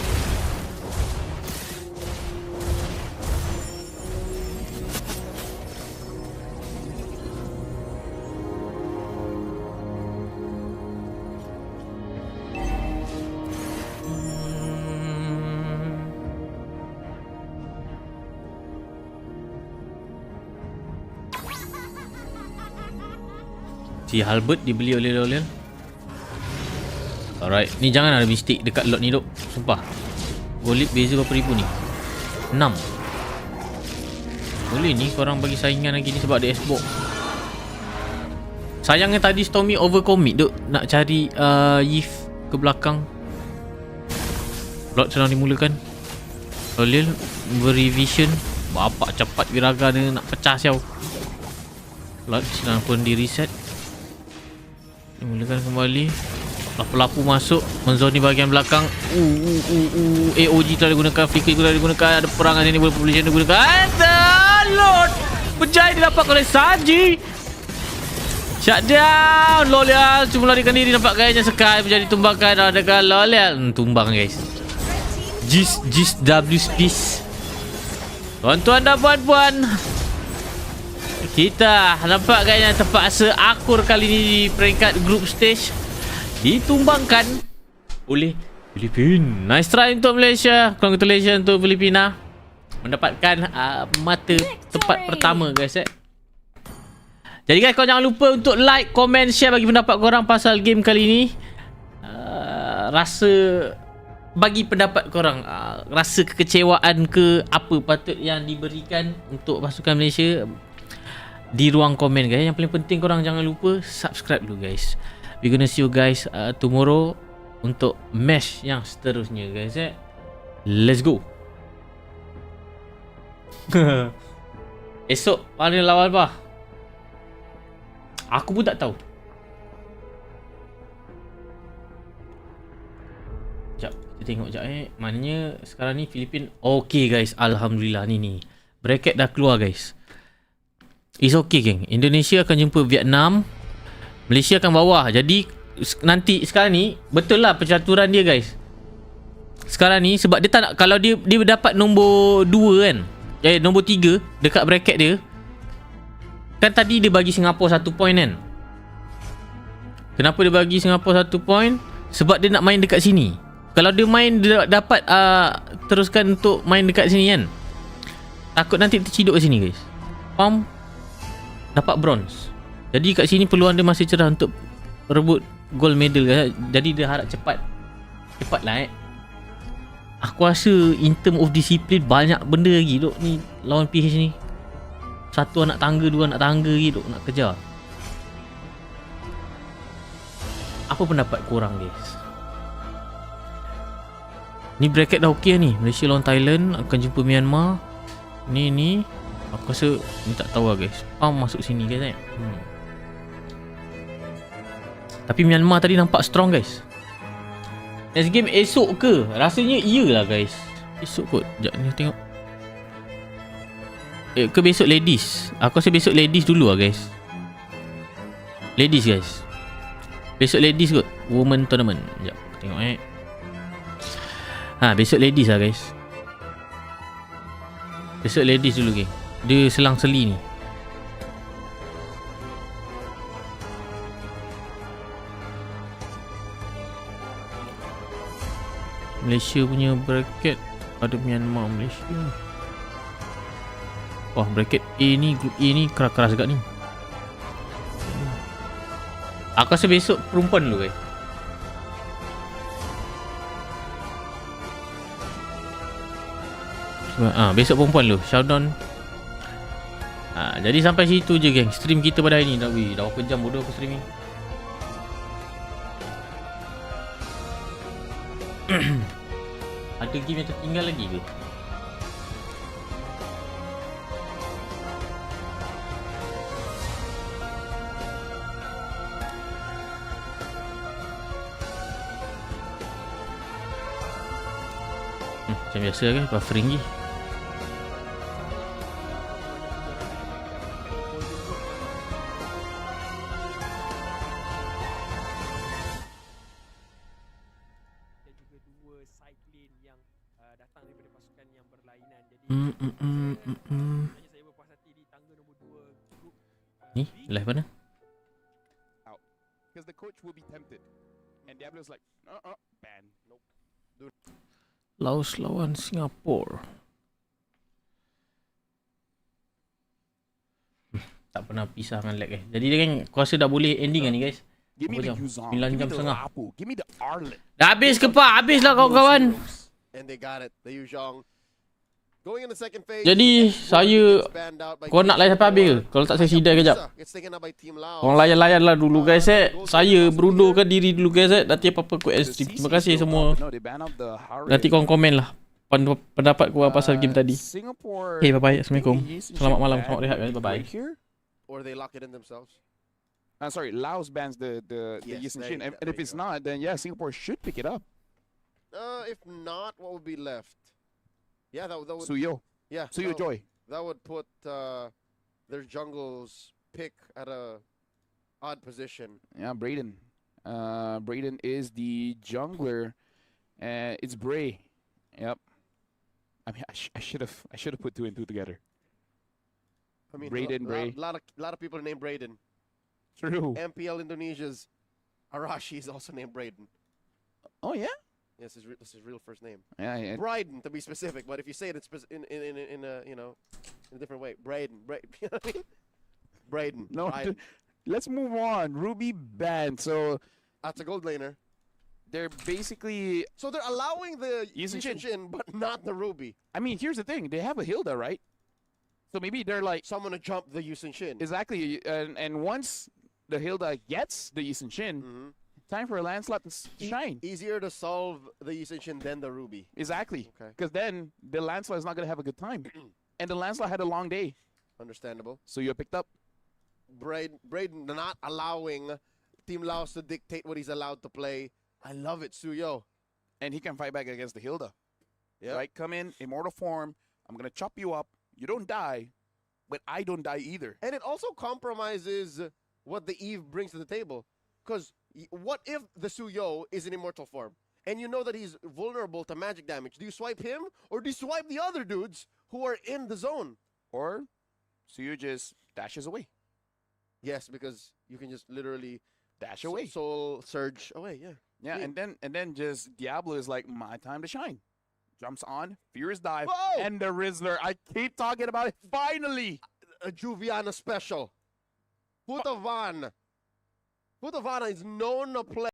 Si Halbert dibeli oleh Lolian. Alright, ni jangan ada mistake dekat lot ni duk. Sumpah. Golit beza berapa ribu ni? 6. Boleh ni korang bagi saingan lagi ni sebab ada S-Box. Sayangnya tadi Stormy overcommit duk nak cari Yif ke belakang. Lot sedang dimulakan. Lolian beri vision. Bapak cepat Viraga dia nak pecah siau. Lot sedang pun di reset. Dimulakan kembali. Lapu-lapu masuk menzoni bahagian belakang. AOG telah digunakan. Flicker telah digunakan. Ada perangan ini. Population digunakan. Lord berjaya didapat oleh Sanji. Shutdown. Loleal cuma larikan diri. Nampak gayanya Sky menjadi tumbangkan. Adakah Loleal tumbang guys. Jis W Space. Tuan-tuan dan puan-puan, kita nampak gayanya terpaksa akur kali ini di peringkat group stage. Ditumbangkan oleh Filipina. Nice try untuk Malaysia. Congratulations untuk Filipina mendapatkan mata tempat pertama guys. Jadi guys, korang jangan lupa untuk like, comment, share bagi pendapat korang pasal game kali ini. Bagi pendapat korang, rasa kekecewaan ke apa patut yang diberikan untuk pasukan Malaysia di ruang komen guys. Yang paling penting korang jangan lupa subscribe dulu guys. We gonna see you guys tomorrow untuk match yang seterusnya guys. Let's go. Esok mana lawan apa? Aku pun tak tahu. Sekejap, kita tengok sekejap maknanya sekarang ni Filipin. Okay guys, alhamdulillah ni bracket dah keluar guys. It's okay geng. Indonesia akan jumpa Vietnam. Malaysia akan bawah. Jadi nanti sekarang ni betul lah percaturan dia guys. Sekarang ni sebab dia tak nak, kalau dia dapat nombor 2 kan, nombor 3 dekat bracket dia. Kan tadi dia bagi Singapura 1 point kan. Kenapa dia bagi Singapura 1 point? Sebab dia nak main dekat sini. Kalau dia main, dia dapat teruskan untuk main dekat sini kan. Takut nanti terciduk kat sini guys. Faham? Dapat bronze. Jadi kat sini peluang dia masih cerah untuk rebut gold medal guys. Jadi dia harap cepat. Cepatlah Aku rasa in term of discipline banyak benda lagi duk ni lawan PH ni. 1 anak tangga, 2 anak tangga lagi duk nak kejar. Apa pendapat korang guys? Ni bracket dah okey ni. Malaysia lawan Thailand, akan jumpa Myanmar. Ni aku rasa ni tak tahu lah guys. Masuk sini guys Tapi Myanmar tadi nampak strong guys. Next game esok ke? Rasanya iyalah guys. Esok kot. Sekejap ni tengok. ke besok ladies? Aku rasa besok ladies dulu lah guys. Ladies guys. Besok ladies kot. Women tournament. Sekejap aku tengok besok ladies lah guys. Besok ladies dulu geng. Dia selang-seli ni. Malaysia punya bracket ada Myanmar, Malaysia. Wah, bracket A ni, group A ni keras-keras juga ni. Aku rasa besok perempuan dulu guys. Besok perempuan dulu. Showdown. Jadi sampai situ je geng stream kita pada hari ni. Dah berapa jam bodoh aku stream ni. Ada game yang tertinggal lagi ke? Macam biasa kan, buffering lagi. Ni live mana? Out. Because the coach will be tempted. And Diablo's like, ban. Nope. Laos lawan Singapura. Tak pernah pisah dengan lag Jadi dia kan kuasa dah boleh ending kan ni guys. Give me the Yuzong. 9 jam setengah. Give me the Arlet. Dah habis ke pak? Habislah kawan-kawan. And they got it. The Yuzong. Going in the second phase. Jadi saya kau nak layan sampai habis ke? Kalau tak saya sidai kejap. Korang layan-layan lah dulu guys Saya berundurkan diri dulu guys Nanti apa-apa aku stream. Terima kasih semua. Nanti korang komen lah pendapat korang pasal game tadi. Okay, bye-bye. Assalamualaikum. Selamat malam. Selamat rehat guys. Bye-bye. Or they lock it in themselves. Sorry, Laos bans the Yisun Shin. And if it's not, then yeah, Singapore should pick it up. If not, what would be left? Yeah, that would. Suyo. Yeah. Suyo Joy. That would put their jungle's pick at a odd position. Yeah, Brayden. Brayden is the jungler. It's Bray. Yep. I mean, I should have put 2 and 2 together. I mean, Brayden, Bray. A lot of people are named Brayden. True. MPL Indonesia's Arashi is also named Brayden. Oh yeah. Yes, this is real first name. Yeah. Bryden to be specific, but if you say it in a in a different way, Brayden, you know what I mean? Brayden. No, Brayden. Let's move on. Ruby banned. So that's a gold laner. They're basically they're allowing the Yisun Shin, but not the Ruby. I mean, here's the thing: they have a Hilda, right? So maybe they're like someone to jump the Yisun Shin. Exactly, and once the Hilda gets the Yisun Shin. Time for a Lancelot to shine. Easier to solve the Yisun Shin than the Ruby. Exactly. Okay. Because then the Lancelot is not going to have a good time. And the Lancelot had a long day. Understandable. So you picked up. Brayden not allowing Team Laos to dictate what he's allowed to play. I love it, Suyo. And he can fight back against the Hilda. Yeah. Right? Come in, immortal form. I'm going to chop you up. You don't die, but I don't die either. And it also compromises what the Eve brings to the table. Because what if the Suyo is in immortal form? And you know that he's vulnerable to magic damage. Do you swipe him? Or do you swipe the other dudes who are in the zone? Or Suyo just dashes away. Yes, because you can just literally dash away. Soul surge away, yeah. Yeah, and then just Diablo is like, my time to shine. Jumps on, Furious Dive, Whoa! And the Rizzler. I keep talking about it. Finally! A Juviana special. Putavana. Putavana is known to play.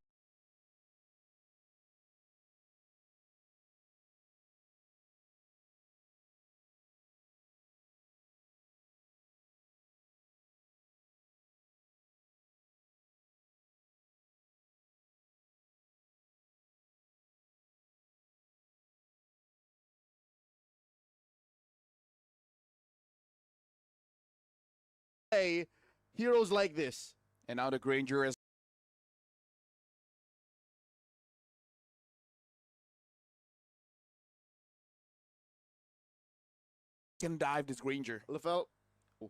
Heroes like this. And now the Granger is can dive this Granger. LaFell.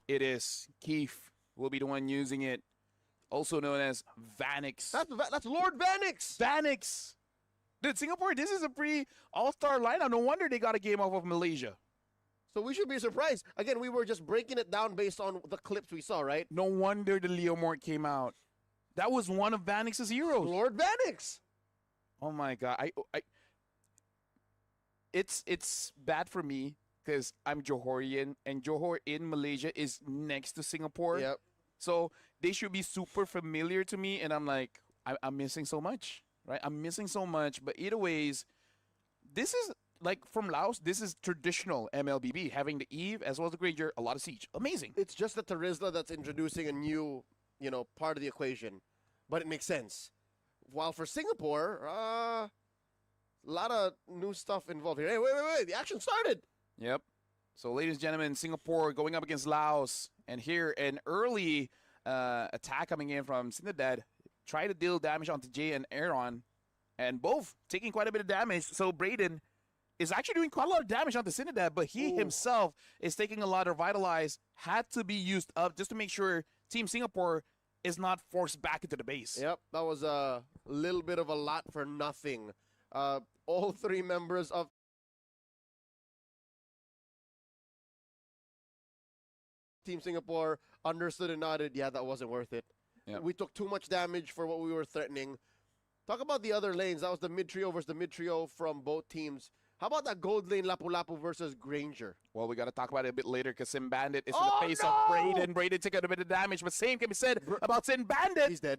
It is. Keith will be the one using it. Also known as Vanix. That's Lord Vanix. Vanix. Dude, Singapore, this is a pretty all-star lineup. No wonder they got a game off of Malaysia. So we should be surprised. Again, we were just breaking it down based on the clips we saw, right? No wonder the Leo Mort came out. That was one of Vanix's heroes. Lord Vanix. Oh my god. It's bad for me because I'm Johorian, and Johor in Malaysia is next to Singapore. Yep. So they should be super familiar to me, and I'm like, I'm missing so much, right? I'm missing so much. But either ways, this is like from Laos. This is traditional MLBB, having the Eve as well as the Granger, a lot of siege. Amazing. It's just the Terizla that's introducing a new, part of the equation, but it makes sense. While for Singapore, a lot of new stuff involved here. Hey, wait! The action started. Yep. So, ladies and gentlemen, Singapore going up against Laos, and here an early attack coming in from Cinedad. Try to deal damage onto Jay and Aaron, and both taking quite a bit of damage. So Braden is actually doing quite a lot of damage onto Cinedad, but he himself is taking a lot of Revitalize. Had to be used up just to make sure Team Singapore is not forced back into the base. Yep, that was a little bit of a lot for nothing. All three members of Team Singapore understood and nodded, yeah, that wasn't worth it. Yep. We took too much damage for what we were threatening. Talk about the other lanes. That was the mid-trio versus the mid-trio from both teams. How about that gold lane Lapu-Lapu versus Granger? Well, we got to talk about it a bit later because Sin Bandit is in the face of Braden. Braden took a bit of damage, but same can be said about Sin Bandit. He's dead.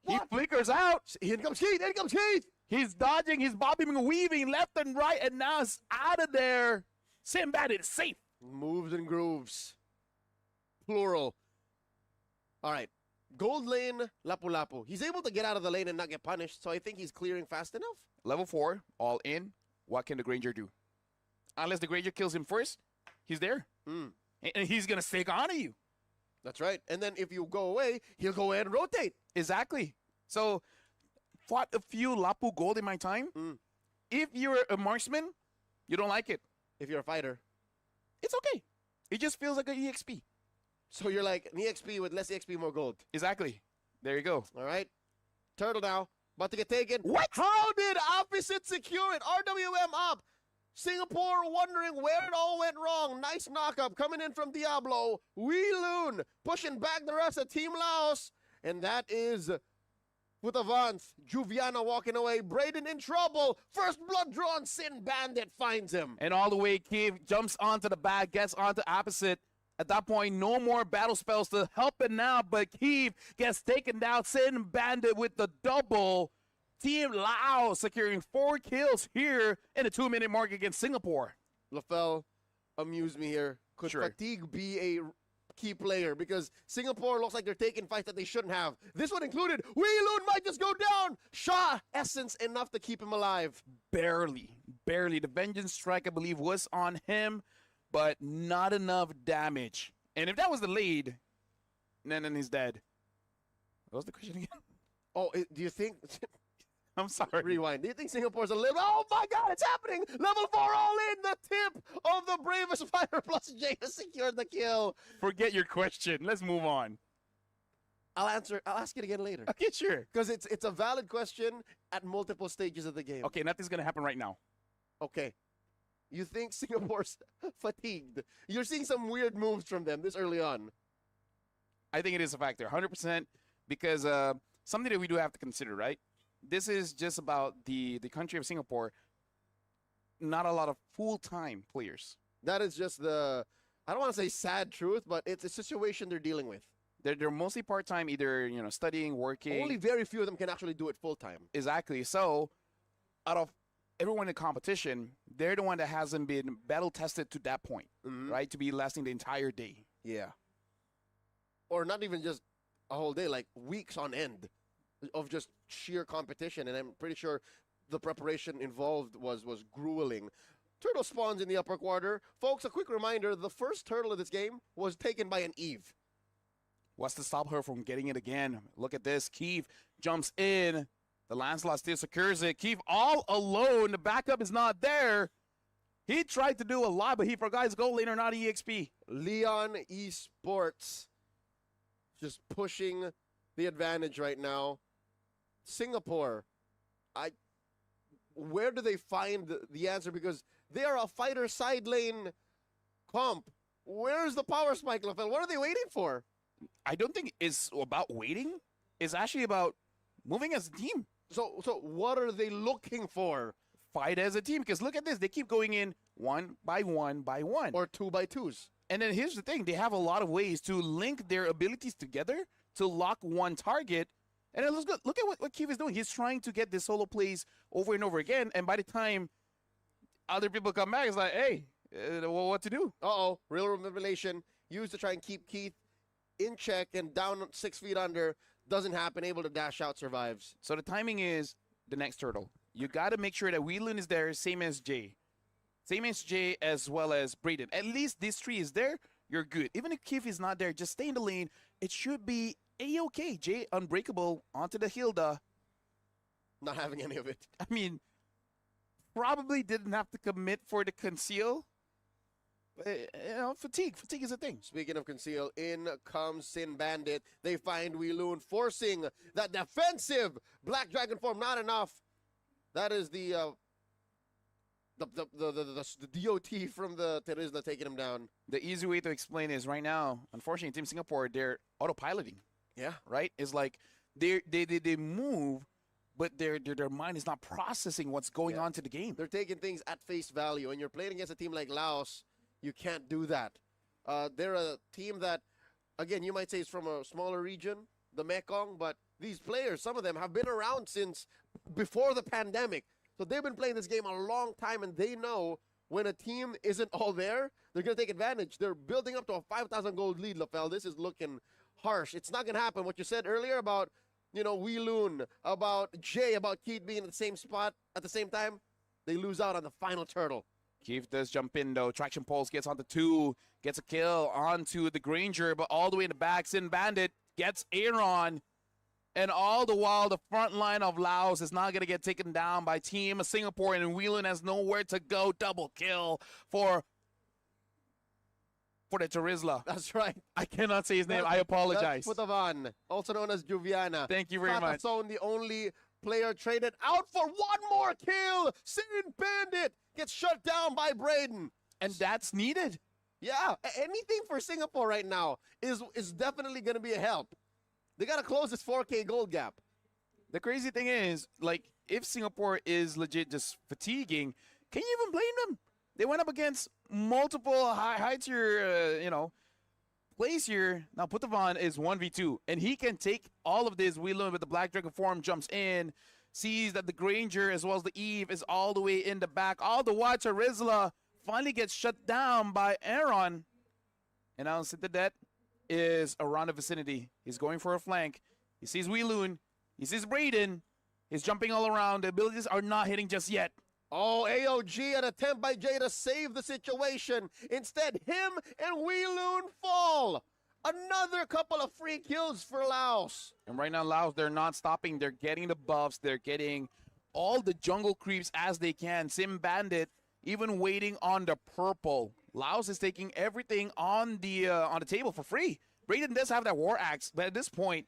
He flickers out. Here comes Keith. Here comes Keith. He's dodging. He's bobbing and weaving left and right, and now it's out of there. Sin Bandit is safe. Moves and grooves. Plural. All right. Gold lane, Lapu-Lapu. He's able to get out of the lane and not get punished, so I think he's clearing fast enough. Level 4, all in. What can the Granger do? Unless the Granger kills him first, he's there. And he's going to stake onto you. That's right. And then if you go away, he'll go ahead and rotate. Exactly. So, fought a few Lapu Gold in my time. If you're a marksman, you don't like it. If you're a fighter, it's okay. It just feels like an EXP. So you're like an EXP with less EXP, more gold. Exactly. There you go. All right. Turtle now. About to get taken. What? How did opposite secure it? RWM up. Singapore wondering where it all went wrong. Nice knock-up coming in from Diablo. Wee Loon pushing back the rest of Team Laos. And that is with Avance. Juviana walking away. Braden in trouble. First blood drawn. Sin Bandit finds him. And all the way, Keith jumps onto the back, gets onto opposite. At that point, no more battle spells to help it now, but Keith gets taken down. Sin Bandit with the double. Team Laos securing 4 kills here in the 2-minute mark against Singapore. LaFell, amuse me here. Could Fatigue be a key player? Because Singapore looks like they're taking fights that they shouldn't have. This one included. Wee Loon might just go down. Shaw, essence enough to keep him alive. Barely. The Vengeance Strike, I believe, was on him, but not enough damage. And if that was the lead, then he's dead. What was the question again? Oh, do you think... I'm sorry. Rewind. Do you think Singapore's a little... Oh, my God, it's happening! Level 4 all in! The tip of the bravest fighter plus Jay has secured the kill. Forget your question. Let's move on. I'll ask it again later. Okay, sure. Because it's a valid question at multiple stages of the game. Okay, nothing's going to happen right now. Okay. You think Singapore's fatigued? You're seeing some weird moves from them this early on. I think it is a factor, 100%, because something that we do have to consider, right? This is just about the country of Singapore, not a lot of full-time players. That is just the, I don't want to say sad truth, but it's a situation they're dealing with. They're mostly part-time, either studying, working. Only very few of them can actually do it full-time. Exactly. So, out of everyone in competition, they're the one that hasn't been battle-tested to that point, right? To be lasting the entire day. Yeah. Or not even just a whole day, like weeks on end of just sheer competition, and I'm pretty sure the preparation involved was grueling. Turtle spawns in the upper quarter. Folks, a quick reminder, the first turtle of this game was taken by an Eve. What's to stop her from getting it again? Look at this. Keith jumps in. The Lancelot still secures it. Keith all alone. The backup is not there. He tried to do a lot, but he forgot his goal laner, not EXP. Leon Esports just pushing the advantage right now. Singapore, where do they find the answer? Because they are a fighter side lane comp. Where's the power spike, LaFell? What are they waiting for? I don't think it's about waiting. It's actually about moving as a team. So what are they looking for? Fight as a team. Because look at this. They keep going in 1 by 1 by 1. Or 2 by 2s. And then here's the thing. They have a lot of ways to link their abilities together to lock one target. And it looks good. Look at what Keith is doing. He's trying to get this solo plays over and over again. And by the time other people come back, it's like, hey, what to do? Uh-oh. Real revelation. Used to try and keep Keith in check and down 6 feet under. Doesn't happen. Able to dash out, survives. So the timing is the next turtle. You got to make sure that Whelan is there, same as Jay. Same as Jay as well as Brayden. At least this tree is there, you're good. Even if Keith is not there, just stay in the lane. It should be A-okay. Jay, unbreakable, onto the Hilda. Not having any of it. I mean, probably didn't have to commit for the conceal. Fatigue. Fatigue is a thing. Speaking of conceal, in comes Sin Bandit. They find Wheeloon forcing that defensive Black Dragon form. Not enough. That is the DOT from the Terizla taking him down. The easy way to explain is right now, unfortunately, Team Singapore, they're autopiloting. Yeah. Right? It's like they move, but their mind is not processing what's going on to the game. They're taking things at face value. And you're playing against a team like Laos, you can't do that. They're a team that, again, you might say is from a smaller region, the Mekong, but these players, some of them, have been around since before the pandemic. So they've been playing this game a long time, and they know when a team isn't all there, they're going to take advantage. They're building up to a 5,000 gold lead, LaFell. This is looking harsh. It's not going to happen. What you said earlier about, Wheeloon, about Jay, about Keith being in the same spot at the same time, they lose out on the final turtle. Keith does jump in, though. Traction Pulse gets onto 2, gets a kill onto the Granger, but all the way in the back, Sin Bandit gets Aaron. And all the while, the front line of Laos is not going to get taken down by Team Singapore, and Wheelan has nowhere to go. Double kill for the Terizla. That's right. I cannot say his name. I apologize. That's Putavan, also known as Juviana. Thank you very much. Fatasone, the only player traded out for one more kill. Sin Bandit gets shut down by Brayden. And that's needed. Yeah, anything for Singapore right now is definitely going to be a help. They got to close this 4K gold gap. The crazy thing is, like, if Singapore is legit just fatiguing, can you even blame them? They went up against multiple high-tier, plays here. Now, Putavan is 1v2, and he can take all of this. Wheelan with the Black Dragon form jumps in, sees that the Granger as well as the Eve is all the way in the back. All the while, Terizla finally gets shut down by Aaron. And now Citadet is around the vicinity. He's going for a flank. He sees Wheeloon. He sees Brayden. He's jumping all around. The abilities are not hitting just yet. Oh, AOG, an attempt by Jay to save the situation. Instead, him and Wheeloon fall. Another couple of free kills for Laos. And right now, Laos, they're not stopping. They're getting the buffs. They're getting all the jungle creeps as they can. Sim Bandit even waiting on the purple. Laos is taking everything on the table for free. Brayden does have that War Axe, but at this point,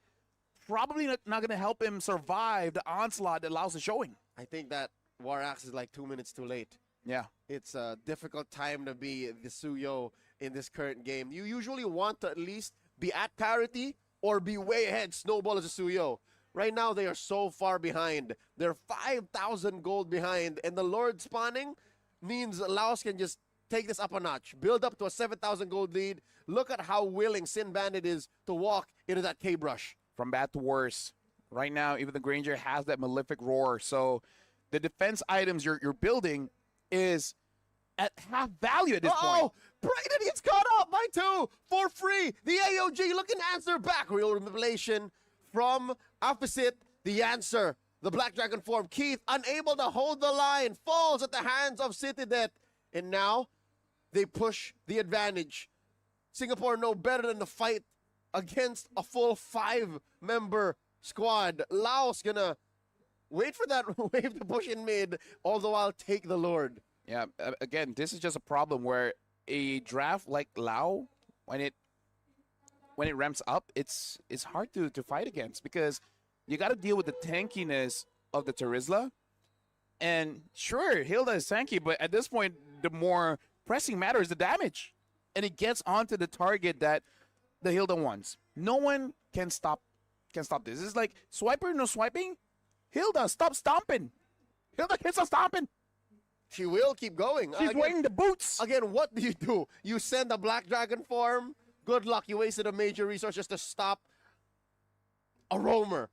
probably not going to help him survive the onslaught that Laos is showing. I think that War Axe is like 2 minutes too late. Yeah. It's a difficult time to be the Suyo in this current game. You usually want to at least be at parity or be way ahead, snowball as a Suyo. Right now, they are so far behind. They're 5,000 gold behind, and the Lord spawning means Laos can just take this up a notch, build up to a 7,000 gold lead. Look at how willing Sin Bandit is to walk into that K-Brush. From bad to worse. Right now, even the Granger has that Malefic Roar, so the defense items you're building is at half value at this point. Brayden gets caught up by 2 for free. The AOG looking to answer back. Real revelation from opposite the answer. The Black Dragon form. Keith unable to hold the line. Falls at the hands of Citadet. And now they push the advantage. Singapore know better than to fight against a full 5-member squad. Laos gonna wait for that wave to push in mid, all the while take the Lord. Yeah, again, this is just a problem where a draft like Lao, when it ramps up, it's hard to fight against because you got to deal with the tankiness of the Terizla. And sure, Hilda is tanky, but at this point, the more pressing matter is the damage. And it gets onto the target that the Hilda wants. No one can stop this. It's like swiper, no swiping. Hilda, stop stomping. Hilda can't stop stomping. She will keep going. She's wearing the boots. Again, what do? You send a Black Dragon form. Good luck. You wasted a major resource just to stop a roamer.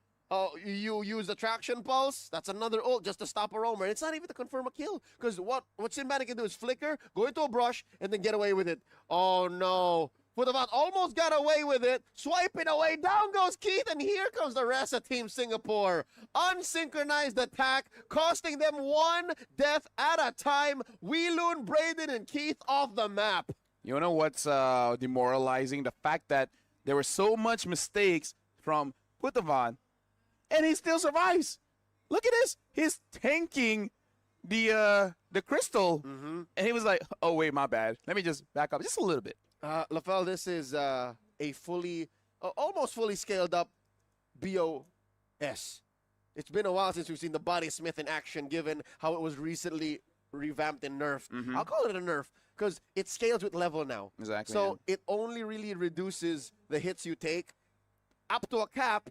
You use the traction pulse. That's another ult just to stop a roamer. And it's not even to confirm a kill. Because what Cinematic can do is flicker, go into a brush, and then get away with it. Oh no. Futavant almost got away with it. Swiping away. Down goes Keith. And here comes the rest of Team Singapore. Unsynchronized attack, costing them one death at a time. Weeloon, Braden, and Keith off the map. You know what's demoralizing? The fact that there were so much mistakes from Futavant, and he still survives. Look at this. He's tanking the crystal. And he was like, oh, wait, my bad. Let me just back up just a little bit. LaFell, this is a fully, almost fully scaled up BOS. It's been a while since we've seen the Body Smith in action, given how it was recently revamped and nerfed. I'll call it a nerf because it scales with level now. Exactly. So it only really reduces the hits you take up to a cap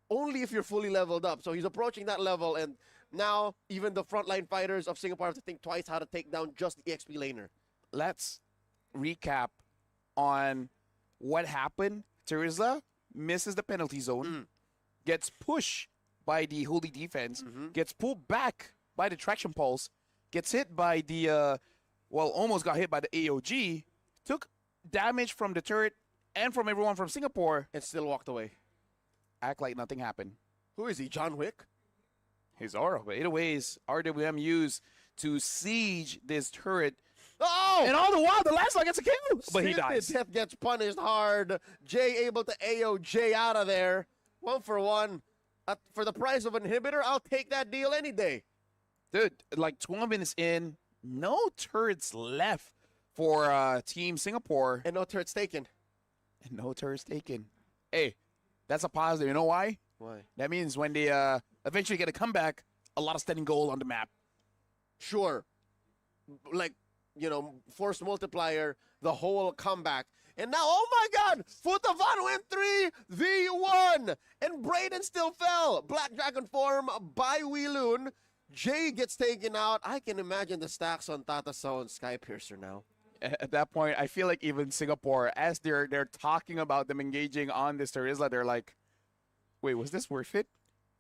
only if you're fully leveled up. So he's approaching that level, and now even the frontline fighters of Singapore have to think twice how to take down just the EXP laner. Let's recap on what happened. Terizla misses the penalty zone, gets pushed by the holy defense, gets pulled back by the traction pulse, gets hit by the, almost got hit by the AOG, took damage from the turret and from everyone from Singapore, and still walked away. Act like nothing happened. Who is he, John Wick? He's Aura, but either ways, RWM used to siege this turret. Oh! And all the while, the last one gets a kill, but he dies. Death gets punished hard. Jay able to AOJ out of there. 1-for-1. For the price of an inhibitor, I'll take that deal any day. Dude, like 12 minutes in, no turrets left for Team Singapore. And no turrets taken. Hey, that's a positive. You know why? Why? That means when they eventually get a comeback, a lot of standing goal on the map. Sure. Like, force multiplier, the whole comeback. And now, oh my God, Futavant went 3v1. And Braden still fell. Black Dragon form by Weeloon. Jay gets taken out. I can imagine the stacks on Tatasaw and Skypiercer now. At that point, I feel like even Singapore, as they're talking about them engaging on this Terizla, they're like, wait, was this worth it?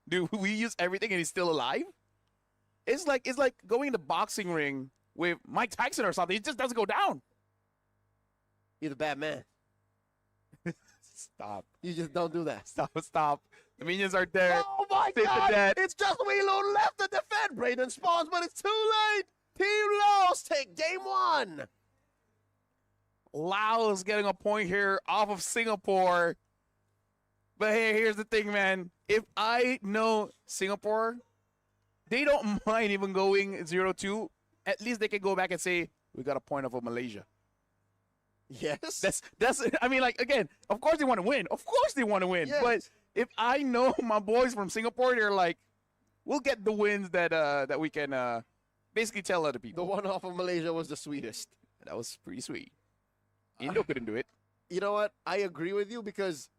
Do we use everything and he's still alive? It's like going in the boxing ring with Mike Tyson or something. It just doesn't go down. You're the bad man. Stop. You just don't do that. Stop. The minions are there. Oh my God! It's just Weeloon left to defend. Braden spawns, but it's too late. Team Laos take game 1. Laos getting a point here off of Singapore. But hey, here's the thing, man. If I know Singapore, they don't mind even going 0-2. At least they can go back and say, we got a point off of Malaysia. Yes. That's I mean, like, again, of course they want to win. Yes. But if I know my boys from Singapore, they're like, we'll get the wins that we can basically tell other people. The one off of Malaysia was the sweetest. That was pretty sweet. Indo couldn't do it. You know what? I agree with you because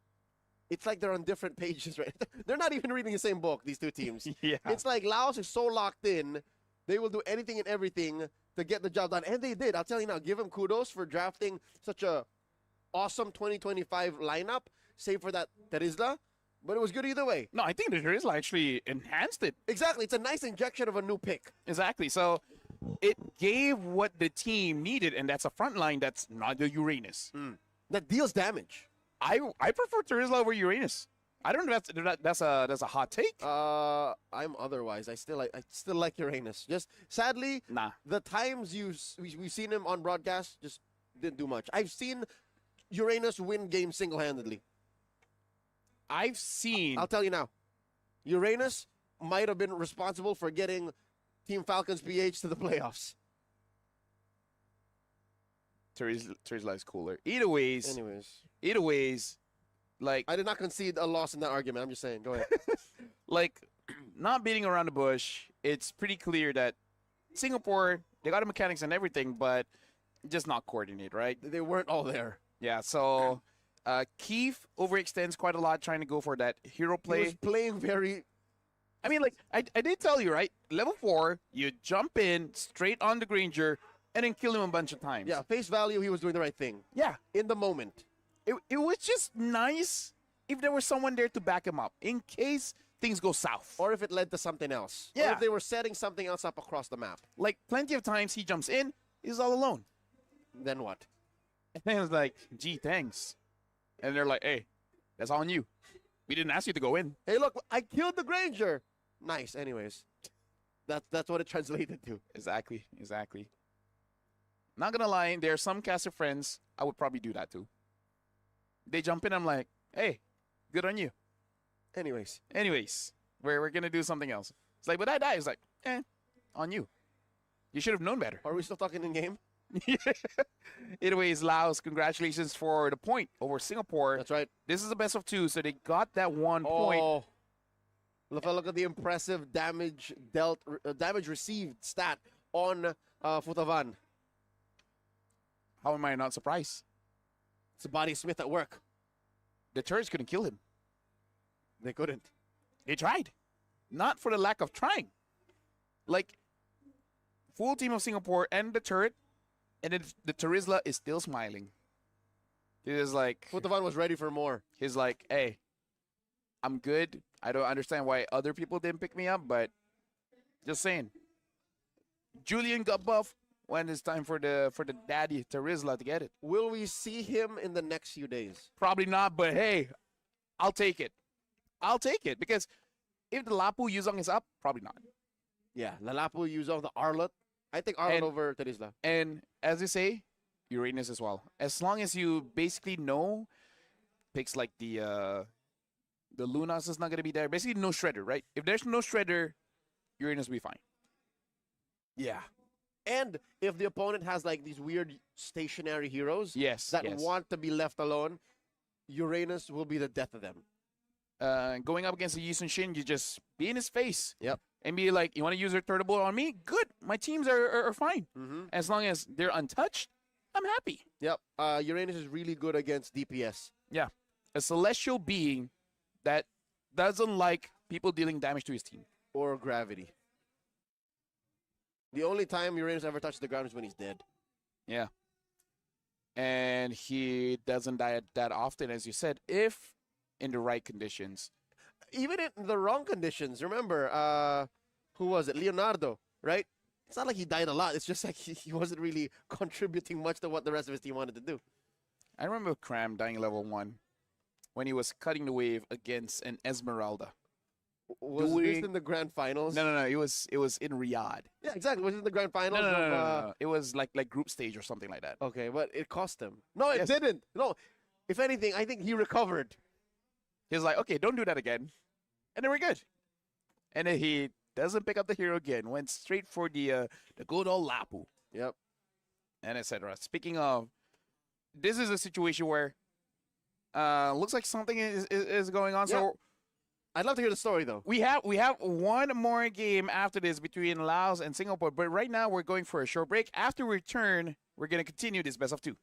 it's like they're on different pages, right? They're not even reading the same book, these two teams. Yeah. It's like Laos is so locked in, they will do anything and everything to get the job done. And they did. I'll tell you now, give them kudos for drafting such a awesome 2025 lineup, save for that Terizla. But it was good either way. No, I think the Terizla actually enhanced it. Exactly. It's a nice injection of a new pick. Exactly. So it gave what the team needed, and that's a front line that's not the Uranus. That deals damage. I prefer Terizla over Uranus. I don't know if that's a hot take. I'm otherwise. I still like Uranus. Just sadly, the times we've seen him on broadcast just didn't do much. I've seen Uranus win games single-handedly. I'll tell you now, Uranus might have been responsible for getting Team Falcons PH to the playoffs. Terizla is cooler. Either ways, like I did not concede a loss in that argument. I'm just saying. Go ahead. like, not beating around the bush, it's pretty clear that Singapore, they got the mechanics and everything, but just not coordinate, right? They weren't all there. Yeah, so Keith overextends quite a lot trying to go for that hero play. He was playing very... I mean, like, I did tell you, right? Level 4, you jump in straight on the Granger and then kill him a bunch of times. Yeah, face value, he was doing the right thing. Yeah. In the moment. It was just nice if there was someone there to back him up in case things go south. Or if it led to something else. Yeah. Or if they were setting something else up across the map. Like, plenty of times he jumps in, he's all alone. Then what? And then it's like, gee, thanks. And they're like, hey, that's on you. We didn't ask you to go in. Hey, look, I killed the Granger. Nice, anyways. That's what it translated to. Exactly. Not gonna lie, there are some caster friends, I would probably do that too. They jump in, I'm like, hey, good on you. Anyways, we're gonna do something else. It's like, but I die. It's like, on you. You should have known better. Are we still talking in game? Anyways, Laos, congratulations for the point over Singapore. That's right. This is the best of 2, so they got that 1 point. Look at the impressive damage dealt, damage received stat on Futavan. How am I not surprised? It's a Body Smith at work. The turrets couldn't kill him. They couldn't. They tried. Not for the lack of trying. Like, full team of Singapore and the turret, and then the Terizla is still smiling. He is like... Futavan was ready for more. He's like, hey, I'm good. I don't understand why other people didn't pick me up, but just saying. Julian got buff when it's time for the daddy Terizla to get it. Will we see him in the next few days? Probably not, but hey, I'll take it. Because if the Lapu Yuzong is up, probably not. Yeah, Lalapu Yuzong, the Arlot. I think Arlot over Terizla. And as you say, Uranus as well. As long as you basically know picks like the Lunas is not going to be there. Basically, no Shredder, right? If there's no Shredder, Uranus will be fine. Yeah. And if the opponent has like these weird stationary heroes that want to be left alone, Uranus will be the death of them. Going up against the Yusun Shin, you just be in his face. Yep. And be like, you want to use your turtle bolt on me? Good. My teams are fine. As long as they're untouched, I'm happy. Yep. Uranus is really good against DPS. Yeah. A celestial being that doesn't like people dealing damage to his team. Or gravity. The only time Uranus ever touches the ground is when he's dead. Yeah. And he doesn't die that often, as you said, if in the right conditions. Even in the wrong conditions. Remember, who was it? Leonardo, right? It's not like he died a lot. It's just like he wasn't really contributing much to what the rest of his team wanted to do. I remember Cram dying level 1 when he was cutting the wave against an Esmeralda. Was this in the grand finals? No. It was in Riyadh. Yeah, exactly. Was it in the grand finals? No. It was like group stage or something like that. Okay, but it cost him. No, it didn't. No. If anything, I think he recovered. He was like, okay, don't do that again. And then we're good. And then he doesn't pick up the hero again. Went straight for the good old Lapu. Yep. And etc. Speaking of, this is a situation where looks like something is going on. Yeah. So I'd love to hear the story, though. We have one more game after this between Laos and Singapore. But right now, we're going for a short break. After we return, we're going to continue this best of 2.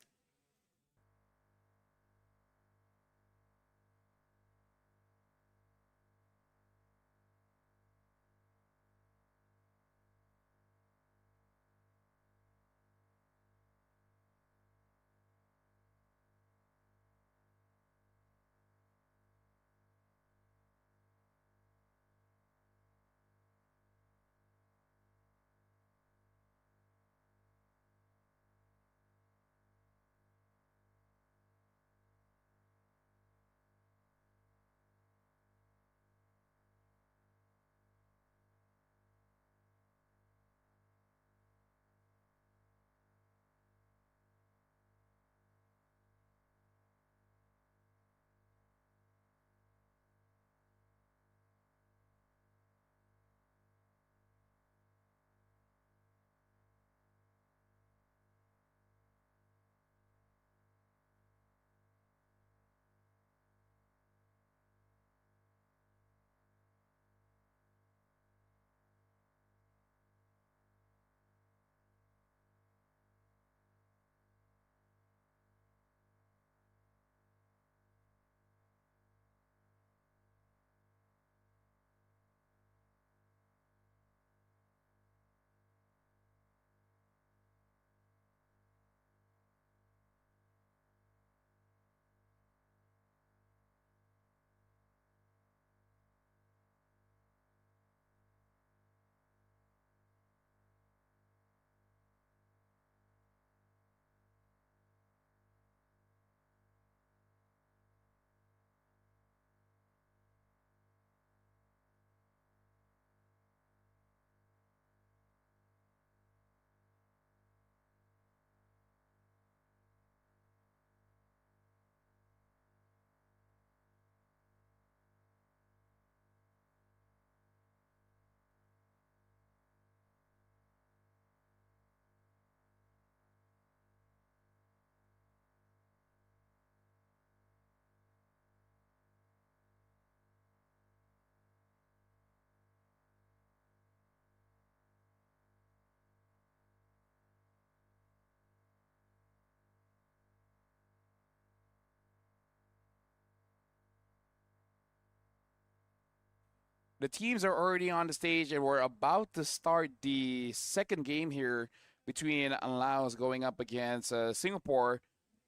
the teams are already on the stage, and we're about to start the second game here between Laos going up against Singapore,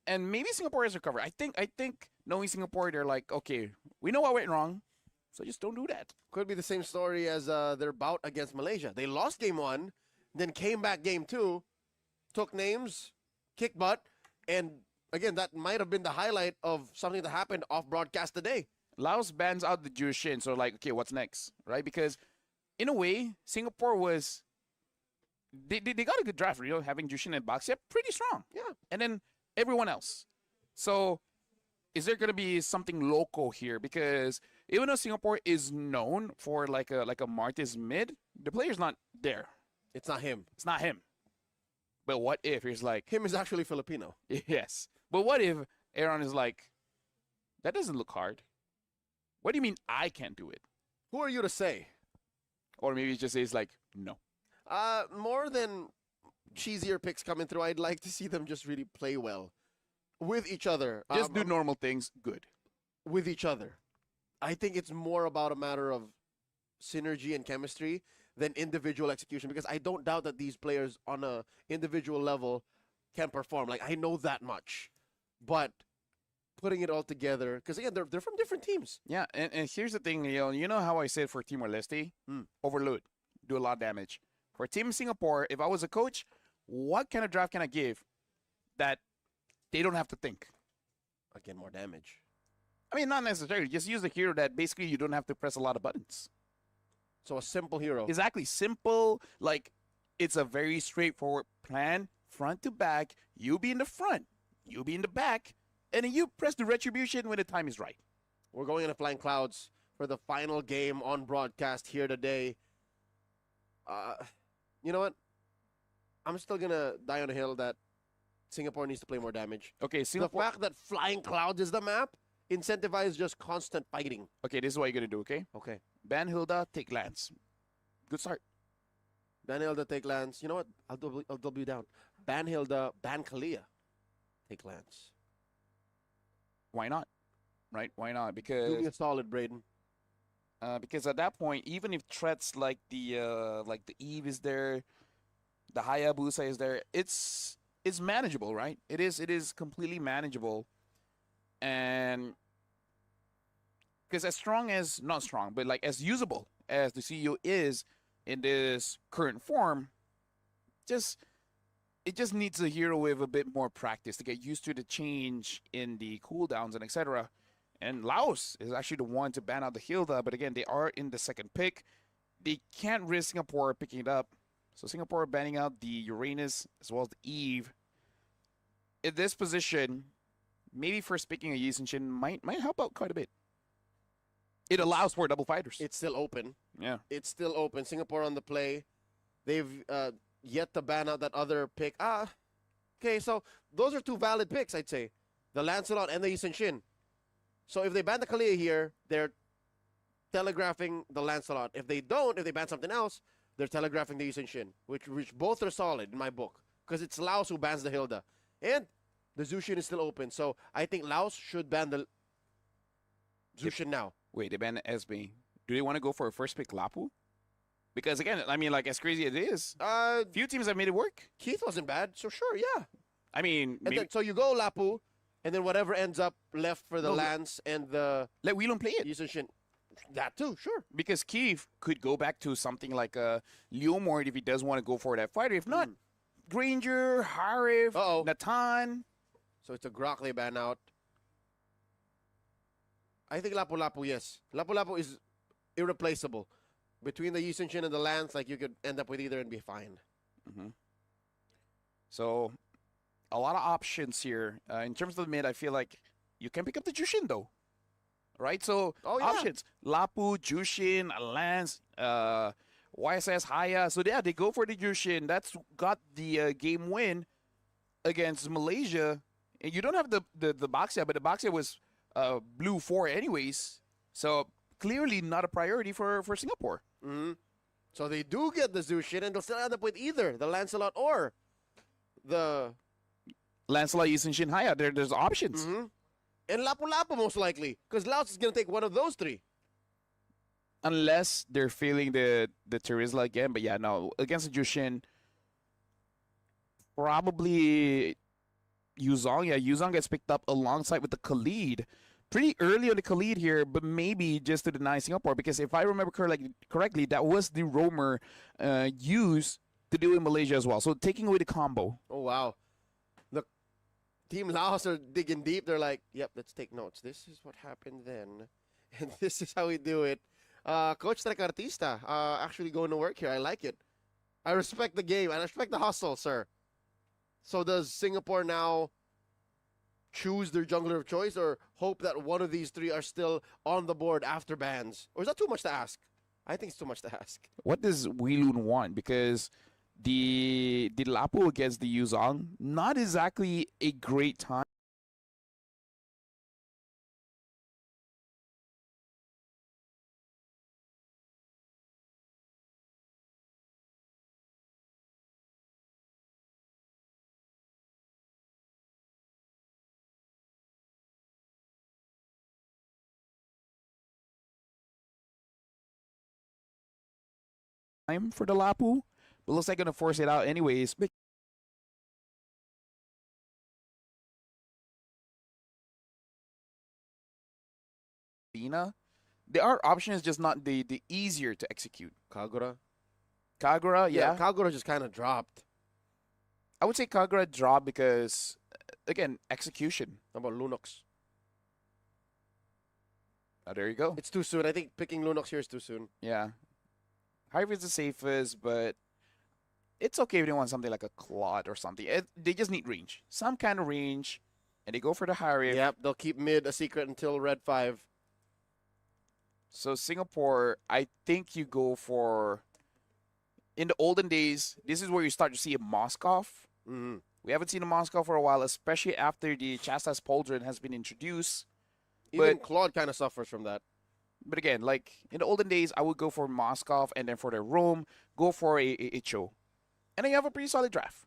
and maybe Singapore has recovered. I think knowing Singapore, they're like, okay, we know what went wrong, so just don't do that. Could be the same story as their bout against Malaysia. They lost game 1, then came back game 2, took names, kicked butt, and again, that might have been the highlight of something that happened off broadcast today. Laos bans out the Jushin, so like, okay, what's next, right? Because in a way, Singapore was they got a good draft, having Jushin and Baxia pretty strong. Yeah, and then everyone else. So, is there gonna be something local here? Because even though Singapore is known for like a Martis mid, the player's not there. It's not him. It's not him. But what if he's like him is actually Filipino? Yes. But what if Aaron is like, that doesn't look hard. What do you mean I can't do it? Who are you to say? Or maybe he just says like, no. More than cheesier picks coming through, I'd like to see them just really play well with each other. Just do normal things good. With each other. I think it's more about a matter of synergy and chemistry than individual execution, because I don't doubt that these players on a individual level can perform. Like, I know that much. But putting it all together, because again, they're from different teams. Yeah, and here's the thing, you know how I said for Timor-Leste? Overload. Do a lot of damage. For Team Singapore, if I was a coach, what kind of draft can I give that they don't have to think? Again, more damage. I mean, not necessarily. Just use a hero that basically you don't have to press a lot of buttons. So a simple hero. Exactly. Simple. Like, it's a very straightforward plan. Front to back. You be in the front. You be in the back. And then you press the retribution when the time is right. We're going into Flying Clouds for the final game on broadcast here today. You know what? I'm still going to die on a hill that Singapore needs to play more damage. Okay, Singapore. The fact that Flying Clouds is the map incentivizes just constant fighting. Okay, this is what you're going to do, okay? Okay. Ban Hilda, take Lance. Good start. Ban Hilda, take Lance. You know what? I'll double you down. Ban Hilda, ban Kalia. Take Lance. Why not? Right? Why not? Because doing it solid, Braden. Because at that point, even if threats like the Eve is there, the Hayabusa is there, it's manageable, right? It is completely manageable, and because not strong, but like as usable as the CEO is in this current form, it just needs a hero with a bit more practice to get used to the change in the cooldowns and etc. And Laos is actually the one to ban out the Hilda, but again, they are in the second pick. They can't risk Singapore picking it up. So Singapore banning out the Uranus as well as the Eve. In this position, maybe first picking a Yi Shin might help out quite a bit. It allows for double fighters. It's still open. Yeah. It's still open. Singapore on the play. They've yet to ban out that other pick. Okay, so those are two valid picks, I'd say. The Lancelot and the Yi Shin. So if they ban the Kalia here, they're telegraphing the Lancelot. If they ban something else, they're telegraphing the Yi Shin, which both are solid in my book. Because it's Laos who bans the Hilda. And the Zushin is still open. So I think Laos should ban the Zushin now. Wait, they banned the SB. Do they want to go for a first pick Lapu? Because again, I mean, like as crazy as it is, few teams have made it work. Keith wasn't bad, so sure, yeah. I mean, and then, so you go Lapu, and then whatever ends up left for the Lance and the let Wheelon play it. Yi Shin. That too, sure. Because Keith could go back to something like Leomord if he does want to go for that fighter. If not, Granger, Harif, Natan. So it's a Grockley ban out. I think Lapu-Lapu, yes. Lapu-Lapu is irreplaceable. Between the Yi Shin and the Lance, like you could end up with either and be fine. So, a lot of options here. In terms of the mid, I feel like you can pick up the Jushin though. Right? So, options. Lapu, Jushin, Lance, YSS, Haya. So, yeah, they go for the Jushin. That's got the game win against Malaysia. And you don't have the Baxia, but the Baxia was blue 4 anyways. So, clearly not a priority for Singapore. So, they do get the Zushin, and they'll still end up with either the Lancelot or the Lancelot, Yi Shin, Haya. There's options. And Lapu-Lapu most likely, because Laos is going to take one of those three. unless they're feeling the Terizla again. But yeah, no, against the Jushin, probably Yuzong. Yeah, Yuzong gets picked up alongside with the Khalid. Pretty early on the Khalid here, but maybe just to deny Singapore, because if I remember correctly, that was the roamer used to do in Malaysia as well. So taking away the combo. Oh, wow. Look, Team Laos are digging deep. They're like, yep, let's take notes. This is what happened then, and this is how we do it. Coach Trecartista actually going to work here. I like it. I respect the game. I respect the hustle, sir. So does Singapore now choose their jungler of choice or hope that one of these three are still on the board after bans? Or is that too much to ask? I think it's too much to ask. What does Weilun want? Because the Lapu against the Yuzong, not exactly a great time. For the Lapu, but looks like gonna force it out anyways. There are options, just not the easier to execute. Kagura, yeah. Kagura just kind of dropped. I would say Kagura dropped because, again, execution. How about Lunox? Oh, there you go. It's too soon. I think picking Lunox here is too soon. Yeah. Hive is the safest, but it's okay if they want something like a Claude or something. They just need range. Some kind of range, and they go for the Hive. Yep, they'll keep mid a secret until Red 5. So Singapore, I think you go for... In the olden days, this is where you start to see a Moskov. Mm-hmm. We haven't seen a Moskov for a while, especially after the Chastas Pauldron has been introduced. Even Claude kind of suffers from that. But again, like in the olden days, I would go for Moskov, and then for the Rome, go for a Icho. And then you have a pretty solid draft.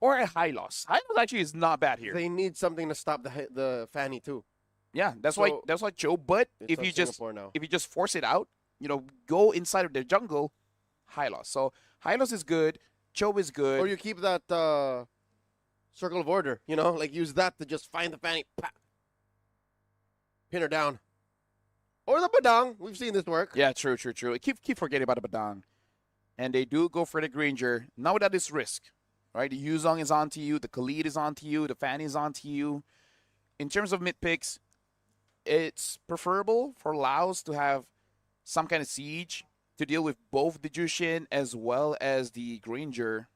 Or a Hylos. Hylos actually is not bad here. They need something to stop the Fanny too. Yeah, that's why Joe. But if you just force it out, go inside of the jungle, Hylos. So Hylos is good, Joe is good. Or you keep that circle of order, like use that to just find the Fanny, pin her down. Or the Badang. We've seen this work. Yeah, true. Keep forgetting about the Badang. And they do go for the Granger. Now without this risk, right? The Yuzong is onto you. The Khalid is onto you. The Fanny is onto you. In terms of mid picks, it's preferable for Laos to have some kind of siege to deal with both the Jushin as well as the Granger.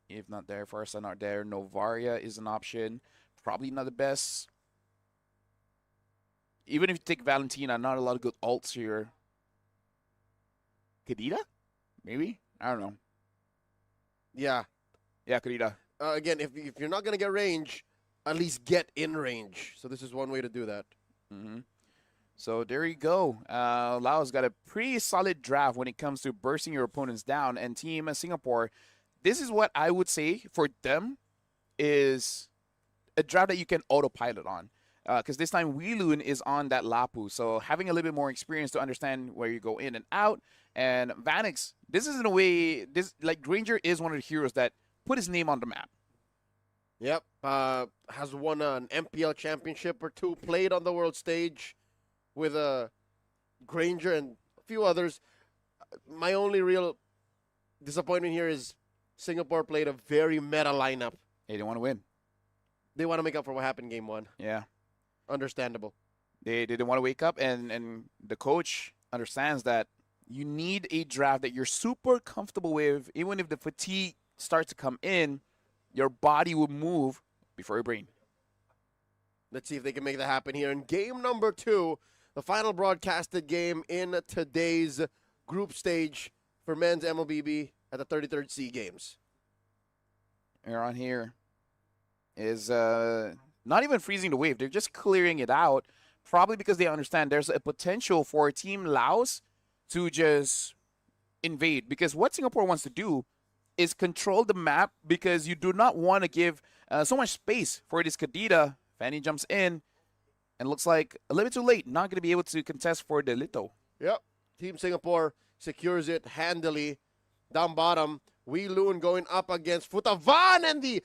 If not there, Farsa not there. Novaria is an option. Probably not the best. Even if you take Valentina, not a lot of good ults here. Kadita? Maybe? I don't know. Yeah. Yeah, Kadita. Again, if you're not going to get range, at least get in range. So this is one way to do that. Mm-hmm. So there you go. Laos got a pretty solid draft when it comes to bursting your opponents down. And Team Singapore, this is what I would say for them is a draft that you can autopilot on. Because this time Weilun is on that Lapu, so having a little bit more experience to understand where you go in and out. And Vanix, this is in a way, Granger is one of the heroes that put his name on the map. Yep, has won an MPL championship or two, played on the world stage with Granger and a few others. My only real disappointment here is Singapore played a very meta lineup. They didn't want to win. They want to make up for what happened in Game 1. Yeah. Understandable. They didn't want to wake up, and the coach understands that you need a draft that you're super comfortable with. Even if the fatigue starts to come in, your body will move before your brain. Let's see if they can make that happen here in game number 2, the final broadcasted game in today's group stage for men's MLBB at the 33rd SEA Games. Around here is not even freezing the wave. They're just clearing it out, probably because they understand there's a potential for Team Laos to just invade. Because what Singapore wants to do is control the map, because you do not want to give so much space for this Kadita. Fanny jumps in, And looks like a little bit too late. Not going to be able to contest for the Lito. Yep. Team Singapore secures it handily. Down bottom, Wee Loon going up against Futavan, and the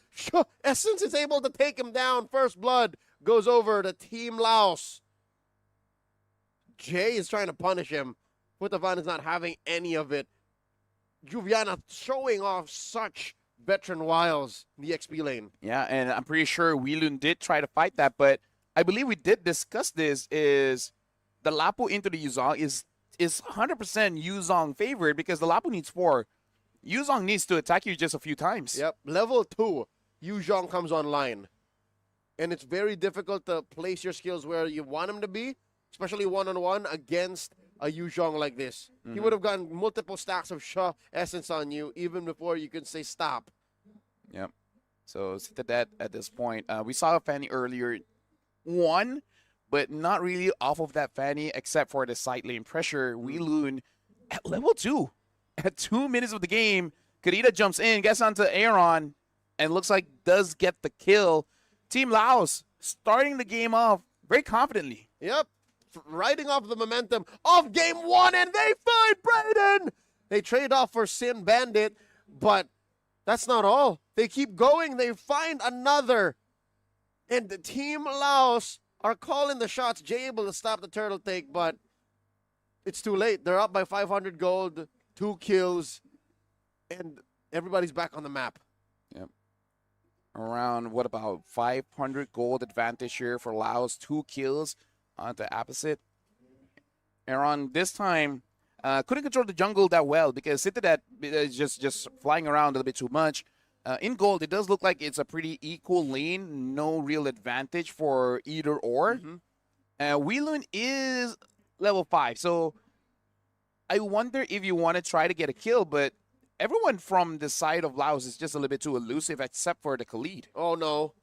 Essence is able to take him down. First blood goes over to Team Laos. Jay is trying to punish him. Futavan is not having any of it. Juviana showing off such veteran wiles in the XP lane. Yeah, and I'm pretty sure Wee Loon did try to fight that, but I believe we did discuss this, is the Lapu into the Yuzong is 100% Yuzong favored because the Lapu needs 4. Yuzong needs to attack you just a few times. Yep, level 2, Yuzong comes online. And it's very difficult to place your skills where you want them to be, especially one-on-one against a Yuzong like this. He would have gotten multiple stacks of Sha Essence on you even before you can say stop. Yep. So Citadel at this point. We saw a Fanny earlier, won, but not really off of that Fanny except for the side lane pressure. Wee Loon at level 2. At 2 minutes of the game, Karita jumps in, gets onto Aaron, and looks like does get the kill. Team Laos starting the game off very confidently. Yep. Riding off the momentum of game 1, and they find Brayden! They trade off for Sin Bandit, but that's not all. They keep going. They find another. And the Team Laos are calling the shots. Jay able to stop the turtle take, but it's too late. They're up by 500 gold, 2 kills, and everybody's back on the map. Yep. Around, what about 500 gold advantage here for Laos, 2 kills on the opposite. Aaron this time couldn't control the jungle that well because Citadel is just flying around a little bit too much. In gold, it does look like it's a pretty equal lane. No real advantage for either or. Wee Loon is level 5, so I wonder if you want to try to get a kill, but everyone from the side of Laos is just a little bit too elusive except for the Khalid. Oh no.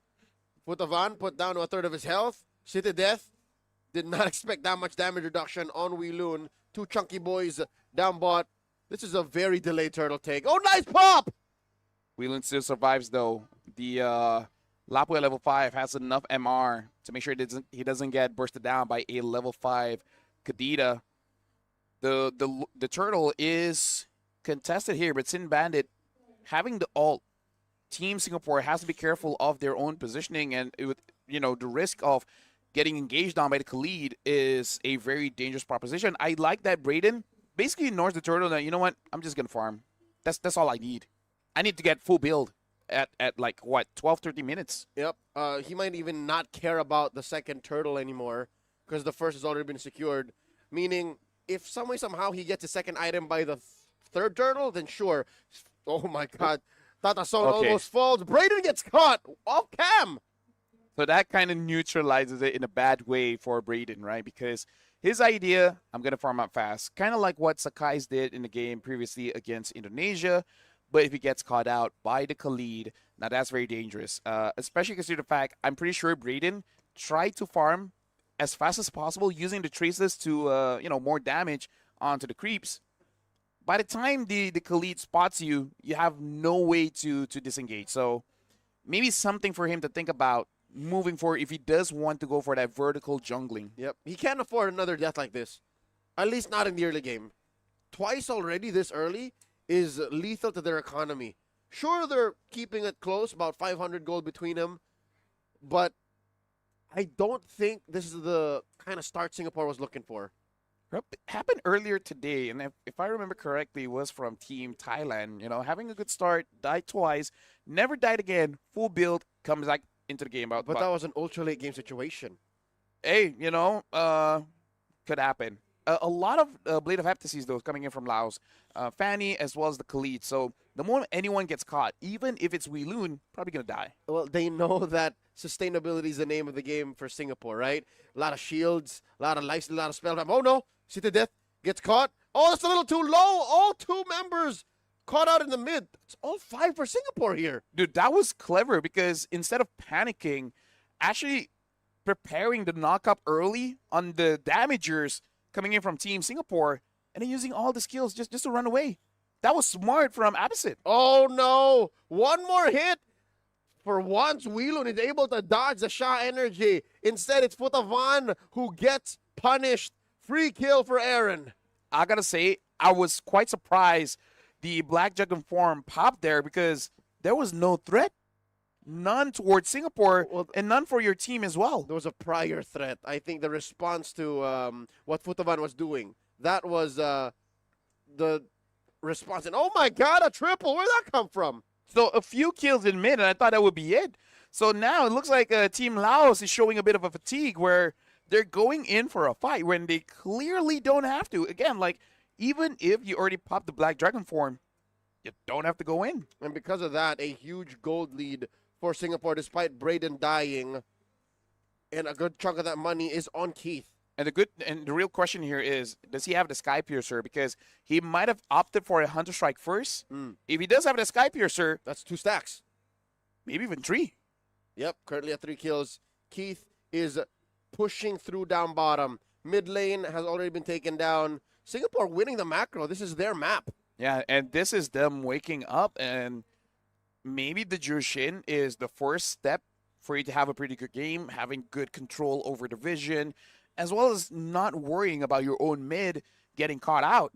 Futavan put down to a third of his health. Citadel did not expect that much damage reduction on Wee Loon. 2 chunky boys down bot. This is a very delayed turtle take. Oh, nice pop! Wee Loon still survives though. The Lapu at level 5 has enough MR to make sure he doesn't get bursted down by a level 5 Kadita. The turtle is contested here, but Sin Bandit having the ult. Team Singapore has to be careful of their own positioning, and the risk of getting engaged on by the Khalid is a very dangerous proposition. I like that Brayden basically ignores the turtle that, you know what, I'm just going to farm. That's all I need. I need to get full build at like, what, 12, 13 minutes. Yep. He might even not care about the second turtle anymore because the first has already been secured. Meaning, if some way, somehow he gets a second item by the third turtle, then sure. Oh, my God. Tata Son almost falls. Brayden gets caught off cam. So that kind of neutralizes it in a bad way for Brayden, right? Because his idea, I'm going to farm up fast, kind of like what Sakai's did in the game previously against Indonesia. But if he gets caught out by the Khalid, now that's very dangerous. Especially considering the fact, I'm pretty sure Brayden tried to farm as fast as possible using the traces to, more damage onto the creeps. By the time the Khalid spots you, you have no way to disengage. So maybe something for him to think about moving forward if he does want to go for that vertical jungling. Yep. He can't afford another death like this. At least not in the early game. Twice already this early is lethal to their economy. Sure, they're keeping it close, about 500 gold between them, but I don't think this is the kind of start Singapore was looking for. It happened earlier today, and if I remember correctly, it was from Team Thailand. Having a good start, died twice, never died again, full build, comes back into the game. But that was an ultra late game situation. Hey, could happen. A lot of Blade of Heptases, though, coming in from Laos. Fanny as well as the Khalid. So the moment anyone gets caught, even if it's Wee Loon, probably going to die. Well, they know that sustainability is the name of the game for Singapore, right? A lot of shields, a lot of life, a lot of spell time. Oh, no. Citadel gets caught. Oh, that's a little too low. All 2 members caught out in the mid. It's all 5 for Singapore here. Dude, that was clever because instead of panicking, actually preparing the knockup early on the damagers coming in from Team Singapore and then using all the skills just to run away. That was smart from Abbasid. Oh, no. One more hit. For once, Wheelun is able to dodge the Sha energy. Instead, it's Futavan who gets punished. Free kill for Aaron. I gotta say, I was quite surprised the Black Dragon form popped there because there was no threat. None towards Singapore, and none for your team as well. There was a prior threat. I think the response to what Futavan was doing, that was the response. And oh my God, a triple! Where'd that come from? So a few kills in mid, and I thought that would be it. So now it looks like Team Laos is showing a bit of a fatigue where they're going in for a fight when they clearly don't have to. Again, like, even if you already popped the Black Dragon form, you don't have to go in. And because of that, a huge gold lead for Singapore, despite Braden dying, and a good chunk of that money is on Keith. And the real question here is, does he have the Sky Piercer? Because he might have opted for a Hunter Strike first. If he does have the Sky Piercer, that's 2 stacks. Maybe even 3. Yep, currently at 3 kills. Keith is pushing through down bottom. Mid lane has already been taken down. Singapore winning the macro. This is their map. Yeah, and this is them waking up, and maybe the Jushin is the first step for you to have a pretty good game, having good control over the vision, as well as not worrying about your own mid getting caught out.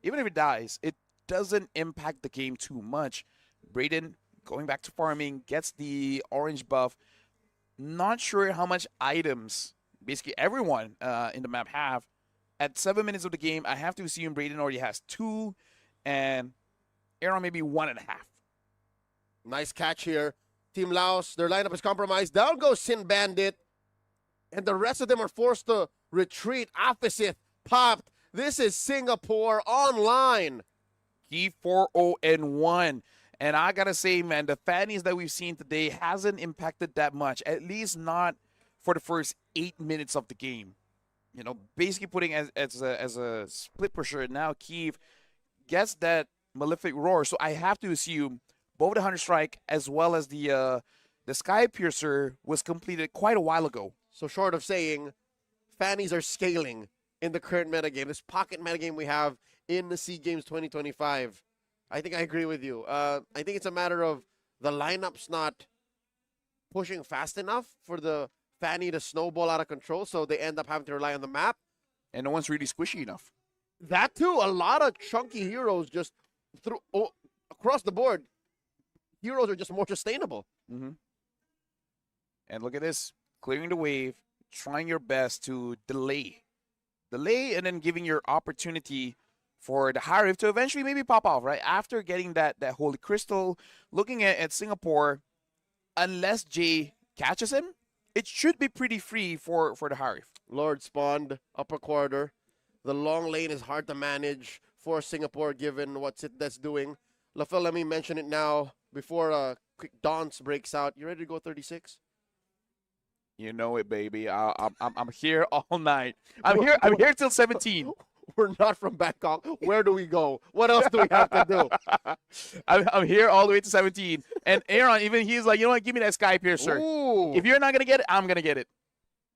Even if it dies, it doesn't impact the game too much. Braden going back to farming, gets the orange buff. Not sure how much items basically everyone in the map have. At 7 minutes of the game, I have to assume Braden already has 2, and Aaron maybe 1.5. Nice catch here. Team Laos, their lineup is compromised. Down goes Sin Bandit. And the rest of them are forced to retreat. Opposite popped. This is Singapore online. Key 4-0-1. And I gotta say, man, the fannies that we've seen today hasn't impacted that much. At least not for the first 8 minutes of the game. You know, basically putting as a split pusher. Now Kiev gets that Malefic Roar. So I have to assume both the Hunter Strike as well as the Sky Piercer was completed quite a while ago. So short of saying, fannies are scaling in the current metagame, this pocket metagame we have in the SEA Games 2025. I think I agree with you. I think it's a matter of the lineups not pushing fast enough for the fanny to snowball out of control, so they end up having to rely on the map. And no one's really squishy enough. That too, a lot of chunky heroes just across the board. Heroes are just more sustainable. Mm-hmm. And look at this. Clearing the wave, trying your best to delay, and then giving your opportunity for the Harif to eventually maybe pop off, right? After getting that Holy Crystal, looking at Singapore, unless Jay catches him, it should be pretty free for the Harif. Lord spawned upper quarter. The long lane is hard to manage for Singapore given what that's doing. LaFell, let me mention it now before quick dance breaks out. You ready to go 36? You know it, baby. I'm here all night. I'm here till 17. We're not from Bangkok. Where do we go? What else do we have to do? I'm here all the way to 17. And Aaron, even he's like, you know what? Give me that Sky Piercer. Ooh. If you're not gonna get it, I'm gonna get it.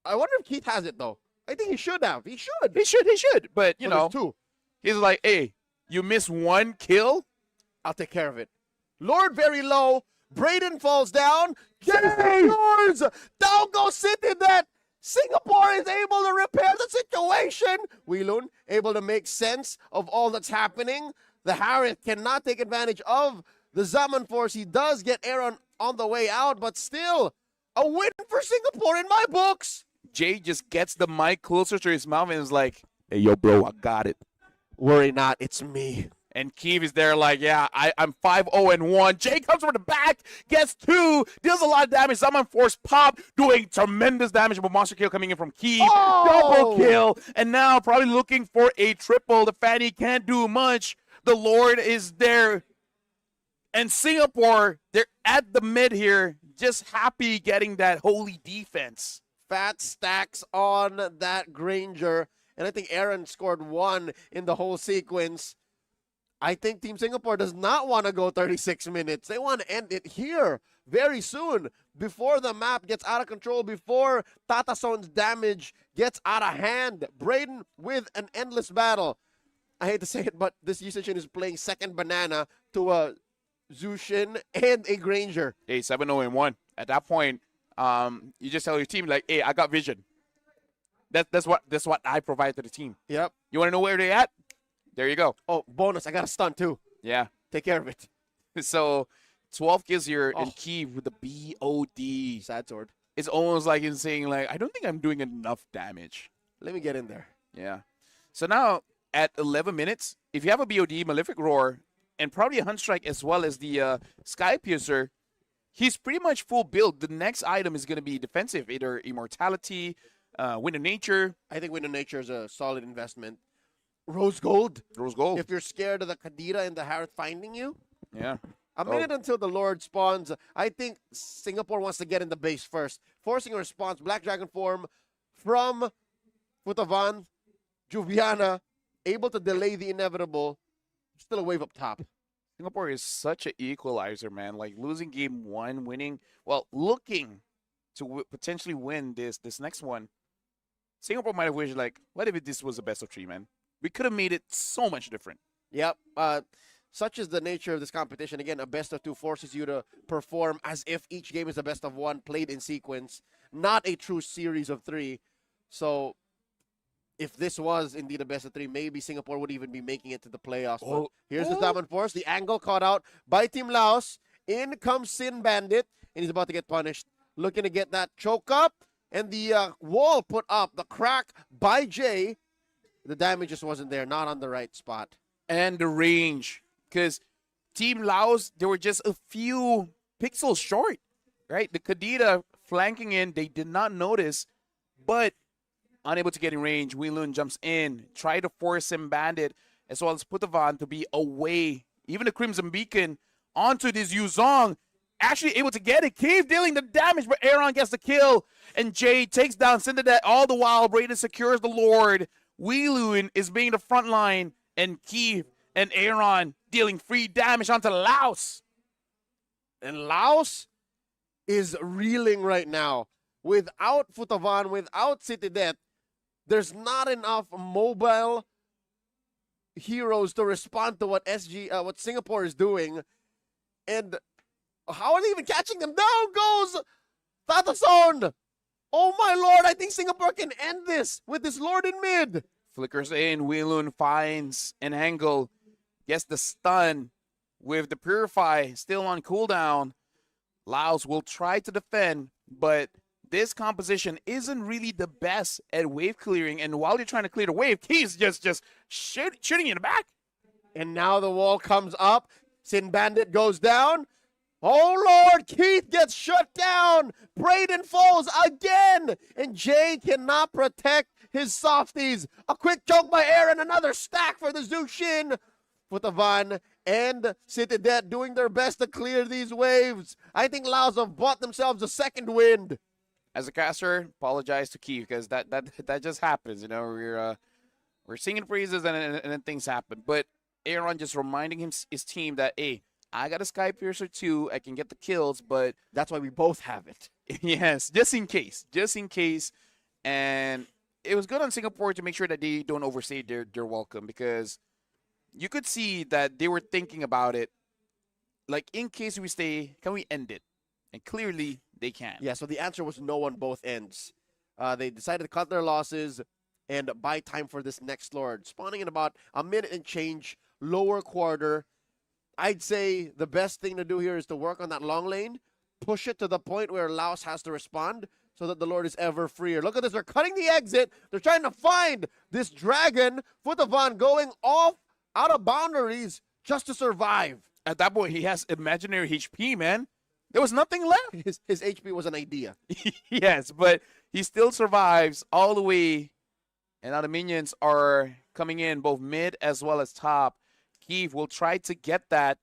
I wonder if Keith has it though. I think he should have. He should. He should. But you know, two. He's like, hey, you miss 1 kill, I'll take care of it. Lord very low. Braden falls down. Yours. Down goes sit in that. Singapore is able to repair the situation. Wheelun able to make sense of all that's happening. The Harith cannot take advantage of the Zaman force. He does get Aaron on the way out, but still a win for Singapore in my books. Jay just gets the mic closer to his mouth and is like, hey, yo, bro, I got it. Worry not, it's me. And Keev is there like, yeah, I'm 5-0-1. Jay comes from the back, gets 2, deals a lot of damage. Zaman Force pop, doing tremendous damage. But monster kill coming in from Keev. Double kill. And now probably looking for a triple. The Fanny can't do much. The Lord is there. And Singapore, they're at the mid here, just happy getting that holy defense. Fat stacks on that Granger. And I think Aaron scored 1 in the whole sequence. I think Team Singapore does not want to go 36 minutes. They want to end it here very soon before the map gets out of control, before Tatason's damage gets out of hand. Braden with an endless battle. I hate to say it, but this Yusichin is playing second banana to a Zushin, and a Granger. Hey, 7-0-1. At that point, you just tell your team, like, hey, I got vision. That's what I provide to the team. Yep. You want to know where they at? There you go. Oh, bonus, I got a stun too. Yeah. Take care of it. So, 12 kills here, and Kiev with the BOD. Sad sword. It's almost like he's saying, like, I don't think I'm doing enough damage. Let me get in there. Yeah. So now, at 11 minutes, if you have a BOD, Malefic Roar, and probably a Hunt Strike as well as the Sky Piercer, he's pretty much full build. The next item is going to be defensive, either Immortality, Wind of Nature. I think Wind of Nature is a solid investment. Rose Gold. Rose Gold. If you're scared of the Kadira and the Harith finding you. Yeah. A minute until the Lord spawns. I think Singapore wants to get in the base first. Forcing a response. Black Dragon form from Futavan. Juviana. Able to delay the inevitable. Still a wave up top. Singapore is such an equalizer, man. Like, losing game 1, winning. Well, looking to potentially win this next one. Singapore might have wished, like, what if this was a best of 3, man? We could have made it so much different. Yep. Such is the nature of this competition. Again, a best of 2 forces you to perform as if each game is a best of 1 played in sequence, not a true series of 3. So, if this was indeed a best of 3, maybe Singapore would even be making it to the playoffs. But here's the Diamond Force. The angle caught out by Team Laos. In comes Sin Bandit, and he's about to get punished. Looking to get that choke up, and the wall put up. The crack by Jay. The damage just wasn't there, not on the right spot. And the range. Because Team Laos, they were just a few pixels short, right? The Kadita flanking in, they did not notice, but unable to get in range. Weilun jumps in, try to force him Bandit, as well as Putavan to be away. Even the Crimson Beacon onto this Yuzong, actually able to get it. Cave dealing the damage, but Aaron gets the kill, and Jay takes down Cinderdet. All the while, Brayden secures the Lord. Weilun is being the front line, and Keith and Aaron dealing free damage onto Laos. And Laos is reeling right now. Without Futavan, without Citidet, there's not enough mobile heroes to respond to what what Singapore is doing. And how are they even catching them? Down goes Thatason! Oh my lord, I think Singapore can end this with this Lord in mid. Flickers in, Weilun finds an angle, gets the stun with the Purify still on cooldown. Laos will try to defend, but this composition isn't really the best at wave clearing, and while you're trying to clear the wave, Keith's just shooting you in the back. And now the wall comes up. Sin Bandit goes down. Oh Lord, Keith gets shut down. Brayden falls again, and Jay cannot protect his softies. A quick choke by Aaron, another stack for the Zushin. Futavan and Citidet doing their best to clear these waves. I think Laos have bought themselves a second wind. As a caster, apologize to Keith because that just happens. You know, we're singing praises and then things happen. But Aaron just reminding his team that, hey, I got a Sky Piercer too. I can get the kills, but that's why we both have it. Yes, just in case. And it was good on Singapore to make sure that they don't overstay their welcome, because you could see that they were thinking about it. Like, in case we stay, can we end it? And clearly, they can. Yeah, so the answer was no on both ends. They decided to cut their losses and buy time for this next Lord. Spawning in about a minute and change, lower quarter. I'd say the best thing to do here is to work on that long lane, push it to the point where Laos has to respond so that the Lord is ever freer. Look at this. They're cutting the exit. They're trying to find this dragon. Futavan going off out of boundaries just to survive. At that point, he has imaginary HP, man. There was nothing left. His HP was an idea. Yes, but he still survives all the way. And now the minions are coming in, both mid as well as top. Keith will try to get that.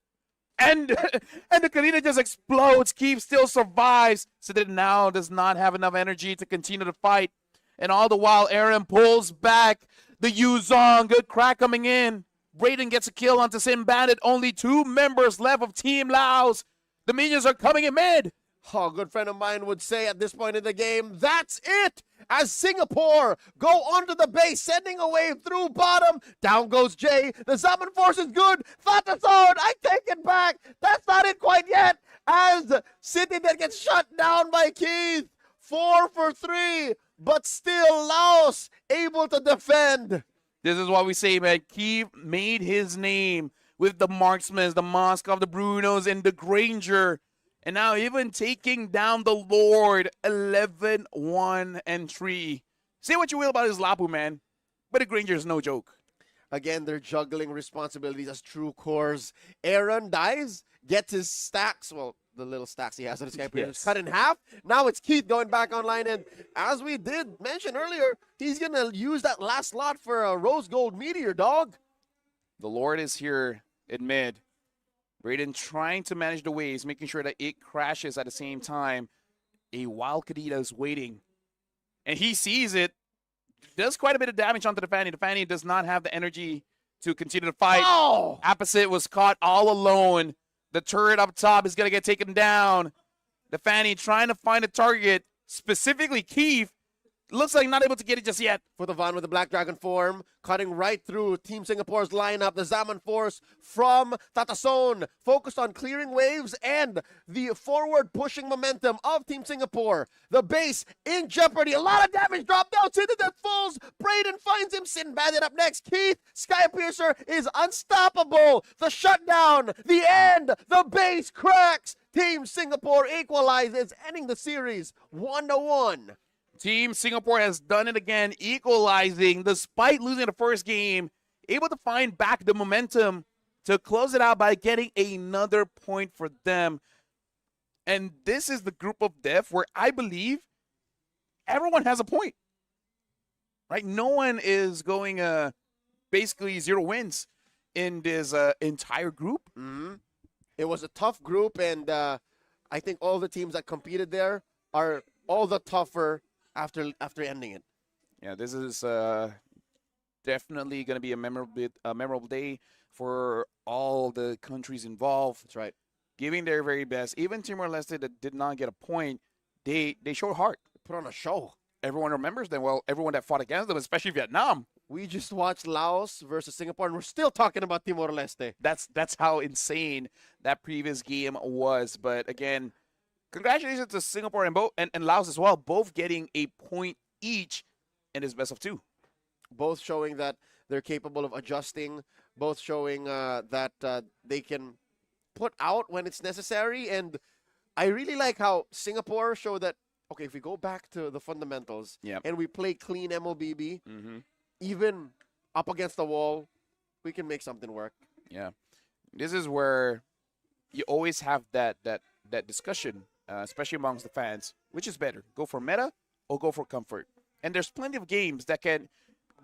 And the Kalina just explodes. Keith still survives. So that now does not have enough energy to continue to fight. And all the while, Aaron pulls back. The Yuzong, good crack coming in. Brayden gets a kill onto Sin Bandit. Only 2 members left of Team Laos. The minions are coming in mid. Oh, a good friend of mine would say at this point in the game, that's it! As Singapore go onto the base, sending a wave through bottom. Down goes Jay. The Zaman Force is good. Thought-a-thon, I take it back. That's not it quite yet. As City then gets shut down by Keith. 4 for 3, but still Laos able to defend. This is what we say, man. Keith made his name with the marksmen, the Moskov, the Brunos, and the Granger. And now even taking down the Lord, 11, 1, and 3. Say what you will about his Lapu, man, but the Granger is no joke. Again, they're juggling responsibilities as true cores. Aaron dies, gets his stacks, well, the little stacks he has on his Skype Yes. cut in half. Now it's Keith going back online, and as we did mention earlier, he's going to use that last slot for a Rose Gold Meteor, dog. The Lord is here in mid. Raiden trying to manage the waves, making sure that it crashes at the same time. A Wild Kadita is waiting. And he sees it. Does quite a bit of damage onto the Fanny. The Fanny does not have the energy to continue to fight. Oh! Opposite was caught all alone. The turret up top is going to get taken down. The Fanny trying to find a target, specifically Keith. Looks like not able to get it just yet. For the Van with the Black Dragon form, cutting right through Team Singapore's lineup. The Zaman Force from Tatason, focused on clearing waves and the forward pushing momentum of Team Singapore. The base in jeopardy. A lot of damage dropped down. Citadel falls. Braden finds him. Sinbad up next. Keith, Skypiercer is unstoppable. The shutdown, the end, the base cracks. Team Singapore equalizes, ending the series 1-1. Team Singapore has done it again, equalizing despite losing the first game, able to find back the momentum to close it out by getting another point for them. And this is the group of death where I believe everyone has a point, right? No one is going basically 0 wins in this entire group. Mm-hmm. It was a tough group, and I think all the teams that competed there are all the tougher after ending it. Yeah, this is definitely going to be a memorable day for all the countries involved. That's right. Giving their very best. Even Timor-Leste that did not get a point, they showed heart. Put on a show. Everyone remembers them. Well, everyone that fought against them, especially Vietnam. We just watched Laos versus Singapore, and we're still talking about Timor-Leste. That's how insane that previous game was. But again, congratulations to Singapore and Laos as well, both getting a point each in this best of 2. Both showing that they're capable of adjusting, both showing that they can put out when it's necessary. And I really like how Singapore showed that, okay, if we go back to the fundamentals and we play clean MLBB, even up against the wall, we can make something work. Yeah. This is where you always have that discussion, especially amongst the fans. Which is better, go for meta or go for comfort? And there's plenty of games that can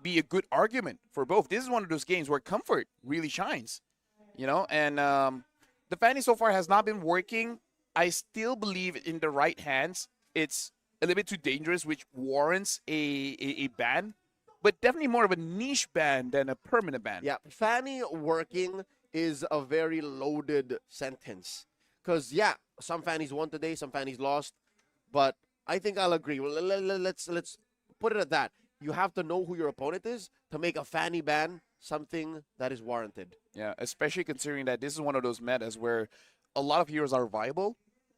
be a good argument for both. This is one of those games where comfort really shines, you know? And the Fanny so far has not been working. I still believe in the right hands, it's a little bit too dangerous, which warrants a ban, but definitely more of a niche ban than a permanent ban. Yeah, Fanny working is a very loaded sentence. Because, yeah, some Fannies won today, some Fannies lost. But I think I'll agree. Well, let's put it at that. You have to know who your opponent is to make a Fanny ban something that is warranted. Yeah, especially considering that this is one of those metas where a lot of heroes are viable.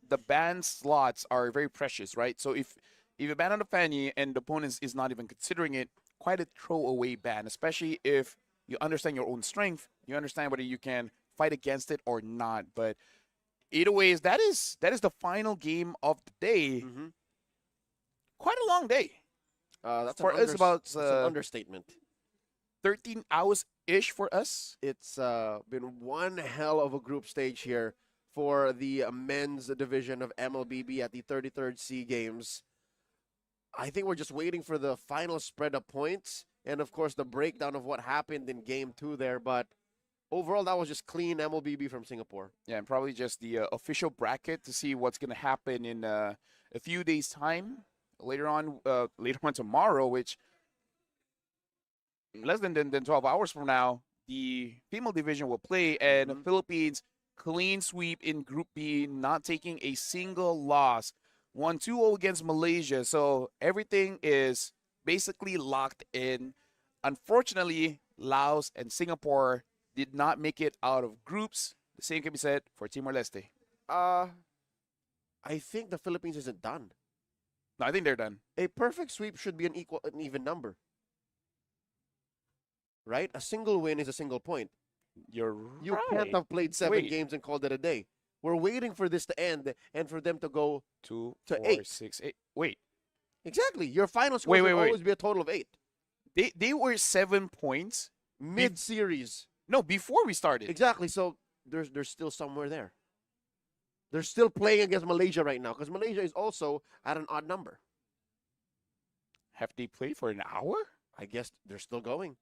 The ban slots are very precious, right? So if you ban on a Fanny and the opponent is not even considering it, quite a throwaway ban, especially if you understand your own strength, you understand whether you can fight against it or not. But either way, that is the final game of the day. Quite a long day. That's for us about an understatement. 13 hours-ish for us. It's been one hell of a group stage here for the men's division of MLBB at the 33rd SEA Games. I think we're just waiting for the final spread of points and, of course, the breakdown of what happened in Game 2 there. But overall, that was just clean MLBB from Singapore. Yeah, and probably just the official bracket to see what's going to happen in a few days' time. Later on tomorrow, which less than 12 hours from now, the female division will play, and the Philippines clean sweep in Group B, not taking a single loss. Won 2-0 against Malaysia, so everything is basically locked in. Unfortunately, Laos and Singapore did not make it out of groups. The same can be said for Timor-Leste. I think the Philippines isn't done. No, I think they're done. A perfect sweep should be an even number. Right? A single win is a single point. You can't have played 7 games and called it a day. We're waiting for this to end and for them to go 2, to 4, 8. 6, 8. Wait. Exactly. Your final score will always be a total of 8. They were 7 points mid-series. No, before we started. Exactly. So there's still somewhere there. They're still playing against Malaysia right now because Malaysia is also at an odd number. Have they played for an hour? I guess they're still going.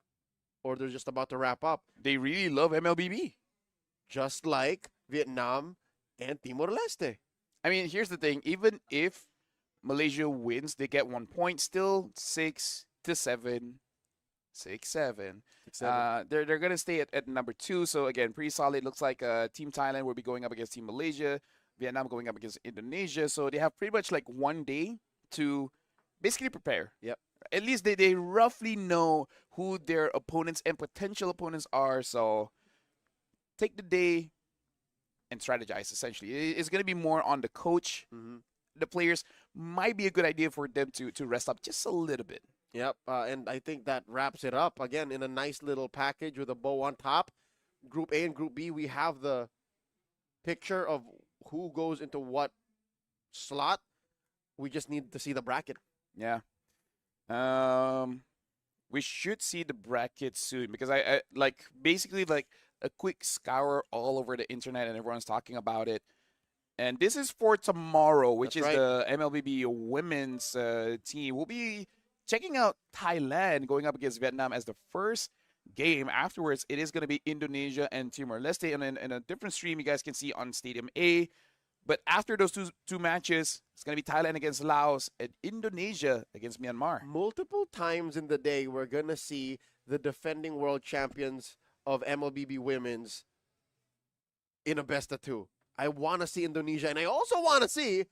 Or they're just about to wrap up. They really love MLBB. Just like Vietnam and Timor-Leste. I mean, here's the thing. Even if Malaysia wins, they get 1 point. Still 6-7. 6-7. They're going to stay at number 2. So, again, pretty solid. Looks like Team Thailand will be going up against Team Malaysia. Vietnam going up against Indonesia. So, they have pretty much like 1 day to basically prepare. Yep. At least they roughly know who their opponents and potential opponents are. So, take the day and strategize, essentially. It's going to be more on the coach. The players might be a good idea for them to rest up just a little bit. Yep, and I think that wraps it up. Again, in a nice little package with a bow on top. Group A and Group B, we have the picture of who goes into what slot. We just need to see the bracket. Yeah. We should see the bracket soon because I like basically like a quick scour all over the internet and everyone's talking about it. And this is for tomorrow, which is the MLBB women's team. We'll be checking out Thailand going up against Vietnam as the first game. Afterwards, it is going to be Indonesia and Timor-Leste. And in a different stream, you guys can see on Stadium A. But after those two matches, it's going to be Thailand against Laos and Indonesia against Myanmar. Multiple times in the day, we're going to see the defending world champions of MLBB women's in a best of 2. I want to see Indonesia, and I also want to see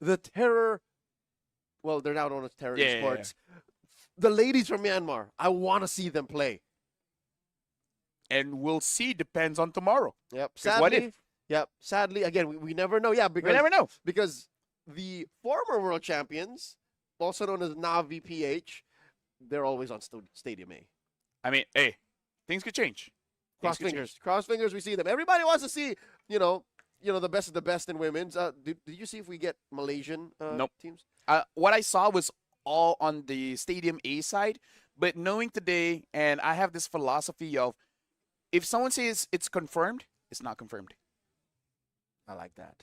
the terror. Well, they're now known as terror sports. Yeah. The ladies from Myanmar. I want to see them play. And we'll see. Depends on tomorrow. Yep. Sadly, what if? Yep. Sadly, again, we never know. Yeah, because we never know. Because the former world champions, also known as Navi PH, they're always on Stadium A. I mean, hey, things could change. Cross fingers. Cross fingers, we see them. Everybody wants to see, the best of the best in women's. Did you see if we get Malaysian teams? What I saw was all on the Stadium A side. But knowing today, and I have this philosophy of, if someone says it's confirmed, it's not confirmed. I like that.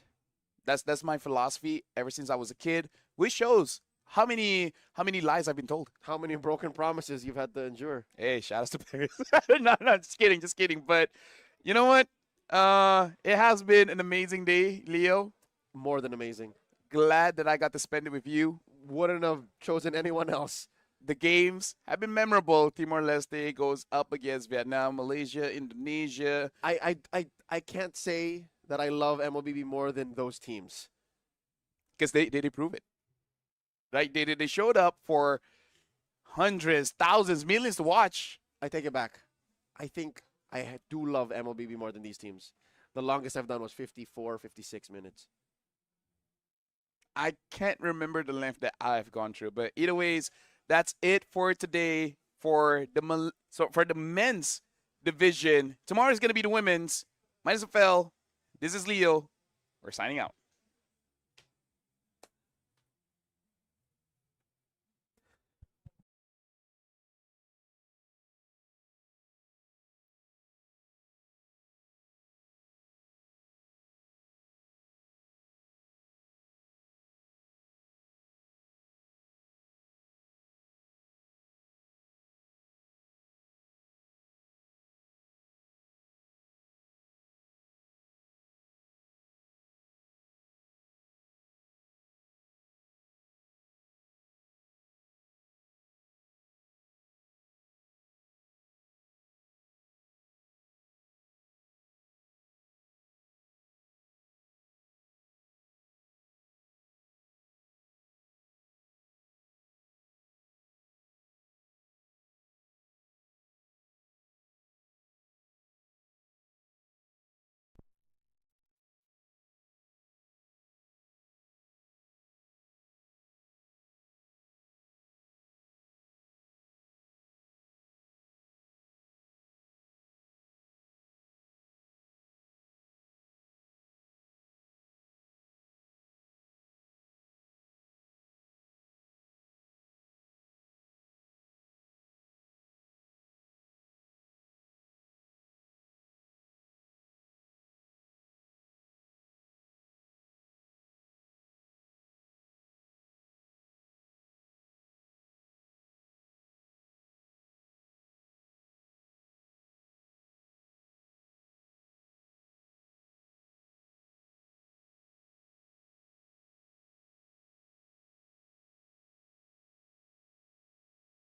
That's my philosophy ever since I was a kid, which shows how many lies I've been told. How many broken promises you've had to endure. Hey, shout out to Paris. no, just kidding. But you know what? It has been an amazing day, Leo. More than amazing. Glad that I got to spend it with you. Wouldn't have chosen anyone else. The games have been memorable. Timor-Leste goes up against Vietnam, Malaysia, Indonesia. I can't say that I love MLBB more than those teams. Because they prove it. Right? They showed up for hundreds, thousands, millions to watch. I take it back. I think I do love MLBB more than these teams. The longest I've done was 54, 56 minutes. I can't remember the length that I've gone through. But either ways, that's it for today for the men's division. Tomorrow is going to be the women's. Minus FL. This is Leo. We're signing out.